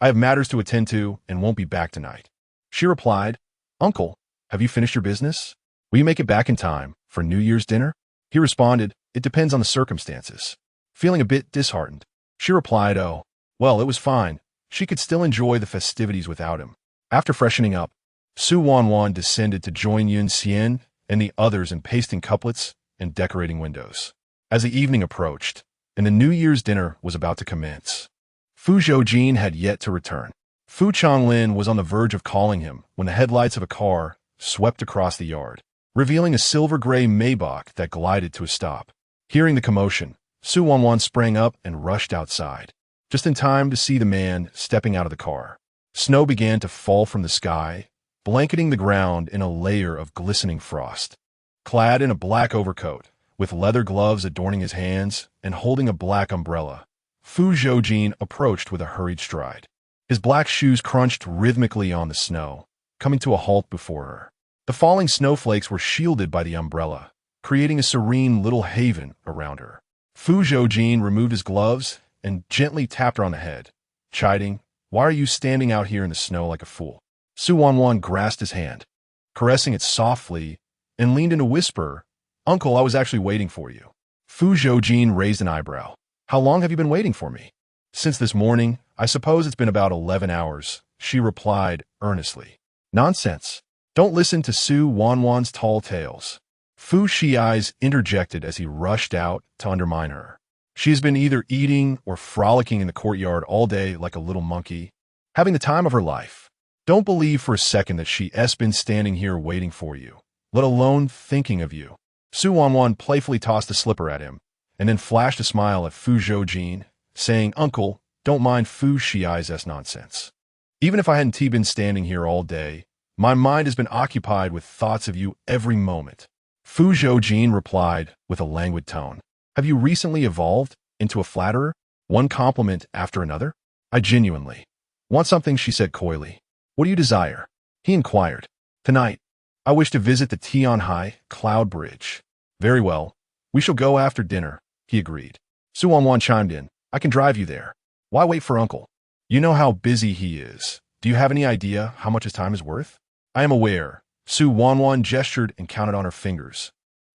S1: I have matters to attend to and won't be back tonight. She replied, Uncle, have you finished your business? Will you make it back in time for New Year's dinner? He responded, It depends on the circumstances. Feeling a bit disheartened, she replied, Oh, well, it was fine. She could still enjoy the festivities without him. After freshening up, Su Wanwan descended to join Yun Xian and the others in pasting couplets and decorating windows. As the evening approached, and the New Year's dinner was about to commence, Fu Zhoujin had yet to return. Fu Changlin was on the verge of calling him when the headlights of a car swept across the yard, revealing a silver-gray Maybach that glided to a stop. Hearing the commotion, Su Wanwan sprang up and rushed outside, just in time to see the man stepping out of the car. Snow began to fall from the sky, blanketing the ground in a layer of glistening frost. Clad in a black overcoat, with leather gloves adorning his hands and holding a black umbrella, Fu Zhoujin approached with a hurried stride. His black shoes crunched rhythmically on the snow, coming to a halt before her. The falling snowflakes were shielded by the umbrella, creating a serene little haven around her. Fu Zhoujin removed his gloves and gently tapped her on the head, chiding, "Why are you standing out here in the snow like a fool?" Su Wanwan grasped his hand, caressing it softly, and leaned in to whisper, "Uncle, I was actually waiting for you." Fu Zhoujin raised an eyebrow. "How long have you been waiting for me?" "Since this morning. I suppose it's been about 11 hours, she replied earnestly. "Nonsense. Don't listen to Su Wanwan's tall tales." Fu Shiai's interjected as he rushed out to undermine her. "She has been either eating or frolicking in the courtyard all day like a little monkey, having the time of her life. Don't believe for a second that she's been standing here waiting for you, let alone thinking of you." Su Wanwan playfully tossed a slipper at him, and then flashed a smile at Fu Zhoujin, saying, "Uncle, don't mind Fu Shiai's nonsense. Even if I hadn't been standing here all day, my mind has been occupied with thoughts of you every moment." Fu Zhoujin replied with a languid tone, "Have you recently evolved into a flatterer? One compliment after another?" "I genuinely want something," she said coyly. "What do you desire?" he inquired. "Tonight, I wish to visit the Tianhai Cloud Bridge." "Very well. We shall go after dinner," he agreed. Su Wanwan chimed in, "I can drive you there. Why wait for Uncle? You know how busy he is. Do you have any idea how much his time is worth?" "I am aware." Su Wanwan gestured and counted on her fingers,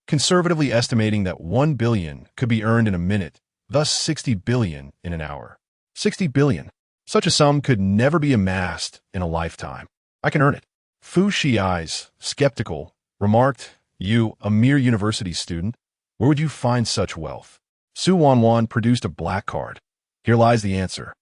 S1: conservatively estimating that 1 billion could be earned in a minute, thus 60 billion in an hour. 60 billion. Such a sum could never be amassed in a lifetime. "I can earn it." Fu Shiai's, skeptical, remarked, "You, a mere university student, where would you find such wealth?" Su Wanwan produced a black card. "Here lies the answer.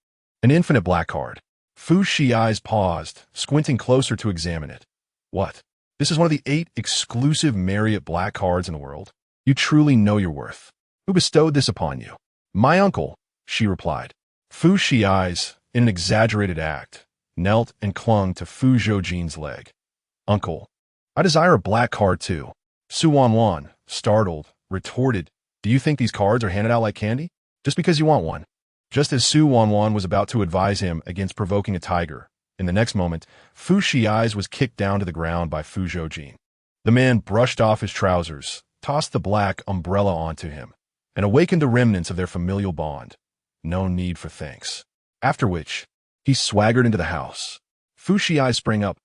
S1: An infinite black card." Fu Shiai's paused, squinting closer to examine it. "What? This is one of the 8 exclusive Marriott black cards in the world? You truly know your worth. Who bestowed this upon you?" "My uncle," she replied. Fu Shiai's, in an exaggerated act, knelt and clung to Fu Zhoujin's leg. "Uncle, I desire a black card too." Su Wanwan, startled, retorted, "Do you think these cards are handed out like candy? Just because you want one?" Just as Su Wanwan was about to advise him against provoking a tiger, in the next moment, Fu Shiai's was kicked down to the ground by Fu Zhoujin. The man brushed off his trousers, tossed the black umbrella onto him, and awakened the remnants of their familial bond. No need for thanks. After which, he swaggered into the house. Fu Shiai sprang up.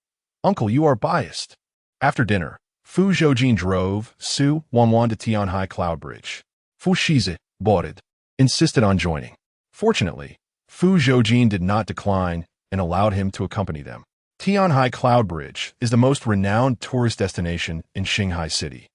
S1: "Uncle, you are biased." After dinner, Fu Zhoujin drove Su Wanwan to Tianhai Cloud Bridge. Fu Shizi, boarded, insisted on joining. Fortunately, Fu Zhoujin did not decline and allowed him to accompany them. Tianhai Cloud Bridge is the most renowned tourist destination in Shanghai City,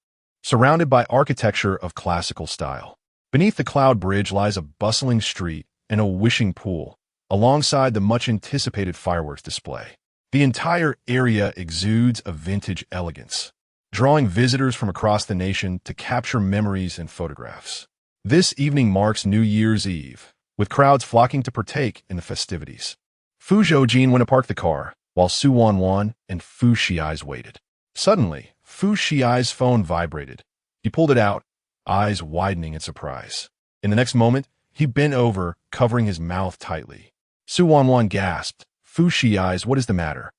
S1: surrounded by architecture of classical style. Beneath the Cloud Bridge lies a bustling street and a wishing pool, alongside the much-anticipated fireworks display. The entire area exudes a vintage elegance, drawing visitors from across the nation to capture memories and photographs. This evening marks New Year's Eve, with crowds flocking to partake in the festivities. Fu Zhoujin went to park the car, while Su Wanwan and Fu Shiai's waited. Suddenly, Fu Shiai's phone vibrated. He pulled it out, eyes widening in surprise. In the next moment, he bent over, covering his mouth tightly. Su Wanwan gasped, "Fu Shiai's, what is the matter?"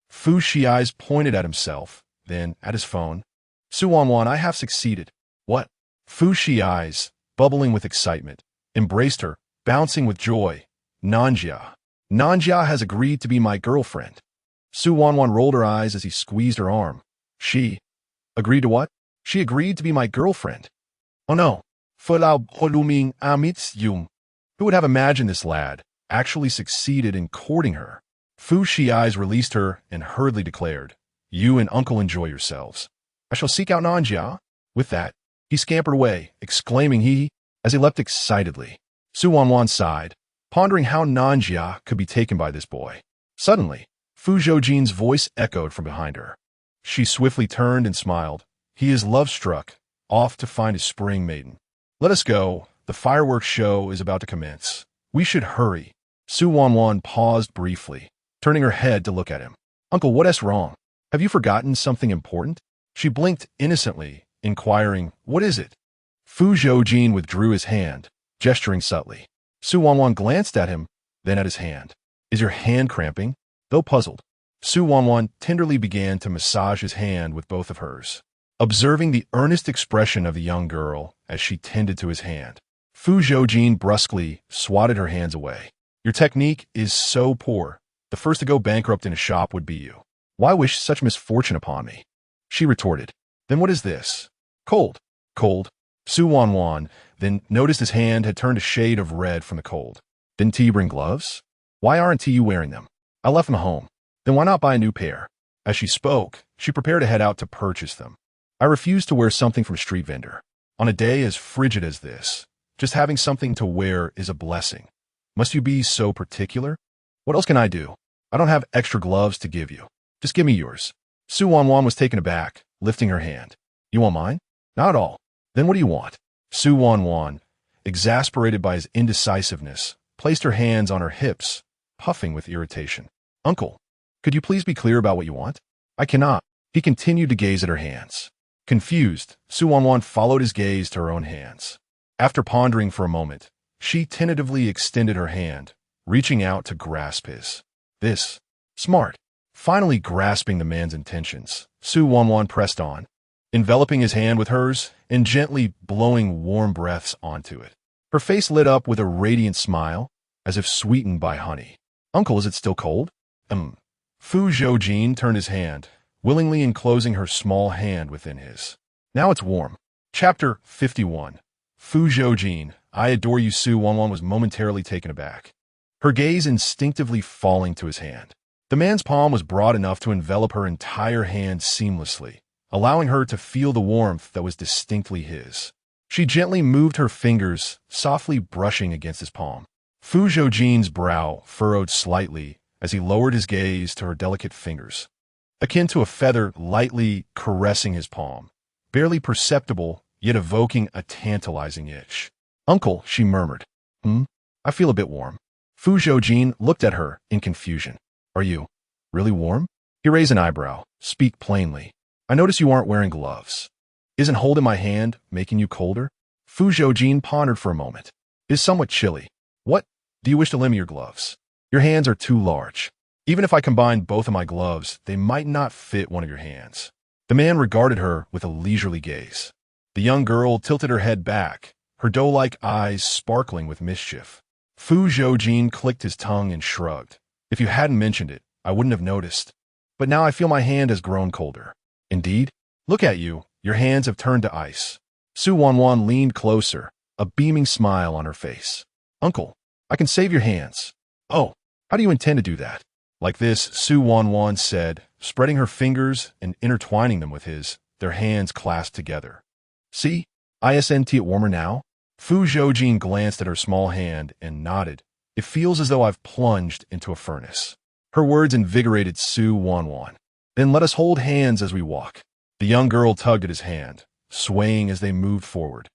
S1: Fu Shiai's pointed at himself, then at his phone. "Su Wanwan, I have succeeded." "What?" Fu Shiai's, bubbling with excitement, embraced her, bouncing with joy. "Nanjia. Nanjia has agreed to be my girlfriend." Su Wanwan rolled her eyes as he squeezed her arm. "She agreed to what?" "She agreed to be my girlfriend." "Oh no. Who would have imagined this lad actually succeeded in courting her?" Fu Shiai's released her and hurriedly declared, "You and Uncle enjoy yourselves. I shall seek out Nanjia." With that, he scampered away, exclaiming he, as he leapt excitedly. Su Wanwan sighed, pondering how Nanjia could be taken by this boy. Suddenly, Fu Zhoujin's voice echoed from behind her. She swiftly turned and smiled. "He is love-struck, off to find his spring maiden. Let us go, The fireworks show is about to commence. We should hurry. Su Wanwan paused briefly, turning her head to look at him. Uncle, what's wrong? Have you forgotten something important? She blinked innocently, inquiring, what is it? Fu Zhoujin withdrew his hand, gesturing subtly. Su Wanwan glanced at him, then at his hand. Is your hand cramping? Though puzzled, Su Wanwan tenderly began to massage his hand with both of hers. Observing the earnest expression of the young girl as she tended to his hand, Fu Zhoujin brusquely swatted her hands away. Your technique is so poor. The first to go bankrupt in a shop would be you. Why wish such misfortune upon me? She retorted. Then what is this? Cold. Cold. Su Wanwan then noticed his hand had turned a shade of red from the cold. Didn't you bring gloves? Why aren't you wearing them? I left them home. Then why not buy a new pair? As she spoke, she prepared to head out to purchase them. I refuse to wear something from a street vendor. On a day as frigid as this, just having something to wear is a blessing. Must you be so particular? What else can I do? I don't have extra gloves to give you. Just give me yours. Su Wanwan was taken aback, lifting her hand. You want mine? Not at all. Then what do you want? Su Wanwan, exasperated by his indecisiveness, placed her hands on her hips, puffing with irritation. Uncle, could you please be clear about what you want? I cannot. He continued to gaze at her hands. Confused, Su Wanwan followed his gaze to her own hands. After pondering for a moment, she tentatively extended her hand, reaching out to grasp his. This. Smart. Finally grasping the man's intentions, Su Wanwan pressed on, enveloping his hand with hers and gently blowing warm breaths onto it. Her face lit up with a radiant smile, as if sweetened by honey. Uncle, is it still cold? Fu Zhoujin turned his hand, willingly enclosing her small hand within his. Now it's warm. Chapter 51. Fu Zhoujin, I adore you. Su Wanwan was momentarily taken aback, her gaze instinctively falling to his hand. The man's palm was broad enough to envelop her entire hand seamlessly, allowing her to feel the warmth that was distinctly his. She gently moved her fingers, softly brushing against his palm. Fu Zhoujin's brow furrowed slightly as he lowered his gaze to her delicate fingers, akin to a feather lightly caressing his palm, barely perceptible, yet evoking a tantalizing itch. Uncle, she murmured. I feel a bit warm. Fu Zhoujin looked at her in confusion. Are you really warm? He raised an eyebrow. Speak plainly. I notice you aren't wearing gloves. Isn't holding my hand making you colder? Fu Zhoujin pondered for a moment. It is somewhat chilly. What? Do you wish to lend me your gloves? Your hands are too large. Even if I combined both of my gloves, they might not fit one of your hands. The man regarded her with a leisurely gaze. The young girl tilted her head back, her doe-like eyes sparkling with mischief. Fu Zhoujin clicked his tongue and shrugged. If you hadn't mentioned it, I wouldn't have noticed. But now I feel my hand has grown colder. Indeed? Look at you. Your hands have turned to ice. Su Wanwan leaned closer, a beaming smile on her face. Uncle, I can save your hands. Oh, how do you intend to do that? Like this, Su Wanwan said, spreading her fingers and intertwining them with his, their hands clasped together. See? Isn't it warmer now? Fu Zhoujin glanced at her small hand and nodded. It feels as though I've plunged into a furnace. Her words invigorated Su Wanwan. Then let us hold hands as we walk. The young girl tugged at his hand, swaying as they moved forward,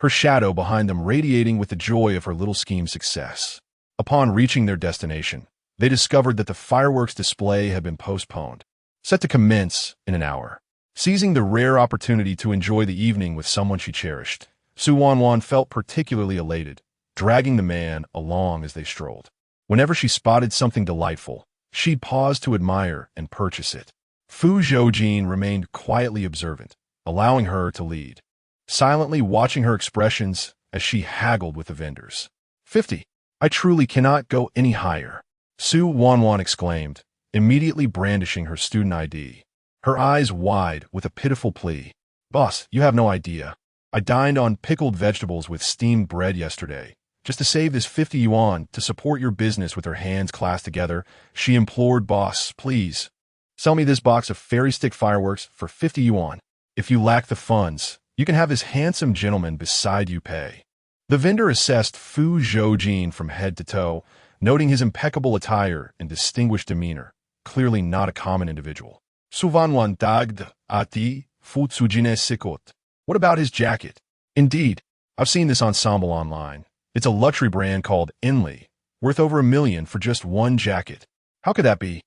S1: her shadow behind them radiating with the joy of her little scheme's success. Upon reaching their destination, they discovered that the fireworks display had been postponed, set to commence in an hour. Seizing the rare opportunity to enjoy the evening with someone she cherished, Su Wanwan felt particularly elated, dragging the man along as they strolled. Whenever she spotted something delightful, she'd pause to admire and purchase it. Fu Zhoujin remained quietly observant, allowing her to lead, silently watching her expressions as she haggled with the vendors. 50. I truly cannot go any higher, Su Wanwan exclaimed, immediately brandishing her student ID, her eyes wide with a pitiful plea. Boss, you have no idea. I dined on pickled vegetables with steamed bread yesterday. Just to save this 50 yuan to support your business. With her hands clasped together, she implored. Boss, please, sell me this box of fairy stick fireworks for 50 yuan. If you lack the funds, you can have this handsome gentleman beside you pay. The vendor assessed Fu Zhoujin from head to toe, noting his impeccable attire and distinguished demeanor, clearly not a common individual. Su Wanwan dagd ati Fu Zhoujin sikot. What about his jacket? Indeed, I've seen this ensemble online. It's a luxury brand called Inli, worth over $1 million for just one jacket. How could that be?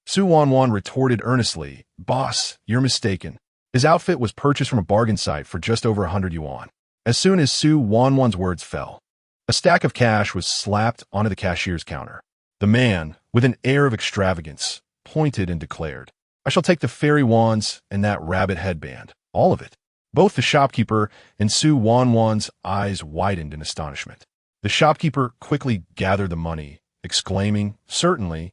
S1: Su Wanwan retorted earnestly, Boss, you're mistaken. His outfit was purchased from a bargain site for just over 100 yuan. As soon as Su Wanwan's words fell, a stack of cash was slapped onto the cashier's counter. The man, with an air of extravagance, pointed and declared, I shall take the fairy wands and that rabbit headband, all of it. Both the shopkeeper and Su Wanwan's eyes widened in astonishment. The shopkeeper quickly gathered the money, exclaiming, Certainly,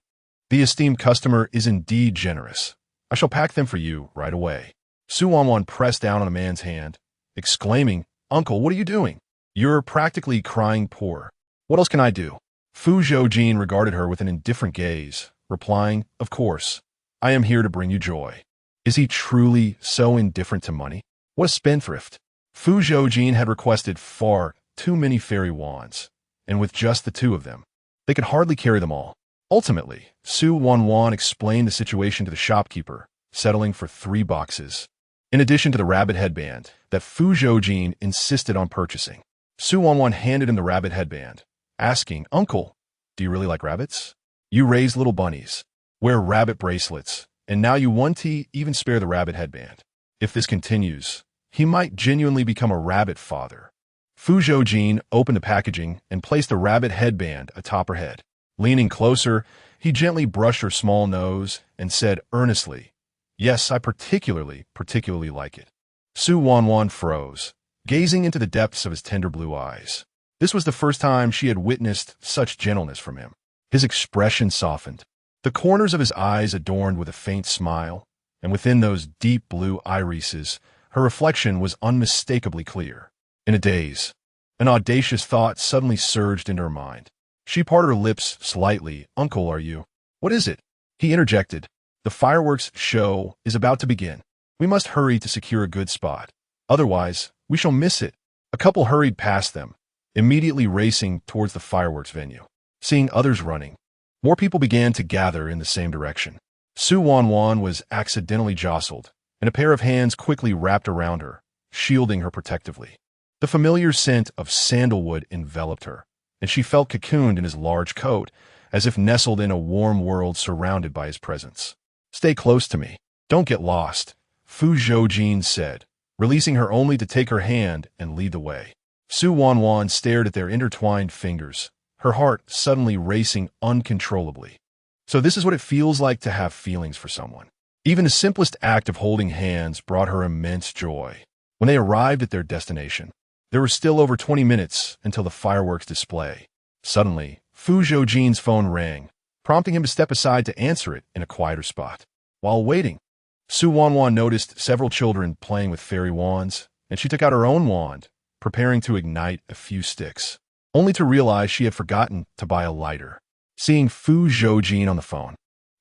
S1: the esteemed customer is indeed generous. I shall pack them for you right away. Su Wanwan pressed down on the man's hand, exclaiming, Uncle, what are you doing? You're practically crying poor. What else can I do? Fu Zhoujin regarded her with an indifferent gaze, replying, Of course, I am here to bring you joy. Is he truly so indifferent to money? What a spendthrift. Fu Zhoujin had requested far too many fairy wands, and with just the two of them, they could hardly carry them all. Ultimately, Su Wanwan explained the situation to the shopkeeper, settling for 3 boxes, in addition to the rabbit headband that Fu Zhoujin insisted on purchasing. Su Wanwan handed him the rabbit headband, asking, Uncle, do you really like rabbits? You raise little bunnies, wear rabbit bracelets, and now you want to even spare the rabbit headband. If this continues, he might genuinely become a rabbit father. Fu Zhoujin opened the packaging and placed the rabbit headband atop her head. Leaning closer, he gently brushed her small nose and said earnestly, Yes, I particularly like it. Su Wanwan froze, gazing into the depths of his tender blue eyes. This was the first time she had witnessed such gentleness from him. His expression softened, the corners of his eyes adorned with a faint smile, and within those deep blue irises, her reflection was unmistakably clear. In a daze, an audacious thought suddenly surged into her mind. She parted her lips slightly. Uncle, are you? What is it? He interjected. The fireworks show is about to begin. We must hurry to secure a good spot. Otherwise, we shall miss it. A couple hurried past them, immediately racing towards the fireworks venue. Seeing others running, more people began to gather in the same direction. Su Wanwan was accidentally jostled, and a pair of hands quickly wrapped around her, shielding her protectively. The familiar scent of sandalwood enveloped her, and she felt cocooned in his large coat, as if nestled in a warm world surrounded by his presence. Stay close to me. Don't get lost, Fu Zhoujin said, releasing her only to take her hand and lead the way. Su Wanwan stared at their intertwined fingers, her heart suddenly racing uncontrollably. So this is what it feels like to have feelings for someone. Even the simplest act of holding hands brought her immense joy. When they arrived at their destination, there were still over 20 minutes until the fireworks display. Suddenly, Fu Zhoujin's phone rang, prompting him to step aside to answer it in a quieter spot. While waiting, Su Wanwan noticed several children playing with fairy wands, and she took out her own wand, preparing to ignite a few sticks, only to realize she had forgotten to buy a lighter. Seeing Fu Zhoujin on the phone,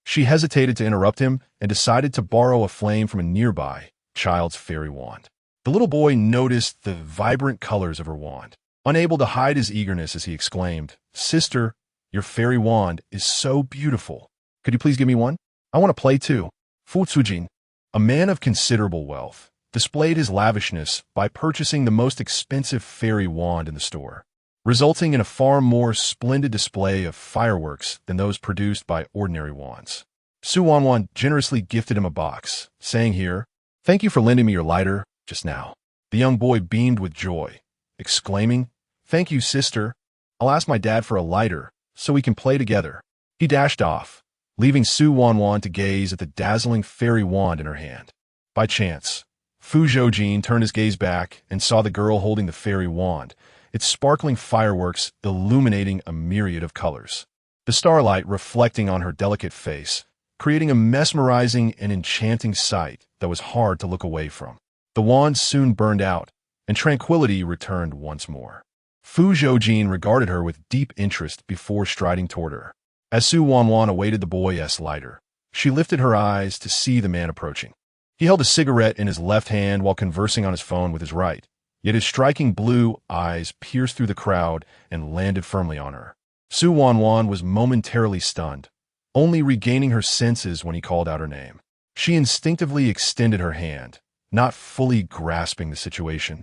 S1: she hesitated to interrupt him and decided to borrow a flame from a nearby child's fairy wand. The little boy noticed the vibrant colors of her wand. Unable to hide his eagerness as he exclaimed, Sister, your fairy wand is so beautiful. Could you please give me one? I want to play too. Fu Zhoujin, a man of considerable wealth, displayed his lavishness by purchasing the most expensive fairy wand in the store, resulting in a far more splendid display of fireworks than those produced by ordinary wands. Su Wanwan generously gifted him a box, saying here, Thank you for lending me your lighter just now. The young boy beamed with joy, exclaiming, Thank you, sister. I'll ask my dad for a lighter so we can play together. He dashed off, leaving Su Wanwan to gaze at the dazzling fairy wand in her hand. By chance, Fu Zhoujin turned his gaze back and saw the girl holding the fairy wand, its sparkling fireworks illuminating a myriad of colors. The starlight reflecting on her delicate face, creating a mesmerizing and enchanting sight that was hard to look away from. The wand soon burned out, and tranquility returned once more. Fu Zhoujin regarded her with deep interest before striding toward her. As Su Wanwan awaited the boy's lighter, she lifted her eyes to see the man approaching. He held a cigarette in his left hand while conversing on his phone with his right, yet his striking blue eyes pierced through the crowd and landed firmly on her. Su Wanwan was momentarily stunned, only regaining her senses when he called out her name. She instinctively extended her hand, not fully grasping the situation.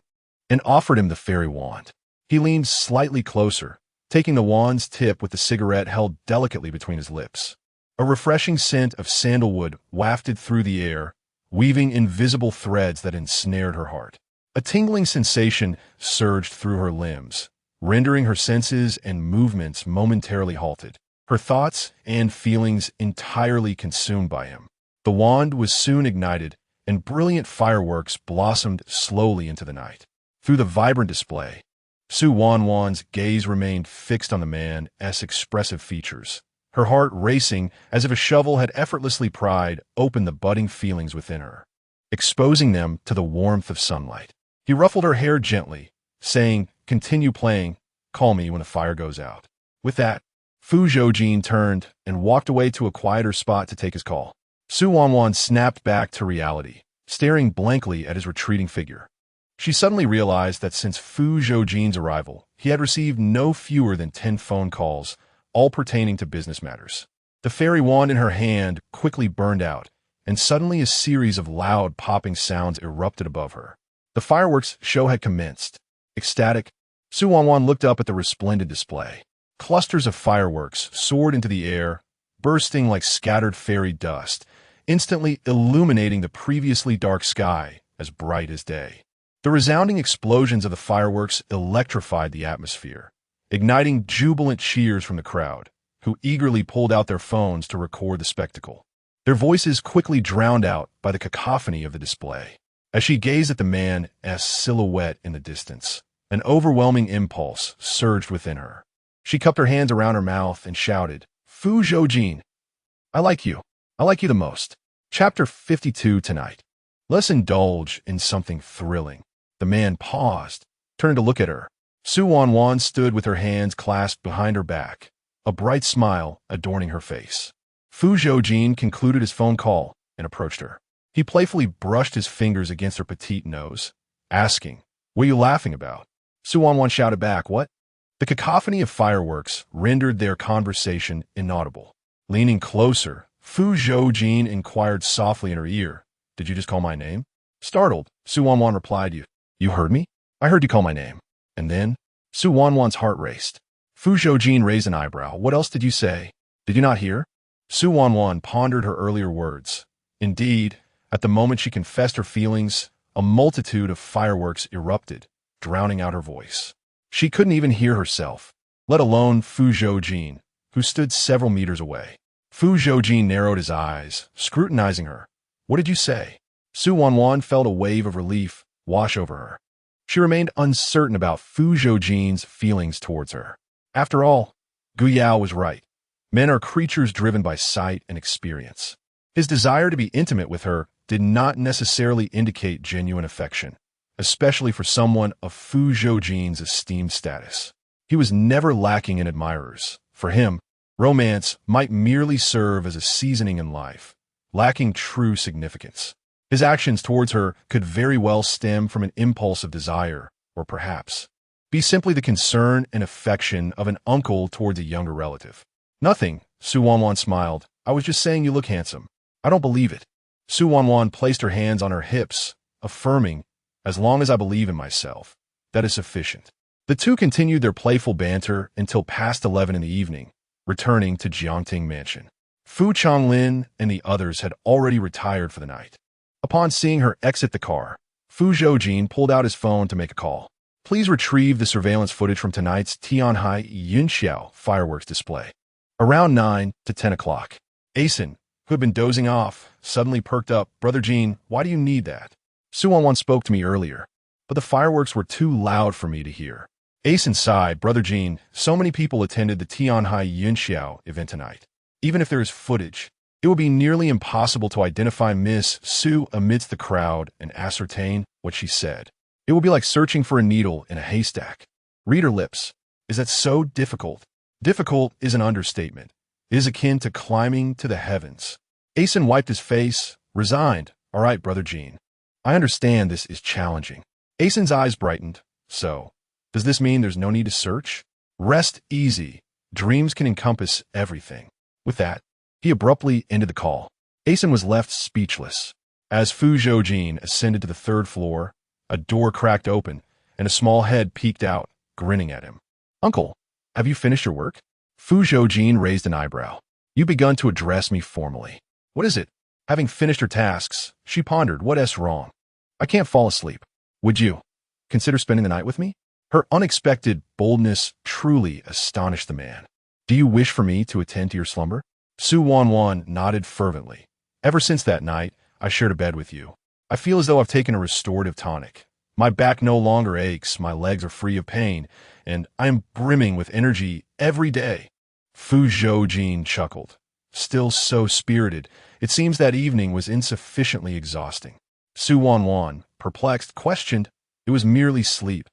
S1: and offered him the fairy wand. He leaned slightly closer, taking the wand's tip with the cigarette held delicately between his lips. A refreshing scent of sandalwood wafted through the air, weaving invisible threads that ensnared her heart. A tingling sensation surged through her limbs, rendering her senses and movements momentarily halted, her thoughts and feelings entirely consumed by him. The wand was soon ignited, and brilliant fireworks blossomed slowly into the night. Through the vibrant display, Wanwan's gaze remained fixed on the man's expressive features, her heart racing as if a shovel had effortlessly pried open the budding feelings within her, exposing them to the warmth of sunlight. He ruffled her hair gently, saying, "Continue playing, call me when the fire goes out." With that, Fu Zhoujin turned and walked away to a quieter spot to take his call. Wanwan snapped back to reality, staring blankly at his retreating figure. She suddenly realized that since Fu Zhoujin's arrival, he had received no fewer than 10 phone calls, all pertaining to business matters. The fairy wand in her hand quickly burned out, and suddenly a series of loud popping sounds erupted above her. The fireworks show had commenced. Ecstatic, Wanwan looked up at the resplendent display. Clusters of fireworks soared into the air, bursting like scattered fairy dust, instantly illuminating the previously dark sky as bright as day. The resounding explosions of the fireworks electrified the atmosphere, igniting jubilant cheers from the crowd, who eagerly pulled out their phones to record the spectacle. Their voices quickly drowned out by the cacophony of the display. As she gazed at the man's silhouette in the distance, an overwhelming impulse surged within her. She cupped her hands around her mouth and shouted, "Fu Zhoujin, I like you. I like you the most." Chapter 52 tonight. Let's indulge in something thrilling. The man paused, turned to look at her. Wanwan stood with her hands clasped behind her back, a bright smile adorning her face. Fu Zhoujin concluded his phone call and approached her. He playfully brushed his fingers against her petite nose, asking, "What are you laughing about?" Wanwan shouted back, "What?" The cacophony of fireworks rendered their conversation inaudible. Leaning closer, Fu Zhoujin inquired softly in her ear, "Did you just call my name?" Startled, Wanwan replied, You heard me? I heard you call my name." And then, Wanwan's heart raced. Fu Zhoujin raised an eyebrow. "What else did you say? Did you not hear?" Wanwan pondered her earlier words. Indeed, at the moment she confessed her feelings, a multitude of fireworks erupted, drowning out her voice. She couldn't even hear herself, let alone Fu Zhoujin, who stood several meters away. Fu Zhoujin narrowed his eyes, scrutinizing her. "What did you say?" Wanwan felt a wave of relief wash over her. She remained uncertain about Fu Zhoujin's feelings towards her. After all, Guyao was right. Men are creatures driven by sight and experience. His desire to be intimate with her did not necessarily indicate genuine affection, especially for someone of Fu Zhoujin's esteemed status. He was never lacking in admirers. For him, romance might merely serve as a seasoning in life, lacking true significance. His actions towards her could very well stem from an impulse of desire, or perhaps be simply the concern and affection of an uncle towards a younger relative. "Nothing," Wanwan smiled. "I was just saying you look handsome." "I don't believe it." Wanwan placed her hands on her hips, affirming, "As long as I believe in myself, that is sufficient." The two continued their playful banter until past 11 in the evening, returning to Jiangting Mansion. Fu Changlin and the others had already retired for the night. Upon seeing her exit the car, Fu Zhoujin pulled out his phone to make a call. "Please retrieve the surveillance footage from tonight's Tianhai Yunxiao fireworks display." Around 9 to 10 o'clock, Asen, who had been dozing off, suddenly perked up. "Brother Jean, why do you need that?" Wanwan spoke to me earlier, but the fireworks were too loud for me to hear. Asen sighed. "Brother Jean, so many people attended the Tianhai Yunxiao event tonight. Even if there is footage, it will be nearly impossible to identify Miss Su amidst the crowd and ascertain what she said. It will be like searching for a needle in a haystack. Read her lips. Is that so difficult? Difficult is an understatement. It is akin to climbing to the heavens." Asen wiped his face, resigned. "All right, Brother Jean. I understand this is challenging." Asen's eyes brightened. "So, does this mean there's no need to search? Rest easy. Dreams can encompass everything." With that, he abruptly ended the call. Asen was left speechless. As Fu Zhoujin ascended to the third floor, a door cracked open, and a small head peeked out, grinning at him. "Uncle, have you finished your work?" Fu Zhoujin raised an eyebrow. "You begun to address me formally. What is it?" Having finished her tasks, she pondered, "What's wrong? I can't fall asleep. Would you consider spending the night with me?" Her unexpected boldness truly astonished the man. "Do you wish for me to attend to your slumber?" Su Wanwan nodded fervently. "Ever since that night, I shared a bed with you. I feel as though I've taken a restorative tonic. My back no longer aches, my legs are free of pain, and I am brimming with energy every day." Fu Zhoujin chuckled. Still so spirited, it seems that evening was insufficiently exhausting. Su Wanwan, perplexed, questioned. "It was merely sleep.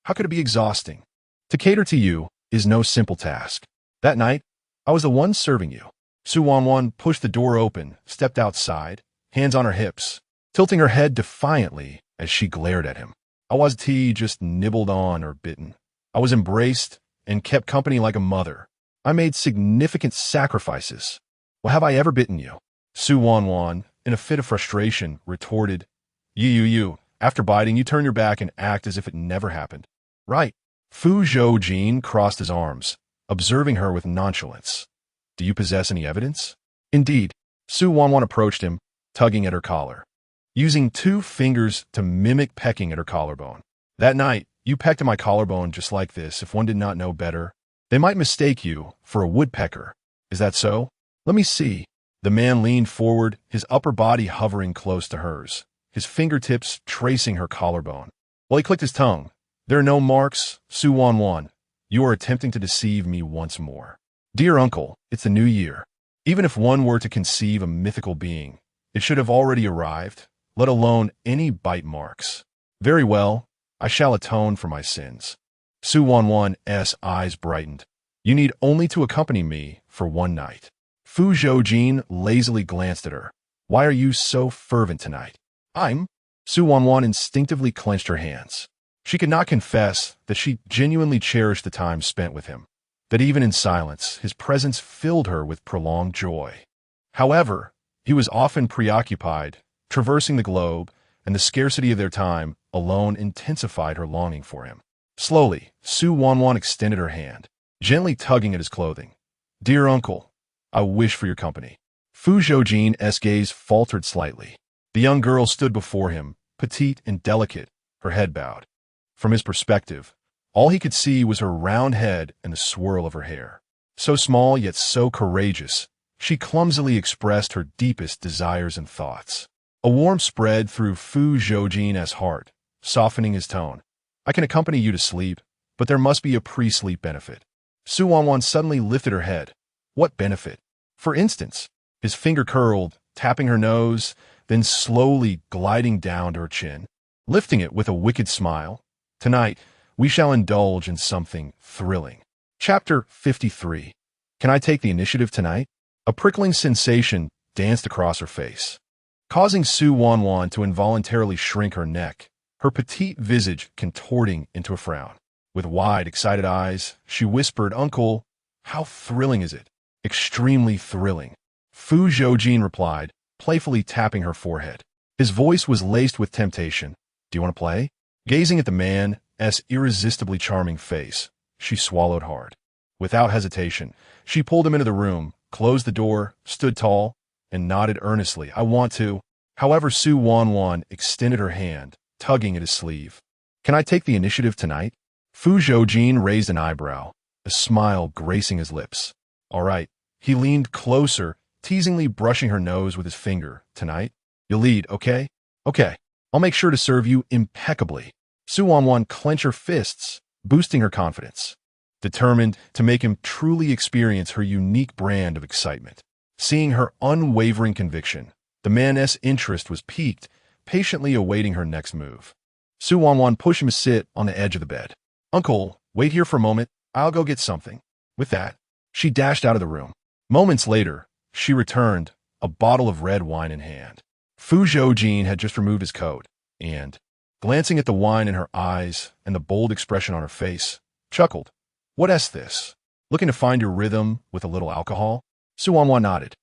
S1: How could it be exhausting? To cater to you is no simple task. That night, I was the one serving you." Su Wanwan pushed the door open, stepped outside, hands on her hips, tilting her head defiantly as she glared at him. "I was tea just nibbled on or bitten. I was embraced and kept company like a mother. I made significant sacrifices. Well, have I ever bitten you?" Su Wanwan, in a fit of frustration, retorted, You. After biting, you turn your back and act as if it never happened. Right." Fu Zhoujin crossed his arms, observing her with nonchalance. "Do you possess any evidence?" "Indeed." Su Wanwan approached him, tugging at her collar, using 2 fingers to mimic pecking at her collarbone. "That night, you pecked at my collarbone just like this. If one did not know better, they might mistake you for a woodpecker. Is that so?" "Let me see." The man leaned forward, his upper body hovering close to hers, his fingertips tracing her collarbone. Well, he clicked his tongue. "There are no marks, Su Wanwan. You are attempting to deceive me once more." "Dear uncle, it's the new year. Even if one were to conceive a mythical being, it should have already arrived, let alone any bite marks." "Very well, I shall atone for my sins." Su Wanwan's eyes brightened. "You need only to accompany me for one night." Fu Zhoujin lazily glanced at her. "Why are you so fervent tonight?" "I'm—" Su Wanwan instinctively clenched her hands. She could not confess that she genuinely cherished the time spent with him, that even in silence, his presence filled her with prolonged joy. However, he was often preoccupied, traversing the globe, and the scarcity of their time alone intensified her longing for him. Slowly, Su Wanwan extended her hand, gently tugging at his clothing. "Dear uncle, I wish for your company." Fu Zhoujin's gaze faltered slightly. The young girl stood before him, petite and delicate, her head bowed. From his perspective, all he could see was her round head and the swirl of her hair. So small yet so courageous, she clumsily expressed her deepest desires and thoughts. A warmth spread through Fu Zhoujin's heart, softening his tone. "I can accompany you to sleep, but there must be a pre-sleep benefit." Su Wanwan suddenly lifted her head. "What benefit?" "For instance," his finger curled, tapping her nose, then slowly gliding down to her chin, lifting it with a wicked smile. "Tonight, we shall indulge in something thrilling." Chapter 53. Can I take the initiative tonight? A prickling sensation danced across her face, causing Su Wanwan to involuntarily shrink her neck, her petite visage contorting into a frown. With wide, excited eyes, she whispered, "Uncle, how thrilling is it?" "Extremely thrilling," Fu Zhoujin replied, playfully tapping her forehead. His voice was laced with temptation. "Do you want to play?" Gazing at the man's irresistibly charming face, she swallowed hard. Without hesitation, she pulled him into the room, closed the door, stood tall, and nodded earnestly. "I want to." However, Su Wanwan extended her hand, tugging at his sleeve. "Can I take the initiative tonight?" Fu Zhoujin raised an eyebrow, a smile gracing his lips. "All right." He leaned closer, teasingly brushing her nose with his finger. "Tonight? You'll lead, okay?" "Okay. I'll make sure to serve you impeccably." Su Wanwan clenched her fists, boosting her confidence, determined to make him truly experience her unique brand of excitement. Seeing her unwavering conviction, the man's interest was piqued, patiently awaiting her next move. Su Wanwan pushed him to sit on the edge of the bed. "Uncle, wait here for a moment. I'll go get something." With that, she dashed out of the room. Moments later, she returned, a bottle of red wine in hand. Fu Zhoujin had just removed his coat, and, glancing at the wine in her eyes and the bold expression on her face, chuckled. "What's this? Looking to find your rhythm with a little alcohol?" Su Wanwan nodded.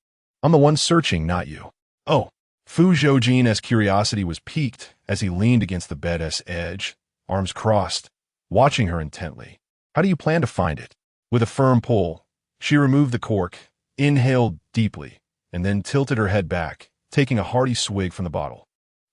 S1: "I'm the one searching, not you." "Oh." Fu Zhoujin's curiosity was piqued as he leaned against the bed's edge, arms crossed, watching her intently. How do you plan to find it? With a firm pull, she removed the cork, inhaled deeply, and then tilted her head back, taking a hearty swig from the bottle.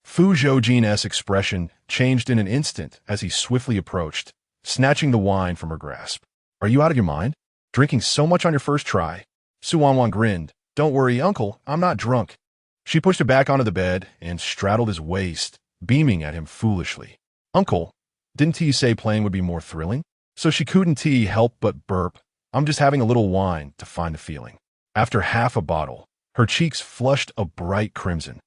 S1: Fu Zhoujin's expression changed in an instant as he swiftly approached, snatching the wine from her grasp. Are you out of your mind? Drinking so much on your first try? Wanwan grinned. Don't worry, uncle, I'm not drunk. She pushed him back onto the bed and straddled his waist, beaming at him foolishly. Uncle, didn't you say playing would be more thrilling? So she couldn't help but burp. I'm just having a little wine to find the feeling. After half a bottle, her cheeks flushed a bright crimson.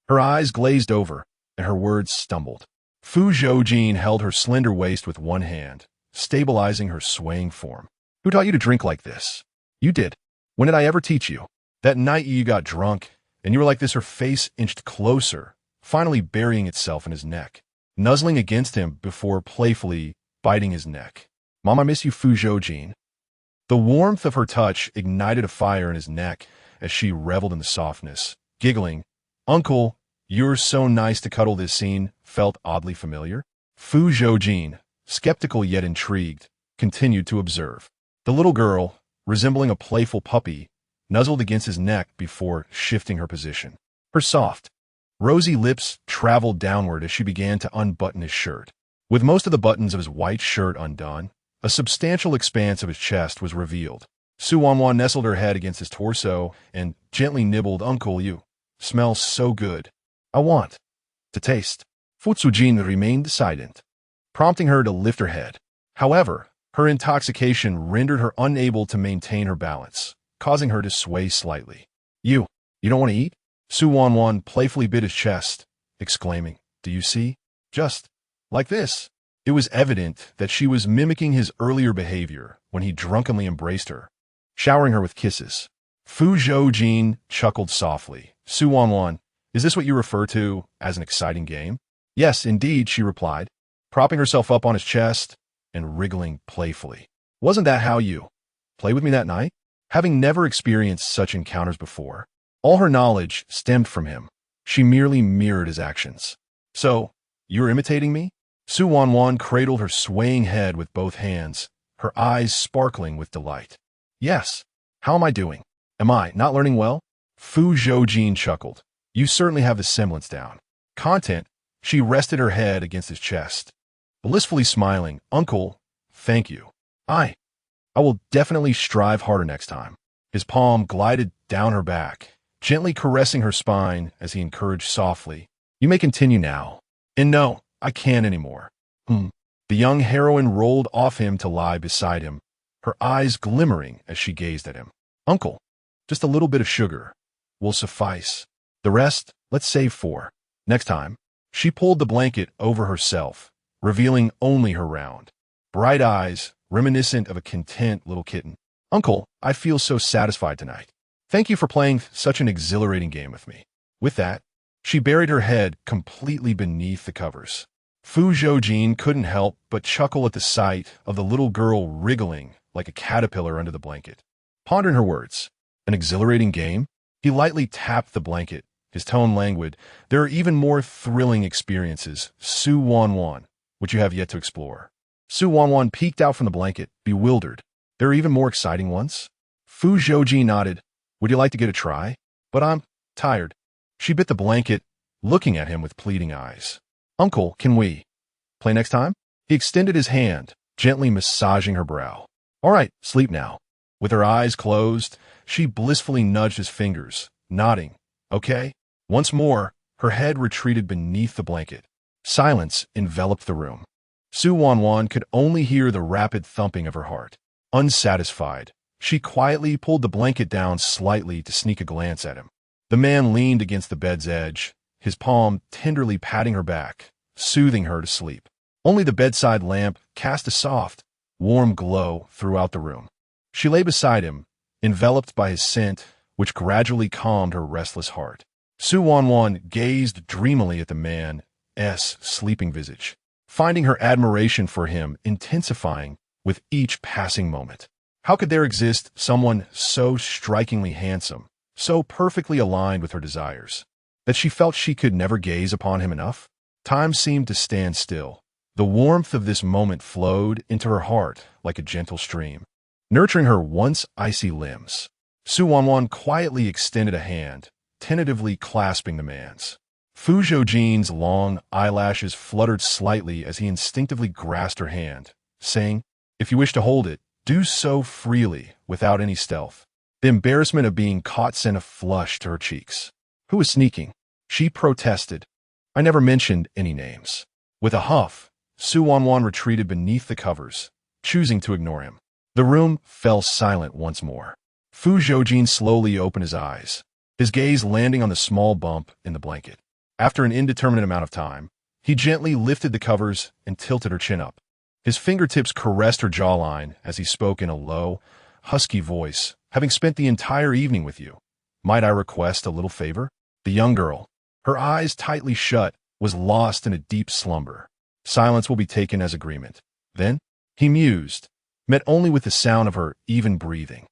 S1: Her eyes glazed over, and her words stumbled. Fu Zhoujin held her slender waist with one hand, stabilizing her swaying form. Who taught you to drink like this? You did. When did I ever teach you? That night you got drunk, and you were like this. Her face inched closer, finally burying itself in his neck, nuzzling against him before playfully biting his neck. Mom, I miss you, Fu Zhoujin. The warmth of her touch ignited a fire in his neck as she reveled in the softness. Giggling, Uncle, you're so nice to cuddle. This scene felt oddly familiar. Fu Zhoujin, skeptical yet intrigued, continued to observe. The little girl, resembling a playful puppy, nuzzled against his neck before shifting her position. Her soft, rosy lips traveled downward as she began to unbutton his shirt. With most of the buttons of his white shirt undone, a substantial expanse of his chest was revealed. Wanwan nestled her head against his torso and gently nibbled. Uncle, you smell so good. I want to taste. Fu Zhoujin remained silent, prompting her to lift her head. However, her intoxication rendered her unable to maintain her balance, causing her to sway slightly. You don't want to eat? Wanwan playfully bit his chest, exclaiming, Do you see? Just like this. It was evident that she was mimicking his earlier behavior when he drunkenly embraced her, showering her with kisses. Fu Zhoujin chuckled softly. Wanwan, is this what you refer to as an exciting game? Yes, indeed, she replied, propping herself up on his chest and wriggling playfully. Wasn't that how you played with me that night? Having never experienced such encounters before, all her knowledge stemmed from him. She merely mirrored his actions. So, you're imitating me? Wanwan cradled her swaying head with both hands, her eyes sparkling with delight. Yes. How am I doing? Am I not learning well? Fu Zhoujin chuckled. You certainly have the semblance down. Content, she rested her head against his chest, blissfully smiling. Uncle, thank you. I will definitely strive harder next time. His palm glided down her back, gently caressing her spine as he encouraged softly. You may continue now. And no, I can't anymore. The young heroine rolled off him to lie beside him, her eyes glimmering as she gazed at him. Uncle, just a little bit of sugar will suffice. The rest, let's save for next time. She pulled the blanket over herself, revealing only her round, bright eyes, reminiscent of a content little kitten. Uncle, I feel so satisfied tonight. Thank you for playing such an exhilarating game with me. With that, she buried her head completely beneath the covers. Fu Zhoujin couldn't help but chuckle at the sight of the little girl wriggling like a caterpillar under the blanket. Pondering her words, an exhilarating game? He lightly tapped the blanket, his tone languid. There are even more thrilling experiences, Wanwan, which you have yet to explore. Wanwan peeked out from the blanket, bewildered. There are even more exciting ones? Fu Zhoujin nodded. Would you like to get a try? But I'm tired. She bit the blanket, looking at him with pleading eyes. Uncle, can we play next time? He extended his hand, gently massaging her brow. All right, sleep now. With her eyes closed, she blissfully nudged his fingers, nodding. Okay. Once more, her head retreated beneath the blanket. Silence enveloped the room. Wanwan could only hear the rapid thumping of her heart. Unsatisfied, she quietly pulled the blanket down slightly to sneak a glance at him. The man leaned against the bed's edge, his palm tenderly patting her back, soothing her to sleep. Only the bedside lamp cast a soft, warm glow throughout the room. She lay beside him, enveloped by his scent, which gradually calmed her restless heart. Wanwan gazed dreamily at the man's sleeping visage, finding her admiration for him intensifying with each passing moment. How could there exist someone so strikingly handsome, so perfectly aligned with her desires, that she felt she could never gaze upon him enough? Time seemed to stand still, The warmth of this moment flowed into her heart like a gentle stream, nurturing her once icy limbs. Su Wanwan quietly extended a hand, tentatively clasping the man's. Fu Zhoujin's long eyelashes fluttered slightly as he instinctively grasped her hand, saying, "If you wish to hold it, do so freely, without any stealth." The embarrassment of being caught sent a flush to her cheeks. "Who is sneaking?" she protested. "I never mentioned any names." With a huff, Su Wanwan retreated beneath the covers, choosing to ignore him. The room fell silent once more. Fu Zhoujin slowly opened his eyes, his gaze landing on the small bump in the blanket. After an indeterminate amount of time, he gently lifted the covers and tilted her chin up. His fingertips caressed her jawline as he spoke in a low, husky voice. "Having spent the entire evening with you, might I request a little favor?" The young girl, her eyes tightly shut, was lost in a deep slumber. Silence will be taken as agreement. Then, he mused, met only with the sound of her even breathing.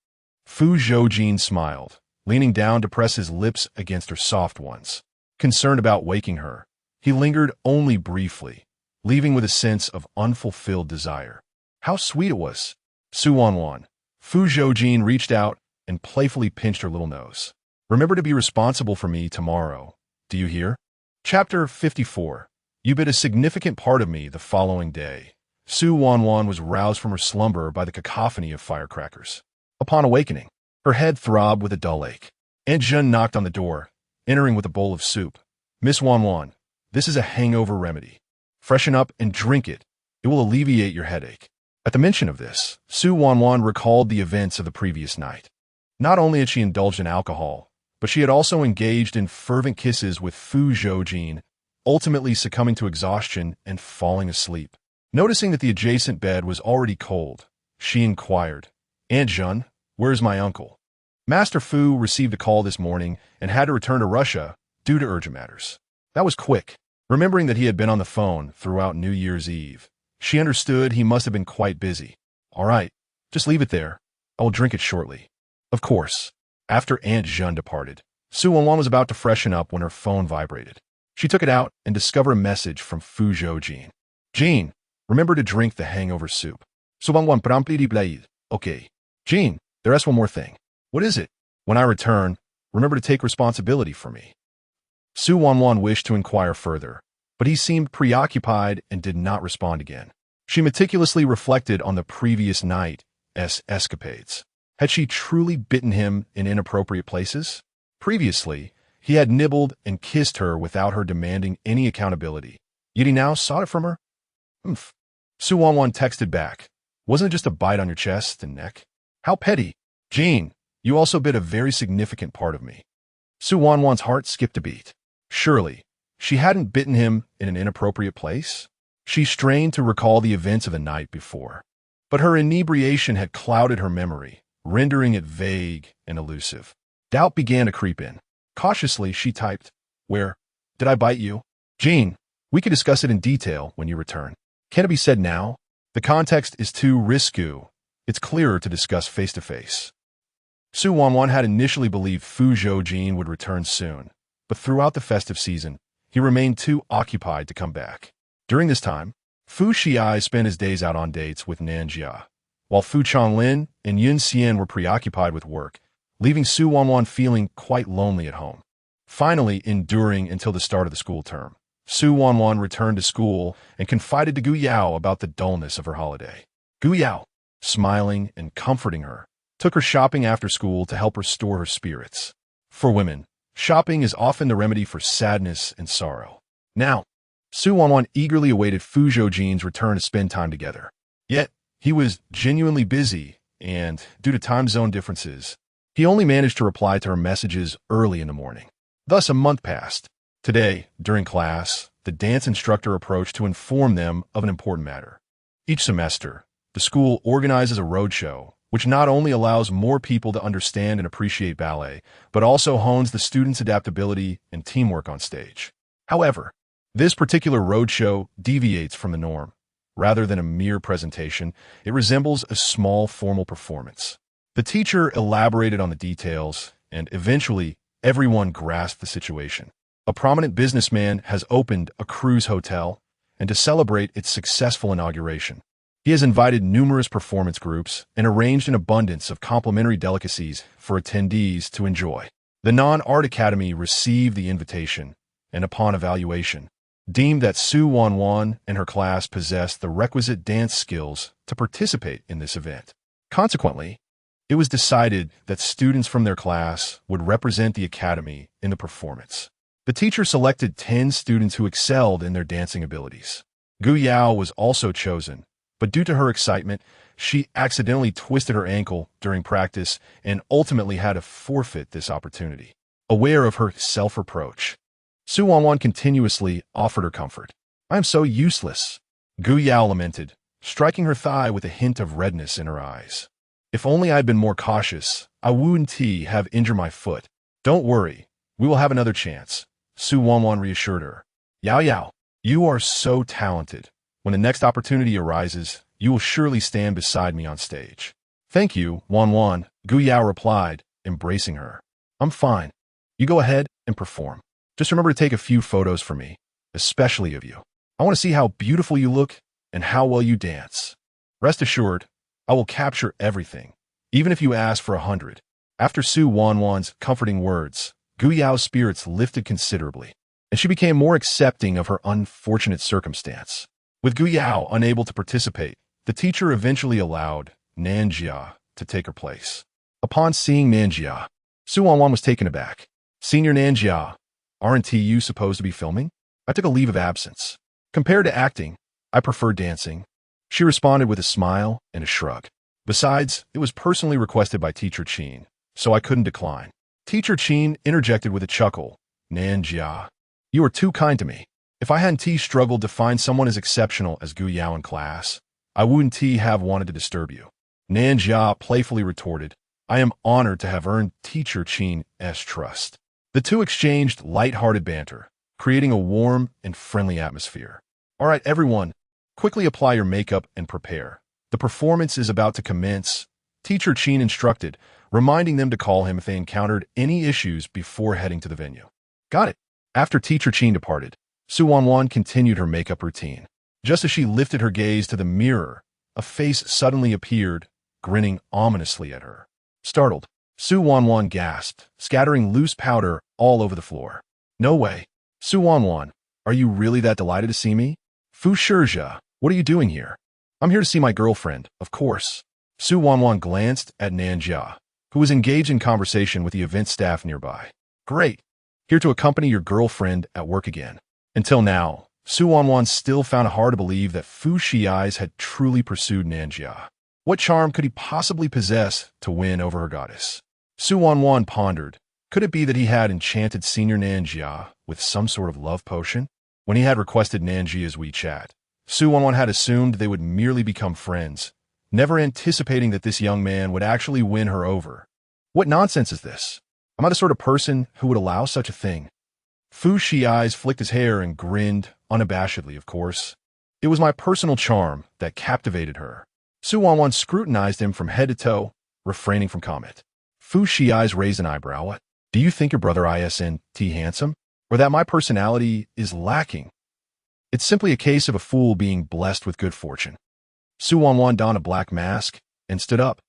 S1: Fu Zhoujin smiled, leaning down to press his lips against her soft ones. Concerned about waking her, he lingered only briefly, leaving with a sense of unfulfilled desire. How sweet it was! Su Wanwan. Fu Zhoujin reached out and playfully pinched her little nose. "Remember to be responsible for me tomorrow. Do you hear?" Chapter 54. You bit a significant part of me the following day. Su Wanwan was roused from her slumber by the cacophony of firecrackers. Upon awakening, her head throbbed with a dull ache. Aunt Jun knocked on the door, entering with a bowl of soup. "Miss Wanwan, this is a hangover remedy. Freshen up and drink it. It will alleviate your headache." At the mention of this, Su Wanwan recalled the events of the previous night. Not only had she indulged in alcohol, but she had also engaged in fervent kisses with Fu Zhoujin, ultimately succumbing to exhaustion and falling asleep. Noticing that the adjacent bed was already cold, she inquired, "Aunt Jun, where is my uncle?" Master Fu received a call this morning and had to return to Russia due to urgent matters. That was quick. Remembering that he had been on the phone throughout New Year's Eve, she understood he must have been quite busy. "All right, just leave it there. I will drink it shortly." Of course. After Aunt Jun departed, Su Wanwan was about to freshen up when her phone vibrated. She took it out and discovered a message from Fu Zhoujin. "Jean, remember to drink the hangover soup." Su Wanwan promptly replied, "Okay." "Jean, there's one more thing." "What is it?" "When I return, remember to take responsibility for me." Su Wanwan wished to inquire further, but he seemed preoccupied and did not respond again. She meticulously reflected on the previous night's escapades. Had she truly bitten him in inappropriate places? Previously, he had nibbled and kissed her without her demanding any accountability. Yet he now sought it from her? "Humph." Su Wanwan texted back. "Wasn't it just a bite on your chest and neck?" "How petty." "Jean, you also bit a very significant part of me." Su Wanwan's heart skipped a beat. Surely, she hadn't bitten him in an inappropriate place? She strained to recall the events of the night before. But her inebriation had clouded her memory, rendering it vague and elusive. Doubt began to creep in. Cautiously, she typed, "Where? Did I bite you?" "Jean, we can discuss it in detail when you return." "Can it be said now?" "The context is too risque. It's clearer to discuss face-to-face." Su Wanwan had initially believed Fu Zhoujin would return soon, but throughout the festive season, he remained too occupied to come back. During this time, Fu Xiai spent his days out on dates with Nanjia, while Fu Changlin and Yun Xian were preoccupied with work, leaving Su Wanwan feeling quite lonely at home. Finally, enduring until the start of the school term, Su Wanwan returned to school and confided to Gu Yao about the dullness of her holiday. Gu Yao, smiling and comforting her, took her shopping after school to help restore her spirits. For women, shopping is often the remedy for sadness and sorrow. Now, Su Wanwan eagerly awaited Fu Zhoujin's return to spend time together. Yet, he was genuinely busy, and, due to time zone differences, he only managed to reply to her messages early in the morning. Thus, a month passed. Today, during class, the dance instructor approached to inform them of an important matter. Each semester, the school organizes a roadshow, which not only allows more people to understand and appreciate ballet, but also hones the students' adaptability and teamwork on stage. However, this particular roadshow deviates from the norm. Rather than a mere presentation, it resembles a small formal performance. The teacher elaborated on the details, and eventually, everyone grasped the situation. A prominent businessman has opened a cruise hotel, and to celebrate its successful inauguration. He has invited numerous performance groups and arranged an abundance of complimentary delicacies for attendees to enjoy. The Non-Art Academy received the invitation, and upon evaluation, deemed that Su Wanwan and her class possessed the requisite dance skills to participate in this event. Consequently, it was decided that students from their class would represent the academy in the performance. The teacher selected 10 students who excelled in their dancing abilities. Gu Yao was also chosen, but due to her excitement, she accidentally twisted her ankle during practice and ultimately had to forfeit this opportunity. Aware of her self-reproach, Su Wanwan continuously offered her comfort. "I am so useless," Gu Yao lamented, striking her thigh with a hint of redness in her eyes. "If only I had been more cautious, I wouldn't have injured my foot." "Don't worry, we will have another chance," Su Wanwan reassured her. "Yao Yao, you are so talented. When the next opportunity arises, you will surely stand beside me on stage." "Thank you, Wanwan," Gu Yao replied, embracing her. "I'm fine. You go ahead and perform. Just remember to take a few photos for me, especially of you. I want to see how beautiful you look and how well you dance. Rest assured, I will capture everything, even if you ask for 100. After Su Wanwan's comforting words, Gu Yao's spirits lifted considerably, and she became more accepting of her unfortunate circumstance. With Gu Yao unable to participate, the teacher eventually allowed Nanjia to take her place. Upon seeing Nanjia, Su Wanwan was taken aback. "Senior Nanjia, aren't you supposed to be filming? I took a leave of absence. Compared to acting, I prefer dancing." She responded with a smile and a shrug. "Besides, it was personally requested by Teacher Qin, so I couldn't decline." Teacher Qin interjected with a chuckle. "Nanjia, you are too kind to me. If I hadn't struggled to find someone as exceptional as Gu Yao in class, I wouldn't have wanted to disturb you." Nanjia playfully retorted, "I am honored to have earned Teacher Qin's trust." The two exchanged light-hearted banter, creating a warm and friendly atmosphere. "All right, everyone, quickly apply your makeup and prepare. The performance is about to commence," Teacher Qin instructed, reminding them to call him if they encountered any issues before heading to the venue. "Got it." After Teacher Qin departed, Su Wanwan continued her makeup routine. Just as she lifted her gaze to the mirror, a face suddenly appeared, grinning ominously at her. Startled, Su Wanwan gasped, scattering loose powder all over the floor. "No way. Su Wanwan, are you really that delighted to see me?" "Fu Zhoujin, what are you doing here?" "I'm here to see my girlfriend, of course." Su Wanwan glanced at Nanjia, who was engaged in conversation with the event staff nearby. "Great. Here to accompany your girlfriend at work again." Until now, Su Wanwan still found it hard to believe that Fu Zhoujin had truly pursued Nanjia. What charm could he possibly possess to win over her goddess? Su Wanwan pondered. Could it be that he had enchanted Senior Nanjia with some sort of love potion? When he had requested Nanjia's WeChat, Su Wanwan had assumed they would merely become friends, never anticipating that this young man would actually win her over. What nonsense is this? Am I the sort of person who would allow such a thing? Fu Zhoujin flicked his hair and grinned, unabashedly, of course. It was my personal charm that captivated her. Su Wanwan scrutinized him from head to toe, refraining from comment. Fu Zhoujin raised an eyebrow. "What? Do you think your brother isn't handsome? Or that my personality is lacking? It's simply a case of a fool being blessed with good fortune." Su Wanwan donned a black mask and stood up.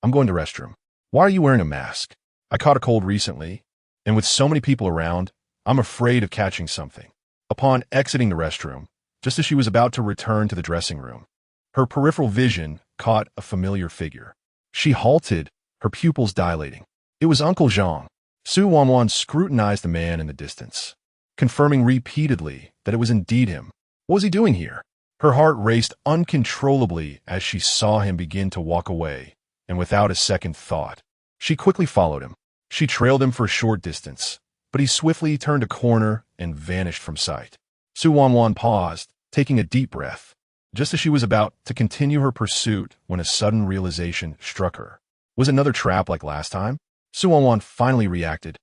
S1: "I'm going to the restroom." "Why are you wearing a mask?" "I caught a cold recently, and with so many people around, I'm afraid of catching something." Upon exiting the restroom, just as she was about to return to the dressing room, her peripheral vision caught a familiar figure. She halted, her pupils dilating. It was Uncle Zhang. Su Wanwan scrutinized the man in the distance, confirming repeatedly that it was indeed him. What was he doing here? Her heart raced uncontrollably as she saw him begin to walk away, and without a second thought, she quickly followed him. She trailed him for a short distance, but he swiftly turned a corner and vanished from sight. Su Wanwan paused, taking a deep breath, just as she was about to continue her pursuit when a sudden realization struck her. Was it another trap like last time? Su Wanwan finally reacted,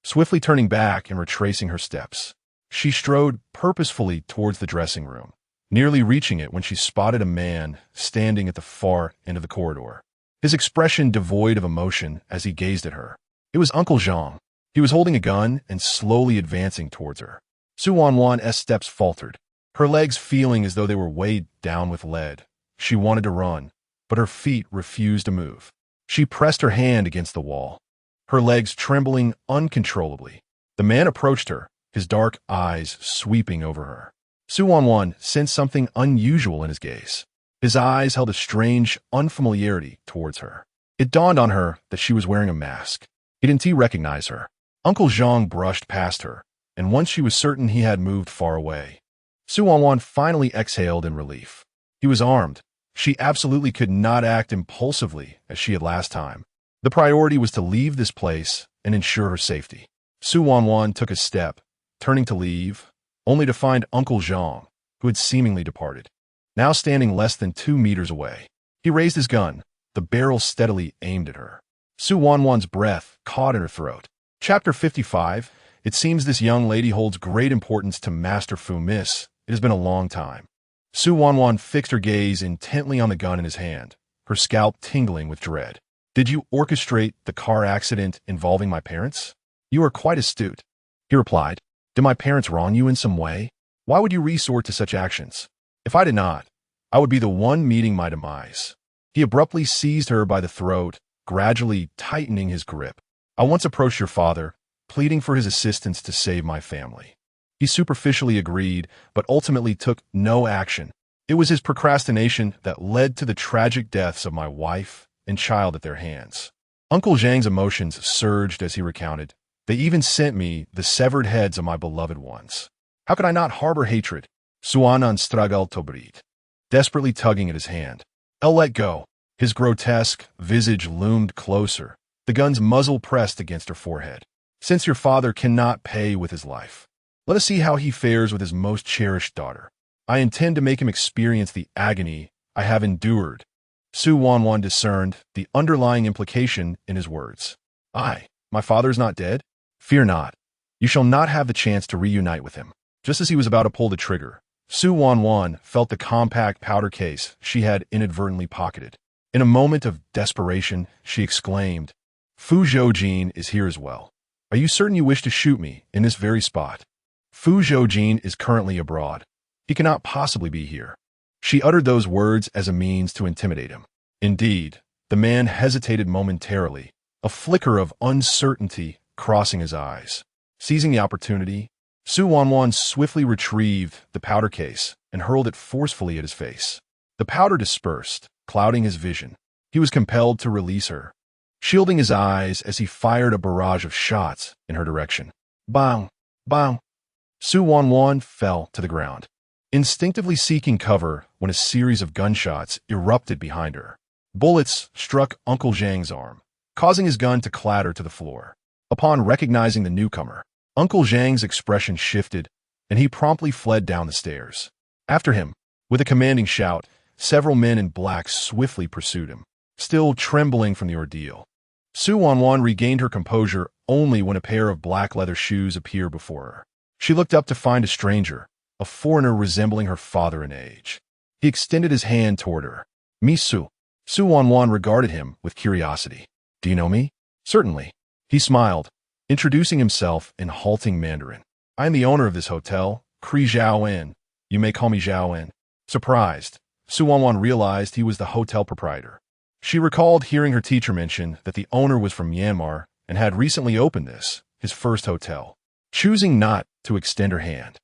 S1: swiftly turning back and retracing her steps. She strode purposefully towards the dressing room, nearly reaching it when she spotted a man standing at the far end of the corridor, his expression devoid of emotion as he gazed at her. It was Uncle Zhang. He was holding a gun and slowly advancing towards her. Su Wanwan's steps faltered, her legs feeling as though they were weighed down with lead. She wanted to run, but her feet refused to move. She pressed her hand against the wall, her legs trembling uncontrollably. The man approached her, his dark eyes sweeping over her. Su Wanwan sensed something unusual in his gaze. His eyes held a strange unfamiliarity towards her. It dawned on her that she was wearing a mask. He didn't recognize her. Uncle Zhang brushed past her, and once she was certain he had moved far away. Su Wanwan finally exhaled in relief. He was armed. She absolutely could not act impulsively as she had last time. The priority was to leave this place and ensure her safety. Su Wanwan took a step, turning to leave, only to find Uncle Zhang, who had seemingly departed, now standing less than 2 meters away. He raised his gun, the barrel steadily aimed at her. Su Wanwan's breath caught in her throat. Chapter 55. It seems this young lady holds great importance to Master Fu. Miss, it has been a long time. Su Wanwan fixed her gaze intently on the gun in his hand, her scalp tingling with dread. Did you orchestrate the car accident involving my parents? You are quite astute. He replied. Did my parents wrong you in some way? Why would you resort to such actions? If I did not, I would be the one meeting my demise. He abruptly seized her by the throat, gradually tightening his grip. I once approached your father, pleading for his assistance to save my family. He superficially agreed, but ultimately took no action. It was his procrastination that led to the tragic deaths of my wife and child at their hands. Uncle Zhang's emotions surged as he recounted. They even sent me the severed heads of my beloved ones. How could I not harbor hatred? Suanan struggled to breathe, desperately tugging at his hand. El let go. His grotesque visage loomed closer, the gun's muzzle pressed against her forehead. Since your father cannot pay with his life, let us see how he fares with his most cherished daughter. I intend to make him experience the agony I have endured. Su Wanwan discerned the underlying implication in his words. My father is not dead? Fear not. You shall not have the chance to reunite with him. Just as he was about to pull the trigger, Su Wanwan felt the compact powder case she had inadvertently pocketed. In a moment of desperation, she exclaimed, Fu Zhoujin is here as well. Are you certain you wish to shoot me in this very spot? Fu Zhoujin is currently abroad. He cannot possibly be here. She uttered those words as a means to intimidate him. Indeed, the man hesitated momentarily, a flicker of uncertainty crossing his eyes. Seizing the opportunity, Su Wanwan swiftly retrieved the powder case and hurled it forcefully at his face. The powder dispersed, clouding his vision. He was compelled to release her, shielding his eyes as he fired a barrage of shots in her direction. Bang! Bang! Su Wanwan fell to the ground, instinctively seeking cover when a series of gunshots erupted behind her. Bullets struck Uncle Zhang's arm, causing his gun to clatter to the floor. Upon recognizing the newcomer, Uncle Zhang's expression shifted, and he promptly fled down the stairs. After him, with a commanding shout, several men in black swiftly pursued him, still trembling from the ordeal. Su Wanwan regained her composure only when a pair of black leather shoes appeared before her. She looked up to find a stranger, a foreigner resembling her father in age. He extended his hand toward her. Misu. Su Wanwan regarded him with curiosity. Do you know me? Certainly. He smiled, introducing himself in halting Mandarin. I am the owner of this hotel, Kri Zhaoen. You may call me Zhaoen. Surprised, Su Wanwan realized he was the hotel proprietor. She recalled hearing her teacher mention that the owner was from Myanmar and had recently opened this, his first hotel. Choosing not to extend her hand,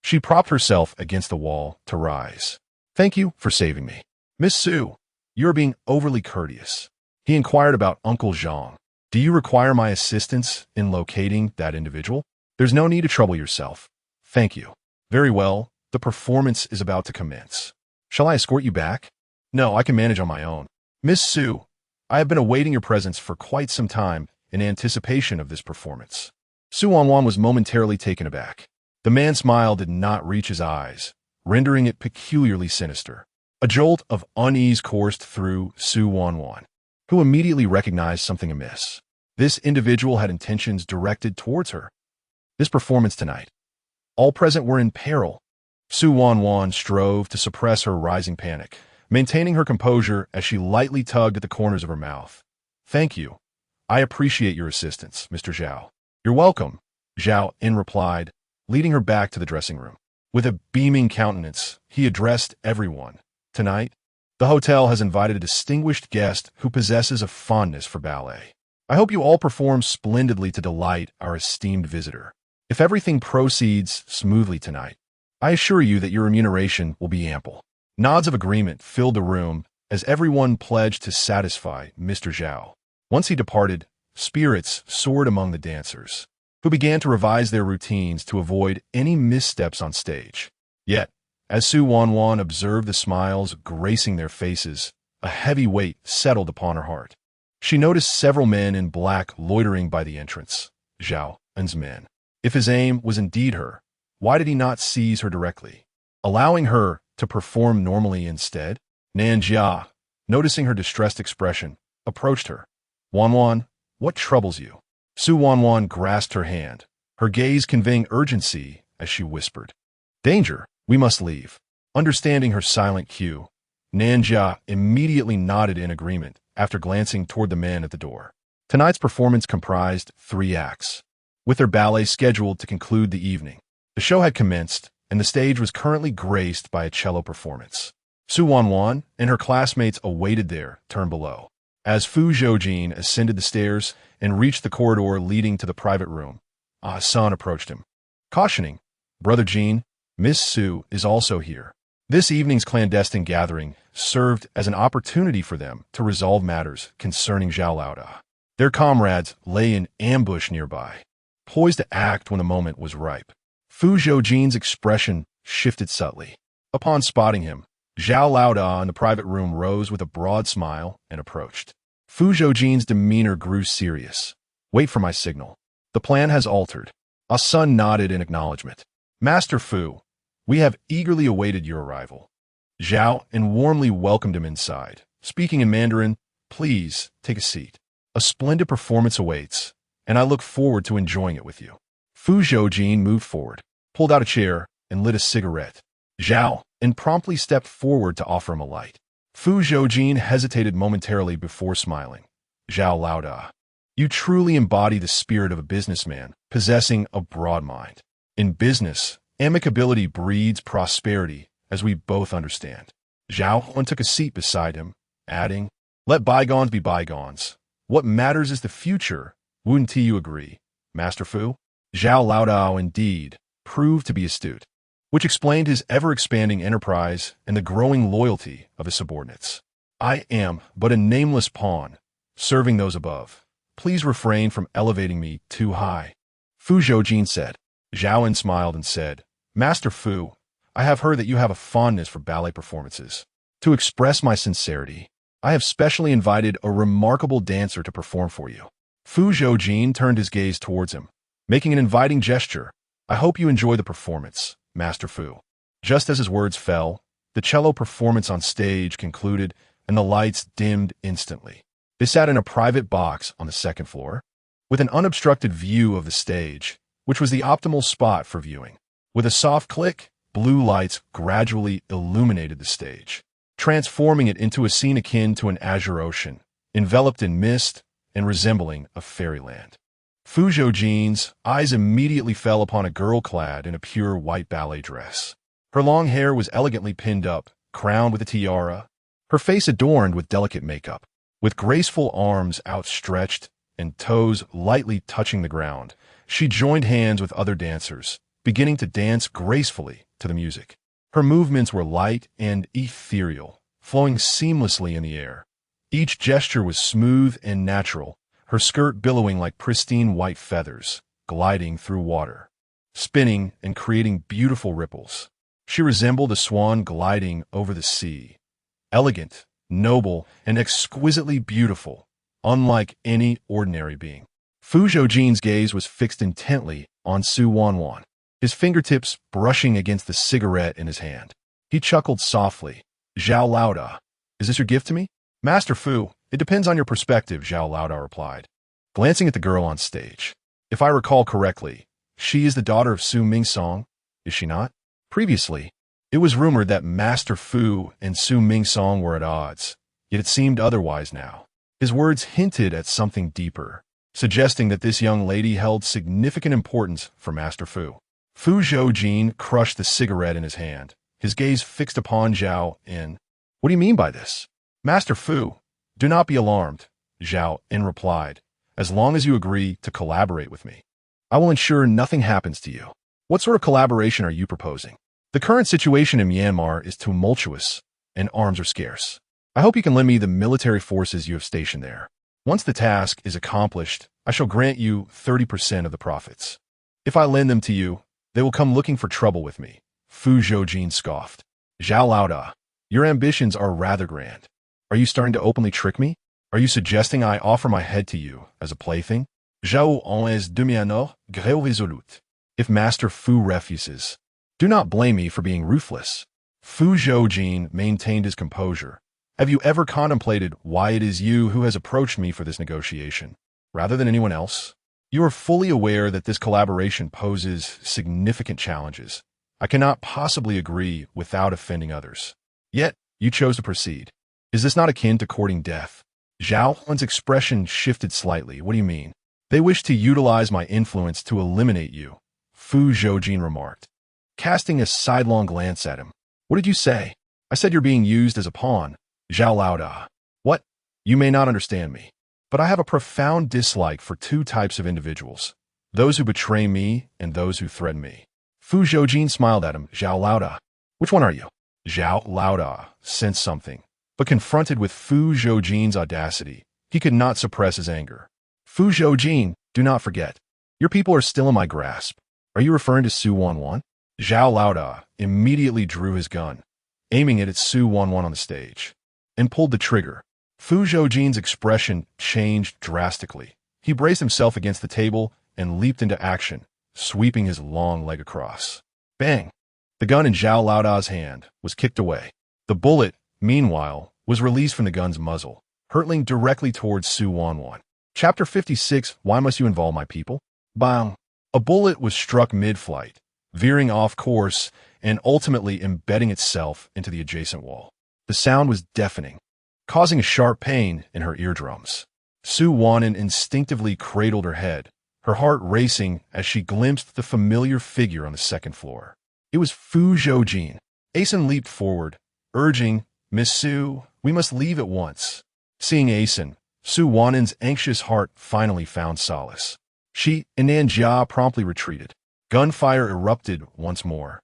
S1: she propped herself against the wall to rise. Thank you for saving me. Miss Su, you're being overly courteous. He inquired about Uncle Zhang. Do you require my assistance in locating that individual? There's no need to trouble yourself. Thank you. Very well, the performance is about to commence. Shall I escort you back? No, I can manage on my own. Miss Su, I have been awaiting your presence for quite some time in anticipation of this performance. Su Wanwan was momentarily taken aback. The man's smile did not reach his eyes, rendering it peculiarly sinister. A jolt of unease coursed through Su Wanwan, who immediately recognized something amiss. This individual had intentions directed towards her. This performance tonight. All present were in peril. Su Wanwan strove to suppress her rising panic, maintaining her composure as she lightly tugged at the corners of her mouth. Thank you. I appreciate your assistance, Mr. Zhao. You're welcome, Zhao In replied, leading her back to the dressing room. With a beaming countenance, he addressed everyone. Tonight, the hotel has invited a distinguished guest who possesses a fondness for ballet. I hope you all perform splendidly to delight our esteemed visitor. If everything proceeds smoothly tonight, I assure you that your remuneration will be ample. Nods of agreement filled the room as everyone pledged to satisfy Mr. Zhao. Once he departed, spirits soared among the dancers, who began to revise their routines to avoid any missteps on stage. Yet, as Su Wanwan observed the smiles gracing their faces, a heavy weight settled upon her heart. She noticed several men in black loitering by the entrance. Zhao En's men. If his aim was indeed her, why did he not seize her directly, allowing her to perform normally instead? Nan Jia, noticing her distressed expression, approached her. Wanwan, what troubles you? Su Wanwan grasped her hand, her gaze conveying urgency as she whispered. Danger, we must leave. Understanding her silent cue, Nan Jia immediately nodded in agreement after glancing toward the men at the door. Tonight's performance comprised 3 acts, with their ballet scheduled to conclude the evening. The show had commenced, and the stage was currently graced by a cello performance. Su Wanwan and her classmates awaited their turn below. As Fu Zhoujin ascended the stairs and reached the corridor leading to the private room, Hassan approached him, cautioning, Brother Jean, Miss Su is also here. This evening's clandestine gathering served as an opportunity for them to resolve matters concerning Zhao Laoda. Their comrades lay in ambush nearby, poised to act when the moment was ripe. Fu Zhoujin's expression shifted subtly. Upon spotting him, Zhao Laoda in the private room rose with a broad smile and approached. Fu Zhoujin's demeanor grew serious. Wait for my signal. The plan has altered. Hassan nodded in acknowledgement. Master Fu, we have eagerly awaited your arrival. Zhao and warmly welcomed him inside. Speaking in Mandarin, please take a seat. A splendid performance awaits, and I look forward to enjoying it with you. Fu Zhoujin moved forward, pulled out a chair, and lit a cigarette. Zhao and promptly stepped forward to offer him a light. Fu Zhoujin hesitated momentarily before smiling. Zhao Laoda, you truly embody the spirit of a businessman possessing a broad mind. In business, amicability breeds prosperity, as we both understand. Zhao took a seat beside him, adding, let bygones be bygones. What matters is the future. Wouldn't you agree, Master Fu? Zhao Laodao indeed proved to be astute, which explained his ever-expanding enterprise and the growing loyalty of his subordinates. I am but a nameless pawn, serving those above. Please refrain from elevating me too high. Fu Zhoujin said. Zhao En smiled and said, Master Fu, I have heard that you have a fondness for ballet performances. To express my sincerity, I have specially invited a remarkable dancer to perform for you. Fu Zhoujin turned his gaze towards him, making an inviting gesture. I hope you enjoy the performance, Master Fu. Just as his words fell, the cello performance on stage concluded and the lights dimmed instantly. They sat in a private box on the 2nd floor, with an unobstructed view of the stage, which was the optimal spot for viewing. With a soft click, blue lights gradually illuminated the stage, transforming it into a scene akin to an azure ocean, enveloped in mist and resembling a fairyland. Fu Zhoujin's eyes immediately fell upon a girl clad in a pure white ballet dress. Her long hair was elegantly pinned up, crowned with a tiara, her face adorned with delicate makeup. With graceful arms outstretched and toes lightly touching the ground, she joined hands with other dancers, beginning to dance gracefully to the music. Her movements were light and ethereal, flowing seamlessly in the air. Each gesture was smooth and natural, her skirt billowing like pristine white feathers, gliding through water, spinning and creating beautiful ripples. She resembled a swan gliding over the sea, elegant, noble, and exquisitely beautiful, unlike any ordinary being. Fu Zhoujin's gaze was fixed intently on Su Wanwan, his fingertips brushing against the cigarette in his hand. He chuckled softly. Zhao Laoda, is this your gift to me? Master Fu, it depends on your perspective, Zhao Laoda replied, glancing at the girl on stage. If I recall correctly, she is the daughter of Su Mingsong, is she not? Previously, it was rumored that Master Fu and Su Mingsong were at odds, yet it seemed otherwise now. His words hinted at something deeper, suggesting that this young lady held significant importance for Master Fu. Fu Zhoujin crushed the cigarette in his hand, his gaze fixed upon Zhao In. What do you mean by this? Master Fu, do not be alarmed, Zhao In replied. As long as you agree to collaborate with me, I will ensure nothing happens to you. What sort of collaboration are you proposing? The current situation in Myanmar is tumultuous, and arms are scarce. I hope you can lend me the military forces you have stationed there. Once the task is accomplished, I shall grant you 30% of the profits. If I lend them to you, they will come looking for trouble with me. Fu Zhoujin scoffed. Zhao Laoda, your ambitions are rather grand. Are you starting to openly trick me? Are you suggesting I offer my head to you as a plaything? Zhao en est demi-honneur, gré résolute. If Master Fu refuses, do not blame me for being ruthless. Fu Zhoujin maintained his composure. Have you ever contemplated why it is you who has approached me for this negotiation, rather than anyone else? You are fully aware that this collaboration poses significant challenges. I cannot possibly agree without offending others. Yet, you chose to proceed. Is this not akin to courting death? Zhao Hun's expression shifted slightly. What do you mean? They wish to utilize my influence to eliminate you, Fu Zhoujin remarked, casting a sidelong glance at him. What did you say? I said you're being used as a pawn, Zhao Laoda. What? You may not understand me, but I have a profound dislike for two types of individuals, those who betray me and those who threaten me. Fu Zhoujin smiled at him. Zhao Laoda. Which one are you? Zhao Laoda sensed something, but confronted with Fu Zhoujin's audacity, he could not suppress his anger. Fu Zhoujin, do not forget. Your people are still in my grasp. Are you referring to Su Wanwan? Zhao Laoda immediately drew his gun, aiming it at Su Wanwan on the stage, and pulled the trigger. Fu Zhoujin's expression changed drastically. He braced himself against the table and leaped into action, sweeping his long leg across. Bang! The gun in Zhao Laoda's hand was kicked away. The bullet, meanwhile, was released from the gun's muzzle, hurtling directly towards Su Wanwan. Chapter 56, Why Must You Involve My People? Bang! A bullet was struck mid-flight, veering off course and ultimately embedding itself into the adjacent wall. The sound was deafening, causing a sharp pain in her eardrums. Su Wanwan instinctively cradled her head, her heart racing as she glimpsed the familiar figure on the second floor. It was Fu Zhoujin. Asen leaped forward, urging, Miss Su, we must leave at once. Seeing Asen, Su Wanwan's anxious heart finally found solace. She and Nanjia promptly retreated. Gunfire erupted once more,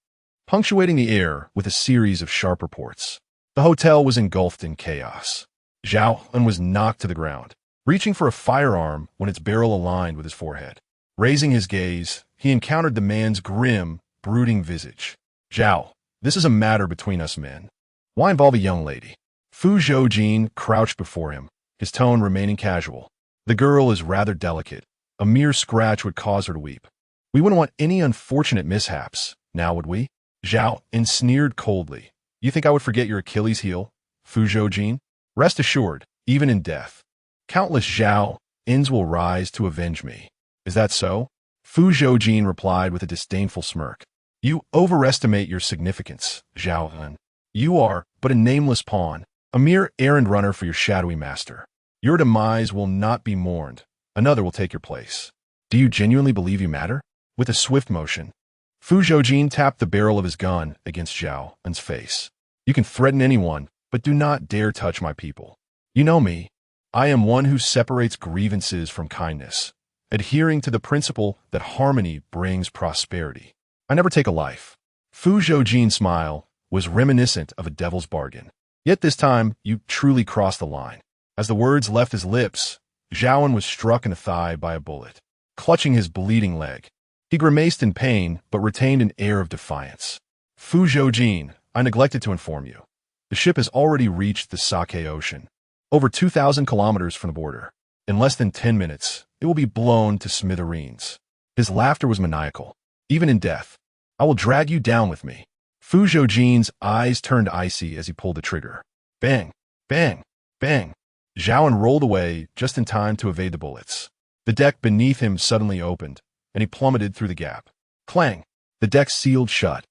S1: punctuating the air with a series of sharp reports. The hotel was engulfed in chaos. Zhao Un was knocked to the ground, reaching for a firearm when its barrel aligned with his forehead. Raising his gaze, he encountered the man's grim, brooding visage. Zhao, this is a matter between us men. Why involve a young lady? Fu Zhoujin crouched before him, his tone remaining casual. The girl is rather delicate. A mere scratch would cause her to weep. We wouldn't want any unfortunate mishaps, now would we? Zhao In sneered coldly. You think I would forget your Achilles heel, Fu Zhoujin? Rest assured, even in death, countless Zhao Ins will rise to avenge me. Is that so? Fu Zhoujin replied with a disdainful smirk. You overestimate your significance, Zhao Un. You are but a nameless pawn, a mere errand runner for your shadowy master. Your demise will not be mourned. Another will take your place. Do you genuinely believe you matter? With a swift motion, Fu Zhoujin tapped the barrel of his gun against Zhao Un's face. You can threaten anyone, but do not dare touch my people. You know me. I am one who separates grievances from kindness, adhering to the principle that harmony brings prosperity. I never take a life. Fu Zhoujin's smile was reminiscent of a devil's bargain. Yet this time, you truly crossed the line. As the words left his lips, Zhao Un was struck in the thigh by a bullet, clutching his bleeding leg. He grimaced in pain, but retained an air of defiance. Fu Zhoujin, I neglected to inform you. The ship has already reached the Sake Ocean, over 2,000 kilometers from the border. In less than 10 minutes, it will be blown to smithereens. His laughter was maniacal. Even in death, I will drag you down with me. Fu Zhoujin's eyes turned icy as he pulled the trigger. Bang, bang, bang. Zhao Un rolled away just in time to evade the bullets. The deck beneath him suddenly opened, and he plummeted through the gap. Clang! The deck sealed shut,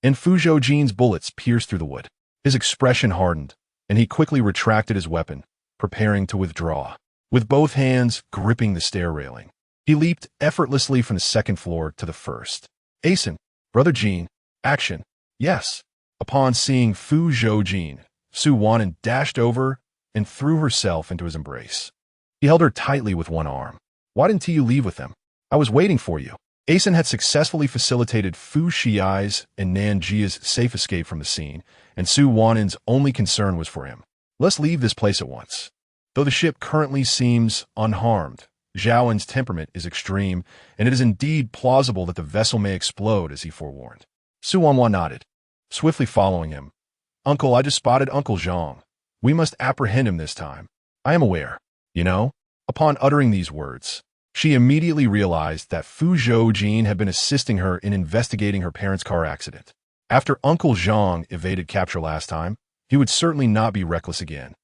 S1: and Fu Zhoujin's bullets pierced through the wood. His expression hardened, and he quickly retracted his weapon, preparing to withdraw. With both hands gripping the stair railing, he leaped effortlessly from the second floor to the first. Asen, Brother Jean, action. Yes. Upon seeing Fu Zhoujin, Su Wanwan dashed over and threw herself into his embrace. He held her tightly with one arm. Why didn't you leave with them? I was waiting for you. Asen had successfully facilitated Fu Xiai's and Nan Jia's safe escape from the scene, and Su Wanwan's only concern was for him. Let's leave this place at once. Though the ship currently seems unharmed, Zhao temperament is extreme, and it is indeed plausible that the vessel may explode, as he forewarned. Su Wanwan nodded, swiftly following him. Uncle, I just spotted Uncle Zhang. We must apprehend him this time. I am aware. You know? Upon uttering these words, she immediately realized that Fu Zhoujin had been assisting her in investigating her parents' car accident. After Uncle Zhang evaded capture last time, he would certainly not be reckless again.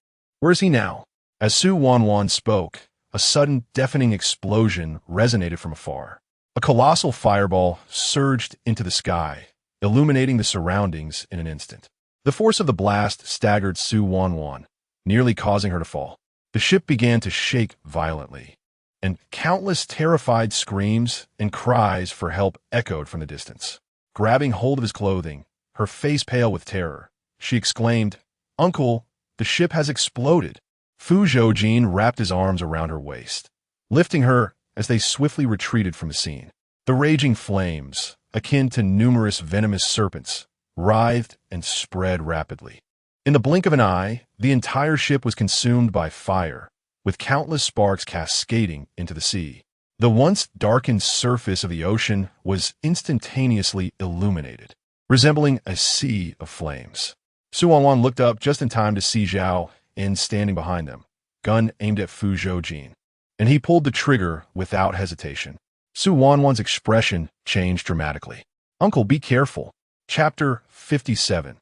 S1: Where is he now? As Su Wanwan spoke, a sudden, deafening explosion resonated from afar. A colossal fireball surged into the sky, illuminating the surroundings in an instant. The force of the blast staggered Su Wanwan, nearly causing her to fall. The ship began to shake violently, and countless terrified screams and cries for help echoed from the distance. Grabbing hold of his clothing, her face pale with terror, she exclaimed, "Uncle, the ship has exploded." Fu Zhoujin wrapped his arms around her waist, lifting her as they swiftly retreated from the scene. The raging flames, akin to numerous venomous serpents, writhed and spread rapidly. In the blink of an eye, the entire ship was consumed by fire, with countless sparks cascading into the sea. The once darkened surface of the ocean was instantaneously illuminated, resembling a sea of flames. Su Wanwan looked up just in time to see Zhao standing behind them, gun aimed at Fu Zhoujin, and he pulled the trigger without hesitation. Su Wanwan's expression changed dramatically. "Uncle, be careful." Chapter 57.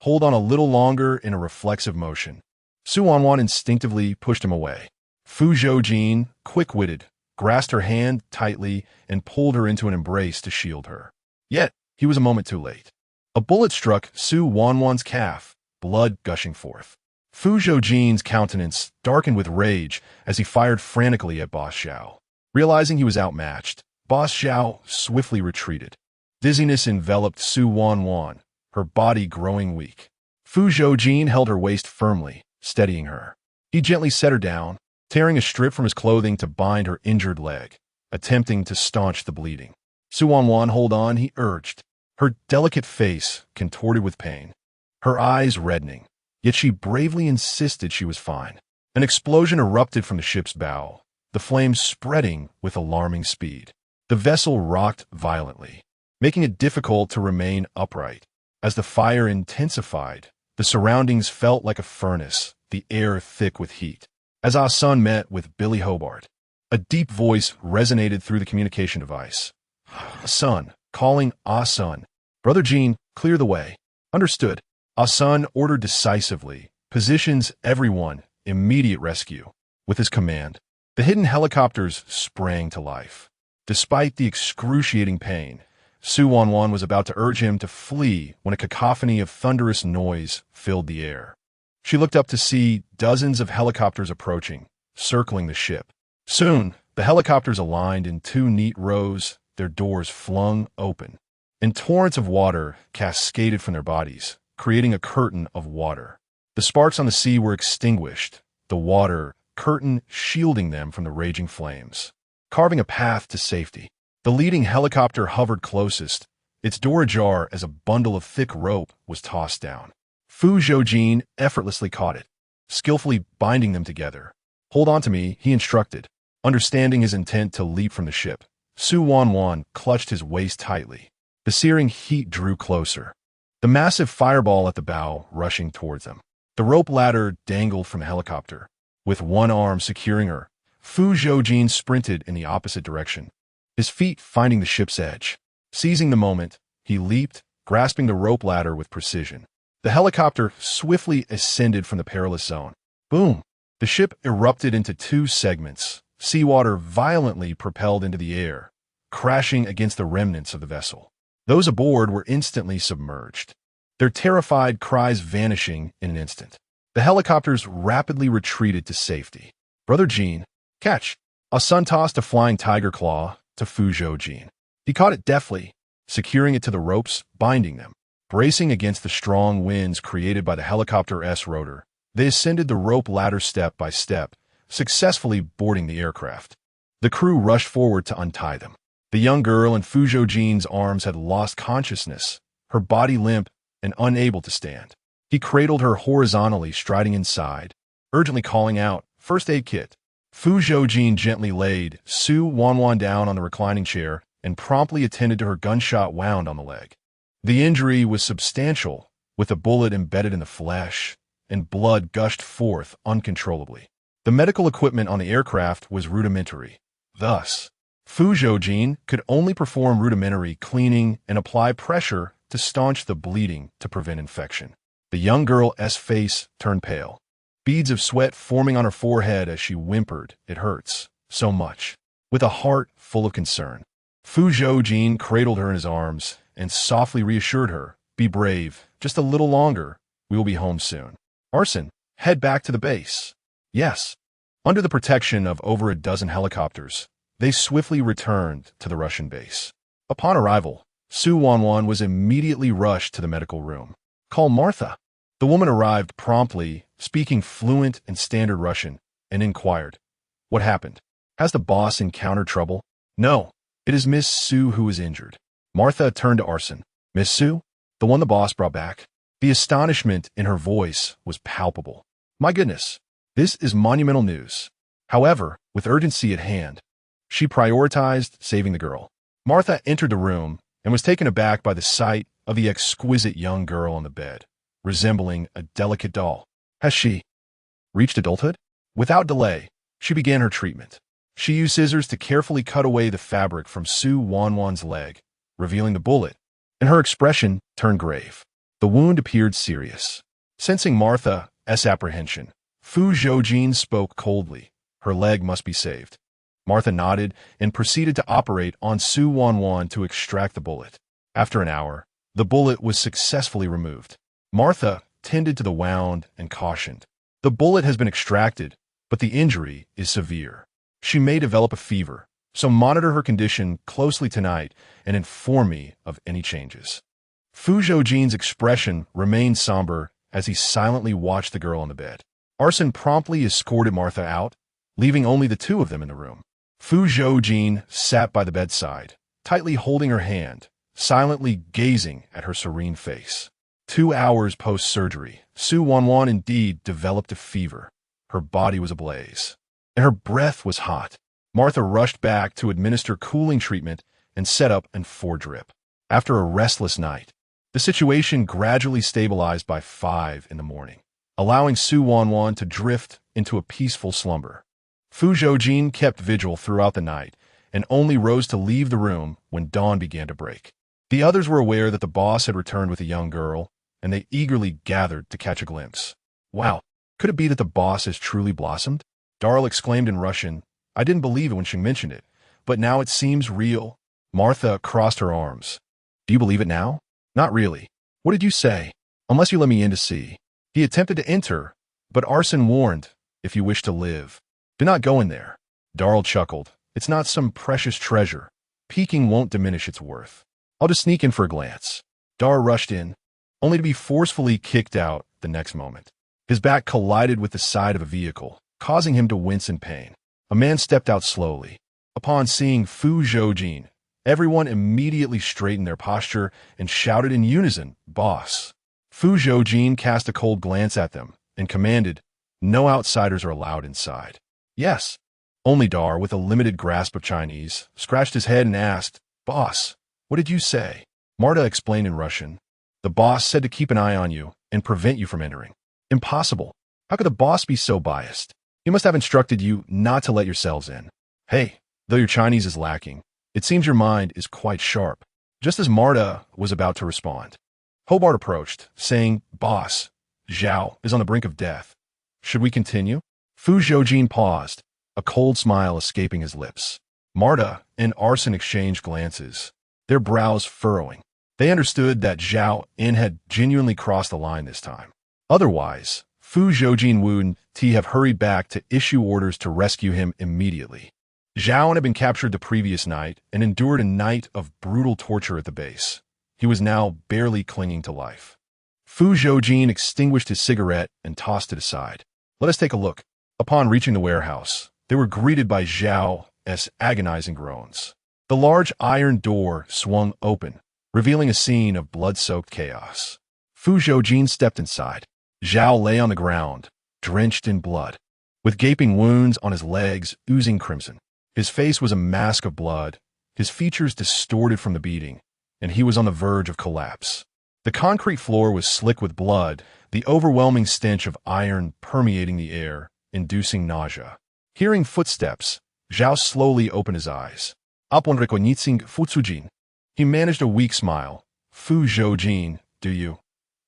S1: Hold on a little longer in a reflexive motion. Su Wanwan instinctively pushed him away. Fu Zhoujin, quick-witted, grasped her hand tightly and pulled her into an embrace to shield her. Yet, he was a moment too late. A bullet struck Su Wanwan's calf, blood gushing forth. Fu Zhoujin's countenance darkened with rage as he fired frantically at Boss Zhao. Realizing he was outmatched, Boss Zhao swiftly retreated. Dizziness enveloped Su Wanwan, her body growing weak. Fu Zhoujin held her waist firmly, steadying her. He gently set her down, tearing a strip from his clothing to bind her injured leg, attempting to staunch the bleeding. "Su Wanwan, hold on," he urged, her delicate face contorted with pain, her eyes reddening. Yet she bravely insisted she was fine. An explosion erupted from the ship's bow, the flames spreading with alarming speed. The vessel rocked violently, making it difficult to remain upright. As the fire intensified, the surroundings felt like a furnace, the air thick with heat. As Ah Sun met with Billy Hobart, a deep voice resonated through the communication device. "Ah Sun, calling Ah Sun. Brother Jean, clear the way." "Understood." Ah Sun ordered decisively, "Positions everyone, immediate rescue." With his command, the hidden helicopters sprang to life. Despite the excruciating pain, Su Wanwan was about to urge him to flee when a cacophony of thunderous noise filled the air. She looked up to see dozens of helicopters approaching, circling the ship. Soon, the helicopters aligned in two neat rows, their doors flung open, and torrents of water cascaded from their bodies, creating a curtain of water. The sparks on the sea were extinguished, the water curtain shielding them from the raging flames, carving a path to safety. The leading helicopter hovered closest, its door ajar as a bundle of thick rope was tossed down. Fu Zhoujin effortlessly caught it, skillfully binding them together. "Hold on to me," he instructed. Understanding his intent to leap from the ship, Su Wanwan clutched his waist tightly. The searing heat drew closer, the massive fireball at the bow rushing towards them. The rope ladder dangled from the helicopter. With one arm securing her, Fu Zhoujin sprinted in the opposite direction, his feet finding the ship's edge. Seizing the moment, he leaped, grasping the rope ladder with precision. The helicopter swiftly ascended from the perilous zone. Boom! The ship erupted into two segments, seawater violently propelled into the air, crashing against the remnants of the vessel. Those aboard were instantly submerged, their terrified cries vanishing in an instant. The helicopters rapidly retreated to safety. "Brother Jean, catch!" Ah Sun tossed a flying tiger claw to Fu Zhoujin. He caught it deftly, securing it to the ropes, binding them. Bracing against the strong winds created by the helicopter's rotor, they ascended the rope ladder step by step, successfully boarding the aircraft. The crew rushed forward to untie them. The young girl in Fu Zhoujin's arms had lost consciousness, her body limp and unable to stand. He cradled her horizontally, striding inside, urgently calling out, "First aid kit." Fu Zhoujin gently laid Wanwan down on the reclining chair and promptly attended to her gunshot wound on the leg. The injury was substantial, with a bullet embedded in the flesh, and blood gushed forth uncontrollably. The medical equipment on the aircraft was rudimentary. Thus, Fu Zhoujin could only perform rudimentary cleaning and apply pressure to staunch the bleeding to prevent infection. The young girl's face turned pale, beads of sweat forming on her forehead as she whimpered, "It hurts so much." With a heart full of concern, Fu Zhoujin cradled her in his arms and softly reassured her, "Be brave, just a little longer, we will be home soon." "Arson, head back to the base." Yes. Under the protection of over a dozen helicopters, they swiftly returned to the Russian base. Upon arrival, Wanwan was immediately rushed to the medical room. "Call Martha." The woman arrived promptly, speaking fluent and standard Russian, and inquired, "What happened? Has the boss encountered trouble?" "No, it is Miss Su who is injured." Martha turned to Arson. "Miss Su? The one the boss brought back?" The astonishment in her voice was palpable. "My goodness, this is monumental news." However, with urgency at hand, she prioritized saving the girl. Martha entered the room and was taken aback by the sight of the exquisite young girl on the bed, resembling a delicate doll. Has she reached adulthood? Without delay, she began her treatment. She used scissors to carefully cut away the fabric from Wanwan's leg, revealing the bullet, and her expression turned grave. The wound appeared serious. Sensing Martha's apprehension, Fu Zhoujin spoke coldly. Her leg must be saved. Martha nodded and proceeded to operate on Wanwan to extract the bullet. After an hour, the bullet was successfully removed. Martha tended to the wound and cautioned, "The bullet has been extracted, but the injury is severe. She may develop a fever, so monitor her condition closely tonight and inform me of any changes." Fu Zhoujin's expression remained somber as he silently watched the girl on the bed. Arson promptly escorted Martha out, leaving only the two of them in the room. Fu Zhoujin sat by the bedside, tightly holding her hand, silently gazing at her serene face. 2 hours post-surgery, Wanwan indeed developed a fever. Her body was ablaze, and her breath was hot. Martha rushed back to administer cooling treatment and set up an 4-drip. After a restless night, the situation gradually stabilized by 5 in the morning, allowing Wanwan to drift into a peaceful slumber. Fu Zhoujin kept vigil throughout the night and only rose to leave the room when dawn began to break. The others were aware that the boss had returned with a young girl, and they eagerly gathered to catch a glimpse. "Wow, could it be that the boss has truly blossomed?" Darl exclaimed in Russian. "I didn't believe it when she mentioned it, but now it seems real." Martha crossed her arms. "Do you believe it now?" "Not really." "What did you say?" "Unless you let me in to see." He attempted to enter, but Arson warned, "If you wish to live, do not go in there." Darl chuckled. "It's not some precious treasure. Peeking won't diminish its worth. I'll just sneak in for a glance." Dar rushed in, only to be forcefully kicked out the next moment. His back collided with the side of a vehicle, causing him to wince in pain. A man stepped out slowly. Upon seeing Fu Zhoujin, everyone immediately straightened their posture and shouted in unison, "Boss." Fu Zhoujin cast a cold glance at them and commanded, "No outsiders are allowed inside." "Yes." Only Dar, with a limited grasp of Chinese, scratched his head and asked, "Boss, what did you say?" Marta explained in Russian, "The boss said to keep an eye on you and prevent you from entering." "Impossible. How could the boss be so biased? He must have instructed you not to let yourselves in." "Hey, though your Chinese is lacking, it seems your mind is quite sharp." Just as Marta was about to respond, Hobart approached, saying, "Boss, Zhao is on the brink of death. Should we continue?" Fu Zhoujin paused, a cold smile escaping his lips. Marta and Arson exchanged glances, their brows furrowing. They understood that Zhao In had genuinely crossed the line this time. Otherwise, Fu Zhoujin would have hurried back to issue orders to rescue him immediately. Zhao had been captured the previous night and endured a night of brutal torture at the base. He was now barely clinging to life. Fu Zhoujin extinguished his cigarette and tossed it aside. Let us take a look. Upon reaching the warehouse, they were greeted by Zhao's agonizing groans. The large iron door swung open, revealing a scene of blood-soaked chaos. Fu Zhoujin stepped inside. Zhao lay on the ground, drenched in blood, with gaping wounds on his legs oozing crimson. His face was a mask of blood, his features distorted from the beating, and he was on the verge of collapse. The concrete floor was slick with blood, the overwhelming stench of iron permeating the air, inducing nausea. Hearing footsteps, Zhao slowly opened his eyes. Upon recognizing Fu Zhoujin, he managed a weak smile. Fu Zhoujin, do you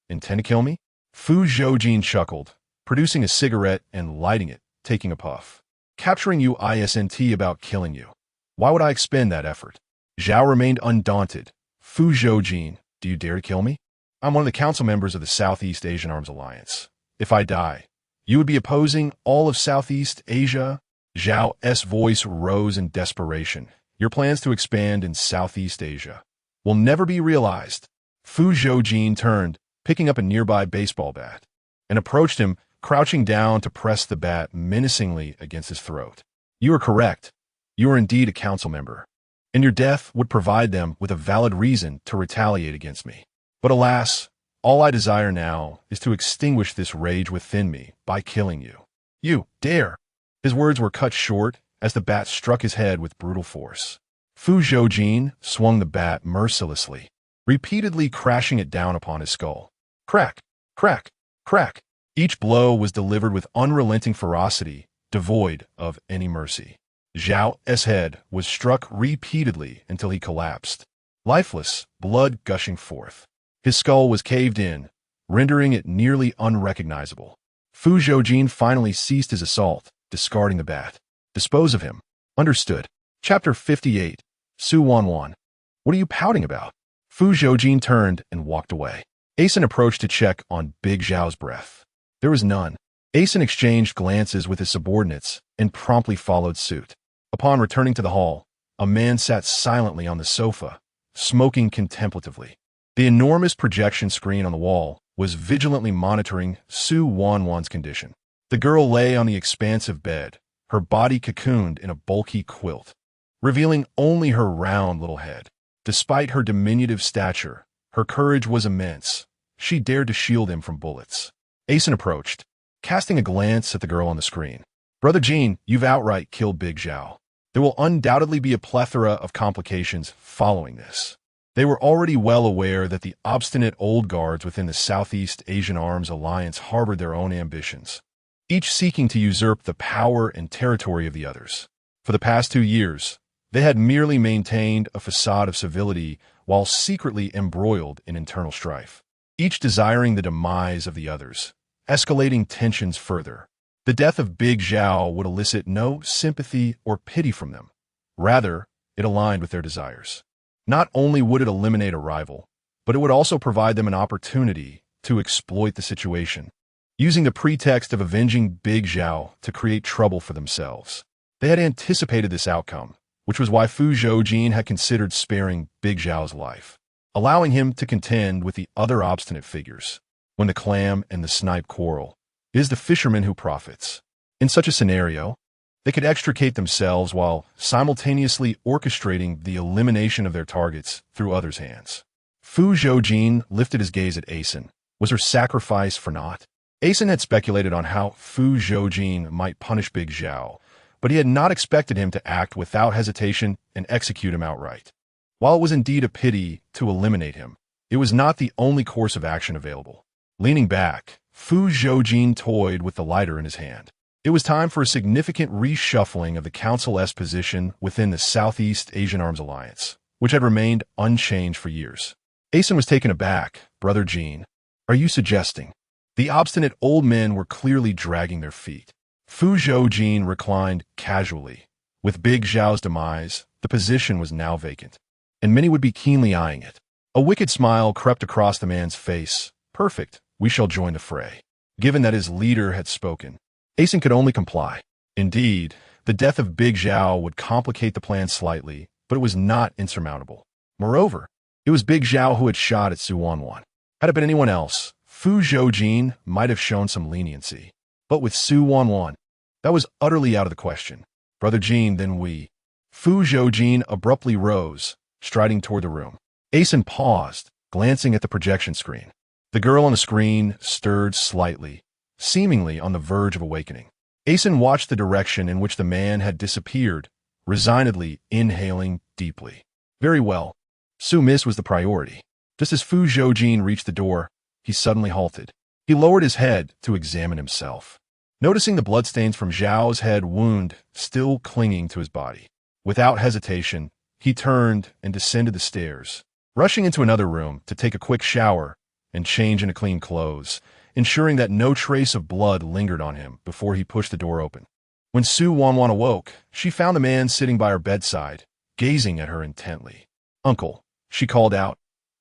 S1: intend to kill me? Fu Zhoujin chuckled, producing a cigarette and lighting it, taking a puff. Capturing you isn't about killing you. Why would I expend that effort? Zhao remained undaunted. Fu Zhoujin, do you dare to kill me? I'm one of the council members of the Southeast Asian Arms Alliance. If I die, you would be opposing all of Southeast Asia? Zhao's voice rose in desperation. Your plans to expand in Southeast Asia will never be realized. Fu Zhoujin turned, picking up a nearby baseball bat, and approached him, crouching down to press the bat menacingly against his throat. You are correct. You are indeed a council member, and your death would provide them with a valid reason to retaliate against me. But alas, all I desire now is to extinguish this rage within me by killing you. You dare! His words were cut short as the bat struck his head with brutal force. Fu Zhoujin swung the bat mercilessly, repeatedly crashing it down upon his skull. Crack! Crack! Crack! Each blow was delivered with unrelenting ferocity, devoid of any mercy. Zhao's head was struck repeatedly until he collapsed, lifeless, blood gushing forth. His skull was caved in, rendering it nearly unrecognizable. Fu Zhoujin finally ceased his assault, discarding the bat. Dispose of him. Understood. Chapter 58. Su Wanwan. What are you pouting about? Fu Zhoujin turned and walked away. Asen approached to check on Big Zhao's breath. There was none. Asen exchanged glances with his subordinates and promptly followed suit. Upon returning to the hall, a man sat silently on the sofa, smoking contemplatively. The enormous projection screen on the wall was vigilantly monitoring Su Wanwan's condition. The girl lay on the expansive bed, her body cocooned in a bulky quilt, revealing only her round little head. Despite her diminutive stature, her courage was immense. She dared to shield him from bullets. Asen approached, casting a glance at the girl on the screen. Brother Jean, you've outright killed Big Zhao. There will undoubtedly be a plethora of complications following this. They were already well aware that the obstinate old guards within the Southeast Asian Arms Alliance harbored their own ambitions, each seeking to usurp the power and territory of the others. For the past 2 years, they had merely maintained a facade of civility while secretly embroiled in internal strife, each desiring the demise of the others, escalating tensions further. The death of Big Zhao would elicit no sympathy or pity from them. Rather, it aligned with their desires. Not only would it eliminate a rival, but it would also provide them an opportunity to exploit the situation, using the pretext of avenging Big Zhao to create trouble for themselves. They had anticipated this outcome, which was why Fu Zhoujin had considered sparing Big Zhao's life, allowing him to contend with the other obstinate figures. When the clam and the snipe quarrel, it is the fisherman who profits. In such a scenario, they could extricate themselves while simultaneously orchestrating the elimination of their targets through others' hands. Fu Zhoujin lifted his gaze at Asen. Was her sacrifice for naught? Asen had speculated on how Fu Zhoujin might punish Big Zhao, but he had not expected him to act without hesitation and execute him outright. While it was indeed a pity to eliminate him, it was not the only course of action available. Leaning back, Fu Zhoujin toyed with the lighter in his hand. It was time for a significant reshuffling of the Council's position within the Southeast Asian Arms Alliance, which had remained unchanged for years. Asen was taken aback. Brother Jean, are you suggesting? The obstinate old men were clearly dragging their feet. Fu Zhoujin reclined casually. With Big Zhao's demise, the position was now vacant, and many would be keenly eyeing it. A wicked smile crept across the man's face. Perfect, we shall join the fray. Given that his leader had spoken, Asen could only comply. Indeed, The death of Big Zhao would complicate the plan slightly, but it was not insurmountable. Moreover, it was Big Zhao who had shot at Su Wanwan. Had it been anyone else, Fu Zhoujin might have shown some leniency. But with Su Wanwan, that was utterly out of the question. Brother Jean, then we. Fu Zhoujin abruptly rose, striding toward the room. Asen paused, glancing at the projection screen. The girl on the screen stirred slightly, seemingly on the verge of awakening. Asen watched the direction in which the man had disappeared, resignedly inhaling deeply. Very well. Su Miss was the priority. Just as Fu Zhoujin reached the door, he suddenly halted. He lowered his head to examine himself, noticing the bloodstains from Zhao's head wound still clinging to his body. Without hesitation, he turned and descended the stairs, rushing into another room to take a quick shower and change into clean clothes, ensuring that no trace of blood lingered on him before he pushed the door open. When Su Wanwan awoke, she found the man sitting by her bedside, gazing at her intently. "Uncle," she called out,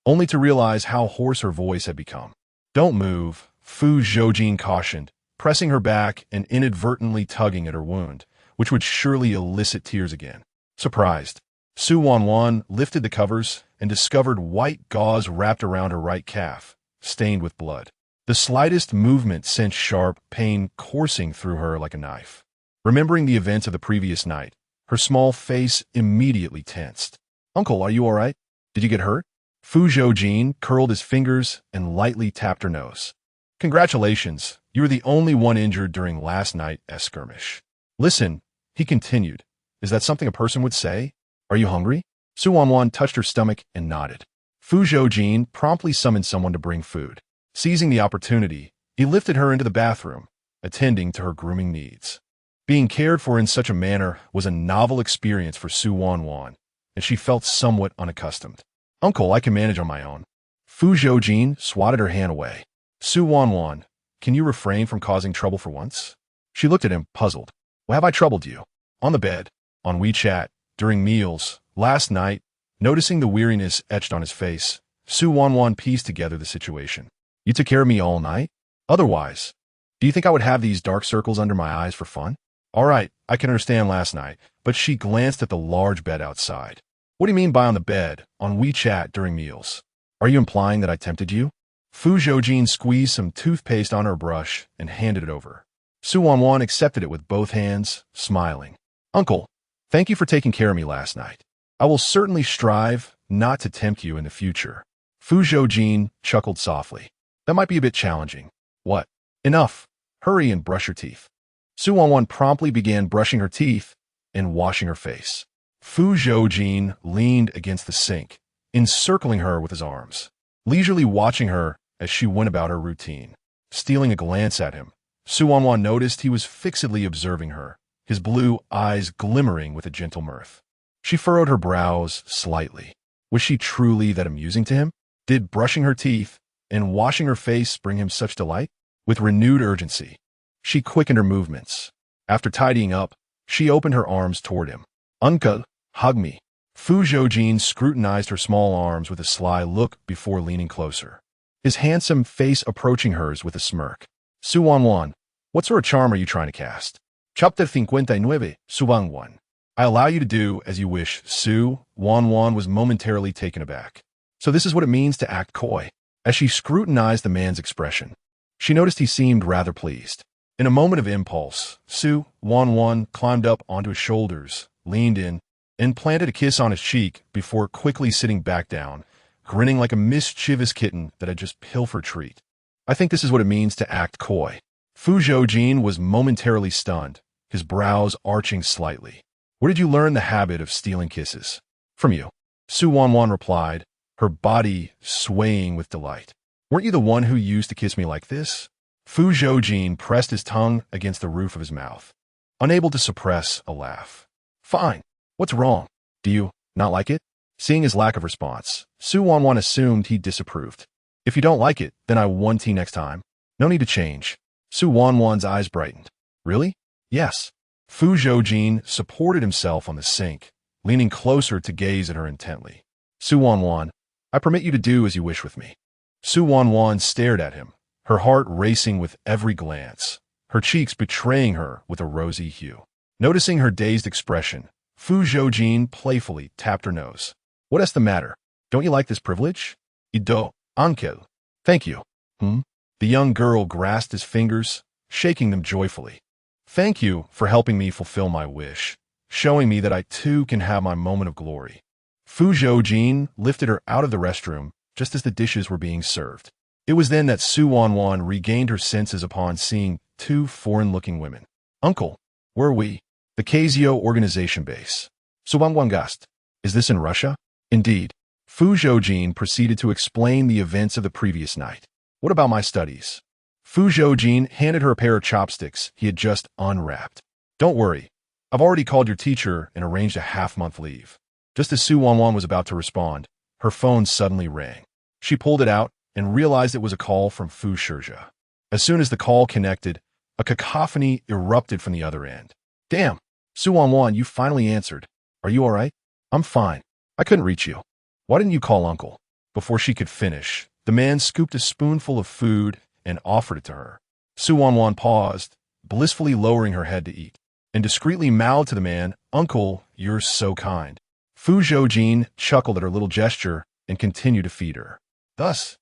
S1: only to realize how hoarse her voice had become. "Don't move," Fu Zhoujin cautioned, pressing her back and inadvertently tugging at her wound, which would surely elicit tears again. Surprised, Su Wanwan lifted the covers and discovered white gauze wrapped around her right calf, stained with blood. The slightest movement sent sharp pain coursing through her like a knife. Remembering the events of the previous night, her small face immediately tensed. "Uncle, are you all right? Did you get hurt?" Fu Zhoujin curled his fingers and lightly tapped her nose. "Congratulations, you were the only one injured during last night's skirmish. Listen," he continued, "is that something a person would say? Are you hungry?" Su Wanwan touched her stomach and nodded. Fu Zhoujin promptly summoned someone to bring food. Seizing the opportunity, he lifted her into the bathroom, attending to her grooming needs. Being cared for in such a manner was a novel experience for Su Wanwan, and she felt somewhat unaccustomed. "Uncle, I can manage on my own." Fu Zhoujin swatted her hand away. "Su Wanwan, can you refrain from causing trouble for once?" She looked at him, puzzled. "Well, have I troubled you?" On the bed, on WeChat, during meals, last night, noticing the weariness etched on his face, Su Wanwan pieced together the situation. "You took care of me all night? Otherwise, do you think I would have these dark circles under my eyes for fun?" "All right, I can understand last night," but she glanced at the large bed outside. "What do you mean by on the bed, on WeChat during meals? Are you implying that I tempted you?" Fu Zhoujin squeezed some toothpaste on her brush and handed it over. Su Wanwan accepted it with both hands, smiling. "Uncle, thank you for taking care of me last night. I will certainly strive not to tempt you in the future." Fu Zhoujin chuckled softly. "That might be a bit challenging." "What? Enough. Hurry and brush your teeth." Su Wanwan promptly began brushing her teeth and washing her face. Fu Zhoujin leaned against the sink, encircling her with his arms, leisurely watching her as she went about her routine. Stealing a glance at him, Su Wanwan noticed he was fixedly observing her, his blue eyes glimmering with a gentle mirth. She furrowed her brows slightly. Was she truly that amusing to him? Did brushing her teeth and washing her face bring him such delight? With renewed urgency, she quickened her movements. After tidying up, she opened her arms toward him. "Uncle, hug me." Fu Zhoujin scrutinized her small arms with a sly look before leaning closer, his handsome face approaching hers with a smirk. "Su Wanwan, what sort of charm are you trying to cast?" Chapter 59, Su Wanwan. "I allow you to do as you wish." Su Wanwan was momentarily taken aback. So this is what it means to act coy. As she scrutinized the man's expression, she noticed he seemed rather pleased. In a moment of impulse, Su Wanwan climbed up onto his shoulders, leaned in, and planted a kiss on his cheek before quickly sitting back down, grinning like a mischievous kitten that had just pilfered treat. "I think this is what it means to act coy." Fu Zhoujin was momentarily stunned, his brows arching slightly. "Where did you learn the habit of stealing kisses?" "From you," Su Wanwan replied, her body swaying with delight. "Weren't you the one who used to kiss me like this?" Fu Zhoujin pressed his tongue against the roof of his mouth, unable to suppress a laugh. "Fine. What's wrong? Do you not like it?" Seeing his lack of response, Su Wanwan assumed he disapproved. "If you don't like it, then I want tea next time. No need to change." Su Wanwan's eyes brightened. "Really?" "Yes." Fu Zhoujin supported himself on the sink, leaning closer to gaze at her intently. "Su Wanwan, I permit you to do as you wish with me." Su Wanwan stared at him, her heart racing with every glance, her cheeks betraying her with a rosy hue. Noticing her dazed expression, Fu Zhoujin playfully tapped her nose. What's the matter? Don't you like this privilege? Ido, Ankel. Thank you. The young girl grasped his fingers, shaking them joyfully. Thank you for helping me fulfill my wish, showing me that I too can have my moment of glory. Fu Zhoujin lifted her out of the restroom just as the dishes were being served. It was then that Su Wanwan regained her senses upon seeing two foreign-looking women. Uncle, where are we? The Casio organization base. Su Wanwan gasped. Is this in Russia? Indeed. Fu Zhoujin proceeded to explain the events of the previous night. What about my studies? Fu Zhoujin handed her a pair of chopsticks he had just unwrapped. Don't worry. I've already called your teacher and arranged a half-month leave. Just as Su Wanwan was about to respond, her phone suddenly rang. She pulled it out and realized it was a call from Fu Zhoujin. As soon as the call connected, a cacophony erupted from the other end. Damn, Su Wanwan, you finally answered. Are you all right? I'm fine. I couldn't reach you. Why didn't you call Uncle? Before she could finish, the man scooped a spoonful of food and offered it to her. Su Wanwan paused, blissfully lowering her head to eat, and discreetly mouthed to the man, Uncle, you're so kind. Fu Zhoujin chuckled at her little gesture and continued to feed her. Thus,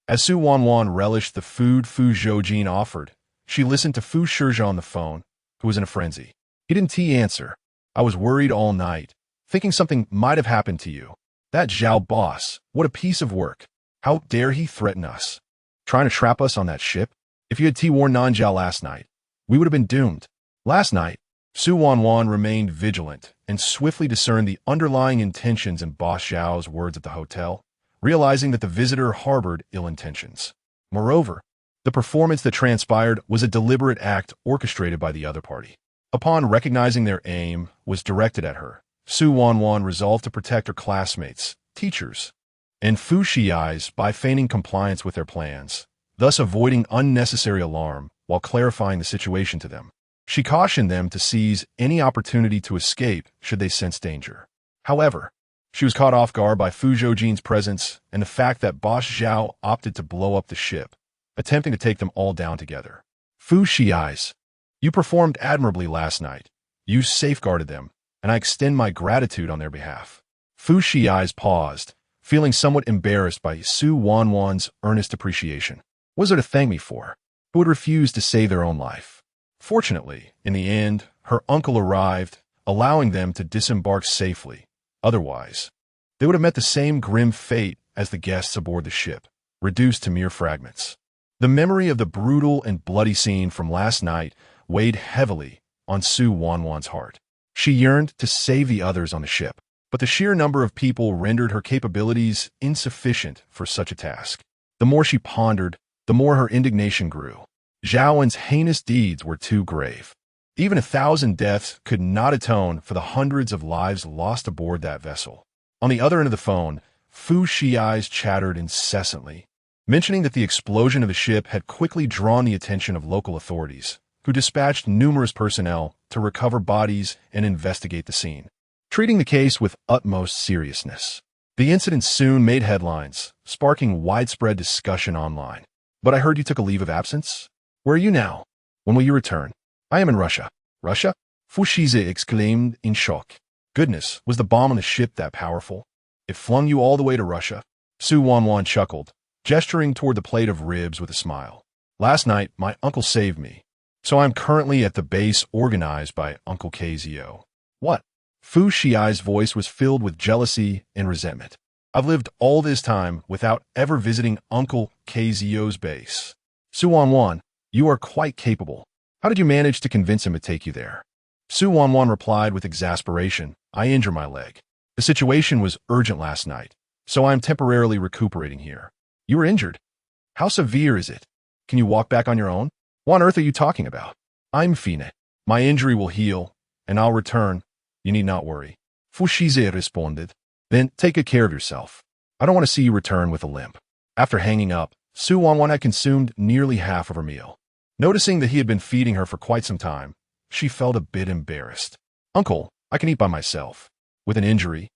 S1: as Su Wanwan relished the food Fu Zhoujin offered, she listened to Fu Zhoujin on the phone, who was in a frenzy. He didn't answer. I was worried all night, thinking something might have happened to you. That Zhao boss, what a piece of work. How dare he threaten us? Trying to trap us on that ship? If you had warned Nanjiao last night, we would have been doomed. Last night, Su Wanwan remained vigilant and swiftly discerned the underlying intentions in Boss Zhao's words at the hotel, realizing that the visitor harbored ill intentions. Moreover, the performance that transpired was a deliberate act orchestrated by the other party. Upon recognizing their aim was directed at her, Su Wanwan resolved to protect her classmates, teachers, and Fu Shiais by feigning compliance with their plans, thus avoiding unnecessary alarm while clarifying the situation to them. She cautioned them to seize any opportunity to escape should they sense danger. However, she was caught off guard by Fu Zhoujin's presence and the fact that Boss Zhao opted to blow up the ship, attempting to take them all down together. Fu Shiais, you performed admirably last night. You safeguarded them, and I extend my gratitude on their behalf. Fu Shiais paused, feeling somewhat embarrassed by Su Wanwan's earnest appreciation. What was there to thank me for? Who would refuse to save their own life? Fortunately, in the end, her uncle arrived, allowing them to disembark safely. Otherwise, they would have met the same grim fate as the guests aboard the ship, reduced to mere fragments. The memory of the brutal and bloody scene from last night weighed heavily on Su Wanwan's heart. She yearned to save the others on the ship, but the sheer number of people rendered her capabilities insufficient for such a task. The more she pondered, the more her indignation grew. Zhaowen's heinous deeds were too grave. Even 1,000 deaths could not atone for the hundreds of lives lost aboard that vessel. On the other end of the phone, Fu Shiais chattered incessantly, mentioning that the explosion of the ship had quickly drawn the attention of local authorities, who dispatched numerous personnel to recover bodies and investigate the scene, treating the case with utmost seriousness. The incident soon made headlines, sparking widespread discussion online. But I heard you took a leave of absence? Where are you now? When will you return? I am in Russia. Russia? Fu Shize exclaimed in shock. Goodness, was the bomb on the ship that powerful? It flung you all the way to Russia? Su Wanwan chuckled, gesturing toward the plate of ribs with a smile. Last night, my uncle saved me, so I'm currently at the base organized by Uncle Casio. What? Fu Shiai's voice was filled with jealousy and resentment. I've lived all this time without ever visiting Uncle Casio's base. Su Wanwan, you are quite capable. How did you manage to convince him to take you there? Su Wanwan replied with exasperation, I injured my leg. The situation was urgent last night, so I am temporarily recuperating here. You were injured? How severe is it? Can you walk back on your own? What on earth are you talking about? I'm Fine. My injury will heal, and I'll return. You need not worry. Fu Shize responded. Then take good care of yourself. I don't want to see you return with a limp. After hanging up, Su Wanwan had consumed nearly half of her meal. Noticing that he had been feeding her for quite some time, she felt a bit embarrassed. Uncle, I can eat by myself. With an injury,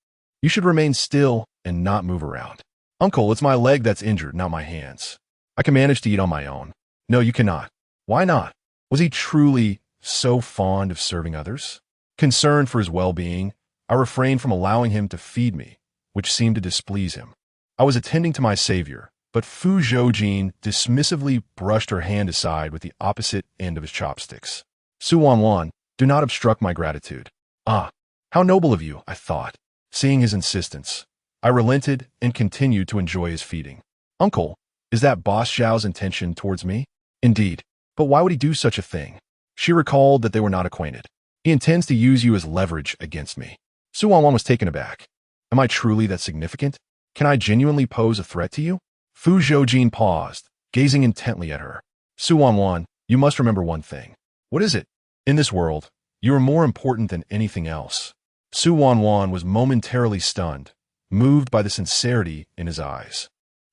S1: you should remain still and not move around. Uncle, it's my leg that's injured, not my hands. I can manage to eat on my own. No, you cannot. Why not? Was he truly so fond of serving others? Concerned for his well-being, I refrained from allowing him to feed me, which seemed to displease him. I was attending to my savior, but Fu Zhoujin dismissively brushed her hand aside with the opposite end of his chopsticks. Su Wanwan, do not obstruct my gratitude. Ah, how noble of you, I thought. Seeing his insistence, I relented and continued to enjoy his feeding. Uncle, is that Boss Zhao's intention towards me? Indeed, but why would he do such a thing? She recalled that they were not acquainted. He intends to use you as leverage against me. Su Wanwan was taken aback. Am I truly that significant? Can I genuinely pose a threat to you? Fu Zhoujin paused, gazing intently at her. Su Wanwan, you must remember one thing. What is it? In this world, you are more important than anything else. Su Wanwan was momentarily stunned, moved by the sincerity in his eyes.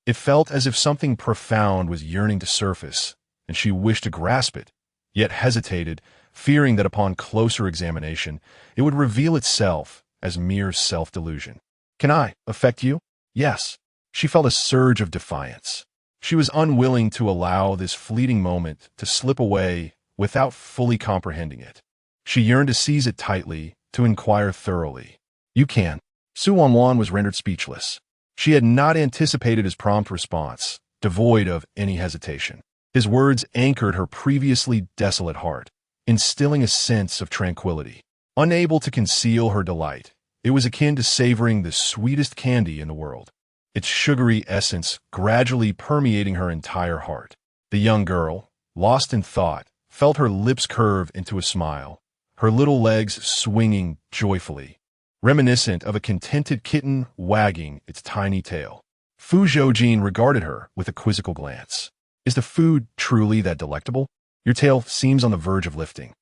S1: It felt as if something profound was yearning to surface, and she wished to grasp it, yet hesitated, fearing that upon closer examination, it would reveal itself as mere self-delusion. Can I affect you? Yes. She felt a surge of defiance. She was unwilling to allow this fleeting moment to slip away without fully comprehending it. She yearned to seize it tightly, to inquire thoroughly. You can. Su Wanwan was rendered speechless. She had not anticipated his prompt response, devoid of any hesitation. His words anchored her previously desolate heart, instilling a sense of tranquility. Unable to conceal her delight, it was akin to savoring the sweetest candy in the world, its sugary essence gradually permeating her entire heart. The young girl, lost in thought, felt her lips curve into a smile, her little legs swinging joyfully, reminiscent of a contented kitten wagging its tiny tail. Fu Zhoujin regarded her with a quizzical glance. Is the food truly that delectable? Your tail seems on the verge of lifting.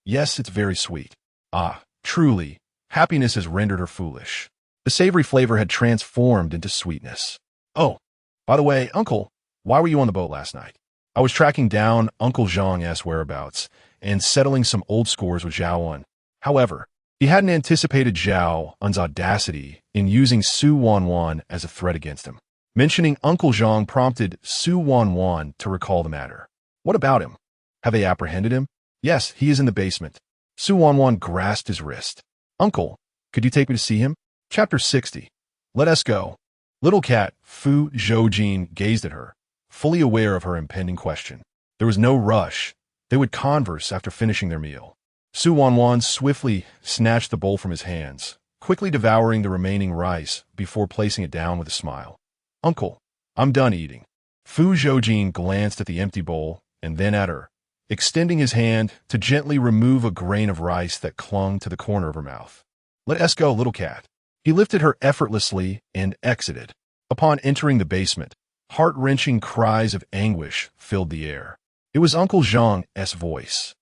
S1: Yes, it's very sweet. Ah, truly, happiness has rendered her foolish. The savory flavor had transformed into sweetness. Oh, by the way, Uncle, why were you on the boat last night? I was tracking down Uncle Zhang's whereabouts and settling some old scores with Zhao. However, he hadn't anticipated Zhao's audacity in using Su Wanwan as a threat against him. Mentioning Uncle Zhang prompted Su Wanwan to recall the matter. What about him? Have they apprehended him? Yes, he is in the basement. Su Wanwan grasped his wrist. Uncle, could you take me to see him? Chapter 60. Let us go. Little cat Fu Zhoujin gazed at her, fully aware of her impending question. There was no rush. They would converse after finishing their meal. Su Wanwan swiftly snatched the bowl from his hands, quickly devouring the remaining rice before placing it down with a smile. Uncle, I'm done eating. Fu Zhoujin glanced at the empty bowl and then at her, extending his hand to gently remove a grain of rice that clung to the corner of her mouth. Let us go, little cat. He lifted her effortlessly and exited. Upon entering the basement, heart-wrenching cries of anguish filled the air. It was Uncle Zhang's voice.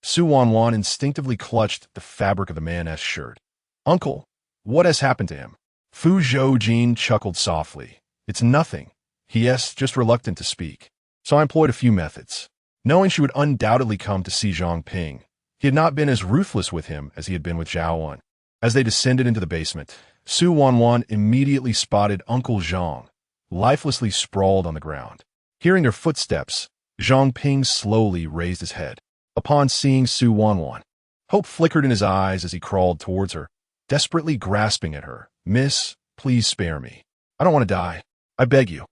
S1: Su Wanwan instinctively clutched the fabric of the man's shirt. Uncle, what has happened to him? Fu Zhoujin chuckled softly. It's nothing. He is just reluctant to speak. So I employed a few methods. Knowing she would undoubtedly come to see Zhang Ping, he had not been as ruthless with him as he had been with Zhao. As they descended into the basement, Su Wanwan immediately spotted Uncle Zhang, lifelessly sprawled on the ground. Hearing their footsteps, Zhang Ping slowly raised his head. Upon seeing Su Wanwan, hope flickered in his eyes as he crawled towards her, desperately grasping at her. Miss, please spare me. I don't want to die. I beg you.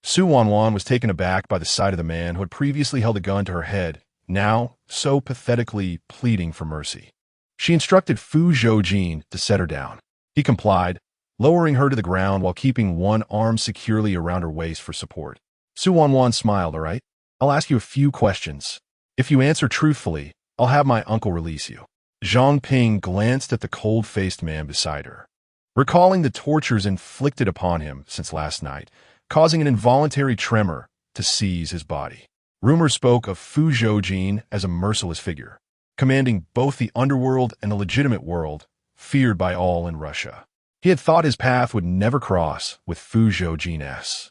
S1: Su Wanwan was taken aback by the sight of the man who had previously held a gun to her head, now so pathetically pleading for mercy. She instructed Fu Zhoujin to set her down. He complied, lowering her to the ground while keeping one arm securely around her waist for support. Su Wanwan smiled. All right, I'll ask you a few questions. If you answer truthfully, I'll have my uncle release you. Zhang Ping glanced at the cold-faced man beside her, recalling the tortures inflicted upon him since last night, causing an involuntary tremor to seize his body. Rumor spoke of Fu Zhoujin as a merciless figure, commanding both the underworld and the legitimate world, feared by all in Russia. He had thought his path would never cross with Fu Zhoujin,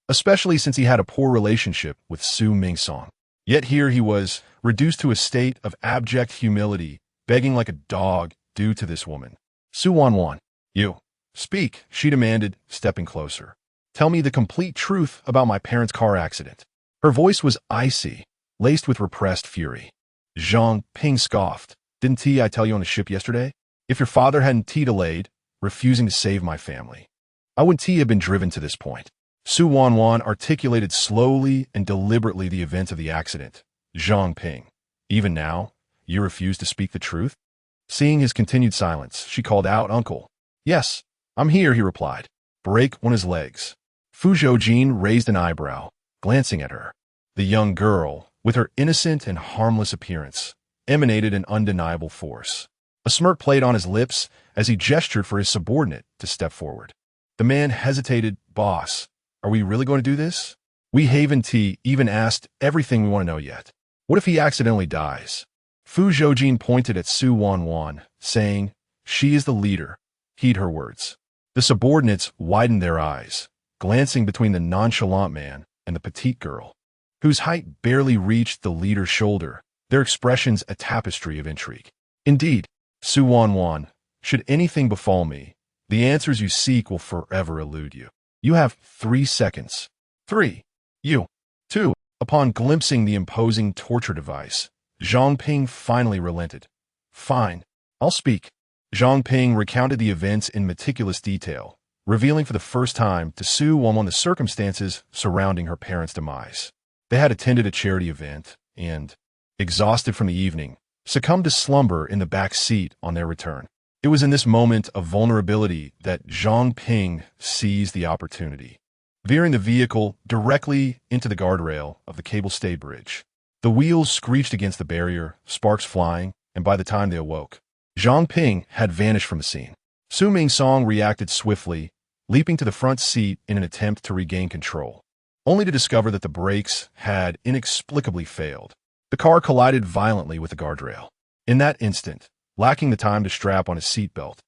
S1: especially since he had a poor relationship with Su Mingsong. Yet here he was, reduced to a state of abject humility, begging like a dog due to this woman. Su Wanwan, you, speak, she demanded, stepping closer. Tell me the complete truth about my parents' car accident. Her voice was icy, laced with repressed fury. Zhang Ping scoffed. Didn't I tell you on the ship yesterday? If your father hadn't delayed, refusing to save my family, I wouldn't have been driven to this point. Su Wanwan articulated slowly and deliberately the events of the accident. Zhang Ping, even now, you refuse to speak the truth? Seeing his continued silence, she called out, Uncle. Yes, I'm here, he replied. Break on his legs. Fu Zhoujin raised an eyebrow, glancing at her. The young girl, with her innocent and harmless appearance, emanated an undeniable force. A smirk played on his lips as he gestured for his subordinate to step forward. The man hesitated. Boss, are we really going to do this? We haven't even asked everything we want to know yet. What if he accidentally dies? Fu Zhoujin pointed at Su Wanwan, saying, she is the leader. Heed her words. The subordinates widened their eyes, glancing between the nonchalant man and the petite girl, whose height barely reached the leader's shoulder, their expressions a tapestry of intrigue. Indeed, Su Wanwan, should anything befall me, the answers you seek will forever elude you. You have 3 seconds. 3. You. 2. Upon glimpsing the imposing torture device, Zhang Ping finally relented. Fine, I'll speak. Zhang Ping recounted the events in meticulous detail, revealing for the first time to Su Wanwan the circumstances surrounding her parents' demise. They had attended a charity event and, exhausted from the evening, succumbed to slumber in the back seat on their return. It was in this moment of vulnerability that Zhang Ping seized the opportunity, veering the vehicle directly into the guardrail of the cable-stayed bridge. The wheels screeched against the barrier, sparks flying, and by the time they awoke, Zhang Ping had vanished from the scene. Su Mingsong reacted swiftly, leaping to the front seat in an attempt to regain control, only to discover that the brakes had inexplicably failed. The car collided violently with the guardrail. In that instant, lacking the time to strap on his seatbelt,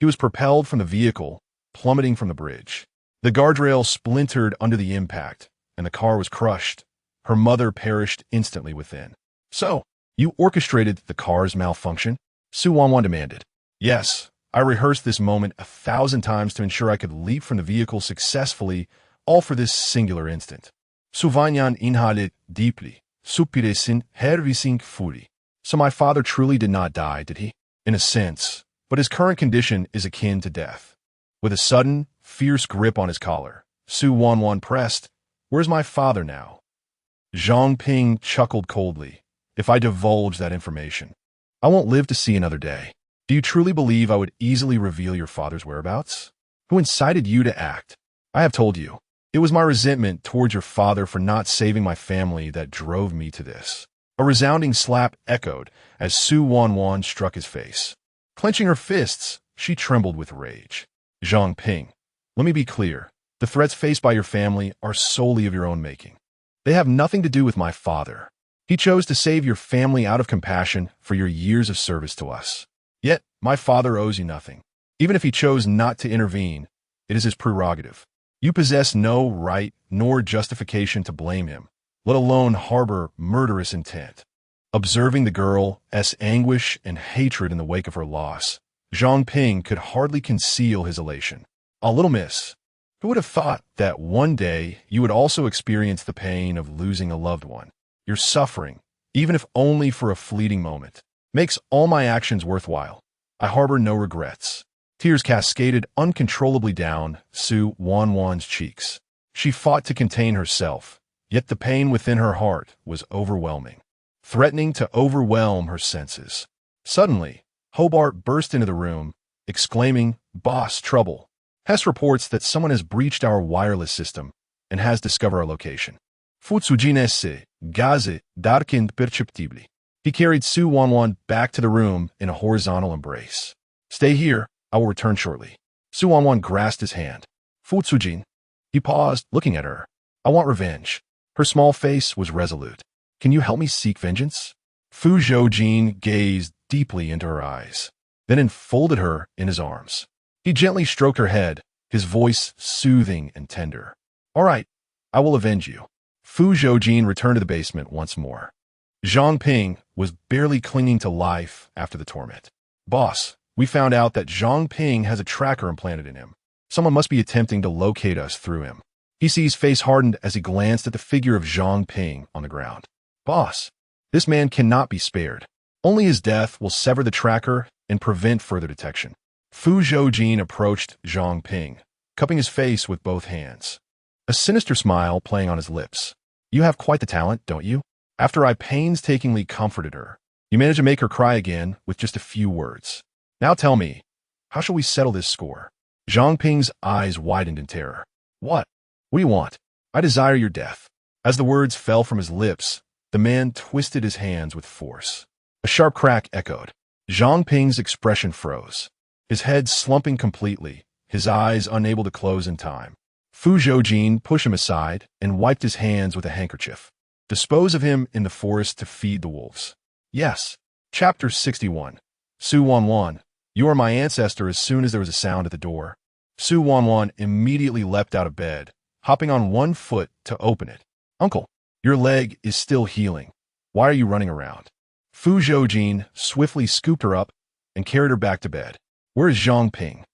S1: he was propelled from the vehicle, plummeting from the bridge. The guardrail splintered under the impact, and the car was crushed. Her mother perished instantly within. So, you orchestrated the car's malfunction? Su Wanwan demanded. Yes, I rehearsed this moment 1,000 times to ensure I could leap from the vehicle successfully, all for this singular instant. Su Wanwan inhaled deeply, supire sin hervising furi. So my father truly did not die, did he? In a sense, but his current condition is akin to death. With a sudden, fierce grip on his collar, Su Wanwan pressed, Where's my father now? Zhang Ping chuckled coldly. If I divulge that information, I won't live to see another day. Do you truly believe I would easily reveal your father's whereabouts? Who incited you to act? I have told you. It was my resentment towards your father for not saving my family that drove me to this. A resounding slap echoed as Su Wanwan struck his face. Clenching her fists, she trembled with rage. Zhang Ping, let me be clear. The threats faced by your family are solely of your own making. They have nothing to do with my father. He chose to save your family out of compassion for your years of service to us. Yet, my father owes you nothing. Even if he chose not to intervene, it is his prerogative. You possess no right nor justification to blame him, let alone harbor murderous intent. Observing the girl's anguish and hatred in the wake of her loss, Zhang Ping could hardly conceal his elation. A little miss. Who would have thought that one day you would also experience the pain of losing a loved one? Your suffering, even if only for a fleeting moment, makes all my actions worthwhile. I harbor no regrets. Tears cascaded uncontrollably down Su Wanwan's cheeks. She fought to contain herself, yet the pain within her heart was overwhelming, threatening to overwhelm her senses. Suddenly, Hobart burst into the room, exclaiming, Boss, trouble. Hess reports that someone has breached our wireless system and has discovered our location. Fu Zhoujin gaze darkened perceptibly. He carried Su Wanwan back to the room in a horizontal embrace. Stay here, I will return shortly. Su Wanwan grasped his hand. Fu Zhoujin. He paused, looking at her. I want revenge. Her small face was resolute. Can you help me seek vengeance? Fu Zhoujin gazed deeply into her eyes, then enfolded her in his arms. He gently stroked her head, his voice soothing and tender. All right, I will avenge you. Fu Zhoujin returned to the basement once more. Zhang Ping was barely clinging to life after the torment. Boss, we found out that Zhang Ping has a tracker implanted in him. Someone must be attempting to locate us through him. He sees face hardened as he glanced at the figure of Zhang Ping on the ground. Boss, this man cannot be spared. Only his death will sever the tracker and prevent further detection. Fu Zhoujin approached Zhang Ping, cupping his face with both hands, a sinister smile playing on his lips. You have quite the talent, don't you? After I painstakingly comforted her, you managed to make her cry again with just a few words. Now tell me, how shall we settle this score? Zhang Ping's eyes widened in terror. What? What do you want? I desire your death. As the words fell from his lips, the man twisted his hands with force. A sharp crack echoed. Zhang Ping's expression froze, his head slumping completely, his eyes unable to close in time. Fu Zhoujin pushed him aside and wiped his hands with a handkerchief. Dispose of him in the forest to feed the wolves. Yes. Chapter 61. Su Wanwan, you are my ancestor. As soon as there was a sound at the door, Su Wanwan immediately leapt out of bed, hopping on one foot to open it. Uncle, your leg is still healing. Why are you running around? Fu Zhoujin swiftly scooped her up and carried her back to bed. Where is Zhang Ping?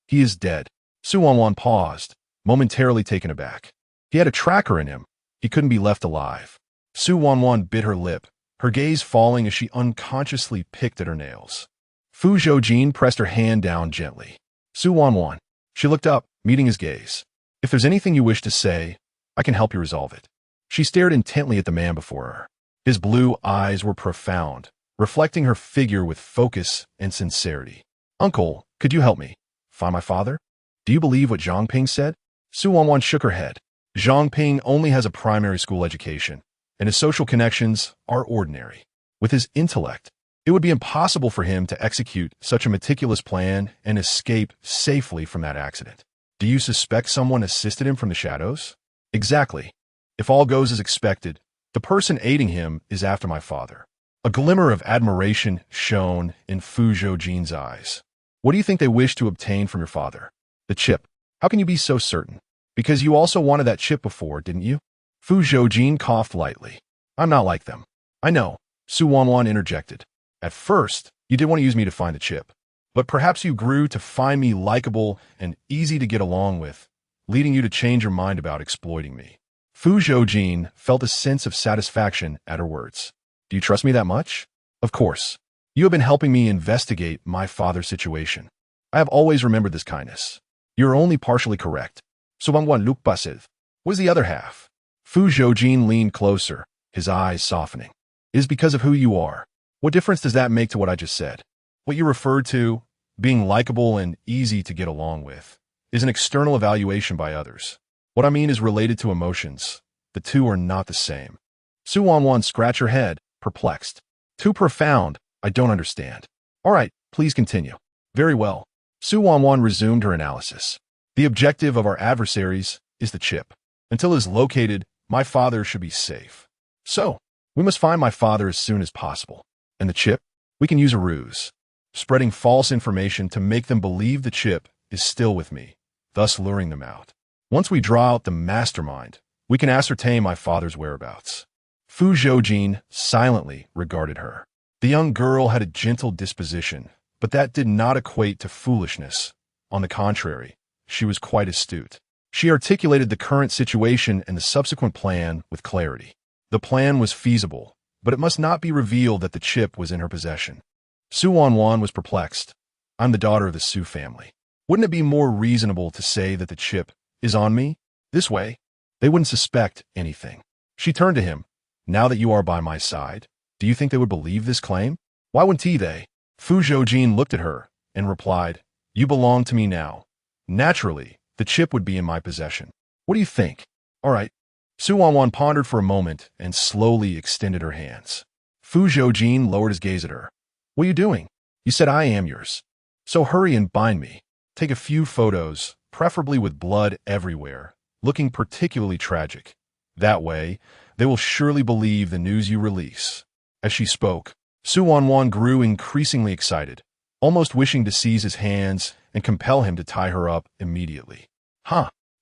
S1: He is dead. Su Wanwan paused, momentarily taken aback. He had a tracker in him. He couldn't be left alive. Su Wanwan bit her lip, her gaze falling as she unconsciously picked at her nails. Fu Zhoujin pressed her hand down gently. Su Wanwan. She looked up, meeting his gaze. If there's anything you wish to say, I can help you resolve it. She stared intently at the man before her. His blue eyes were profound, reflecting her figure with focus and sincerity. Uncle, could you help me? Find my father? Do you believe what Zhang Ping said? Su Wanwan shook her head. Zhang Ping only has a primary school education, and his social connections are ordinary. With his intellect, it would be impossible for him to execute such a meticulous plan and escape safely from that accident. Do you suspect someone assisted him from the shadows? Exactly. If all goes as expected, the person aiding him is after my father. A glimmer of admiration shone in Fu Zhoujin's eyes. What do you think they wish to obtain from your father? The chip. How can you be so certain? Because you also wanted that chip before, didn't you? Fu Zhoujin coughed lightly. I'm not like them. I know, Su Wanwan interjected. At first, you did want to use me to find the chip, but perhaps you grew to find me likable and easy to get along with, leading you to change your mind about exploiting me. Fu Zhoujin felt a sense of satisfaction at her words. Do you trust me that much? Of course. You have been helping me investigate my father's situation. I have always remembered this kindness. You are only partially correct. So Wanwan Luke Basid. What is the other half? Fu Zhoujin leaned closer, his eyes softening. It is because of who you are. What difference does that make to what I just said? What you referred to, being likable and easy to get along with, is an external evaluation by others. What I mean is related to emotions. The two are not the same. Su Wanwan scratched her head, perplexed. Too profound. I don't understand. All right, please continue. Very well. Su Wanwan resumed her analysis. The objective of our adversaries is the chip. Until it is located, my father should be safe. So, we must find my father as soon as possible. And the chip? We can use a ruse, spreading false information to make them believe the chip is still with me, thus luring them out. Once we draw out the mastermind, we can ascertain my father's whereabouts. Fu Zhoujin silently regarded her. The young girl had a gentle disposition, but that did not equate to foolishness. On the contrary, she was quite astute. She articulated the current situation and the subsequent plan with clarity. The plan was feasible, but it must not be revealed that the chip was in her possession. Su Wanwan was perplexed. I'm the daughter of the Su family. Wouldn't it be more reasonable to say that the chip is on me? This way, they wouldn't suspect anything. She turned to him. Now that you are by my side, do you think they would believe this claim? Why wouldn't they? Fu Zhoujin looked at her and replied, You belong to me now. Naturally, the chip would be in my possession. What do you think? All right. Su Wanwan pondered for a moment and slowly extended her hands. Fu Zhoujin lowered his gaze at her. What are you doing? You said I am yours. So hurry and bind me. Take a few photos, preferably with blood everywhere, looking particularly tragic. That way, they will surely believe the news you release. As she spoke, Su Wanwan grew increasingly excited, almost wishing to seize his hands and compel him to tie her up immediately.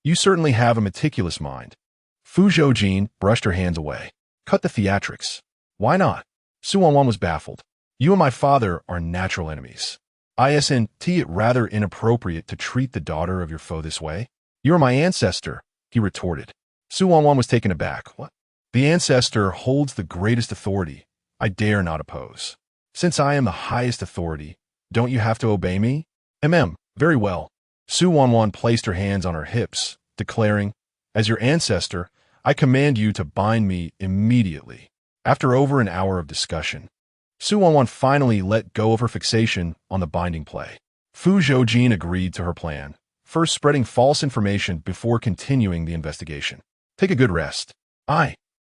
S1: You certainly have a meticulous mind. Fu Zhoujin brushed her hands away. Cut the theatrics. Why not? Su Wanwan was baffled. You and my father are natural enemies. Isn't it rather inappropriate to treat the daughter of your foe this way? You are my ancestor, he retorted. Su Wanwan was taken aback. What? The ancestor holds the greatest authority. I dare not oppose. Since I am the highest authority, don't you have to obey me? Very well. Su Wanwan placed her hands on her hips, declaring, as your ancestor, I command you to bind me immediately. After over an hour of discussion, Su Wanwan finally let go of her fixation on the binding play. Fu Zhoujin agreed to her plan, first spreading false information before continuing the investigation. Take a good rest.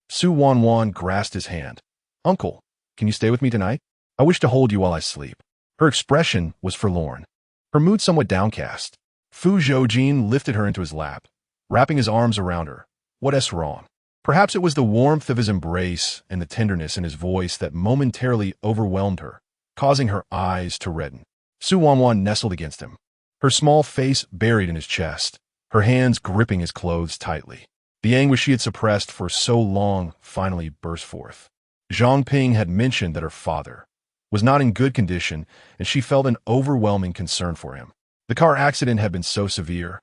S1: Su Wanwan grasped his hand. Uncle, can you stay with me tonight? I wish to hold you while I sleep. Her expression was forlorn, her mood somewhat downcast. Fu Zhoujin lifted her into his lap, wrapping his arms around her. What's wrong? Perhaps it was the warmth of his embrace and the tenderness in his voice that momentarily overwhelmed her, causing her eyes to redden. Su Wanwan nestled against him, her small face buried in his chest, her hands gripping his clothes tightly. The anguish she had suppressed for so long finally burst forth. Zhang Ping had mentioned that her father was not in good condition, and she felt an overwhelming concern for him. The car accident had been so severe,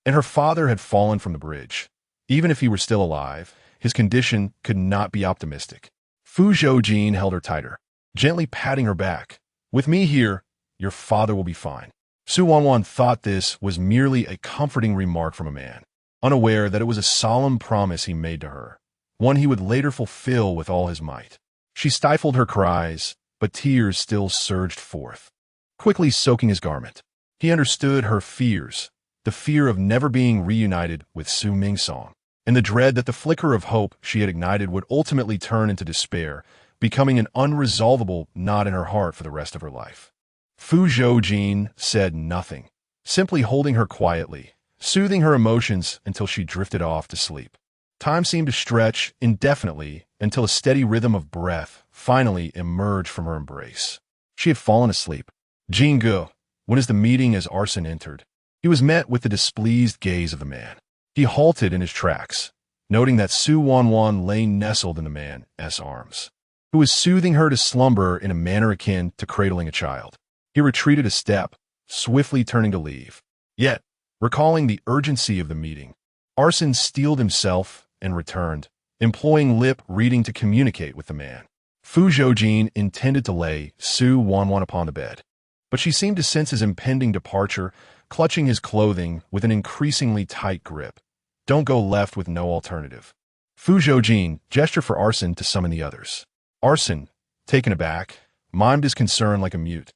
S1: and her father had fallen from the bridge. Even if he were still alive, his condition could not be optimistic. Fu Zhoujin held her tighter, gently patting her back. With me here, your father will be fine. Su Wanwan thought this was merely a comforting remark from a man, unaware that it was a solemn promise he made to her, one he would later fulfill with all his might. She stifled her cries, but tears still surged forth, quickly soaking his garment. He understood her fears, the fear of never being reunited with Su Mingsong, and the dread that the flicker of hope she had ignited would ultimately turn into despair, becoming an unresolvable knot in her heart for the rest of her life. Fu Zhoujin said nothing, simply holding her quietly, soothing her emotions until she drifted off to sleep. Time seemed to stretch indefinitely until a steady rhythm of breath finally emerged from her embrace. She had fallen asleep. Jingu, when is the meeting? As Arson entered, he was met with the displeased gaze of the man. He halted in his tracks, noting that Su Wanwan lay nestled in the man's arms, who was soothing her to slumber in a manner akin to cradling a child. He retreated a step, swiftly turning to leave. Yet, recalling the urgency of the meeting, Arson steeled himself and returned, employing lip reading to communicate with the man. Fu Zhoujin intended to lay Su Wanwan upon the bed, but she seemed to sense his impending departure, clutching his clothing with an increasingly tight grip. Don't go left with no alternative. Fu Zhoujin gestured for Arson to summon the others. Arson, taken aback, mimed his concern like a mute.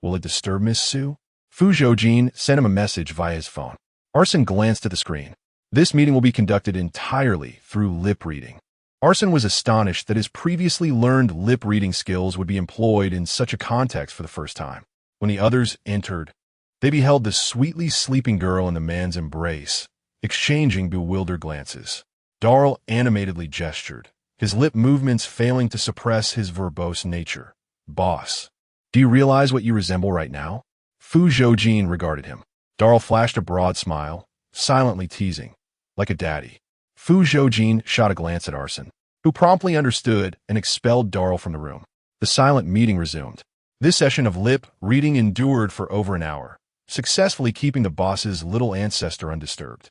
S1: Will it disturb Miss Su? Fu Zhoujin sent him a message via his phone. Arson glanced at the screen. This meeting will be conducted entirely through lip reading. Arson was astonished that his previously learned lip-reading skills would be employed in such a context for the first time. When the others entered, they beheld the sweetly sleeping girl in the man's embrace, exchanging bewildered glances. Darl animatedly gestured, his lip movements failing to suppress his verbose nature. Boss, do you realize what you resemble right now? Fu Zhoujin regarded him. Darl flashed a broad smile, silently teasing, like a daddy. Fu Zhoujin shot a glance at Arson, who promptly understood and expelled Darl from the room. The silent meeting resumed. This session of lip reading endured for over an hour, successfully keeping the boss's little ancestor undisturbed.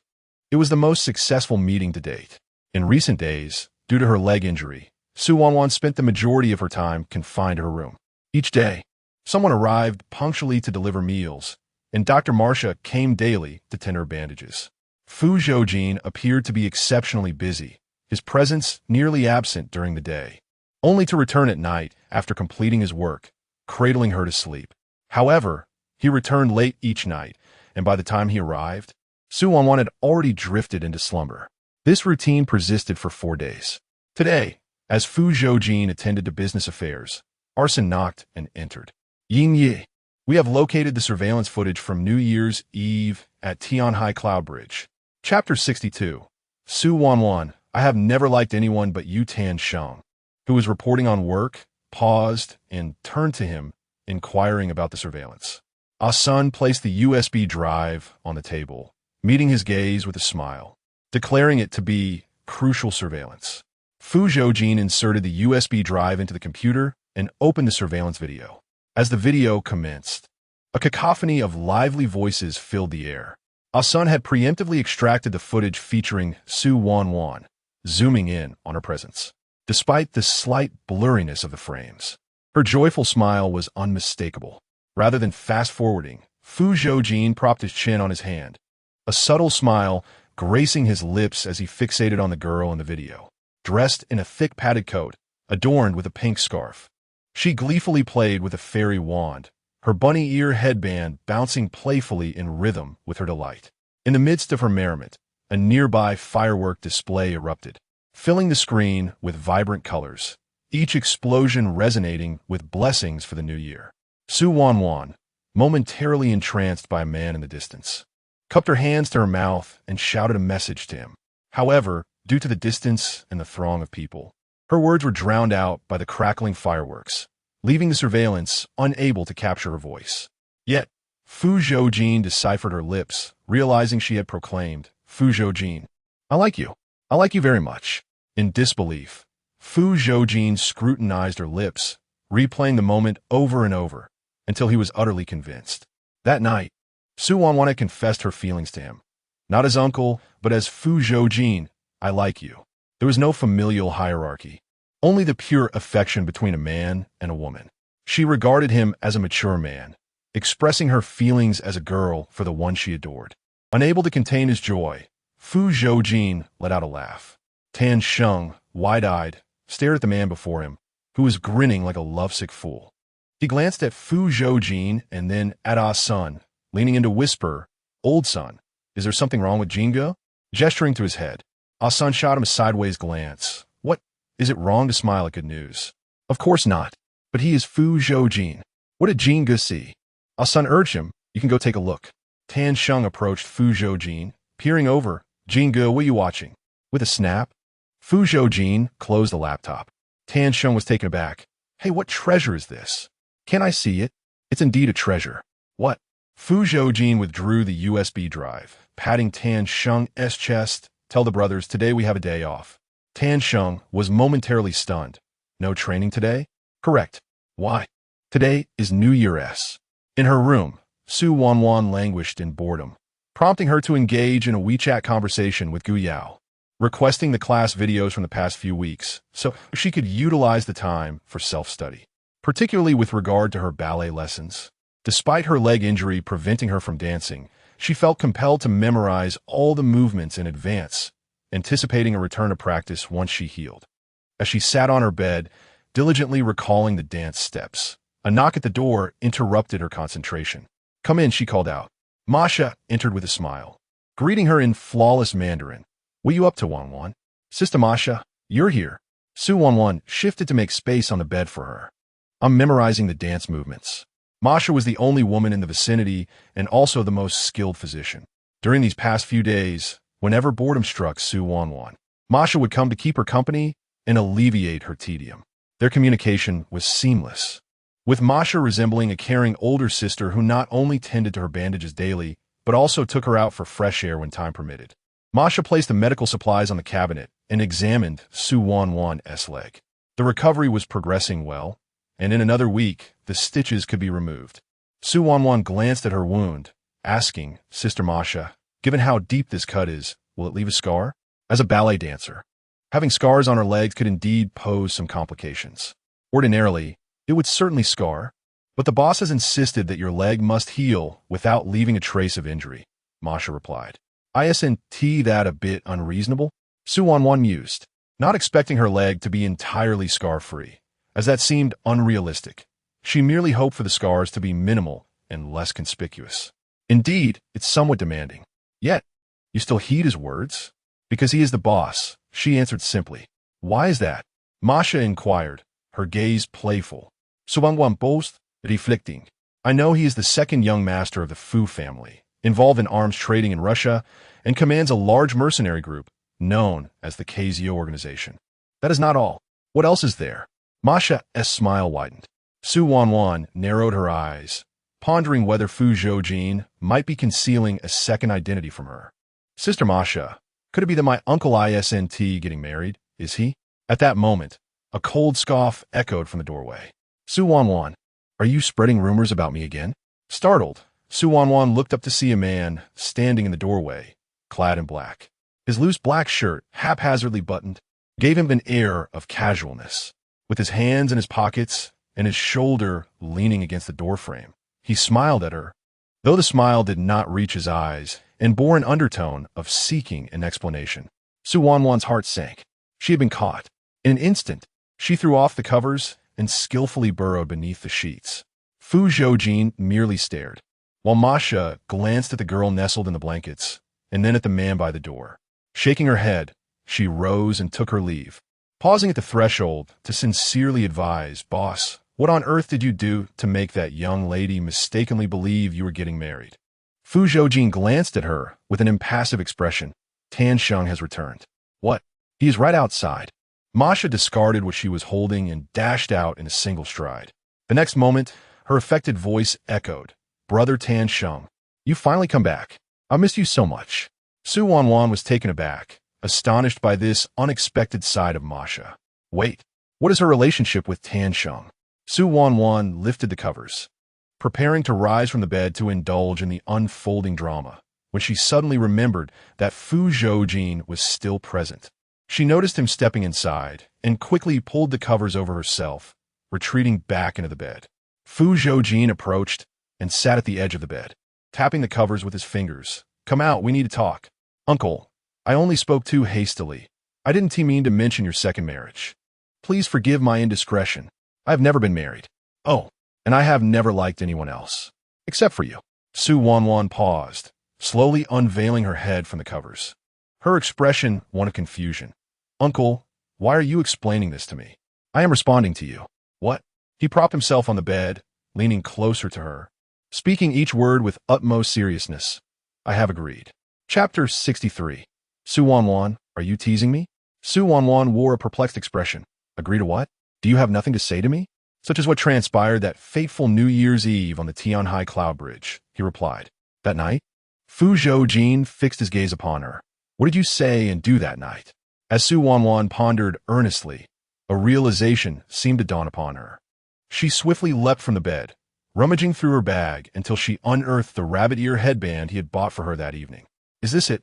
S1: It was the most successful meeting to date. In recent days, due to her leg injury, Su Wanwan spent the majority of her time confined to her room. Each day, someone arrived punctually to deliver meals, and Dr. Marcia came daily to tend her bandages. Fu Zhoujin appeared to be exceptionally busy, his presence nearly absent during the day, only to return at night after completing his work, cradling her to sleep. However, he returned late each night, and by the time he arrived, Su Wanwan had already drifted into slumber. This routine persisted for 4 days. Today, as Fu Zhoujin attended to business affairs, Arson knocked and entered. Yin Yi, we have located the surveillance footage from New Year's Eve at Tianhai Cloud Bridge. Chapter 62. Su Wanwan, I have never liked anyone but Yu Tan Sheng, who was reporting on work, paused, and turned to him, inquiring about the surveillance. Ah Sun placed the USB drive on the table, meeting his gaze with a smile, declaring it to be crucial surveillance. Fu Zhoujin inserted the USB drive into the computer and opened the surveillance video. As the video commenced, a cacophony of lively voices filled the air. Ah Sun had preemptively extracted the footage featuring Su Wanwan, zooming in on her presence. Despite the slight blurriness of the frames, Her joyful smile was unmistakable. Rather than fast-forwarding, Fu Zhoujin propped his chin on his hand, a subtle smile gracing his lips as he fixated on the girl in the video, dressed in a thick padded coat, adorned with a pink scarf. She gleefully played with a fairy wand, her bunny ear headband bouncing playfully in rhythm with her delight. In the midst of her merriment, a nearby firework display erupted, filling the screen with vibrant colors, each explosion resonating with blessings for the new year. Wanwan, momentarily entranced by a man in the distance, cupped her hands to her mouth and shouted a message to him. However, due to the distance and the throng of people, her words were drowned out by the crackling fireworks, leaving the surveillance unable to capture her voice. Yet, Fu Zhoujin deciphered her lips, realizing she had proclaimed, "Fu Zhoujin, I like you. I like you very much." In disbelief, Fu Zhoujin scrutinized her lips, replaying the moment over and over, until he was utterly convinced. That night, Wanwan had confessed her feelings to him, not as uncle, but as Fu Zhoujin, "I like you." There was no familial hierarchy, only the pure affection between a man and a woman. She regarded him as a mature man, expressing her feelings as a girl for the one she adored. Unable to contain his joy, Fu Zhoujin let out a laugh. Tan Sheng, wide-eyed, stared at the man before him, who was grinning like a lovesick fool. He glanced at Fu Zhoujin and then at Ah Sun, leaning in to whisper, "Old son, is there something wrong with Jingo?" Gesturing to his head, Ah Sun shot him a sideways glance. "What? Is it wrong to smile at good news?" "Of course not. But he is Fu Zhoujin. What did Jingo see?" Ah Sun urged him, "You can go take a look." Tan Sheng approached Fu Zhoujin, peering over. "Jingo, what are you watching?" With a snap, Fu Zhoujin closed the laptop. Tan Sheng was taken aback. "Hey, what treasure is this? Can I see it?" "It's indeed a treasure." "What?" Fu Zhoujin withdrew the USB drive, patting Tan Sheng's chest. "Tell the brothers, today we have a day off." Tan Sheng was momentarily stunned. "No training today?" "Correct." "Why?" "Today is New Year's." In her room, Wanwan languished in boredom, prompting her to engage in a WeChat conversation with Gu Yao, requesting the class videos from the past few weeks so she could utilize the time for self-study, particularly with regard to her ballet lessons. Despite her leg injury preventing her from dancing, she felt compelled to memorize all the movements in advance, anticipating a return to practice once she healed. As she sat on her bed, diligently recalling the dance steps, a knock at the door interrupted her concentration. "Come in," she called out. Masha entered with a smile, greeting her in flawless Mandarin. "What are you up to, Wanwan?" "Sister Masha, you're here." Wanwan shifted to make space on the bed for her. "I'm memorizing the dance movements." Masha was the only woman in the vicinity and also the most skilled physician. During these past few days, whenever boredom struck Wanwan, Masha would come to keep her company and alleviate her tedium. Their communication was seamless, with Masha resembling a caring older sister who not only tended to her bandages daily, but also took her out for fresh air when time permitted. Masha placed the medical supplies on the cabinet and examined Wanwan's leg. The recovery was progressing well, and in another week, the stitches could be removed. Wanwan glanced at her wound, asking, "Sister Masha, given how deep this cut is, will it leave a scar?" As a ballet dancer, having scars on her legs could indeed pose some complications. Ordinarily, it would certainly scar, but the boss has insisted that your leg must heal without leaving a trace of injury, Masha replied. "Isn't that a bit unreasonable?" Wanwan mused, not expecting her leg to be entirely scar-free, as that seemed unrealistic. She merely hoped for the scars to be minimal and less conspicuous. Indeed, it's somewhat demanding. Yet, you still heed his words? "Because he is the boss," she answered simply. "Why is that?" Masha inquired, her gaze playful. Wanwan both, reflecting. "I know he is the second young master of the Fu family, involved in arms trading in Russia, and commands a large mercenary group known as the KZO organization. That is not all. What else is there?" Masha's smile widened. Wanwan narrowed her eyes, pondering whether Fu Zhoujin might be concealing a second identity from her. "Sister Masha, could it be that my uncle isn't getting married, is he?" At that moment, a cold scoff echoed from the doorway. "Wanwan, are you spreading rumors about me again?" Startled, Wanwan looked up to see a man standing in the doorway, clad in black. His loose black shirt, haphazardly buttoned, gave him an air of casualness. With his hands in his pockets and his shoulder leaning against the doorframe. He smiled at her, though the smile did not reach his eyes and bore an undertone of seeking an explanation. Su Wanwan's heart sank. She had been caught. In an instant, she threw off the covers and skillfully burrowed beneath the sheets. Fu Zhoujin merely stared, while Masha glanced at the girl nestled in the blankets and then at the man by the door. Shaking her head, she rose and took her leave, pausing at the threshold to sincerely advise, "Boss, what on earth did you do to make that young lady mistakenly believe you were getting married?" Fu Zhoujin glanced at her with an impassive expression. "Tan Sheng has returned." "What? He is right outside." Masha discarded what she was holding and dashed out in a single stride. The next moment, her affected voice echoed, "Brother Tan Sheng, you finally come back. I missed you so much." Su Wanwan was taken aback, astonished by this unexpected side of Masha. "Wait, what is her relationship with Tan Sheng?" Su Wanwan lifted the covers, preparing to rise from the bed to indulge in the unfolding drama, when she suddenly remembered that Fu Zhoujin was still present. She noticed him stepping inside and quickly pulled the covers over herself, retreating back into the bed. Fu Zhoujin approached and sat at the edge of the bed, tapping the covers with his fingers. "Come out, we need to talk." "Uncle, I only spoke too hastily. I didn't mean to mention your second marriage. Please forgive my indiscretion. I have never been married. Oh, and I have never liked anyone else. Except for you." Su Wanwan paused, slowly unveiling her head from the covers. Her expression one of confusion. "Uncle, why are you explaining this to me? I am responding to you." "What?" He propped himself on the bed, leaning closer to her, speaking each word with utmost seriousness. "I have agreed." Chapter 63. Su Wanwan, are you teasing me? Su Wanwan wore a perplexed expression. "Agree to what? Do you have nothing to say to me?" "Such as what transpired that fateful New Year's Eve on the Tianhai Cloud Bridge," he replied. "That night?" Fu Zhoujin fixed his gaze upon her. "What did you say and do that night?" As Su Wanwan pondered earnestly, a realization seemed to dawn upon her. She swiftly leapt from the bed, rummaging through her bag until she unearthed the rabbit ear headband he had bought for her that evening. "Is this it?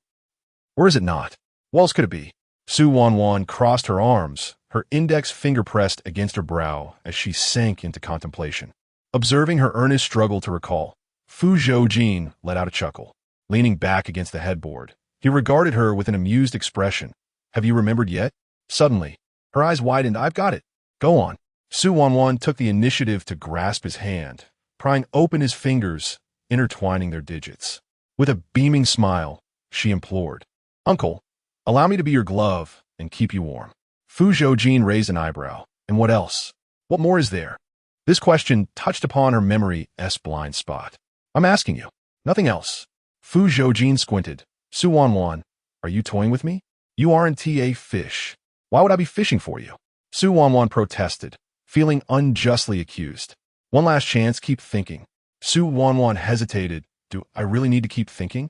S1: Or is it not? What else could it be?" Su Wanwan crossed her arms, her index finger pressed against her brow as she sank into contemplation. Observing her earnest struggle to recall, Fu Zhoujin let out a chuckle. Leaning back against the headboard, he regarded her with an amused expression. "Have you remembered yet?" Suddenly, her eyes widened. "I've got it. Go on." Su Wanwan took the initiative to grasp his hand, prying open his fingers, intertwining their digits. With a beaming smile, she implored, "Uncle, allow me to be your glove and keep you warm." Fu Zhoujin raised an eyebrow. "And what else? What more is there?" This question touched upon her memory's blind spot. "I'm asking you. Nothing else." Fu Zhoujin squinted. "Su Wanwan, are you toying with me? You aren't a fish. Why would I be fishing for you?" Su Wanwan protested, feeling unjustly accused. "One last chance, keep thinking." Su Wanwan hesitated. "Do I really need to keep thinking?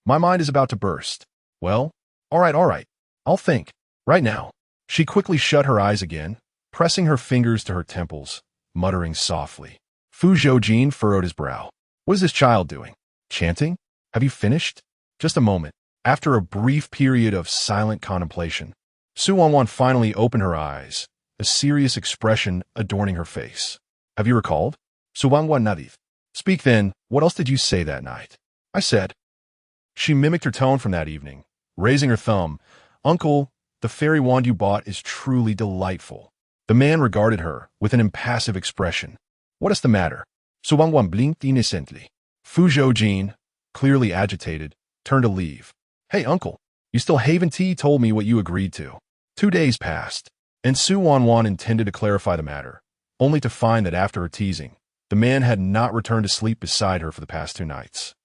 S1: My mind is about to burst." "Well, all right. I'll think. Right now." She quickly shut her eyes again, pressing her fingers to her temples, muttering softly. Fu Zhoujin furrowed his brow. "What is this child doing? Chanting? Have you finished?" Just a moment. After a brief period of silent contemplation, Su Wanwan finally opened her eyes, a serious expression adorning her face. "Have you recalled?" Su Wanwan nodded. "Speak then, what else did you say that night?" "I said." She mimicked her tone from that evening, raising her thumb. "Uncle, the fairy wand you bought is truly delightful." The man regarded her with an impassive expression. "What is the matter?" Su Wanwan blinked innocently. Fu Zhoujin, clearly agitated, turned to leave. "Hey, uncle, you still haven't told me what you agreed to." 2 days passed, and Su Wanwan intended to clarify the matter, only to find that after her teasing, the man had not returned to sleep beside her for the past 2 nights.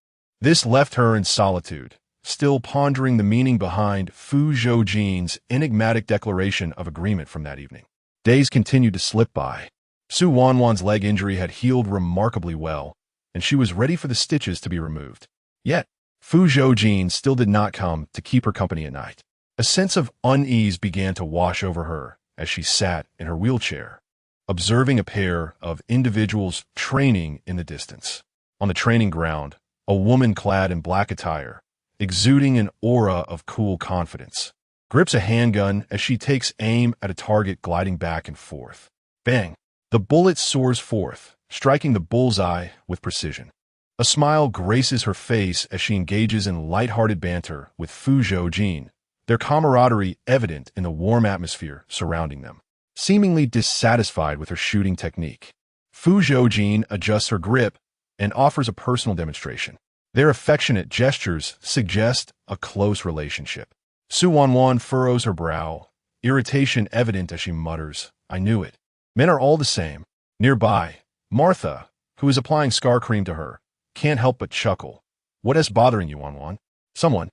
S1: This left her in solitude, still pondering the meaning behind Fu Zhoujin's enigmatic declaration of agreement from that evening. Days continued to slip by. Su Wanwan's leg injury had healed remarkably well, and she was ready for the stitches to be removed. Yet, Fu Zhoujin still did not come to keep her company at night. A sense of unease began to wash over her as she sat in her wheelchair, observing a pair of individuals training in the distance. On the training ground, a woman clad in black attire, exuding an aura of cool confidence, grips a handgun as she takes aim at a target gliding back and forth. Bang! The bullet soars forth, striking the bullseye with precision. A smile graces her face as she engages in light-hearted banter with Fu Zhoujin, their camaraderie evident in the warm atmosphere surrounding them. Seemingly dissatisfied with her shooting technique, Fu Zhoujin adjusts her grip and offers a personal demonstration. Their affectionate gestures suggest a close relationship. Wanwan furrows her brow, irritation evident as she mutters, "I knew it. Men are all the same." Nearby, Martha, who is applying scar cream to her, can't help but chuckle. "What is bothering you, Wanwan?" Someone?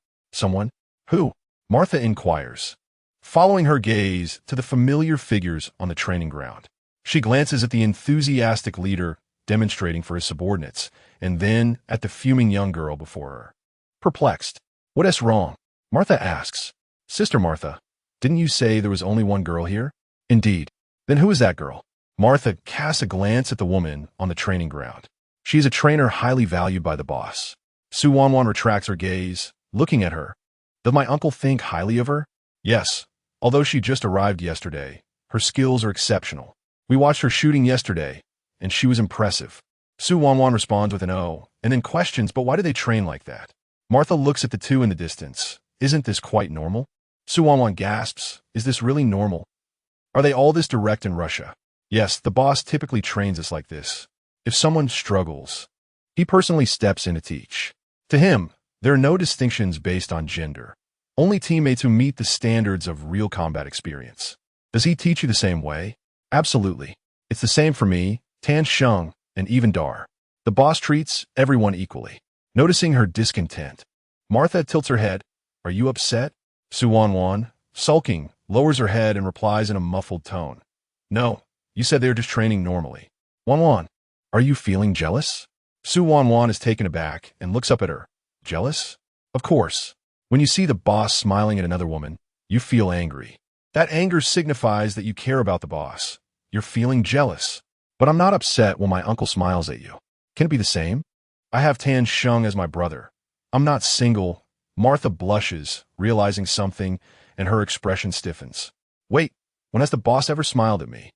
S1: Who?" Martha inquires, following her gaze to the familiar figures on the training ground. She glances at the enthusiastic leader demonstrating for his subordinates, and then at the fuming young girl before her. Perplexed, "What is wrong?" Martha asks. "Sister Martha, didn't you say there was only one girl here?" "Indeed." "Then who is that girl?" Martha casts a glance at the woman on the training ground. She is a trainer highly valued by the boss. Wanwan retracts her gaze, looking at her. "Does my uncle think highly of her?" "Yes. Although she just arrived yesterday, her skills are exceptional. We watched her shooting yesterday, and she was impressive." Wanwan responds with an "oh," and then questions, "But why do they train like that?" Martha looks at the two in the distance. "Isn't this quite normal?" Wanwan gasps, "Is this really normal? Are they all this direct in Russia?" "Yes, the boss typically trains us like this. If someone struggles, he personally steps in to teach. To him, there are no distinctions based on gender. Only teammates who meet the standards of real combat experience." "Does he teach you the same way?" "Absolutely. It's the same for me, Tan Sheng, and even Dar. The boss treats everyone equally." Noticing her discontent, Martha tilts her head. "Are you upset?" Wanwan, sulking, lowers her head and replies in a muffled tone, "No, you said they're just training normally." "Wanwan, are you feeling jealous?" Wanwan is taken aback and looks up at her. "Jealous? Of course. When you see the boss smiling at another woman, you feel angry. That anger signifies that you care about the boss. You're feeling jealous. But I'm not upset when my uncle smiles at you. Can it be the same? I have Tan Sheng as my brother. I'm not single." Martha blushes, realizing something, and her expression stiffens. "Wait, when has the boss ever smiled at me?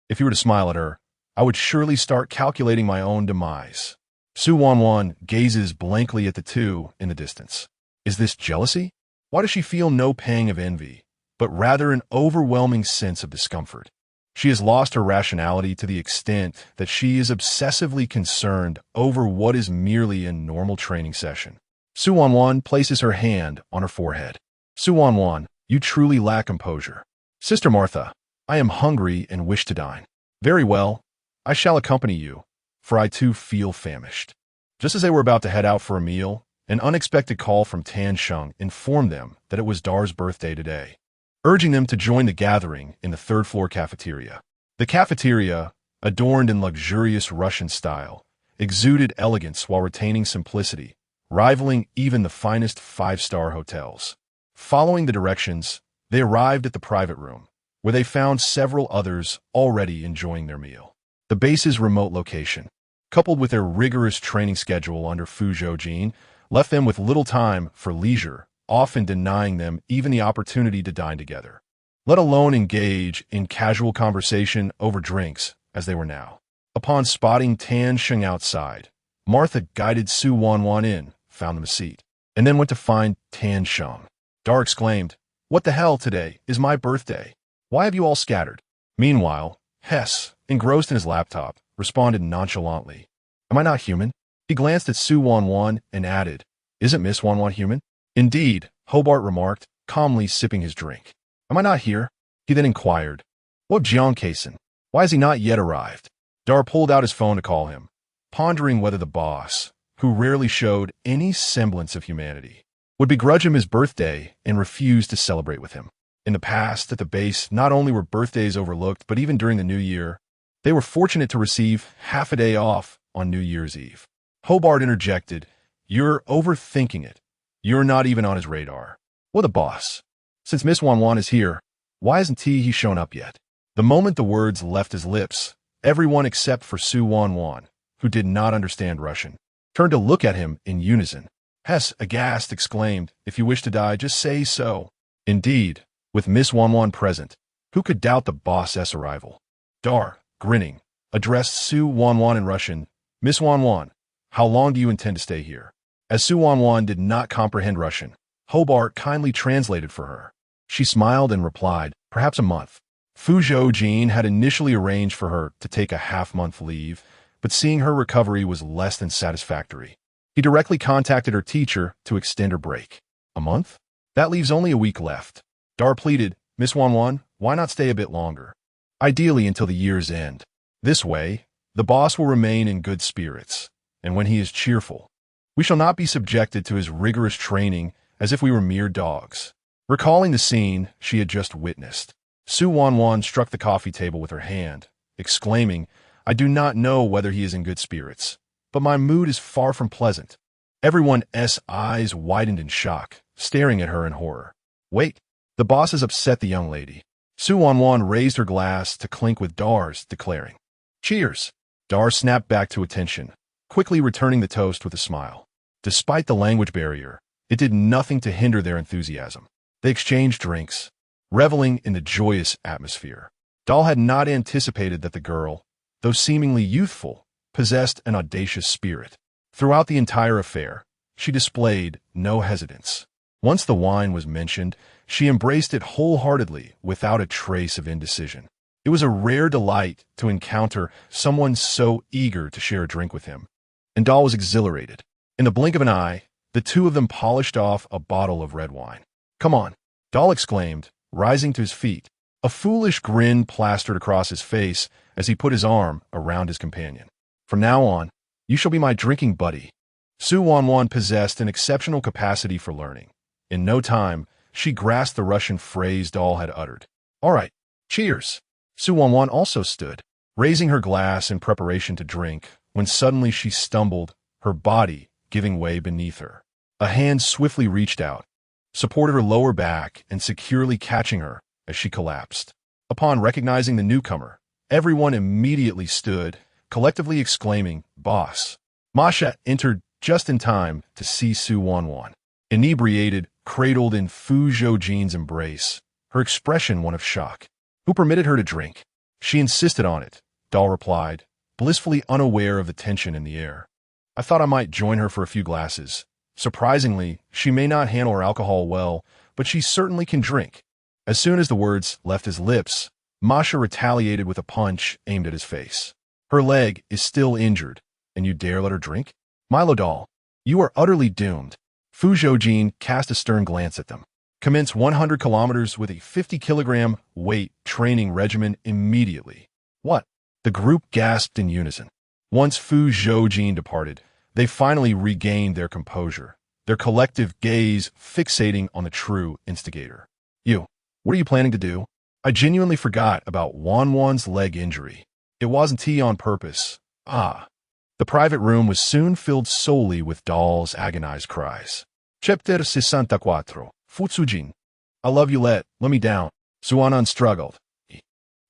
S1: If he were to smile at her, I would surely start calculating my own demise." Wanwan gazes blankly at the two in the distance. Is this jealousy? Why does she feel no pang of envy, but rather an overwhelming sense of discomfort? She has lost her rationality to the extent that she is obsessively concerned over what is merely a normal training session. Wanwan places her hand on her forehead. "Wanwan, you truly lack composure." "Sister Martha, I am hungry and wish to dine." "Very well, I shall accompany you, for I too feel famished." Just as they were about to head out for a meal, an unexpected call from Tan Sheng informed them that it was Dar's birthday today, urging them to join the gathering in the third-floor cafeteria. The cafeteria, adorned in luxurious Russian style, exuded elegance while retaining simplicity, rivaling even the finest five-star hotels. Following the directions, they arrived at the private room, where they found several others already enjoying their meal. The base's remote location, coupled with their rigorous training schedule under Fu Zhoujin, left them with little time for leisure, often denying them even the opportunity to dine together, let alone engage in casual conversation over drinks as they were now. Upon spotting Tan Sheng outside, Martha guided Wanwan in, found them a seat, and then went to find Tan Sheng. Dar exclaimed, "What the hell, today is my birthday. Why have you all scattered?" Meanwhile, Hess, engrossed in his laptop, responded nonchalantly, "Am I not human?" He glanced at Wanwan and added, "Isn't Miss Wanwan human?" "Indeed," Hobart remarked, calmly sipping his drink. "Am I not here?" He then inquired, "What of Jiang Kaisen? Why has he not yet arrived?" Dar pulled out his phone to call him, pondering whether the boss, who rarely showed any semblance of humanity, would begrudge him his birthday and refuse to celebrate with him. In the past, at the base, not only were birthdays overlooked, but even during the New Year, they were fortunate to receive half a day off on New Year's Eve. Hobart interjected, "You're overthinking it. You're not even on his radar." "Well, the boss. Since Miss Wanwan is here, why hasn't he shown up yet?" The moment the words left his lips, everyone except for Wanwan, who did not understand Russian, turned to look at him in unison. Hess, aghast, exclaimed, "If you wish to die, just say so." Indeed, with Miss Wanwan present, who could doubt the boss's arrival? Dar, grinning, addressed Su Wanwan in Russian. Miss Wanwan, how long do you intend to stay here? As Su Wanwan did not comprehend Russian, Hobart kindly translated for her. She smiled and replied, perhaps a month. Fu Zhoujin had initially arranged for her to take a half-month leave, but seeing her recovery was less than satisfactory. He directly contacted her teacher to extend her break. A month? That leaves only a week left. Dar pleaded, Miss Wanwan, why not stay a bit longer? Ideally until the year's end. This way, the boss will remain in good spirits, and when he is cheerful, we shall not be subjected to his rigorous training as if we were mere dogs. Recalling the scene she had just witnessed, Su Wanwan struck the coffee table with her hand, exclaiming, I do not know whether he is in good spirits, but my mood is far from pleasant. Everyone's eyes widened in shock, staring at her in horror. Wait, the boss has upset the young lady. Su Wanwan raised her glass to clink with Dar's, declaring, Cheers! Dar snapped back to attention, quickly returning the toast with a smile. Despite the language barrier, it did nothing to hinder their enthusiasm. They exchanged drinks, reveling in the joyous atmosphere. Dal had not anticipated that the girl, though seemingly youthful, possessed an audacious spirit. Throughout the entire affair, she displayed no hesitance. Once the wine was mentioned, she embraced it wholeheartedly without a trace of indecision. It was a rare delight to encounter someone so eager to share a drink with him, and Dal was exhilarated. In the blink of an eye, the two of them polished off a bottle of red wine. Come on, Dal exclaimed, rising to his feet. A foolish grin plastered across his face as he put his arm around his companion. From now on, you shall be my drinking buddy. Su Wanwan possessed an exceptional capacity for learning. In no time, she grasped the Russian phrase Dal had uttered. All right, cheers. Su Wanwan also stood, raising her glass in preparation to drink, when suddenly she stumbled, her body giving way beneath her. A hand swiftly reached out, supported her lower back, and securely catching her as she collapsed. Upon recognizing the newcomer, everyone immediately stood, collectively exclaiming, Boss. Masha entered just in time to see Su Wanwan, inebriated, cradled in Fu Zhoujin's embrace, her expression one of shock. Who permitted her to drink? She insisted on it, Dal replied, blissfully unaware of the tension in the air. I thought I might join her for a few glasses. Surprisingly, she may not handle her alcohol well, but she certainly can drink. As soon as the words left his lips, Masha retaliated with a punch aimed at his face. Her leg is still injured, and you dare let her drink? Milo Dal, you are utterly doomed. Fu Zhoujin cast a stern glance at them. Commence 100 kilometers with a 50-kilogram weight training regimen immediately. What? The group gasped in unison. Once Fu Zhoujin departed, they finally regained their composure, their collective gaze fixating on the true instigator. You, what are you planning to do? I genuinely forgot about Wanwan's leg injury. It wasn't he on purpose. Ah. The private room was soon filled solely with Dal's agonized cries. Chapter 64. Fu Zhoujin. I love you, let me down. Su Wanwan struggled.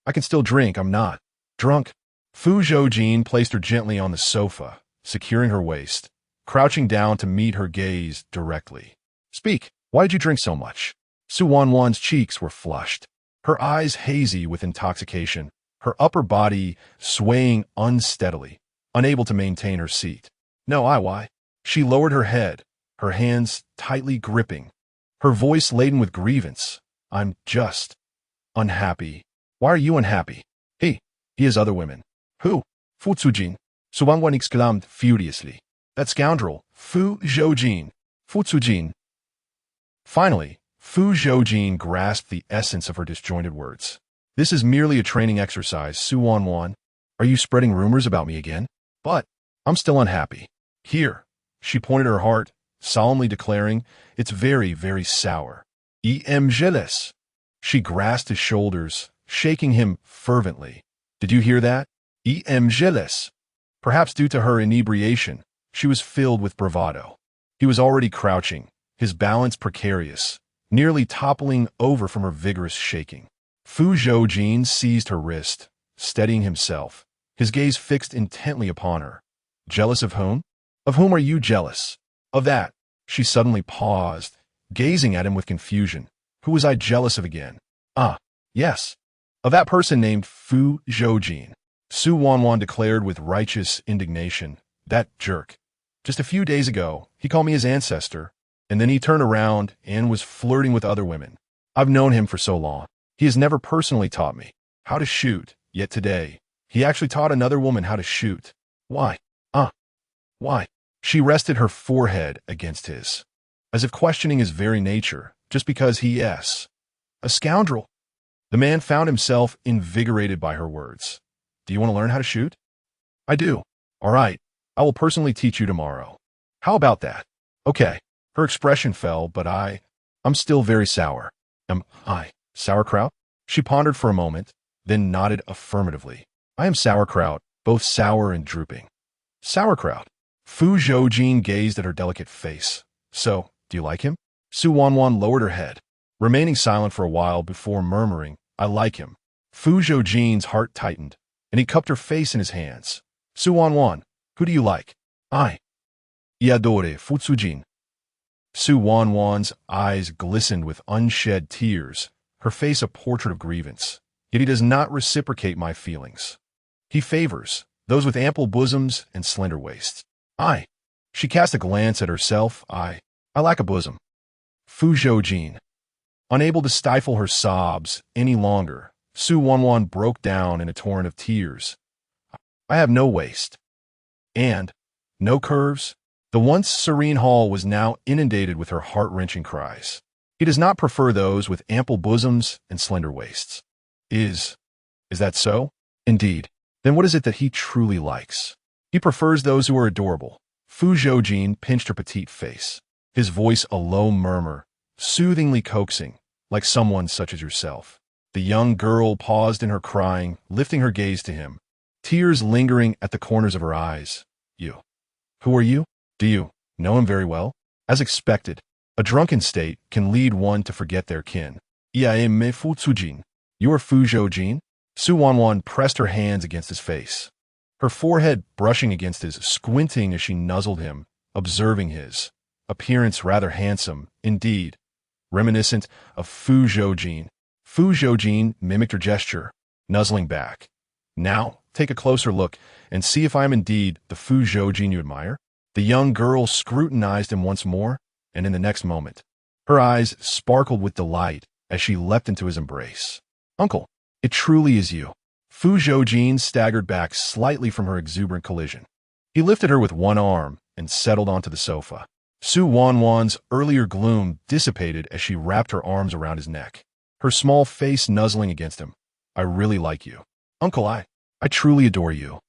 S1: I can still drink, I'm not drunk. Fu Zhoujin placed her gently on the sofa, securing her waist, crouching down to meet her gaze directly. Speak, why did you drink so much? Su Wanwan's cheeks were flushed, her eyes hazy with intoxication, her upper body swaying unsteadily, unable to maintain her seat. No, why? She lowered her head, her hands tightly gripping, her voice laden with grievance. I'm just unhappy. Why are you unhappy? He has other women. Who? Fu Zhoujin. Su Wanwan exclaimed furiously. That scoundrel, Fu Zhoujin. Fu Zhoujin. Finally, Fu Zhoujin grasped the essence of her disjointed words. This is merely a training exercise, Su Wanwan. Are you spreading rumors about me again? But I'm still unhappy. Here, she pointed her heart, solemnly declaring, it's very, very sour. I'm jealous. She grasped his shoulders, shaking him fervently. Did you hear that? I'm jealous. Perhaps due to her inebriation, she was filled with bravado. He was already crouching, his balance precarious, nearly toppling over from her vigorous shaking. Fu Zhoujin seized her wrist, steadying himself, his gaze fixed intently upon her. Jealous of whom? Of whom are you jealous? Of that. She suddenly paused, gazing at him with confusion. Who was I jealous of again? Ah, yes. Of that person named Fu Zhoujin. Su Wanwan declared with righteous indignation. That jerk. Just a few days ago, he called me his ancestor, and then he turned around and was flirting with other women. I've known him for so long. He has never personally taught me how to shoot, yet today, he actually taught another woman how to shoot. Why? Why? She rested her forehead against his, as if questioning his very nature, just because he is a scoundrel. The man found himself invigorated by her words. Do you want to learn how to shoot? I do. All right. I will personally teach you tomorrow. How about that? Okay. Her expression fell, but I'm still very sour. Am I sauerkraut? She pondered for a moment, then nodded affirmatively. I am sauerkraut, both sour and drooping. Sauerkraut. Fu Zhoujin gazed at her delicate face. So, do you like him? Su Wanwan lowered her head, remaining silent for a while before murmuring, I like him. Fu Zhoujin's heart tightened, and he cupped her face in his hands. Su Wanwan, who do you like? I adore Fu Zhoujin. Su Wanwan's eyes glistened with unshed tears, her face a portrait of grievance. Yet he does not reciprocate my feelings. He favors those with ample bosoms and slender waists. She cast a glance at herself. I lack a bosom. Fu Zhoujin. Unable to stifle her sobs any longer, Su Wanwan broke down in a torrent of tears. I have no waist. And no curves. The once serene hall was now inundated with her heart-wrenching cries. He does not prefer those with ample bosoms and slender waists. Is that so? Indeed. Then what is it that he truly likes? He prefers those who are adorable. Fu Zhoujin pinched her petite face, his voice a low murmur, soothingly coaxing, like someone such as yourself. The young girl paused in her crying, lifting her gaze to him, tears lingering at the corners of her eyes. You. Who are you? Do you know him very well? As expected, a drunken state can lead one to forget their kin. Me Fu Zhoujin. You are Fu Zhoujin? Su Wanwan pressed her hands against his face, her forehead brushing against his, squinting as she nuzzled him, observing his appearance rather handsome, indeed, reminiscent of Fu Zhoujin. Fu Zhoujin mimicked her gesture, nuzzling back. Now, take a closer look and see if I am indeed the Fu Zhoujin you admire. The young girl scrutinized him once more, and in the next moment, her eyes sparkled with delight as she leapt into his embrace. Uncle, it truly is you. Fu Zhoujin staggered back slightly from her exuberant collision. He lifted her with one arm and settled onto the sofa. Su Wanwan's earlier gloom dissipated as she wrapped her arms around his neck, her small face nuzzling against him. I really like you. Uncle, I truly adore you.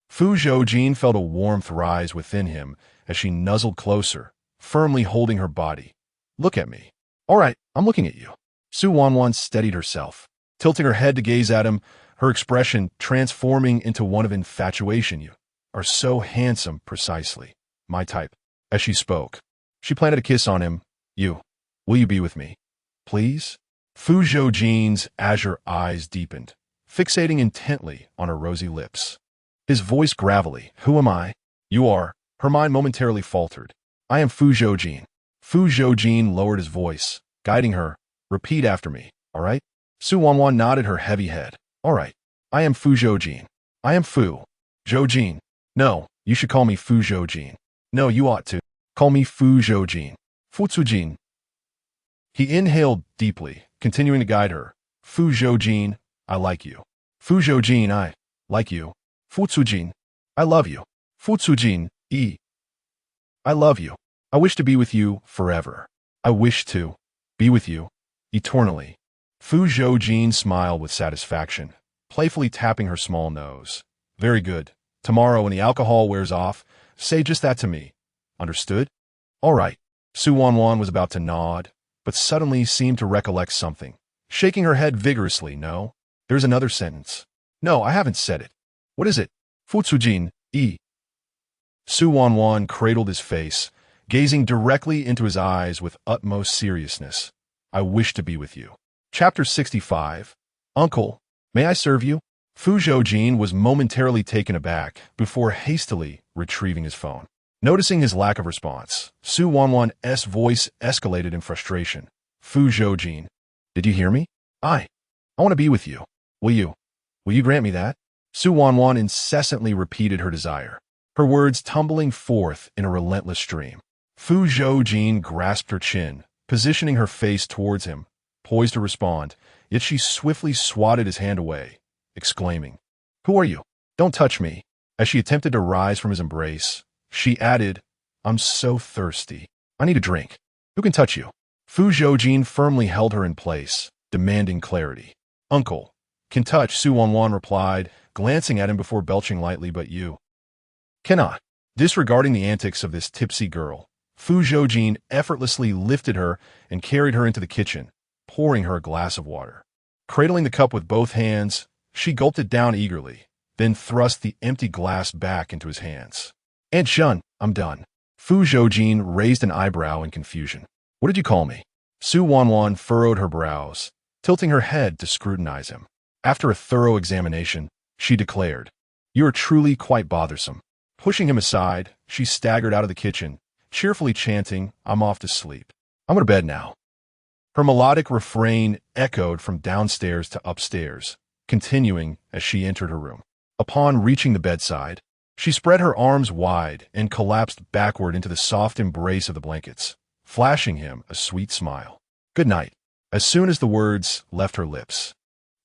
S1: Fu Zhoujin felt a warmth rise within him as she nuzzled closer, firmly holding her body. Look at me. All right, I'm looking at you. Su Wanwan steadied herself, tilting her head to gaze at him, her expression transforming into one of infatuation. You are so handsome, precisely my type. As she spoke, she planted a kiss on him. Will you be with me? Please? Fu Zhoujin's azure eyes deepened, fixating intently on her rosy lips. His voice gravelly. Who am I? You are. Her mind momentarily faltered. I am Fu Zhoujin. Fu Zhoujin lowered his voice, guiding her. Repeat after me, all right? Su Wanwan nodded her heavy head. All right. I am Fu Zhoujin. I am Fu Zhoujin. No, you should call me Fu Zhoujin. No, you ought to. Call me Fu Zhoujin. Fu Zhoujin. He inhaled deeply, continuing to guide her. Fu Zhoujin, I like you. Fu Zhoujin, I like you. Fu Zhoujin, I love you. Fu Zhoujin, I love you. I wish to be with you forever. I wish to be with you eternally. Fu Zhoujin smiled with satisfaction, playfully tapping her small nose. Very good. Tomorrow when the alcohol wears off, say just that to me. Understood? All right. Su Wanwan was about to nod, but suddenly seemed to recollect something, shaking her head vigorously. No, there's another sentence. No, I haven't said it. What is it? Fu Zhoujin, Su Wanwan cradled his face, gazing directly into his eyes with utmost seriousness. I wish to be with you. Chapter 65. Uncle, may I serve you? Fu Zhoujin was momentarily taken aback before hastily retrieving his phone. Noticing his lack of response, Su Wanwan's voice escalated in frustration. Fu Zhoujin, did you hear me? I want to be with you. Will you grant me that? Su Wanwan incessantly repeated her desire, her words tumbling forth in a relentless stream. Fu Zhoujin grasped her chin, positioning her face towards him, poised to respond, yet she swiftly swatted his hand away, exclaiming, "Who are you? Don't touch me." As she attempted to rise from his embrace, she added, "I'm so thirsty. I need a drink. Who can touch you?" Fu Zhoujin firmly held her in place, demanding clarity. "Uncle can touch," Su Wanwan replied, glancing at him before belching lightly, "but you cannot." Disregarding the antics of this tipsy girl, Fu Zhoujin effortlessly lifted her and carried her into the kitchen, pouring her a glass of water. Cradling the cup with both hands, she gulped it down eagerly, then thrust the empty glass back into his hands. "Aunt Shun, I'm done." Fu Zhoujin raised an eyebrow in confusion. "What did you call me?" Su Wanwan furrowed her brows, tilting her head to scrutinize him. After a thorough examination, she declared, "You are truly quite bothersome." Pushing him aside, she staggered out of the kitchen, cheerfully chanting, "I'm off to sleep. I'm going to bed now." Her melodic refrain echoed from downstairs to upstairs, continuing as she entered her room. Upon reaching the bedside, she spread her arms wide and collapsed backward into the soft embrace of the blankets, flashing him a sweet smile. "Good night." As soon as the words left her lips,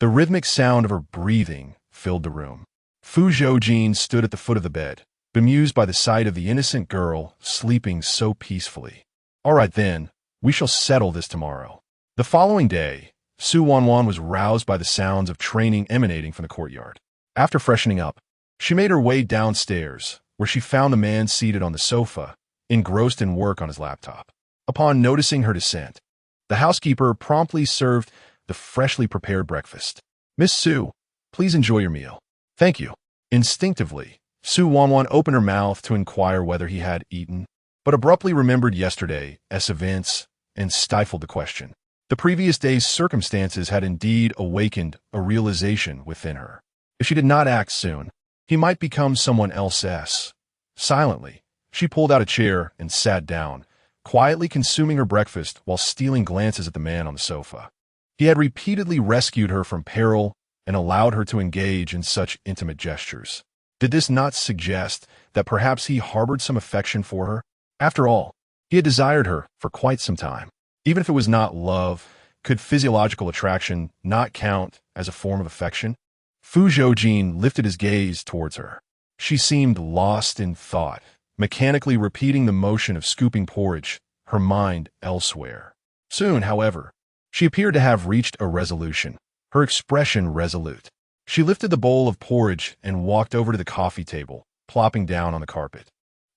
S1: the rhythmic sound of her breathing filled the room. Fu Zhoujin stood at the foot of the bed, bemused by the sight of the innocent girl sleeping so peacefully. "All right then, we shall settle this tomorrow." The following day, Su Wanwan was roused by the sounds of training emanating from the courtyard. After freshening up, she made her way downstairs, where she found the man seated on the sofa, engrossed in work on his laptop. Upon noticing her descent, the housekeeper promptly served the freshly prepared breakfast. "Miss Su, please enjoy your meal." "Thank you." Instinctively, Su Wanwan opened her mouth to inquire whether he had eaten, but abruptly remembered yesterday's events and stifled the question. The previous day's circumstances had indeed awakened a realization within her. If she did not act soon, he might become someone else. Silently, she pulled out a chair and sat down, quietly consuming her breakfast while stealing glances at the man on the sofa. He had repeatedly rescued her from peril and allowed her to engage in such intimate gestures. Did this not suggest that perhaps he harbored some affection for her? After all, he had desired her for quite some time. Even if it was not love, could physiological attraction not count as a form of affection? Fu Zhoujin lifted his gaze towards her. She seemed lost in thought, mechanically repeating the motion of scooping porridge, her mind elsewhere. Soon, however, she appeared to have reached a resolution, her expression resolute. She lifted the bowl of porridge and walked over to the coffee table, plopping down on the carpet.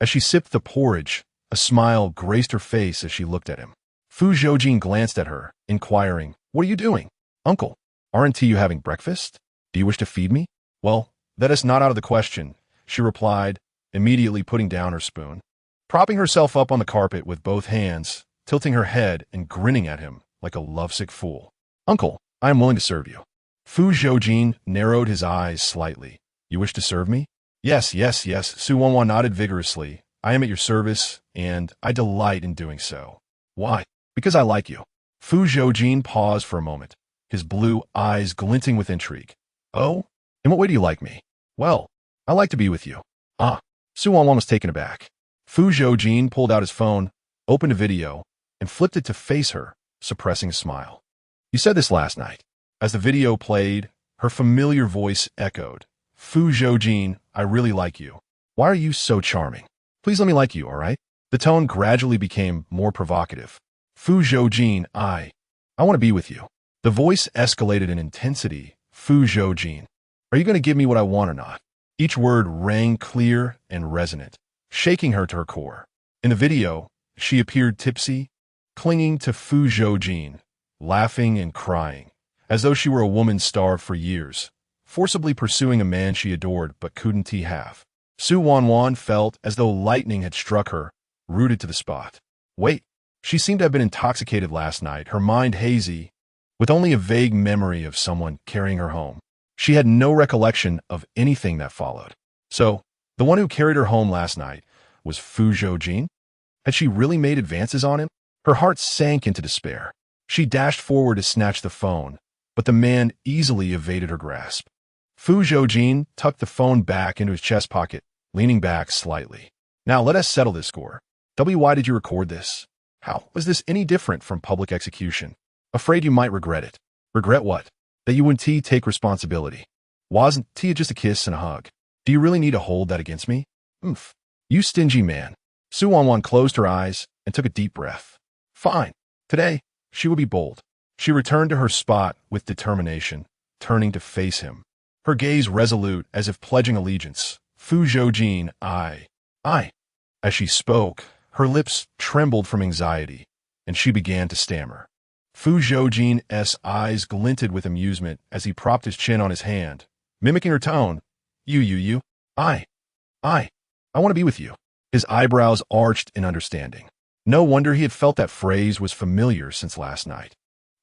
S1: As she sipped the porridge, a smile graced her face as she looked at him. Fu Zhoujin glanced at her, inquiring, "What are you doing?" "Uncle, aren't you having breakfast? Do you wish to feed me?" "Well, that is not out of the question," she replied, immediately putting down her spoon. Propping herself up on the carpet with both hands, tilting her head and grinning at him like a lovesick fool. "Uncle, I am willing to serve you." Fu Zhoujin narrowed his eyes slightly. "You wish to serve me?" Yes. Su Wanwan nodded vigorously. "I am at your service, and I delight in doing so." "Why?" "Because I like you." Fu Zhoujin paused for a moment, his blue eyes glinting with intrigue. "Oh? In what way do you like me?" "Well, I like to be with you." "Ah." Su Wanwan was taken aback. Fu Zhoujin pulled out his phone, opened a video, and flipped it to face her, suppressing a smile. "You said this last night." As the video played, her familiar voice echoed. "Fu Zhoujin, I really like you. Why are you so charming? Please let me like you, all right?" The tone gradually became more provocative. "Fu Zhoujin, I want to be with you." The voice escalated in intensity. "Fu Zhoujin, are you going to give me what I want or not?" Each word rang clear and resonant, shaking her to her core. In the video, she appeared tipsy, clinging to Fu Zhoujin, laughing and crying, as though she were a woman starved for years, forcibly pursuing a man she adored but couldn't have. Su Wanwan felt as though lightning had struck her, rooted to the spot. Wait, she seemed to have been intoxicated last night, her mind hazy, with only a vague memory of someone carrying her home. She had no recollection of anything that followed. So, the one who carried her home last night was Fu Zhoujin? Had she really made advances on him? Her heart sank into despair. She dashed forward to snatch the phone, but the man easily evaded her grasp. Fu Zhoujin tucked the phone back into his chest pocket, leaning back slightly. Now let us settle this score. Why did you record this? How was this any different from public execution? Afraid you might regret it. Regret what? That you and T take responsibility. Wasn't T just a kiss and a hug? Do you really need to hold that against me? Oomph. You stingy man. Su Wanwan closed her eyes and took a deep breath. Fine. Today, she would be bold. She returned to her spot with determination, turning to face him. Her gaze resolute as if pledging allegiance. Fu Zhoujin, I. As she spoke, her lips trembled from anxiety, and she began to stammer. Fu Zhoujin's eyes glinted with amusement as he propped his chin on his hand, mimicking her tone. You. I want to be with you. His eyebrows arched in understanding. No wonder he had felt that phrase was familiar since last night.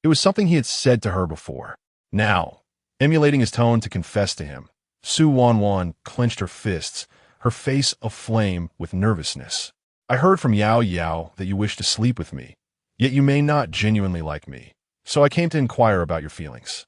S1: It was something he had said to her before. Now, emulating his tone to confess to him, Su Wanwan clenched her fists, her face aflame with nervousness. I heard from Yao that you wish to sleep with me, yet you may not genuinely like me, so I came to inquire about your feelings.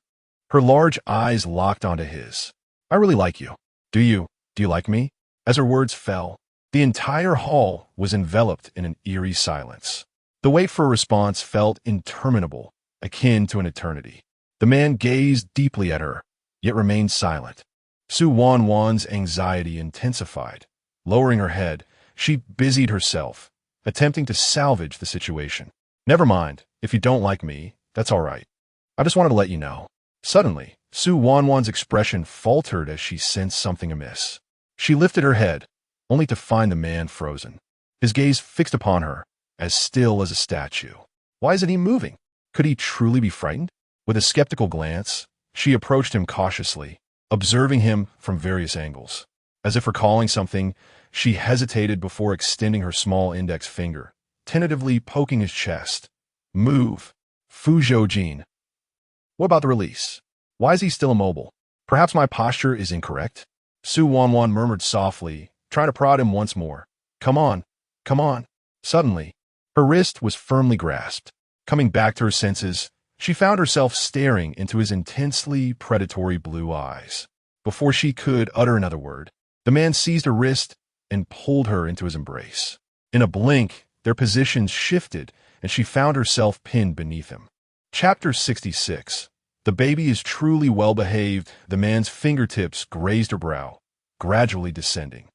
S1: Her large eyes locked onto his. I really like you. Do you like me? As her words fell, the entire hall was enveloped in an eerie silence. The wait for a response felt interminable, akin to an eternity. The man gazed deeply at her, yet remained silent. Su Wanwan's anxiety intensified. Lowering her head, she busied herself, attempting to salvage the situation. Never mind, if you don't like me, that's all right. I just wanted to let you know. Suddenly, Su Wanwan's expression faltered as she sensed something amiss. She lifted her head, only to find the man frozen. His gaze fixed upon her, as still as a statue. Why isn't he moving? Could he truly be frightened? With a skeptical glance, she approached him cautiously, observing him from various angles. As if recalling something, she hesitated before extending her small index finger, tentatively poking his chest. Move. Fu Zhoujin. What about the release? Why is he still immobile? Perhaps my posture is incorrect? Su Wanwan murmured softly, trying to prod him once more. Come on. Suddenly, her wrist was firmly grasped. Coming back to her senses, she found herself staring into his intensely predatory blue eyes. Before she could utter another word, the man seized her wrist and pulled her into his embrace. In a blink, their positions shifted, and she found herself pinned beneath him. Chapter 66. The baby is truly well-behaved. The man's fingertips grazed her brow, gradually descending.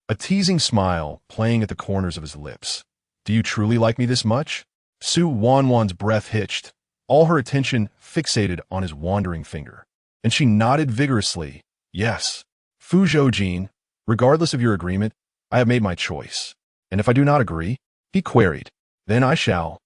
S1: A teasing smile playing at the corners of his lips. Do you truly like me this much? Su Wanwan's breath hitched, all her attention fixated on his wandering finger. And she nodded vigorously. Yes. Fu Zhoujin, regardless of your agreement, I have made my choice. And if I do not agree, he queried, then I shall.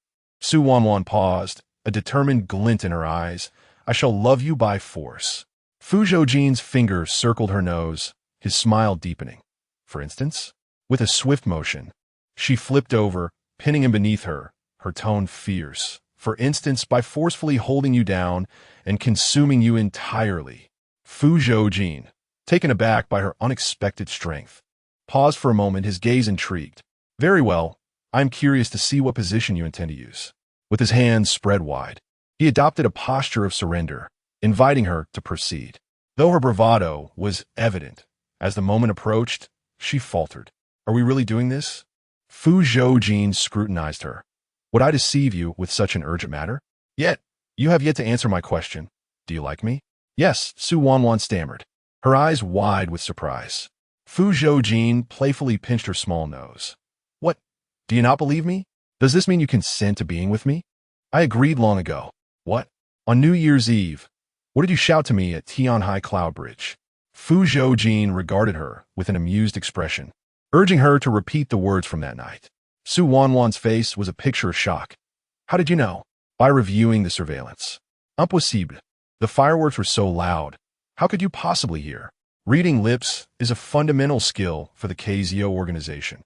S1: Su Wanwan paused, a determined glint in her eyes. I shall love you by force. Fu Zhoujin's finger circled her nose, his smile deepening. For instance, with a swift motion, she flipped over, pinning him beneath her, her tone fierce. For instance, by forcefully holding you down and consuming you entirely. Fu Zhoujin, taken aback by her unexpected strength, paused for a moment, his gaze intrigued. Very well, I'm curious to see what position you intend to use. With his hands spread wide, he adopted a posture of surrender, inviting her to proceed. Though her bravado was evident, as the moment approached, she faltered. Are we really doing this? Fu Zhoujin scrutinized her. Would I deceive you with such an urgent matter? Yet, you have yet to answer my question. Do you like me? Yes, Su Wanwan stammered, her eyes wide with surprise. Fu Zhoujin playfully pinched her small nose. What? Do you not believe me? Does this mean you consent to being with me? I agreed long ago. What? On New Year's Eve. What did you shout to me at Tianhai Cloud Bridge? Fu Zhoujin regarded her with an amused expression, urging her to repeat the words from that night. Su Wanwan's face was a picture of shock. How did you know? By reviewing the surveillance. Impossible. The fireworks were so loud. How could you possibly hear? Reading lips is a fundamental skill for the KZO organization.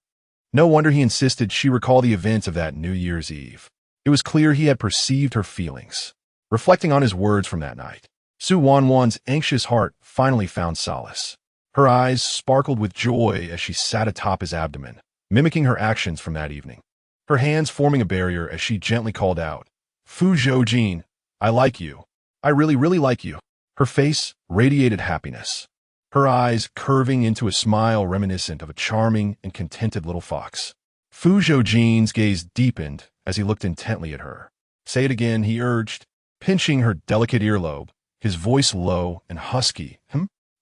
S1: No wonder he insisted she recall the events of that New Year's Eve. It was clear he had perceived her feelings. Reflecting on his words from that night, Su Wanwan's anxious heart finally found solace. Her eyes sparkled with joy as she sat atop his abdomen, mimicking her actions from that evening. Her hands forming a barrier as she gently called out, Fu Zhoujin, I like you. I really like you. Her face radiated happiness, her eyes curving into a smile reminiscent of a charming and contented little fox. Fu Zhoujin's gaze deepened as he looked intently at her. "Say it again," he urged, pinching her delicate earlobe, his voice low and husky.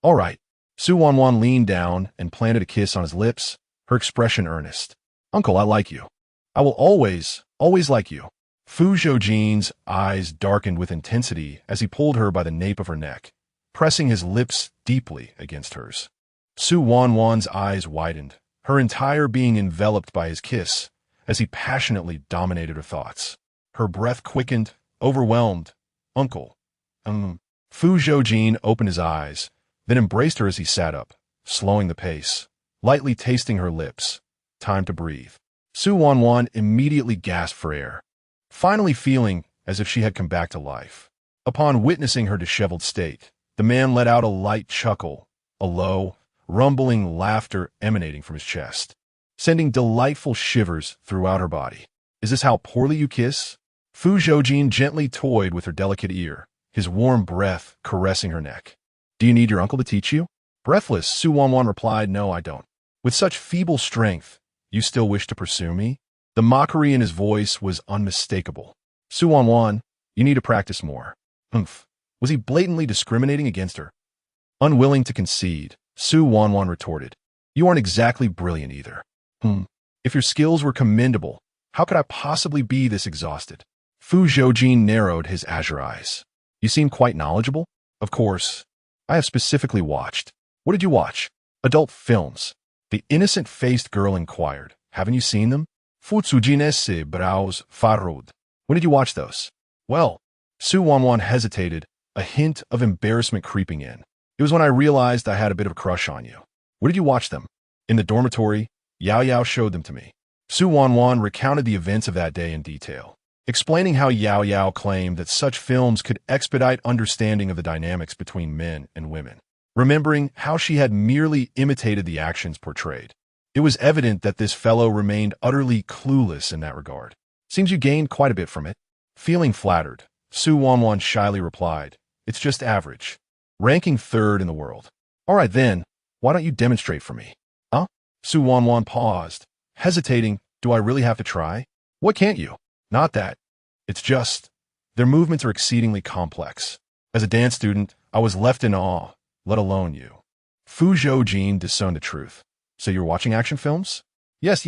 S1: All right." Su Wanwan leaned down and planted a kiss on his lips, her expression earnest. "Uncle, I like you. I will always, always like you." Fu Zhoujin's eyes darkened with intensity as he pulled her by the nape of her neck, pressing his lips deeply against hers. Su Wanwan's eyes widened, her entire being enveloped by his kiss, as he passionately dominated her thoughts. Her breath quickened, overwhelmed. "Uncle." Fu Zhoujin opened his eyes, then embraced her as he sat up, slowing the pace, lightly tasting her lips. "Time to breathe." Su Wanwan immediately gasped for air, finally feeling as if she had come back to life. Upon witnessing her disheveled state, the man let out a light chuckle, a low, rumbling laughter emanating from his chest, sending delightful shivers throughout her body. "Is this how poorly you kiss?" Fu Zhoujin gently toyed with her delicate ear, his warm breath caressing her neck. "Do you need your uncle to teach you?" Breathless, Su Wanwan replied, "No, I don't." "With such feeble strength, you still wish to pursue me?" The mockery in his voice was unmistakable. "Su Wanwan, you need to practice more." Was he blatantly discriminating against her? Unwilling to concede, Su Wanwan retorted, "You aren't exactly brilliant either." If your skills were commendable, how could I possibly be this exhausted?" Fu Zhoujin narrowed his azure eyes. "You seem quite knowledgeable." "Of course. I have specifically watched." "What did you watch?" "Adult films." The innocent-faced girl inquired. "Haven't you seen them?" "Fu Zhoujin se brows farod." "When did you watch those?" "Well," Su Wanwan hesitated, a hint of embarrassment creeping in. "It was when I realized I had a bit of a crush on you." "Where did you watch them?" "In the dormitory. Yao Yao showed them to me." Su Wanwan recounted the events of that day in detail, explaining how Yao Yao claimed that such films could expedite understanding of the dynamics between men and women. Remembering how she had merely imitated the actions portrayed, it was evident that this fellow remained utterly clueless in that regard. "Seems you gained quite a bit from it." Feeling flattered, Su Wanwan shyly replied, "It's just average. Ranking third in the world." "All right then, why don't you demonstrate for me?" "Huh?" Su Wanwan paused, hesitating. "Do I really have to try?" "What can't you?" "Not that. It's just, their movements are exceedingly complex. As a dance student, I was left in awe, let alone you." Fu Zhoujin discerned the truth. "So you're watching action films?" Yes.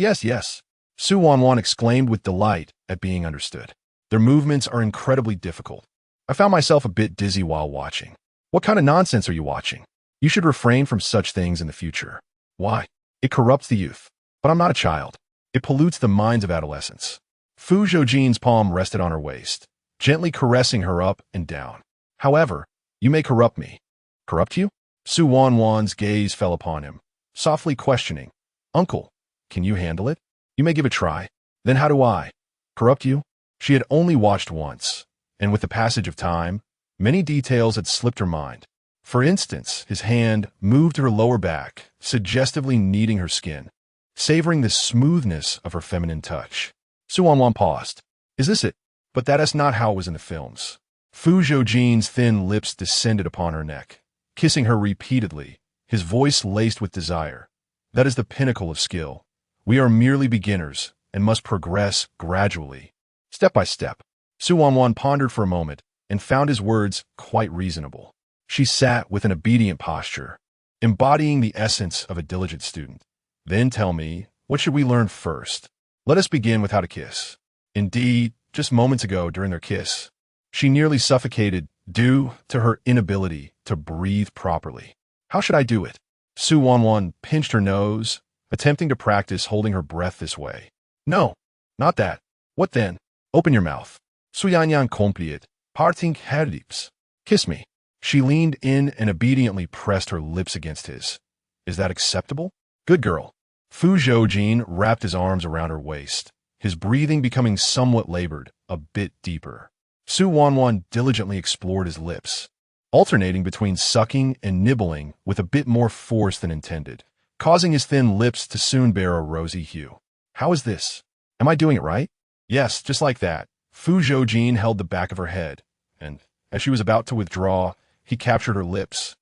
S1: Su Wanwan exclaimed with delight at being understood. "Their movements are incredibly difficult. I found myself a bit dizzy while watching." "What kind of nonsense are you watching?" "You should refrain from such things in the future." "Why?" "It corrupts the youth." "But I'm not a child." "It pollutes the minds of adolescents." Fu Zhoujin's palm rested on her waist, gently caressing her up and down. "However, you may corrupt me." "Corrupt you?" Su Wanwan's gaze fell upon him, softly questioning. "Uncle, can you handle it?" "You may give it a try." "Then how do I corrupt you?" She had only watched once, and with the passage of time, many details had slipped her mind. For instance, his hand moved to her lower back, suggestively kneading her skin, savoring the smoothness of her feminine touch. Su Wanwan paused. "Is this it?" "But that is not how it was in the films." Fu Zhoujin's thin lips descended upon her neck, kissing her repeatedly, his voice laced with desire. "That is the pinnacle of skill. We are merely beginners and must progress gradually, step by step." Su Wanwan pondered for a moment and found his words quite reasonable. She sat with an obedient posture, embodying the essence of a diligent student. "Then tell me, what should we learn first?" "Let us begin with how to kiss." Indeed, just moments ago during their kiss, she nearly suffocated due to her inability to breathe properly. "How should I do it?" Su Wanwan pinched her nose, attempting to practice holding her breath this way. "No, not that." "What then?" "Open your mouth." "Suyanyan kompliet, parting herdips." "Kiss me." She leaned in and obediently pressed her lips against his. "Is that acceptable?" "Good girl." Fu Zhoujin wrapped his arms around her waist, his breathing becoming somewhat labored, a bit deeper. Su Wanwan diligently explored his lips, alternating between sucking and nibbling with a bit more force than intended, causing his thin lips to soon bear a rosy hue. "How is this? Am I doing it right?" "Yes, just like that." Fu Zhoujin held the back of her head, and, as she was about to withdraw, He captured her lips,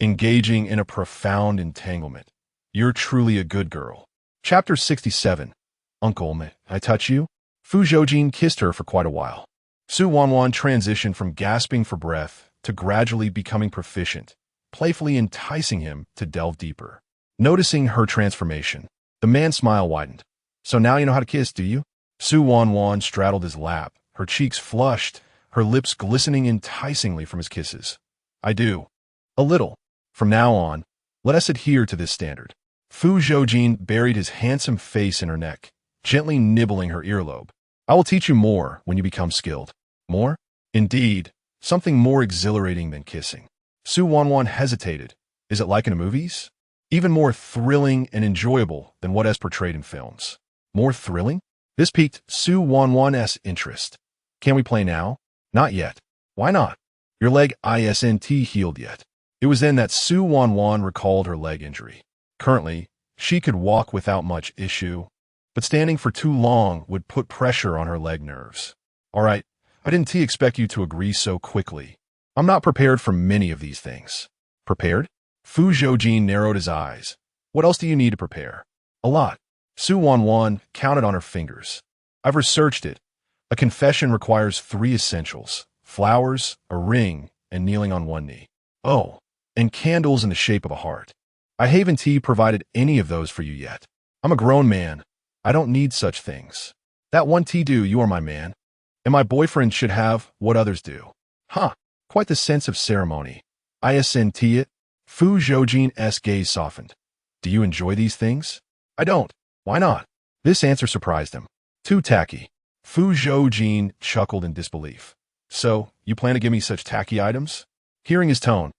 S1: engaging in a profound entanglement. You're truly a good girl. Chapter 67. Uncle, may I touch you? Fu Zhoujin kissed her for quite a while. Su Wanwan transitioned from gasping for breath to gradually becoming proficient, playfully enticing him to delve deeper. Noticing her transformation, the man's smile widened. So now you know how to kiss, do you? Su Wanwan straddled his lap, her cheeks flushed, her lips glistening enticingly from his kisses. I do. A little. From now on, let us adhere to this standard. Fu Zhoujin buried his handsome face in her neck, gently nibbling her earlobe. I will teach you more when you become skilled. More? Indeed, something more exhilarating than kissing. Su Wanwan hesitated. Is it like in the movies? Even more thrilling and enjoyable than what is portrayed in films. More thrilling? This piqued Su Wanwan's interest. Can we play now? Not yet. Why not? Your leg isn't healed yet. It was then that Su Wanwan recalled her leg injury. Currently, she could walk without much issue, but standing for too long would put pressure on her leg nerves. All right, I didn't expect you to agree so quickly. I'm not prepared for many of these things. Prepared? Fu Zhoujin narrowed his eyes. What else do you need to prepare? A lot. Su Wanwan counted on her fingers. I've researched it. A confession requires 3 essentials: flowers, a ring, and kneeling on one knee. Oh, and candles in the shape of a heart. I haven't provided any of those for you yet. I'm a grown man. I don't need such things. That one do, you are my man. And my boyfriend should have what others do. Huh, quite the sense of ceremony. Isn't it? Fu Zhoujin's gaze softened. Do you enjoy these things? I don't. Why not? This answer surprised him. Too tacky. Fu Zhoujin chuckled in disbelief. So, you plan to give me such tacky items? Hearing his tone,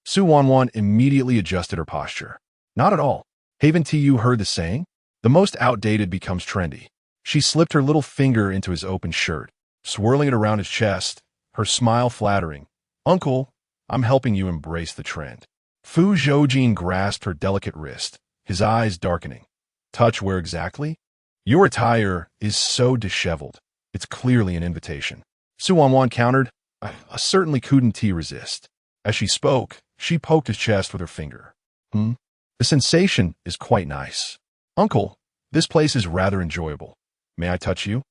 S1: Su Wanwan immediately adjusted her posture. Not at all. Haven't you heard the saying? The most outdated becomes trendy. She slipped her little finger into his open shirt, swirling it around his chest, her smile flattering. Uncle, I'm helping you embrace the trend. Fu Zhoujin grasped her delicate wrist, his eyes darkening. Touch where exactly? Your attire is so disheveled. It's clearly an invitation. Su Wanwan countered. I certainly couldn't resist. As she spoke, she poked his chest with her finger. The sensation is quite nice. Uncle, this place is rather enjoyable. May I touch you?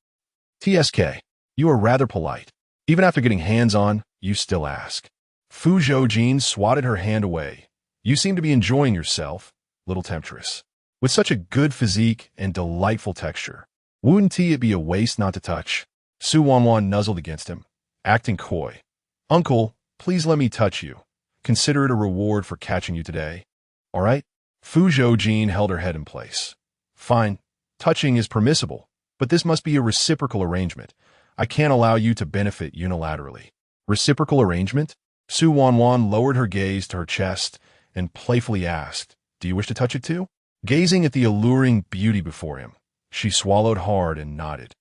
S1: TSK, you are rather polite. Even after getting hands-on, you still ask. Fu Zhoujin swatted her hand away. You seem to be enjoying yourself, little temptress. With such a good physique and delightful texture, wouldn't it be a waste not to touch? Su Wanwan nuzzled against him, acting coy. Uncle, please let me touch you. Consider it a reward for catching you today. All right? Fu Zhoujin held her head in place. Fine, touching is permissible, but this must be a reciprocal arrangement. I can't allow you to benefit unilaterally. Reciprocal arrangement? Su Wanwan lowered her gaze to her chest and playfully asked, Do you wish to touch it too? Gazing at the alluring beauty before him, she swallowed hard and nodded.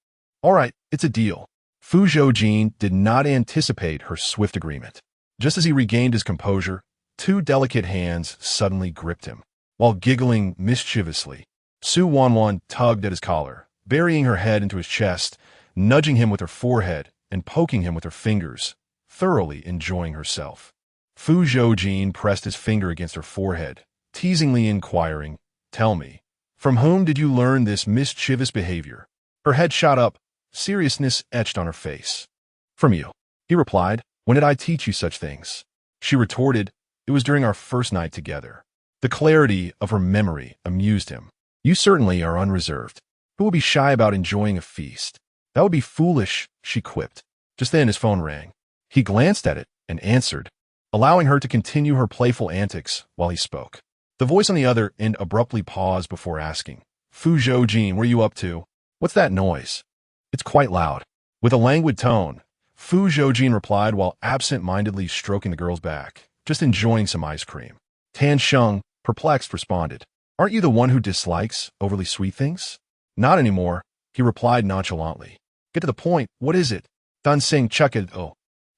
S1: All right, it's a deal. Fu Zhoujin did not anticipate her swift agreement. Just as he regained his composure, 2 delicate hands suddenly gripped him. While giggling mischievously, Su Wanwan tugged at his collar, burying her head into his chest, nudging him with her forehead and poking him with her fingers, thoroughly enjoying herself. Fu Zhoujin pressed his finger against her forehead, teasingly inquiring, Tell me, from whom did you learn this mischievous behavior? Her head shot up, seriousness etched on her face. From you, he replied. When did I teach you such things? She retorted, It was during our first night together. The clarity of her memory amused him. You certainly are unreserved. Who would be shy about enjoying a feast? That would be foolish, she quipped. Just then his phone rang. He glanced at it and answered, allowing her to continue her playful antics while he spoke. The voice on the other end abruptly paused before asking, Fu Zhoujin, what are you up to? What's that noise? It's quite loud. With a languid tone, Fu Zhoujin replied while absent-mindedly stroking the girl's back, just enjoying some ice cream. Tan Sheng, perplexed, responded, Aren't you the one who dislikes overly sweet things? Not anymore, he replied nonchalantly. Get to the point, what is it? Dan Sing chuck it. Oh,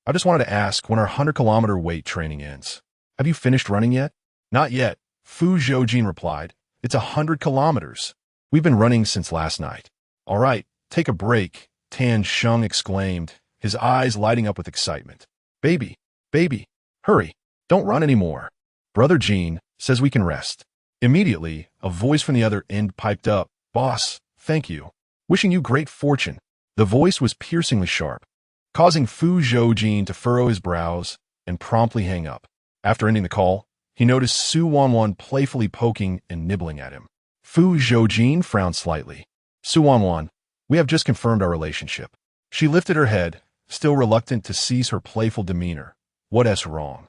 S1: I just wanted to ask when our 100-kilometer weight training ends. Have you finished running yet? Not yet, Fu Zhoujin replied. It's 100 kilometers. We've been running since last night. All right, take a break, Tan Sheng exclaimed, his eyes lighting up with excitement. Baby, hurry. Don't run anymore. Brother Jean says we can rest. Immediately, a voice from the other end piped up, Boss, thank you. Wishing you great fortune. The voice was piercingly sharp, causing Fu Zhoujin to furrow his brows and promptly hang up. After ending the call, he noticed Su Wanwan playfully poking and nibbling at him. Fu Zhoujin frowned slightly. Su Wanwan, we have just confirmed our relationship. She lifted her head, still reluctant to cease her playful demeanor. What's wrong?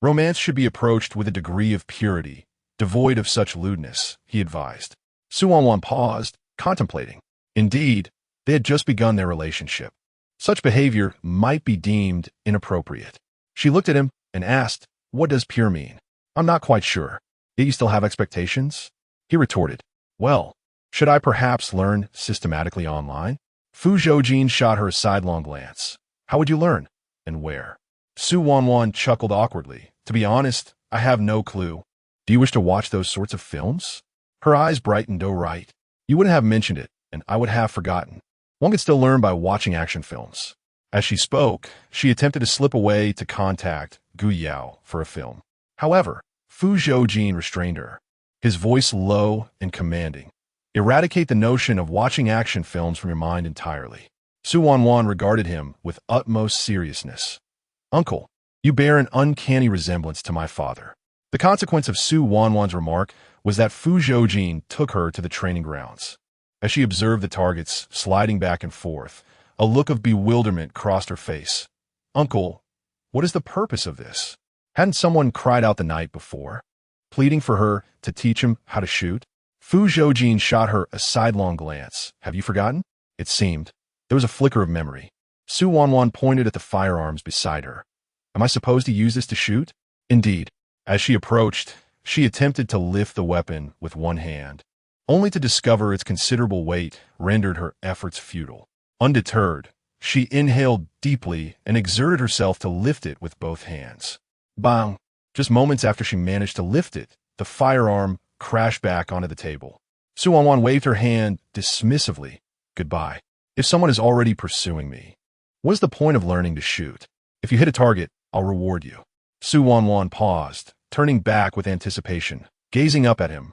S1: Romance should be approached with a degree of purity, devoid of such lewdness, he advised. Su Wanwan paused, contemplating. Indeed, they had just begun their relationship. Such behavior might be deemed inappropriate. She looked at him and asked, What does pure mean? I'm not quite sure. Yet you still have expectations? He retorted, Well, should I perhaps learn systematically online? Fu Zhoujin shot her a sidelong glance. How would you learn? And where? Su Wanwan chuckled awkwardly. To be honest, I have no clue. Do you wish to watch those sorts of films? Her eyes brightened. Oh, right. You wouldn't have mentioned it, and I would have forgotten. One can still learn by watching action films. As she spoke, she attempted to slip away to contact Gu Yao for a film. However, Fu Zhoujin restrained her, his voice low and commanding. Eradicate the notion of watching action films from your mind entirely. Su Wanwan regarded him with utmost seriousness. Uncle, you bear an uncanny resemblance to my father. The consequence of Su Wanwan's remark was that Fu Zhoujin took her to the training grounds. As she observed the targets sliding back and forth, a look of bewilderment crossed her face. Uncle, what is the purpose of this? Hadn't someone cried out the night before, pleading for her to teach him how to shoot? Fu Zhoujin shot her a sidelong glance. Have you forgotten? It seemed. There was a flicker of memory. Su Wanwan pointed at the firearms beside her. Am I supposed to use this to shoot? Indeed. As she approached, she attempted to lift the weapon with one hand, only to discover its considerable weight rendered her efforts futile. Undeterred, she inhaled deeply and exerted herself to lift it with both hands. Bang! Just moments after she managed to lift it, the firearm crashed back onto the table. Su Wanwan waved her hand dismissively. Goodbye. If someone is already pursuing me, what's the point of learning to shoot? If you hit a target, I'll reward you. Su Wanwan paused, turning back with anticipation, gazing up at him.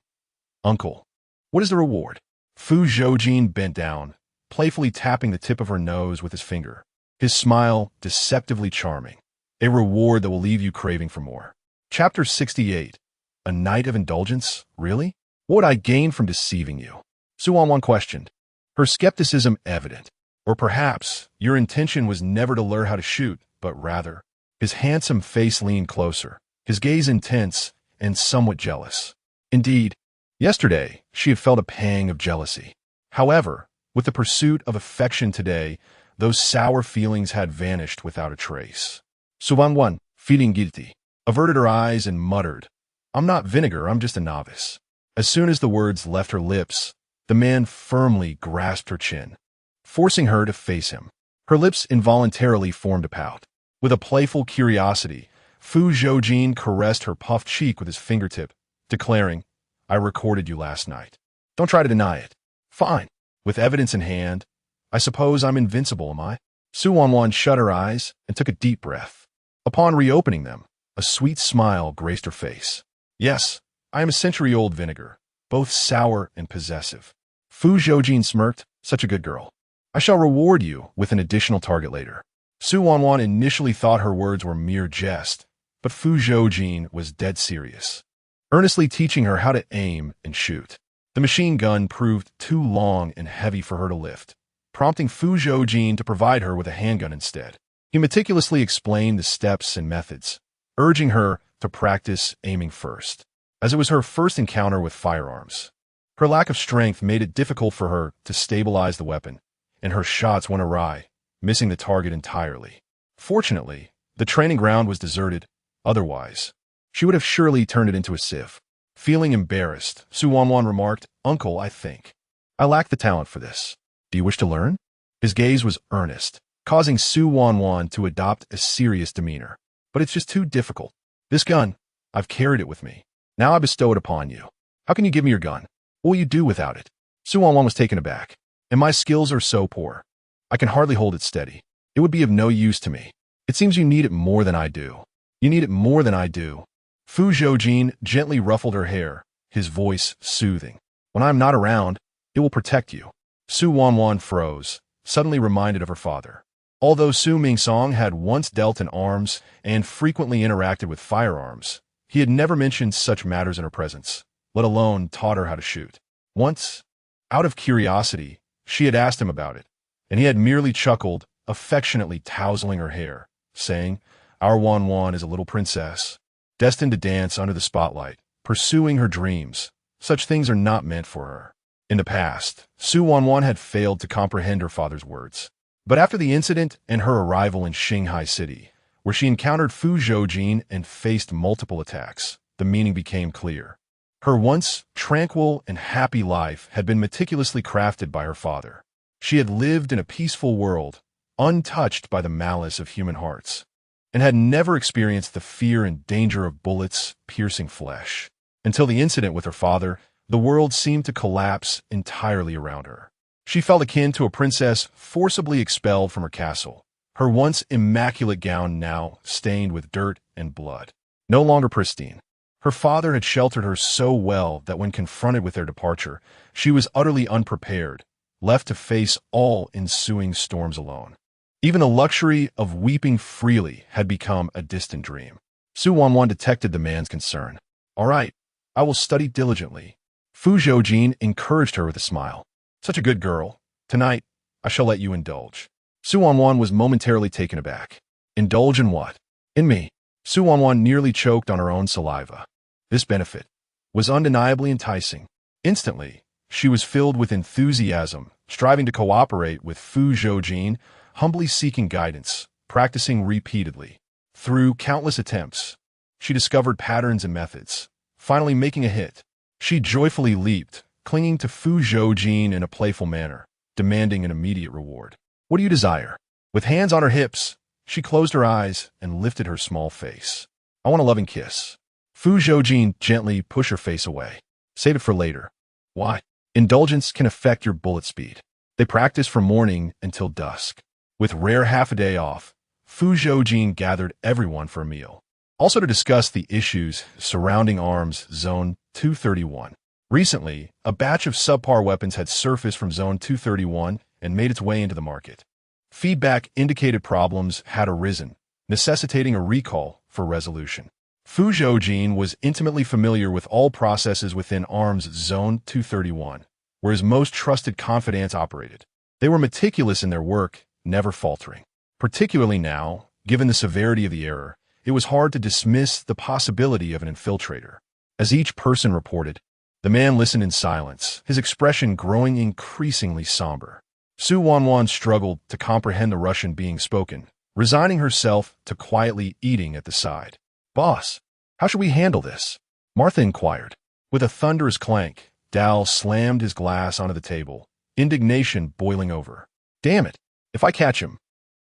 S1: Uncle, what is the reward? Fu Zhoujin bent down, playfully tapping the tip of her nose with his finger, his smile deceptively charming. A reward that will leave you craving for more. Chapter 68. A night of indulgence? Really? What would I gain from deceiving you? Su Wanwan questioned, her skepticism evident. Or perhaps your intention was never to learn how to shoot, but rather. His handsome face leaned closer, his gaze intense and somewhat jealous. Indeed, yesterday she had felt a pang of jealousy. However, with the pursuit of affection today, those sour feelings had vanished without a trace. Su Wanwan, feeling guilty, averted her eyes and muttered, I'm not vinegar, I'm just a novice. As soon as the words left her lips, the man firmly grasped her chin, forcing her to face him. Her lips involuntarily formed a pout. With a playful curiosity, Fu Zhoujin caressed her puffed cheek with his fingertip, declaring, I recorded you last night. Don't try to deny it. Fine. With evidence in hand, I suppose I'm invincible, am I? Su Wanwan shut her eyes and took a deep breath. Upon reopening them, a sweet smile graced her face. Yes, I am a century-old vinegar, both sour and possessive. Fu Zhoujin smirked, such a good girl. I shall reward you with an additional target later. Su Wanwan initially thought her words were mere jest, but Fu Zhoujin was dead serious, earnestly teaching her how to aim and shoot. The machine gun proved too long and heavy for her to lift, prompting Fu Zhoujin to provide her with a handgun instead. He meticulously explained the steps and methods, urging her to practice aiming first, as it was her first encounter with firearms. Her lack of strength made it difficult for her to stabilize the weapon, and her shots went awry, missing the target entirely. Fortunately, the training ground was deserted. Otherwise, she would have surely turned it into a sieve. Feeling embarrassed, Su Wanwan remarked, Uncle, I think I lack the talent for this. Do you wish to learn? His gaze was earnest, causing Su Wanwan to adopt a serious demeanor. But it's just too difficult. This gun, I've carried it with me. Now I bestow it upon you. How can you give me your gun? What will you do without it? Su Wanwan was taken aback. And my skills are so poor. I can hardly hold it steady. It would be of no use to me. It seems you need it more than I do. You need it more than I do. Fu Zhoujin gently ruffled her hair, his voice soothing. When I'm not around, it will protect you. Su Wanwan froze, suddenly reminded of her father. Although Su Mingsong had once dealt in arms and frequently interacted with firearms, he had never mentioned such matters in her presence, let alone taught her how to shoot. Once, out of curiosity, she had asked him about it, and he had merely chuckled, affectionately tousling her hair, saying, "Our Wanwan is a little princess, destined to dance under the spotlight, pursuing her dreams. Such things are not meant for her." In the past, Su Wanwan had failed to comprehend her father's words. But after the incident and her arrival in Shanghai City, where she encountered Fu Zhoujin and faced multiple attacks, the meaning became clear. Her once tranquil and happy life had been meticulously crafted by her father. She had lived in a peaceful world, untouched by the malice of human hearts, and had never experienced the fear and danger of bullets piercing flesh. Until the incident with her father, the world seemed to collapse entirely around her. She felt akin to a princess forcibly expelled from her castle, her once immaculate gown now stained with dirt and blood. No longer pristine. Her father had sheltered her so well that when confronted with their departure, she was utterly unprepared, left to face all ensuing storms alone. Even the luxury of weeping freely had become a distant dream. Su Wanwan detected the man's concern. "All right, I will study diligently." Fu Zhoujin encouraged her with a smile. "Such a good girl. Tonight, I shall let you indulge." Su Wanwan was momentarily taken aback. Indulge in what? In me. Su Wanwan nearly choked on her own saliva. This benefit was undeniably enticing. Instantly, she was filled with enthusiasm, striving to cooperate with Fu Zhoujin, humbly seeking guidance, practicing repeatedly. Through countless attempts, she discovered patterns and methods, finally making a hit. She joyfully leaped, clinging to Fu Zhoujin in a playful manner, demanding an immediate reward. "What do you desire?" With hands on her hips, she closed her eyes and lifted her small face. "I want a loving kiss." Fu Zhoujin gently pushed her face away. "Save it for later." "Why?" "Indulgence can affect your bullet speed." They practiced from morning until dusk. With rare half a day off, Fu Zhoujin gathered everyone for a meal, also to discuss the issues surrounding Arms Zone 231. Recently, a batch of subpar weapons had surfaced from Zone 231 and made its way into the market. Feedback indicated problems had arisen, necessitating a recall for resolution. Fu Zhoujin was intimately familiar with all processes within Arms Zone 231, where his most trusted confidants operated. They were meticulous in their work, never faltering. Particularly now, given the severity of the error, it was hard to dismiss the possibility of an infiltrator. As each person reported, the man listened in silence, his expression growing increasingly somber. Su Wanwan struggled to comprehend the Russian being spoken, resigning herself to quietly eating at the side. "Boss, how should we handle this?" Martha inquired. With a thunderous clank, Dal slammed his glass onto the table, indignation boiling over. "Damn it, if I catch him,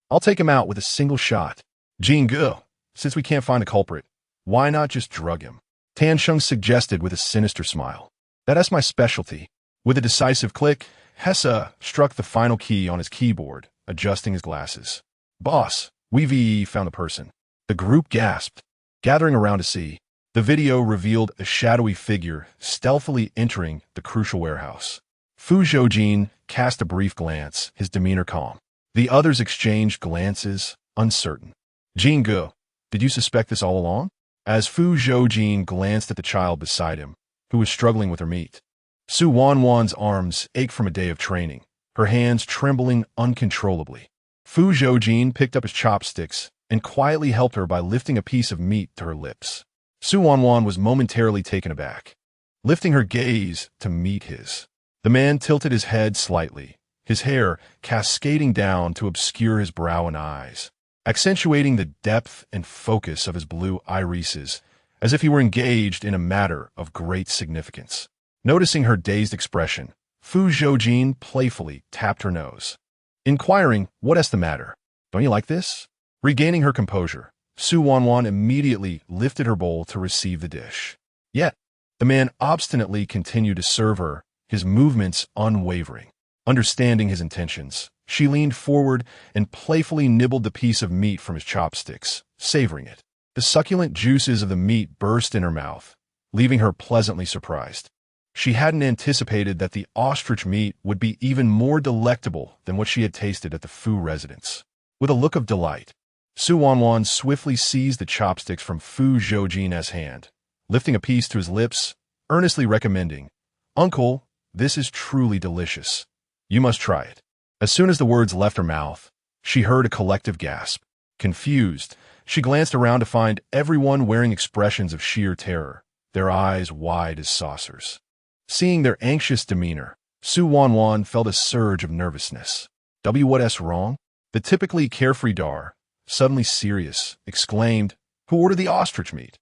S1: I'll take him out with a single shot." "Jingu, since we can't find a culprit, why not just drug him?" Tan Sheng suggested with a sinister smile. "That's my specialty." With a decisive click, Hessa struck the final key on his keyboard, adjusting his glasses. "Boss, we've found the person." The group gasped, gathering around to see. The video revealed a shadowy figure stealthily entering the crucial warehouse. Fu Zhoujin cast a brief glance, his demeanor calm. The others exchanged glances, uncertain. "Jingu, did you suspect this all along?" As Fu Zhoujin glanced at the child beside him, who was struggling with her meat, Su Wanwan's arms ached from a day of training, her hands trembling uncontrollably. Fu Zhoujin picked up his chopsticks and quietly helped her by lifting a piece of meat to her lips. Su Wanwan was momentarily taken aback, lifting her gaze to meet his. The man tilted his head slightly, his hair cascading down to obscure his brow and eyes, accentuating the depth and focus of his blue irises, as if he were engaged in a matter of great significance. Noticing her dazed expression, Fu Zhoujin playfully tapped her nose, inquiring, "What's the matter? Don't you like this?" Regaining her composure, Su Wanwan immediately lifted her bowl to receive the dish. Yet, the man obstinately continued to serve her, his movements unwavering. Understanding his intentions, she leaned forward and playfully nibbled the piece of meat from his chopsticks, savoring it. The succulent juices of the meat burst in her mouth, leaving her pleasantly surprised. She hadn't anticipated that the ostrich meat would be even more delectable than what she had tasted at the Fu residence. With a look of delight, Wanwan swiftly seized the chopsticks from Fu Zhoujin's hand, lifting a piece to his lips, earnestly recommending, "Uncle, this is truly delicious. You must try it." As soon as the words left her mouth, she heard a collective gasp. Confused, she glanced around to find everyone wearing expressions of sheer terror, their eyes wide as saucers. Seeing their anxious demeanor, Wanwan felt a surge of nervousness. What's wrong? The typically carefree Dar, suddenly serious, exclaimed, "Who ordered the ostrich meat?"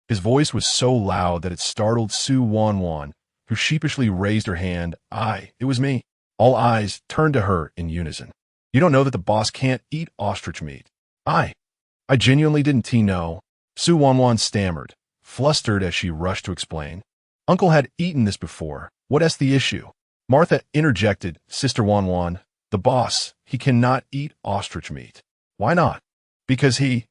S1: His voice was so loud that it startled Wanwan, who sheepishly raised her hand. It was me." All eyes turned to her in unison. "You don't know that the boss can't eat ostrich meat?" I genuinely didn't know." Wanwan stammered, flustered as she rushed to explain. "Uncle had eaten this before. What's the issue?" Martha interjected, "Sister Wanwan, the boss, he cannot eat ostrich meat." "Why not?" "Because he.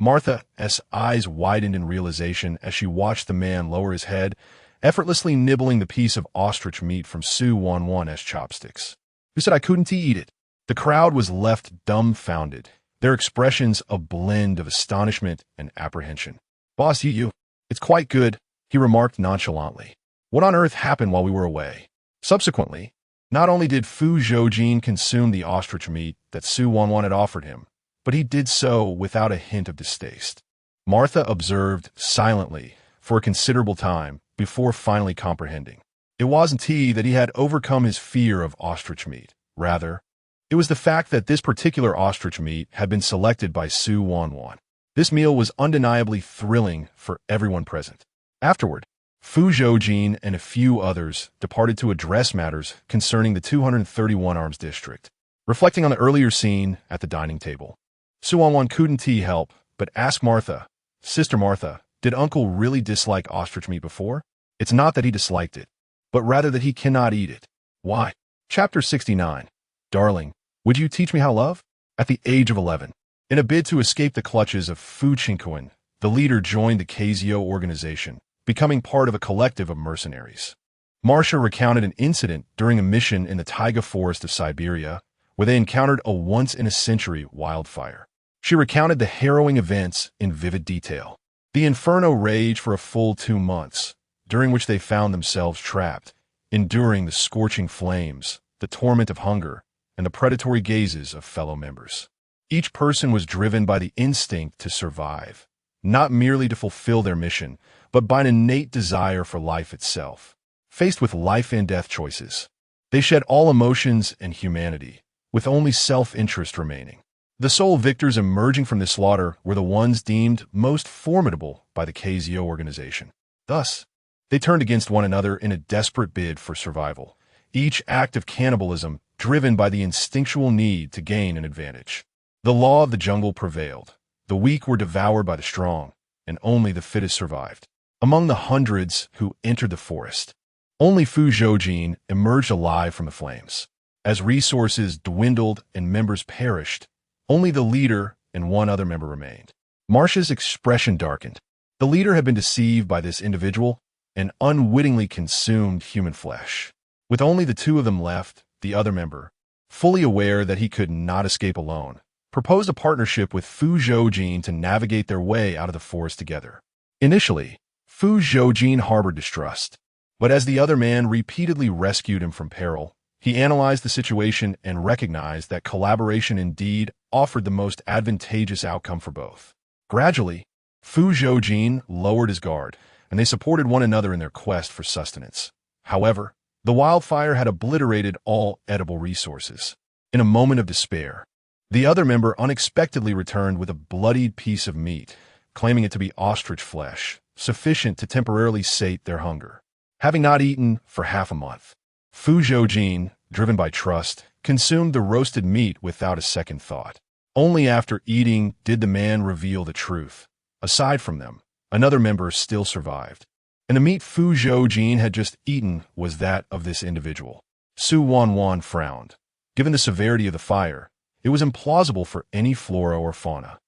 S1: Martha's eyes widened in realization as she watched the man lower his head, effortlessly nibbling the piece of ostrich meat from Wanwan's chopsticks. "Who said I couldn't eat it?" The crowd was left dumbfounded, their expressions a blend of astonishment and apprehension. "Boss, it's quite good," he remarked nonchalantly. "What on earth happened while we were away?" Subsequently, not only did Fu Zhoujin consume the ostrich meat that Wanwan had offered him, but he did so without a hint of distaste. Martha observed silently for a considerable time before finally comprehending. It wasn't that he had overcome his fear of ostrich meat. Rather, it was the fact that this particular ostrich meat had been selected by Wanwan. This meal was undeniably thrilling for everyone present. Afterward, Fu Zhoujin and a few others departed to address matters concerning the 231 Arms District, reflecting on the earlier scene at the dining table. Wanwan couldn't help but ask Martha, "Sister Martha, did Uncle really dislike ostrich meat before?" "It's not that he disliked it, but rather that he cannot eat it." "Why?" Chapter 69. "Darling, would you teach me how to love?" At the age of 11, in a bid to escape the clutches of Fu Zhoujin, the leader joined the Kazio organization, becoming part of a collective of mercenaries. Marcia recounted an incident during a mission in the taiga forest of Siberia, where they encountered a once-in-a-century wildfire. She recounted the harrowing events in vivid detail. The inferno raged for a full 2 months, during which they found themselves trapped, enduring the scorching flames, the torment of hunger, and the predatory gazes of fellow members. Each person was driven by the instinct to survive, not merely to fulfill their mission, but by an innate desire for life itself. Faced with life-and-death choices, they shed all emotions and humanity, with only self-interest remaining. The sole victors emerging from this slaughter were the ones deemed most formidable by the Kazio organization. Thus, they turned against one another in a desperate bid for survival, each act of cannibalism driven by the instinctual need to gain an advantage. The law of the jungle prevailed. The weak were devoured by the strong, and only the fittest survived. Among the hundreds who entered the forest, only Fu Zhoujin emerged alive from the flames. As resources dwindled and members perished, only the leader and one other member remained. Marcia's expression darkened. The leader had been deceived by this individual and unwittingly consumed human flesh. With only the two of them left, the other member, fully aware that he could not escape alone, proposed a partnership with Fu Zhoujin to navigate their way out of the forest together. Initially, Fu Zhoujin harbored distrust, but as the other man repeatedly rescued him from peril, he analyzed the situation and recognized that collaboration indeed offered the most advantageous outcome for both. Gradually, Fu Zhoujin lowered his guard, and they supported one another in their quest for sustenance. However, the wildfire had obliterated all edible resources. In a moment of despair, the other member unexpectedly returned with a bloodied piece of meat, claiming it to be ostrich flesh, sufficient to temporarily sate their hunger. Having not eaten for half a month, Fu Zhoujin, driven by trust, consumed the roasted meat without a second thought. Only after eating did the man reveal the truth. Aside from them, another member still survived, and the meat Fu Zhoujin had just eaten was that of this individual. Wanwan frowned. Given the severity of the fire, it was implausible for any flora or fauna,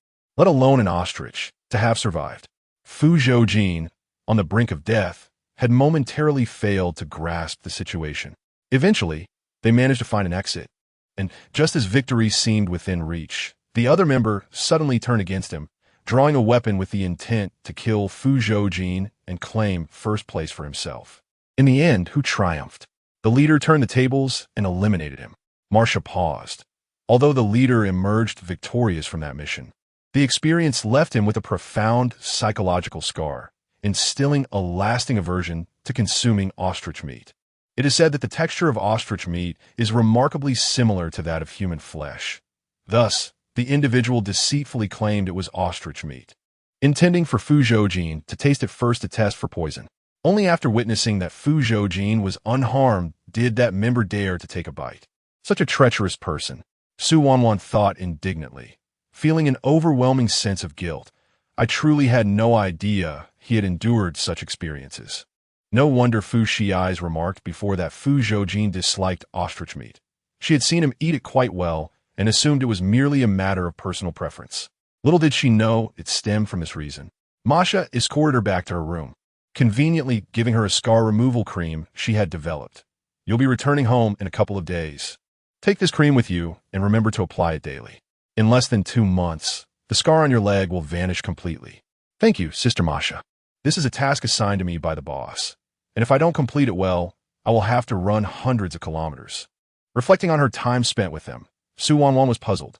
S1: let alone an ostrich, to have survived. Fu Zhoujin, on the brink of death, had momentarily failed to grasp the situation. Eventually, they managed to find an exit, and just as victory seemed within reach, the other member suddenly turned against him, drawing a weapon with the intent to kill Fu Zhoujin and claim first place for himself. In the end, who triumphed? The leader turned the tables and eliminated him. Marcia paused. Although the leader emerged victorious from that mission, the experience left him with a profound psychological scar, instilling a lasting aversion to consuming ostrich meat. It is said that the texture of ostrich meat is remarkably similar to that of human flesh. Thus, the individual deceitfully claimed it was ostrich meat, intending for Fu Zhoujin to taste it first to test for poison. Only after witnessing that Fu Zhoujin was unharmed did that member dare to take a bite. Such a treacherous person, Su Wanwan thought indignantly, feeling an overwhelming sense of guilt. I truly had no idea he had endured such experiences. No wonder Fu Shiai's remarked before that Fu Zhoujin disliked ostrich meat. She had seen him eat it quite well and assumed it was merely a matter of personal preference. Little did she know it stemmed from this reason. Masha escorted her back to her room, conveniently giving her a scar removal cream she had developed. You'll be returning home in a couple of days. Take this cream with you and remember to apply it daily. In less than 2 months, the scar on your leg will vanish completely. Thank you, Sister Masha. This is a task assigned to me by the boss, and if I don't complete it well, I will have to run hundreds of kilometers. Reflecting on her time spent with them, Su Wanwan was puzzled.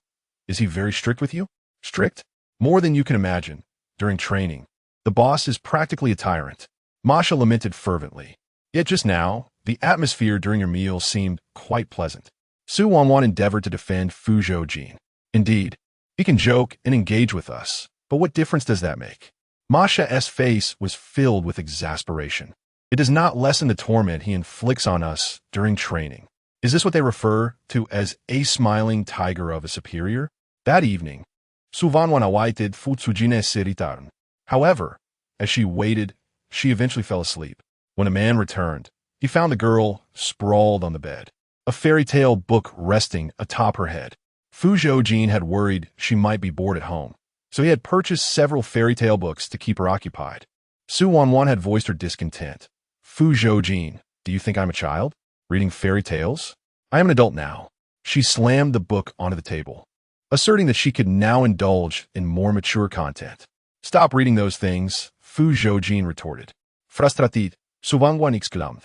S1: Is he very strict with you? Strict? More than you can imagine. During training, the boss is practically a tyrant. Masha lamented fervently. Yet just now, the atmosphere during your meal seemed quite pleasant. Su Wanwan endeavored to defend Fu Zhoujin. Indeed, he can joke and engage with us, but what difference does that make? Masha's face was filled with exasperation. It does not lessen the torment he inflicts on us during training. Is this what they refer to as a smiling tiger of a superior? That evening, Su Wanwan awaited Fu Zhoujin's return. However, as she waited, she eventually fell asleep. When a man returned, he found the girl sprawled on the bed, a fairy tale book resting atop her head. Fu Zhoujin had worried she might be bored at home, so he had purchased several fairy tale books to keep her occupied. Su Wanwan had voiced her discontent. Fu Zhoujin, do you think I'm a child? Reading fairy tales? I am an adult now. She slammed the book onto the table, asserting that she could now indulge in more mature content. Stop reading those things, Fu Zhoujin retorted. Frustrated, Su Wanwan exclaimed.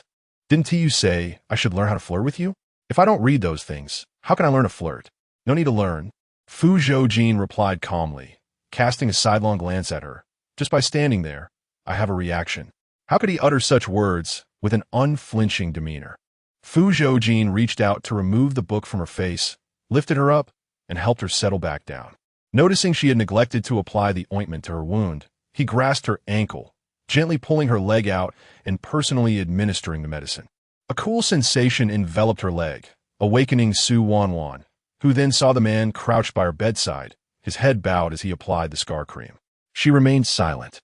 S1: Didn't you say I should learn how to flirt with you? If I don't read those things, how can I learn to flirt? No need to learn. Fu Zhoujin replied calmly, casting a sidelong glance at her. Just by standing there, I have a reaction. How could he utter such words with an unflinching demeanor? Fu Zhoujin reached out to remove the book from her face, lifted her up, and helped her settle back down. Noticing she had neglected to apply the ointment to her wound, he grasped her ankle, gently pulling her leg out and personally administering the medicine. A cool sensation enveloped her leg, awakening Su Wanwan, who then saw the man crouched by her bedside, his head bowed as he applied the scar cream. She remained silent,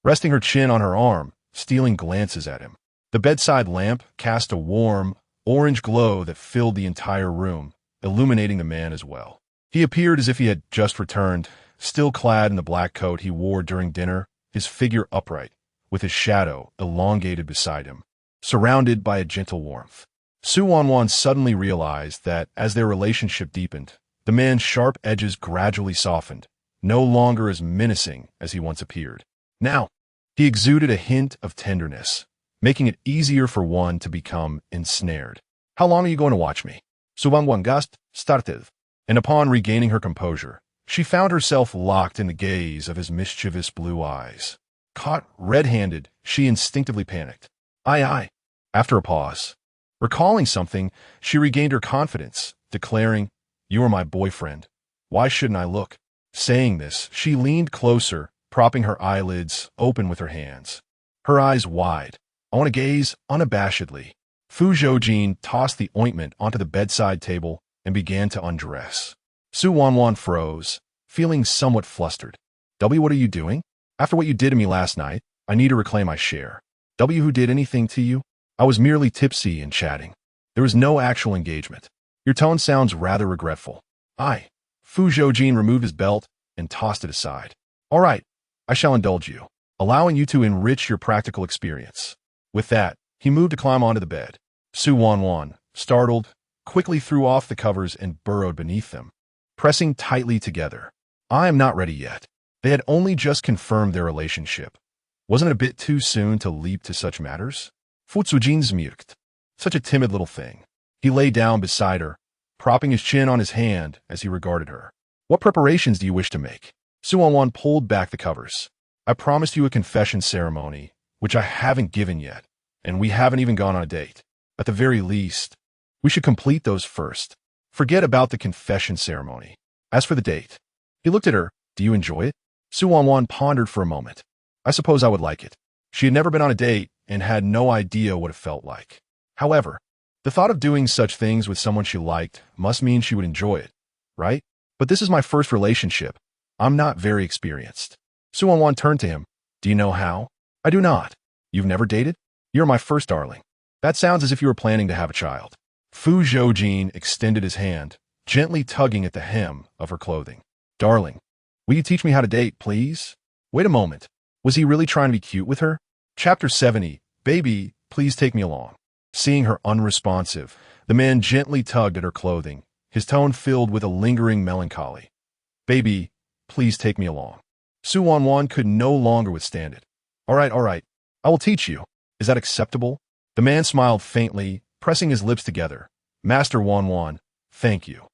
S1: resting her chin on her arm, stealing glances at him. The bedside lamp cast a warm, orange glow that filled the entire room, illuminating the man as well. He appeared as if he had just returned, still clad in the black coat he wore during dinner, his figure upright, with his shadow elongated beside him, surrounded by a gentle warmth. Su Wanwan suddenly realized that as their relationship deepened, the man's sharp edges gradually softened, no longer as menacing as he once appeared. Now, he exuded a hint of tenderness, making it easier for one to become ensnared. How long are you going to watch me? Su Wanwan gust started, and upon regaining her composure, she found herself locked in the gaze of his mischievous blue eyes. Caught red-handed, she instinctively panicked. Aye. After a pause, recalling something, she regained her confidence, declaring, You are my boyfriend. Why shouldn't I look? Saying this, she leaned closer, propping her eyelids open with her hands. Her eyes wide. I want to gaze unabashedly. Fu Zhoujin tossed the ointment onto the bedside table and began to undress. Su Wanwan froze, feeling somewhat flustered. W, what are you doing? After what you did to me last night, I need to reclaim my share. W, who did anything to you? I was merely tipsy and chatting. There was no actual engagement. Your tone sounds rather regretful. Fu Zhoujin removed his belt and tossed it aside. All right, I shall indulge you, allowing you to enrich your practical experience. With that, he moved to climb onto the bed. Su Wanwan, startled, quickly threw off the covers and burrowed beneath them, pressing tightly together. I am not ready yet. They had only just confirmed their relationship. Wasn't it a bit too soon to leap to such matters? Fu Zhoujin smirked. Such a timid little thing. He lay down beside her, propping his chin on his hand as he regarded her. What preparations do you wish to make? Su Wanwan pulled back the covers. I promised you a confession ceremony, which I haven't given yet, and we haven't even gone on a date. At the very least, we should complete those first. Forget about the confession ceremony. As for the date, he looked at her. Do you enjoy it? Su Wanwan pondered for a moment. I suppose I would like it. She had never been on a date and had no idea what it felt like. However, the thought of doing such things with someone she liked must mean she would enjoy it, right? But this is my first relationship. I'm not very experienced. Su Wanwan turned to him. Do you know how? I do not. You've never dated? You're my first darling. That sounds as if you were planning to have a child. Fu Zhoujin extended his hand, gently tugging at the hem of her clothing. Darling, will you teach me how to date, please? Wait a moment. Was he really trying to be cute with her? Chapter 70. Baby, please take me along. Seeing her unresponsive, the man gently tugged at her clothing, his tone filled with a lingering melancholy. Baby, please take me along. Su Wanwan could no longer withstand it. All right. I will teach you. Is that acceptable? The man smiled faintly, pressing his lips together. Master Wanwan, thank you.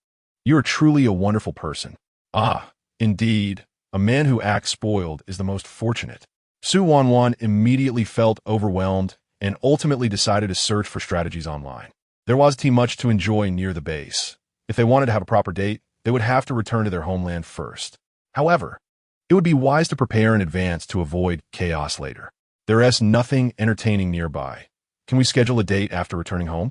S1: You are truly a wonderful person. Ah, indeed, a man who acts spoiled is the most fortunate. Su Wanwan immediately felt overwhelmed and ultimately decided to search for strategies online. There wasn't much to enjoy near the base. If they wanted to have a proper date, they would have to return to their homeland first. However, it would be wise to prepare in advance to avoid chaos later. There is nothing entertaining nearby. Can we schedule a date after returning home?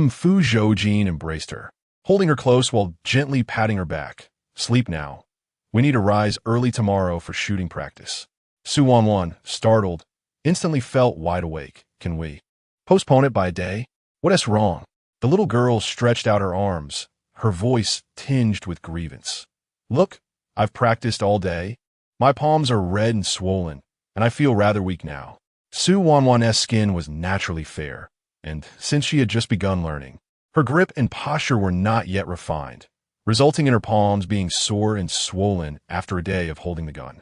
S1: Fu Zhoujin embraced her, holding her close while gently patting her back. Sleep now. We need to rise early tomorrow for shooting practice. Su Wanwan, startled, instantly felt wide awake. Can we postpone it by a day? What is wrong? The little girl stretched out her arms, her voice tinged with grievance. Look, I've practiced all day. My palms are red and swollen, and I feel rather weak now. Su Wanwan's skin was naturally fair, and since she had just begun learning, her grip and posture were not yet refined, resulting in her palms being sore and swollen after a day of holding the gun.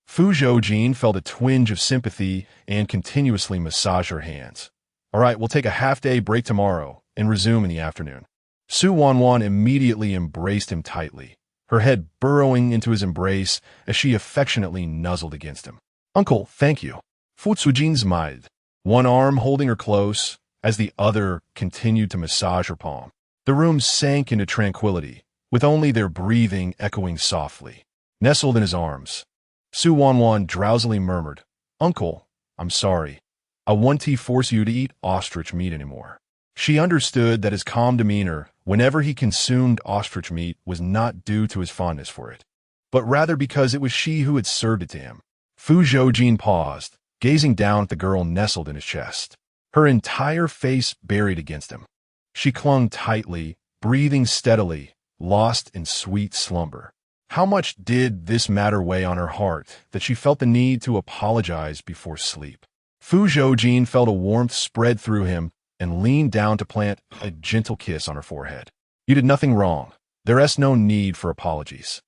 S1: Fu Zhoujin felt a twinge of sympathy and continuously massaged her hands. All right, we'll take a half-day break tomorrow and resume in the afternoon. Su Wanwan immediately embraced him tightly, her head burrowing into his embrace as she affectionately nuzzled against him. Uncle, thank you. Fu Zhoujin smiled, one arm holding her close as the other continued to massage her palm. The room sank into tranquility, with only their breathing echoing softly. Nestled in his arms, Su Wanwan drowsily murmured, Uncle, I'm sorry. I won't force you to eat ostrich meat anymore. She understood that his calm demeanor whenever he consumed ostrich meat was not due to his fondness for it, but rather because it was she who had served it to him. Fu Zhoujin paused, gazing down at the girl nestled in his chest, her entire face buried against him. She clung tightly, breathing steadily, lost in sweet slumber. How much did this matter weigh on her heart that she felt the need to apologize before sleep? Fu Zhoujin felt a warmth spread through him and leaned down to plant a gentle kiss on her forehead. You did nothing wrong. There is no need for apologies.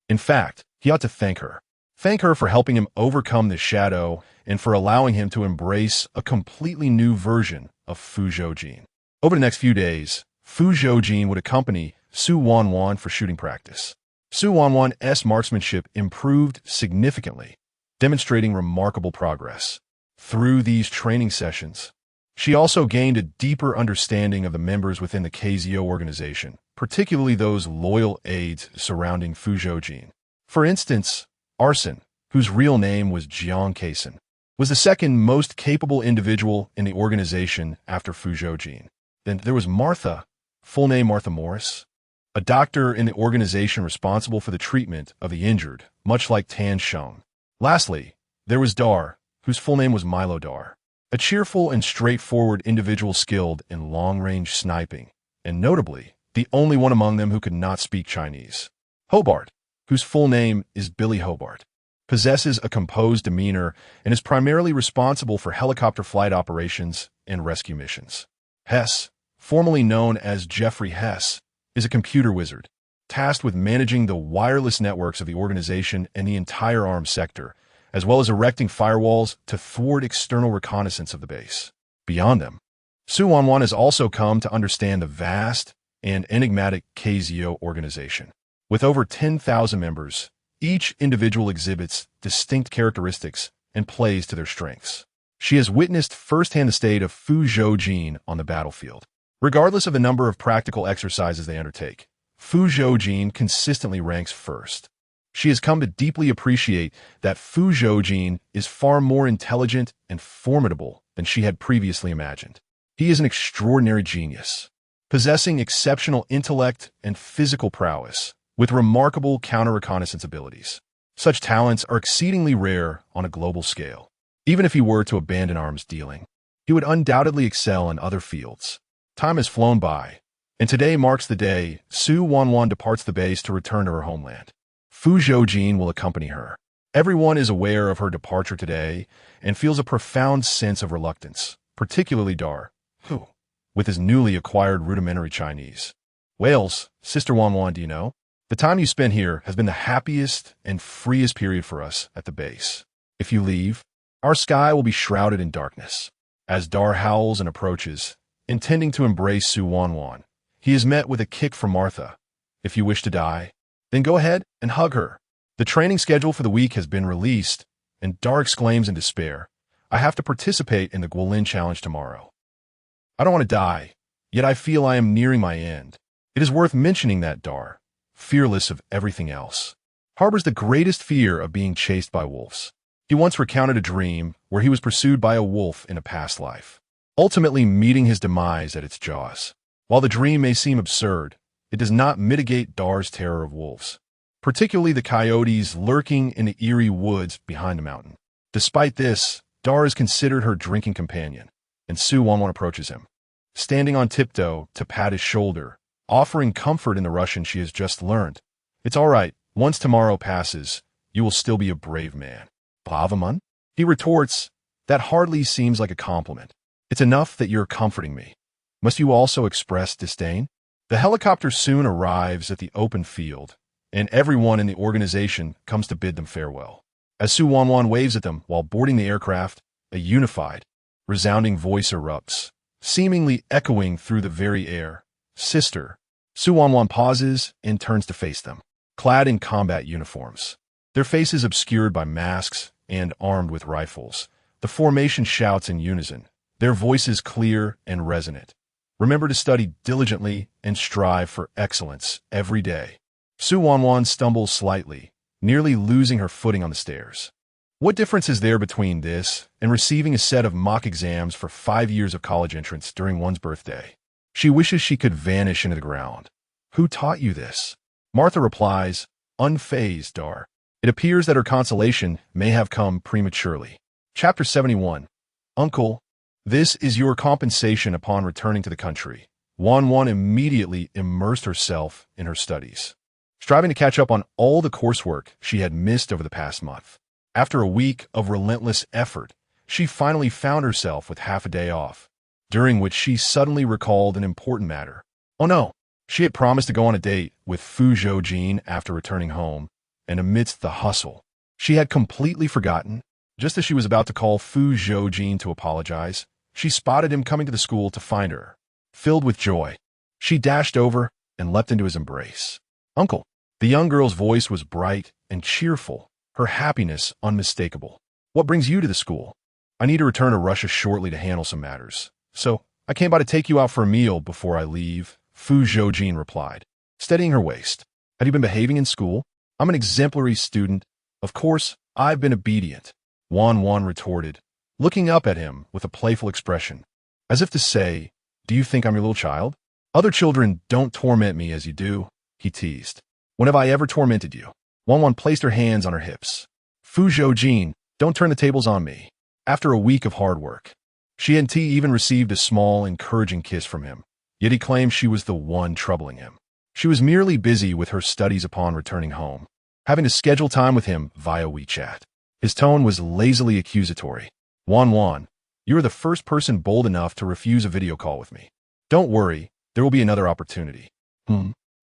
S1: In fact, he ought to thank her. Thank her for helping him overcome the shadow and for allowing him to embrace a completely new version of Fu Zhoujin. Over the next few days, Fu Zhoujin would accompany Su Wanwan for shooting practice. Su Wanwan's marksmanship improved significantly, demonstrating remarkable progress. Through these training sessions, she also gained a deeper understanding of the members within the KZO organization, particularly those loyal aides surrounding Fu Zhoujin. For instance, Arson, whose real name was Jiang Kaisan, was the second most capable individual in the organization after Fu Zhoujin. Then there was Martha, full name Martha Morris, a doctor in the organization responsible for the treatment of the injured, much like Tan Sheng. Lastly, there was Dar, whose full name was Milo Dar, a cheerful and straightforward individual skilled in long-range sniping, and notably, the only one among them who could not speak Chinese. Hobart, whose full name is Billy Hobart, possesses a composed demeanor and is primarily responsible for helicopter flight operations and rescue missions. Hess, formerly known as Jeffrey Hess, is a computer wizard, tasked with managing the wireless networks of the organization and the entire arms sector, as well as erecting firewalls to thwart external reconnaissance of the base. Beyond them, Wanwan has also come to understand the vast and enigmatic KZO organization. With over 10,000 members, each individual exhibits distinct characteristics and plays to their strengths. She has witnessed firsthand the state of Fu Zhoujin on the battlefield. Regardless of the number of practical exercises they undertake, Fu Zhoujin consistently ranks first. She has come to deeply appreciate that Fu Zhoujin is far more intelligent and formidable than she had previously imagined. He is an extraordinary genius, possessing exceptional intellect and physical prowess, with remarkable counter-reconnaissance abilities. Such talents are exceedingly rare on a global scale. Even if he were to abandon arms dealing, he would undoubtedly excel in other fields. Time has flown by, and today marks the day Wanwan departs the base to return to her homeland. Fu Zhoujin will accompany her. Everyone is aware of her departure today and feels a profound sense of reluctance, particularly Dar, who, with his newly acquired rudimentary Chinese. Wales, Sister Wanwan, do you know? The time you spent here has been the happiest and freest period for us at the base. If you leave, our sky will be shrouded in darkness. As Dar howls and approaches, intending to embrace Wanwan, he is met with a kick from Martha. If you wish to die, then go ahead and hug her. The training schedule for the week has been released, and Dar exclaims in despair, I have to participate in the Guilin Challenge tomorrow. I don't want to die, yet I feel I am nearing my end. It is worth mentioning that Dar, fearless of everything else, harbors the greatest fear of being chased by wolves. He once recounted a dream where he was pursued by a wolf in a past life, ultimately meeting his demise at its jaws. While the dream may seem absurd, it does not mitigate Dar's terror of wolves, particularly the coyotes lurking in the eerie woods behind the mountain. Despite this, Dar is considered her drinking companion, and Wanwan approaches him, standing on tiptoe to pat his shoulder, offering comfort in the Russian she has just learned. It's all right. Once tomorrow passes, you will still be a brave man. Bravaman? He retorts, that hardly seems like a compliment. It's enough that you're comforting me. Must you also express disdain? The helicopter soon arrives at the open field, and everyone in the organization comes to bid them farewell. As Wanwan waves at them while boarding the aircraft, a unified, resounding voice erupts, seemingly echoing through the very air. Sister. Wanwan pauses and turns to face them, clad in combat uniforms, their faces obscured by masks and armed with rifles. The formation shouts in unison, their voices clear and resonant. Remember to study diligently and strive for excellence every day. Wanwan stumbles slightly, nearly losing her footing on the stairs. What difference is there between this and receiving a set of mock exams for 5 years of college entrance during one's birthday? She wishes she could vanish into the ground. Who taught you this? Martha replies, unfazed, Dar. It appears that her consolation may have come prematurely. Chapter 71. Uncle, this is your compensation upon returning to the country. Wanwan immediately immersed herself in her studies, striving to catch up on all the coursework she had missed over the past month. After a week of relentless effort, she finally found herself with half a day off, during which she suddenly recalled an important matter. Oh no, she had promised to go on a date with Fu Zhoujin after returning home, and amidst the hustle, she had completely forgotten. Just as she was about to call Fu Zhoujin to apologize, she spotted him coming to the school to find her. Filled with joy, she dashed over and leapt into his embrace. Uncle. The young girl's voice was bright and cheerful, her happiness unmistakable. What brings you to the school? I need to return to Russia shortly to handle some matters, so I came by to take you out for a meal before I leave, Fu Zhoujin replied, steadying her waist. Have you been behaving in school? I'm an exemplary student. Of course, I've been obedient, Wanwan retorted, looking up at him with a playful expression, as if to say, do you think I'm your little child? Other children don't torment me as you do, he teased. When have I ever tormented you? Wanwan placed her hands on her hips. Fu Zhoujin, don't turn the tables on me. After a week of hard work, she and T even received a small, encouraging kiss from him, yet he claimed she was the one troubling him. She was merely busy with her studies upon returning home. having to schedule time with him via WeChat. His tone was lazily accusatory. Wanwan, you are the first person bold enough to refuse a video call with me. Don't worry, there will be another opportunity.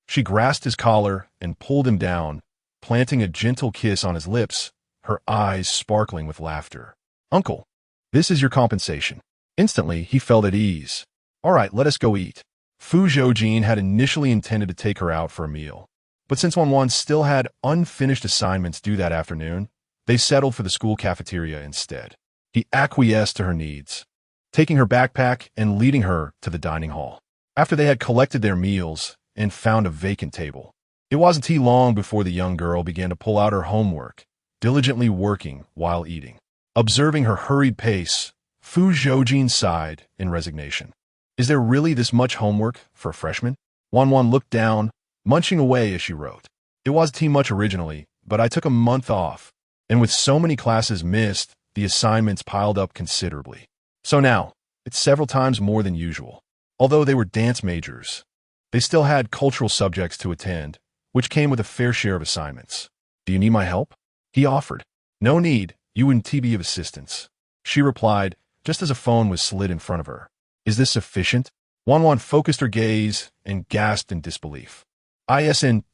S1: She grasped his collar and pulled him down, planting a gentle kiss on his lips, her eyes sparkling with laughter. Uncle, this is your compensation. Instantly, he felt at ease. All right, let us go eat. Fu Zhoujin had initially intended to take her out for a meal. But since Wanwan still had unfinished assignments due that afternoon, they settled for the school cafeteria instead. He acquiesced to her needs, taking her backpack and leading her to the dining hall. After they had collected their meals and found a vacant table, it wasn't too long before the young girl began to pull out her homework, diligently working while eating. Observing her hurried pace, Fu Zhoujin sighed in resignation. Is there really this much homework for a freshman? Wanwan looked down, munching away as she wrote. It wasn't too much originally, but I took a month off, and with so many classes missed, the assignments piled up considerably. So now, it's several times more than usual. Although they were dance majors, they still had cultural subjects to attend, which came with a fair share of assignments. Do you need my help? He offered. No need, you wouldn't be of assistance. She replied, just as a phone was slid in front of her. Is this sufficient? Wanwan focused her gaze and gasped in disbelief. Isn't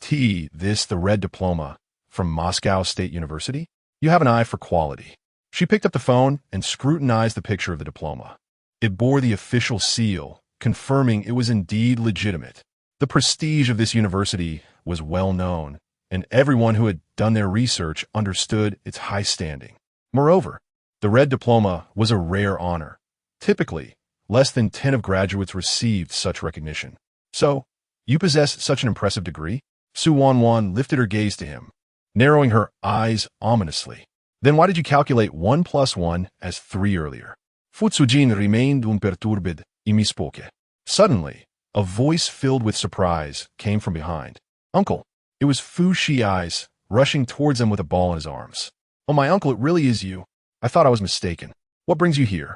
S1: this the red diploma from Moscow State University? You have an eye for quality. She picked up the phone and scrutinized the picture of the diploma. It bore the official seal, confirming it was indeed legitimate. The prestige of this university was well known, and everyone who had done their research understood its high standing. Moreover, the red diploma was a rare honor. Typically, less than 10 of graduates received such recognition. So, you possess such an impressive degree? Su Wanwan lifted her gaze to him, narrowing her eyes ominously. Then why did you calculate 1 plus 1 as 3 earlier? Fu Zhoujin remained imperturbed, immispoke. Suddenly, a voice filled with surprise came from behind. Uncle. It was Fu Shiai's, rushing towards him with a ball in his arms. Oh, my uncle, it really is you. I thought I was mistaken. What brings you here?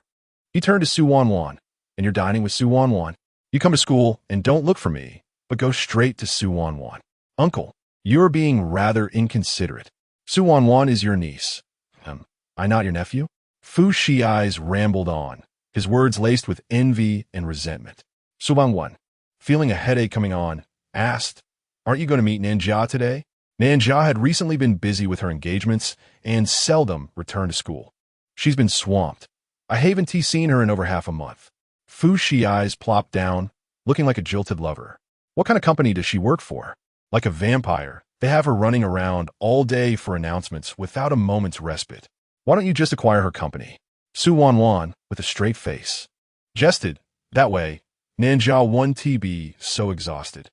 S1: He turned to Su Wanwan. And you're dining with Su Wanwan. You come to school and don't look for me, but go straight to Su Wanwan. Uncle, you're being rather inconsiderate. Su Wanwan is your niece. I not your nephew? Fu Shiai's rambled on, his words laced with envy and resentment. Su Wanwan, feeling a headache coming on, asked, Aren't you going to meet Nanjia today? Nanjia had recently been busy with her engagements and seldom returned to school. She's been swamped. I haven't seen her in over half a month. Fu Shiai's plopped down, looking like a jilted lover. What kind of company does she work for? Like a vampire, they have her running around all day for announcements without a moment's respite. Why don't you just acquire her company? Su Wanwan, with a straight face, jested. That way, Nanjia won't be so exhausted.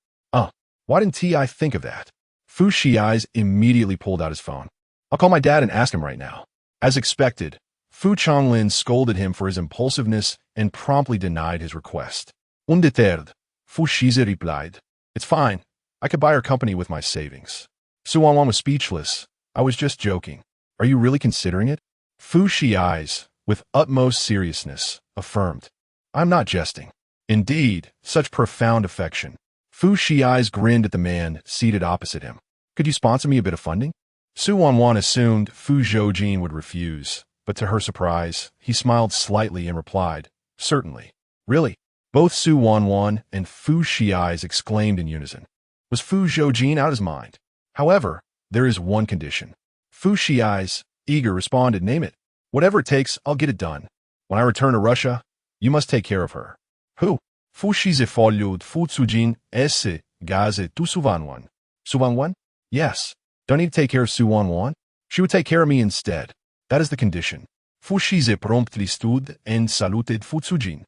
S1: Why didn't I think of that? Fu Shiai's immediately pulled out his phone. I'll call my dad and ask him right now. As expected, Fu Chonglin scolded him for his impulsiveness and promptly denied his request. Undeterred, Fu Shize replied, It's fine. I could buy her company with my savings. Su Wanwan was speechless. I was just joking. Are you really considering it? Fu Shiai's, with utmost seriousness, affirmed. I'm not jesting. Indeed, such profound affection. Fu Shiai's grinned at the man seated opposite him. Could you sponsor me a bit of funding? Su Wanwan assumed Fu Zhoujin would refuse, but to her surprise, he smiled slightly and replied, Certainly. Really? Both Su Wanwan and Fu Shiai's exclaimed in unison. Was Fu Zhoujin out of his mind? However, there is one condition. Fu Shiai's, eager, responded, Name it. Whatever it takes, I'll get it done. When I return to Russia, you must take care of her. Who? Fu Shize followed Fu Zhoujin esse gaze tu Su Wanwan. Su Wanwan? Yes. Don't need to take care of Su Wanwan. She would take care of me instead. That is the condition. Fu Shize promptly stood and saluted Fu Zhoujin.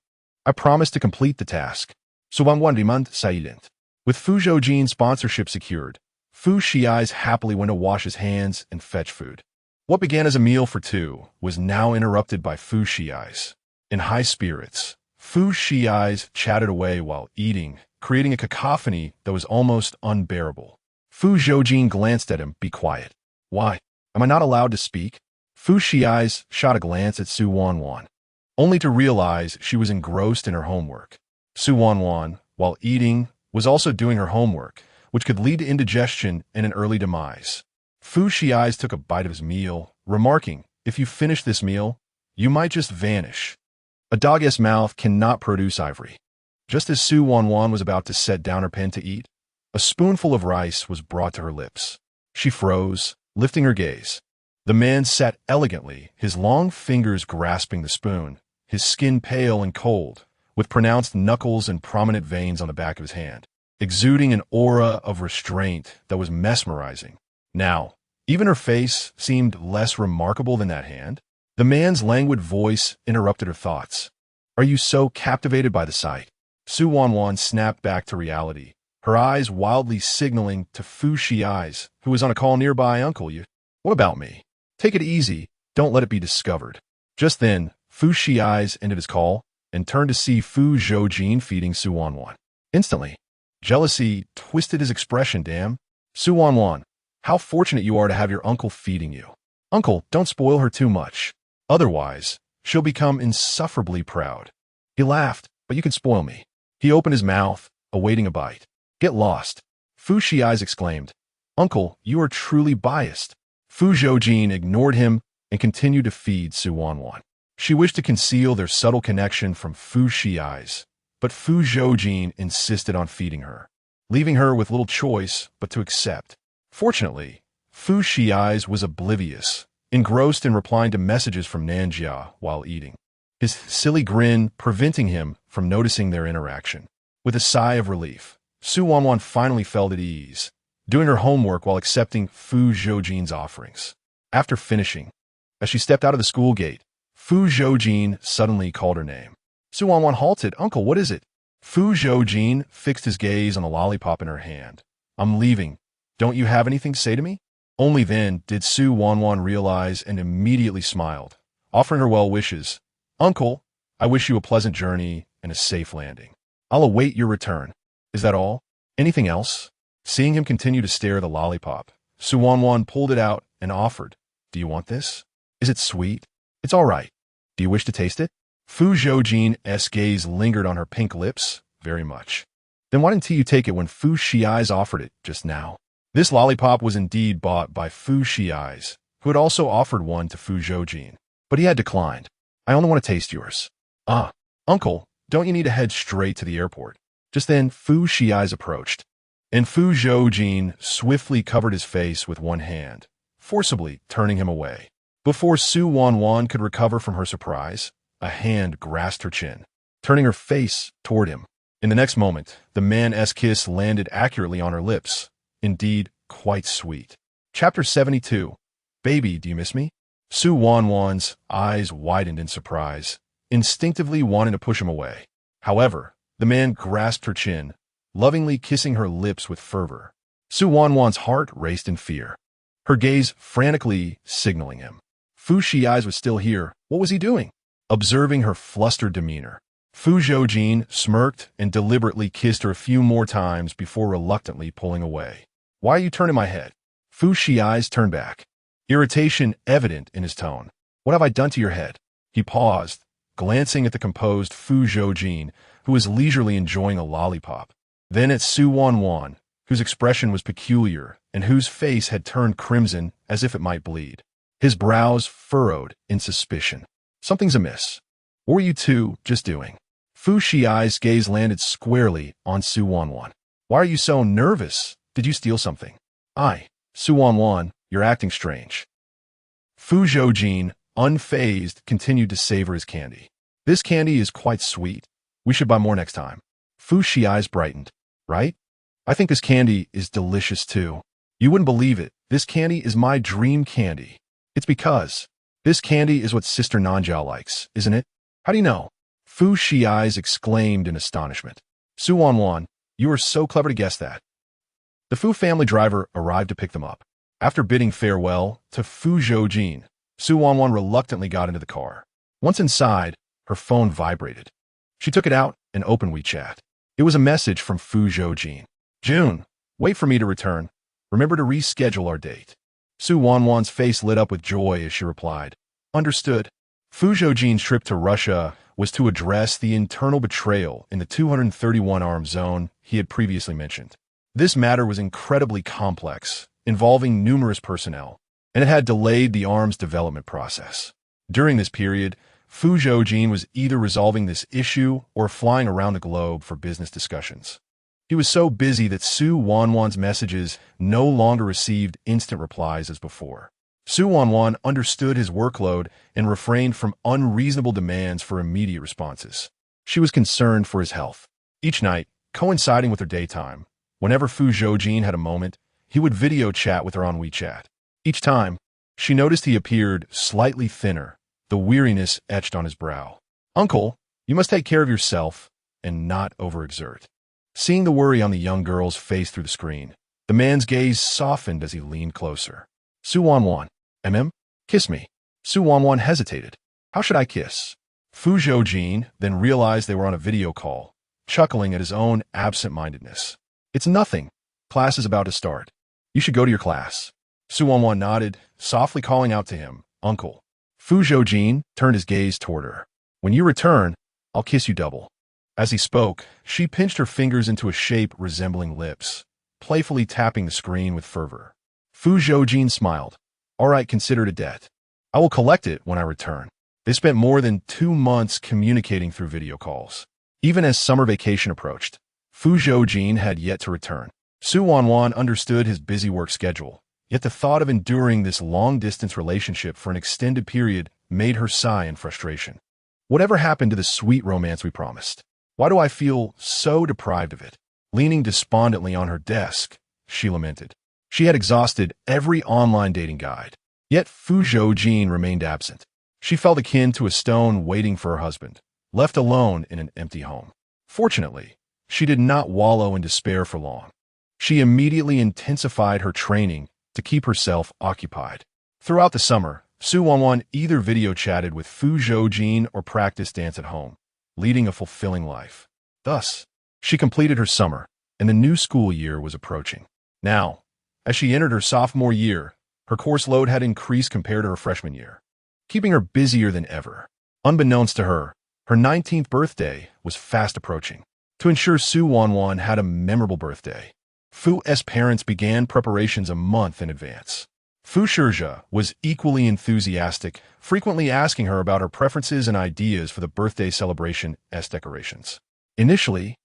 S1: I promised to complete the task. Su Wanwan remained silent. With Fu Zhoujin's sponsorship secured, Fu Shiai's happily went to wash his hands and fetch food. What began as a meal for two was now interrupted by Fu Shiai's. In high spirits, Fu Shiai's chatted away while eating, creating a cacophony that was almost unbearable. Fu Zhoujin glanced at him. Be quiet. Why? Am I not allowed to speak? Fu Shiai's shot a glance at Su Wanwan, only to realize she was engrossed in her homework. Su Wanwan, while eating, was also doing her homework, which could lead to indigestion and an early demise. Fu Zhoujin took a bite of his meal, remarking, "If you finish this meal, you might just vanish. A dog's mouth cannot produce ivory." Just as Su Wanwan was about to set down her pen to eat, a spoonful of rice was brought to her lips. She froze, lifting her gaze. The man sat elegantly, his long fingers grasping the spoon, his skin pale and cold, with pronounced knuckles and prominent veins on the back of his hand, exuding an aura of restraint that was mesmerizing. Now, even her face seemed less remarkable than that hand. The man's languid voice interrupted her thoughts. "Are you so captivated by the sight?" Su Wanwan snapped back to reality, her eyes wildly signaling to Fu Zhoujin, who was on a call nearby. "Uncle, what about me? Take it easy, don't let it be discovered." Just then, Fu Zhoujin ended his call and turned to see Fu Zhoujin feeding Su Wanwan. Instantly, jealousy twisted his expression. "Damn, Su Wanwan, how fortunate you are to have your uncle feeding you. Uncle, don't spoil her too much. Otherwise, she'll become insufferably proud." He laughed, "But you can spoil me." He opened his mouth, awaiting a bite. "Get lost," Fu Zhoujin exclaimed. "Uncle, you are truly biased." Fu Zhoujin ignored him and continued to feed Su Wanwan. She wished to conceal their subtle connection from Fu Zhoujin, but Fu Zhoujin insisted on feeding her, leaving her with little choice but to accept. Fortunately, Fu Zhoujin was oblivious, engrossed in replying to messages from Nanjia while eating, his silly grin preventing him from noticing their interaction. With a sigh of relief, Su Wanwan finally felt at ease, doing her homework while accepting Fu Zhoujin's offerings. After finishing, as she stepped out of the school gate, Fu Zhoujin suddenly called her name. Su Wanwan halted. "Uncle, what is it?" Fu Zhoujin fixed his gaze on the lollipop in her hand. "I'm leaving. Don't you have anything to say to me?" Only then did Su Wanwan realize and immediately smiled, offering her well wishes. "Uncle, I wish you a pleasant journey and a safe landing. I'll await your return." "Is that all? Anything else?" Seeing him continue to stare at the lollipop, Su Wanwan pulled it out and offered, "Do you want this? Is it sweet?" "It's all right. Do you wish to taste it?" Fu Zhoujin's gaze lingered on her pink lips. "Very much." "Then why didn't you take it when Fu Zhoujin offered it just now?" This lollipop was indeed bought by Fu Zhoujin, who had also offered one to Fu Zhoujin, but he had declined. "I only want to taste yours." "Ah, uncle, don't you need to head straight to the airport?" Just then, Fu Zhoujin approached, and Fu Zhoujin swiftly covered his face with one hand, forcibly turning him away. Before Su Wanwan could recover from her surprise, a hand grasped her chin, turning her face toward him. In the next moment, the man's kiss landed accurately on her lips, indeed quite sweet. Chapter 72. "Baby, do you miss me?" Su Wanwan's eyes widened in surprise, instinctively wanting to push him away. However, the man grasped her chin, lovingly kissing her lips with fervor. Su Wanwan's heart raced in fear, her gaze frantically signaling him. Fu Zhoujin was still here. What was he doing? Observing her flustered demeanor, Fu Zhoujin smirked and deliberately kissed her a few more times before reluctantly pulling away. "Why are you turning my head?" Fu Zhoujin turned back, irritation evident in his tone. "What have I done to your head?" He paused, glancing at the composed Fu Zhoujin, who was leisurely enjoying a lollipop. Then at Su Wanwan, whose expression was peculiar and whose face had turned crimson as if it might bleed. His brows furrowed in suspicion. "Something's amiss. What were you two just doing?" Fu Zhoujin's gaze landed squarely on Su Wanwan. "Why are you so nervous? Did you steal something?" Su Wanwan, you're acting strange." Fu Zhoujin, unfazed, continued to savor his candy. "This candy is quite sweet. We should buy more next time." Fu Zhoujin brightened. "Right? I think this candy is delicious too. You wouldn't believe it. This candy is my dream candy. It's because this candy is what Sister Nanjia likes, isn't it?" "How do you know?" Fu Zhoujin exclaimed in astonishment. "Su Wanwan, you are so clever to guess that." The Fu family driver arrived to pick them up. After bidding farewell to Fu Zhoujin, Su Wanwan reluctantly got into the car. Once inside, her phone vibrated. She took it out and opened WeChat. It was a message from Fu Zhoujin. "June, wait for me to return. Remember to reschedule our date." Su Wanwan's face lit up with joy as she replied, "Understood." Fu Zhoujin's trip to Russia was to address the internal betrayal in the 231 armed zone he had previously mentioned. This matter was incredibly complex involving numerous personnel, and it had delayed the arm's development process. During this period, Fu Zhoujin was either resolving this issue or flying around the globe for business discussions. He was so busy that Su Wanwan's messages no longer received instant replies as before. Su Wanwan understood his workload and refrained from unreasonable demands for immediate responses. She was concerned for his health. Each night, coinciding with her daytime, whenever Fu Zhoujin had a moment, he would video chat with her on WeChat. Each time, she noticed he appeared slightly thinner, the weariness etched on his brow. "Uncle, you must take care of yourself and not overexert." Seeing the worry on the young girl's face through the screen, the man's gaze softened as he leaned closer. "Su Wanwan, kiss me." Su Wanwan hesitated. "How should I kiss?" Fu Zhoujin then realized they were on a video call, chuckling at his own absent-mindedness. "It's nothing. Class is about to start. You should go to your class." Su Wanwan nodded, softly calling out to him, "Uncle." Fu Zhoujin turned his gaze toward her. "When you return, I'll kiss you double." As he spoke, she pinched her fingers into a shape resembling lips, playfully tapping the screen with fervor. Fu Zhoujin smiled. "All right, consider it a debt. I will collect it when I return." They spent more than 2 months communicating through video calls. Even as summer vacation approached, Fu Zhoujin had yet to return. Su Wanwan understood his busy work schedule, yet the thought of enduring this long-distance relationship for an extended period made her sigh in frustration. Whatever happened to the sweet romance we promised? Why do I feel so deprived of it? Leaning despondently on her desk, she lamented. She had exhausted every online dating guide, yet Fu Zhoujin remained absent. She felt akin to a stone waiting for her husband, left alone in an empty home. Fortunately, she did not wallow in despair for long. She immediately intensified her training to keep herself occupied. Throughout the summer, Su Wanwan either video chatted with Fu Zhoujin or practiced dance at home, leading a fulfilling life. Thus, she completed her summer, and the new school year was approaching. Now, as she entered her sophomore year, her course load had increased compared to her freshman year, keeping her busier than ever. Unbeknownst to her, her 19th birthday was fast approaching. To ensure Su Wanwan had a memorable birthday, Fu's parents began preparations a month in advance. Fu Zhoujin was equally enthusiastic, frequently asking her about her preferences and ideas for the birthday celebration's decorations. Initially,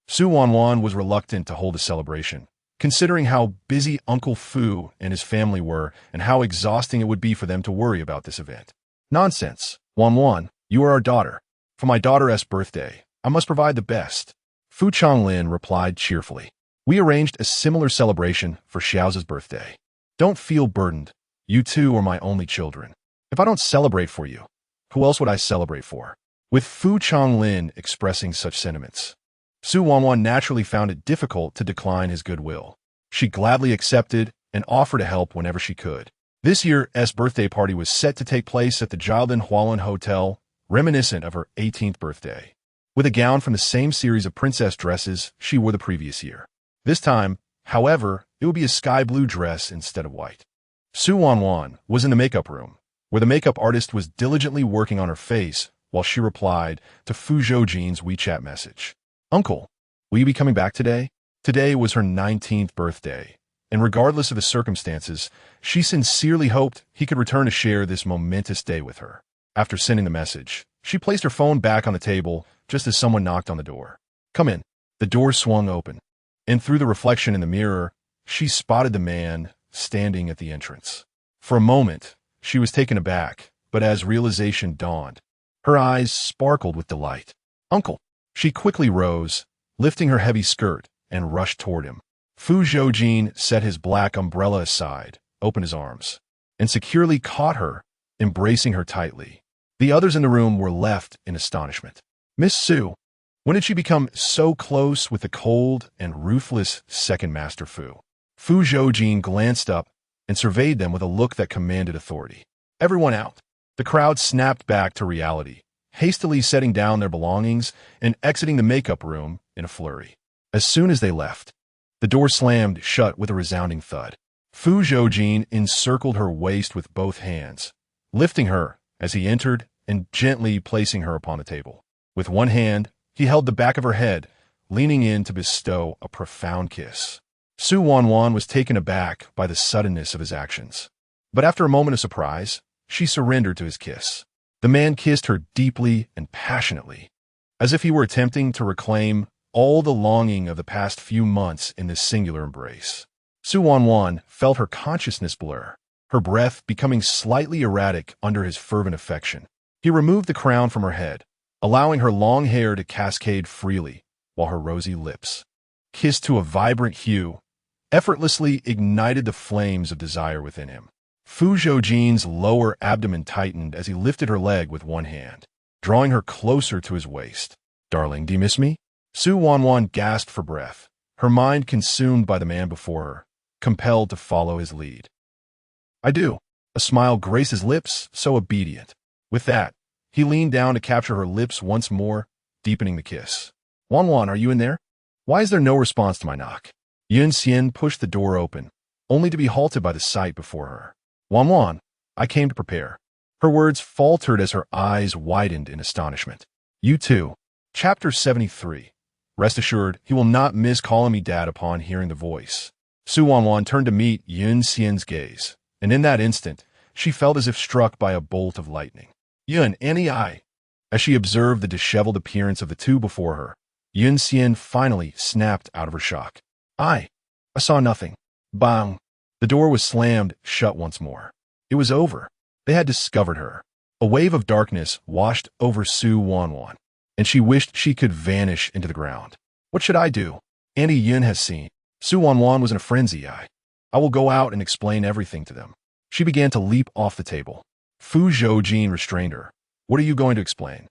S1: Su Wanwan was reluctant to hold a celebration, considering how busy Uncle Fu and his family were and how exhausting it would be for them to worry about this event. "Nonsense, Wanwan, you are our daughter. For my daughter's birthday, I must provide the best." Fu Changlin replied cheerfully. "We arranged a similar celebration for Xiao's birthday. Don't feel burdened. You two are my only children. If I don't celebrate for you, who else would I celebrate for?" With Fu Changlin expressing such sentiments, Su Wanwan naturally found it difficult to decline his goodwill. She gladly accepted and offered to help whenever she could. This year's birthday party was set to take place at the Jiaolin Hualin Hotel, reminiscent of her 18th birthday, with a gown from the same series of princess dresses she wore the previous year. This time, however, it would be a sky blue dress instead of white. Su Wanwan was in the makeup room, where the makeup artist was diligently working on her face while she replied to Fu Zhoujin's WeChat message. "Uncle, will you be coming back today?" Today was her 19th birthday, and regardless of the circumstances, she sincerely hoped he could return to share this momentous day with her. After sending the message, she placed her phone back on the table just as someone knocked on the door. "Come in." The door swung open, and through the reflection in the mirror, she spotted the man standing at the entrance. For a moment, she was taken aback, but as realization dawned, her eyes sparkled with delight. "Uncle." She quickly rose, lifting her heavy skirt, and rushed toward him. Fu Zhoujin set his black umbrella aside, opened his arms, and securely caught her, embracing her tightly. The others in the room were left in astonishment. "Miss Su, when did she become so close with the cold and ruthless second master Fu?" Fu Zhoujin glanced up and surveyed them with a look that commanded authority. "Everyone out." The crowd snapped back to reality, hastily setting down their belongings and exiting the makeup room in a flurry. As soon as they left, the door slammed shut with a resounding thud. Fu Zhoujin encircled her waist with both hands, lifting her as he entered and gently placing her upon the table. With one hand, he held the back of her head, leaning in to bestow a profound kiss. Su Wanwan was taken aback by the suddenness of his actions. But after a moment of surprise, she surrendered to his kiss. The man kissed her deeply and passionately, as if he were attempting to reclaim all the longing of the past few months in this singular embrace. Su Wanwan felt her consciousness blur, her breath becoming slightly erratic under his fervent affection. He removed the crown from her head, allowing her long hair to cascade freely, while her rosy lips, kissed to a vibrant hue, effortlessly ignited the flames of desire within him. Fu Zhoujin's lower abdomen tightened as he lifted her leg with one hand, drawing her closer to his waist. "Darling, do you miss me?" Su Wanwan gasped for breath, her mind consumed by the man before her, compelled to follow his lead. "I do." A smile graced his lips, so obedient. With that, he leaned down to capture her lips once more, deepening the kiss. "Wanwan, are you in there? Why is there no response to my knock?" Yun Xian pushed the door open, only to be halted by the sight before her. "Wanwan, I came to prepare." Her words faltered as her eyes widened in astonishment. "You too." Chapter 73. Rest assured, he will not miss calling me dad upon hearing the voice. Su Wanwan turned to meet Yun Xian's gaze, and in that instant, she felt as if struck by a bolt of lightning. "Yun, Annie, I." As she observed the disheveled appearance of the two before her, Yun Xian finally snapped out of her shock. I saw nothing." Bang! The door was slammed shut once more. It was over. They had discovered her. A wave of darkness washed over Su Wanwan, and she wished she could vanish into the ground. "What should I do? Auntie Yun has seen." Su Wanwan was in a frenzy. I will go out and explain everything to them." She began to leap off the table. Fu Zhoujin restrained her. "What are you going to explain?"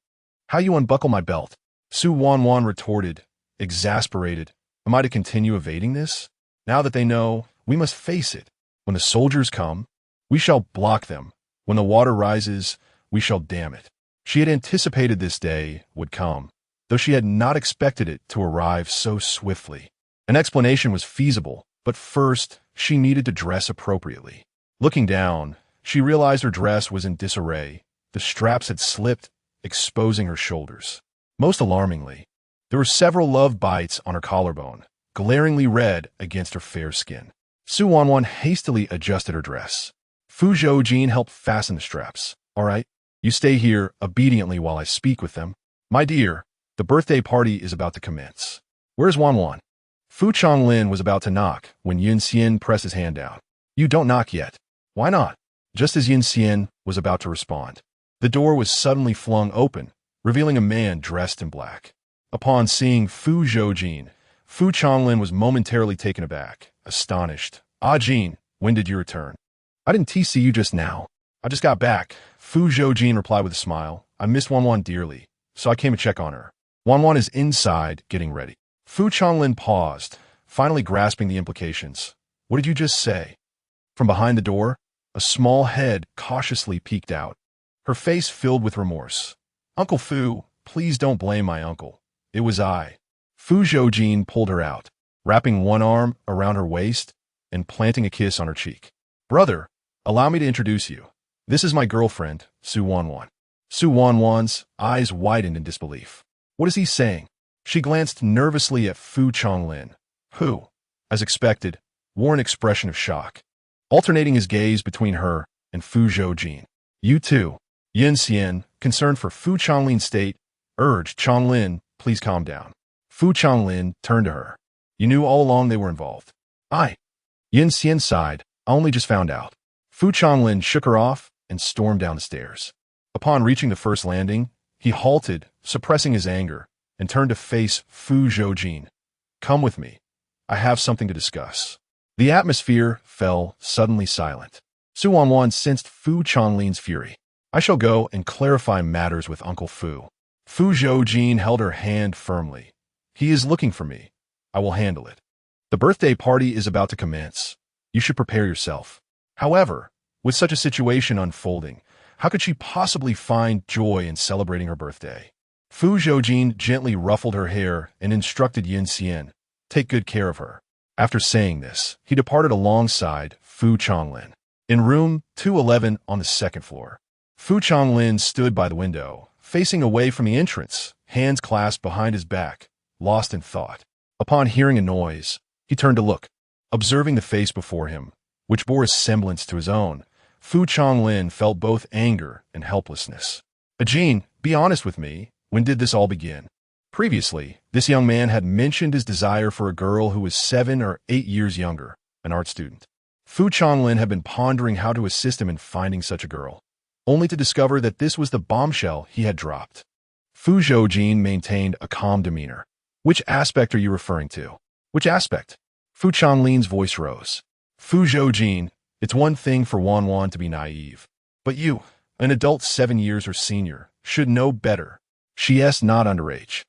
S1: "How you unbuckle my belt." Su Wanwan retorted, exasperated. "Am I to continue evading this? Now that they know, we must face it. When the soldiers come, we shall block them. When the water rises, we shall dam it." She had anticipated this day would come, though she had not expected it to arrive so swiftly. An explanation was feasible, but first, she needed to dress appropriately. Looking down, she realized her dress was in disarray. The straps had slipped, exposing her shoulders. Most alarmingly, there were several love bites on her collarbone, glaringly red against her fair skin. Su Wanwan hastily adjusted her dress. Fu Zhoujin helped fasten the straps. "All right, you stay here obediently while I speak with them." "My dear, the birthday party is about to commence. Where's Wanwan?" Fu Changlin was about to knock when Yun Xian pressed his hand down. "You don't knock yet." "Why not?" Just as Yun Xian was about to respond, the door was suddenly flung open, revealing a man dressed in black. Upon seeing Fu Zhoujin, Fu Changlin was momentarily taken aback, astonished. "Ah, Jin, when did you return?" "I didn't see you just now. I just got back." Fu Zhoujin replied with a smile. "I missed Wanwan dearly, so I came to check on her. Wanwan is inside, getting ready." Fu Changlin paused, finally grasping the implications. "What did you just say?" From behind the door, a small head cautiously peeked out, her face filled with remorse. "Uncle Fu, please don't blame my uncle. It was I." Fu Zhoujin pulled her out, wrapping one arm around her waist and planting a kiss on her cheek. "Brother, allow me to introduce you. This is my girlfriend, Su Wanwan." Su Wanwan's eyes widened in disbelief. "What is he saying?" She glanced nervously at Fu Changlin, who, as expected, wore an expression of shock, alternating his gaze between her and Fu Zhoujin. "You too." Yun Xian, concerned for Fu Changlin's state, urged Changlin, "Please calm down." Fu Changlin turned to her. "You knew all along they were involved." "I." Yun Xian sighed. "I only just found out." Fu Changlin shook her off and stormed down the stairs. Upon reaching the first landing, he halted, suppressing his anger, and turned to face Fu Zhoujin. "Come with me. I have something to discuss." The atmosphere fell suddenly silent. Su Wanwan sensed Fu Changlin's fury. "I shall go and clarify matters with Uncle Fu." Fu Zhoujin held her hand firmly. "He is looking for me. I will handle it. The birthday party is about to commence. You should prepare yourself." However, with such a situation unfolding, how could she possibly find joy in celebrating her birthday? Fu Zhoujin gently ruffled her hair and instructed Yun Xian, "Take good care of her." After saying this, he departed alongside Fu Changlin. In room 211 on the second floor, Fu Changlin stood by the window, facing away from the entrance, hands clasped behind his back, lost in thought. Upon hearing a noise, he turned to look. Observing the face before him, which bore a semblance to his own, Fu Zhoujin felt both anger and helplessness. Jean, be honest with me, when did this all begin? Previously, this young man had mentioned his desire for a girl who was 7 or 8 years younger, an art student. Fu Zhoujin had been pondering how to assist him in finding such a girl, only to discover that this was the bombshell he had dropped. Fu Zhoujin maintained a calm demeanor. Which aspect are you referring to? Which aspect? Fu Zhoulin's voice rose. Fu Zhoujin, it's one thing for Wanwan to be naive. But you, an adult 7 years her senior, should know better. She is not underage.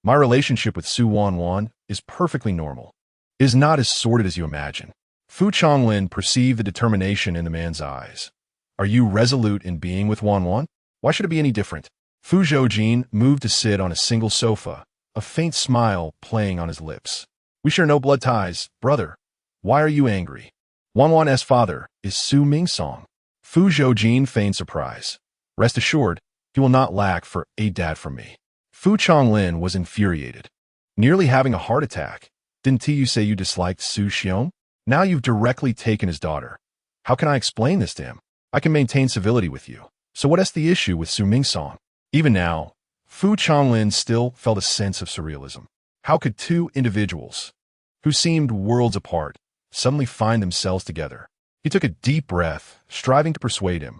S1: My relationship with Su Wanwan is perfectly normal. It is not as sordid as you imagine. Fu Zhoujin perceived the determination in the man's eyes. Are you resolute in being with Wanwan? Why should it be any different? Fu Zhoujin moved to sit on a single sofa, a faint smile playing on his lips. We share no blood ties, brother. Why are you angry? Wanwan's father is Su Mingsong. Fu Zhoujin feigned surprise. Rest assured, he will not lack for a dad from me. Fu Zhoujin was infuriated. Nearly having a heart attack. Didn't you say you disliked Su Xiong? Now you've directly taken his daughter. How can I explain this to him? I can maintain civility with you. So what is the issue with Su Mingsong? Even now, Fu Zhoujin still felt a sense of surrealism. How could two individuals, who seemed worlds apart, suddenly find themselves together? He took a deep breath, striving to persuade him.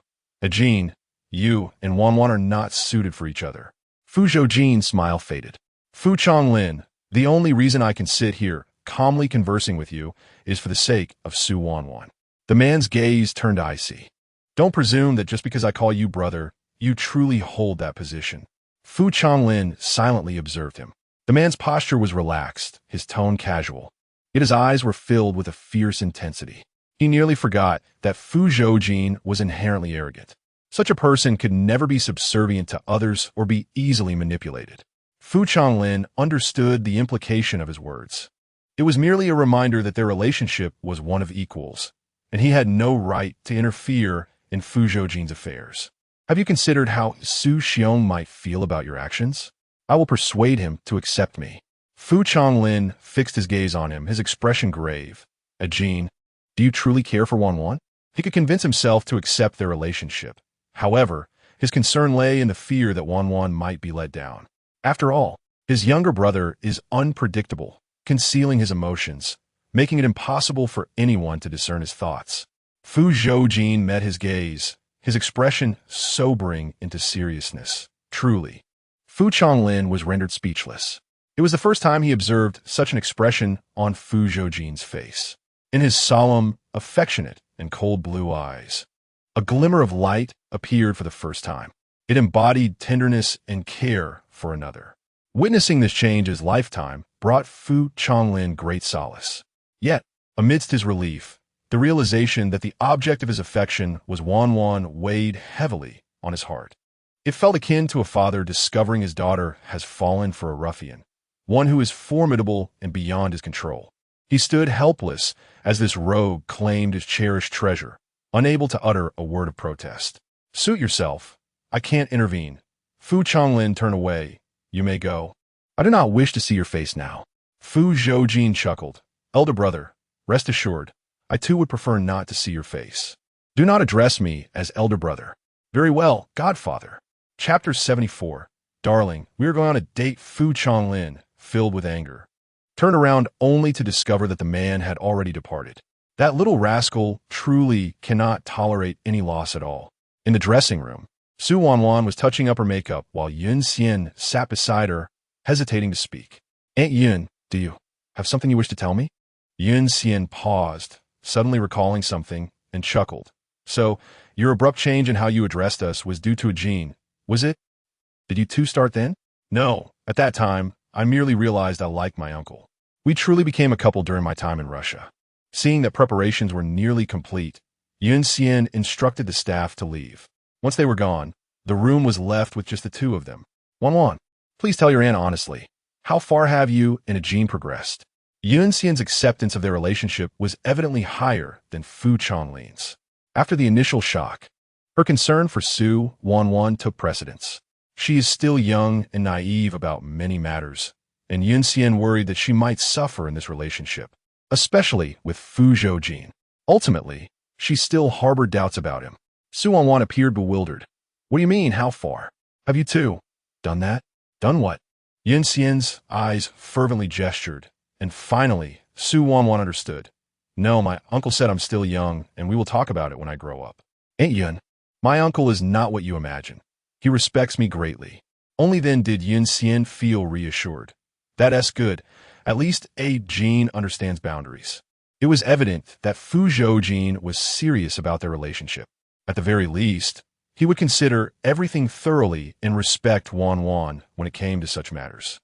S1: Jean, you and Wanwan are not suited for each other. Fu Zhoujin's smile faded. Fu Zhoujin, the only reason I can sit here, calmly conversing with you, is for the sake of Su Wanwan. The man's gaze turned icy. Don't presume that just because I call you brother, you truly hold that position. Fu Zhoujin silently observed him. The man's posture was relaxed, his tone casual. Yet his eyes were filled with a fierce intensity. He nearly forgot that Fu Zhoujin was inherently arrogant. Such a person could never be subservient to others or be easily manipulated. Fu Zhoujin understood the implication of his words. It was merely a reminder that their relationship was one of equals, and he had no right to interfere in Fu Zhoujin's affairs. Have you considered how Su Xiong might feel about your actions? I will persuade him to accept me. Fu Zhoujin fixed his gaze on him, his expression grave. Jean, do you truly care for Wanwan? He could convince himself to accept their relationship. However, his concern lay in the fear that Wanwan might be let down. After all, his younger brother is unpredictable, concealing his emotions, making it impossible for anyone to discern his thoughts. Fu Zhoujin met his gaze, his expression sobering into seriousness. Truly, Fu Zhoujin was rendered speechless. It was the first time he observed such an expression on Fu Zhoujin's face. In his solemn, affectionate, and cold blue eyes, a glimmer of light appeared for the first time. It embodied tenderness and care for another. Witnessing this change his lifetime brought Fu Zhoujin great solace. Yet, amidst his relief, the realization that the object of his affection was Wanwan weighed heavily on his heart. It felt akin to a father discovering his daughter has fallen for a ruffian, one who is formidable and beyond his control. He stood helpless as this rogue claimed his cherished treasure, unable to utter a word of protest. Suit yourself. I can't intervene. Fu Zhoujin turned away. You may go. I do not wish to see your face now. Fu Zhoujin chuckled. Elder brother, rest assured, I too would prefer not to see your face. Do not address me as elder brother. Very well, godfather. Chapter 74. Darling, we are going on a date. Fu Zhoujin, filled with anger, turned around only to discover that the man had already departed. That little rascal truly cannot tolerate any loss at all. In the dressing room, Su Wanwan was touching up her makeup while Yun Xian sat beside her, hesitating to speak. Aunt Yun, do you have something you wish to tell me? Yun Xian paused, suddenly recalling something, and chuckled. So, your abrupt change in how you addressed us was due to a gene, was it? Did you two start then? No, at that time, I merely realized I liked my uncle. We truly became a couple during my time in Russia. Seeing that preparations were nearly complete, Yun Xian instructed the staff to leave. Once they were gone, the room was left with just the two of them. Wanwan, please tell your aunt honestly. How far have you and Jean progressed? Yun Xian's acceptance of their relationship was evidently higher than Fu Zhoulin's. After the initial shock, her concern for Su Wanwan took precedence. She is still young and naive about many matters, and Yun Xian worried that she might suffer in this relationship. especially with Fu Zhoujin. Ultimately, she still harbored doubts about him. Su Wanwan appeared bewildered. What do you mean, how far? Have you too done that? Done what? Yin Xian's eyes fervently gestured, and finally, Su Wanwan understood. No, my uncle said I'm still young, and we will talk about it when I grow up. Ain't Yun? My uncle is not what you imagine. He respects me greatly. Only then did Yin Xian feel reassured. That's good. At least Jean understands boundaries. It was evident that Fu Zhoujin was serious about their relationship. At the very least, he would consider everything thoroughly and respect Wanwan when it came to such matters.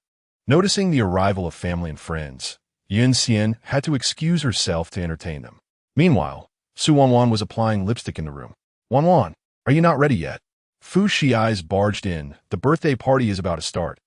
S1: Noticing the arrival of family and friends, Yin Xian had to excuse herself to entertain them. Meanwhile, Su Wanwan was applying lipstick in the room. Wanwan, are you not ready yet? Fu Shiai's barged in. The birthday party is about to start.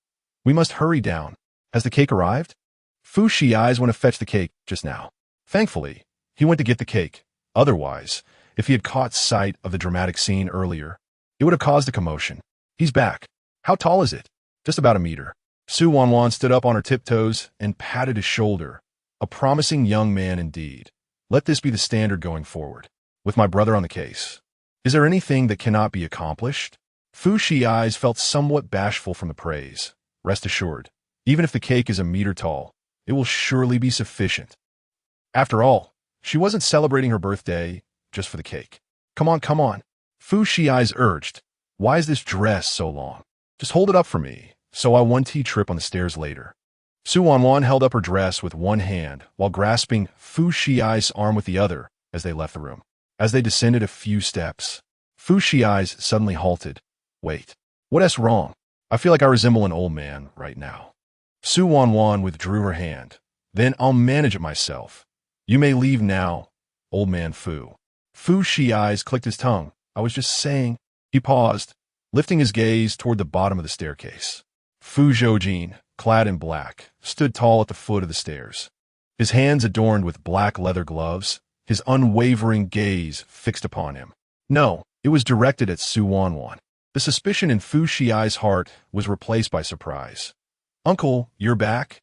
S1: We must hurry down. Has the cake arrived? Fu Shiai's went to fetch the cake just now. Thankfully, he went to get the cake. Otherwise, if he had caught sight of the dramatic scene earlier, it would have caused a commotion. He's back. How tall is it? Just about a meter. Su Wanwan stood up on her tiptoes and patted his shoulder. A promising young man indeed. Let this be the standard going forward. With my brother on the case. Is there anything that cannot be accomplished? Fu Shiai's felt somewhat bashful from the praise. Rest assured, even if the cake is a meter tall, it will surely be sufficient. After all, she wasn't celebrating her birthday just for the cake. Come on, come on. Fu Shiai's urged. Why is this dress so long? Just hold it up for me, so I one tea trip on the stairs later. Su Wanwan held up her dress with one hand while grasping Fu Shiai's arm with the other as they left the room. As they descended a few steps, Fu Shiai's suddenly halted. Wait, what's wrong? I feel like I resemble an old man right now. Su Wanwan withdrew her hand. Then I'll manage it myself. You may leave now, old man Fu. Fu Shiai's clicked his tongue. I was just saying. He paused, lifting his gaze toward the bottom of the staircase. Fu Zhoujin, clad in black, stood tall at the foot of the stairs. His hands adorned with black leather gloves, his unwavering gaze fixed upon him. No, it was directed at Su Wanwan. The suspicion in Fu Shiai's heart was replaced by surprise. Uncle, you're back?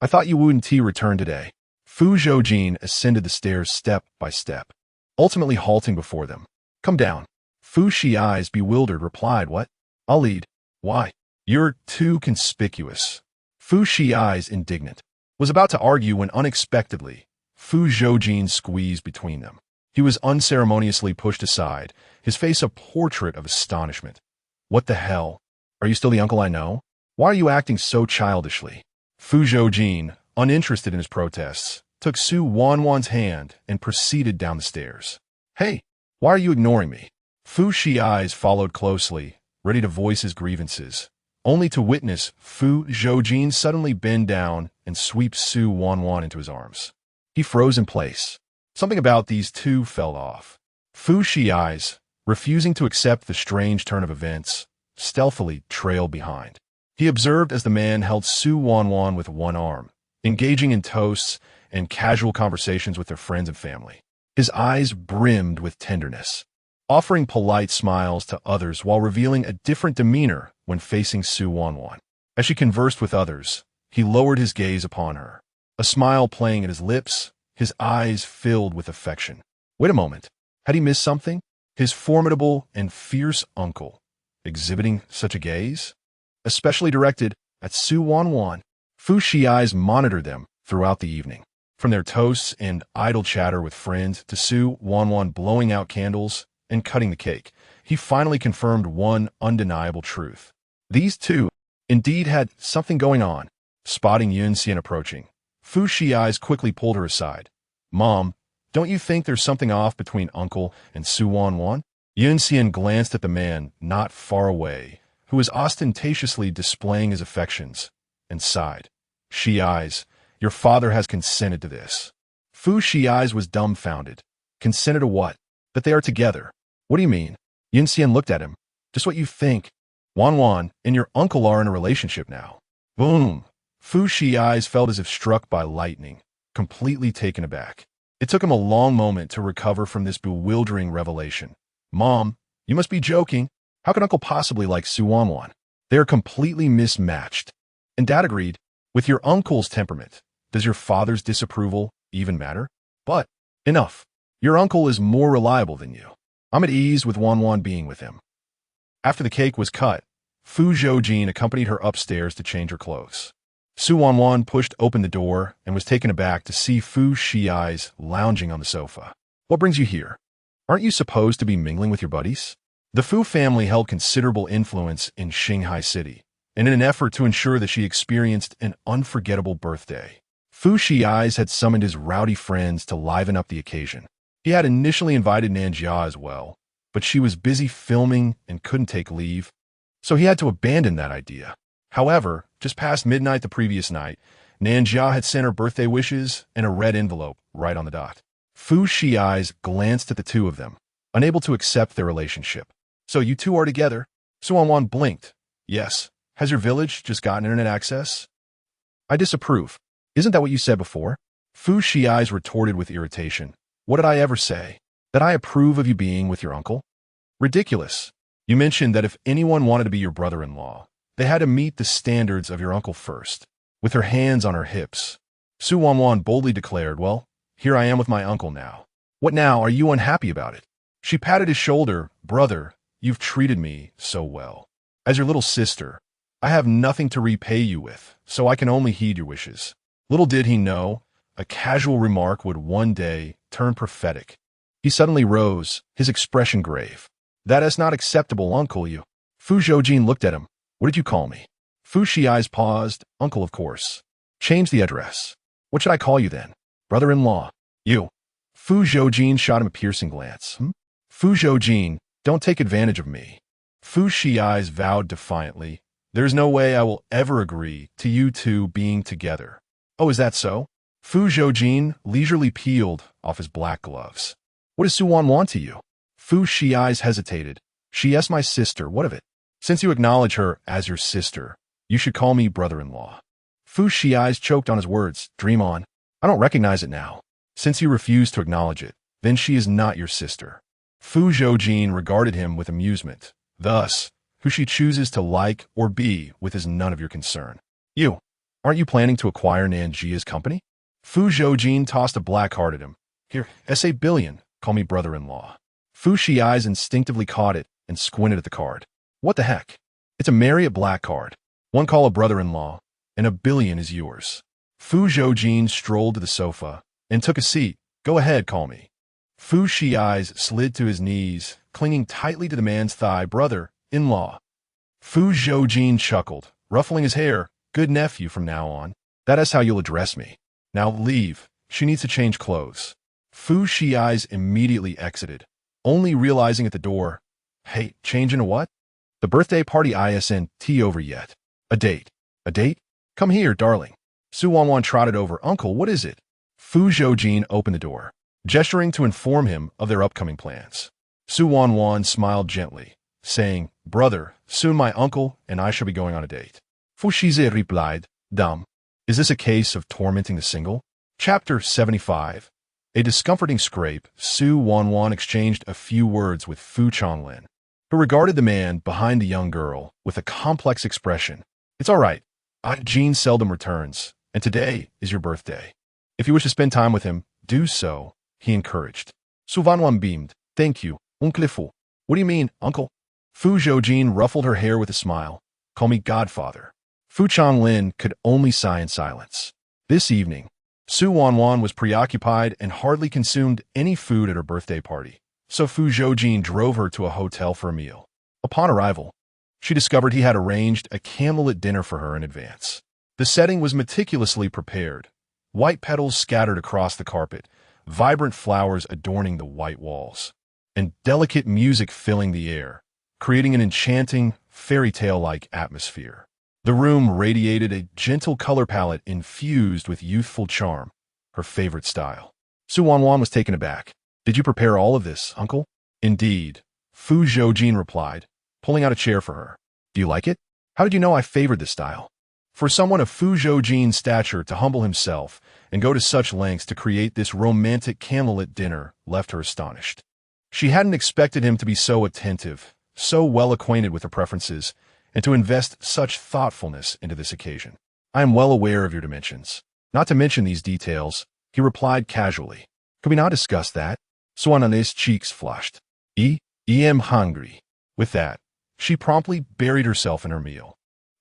S1: I thought you wouldn't return today. Fu Zhoujin ascended the stairs step by step, ultimately halting before them. Come down. Fu Shiai's bewildered replied, What? I'll lead. Why? You're too conspicuous. Fu Shiai's indignant. Was about to argue when unexpectedly, Fu Zhoujin squeezed between them. He was unceremoniously pushed aside, his face a portrait of astonishment. What the hell? Are you still the uncle I know? Why are you acting so childishly? Fu Zhoujin, uninterested in his protests, took Su Wanwan's hand and proceeded down the stairs. Hey, why are you ignoring me? Fu Shiai's followed closely, ready to voice his grievances, only to witness Fu Zhoujin suddenly bend down and sweep Su Wanwan into his arms. He froze in place. Something about these two fell off. Fu Shiai's, refusing to accept the strange turn of events, stealthily trailed behind. He observed as the man held Su Wanwan with one arm, engaging in toasts and casual conversations with their friends and family. His eyes brimmed with tenderness, offering polite smiles to others while revealing a different demeanor when facing Su Wanwan. As she conversed with others, he lowered his gaze upon her, a smile playing at his lips, his eyes filled with affection. Wait a moment. Had he missed something? His formidable and fierce uncle, exhibiting such a gaze? Especially directed at Su Wanwan. Fu Shiai's monitored them throughout the evening. From their toasts and idle chatter with friends to Su Wanwan blowing out candles and cutting the cake, he finally confirmed one undeniable truth. These two indeed had something going on. Spotting Yun Xian approaching, Fu Shiai's quickly pulled her aside. Mom, don't you think there's something off between Uncle and Su Wanwan? Yun Xian glanced at the man not far away, who was ostentatiously displaying his affections, and sighed. Shiai's, your father has consented to this. Fu Shiai's was dumbfounded. Consented to what? That they are together. What do you mean? Yun Xian looked at him. Just what you think. Wanwan and your uncle are in a relationship now. Boom. Fu Shiai's felt as if struck by lightning, completely taken aback. It took him a long moment to recover from this bewildering revelation. Mom, you must be joking. How could Uncle possibly like Su Wanwan? They are completely mismatched. And Dad agreed. With your uncle's temperament, does your father's disapproval even matter? But, enough. Your uncle is more reliable than you. I'm at ease with Wanwan being with him. After the cake was cut, Fu Zhoujin accompanied her upstairs to change her clothes. Su Wanwan pushed open the door and was taken aback to see Fu Shiai's lounging on the sofa. What brings you here? Aren't you supposed to be mingling with your buddies? The Fu family held considerable influence in Shanghai City, and in an effort to ensure that she experienced an unforgettable birthday, Fu Shiai's had summoned his rowdy friends to liven up the occasion. He had initially invited Nanjia as well, but she was busy filming and couldn't take leave, so he had to abandon that idea. However, just past midnight the previous night, Nanjia had sent her birthday wishes and a red envelope right on the dot. Fu Shiai's glanced at the two of them, unable to accept their relationship. So you two are together? Su Wanwan blinked. Yes. Has your village just gotten internet access? I disapprove. Isn't that what you said before? Fu Shiai's retorted with irritation. What did I ever say? That I approve of you being with your uncle? Ridiculous. You mentioned that if anyone wanted to be your brother-in-law, they had to meet the standards of your uncle first. With her hands on her hips, Su Wanwan boldly declared, well, here I am with my uncle now. What now? Are you unhappy about it? She patted his shoulder. Brother, you've treated me so well. As your little sister, I have nothing to repay you with, so I can only heed your wishes. Little did he know, a casual remark would one day turn prophetic. He suddenly rose, his expression grave. That is not acceptable, uncle, you. Fu Zhoujin looked at him. What did you call me? Fu Shiai's paused. Uncle, of course. Change the address. What should I call you then? Brother-in-law. You. Fu Zhoujin shot him a piercing glance. Fu Zhoujin, don't take advantage of me. Fu Shiai's vowed defiantly. There's no way I will ever agree to you two being together. Oh, is that so? Fu Zhoujin leisurely peeled off his black gloves. What does Su Wanwan to you? Fu Shiai's hesitated. She is my sister, what of it? Since you acknowledge her as your sister, you should call me brother-in-law. Fu Shiai's choked on his words. Dream on. I don't recognize it now. Since you refuse to acknowledge it, then she is not your sister. Fu Zhoujin regarded him with amusement. Thus, who she chooses to like or be with is none of your concern. You, aren't you planning to acquire Nanjia's company? Fu Zhoujin tossed a black card at him. Here, S8 billion, call me brother-in-law. Fu Shiai's instinctively caught it and squinted at the card. What the heck? It's a Marriott black card. One call a brother-in-law, and $1 billion is yours. Fu Zhoujin strolled to the sofa and took a seat. Go ahead, call me. Fu Shiai's slid to his knees, clinging tightly to the man's thigh. Brother-in-law. Fu Zhoujin chuckled, ruffling his hair. Good nephew from now on. That is how you'll address me. Now leave. She needs to change clothes. Fu Shiai's immediately exited, only realizing at the door, hey, change into what? The birthday party isn't over yet. A date. A date? Come here, darling. Su Wanwan trotted over. Uncle, what is it? Fu Zhoujin opened the door, gesturing to inform him of their upcoming plans. Su Wanwan smiled gently, saying, Brother, soon my uncle and I shall be going on a date. Fu Shizi replied, Dumb. Is this a case of tormenting the single? Chapter 75. A discomforting scrape. Su Wanwan exchanged a few words with Fu Changlin, who regarded the man behind the young girl with a complex expression. It's all right. Aunt Jean seldom returns, and today is your birthday. If you wish to spend time with him, do so, he encouraged. Su Wanwan beamed. Thank you, Uncle Fu. What do you mean, uncle? Fu Zhoujin ruffled her hair with a smile. Call me godfather. Fu Changlin could only sigh in silence. This evening, Su Wanwan was preoccupied and hardly consumed any food at her birthday party, so Fu Zhoujin drove her to a hotel for a meal. Upon arrival, she discovered he had arranged a candlelit dinner for her in advance. The setting was meticulously prepared, white petals scattered across the carpet, vibrant flowers adorning the white walls, and delicate music filling the air, creating an enchanting, fairy tale-like atmosphere. The room radiated a gentle color palette infused with youthful charm, her favorite style. Su Wanwan was taken aback. Did you prepare all of this, uncle? Indeed, Fu Zhoujin replied, pulling out a chair for her. Do you like it? How did you know I favored this style? For someone of Fu Zhoujin's stature to humble himself and go to such lengths to create this romantic candlelit dinner left her astonished. She hadn't expected him to be so attentive, so well acquainted with her preferences, and to invest such thoughtfulness into this occasion. I am well aware of your dimensions. Not to mention these details, He replied casually. Could we not discuss that? Suanana's cheeks flushed. I'm hungry. With that, she promptly buried herself in her meal.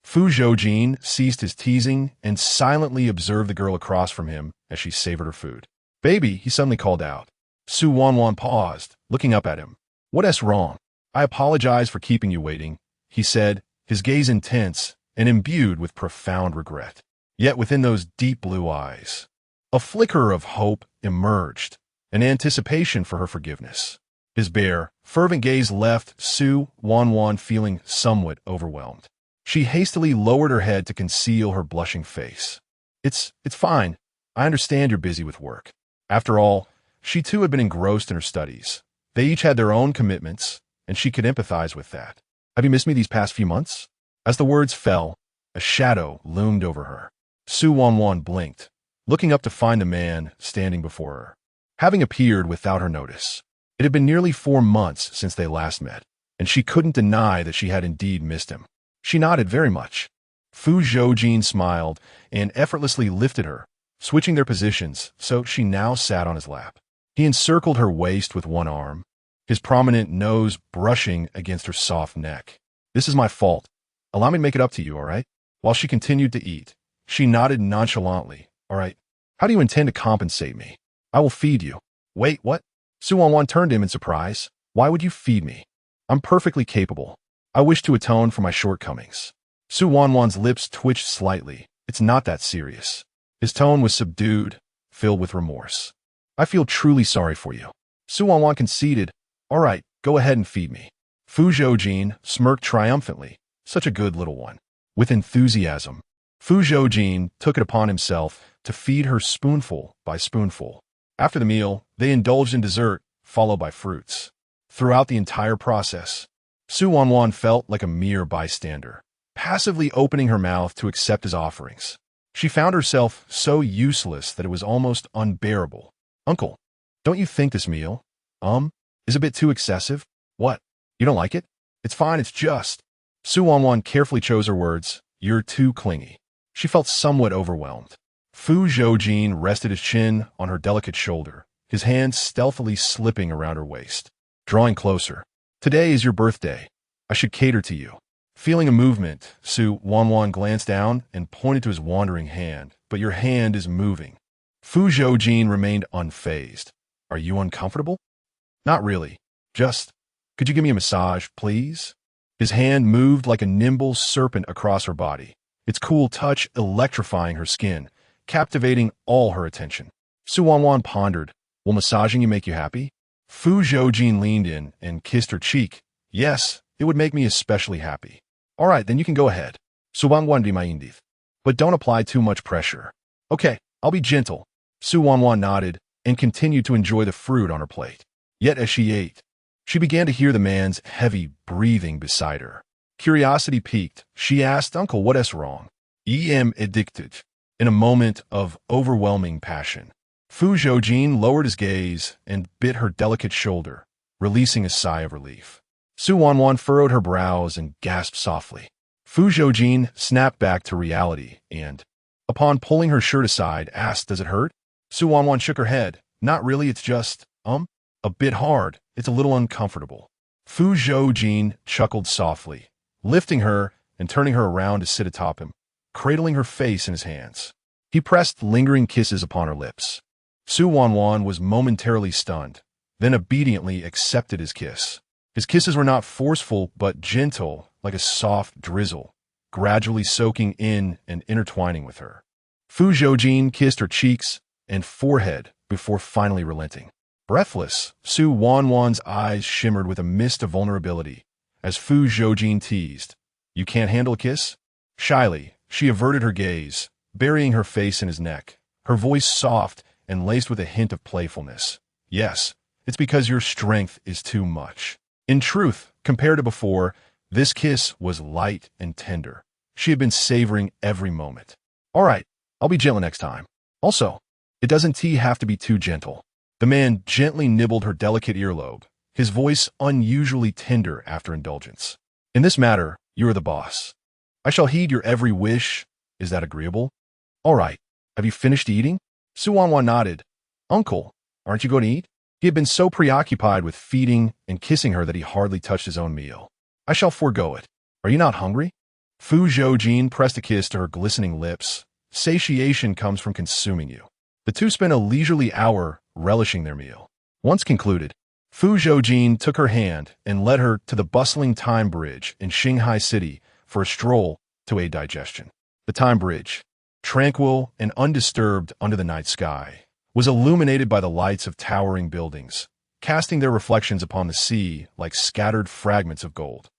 S1: Fu Zhoujin ceased his teasing and silently observed the girl across from him as she savored her food. Baby, he suddenly called out. Su Wanwan paused, looking up at him. What's wrong? I apologize for keeping you waiting, he said, his gaze intense and imbued with profound regret. Yet within those deep blue eyes, a flicker of hope emerged, an anticipation for her forgiveness. His bare, fervent gaze left Su Wanwan feeling somewhat overwhelmed. She hastily lowered her head to conceal her blushing face. It's fine. I understand you're busy with work. After all, she too had been engrossed in her studies. They each had their own commitments, and she could empathize with that. Have you missed me these past few months? As the words fell, a shadow loomed over her. Su Wanwan blinked, looking up to find the man standing before her, having appeared without her notice. It had been nearly 4 months since they last met, and she couldn't deny that she had indeed missed him. She nodded very much. Fu Zhoujin smiled and effortlessly lifted her, switching their positions so she now sat on his lap. He encircled her waist with one arm, his prominent nose brushing against her soft neck. This is my fault. Allow me to make it up to you, all right? While she continued to eat, she nodded nonchalantly. All right. How do you intend to compensate me? I will feed you. Wait, what? Su Wanwan turned to him in surprise. Why would you feed me? I'm perfectly capable. I wish to atone for my shortcomings. Su Wanwan's lips twitched slightly. It's not that serious. His tone was subdued, filled with remorse. I feel truly sorry for you. Su Wanwan conceded. All right, go ahead and feed me. Fu Zhoujin smirked triumphantly. Such a good little one. With enthusiasm, Fu Zhoujin took it upon himself to feed her spoonful by spoonful. After the meal, they indulged in dessert, followed by fruits. Throughout the entire process, Su Wanwan felt like a mere bystander, passively opening her mouth to accept his offerings. She found herself so useless that it was almost unbearable. Uncle, don't you think this meal, is a bit too excessive? What? You don't like it? It's fine, it's just. Su Wanwan carefully chose her words. You're too clingy. She felt somewhat overwhelmed. Fu Zhoujin rested his chin on her delicate shoulder, his hands stealthily slipping around her waist. Drawing closer. Today is your birthday. I should cater to you. Feeling a movement, Su Wanwan glanced down and pointed to his wandering hand. But your hand is moving. Fu Zhoujin remained unfazed. Are you uncomfortable? Not really. Just, could you give me a massage, please? His hand moved like a nimble serpent across her body, its cool touch electrifying her skin, captivating all her attention. Su Wanwan pondered, will massaging you make you happy? Fu Zhoujin leaned in and kissed her cheek. Yes, it would make me especially happy. All right, then you can go ahead. Su Wanwan di eighteenth. But don't apply too much pressure. Okay, I'll be gentle. Su Wanwan nodded and continued to enjoy the fruit on her plate. Yet as she ate, she began to hear the man's heavy breathing beside her. Curiosity piqued. She asked, Uncle, what's wrong? I'm addicted. In a moment of overwhelming passion, Fu Zhoujin lowered his gaze and bit her delicate shoulder, releasing a sigh of relief. Su Wanwan furrowed her brows and gasped softly. Fu Zhoujin snapped back to reality and, upon pulling her shirt aside, asked, does it hurt? Su Wanwan shook her head. Not really, it's just, a bit hard. It's a little uncomfortable. Fu Zhoujin chuckled softly, lifting her and turning her around to sit atop him, cradling her face in his hands. He pressed lingering kisses upon her lips. Su Wanwan was momentarily stunned, then obediently accepted his kiss. His kisses were not forceful, but gentle, like a soft drizzle, gradually soaking in and intertwining with her. Fu Zhoujin kissed her cheeks and forehead before finally relenting. Breathless, Su Wanwan's eyes shimmered with a mist of vulnerability as Fu Zhoujin teased, You can't handle a kiss? Shyly, she averted her gaze, burying her face in his neck, her voice soft and laced with a hint of playfulness. Yes, it's because your strength is too much. In truth, compared to before, this kiss was light and tender. She had been savoring every moment. All right, I'll be gentle next time. Also, it doesn't have to be too gentle. The man gently nibbled her delicate earlobe, his voice unusually tender after indulgence. In this matter, you are the boss. I shall heed your every wish. Is that agreeable? All right, have you finished eating? Su Wanwan nodded. Uncle, aren't you going to eat? He had been so preoccupied with feeding and kissing her that he hardly touched his own meal. I shall forego it. Are you not hungry? Fu Zhoujin pressed a kiss to her glistening lips. Satiation comes from consuming you. The two spent a leisurely hour relishing their meal. Once concluded, Fu Zhoujin took her hand and led her to the bustling Time Bridge in Shanghai City for a stroll to aid digestion. The Time Bridge, tranquil and undisturbed under the night sky, was illuminated by the lights of towering buildings, casting their reflections upon the sea like scattered fragments of gold.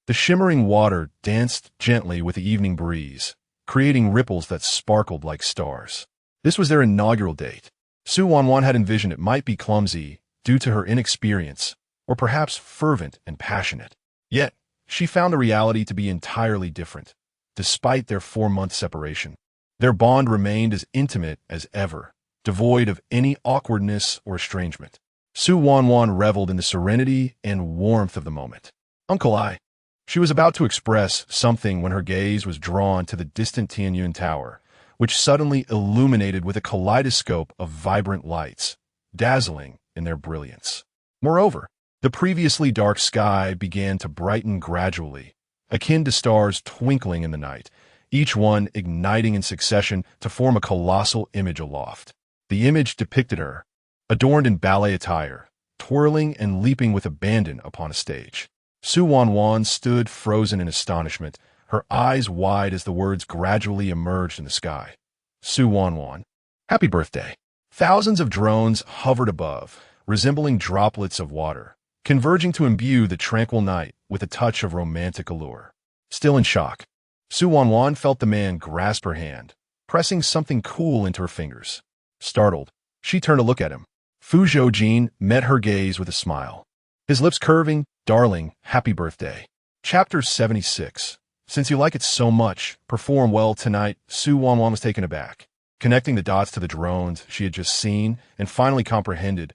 S1: The shimmering water danced gently with the evening breeze, creating ripples that sparkled like stars. This was their inaugural date. Su Wanwan had envisioned it might be clumsy due to her inexperience, or perhaps fervent and passionate. Yet, she found the reality to be entirely different. Despite their 4-month separation, their bond remained as intimate as ever, devoid of any awkwardness or estrangement. Su Wanwan reveled in the serenity and warmth of the moment. Uncle I. She was about to express something when her gaze was drawn to the distant Tianyun Tower, which suddenly illuminated with a kaleidoscope of vibrant lights, dazzling in their brilliance. Moreover, the previously dark sky began to brighten gradually, akin to stars twinkling in the night, each one igniting in succession to form a colossal image aloft. The image depicted her, adorned in ballet attire, twirling and leaping with abandon upon a stage. Su Wanwan stood frozen in astonishment, her eyes wide as the words gradually emerged in the sky. Su Wanwan, happy birthday. Thousands of drones hovered above, resembling droplets of water, converging to imbue the tranquil night with a touch of romantic allure. Still in shock, Su Wanwan felt the man grasp her hand, pressing something cool into her fingers. Startled, she turned to look at him. Fu Zhoujin met her gaze with a smile, his lips curving. Darling, happy birthday. Chapter 76. Since you like it so much, perform well tonight. Su Wanwan was taken aback, connecting the dots to the drones she had just seen, and finally comprehended.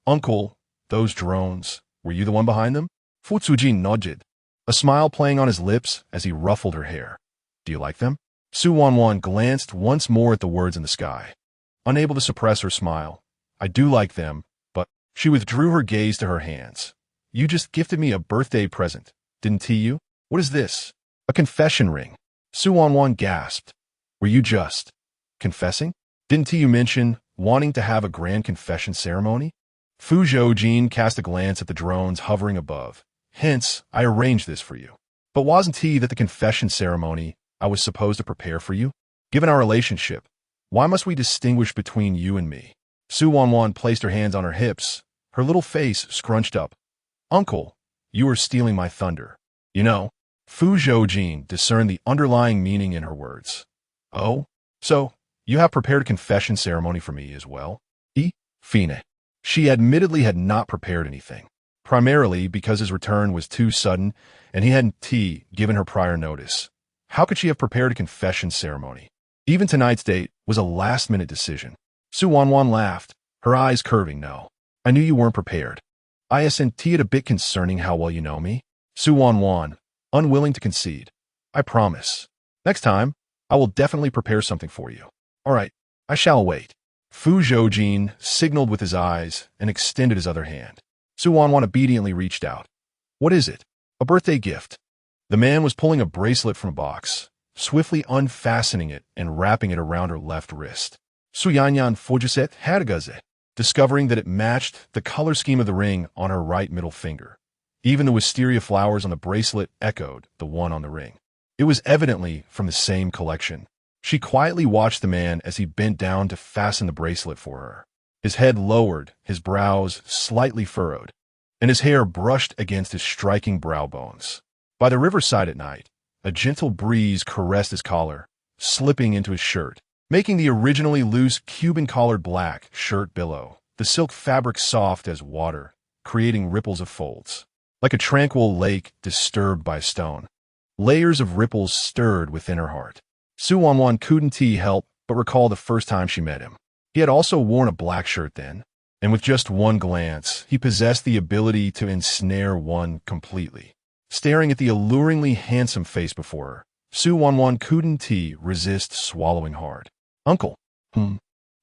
S1: Uncle, those drones, were you the one behind them? Fu Zhoujin nodded, a smile playing on his lips as he ruffled her hair. Do you like them? Su Wanwan glanced once more at the words in the sky, unable to suppress her smile. I do like them, but she withdrew her gaze to her hands. You just gifted me a birthday present, didn't you? What is this? A confession ring. Su Wanwan gasped. Were you just confessing? Didn't you mention wanting to have a grand confession ceremony? Fu Zhoujin cast a glance at the drones hovering above. Hence, I arranged this for you. But wasn't he that the confession ceremony I was supposed to prepare for you? Given our relationship, why must we distinguish between you and me? Su Wanwan placed her hands on her hips, her little face scrunched up. Uncle, you are stealing my thunder. You know, Fu Zhoujin discerned the underlying meaning in her words. Oh, so you have prepared a confession ceremony for me as well? Fine. She admittedly had not prepared anything, primarily because his return was too sudden and he hadn't given her prior notice. How could she have prepared a confession ceremony? Even tonight's date was a last-minute decision. Su Wanwan laughed, her eyes curving. No, I knew you weren't prepared. Isn't it a bit concerning how well you know me? Su Wanwan, unwilling to concede. I promise. Next time, I will definitely prepare something for you. All right, I shall wait. Fu Zhoujin signaled with his eyes and extended his other hand. Su Wanwan obediently reached out. What is it? A birthday gift. The man was pulling a bracelet from a box, swiftly unfastening it and wrapping it around her left wrist. Su Yanyan Fojuset Hadagaze, discovering that it matched the color scheme of the ring on her right middle finger. Even the wisteria flowers on the bracelet echoed the one on the ring. It was evidently from the same collection. She quietly watched the man as he bent down to fasten the bracelet for her. His head lowered, his brows slightly furrowed, and his hair brushed against his striking brow bones. By the riverside at night, a gentle breeze caressed his collar, slipping into his shirt, making the originally loose Cuban-collared black shirt billow, the silk fabric soft as water, creating ripples of folds. Like a tranquil lake disturbed by a stone, layers of ripples stirred within her heart. Su Wanwan couldn't help but recall the first time she met him. He had also worn a black shirt then, and with just one glance, he possessed the ability to ensnare one completely. Staring at the alluringly handsome face before her, Su Wanwan couldn't resist swallowing hard. Uncle,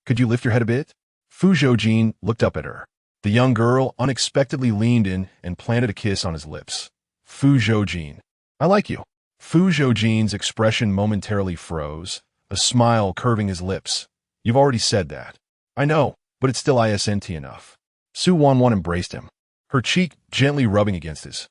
S1: Could you lift your head a bit? Fu Zhoujin looked up at her. The young girl unexpectedly leaned in and planted a kiss on his lips. Fu Zhoujin. I like you. Fu Zhoujin's expression momentarily froze, a smile curving his lips. You've already said that. I know, but it's still isn't enough. Su Wanwan embraced him, her cheek gently rubbing against his.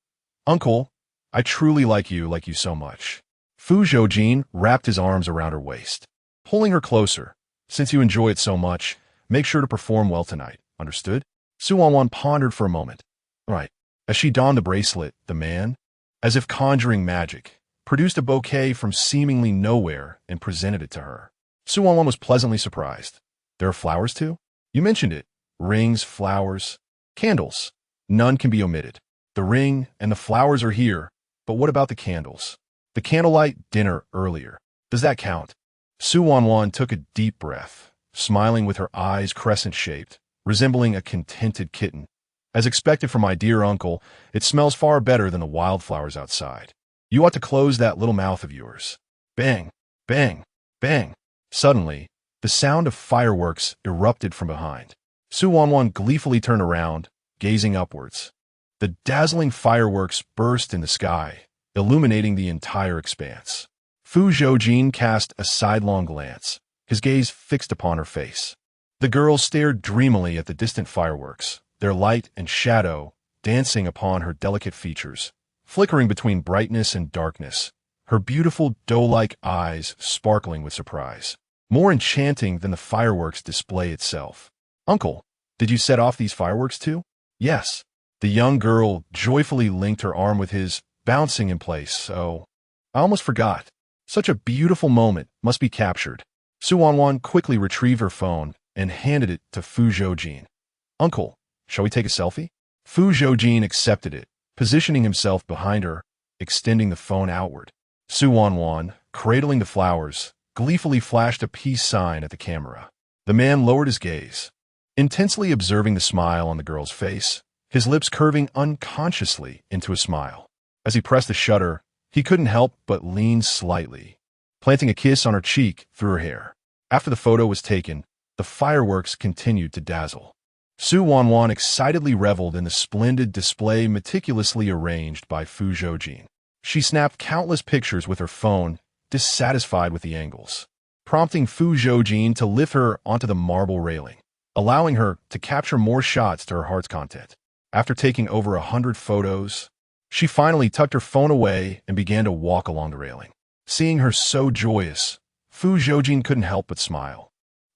S1: Uncle, I truly like you so much. Fu Zhoujin wrapped his arms around her waist, pulling her closer. Since you enjoy it so much, make sure to perform well tonight, understood? Su Wanwan pondered for a moment. Right. As she donned the bracelet, the man, as if conjuring magic, produced a bouquet from seemingly nowhere and presented it to her. Su Wanwan was pleasantly surprised. There are flowers too? You mentioned it. Rings, flowers, candles. None can be omitted. The ring and the flowers are here, but what about the candles? The candlelight dinner earlier. Does that count? Su Wanwan took a deep breath, smiling with her eyes crescent-shaped, resembling a contented kitten. As expected from my dear uncle, it smells far better than the wildflowers outside. You ought to close that little mouth of yours. Bang, bang, bang. Suddenly, the sound of fireworks erupted from behind. Su Wanwan gleefully turned around, gazing upwards. The dazzling fireworks burst in the sky, illuminating the entire expanse. Fu Zhoujin cast a sidelong glance, his gaze fixed upon her face. The girl stared dreamily at the distant fireworks, their light and shadow dancing upon her delicate features, flickering between brightness and darkness, her beautiful doe-like eyes sparkling with surprise, more enchanting than the fireworks display itself. Uncle, did you set off these fireworks too? Yes. The young girl joyfully linked her arm with his, bouncing in place. Oh, I almost forgot. Such a beautiful moment must be captured. Su Wanwan quickly retrieved her phone and handed it to Fu Zhoujin. Uncle, shall we take a selfie? Fu Zhoujin accepted it, positioning himself behind her, extending the phone outward. Su Wanwan, cradling the flowers, gleefully flashed a peace sign at the camera. The man lowered his gaze, intensely observing the smile on the girl's face, his lips curving unconsciously into a smile. As he pressed the shutter, he couldn't help but lean slightly, planting a kiss on her cheek through her hair. After the photo was taken, the fireworks continued to dazzle. Su Wanwan excitedly reveled in the splendid display meticulously arranged by Fu Zhoujin. She snapped countless pictures with her phone, dissatisfied with the angles, prompting Fu Zhoujin to lift her onto the marble railing, allowing her to capture more shots to her heart's content. After taking over 100 photos, she finally tucked her phone away and began to walk along the railing. Seeing her so joyous, Fu Zhoujin couldn't help but smile,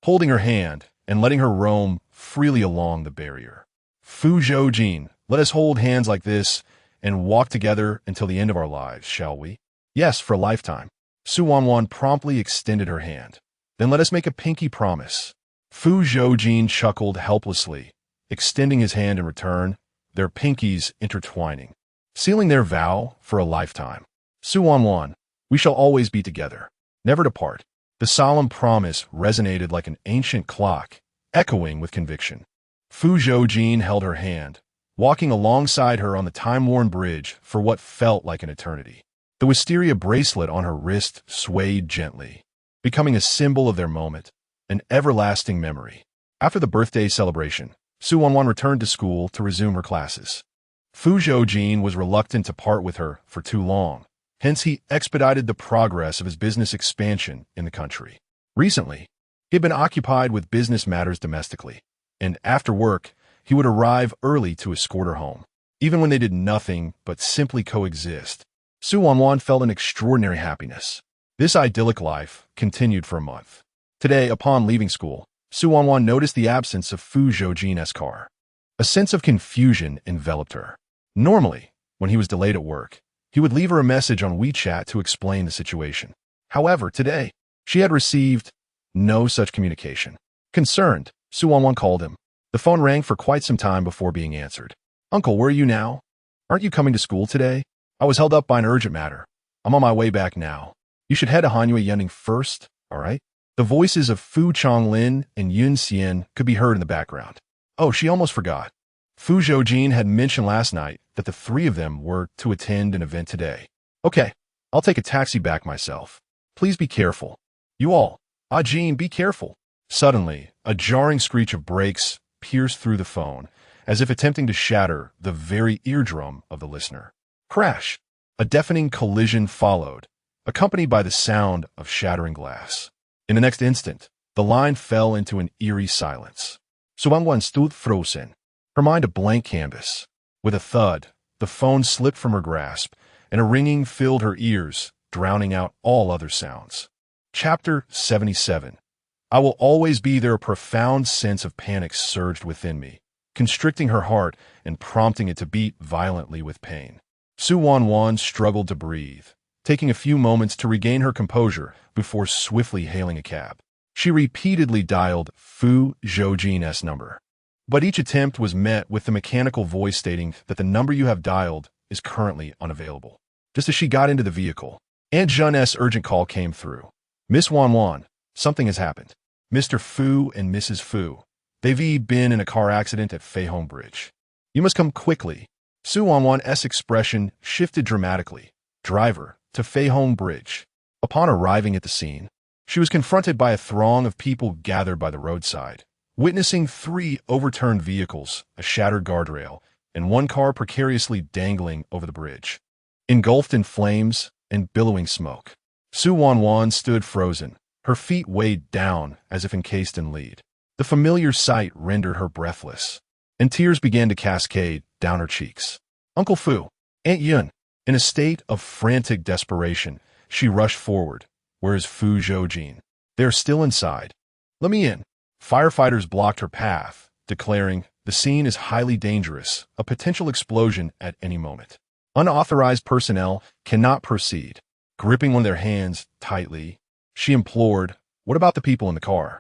S1: holding her hand and letting her roam freely along the barrier. Fu Zhoujin, let us hold hands like this and walk together until the end of our lives, shall we? Yes, for a lifetime. Su Wanwan promptly extended her hand. Then let us make a pinky promise. Fu Zhoujin chuckled helplessly, extending his hand in return, their pinkies intertwining, sealing their vow for a lifetime. Su Wanwan, we shall always be together, never to part. The solemn promise resonated like an ancient clock, echoing with conviction. Fu Zhoujin held her hand, walking alongside her on the time-worn bridge for what felt like an eternity. The wisteria bracelet on her wrist swayed gently, becoming a symbol of their moment, an everlasting memory. After the birthday celebration, Su Wanwan returned to school to resume her classes. Fu Zhoujin was reluctant to part with her for too long, hence he expedited the progress of his business expansion in the country. Recently, he had been occupied with business matters domestically, and after work, he would arrive early to escort her home. Even when they did nothing but simply coexist, Su Wanwan felt an extraordinary happiness. This idyllic life continued for a month. Today, upon leaving school, Su Wanwan noticed the absence of Fu Zhoujin's car. A sense of confusion enveloped her. Normally, when he was delayed at work, he would leave her a message on WeChat to explain the situation. However, today, she had received no such communication. Concerned, Su Wanwan called him. The phone rang for quite some time before being answered. Uncle, where are you now? Aren't you coming to school today? I was held up by an urgent matter. I'm on my way back now. You should head to Hanyu Yending first, all right? The voices of Fu Changlin and Yun Xian could be heard in the background. Oh, she almost forgot. Fu Zhoujin had mentioned last night that the three of them were to attend an event today. Okay, I'll take a taxi back myself. Please be careful. You all. Ah, Jean, be careful. Suddenly, a jarring screech of brakes pierced through the phone, as if attempting to shatter the very eardrum of the listener. Crash! A deafening collision followed, accompanied by the sound of shattering glass. In the next instant, the line fell into an eerie silence. Wanwan stood frozen, her mind a blank canvas. With a thud, the phone slipped from her grasp, and a ringing filled her ears, drowning out all other sounds. Chapter 77. I will always be there. A profound sense of panic surged within me, constricting her heart and prompting it to beat violently with pain. Wanwan struggled to breathe, taking a few moments to regain her composure before swiftly hailing a cab. She repeatedly dialed Fu Zhoujin's number, but each attempt was met with the mechanical voice stating that the number you have dialed is currently unavailable. Just as she got into the vehicle, Aunt Jun's urgent call came through. Miss Wanwan, something has happened. Mr. Fu and Mrs. Fu, they've been in a car accident at Feihong Bridge. You must come quickly. Wanwan's expression shifted dramatically. Driver, to Feihong Bridge. Upon arriving at the scene, she was confronted by a throng of people gathered by the roadside, witnessing 3 overturned vehicles, a shattered guardrail, and 1 car precariously dangling over the bridge. Engulfed in flames and billowing smoke, Wanwan stood frozen, her feet weighed down as if encased in lead. The familiar sight rendered her breathless, and tears began to cascade down her cheeks. Uncle Fu, Aunt Yun. In a state of frantic desperation, she rushed forward. Where is Fu Zhoujin? They are still inside. Let me in. Firefighters blocked her path, declaring, the scene is highly dangerous, a potential explosion at any moment. Unauthorized personnel cannot proceed. Gripping one of their hands tightly, she implored, what about the people in the car?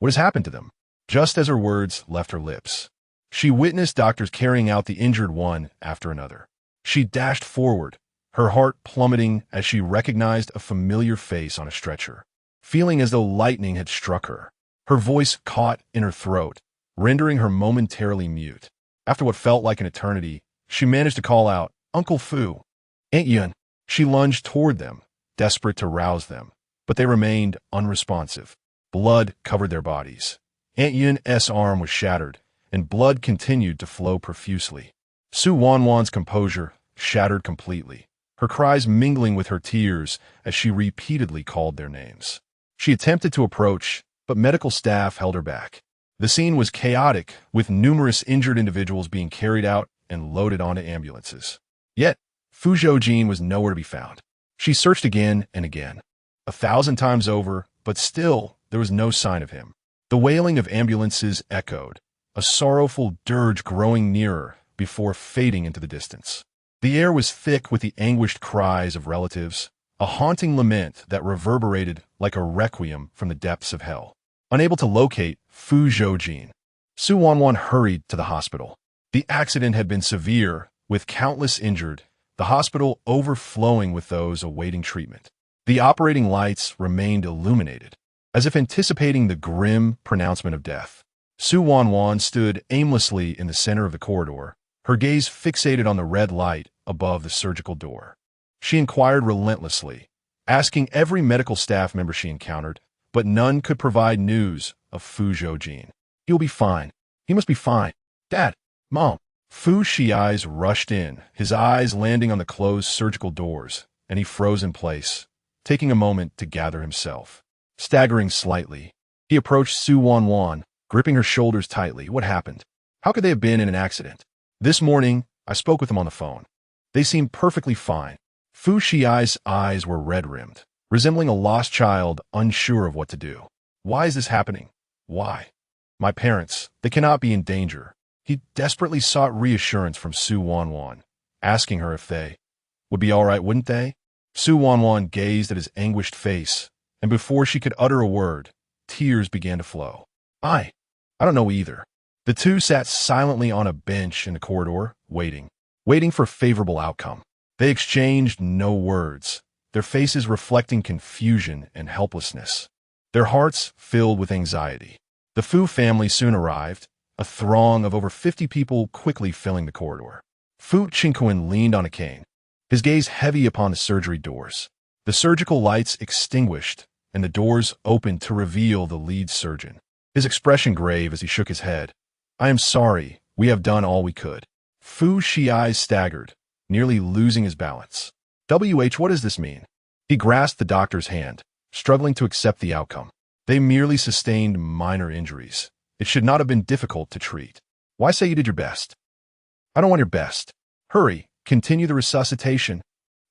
S1: What has happened to them? Just as her words left her lips, she witnessed doctors carrying out the injured one after another. She dashed forward, her heart plummeting as she recognized a familiar face on a stretcher, feeling as though lightning had struck her. Her voice caught in her throat, rendering her momentarily mute. After what felt like an eternity, she managed to call out, Uncle Fu. Aunt Yun. She lunged toward them, desperate to rouse them, but they remained unresponsive. Blood covered their bodies. Aunt Yun's arm was shattered, and blood continued to flow profusely. Wanwan's composure shattered completely, her cries mingling with her tears as she repeatedly called their names. She attempted to approach, but medical staff held her back. The scene was chaotic, with numerous injured individuals being carried out and loaded onto ambulances. Yet, Fu Zhoujin was nowhere to be found. She searched again and again, 1,000 times over, but still there was no sign of him. The wailing of ambulances echoed, a sorrowful dirge growing nearer before fading into the distance. The air was thick with the anguished cries of relatives, a haunting lament that reverberated like a requiem from the depths of hell. Unable to locate Fu Zhoujin, Wanwan hurried to the hospital. The accident had been severe, with countless injured, the hospital overflowing with those awaiting treatment. The operating lights remained illuminated, as if anticipating the grim pronouncement of death. Wanwan stood aimlessly in the center of the corridor, her gaze fixated on the red light above the surgical door. She inquired relentlessly, asking every medical staff member she encountered, but none could provide news of Fu Zhoujin. He'll be fine. He must be fine. Dad, Mom. Fu Shiai's rushed in, his eyes landing on the closed surgical doors, and he froze in place, taking a moment to gather himself. Staggering slightly, he approached Wanwan, gripping her shoulders tightly. What happened? How could they have been in an accident? This morning, I spoke with them on the phone. They seemed perfectly fine. Fu Shiai's eyes were red-rimmed, resembling a lost child unsure of what to do. Why is this happening? Why? My parents, they cannot be in danger. He desperately sought reassurance from Wanwan, asking her if they would be all right, wouldn't they? Wanwan gazed at his anguished face, and before she could utter a word, tears began to flow. I don't know either. The two sat silently on a bench in the corridor, waiting for a favorable outcome. They exchanged no words, their faces reflecting confusion and helplessness, their hearts filled with anxiety. The Fu family soon arrived, a throng of over 50 people quickly filling the corridor. Fu Qingquan leaned on a cane, his gaze heavy upon the surgery doors. The surgical lights extinguished, and the doors opened to reveal the lead surgeon. his expression grave as he shook his head. I am sorry, we have done all we could. Fu Zhoujin staggered, nearly losing his balance. What does this mean? He grasped the doctor's hand, struggling to accept the outcome. They merely sustained minor injuries. It should not have been difficult to treat. Why say you did your best? I don't want your best. Hurry, continue the resuscitation.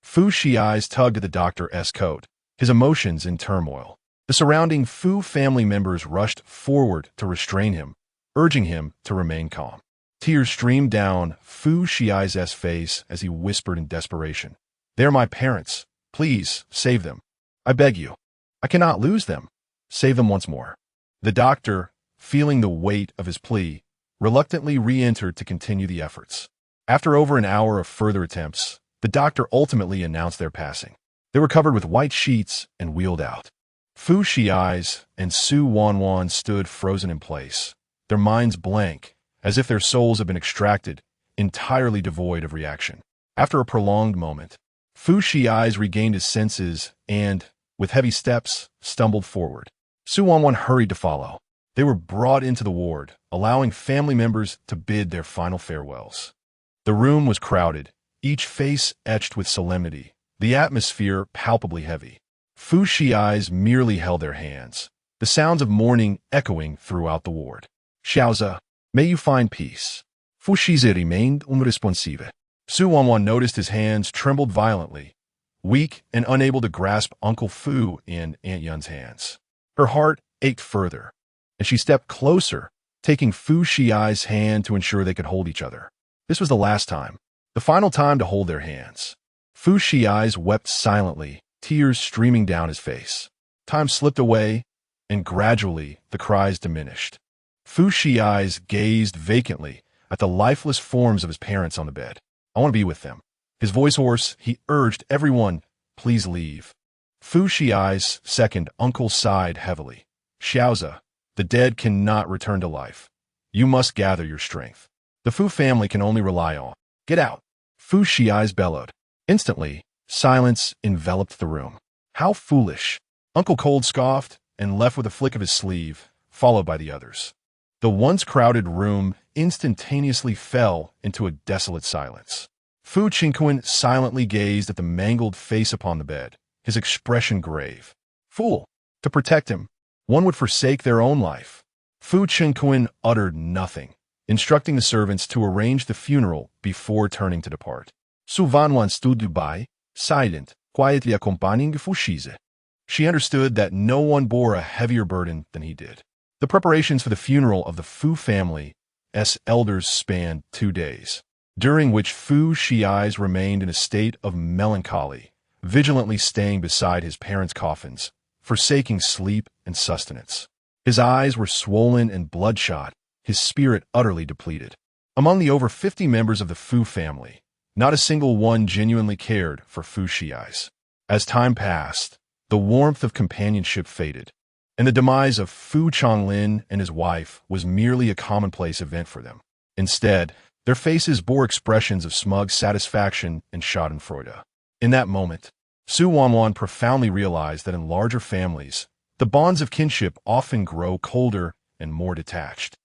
S1: Fu Zhoujin tugged at the doctor's coat, his emotions in turmoil. The surrounding Fu family members rushed forward to restrain him, urging him to remain calm. Tears streamed down Fu Zhoujin's face as he whispered in desperation. They are my parents. Please, save them. I beg you. I cannot lose them. Save them once more. The doctor, feeling the weight of his plea, reluctantly re-entered to continue the efforts. After over an hour of further attempts, the doctor ultimately announced their passing. They were covered with white sheets and wheeled out. Fu Zhoujin and Su Wanwan stood frozen in place, their minds blank, as if their souls had been extracted, entirely devoid of reaction. After a prolonged moment, Fu Zhoujin regained his senses and, with heavy steps, stumbled forward. Su Wanwan hurried to follow. They were brought into the ward, allowing family members to bid their final farewells. The room was crowded, each face etched with solemnity, the atmosphere palpably heavy. Fu Zhoujin merely held their hands, the sounds of mourning echoing throughout the ward. Xiaoza, may you find peace. Fu Zhoujin remained unresponsive. Su Wanwan noticed his hands trembled violently, weak and unable to grasp Uncle Fu in Aunt Yun's hands. Her heart ached further, and she stepped closer, taking Fu Zhoujin's hand to ensure they could hold each other. This was the last time, the final time to hold their hands. Fu Zhoujin wept silently, tears streaming down his face. Time slipped away, and gradually the cries diminished. Fu Zhoujin gazed vacantly at the lifeless forms of his parents on the bed. I want to be with them. His voice hoarse, he urged everyone, please leave. Fu Zhoujin's second uncle sighed heavily. Xiaoza, the dead cannot return to life. You must gather your strength. The Fu family can only rely on. Get out. Fu Zhoujin bellowed. Instantly, silence enveloped the room. How foolish. Uncle Cold scoffed and left with a flick of his sleeve, followed by the others. The once crowded room instantaneously fell into a desolate silence. Fu Zhoujin silently gazed at the mangled face upon the bed, his expression grave. Fool! To protect him, one would forsake their own life. Fu Zhoujin uttered nothing, instructing the servants to arrange the funeral before turning to depart. Su Wanwan stood by, silent, quietly accompanying Fu Zhoujin. She understood that no one bore a heavier burden than he did. The preparations for the funeral of the Fu family's elders spanned 2 days, during which Fu Zhoujin remained in a state of melancholy, vigilantly staying beside his parents' coffins, forsaking sleep and sustenance. His eyes were swollen and bloodshot, his spirit utterly depleted. Among the over 50 members of the Fu family, not a single one genuinely cared for Fu Zhoujin. As time passed, the warmth of companionship faded, and the demise of Fu Zhoujin and his wife was merely a commonplace event for them. Instead, their faces bore expressions of smug satisfaction and schadenfreude. In that moment, Su Wanwan profoundly realized that in larger families, the bonds of kinship often grow colder and more detached.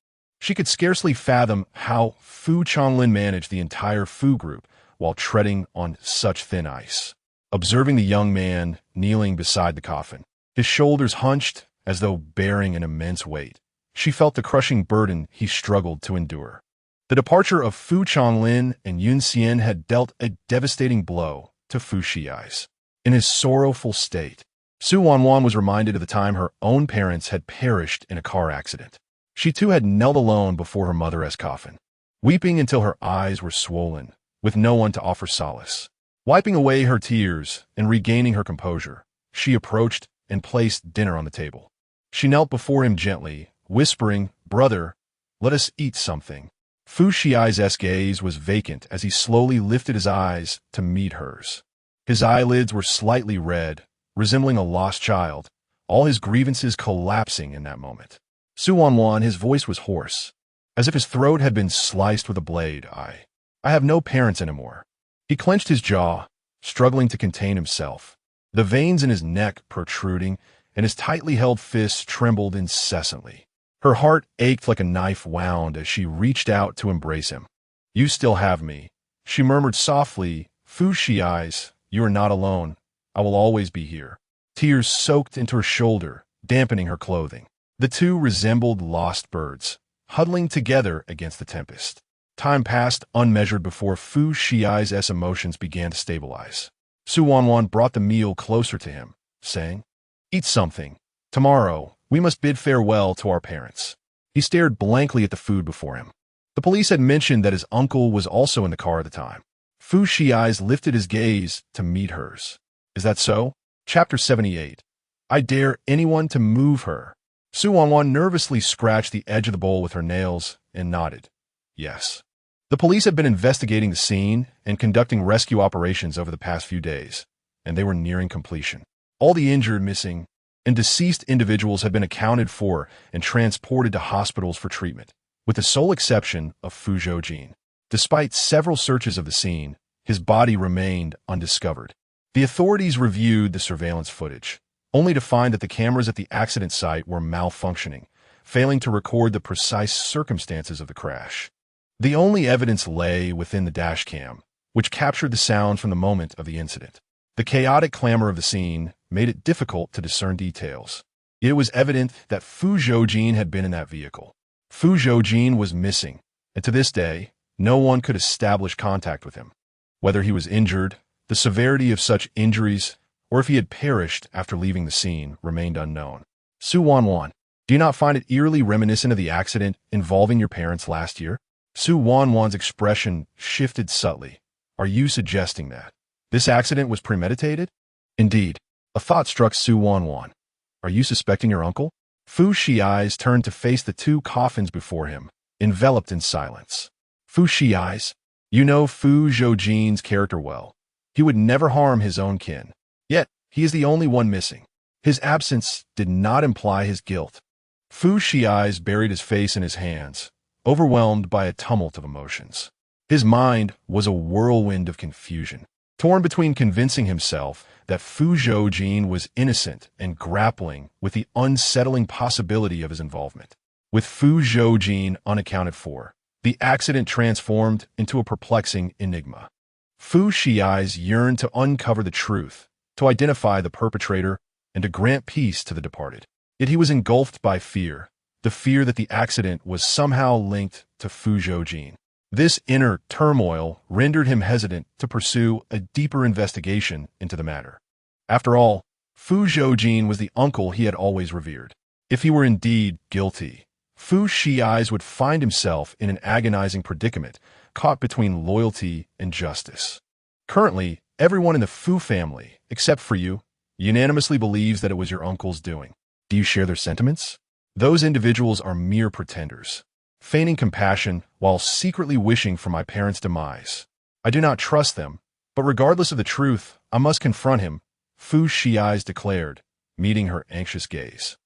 S1: She could scarcely fathom how Fu Zhoujin managed the entire Fu group while treading on such thin ice. Observing the young man kneeling beside the coffin, his shoulders hunched as though bearing an immense weight, she felt the crushing burden he struggled to endure. The departure of Fu Zhoujin and Yun Xian had dealt a devastating blow to Fu Zhoujin. In his sorrowful state, Su Wanwan was reminded of the time her own parents had perished in a car accident. She too had knelt alone before her mother's coffin, weeping until her eyes were swollen, with no one to offer solace. Wiping away her tears and regaining her composure, she approached and placed dinner on the table. She knelt before him gently, whispering, "Brother, let us eat something." Fu Zhoujin's gaze was vacant as he slowly lifted his eyes to meet hers. His eyelids were slightly red, resembling a lost child, all his grievances collapsing in that moment. Su Wanwan, his voice was hoarse, as if his throat had been sliced with a blade. I have no parents anymore. He clenched his jaw, struggling to contain himself, the veins in his neck protruding, and his tightly held fists trembled incessantly. Her heart ached like a knife wound as she reached out to embrace him. "You still have me," she murmured softly. "Fu Zhoujin, you are not alone. I will always be here." Tears soaked into her shoulder, dampening her clothing. The two resembled lost birds, huddling together against the tempest. Time passed unmeasured before Fu Zhoujin's emotions began to stabilize. Su Wanwan brought the meal closer to him, saying, "Eat something. Tomorrow, we must bid farewell to our parents." He stared blankly at the food before him. The police had mentioned that his uncle was also in the car at the time. Fu Zhoujin lifted his gaze to meet hers. "Is that so?" Chapter 78. I dare anyone to move her. Su Wanwan nervously scratched the edge of the bowl with her nails and nodded. Yes. The police had been investigating the scene and conducting rescue operations over the past few days, and they were nearing completion. All the injured, missing, and deceased individuals had been accounted for and transported to hospitals for treatment, with the sole exception of Fu Zhoujin. Despite several searches of the scene, his body remained undiscovered. The authorities reviewed the surveillance footage, only to find that the cameras at the accident site were malfunctioning, failing to record the precise circumstances of the crash. The only evidence lay within the dashcam, which captured the sound from the moment of the incident. The chaotic clamor of the scene made it difficult to discern details. It was evident that Fu Zhoujin had been in that vehicle. Fu Zhoujin was missing, and to this day, no one could establish contact with him. Whether he was injured, the severity of such injuries, or if he had perished after leaving the scene remained unknown. Su Wanwan, do you not find it eerily reminiscent of the accident involving your parents last year? Su Wanwan's expression shifted subtly. Are you suggesting that this accident was premeditated? Indeed. A thought struck Su Wanwan. Are you suspecting your uncle? Fu Zhoujin turned to face the two coffins before him, enveloped in silence. Fu Zhoujin, you know Fu Zhoujin's character well. He would never harm his own kin. Yet, he is the only one missing. His absence did not imply his guilt. Fu Zhoujin buried his face in his hands, overwhelmed by a tumult of emotions. His mind was a whirlwind of confusion, torn between convincing himself that Fu Zhoujin was innocent and grappling with the unsettling possibility of his involvement. With Fu Zhoujin unaccounted for, the accident transformed into a perplexing enigma. Fu Zhoujin yearned to uncover the truth, to identify the perpetrator, and to grant peace to the departed. Yet he was engulfed by fear, the fear that the accident was somehow linked to Fu Zhoujin. This inner turmoil rendered him hesitant to pursue a deeper investigation into the matter. After all, Fu Zhoujin was the uncle he had always revered. If he were indeed guilty, Fu Zhoujin would find himself in an agonizing predicament, caught between loyalty and justice. Currently, everyone in the Fu family, except for you, unanimously believes that it was your uncle's doing. Do you share their sentiments? Those individuals are mere pretenders, feigning compassion while secretly wishing for my parents' demise. I do not trust them, but regardless of the truth, I must confront him, Fu Zhoujin declared, meeting her anxious gaze.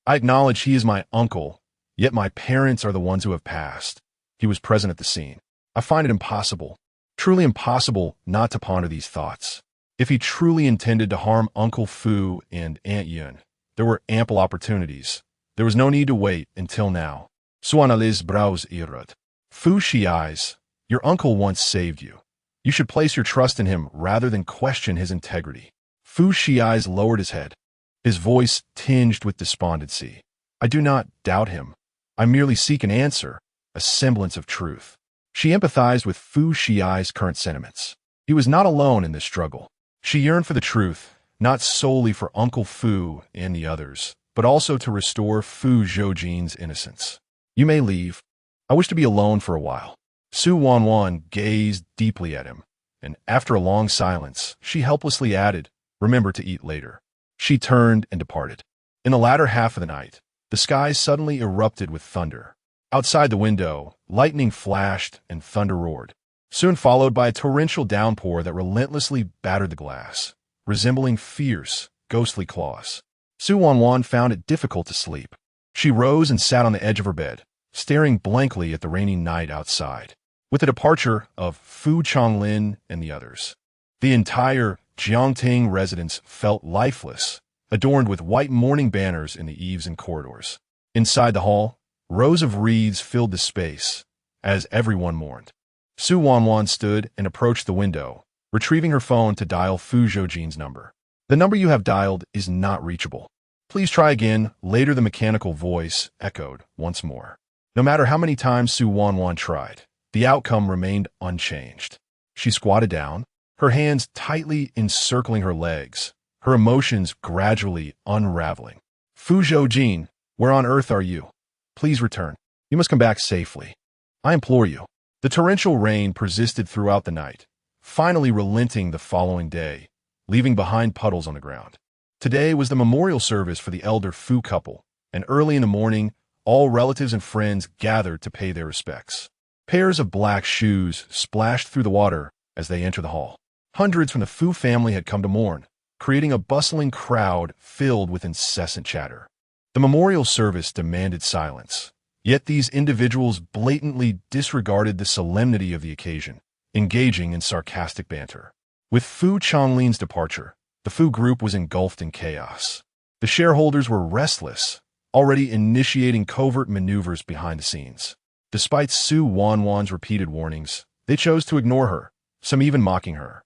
S1: I acknowledge he is my uncle, yet my parents are the ones who have passed. He was present at the scene. I find it impossible, truly impossible, not to ponder these thoughts. If he truly intended to harm Uncle Fu and Aunt Yun, there were ample opportunities. There was no need to wait until now. Suanali's brows irrad. Fu Zhoujin, your uncle once saved you. You should place your trust in him rather than question his integrity. Fu Zhoujin lowered his head, his voice tinged with despondency. I do not doubt him. I merely seek an answer, a semblance of truth. She empathized with Fu Zhoujin's current sentiments. He was not alone in this struggle. She yearned for the truth, not solely for Uncle Fu and the others, but also to restore Fu Zhoujin's innocence. You may leave. I wish to be alone for a while. Su Wanwan gazed deeply at him, and after a long silence, she helplessly added, remember to eat later. She turned and departed. In the latter half of the night, the sky suddenly erupted with thunder. Outside the window, lightning flashed and thunder roared, soon followed by a torrential downpour that relentlessly battered the glass, resembling fierce, ghostly claws. Su Wanwan found it difficult to sleep. She rose and sat on the edge of her bed, staring blankly at the rainy night outside. With the departure of Fu Chonglin and the others, the entire Jiangting residence felt lifeless, adorned with white mourning banners in the eaves and corridors. Inside the hall, Rows of wreaths filled the space, as everyone mourned. Wanwan stood and approached the window, retrieving her phone to dial Fu Zhoujin's number. The number you have dialed is not reachable. Please try again. Later the mechanical voice echoed once more. No matter how many times Wanwan tried, the outcome remained unchanged. She squatted down, her hands tightly encircling her legs, her emotions gradually unraveling. Fu Zhoujin, where on earth are you? Please return. You must come back safely. I implore you. The torrential rain persisted throughout the night, finally relenting the following day, leaving behind puddles on the ground. Today was the memorial service for the elder Fu couple, and early in the morning, all relatives and friends gathered to pay their respects. Pairs of black shoes splashed through the water as they entered the hall. Hundreds from the Fu family had come to mourn, creating a bustling crowd filled with incessant chatter. The memorial service demanded silence, yet these individuals blatantly disregarded the solemnity of the occasion, engaging in sarcastic banter. With Fu Changlin's departure, the Fu group was engulfed in chaos. The shareholders were restless, already initiating covert maneuvers behind the scenes. Despite Su Wanwan's repeated warnings, they chose to ignore her, some even mocking her.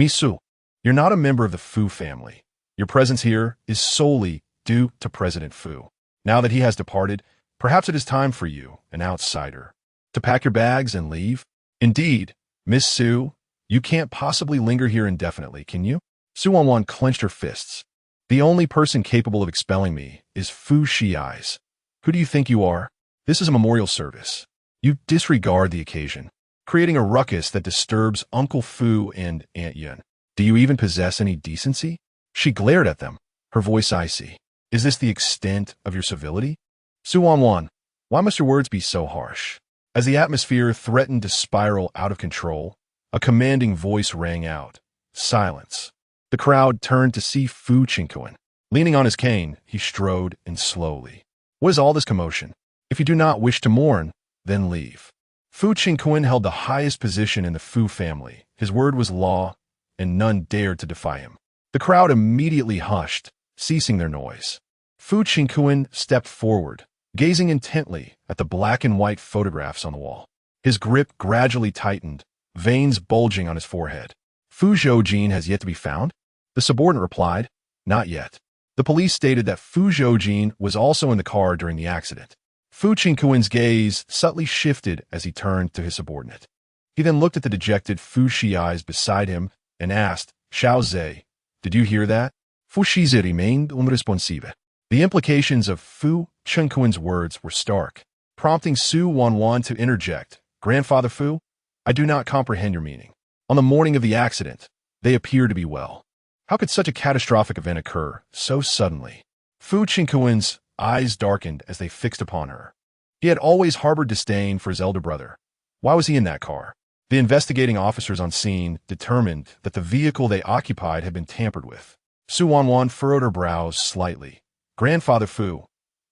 S1: Su, you're not a member of the Fu family. Your presence here is solely due to President Fu. Now that he has departed, perhaps it is time for you, an outsider, to pack your bags and leave. Indeed, Miss Su, you can't possibly linger here indefinitely, can you? Su Wanwan clenched her fists. The only person capable of expelling me is Fu Shiai's. Who do you think you are? This is a memorial service. You disregard the occasion, creating a ruckus that disturbs Uncle Fu and Aunt Yun. Do you even possess any decency? She glared at them, her voice icy. Is this the extent of your civility? Su Wanwan, why must your words be so harsh? As the atmosphere threatened to spiral out of control, a commanding voice rang out. Silence. The crowd turned to see Fu Zhoujin. Leaning on his cane, he strode in slowly. What is all this commotion? If you do not wish to mourn, then leave. Fu Zhoujin held the highest position in the Fu family. His word was law, and none dared to defy him. The crowd immediately hushed, ceasing their noise. Fu Zhoujin stepped forward, gazing intently at the black and white photographs on the wall. His grip gradually tightened, veins bulging on his forehead. Fu Zhoujin has yet to be found? The subordinate replied, not yet. The police stated that Fu Zhoujin was also in the car during the accident. Fu Zhoujin's gaze subtly shifted as he turned to his subordinate. He then looked at the dejected Fu Shiai's beside him and asked, Xiao Zhe, did you hear that? Fu Shizi remained unresponsive. The implications of Fu Zhoujin's words were stark, prompting Su Wanwan to interject. Grandfather Fu, I do not comprehend your meaning. On the morning of the accident, they appear to be well. How could such a catastrophic event occur so suddenly? Fu Zhoujin's eyes darkened as they fixed upon her. He had always harbored disdain for his elder brother. Why was he in that car? The investigating officers on scene determined that the vehicle they occupied had been tampered with. Su Wanwan furrowed her brows slightly. Grandfather Fu,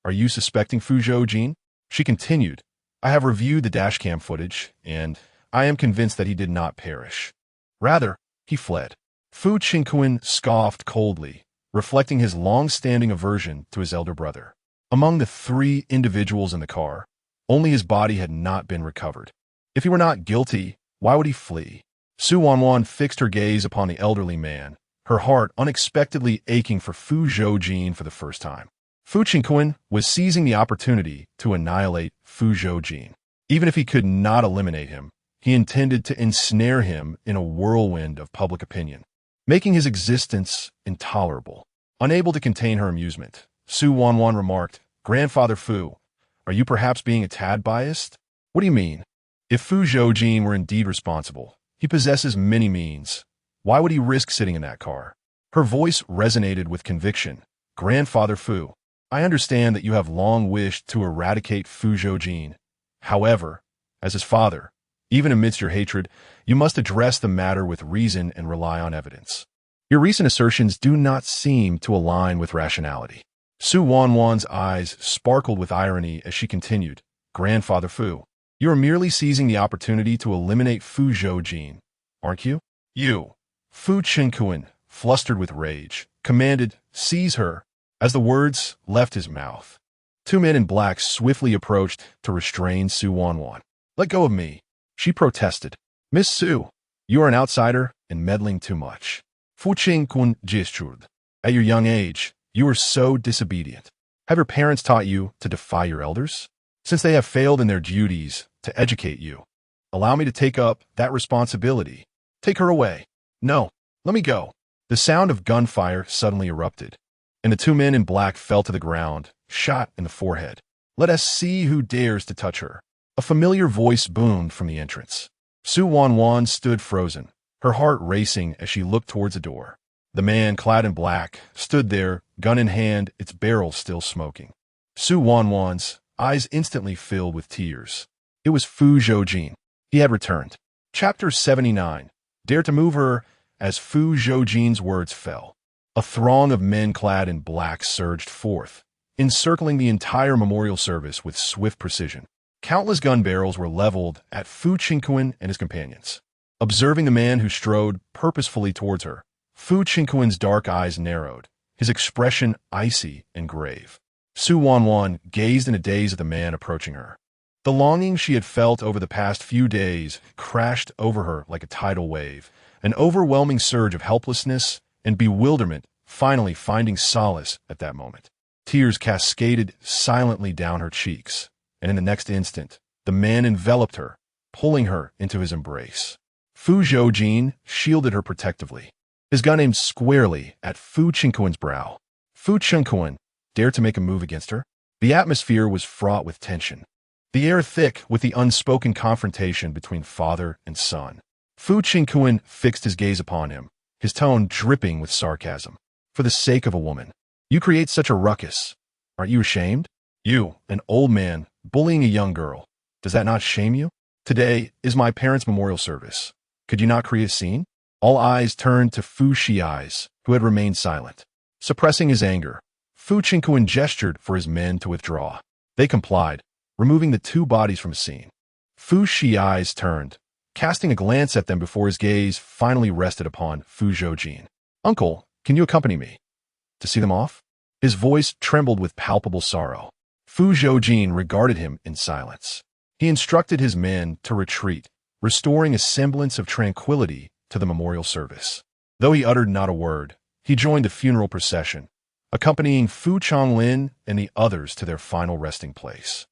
S1: are you suspecting Fu Zhoujin? She continued, I have reviewed the dashcam footage, and I am convinced that he did not perish. Rather, he fled. Fu Zhoujin scoffed coldly, reflecting his long-standing aversion to his elder brother. Among the three individuals in the car, only his body had not been recovered. If he were not guilty, why would he flee? Su Wanwan fixed her gaze upon the elderly man, her heart unexpectedly aching for Fu Zhoujin for the first time. Fu Zhoujin was seizing the opportunity to annihilate Fu Zhoujin. Even if he could not eliminate him, he intended to ensnare him in a whirlwind of public opinion, making his existence intolerable. Unable to contain her amusement, Su Wanwan remarked, Grandfather Fu, are you perhaps being a tad biased? What do you mean? If Fu Zhoujin were indeed responsible, he possesses many means. Why would he risk sitting in that car? Her voice resonated with conviction. Grandfather Fu, I understand that you have long wished to eradicate Fu Zhoujin. However, as his father, even amidst your hatred, you must address the matter with reason and rely on evidence. Your recent assertions do not seem to align with rationality. Su Wanwan's eyes sparkled with irony as she continued, Grandfather Fu, you are merely seizing the opportunity to eliminate Fu Zhoujin, aren't you? You, Fu Zhoujin, flustered with rage, commanded, seize her. As the words left his mouth, Two men in black swiftly approached to restrain Su Wanwan. "Let go of me," she protested. "Miss Su, you are an outsider and meddling too much. Fu Zhoujin gestured. At your young age, you were so disobedient. Have your parents taught you to defy your elders? Since they have failed in their duties to educate you, allow me to take up that responsibility. Take her away." "No, let me go." The sound of gunfire suddenly erupted, and the two men in black fell to the ground, shot in the forehead. "Let us see who dares to touch her." A familiar voice boomed from the entrance. Su Wanwan stood frozen, her heart racing as she looked towards the door. The man, clad in black, stood there, gun in hand, its barrel still smoking. Su Wanwan's eyes instantly filled with tears. It was Fu Zhoujin. He had returned. Chapter 79. Dare to move her. As Fu Zhoujin's words fell, a throng of men clad in black surged forth, encircling the entire memorial service with swift precision. Countless gun barrels were leveled at Fu Zhoujin and his companions. Observing the man who strode purposefully towards her, Fu Zhoujin's dark eyes narrowed, his expression icy and grave. Su Wanwan gazed in a daze at the man approaching her. The longing she had felt over the past few days crashed over her like a tidal wave, an overwhelming surge of helplessness and bewilderment finally finding solace at that moment. Tears cascaded silently down her cheeks, and in the next instant, the man enveloped her, pulling her into his embrace. Fu Zhoujin shielded her protectively, his gun aimed squarely at Fu Zhoujin's brow. Fu Zhoujin dared to make a move against her. The atmosphere was fraught with tension, the air thick with the unspoken confrontation between father and son. Fu Zhoujin fixed his gaze upon him, his tone dripping with sarcasm. "For the sake of a woman, you create such a ruckus. Aren't you ashamed? You, an old man, bullying a young girl. Does that not shame you? Today is my parents' memorial service. Could you not create a scene?" All eyes turned to Fu Shiai's, who had remained silent. Suppressing his anger, Fu Zhoujin gestured for his men to withdraw. They complied, removing the two bodies from the scene. Fu Shiai's turned, casting a glance at them before his gaze finally rested upon Fu Zhoujin. "Uncle, can you accompany me? To see them off?" His voice trembled with palpable sorrow. Fu Zhoujin regarded him in silence. He instructed his men to retreat, restoring a semblance of tranquility to the memorial service. Though he uttered not a word, he joined the funeral procession, accompanying Fu Chonglin and the others to their final resting place.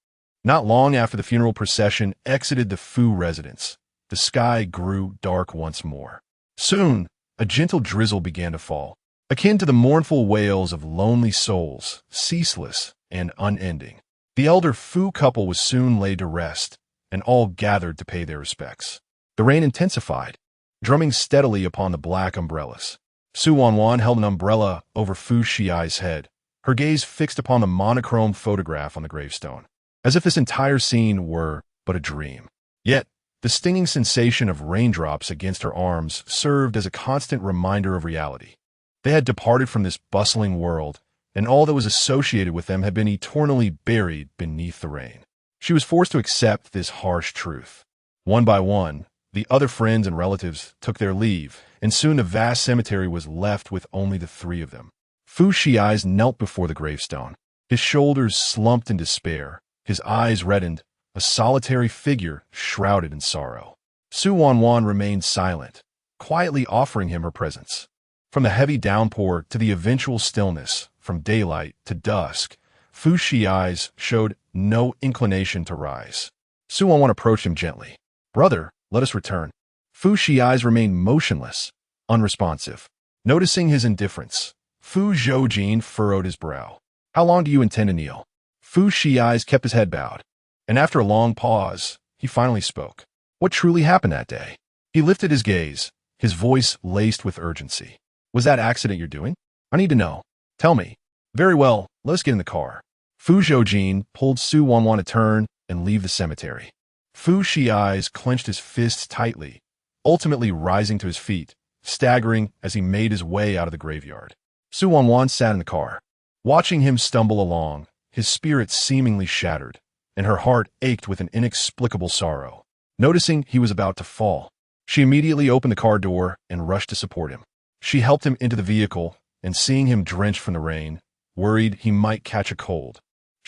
S1: Not long after the funeral procession exited the Fu residence, the sky grew dark once more. Soon, a gentle drizzle began to fall, akin to the mournful wails of lonely souls, ceaseless and unending. The elder Fu couple was soon laid to rest, and all gathered to pay their respects. The rain intensified, drumming steadily upon the black umbrellas. Su Wanwan held an umbrella over Fu Shiai's head, her gaze fixed upon the monochrome photograph on the gravestone, as if this entire scene were but a dream. Yet, the stinging sensation of raindrops against her arms served as a constant reminder of reality. They had departed from this bustling world, and all that was associated with them had been eternally buried beneath the rain. She was forced to accept this harsh truth. One by one, the other friends and relatives took their leave, and soon the vast cemetery was left with only the three of them. Fu Shiai's knelt before the gravestone, his shoulders slumped in despair, his eyes reddened, a solitary figure shrouded in sorrow. Su Wanwan remained silent, quietly offering him her presence. From the heavy downpour to the eventual stillness, from daylight to dusk, Fu Shiai's showed no inclination to rise. Su Wanwan approached him gently. "Brother, let us return." Fu Shiai's remained motionless, unresponsive. Noticing his indifference, Fu Zhoujin furrowed his brow. "How long do you intend to kneel?" Fu Shiai's kept his head bowed, and after a long pause, he finally spoke. "What truly happened that day?" He lifted his gaze, his voice laced with urgency. "Was that accident your doing? I need to know. Tell me." "Very well, let us get in the car." Fu Zhoujin pulled Su Wanwan to turn and leave the cemetery. Fu Shiai's clenched his fists tightly, ultimately rising to his feet, staggering as he made his way out of the graveyard. Su Wanwan sat in the car, watching him stumble along, his spirit seemingly shattered, and her heart ached with an inexplicable sorrow. Noticing he was about to fall, she immediately opened the car door and rushed to support him. She helped him into the vehicle, and seeing him drenched from the rain, worried he might catch a cold.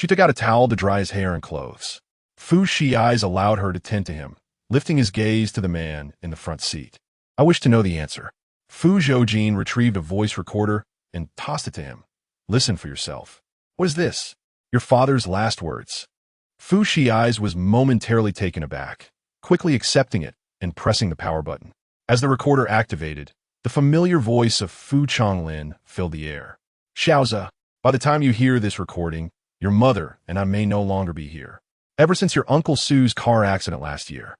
S1: She took out a towel to dry his hair and clothes. Fu Zhoujin allowed her to tend to him, lifting his gaze to the man in the front seat. I wish to know the answer. Fu Zhoujin retrieved a voice recorder and tossed it to him. Listen for yourself. What is this? Your father's last words. Fu Zhoujin was momentarily taken aback, quickly accepting it and pressing the power button. As the recorder activated, the familiar voice of Fu Zhoujin filled the air. Xiaoza, by the time you hear this recording, your mother and I may no longer be here. Ever since your Uncle Su's car accident last year,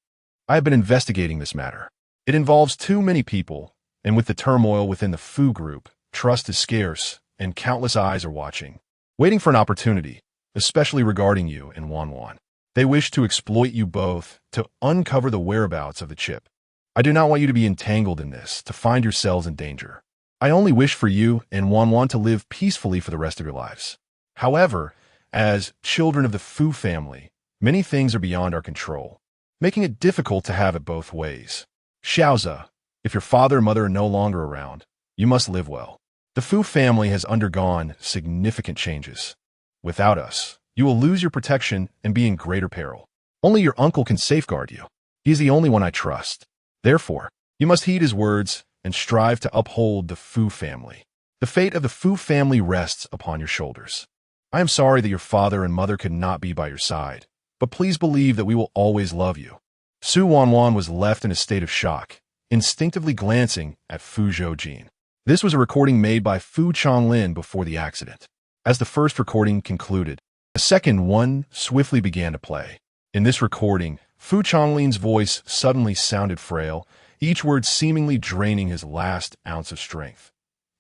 S1: I have been investigating this matter. It involves too many people, and with the turmoil within the Fu group, trust is scarce, and countless eyes are watching, waiting for an opportunity, especially regarding you and Wanwan. They wish to exploit you both to uncover the whereabouts of the chip. I do not want you to be entangled in this, to find yourselves in danger. I only wish for you and Wanwan to live peacefully for the rest of your lives. However, as children of the Fu family, many things are beyond our control, making it difficult to have it both ways. Xiaoza, if your father and mother are no longer around, you must live well. The Fu family has undergone significant changes. Without us, you will lose your protection and be in greater peril. Only your uncle can safeguard you. He is the only one I trust. Therefore, you must heed his words and strive to uphold the Fu family. The fate of the Fu family rests upon your shoulders. I am sorry that your father and mother could not be by your side, but please believe that we will always love you. Su Wanwan was left in a state of shock, instinctively glancing at Fu Zhoujin. This was a recording made by Fu Zhoujin before the accident. As the first recording concluded, a second one swiftly began to play. In this recording, Fu Zhoujin's voice suddenly sounded frail, each word seemingly draining his last ounce of strength.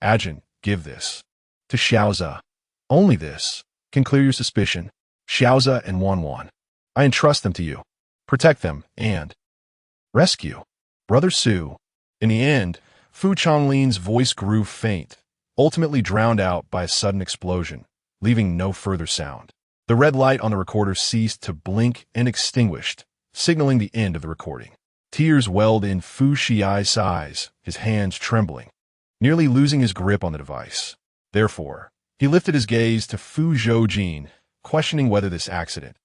S1: Ajin, give this. To Xiaoza. Only this can clear your suspicion. Xiaoza and Wanwan. I entrust them to you. Protect them and rescue Brother Su. In the end, Fu Zhoujin's voice grew faint, ultimately drowned out by a sudden explosion, leaving no further sound. The red light on the recorder ceased to blink and extinguished, signaling the end of the recording. Tears welled in Fu Zhoujin's eyes, his hands trembling, nearly losing his grip on the device. Therefore, he lifted his gaze to Fu Zhoujin, questioning whether this accident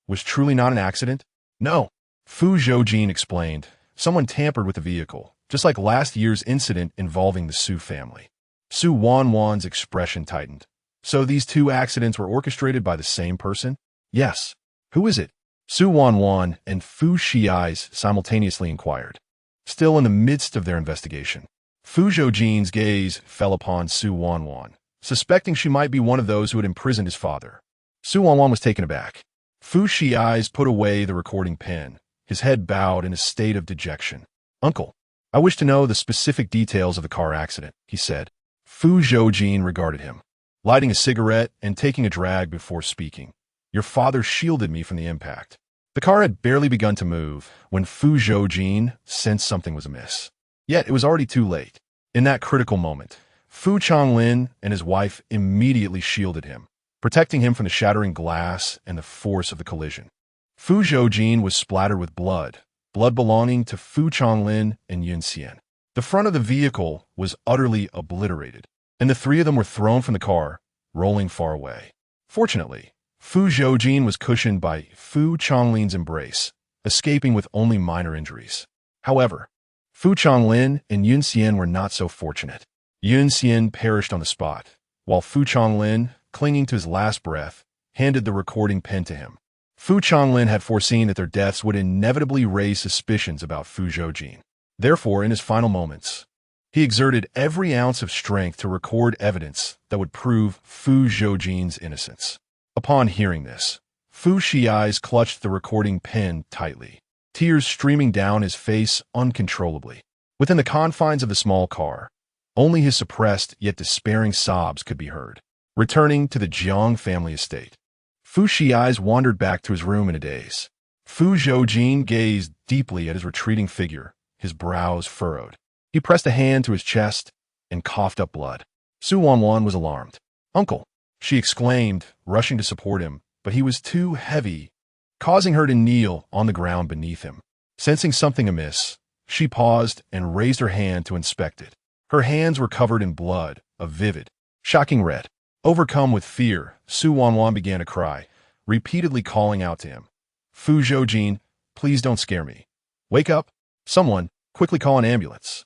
S1: was truly not an accident. No, Fu Zhoujin explained. Someone tampered with the vehicle, just like last year's incident involving the Su family. Su Wanwan's expression tightened. So these two accidents were orchestrated by the same person? Yes. Who is it? Su Wanwan and Fu Zhoujin simultaneously inquired. Still in the midst of their investigation, Fu Zhoujin's gaze fell upon Su Wanwan, suspecting she might be one of those who had imprisoned his father. Su Wanwan was taken aback. Fu Zhoujin put away the recording pen, his head bowed in a state of dejection. Uncle, I wish to know the specific details of the car accident, he said. Fu Zhoujin regarded him, lighting a cigarette and taking a drag before speaking. Your father shielded me from the impact. The car had barely begun to move when Fu Zhoujin sensed something was amiss. Yet it was already too late. In that critical moment, Fu Zhoujin and his wife immediately shielded him, protecting him from the shattering glass and the force of the collision. Fu Zhoujin was splattered with blood belonging to Fu Zhoujin and Yunxian. The front of the vehicle was utterly obliterated, and the three of them were thrown from the car, rolling far away. Fortunately, Fu Zhoujin was cushioned by Fu Zhoulin's embrace, escaping with only minor injuries. However, Fu Zhoulin and Yunxian were not so fortunate. Yunxian perished on the spot, while Fu Zhoulin, clinging to his last breath, handed the recording pen to him. Fu Zhoulin had foreseen that their deaths would inevitably raise suspicions about Fu Zhoujin. Therefore, in his final moments, he exerted every ounce of strength to record evidence that would prove Fu Zhoujin's innocence. Upon hearing this, Fu Zhoujin clutched the recording pen tightly, tears streaming down his face uncontrollably. Within the confines of the small car, only his suppressed yet despairing sobs could be heard. Returning to the Jiang family estate, Fu Zhoujin wandered back to his room in a daze. Fu Zhoujin gazed deeply at his retreating figure, his brows furrowed. He pressed a hand to his chest and coughed up blood. Su Wanwan was alarmed. "Uncle," she exclaimed, rushing to support him, but he was too heavy, causing her to kneel on the ground beneath him. Sensing something amiss, she paused and raised her hand to inspect it. Her hands were covered in blood, a vivid, shocking red. Overcome with fear, Wanwan began to cry, repeatedly calling out to him. Fu Zhoujin, please don't scare me. Wake up! Someone, quickly call an ambulance.